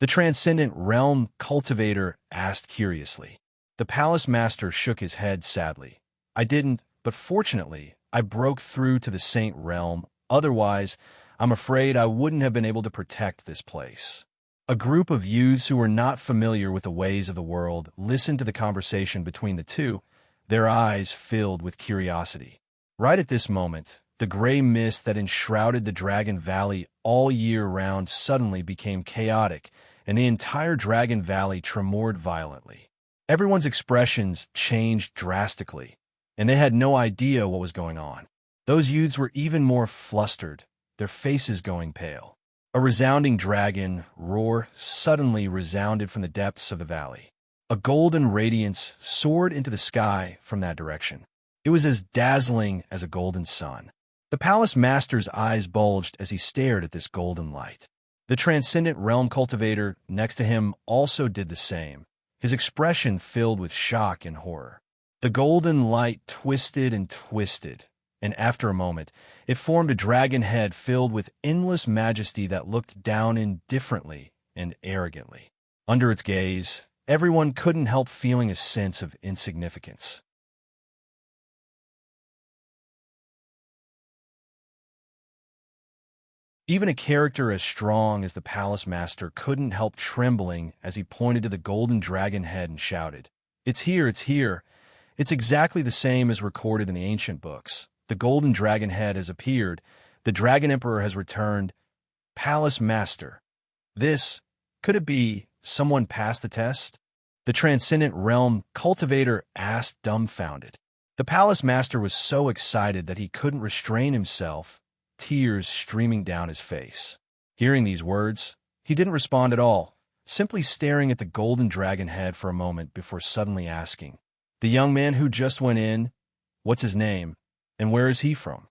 the transcendent realm cultivator asked curiously. The Palace Master shook his head sadly. I didn't, but fortunately, I broke through to the Saint Realm. Otherwise, I'm afraid I wouldn't have been able to protect this place. A group of youths who were not familiar with the ways of the world listened to the conversation between the two, their eyes filled with curiosity. Right at this moment, the gray mist that enshrouded the Dragon Valley all year round suddenly became chaotic, and the entire Dragon Valley tremored violently. Everyone's expressions changed drastically, and they had no idea what was going on. Those youths were even more flustered, their faces going pale. A resounding dragon roar suddenly resounded from the depths of the valley. A golden radiance soared into the sky from that direction. It was as dazzling as a golden sun. The palace master's eyes bulged as he stared at this golden light. The transcendent realm cultivator next to him also did the same, his expression filled with shock and horror. The golden light twisted and twisted, and after a moment, it formed a dragon head filled with endless majesty that looked down indifferently and arrogantly. Under its gaze, everyone couldn't help feeling a sense of insignificance. Even a character as strong as the palace master couldn't help trembling as he pointed to the golden dragon head and shouted, "It's here, it's here! It's exactly the same as recorded in the ancient books. The golden dragon head has appeared. The dragon emperor has returned. Palace master. Could it be someone passed the test?" The transcendent realm cultivator asked, dumbfounded. The palace master was so excited that he couldn't restrain himself, tears streaming down his face. Hearing these words, he didn't respond at all, simply staring at the golden dragon head for a moment before suddenly asking, "The young man who just went in, what's his name, and where is he from?"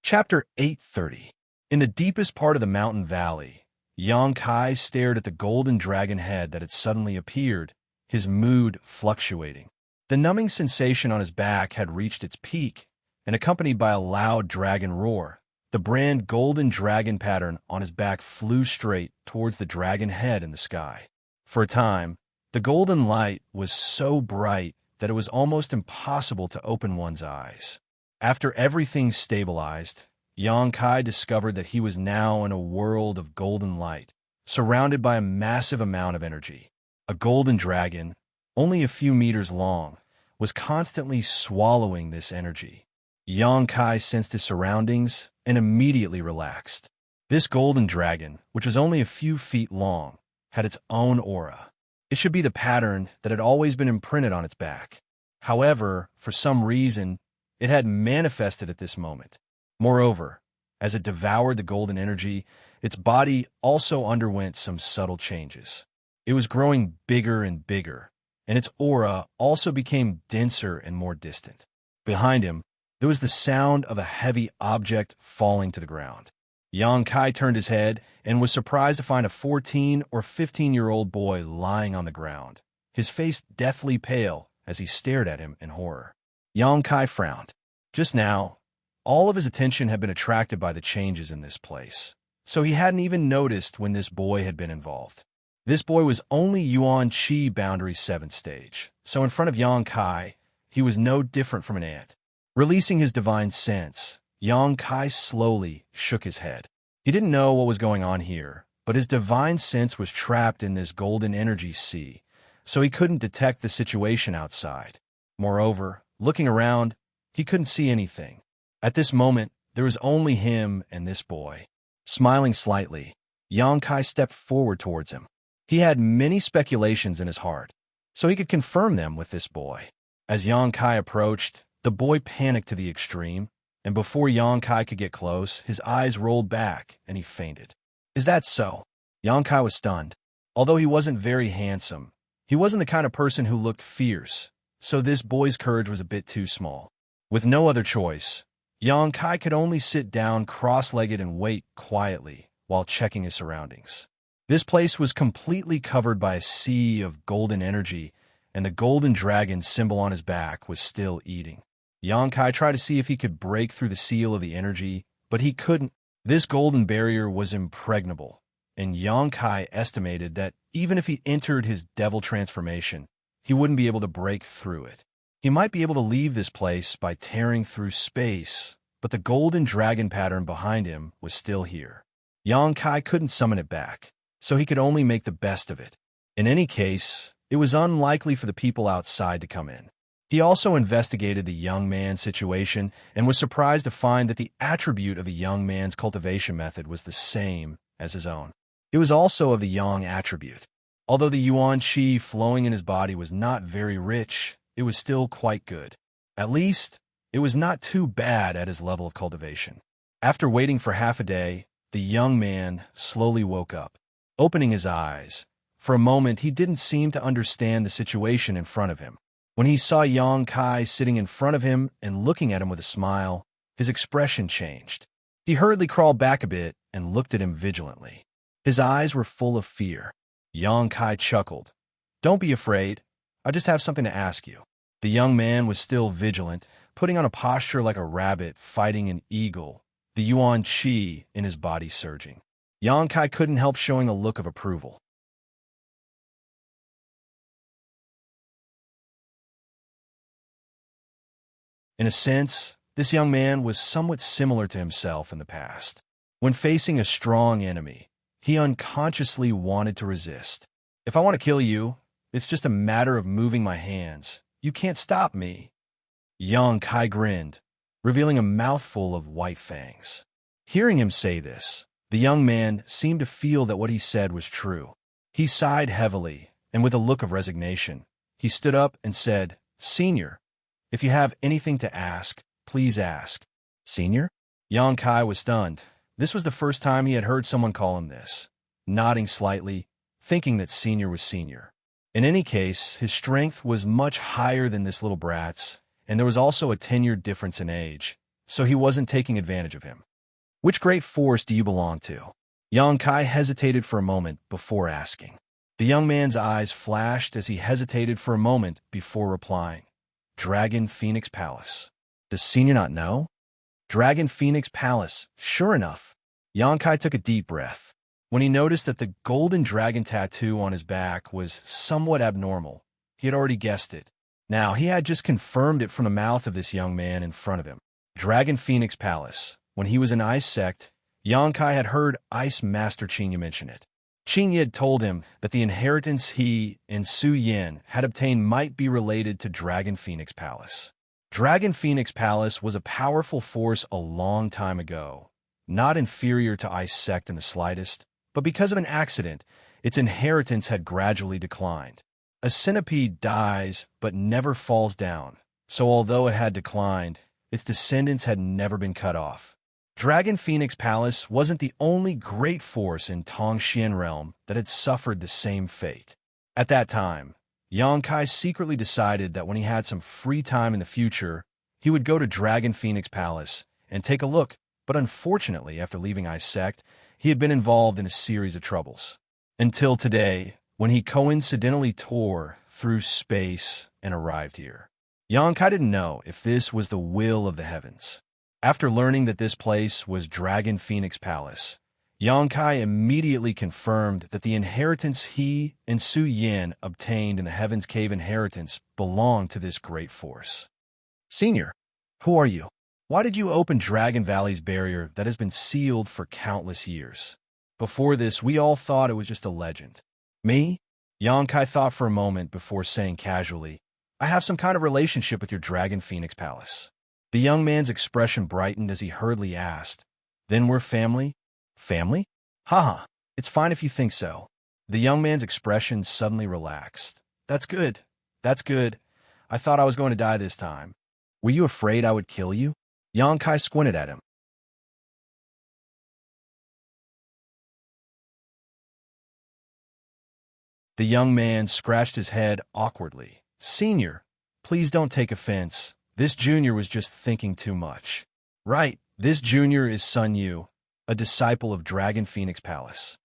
Chapter 830. In the deepest part of the mountain valley, Xianxia stared at the golden dragon head that had suddenly appeared, his mood fluctuating. The numbing sensation on his back had reached its peak, and accompanied by a loud dragon roar, the brand golden dragon pattern on his back flew straight towards the dragon head in the sky. For a time, the golden light was so bright that it was almost impossible to open one's eyes. After everything stabilized, Xianxia discovered that he was now in a world of golden light, surrounded by a massive amount of energy. A golden dragon, only a few meters long, was constantly swallowing this energy. Xianxia sensed his surroundings and immediately relaxed. This golden dragon, which was only a few feet long, had its own aura. It should be the pattern that had always been imprinted on its back. However, for some reason, it had manifested at this moment. Moreover, as it devoured the golden energy, its body also underwent some subtle changes. It was growing bigger and bigger, and its aura also became denser and more distant. Behind him, there was the sound of a heavy object falling to the ground. Xianxia turned his head and was surprised to find a 14 or 15-year-old boy lying on the ground, his face deathly pale as he stared at him in horror. Xianxia frowned. Just now, all of his attention had been attracted by the changes in this place, so he hadn't even noticed when this boy had been involved. This boy was only Yuan Qi Boundary 7th stage, so in front of Xianxia, he was no different from an ant. Releasing his divine sense, Xianxia slowly shook his head. He didn't know what was going on here, but his divine sense was trapped in this golden energy sea, so he couldn't detect the situation outside. Moreover, looking around, he couldn't see anything. At this moment, there was only him and this boy. Smiling slightly, Xianxia stepped forward towards him. He had many speculations in his heart, so he could confirm them with this boy. As Xianxia approached, The boy panicked to the extreme, and before Yongkai could get close, his eyes rolled back and he fainted. Is that so? Yongkai was stunned. Although he wasn't very handsome, he wasn't the kind of person who looked fierce, so this boy's courage was a bit too small. With no other choice, Yongkai could only sit down cross-legged and wait quietly while checking his surroundings. This place was completely covered by a sea of golden energy, and the golden dragon symbol on his back was still eating. Yongkai tried to see if he could break through the seal of the energy, but he couldn't. This golden barrier was impregnable, and Yongkai estimated that even if he entered his devil transformation, he wouldn't be able to break through it. He might be able to leave this place by tearing through space, but the golden dragon pattern behind him was still here. Yongkai couldn't summon it back, so he could only make the best of it. In any case, it was unlikely for the people outside to come in. He also investigated the young man's situation and was surprised to find that the attribute of the young man's cultivation method was the same as his own. It was also of the yang attribute. Although the yuan qi flowing in his body was not very rich, it was still quite good. At least, it was not too bad at his level of cultivation. After waiting for half a day, the young man slowly woke up. Opening his eyes, for a moment he didn't seem to understand the situation in front of him. When he saw Yongkai sitting in front of him and looking at him with a smile, his expression changed. He hurriedly crawled back a bit and looked at him vigilantly. His eyes were full of fear. Yongkai chuckled. "Don't be afraid. I just have something to ask you." The young man was still vigilant, putting on a posture like a rabbit fighting an eagle, the yuan qi in his body surging. Yongkai couldn't help showing a look of approval. In a sense, this young man was somewhat similar to himself in the past. When facing a strong enemy, he unconsciously wanted to resist. "If I want to kill you, it's just a matter of moving my hands. You can't stop me." Yongkai grinned, revealing a mouthful of white fangs. Hearing him say this, the young man seemed to feel that what he said was true. He sighed heavily, and with a look of resignation, he stood up and said, "Senior, if you have anything to ask, please ask." "Senior?" Yongkai was stunned. This was the first time he had heard someone call him this, nodding slightly, thinking that senior was senior. In any case, his strength was much higher than this little brat's, and there was also a 10-year difference in age, so he wasn't taking advantage of him. "Which great force do you belong to?" Yongkai hesitated for a moment before asking. The young man's eyes flashed as he hesitated for a moment before replying. "Dragon Phoenix Palace." "Does senior not know?" "Dragon Phoenix Palace, sure enough." Yongkai took a deep breath. When he noticed that the golden dragon tattoo on his back was somewhat abnormal, he had already guessed it. Now, he had just confirmed it from the mouth of this young man in front of him. Dragon Phoenix Palace. When he was in Ice Sect, Yongkai had heard Ice Master Xianxia mention it. Xianxia had told him that the inheritance he and Su Yin had obtained might be related to Dragon Phoenix Palace. Dragon Phoenix Palace was a powerful force a long time ago, not inferior to Ice Sect in the slightest, but because of an accident, its inheritance had gradually declined. A centipede dies but never falls down, so although it had declined, its descendants had never been cut off. Dragon Phoenix Palace wasn't the only great force in Tongxian realm that had suffered the same fate. At that time, Yongkai secretly decided that when he had some free time in the future, he would go to Dragon Phoenix Palace and take a look, but unfortunately, after leaving Ice Sect, he had been involved in a series of troubles. Until today, when he coincidentally tore through space and arrived here. Yongkai didn't know if this was the will of the heavens. After learning that this place was Dragon Phoenix Palace, Yongkai immediately confirmed that the inheritance he and Su Yin obtained in the Heaven's Cave inheritance belonged to this great force. "Senior, who are you? Why did you open Dragon Valley's barrier that has been sealed for countless years? Before this, we all thought it was just a legend." "Me?" Yongkai thought for a moment before saying casually, "I have some kind of relationship with your Dragon Phoenix Palace." The young man's expression brightened as he hurriedly asked, "Then we're family?" "Family? Haha, it's fine if you think so." The young man's expression suddenly relaxed. That's good. I thought I was going to die this time." Were you afraid I would kill you? Xianxia squinted at him. The young man scratched his head awkwardly. Senior, please don't take offense. This junior was just thinking too much. Right, this junior is Sun Yu, a disciple of Dragon Phoenix Palace.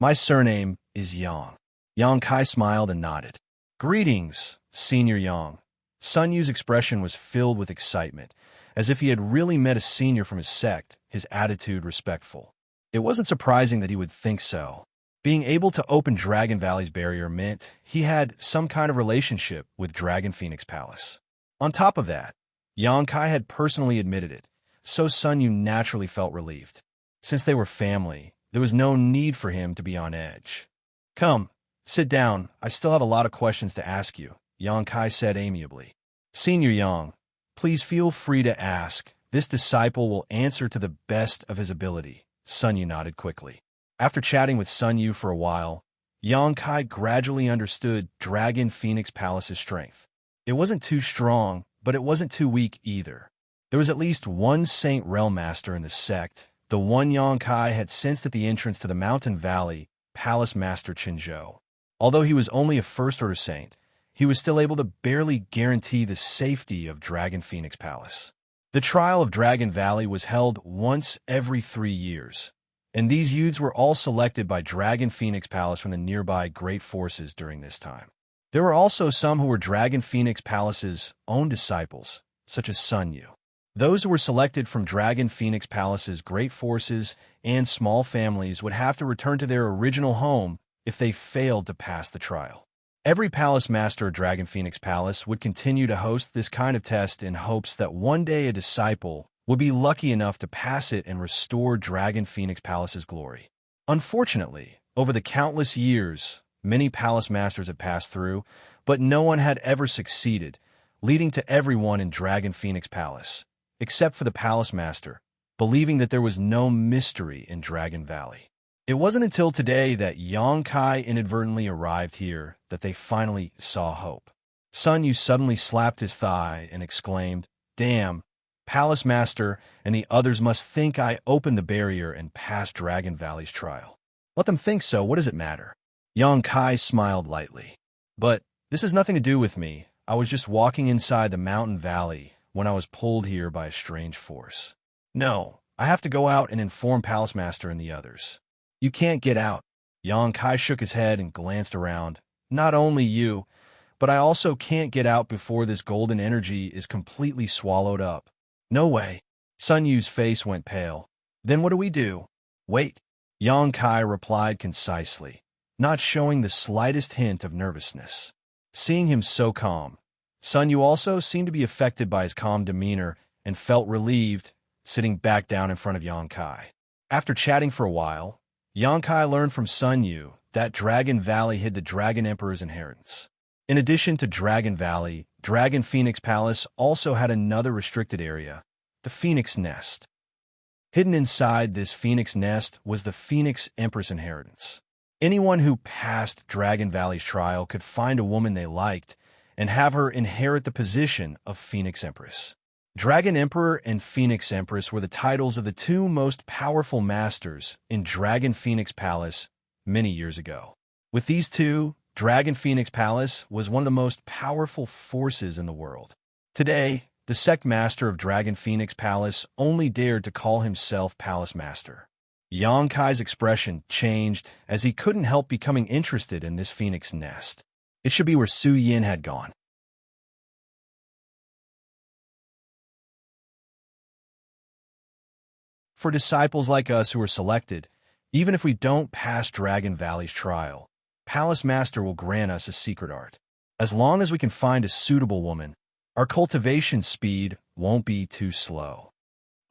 My surname is Yang. Xianxia smiled and nodded. Greetings, Senior Yang. Sun Yu's expression was filled with excitement, as if he had really met a senior from his sect, his attitude respectful. It wasn't surprising that he would think so. Being able to open Dragon Valley's barrier meant he had some kind of relationship with Dragon Phoenix Palace. On top of that, Xianxia had personally admitted it, so Sun Yu naturally felt relieved. Since they were family, there was no need for him to be on edge. Come, sit down. I still have a lot of questions to ask you, Xianxia said amiably. Senior Yang, please feel free to ask. This disciple will answer to the best of his ability, Sun Yu nodded quickly. After chatting with Sun Yu for a while, Xianxia gradually understood Dragon Phoenix Palace's strength. It wasn't too strong, but it wasn't too weak either. There was at least one Saint Realm Master in the sect, the one Xianxia had sensed at the entrance to the Mountain Valley, Palace Master Qinzhou. Although he was only a First-Order Saint, he was still able to barely guarantee the safety of Dragon Phoenix Palace. The trial of Dragon Valley was held once every 3 years, and these youths were all selected by Dragon Phoenix Palace from the nearby great forces during this time. There were also some who were Dragon Phoenix Palace's own disciples, such as Sun Yu. Those who were selected from Dragon Phoenix Palace's great forces and small families would have to return to their original home if they failed to pass the trial. Every Palace Master of Dragon Phoenix Palace would continue to host this kind of test in hopes that one day a disciple would be lucky enough to pass it and restore Dragon Phoenix Palace's glory. Unfortunately, over the countless years, many Palace Masters had passed through, but no one had ever succeeded, leading to everyone in Dragon Phoenix Palace, except for the Palace Master, believing that there was no mystery in Dragon Valley. It wasn't until today that Xianxia inadvertently arrived here that they finally saw hope. Sun Yu suddenly slapped his thigh and exclaimed, Damn, Palace Master and the others must think I opened the barrier and passed Dragon Valley's trial. Let them think so, what does it matter? Xianxia smiled lightly. But this has nothing to do with me. I was just walking inside the mountain valley when I was pulled here by a strange force. No, I have to go out and inform Palace Master and the others. You can't get out. Xianxia shook his head and glanced around. Not only you, but I also can't get out before this golden energy is completely swallowed up. No way. Sun Yu's face went pale. Then what do we do? Wait. Xianxia replied concisely, not showing the slightest hint of nervousness. Seeing him so calm, Sun Yu also seemed to be affected by his calm demeanor and felt relieved, sitting back down in front of Xianxia. After chatting for a while, Xianxia learned from Sun Yu that Dragon Valley hid the Dragon Emperor's inheritance. In addition to Dragon Valley, Dragon Phoenix Palace also had another restricted area, the Phoenix Nest. Hidden inside this Phoenix Nest was the Phoenix Empress inheritance. Anyone who passed Dragon Valley's trial could find a woman they liked and have her inherit the position of Phoenix Empress. Dragon Emperor and Phoenix Empress were the titles of the two most powerful masters in Dragon Phoenix Palace many years ago. With these two, Dragon Phoenix Palace was one of the most powerful forces in the world. Today, the sect master of Dragon Phoenix Palace only dared to call himself Palace Master. Xianxia's expression changed as he couldn't help becoming interested in this Phoenix Nest. It should be where Su Yin had gone. For disciples like us who are selected, even if we don't pass Dragon Valley's trial, Palace Master will grant us a secret art. As long as we can find a suitable woman, our cultivation speed won't be too slow.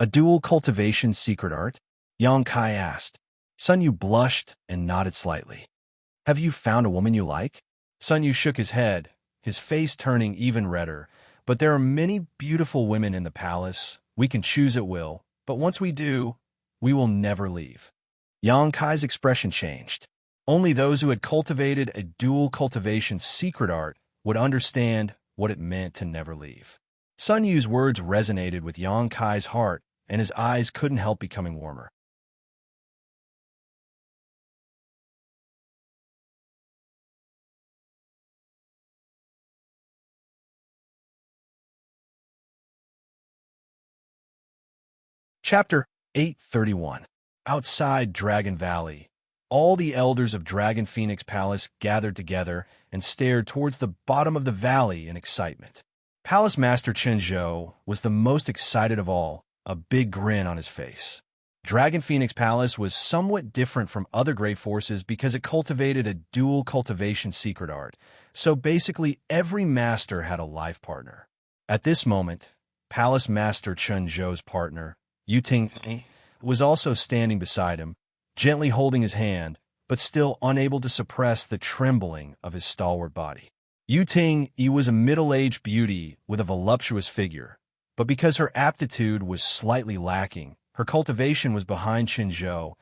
A dual cultivation secret art? Xianxia asked. Sun Yu blushed and nodded slightly. Have you found a woman you like? Sun Yu shook his head, his face turning even redder. But there are many beautiful women in the palace. We can choose at will. But once we do, we will never leave. Xianxia's expression changed. Only those who had cultivated a dual cultivation secret art would understand what it meant to never leave. Sun Yu's words resonated with Yang Kai's heart, and his eyes couldn't help becoming warmer. Chapter 831. Outside Dragon Valley. All the elders of Dragon Phoenix Palace gathered together and stared towards the bottom of the valley in excitement. Palace Master Xianxia was the most excited of all, a big grin on his face. Dragon Phoenix Palace was somewhat different from other great forces because it cultivated a dual cultivation secret art, so basically every master had a life partner. At this moment, Palace Master Xianxia's partner, Yuting, was also standing beside him, gently holding his hand, but still unable to suppress the trembling of his stalwart body. Yuting was a middle-aged beauty with a voluptuous figure, but because her aptitude was slightly lacking, her cultivation was behind Xianxia,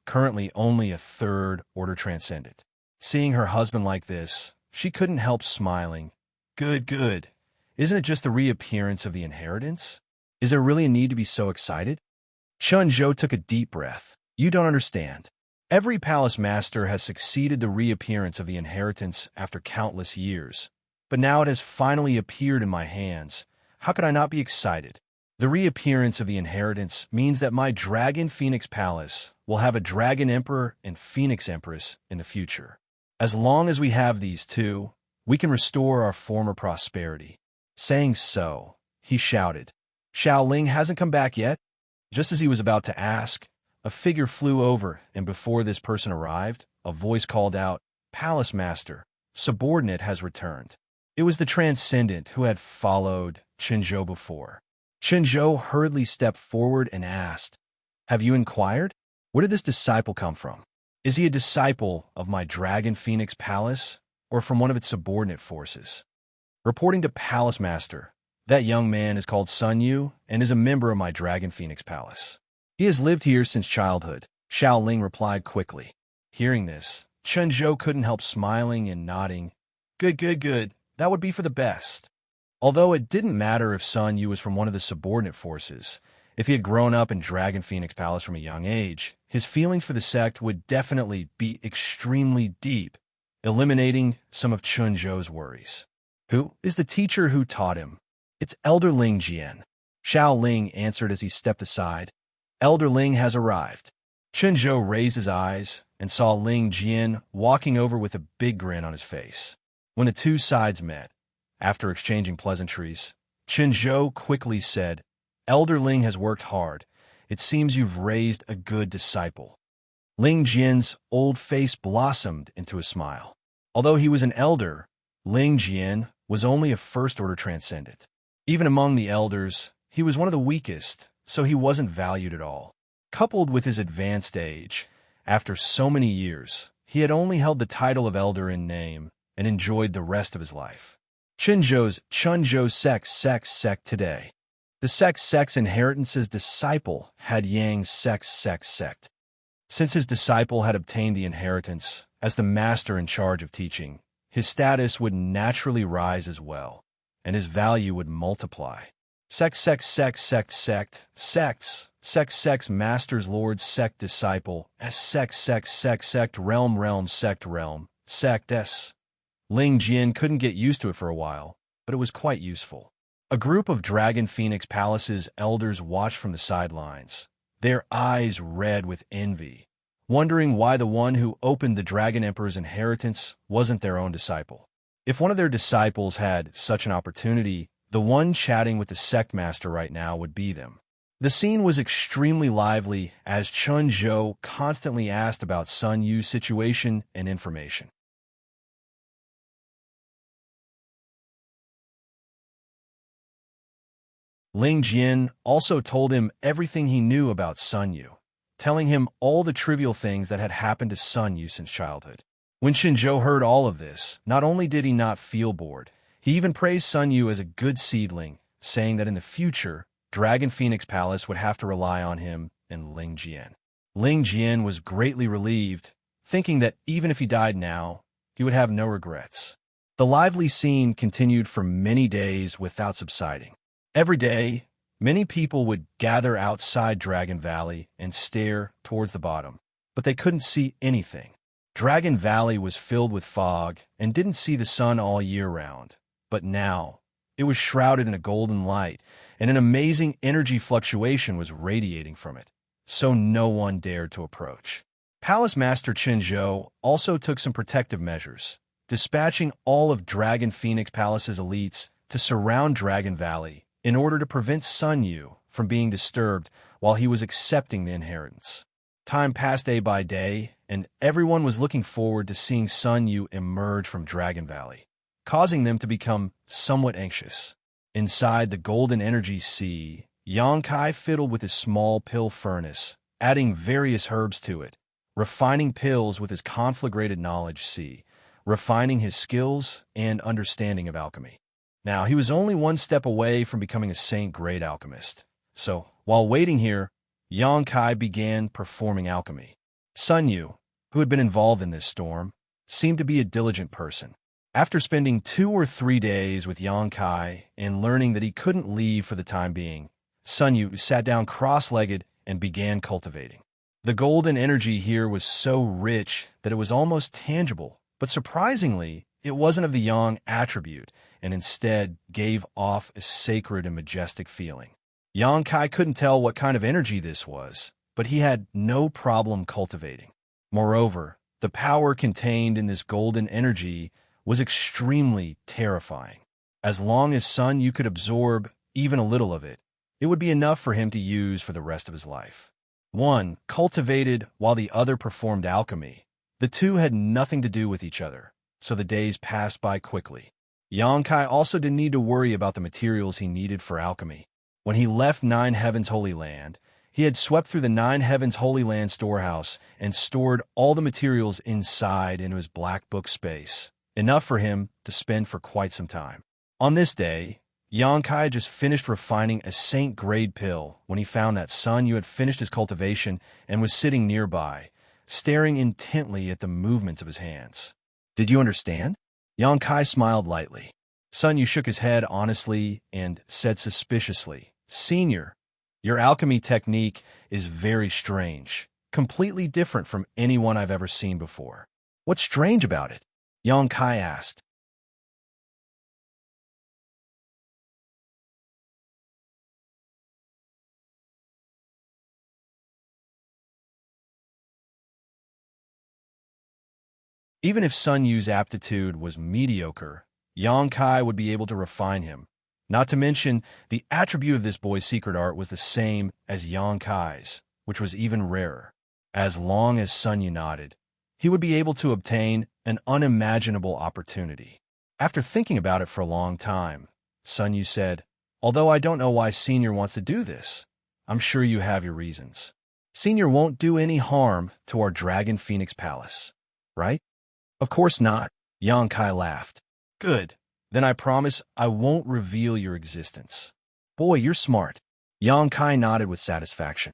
currently only a third-order transcendent. Seeing her husband like this, she couldn't help smiling. Good, good. Isn't it just the reappearance of the inheritance? Is there really a need to be so excited? Xianxia took a deep breath. You don't understand. Every palace master has succeeded the reappearance of the inheritance after countless years. But now it has finally appeared in my hands. How could I not be excited? The reappearance of the inheritance means that my Dragon Phoenix Palace will have a Dragon Emperor and Phoenix Empress in the future. As long as we have these two, we can restore our former prosperity. Saying so, he shouted, Xiaoling hasn't come back yet? Just as he was about to ask, a figure flew over, and before this person arrived, a voice called out, Palace Master, subordinate has returned. It was the Transcendent who had followed Xianxia before. Xianxia hurriedly stepped forward and asked, Have you inquired? Where did this disciple come from? Is he a disciple of my Dragon Phoenix Palace, or from one of its subordinate forces? Reporting to Palace Master, that young man is called Sun Yu and is a member of my Dragon Phoenix Palace. He has lived here since childhood, Xiaoling replied quickly. Hearing this, Xianxia couldn't help smiling and nodding. Good, good, good. That would be for the best. Although it didn't matter if Sun Yu was from one of the subordinate forces, if he had grown up in Dragon Phoenix Palace from a young age, his feelings for the sect would definitely be extremely deep, eliminating some of Xianxia's worries. Who is the teacher who taught him? It's Elder Ling Jian. Xiaoling answered as he stepped aside. Elder Ling has arrived. Xianxia raised his eyes and saw Ling Jian walking over with a big grin on his face. When the two sides met, after exchanging pleasantries, Xianxia quickly said, Elder Ling has worked hard. It seems you've raised a good disciple. Ling Jian's old face blossomed into a smile. Although he was an elder, Ling Jian was only a first-order transcendent. Even among the elders, he was one of the weakest, so he wasn't valued at all. Coupled with his advanced age, after so many years, he had only held the title of elder in name and enjoyed the rest of his life. Xianxia's sect today. The sect's inheritance's disciple had Yang's sect. Since his disciple had obtained the inheritance as the master in charge of teaching, his status would naturally rise as well, and his value would multiply. Sects, masters, lords, sect, disciple, sect, realm, sect, s. Ling Jian couldn't get used to it for a while, but it was quite useful. A group of Dragon Phoenix Palace's elders watched from the sidelines, their eyes red with envy, wondering why the one who opened the Dragon Emperor's inheritance wasn't their own disciple. If one of their disciples had such an opportunity, the one chatting with the sect master right now would be them. The scene was extremely lively as Xianxia constantly asked about Sun Yu's situation and information. Ling Jian also told him everything he knew about Sun Yu, telling him all the trivial things that had happened to Sun Yu since childhood. When Xianxia heard all of this, not only did he not feel bored, he even praised Sun Yu as a good seedling, saying that in the future, Dragon Phoenix Palace would have to rely on him and Ling Jian. Ling Jian was greatly relieved, thinking that even if he died now, he would have no regrets. The lively scene continued for many days without subsiding. Every day, many people would gather outside Dragon Valley and stare towards the bottom, but they couldn't see anything. Dragon Valley was filled with fog and didn't see the sun all year round, but now it was shrouded in a golden light, and an amazing energy fluctuation was radiating from it, so no one dared to approach. Palace Master Qinzhou also took some protective measures, dispatching all of Dragon Phoenix Palace's elites to surround Dragon Valley in order to prevent Sun Yu from being disturbed while he was accepting the inheritance. Time passed day by day, and everyone was looking forward to seeing Sun Yu emerge from Dragon Valley, causing them to become somewhat anxious. Inside the golden energy sea, Xianxia fiddled with his small pill furnace, adding various herbs to it, refining pills with his conflagrated knowledge sea, refining his skills and understanding of alchemy. Now, he was only one step away from becoming a saint-grade alchemist. So, while waiting here, Xianxia began performing alchemy. Sun Yu, who had been involved in this storm, seemed to be a diligent person. After spending 2 or 3 days with Xianxia and learning that he couldn't leave for the time being, Sun Yu sat down cross-legged and began cultivating. The golden energy here was so rich that it was almost tangible, but surprisingly, it wasn't of the yang attribute and instead gave off a sacred and majestic feeling. Xianxia couldn't tell what kind of energy this was, but he had no problem cultivating. Moreover, the power contained in this golden energy was extremely terrifying. As long as Sun Yu could absorb even a little of it, it would be enough for him to use for the rest of his life. One cultivated while the other performed alchemy. The two had nothing to do with each other, so the days passed by quickly. Xianxia also didn't need to worry about the materials he needed for alchemy. When he left Nine Heavens Holy Land, he had swept through the Nine Heavens Holy Land storehouse and stored all the materials inside into his black book space, enough for him to spend for quite some time. On this day, Xianxia just finished refining a saint-grade pill when he found that Sun Yu had finished his cultivation and was sitting nearby, staring intently at the movements of his hands. "Did you understand?" Xianxia smiled lightly. Sun Yu shook his head honestly and said suspiciously, "Senior, your alchemy technique is very strange, completely different from anyone I've ever seen before." "What's strange about it?" Xianxia asked. Even if Sun Yu's aptitude was mediocre, Xianxia would be able to refine him. Not to mention, the attribute of this boy's secret art was the same as Xianxia's, which was even rarer. As long as Sun Yu nodded, he would be able to obtain an unimaginable opportunity. After thinking about it for a long time, Sun Yu said, "Although I don't know why Senior wants to do this, I'm sure you have your reasons. Senior won't do any harm to our Dragon Phoenix Palace, right?" "Of course not," Xianxia laughed. "Good. Then I promise I won't reveal your existence." "Boy, you're smart." Xianxia nodded with satisfaction.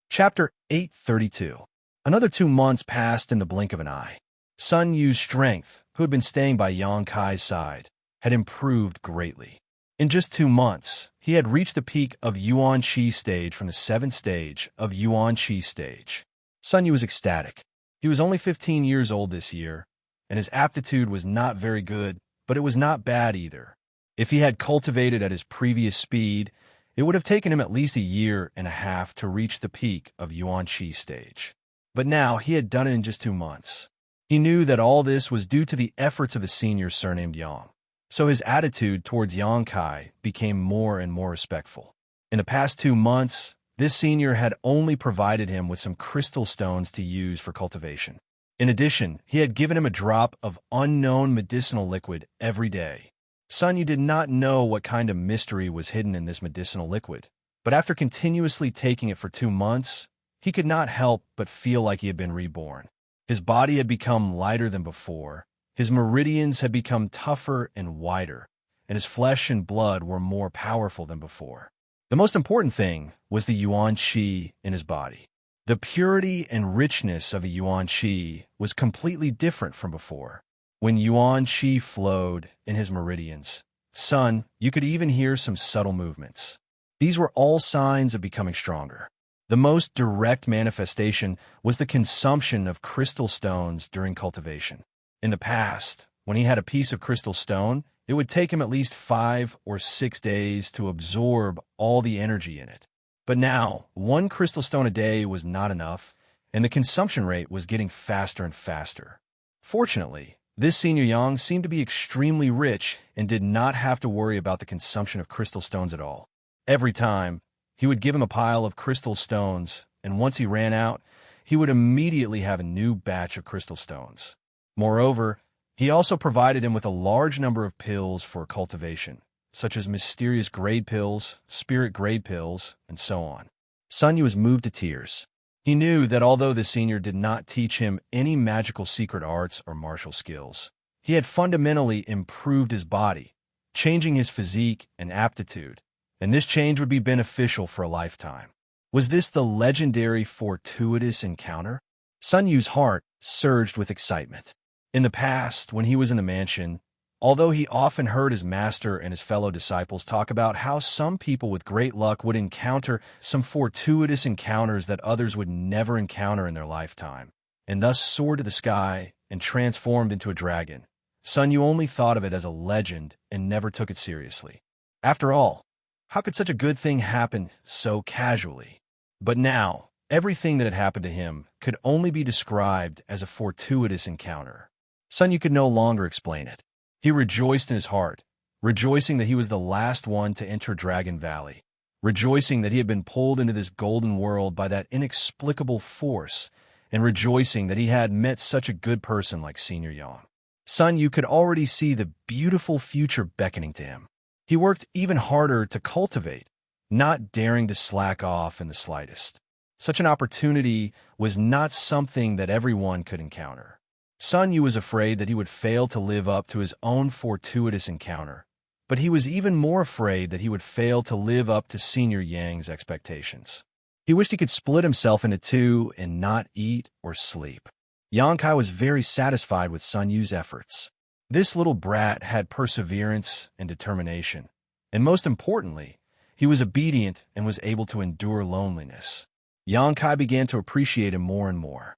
Chapter 832. Another 2 months passed in the blink of an eye. Sun Yu's strength, who had been staying by Xianxia's side, had improved greatly. In just 2 months, he had reached the peak of Yuan Qi stage from the 7th stage of Yuan Qi stage. Sun Yu was ecstatic. He was only 15 years old this year, and his aptitude was not very good, but it was not bad either. If he had cultivated at his previous speed, it would have taken him at least a year and a half to reach the peak of Yuan Qi stage. But now he had done it in just 2 months. He knew that all this was due to the efforts of a senior surnamed Yang. So his attitude towards Xianxia became more and more respectful. In the past 2 months, this senior had only provided him with some crystal stones to use for cultivation. In addition, he had given him a drop of unknown medicinal liquid every day. Sun Yu did not know what kind of mystery was hidden in this medicinal liquid, but after continuously taking it for 2 months, he could not help but feel like he had been reborn. His body had become lighter than before, his meridians had become tougher and wider, and his flesh and blood were more powerful than before. The most important thing was the yuan qi in his body. The purity and richness of the yuan qi was completely different from before. When yuan qi flowed in his meridians, Sun, you could even hear some subtle movements. These were all signs of becoming stronger. The most direct manifestation was the consumption of crystal stones during cultivation. In the past, when he had a piece of crystal stone, it would take him at least 5 or 6 days to absorb all the energy in it. But now, 1 crystal stone a day was not enough, and the consumption rate was getting faster and faster. Fortunately, this senior Yang seemed to be extremely rich and did not have to worry about the consumption of crystal stones at all. Every time, he would give him a pile of crystal stones, and once he ran out, he would immediately have a new batch of crystal stones. Moreover, he also provided him with a large number of pills for cultivation, such as mysterious grade pills, spirit grade pills, and so on. Sun Yu was moved to tears. He knew that although the senior did not teach him any magical secret arts or martial skills, he had fundamentally improved his body, changing his physique and aptitude, and this change would be beneficial for a lifetime. Was this the legendary fortuitous encounter? Sun Yu's heart surged with excitement. In the past, when he was in the mansion, although he often heard his master and his fellow disciples talk about how some people with great luck would encounter some fortuitous encounters that others would never encounter in their lifetime, and thus soared to the sky and transformed into a dragon, Sun Yu only thought of it as a legend and never took it seriously. After all, how could such a good thing happen so casually? But now, everything that had happened to him could only be described as a fortuitous encounter. Sun Yu could no longer explain it. He rejoiced in his heart, rejoicing that he was the last one to enter Dragon Valley, rejoicing that he had been pulled into this golden world by that inexplicable force, and rejoicing that he had met such a good person like Senior Yang. Sun Yu could already see the beautiful future beckoning to him. He worked even harder to cultivate, not daring to slack off in the slightest. Such an opportunity was not something that everyone could encounter. Sun Yu was afraid that he would fail to live up to his own fortuitous encounter, but he was even more afraid that he would fail to live up to Senior Yang's expectations. He wished he could split himself into 2 and not eat or sleep. Xianxia was very satisfied with Sun Yu's efforts. This little brat had perseverance and determination, and most importantly, he was obedient and was able to endure loneliness. Xianxia began to appreciate him more and more.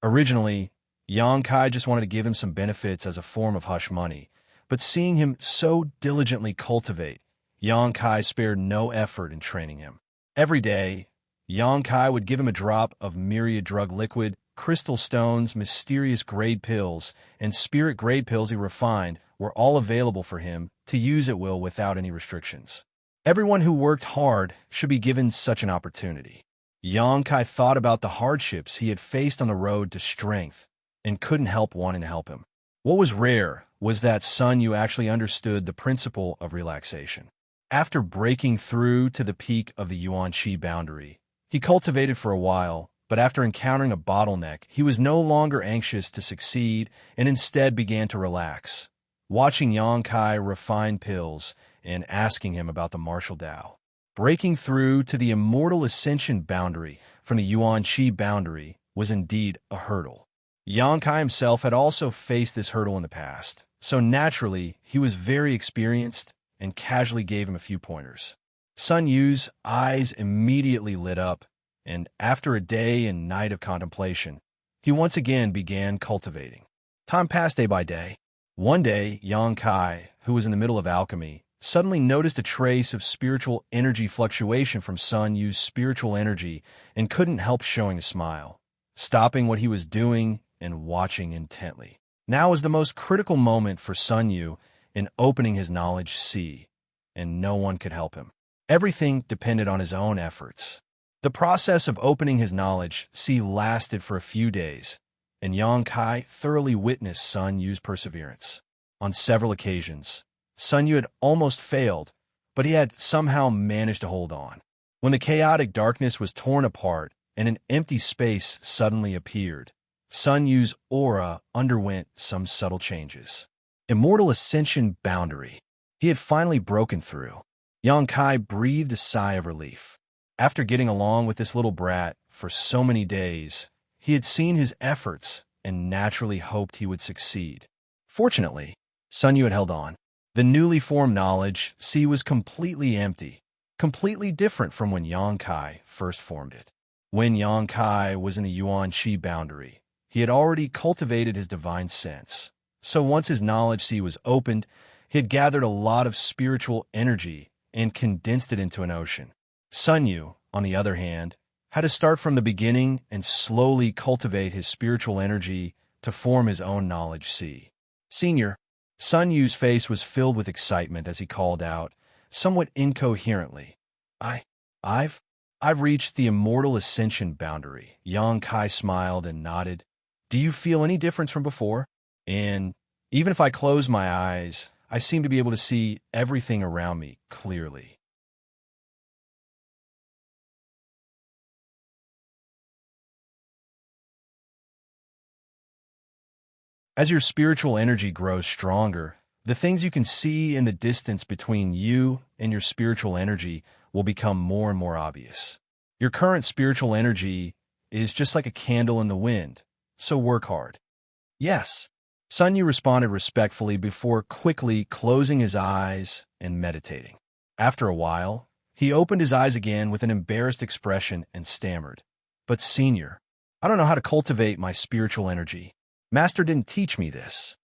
Originally, Xianxia just wanted to give him some benefits as a form of hush money, but seeing him so diligently cultivate, Xianxia spared no effort in training him. Every day, Xianxia would give him a drop of myriad drug liquid, crystal stones, mysterious grade pills, and spirit grade pills he refined were all available for him to use at will without any restrictions. Everyone who worked hard should be given such an opportunity. Xianxia thought about the hardships he had faced on the road to strength and couldn't help wanting to help him. What was rare was that Sun Yu actually understood the principle of relaxation. After breaking through to the peak of the Yuan Qi boundary, he cultivated for a while, but after encountering a bottleneck, he was no longer anxious to succeed and instead began to relax, watching Xianxia refine pills and asking him about the martial Tao. Breaking through to the immortal ascension boundary from the Yuan Qi boundary was indeed a hurdle. Xianxia himself had also faced this hurdle in the past, so naturally he was very experienced and casually gave him a few pointers. Sun Yu's eyes immediately lit up, and after a day and night of contemplation, he once again began cultivating. Time passed day by day. One day, Xianxia, who was in the middle of alchemy, suddenly noticed a trace of spiritual energy fluctuation from Sun Yu's spiritual energy and couldn't help showing a smile, stopping what he was doing and watching intently. Now was the most critical moment for Sun Yu in opening his knowledge sea, and no one could help him. Everything depended on his own efforts. The process of opening his knowledge sea lasted for a few days, and Xianxia thoroughly witnessed Sun Yu's perseverance. On several occasions, Sun Yu had almost failed, but he had somehow managed to hold on. When the chaotic darkness was torn apart and an empty space suddenly appeared, Sun Yu's aura underwent some subtle changes. Immortal Ascension Boundary. He had finally broken through. Yang Kai breathed a sigh of relief. After getting along with this little brat for so many days, he had seen his efforts and naturally hoped he would succeed. Fortunately, Sun Yu had held on. The newly formed knowledge sea was completely empty, completely different from when Yang Kai first formed it. When Yang Kai was in the Yuan Qi boundary, he had already cultivated his divine sense. So once his knowledge sea was opened, he had gathered a lot of spiritual energy and condensed it into an ocean. Sun Yu, on the other hand, had to start from the beginning and slowly cultivate his spiritual energy to form his own knowledge sea. Senior, Sun Yu's face was filled with excitement as he called out, somewhat incoherently, I've reached the Immortal Ascension boundary. Yang Kai smiled and nodded. Do you feel any difference from before? And even if I close my eyes, I seem to be able to see everything around me clearly. As your spiritual energy grows stronger, the things you can see in the distance between you and your spiritual energy will become more and more obvious. Your current spiritual energy is just like a candle in the wind, so work hard. Yes. Sun Yu responded respectfully before quickly closing his eyes and meditating. After a while, he opened his eyes again with an embarrassed expression and stammered, But senior, I don't know how to cultivate my spiritual energy. Master didn't teach me this.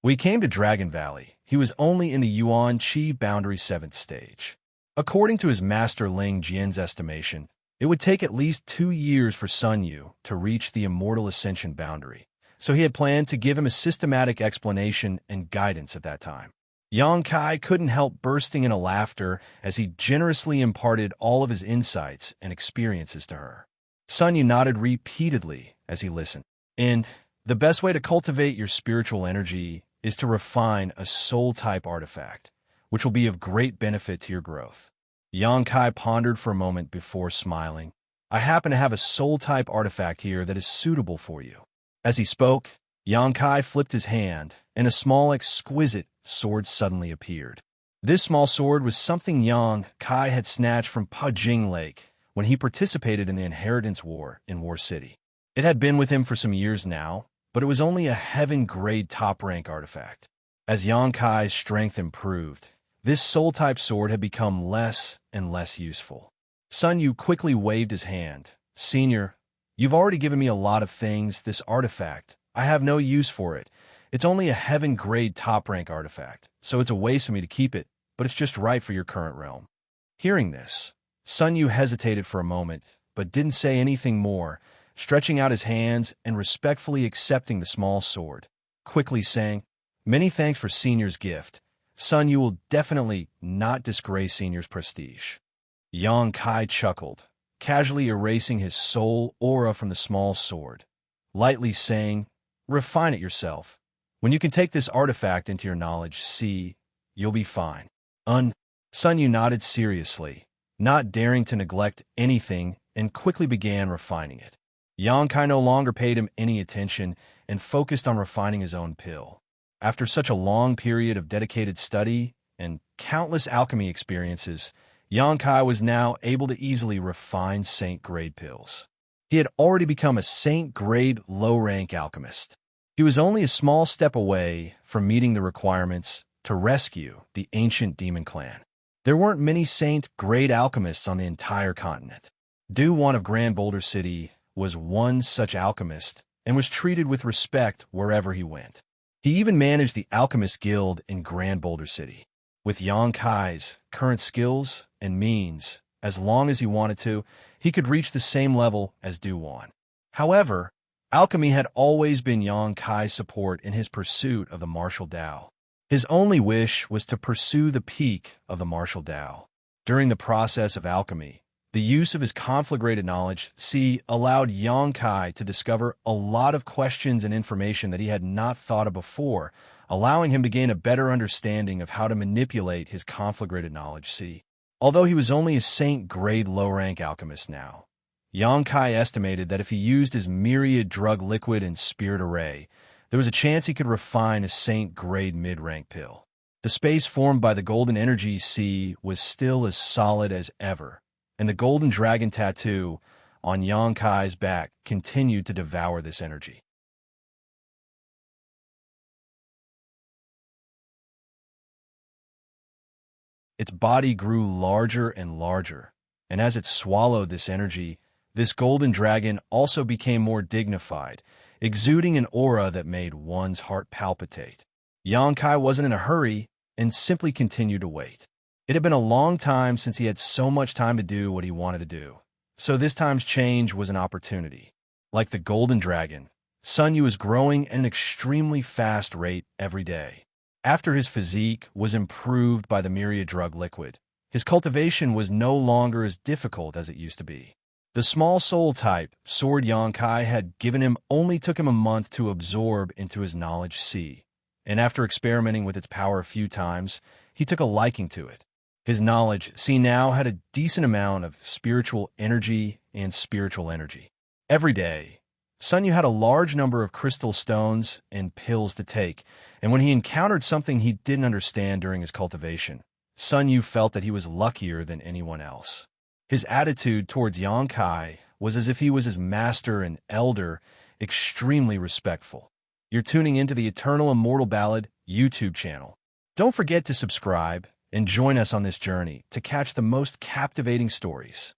When he came to Dragon Valley, he was only in the Yuan Qi boundary 7th stage. According to his master Ling Jian's estimation, it would take at least 2 years for Sun Yu to reach the Immortal Ascension boundary, so he had planned to give him a systematic explanation and guidance at that time. Yang Kai couldn't help bursting into laughter as he generously imparted all of his insights and experiences to her. Sun Yu nodded repeatedly as he listened. And the best way to cultivate your spiritual energy is to refine a soul-type artifact, which will be of great benefit to your growth. Yang Kai pondered for a moment before smiling. I happen to have a soul-type artifact here that is suitable for you. As he spoke, Yang Kai flipped his hand, and a small, exquisite sword suddenly appeared. This small sword was something Yang Kai had snatched from Pajing Lake when he participated in the Inheritance War in War City. It had been with him for some years now, but it was only a heaven-grade top-rank artifact. As Yang Kai's strength improved, this soul-type sword had become less and less useful. Sun Yu quickly waved his hand. Senior, you've already given me a lot of things. This artifact, I have no use for it. It's only a heaven-grade top-rank artifact, so it's a waste for me to keep it, but it's just right for your current realm. Hearing this, Sun Yu hesitated for a moment, but didn't say anything more, stretching out his hands and respectfully accepting the small sword, quickly saying, Many thanks for Senior's gift. Sun Yu will definitely not disgrace Senior's prestige. Yang Kai chuckled, casually erasing his soul aura from the small sword, lightly saying, Refine it yourself. When you can take this artifact into your knowledge sea, you'll be fine. Sun Yu nodded seriously, not daring to neglect anything, and quickly began refining it. Yang Kai no longer paid him any attention and focused on refining his own pill. After such a long period of dedicated study and countless alchemy experiences, Yang Kai was now able to easily refine Saint-grade pills. He had already become a Saint-grade low-rank alchemist. He was only a small step away from meeting the requirements to rescue the ancient demon clan. There weren't many Saint-grade alchemists on the entire continent. Du-Wan of Grand Boulder City was one such alchemist and was treated with respect wherever he went. He even managed the Alchemist Guild in Grand Boulder City. With Yang Kai's current skills and means, as long as he wanted to, he could reach the same level as Du-Wan. However, alchemy had always been Yang Kai's support in his pursuit of the martial Tao. His only wish was to pursue the peak of the martial Tao. During the process of alchemy, the use of his conflagrated knowledge allowed Yang Kai to discover a lot of questions and information that he had not thought of before, allowing him to gain a better understanding of how to manipulate his conflagrated knowledge Although he was only a Saint-grade low-rank alchemist now, Kai estimated that if he used his myriad drug liquid and spirit array, there was a chance he could refine a saint-grade mid-rank pill. The space formed by the golden energy sea was still as solid as ever, and the golden dragon tattoo on Kai's back continued to devour this energy. Its body grew larger and larger, and as it swallowed this energy, this golden dragon also became more dignified, exuding an aura that made one's heart palpitate. Kai wasn't in a hurry and simply continued to wait. It had been a long time since he had so much time to do what he wanted to do, so this time's change was an opportunity. Like the golden dragon, Sun Yu was growing at an extremely fast rate every day. After his physique was improved by the myriad drug liquid, his cultivation was no longer as difficult as it used to be. The small soul type sword Kai had given him only took him a month to absorb into his knowledge sea, and after experimenting with its power a few times, he took a liking to it. His knowledge sea now had a decent amount of spiritual energy and spiritual energy. Every day, Sun Yu had a large number of crystal stones and pills to take, and when he encountered something he didn't understand during his cultivation, Sun Yu felt that he was luckier than anyone else. His attitude towards Kai was as if he was his master and elder, extremely respectful. You're tuning into the Eternal Immortal Ballad YouTube channel. Don't forget to subscribe and join us on this journey to catch the most captivating stories.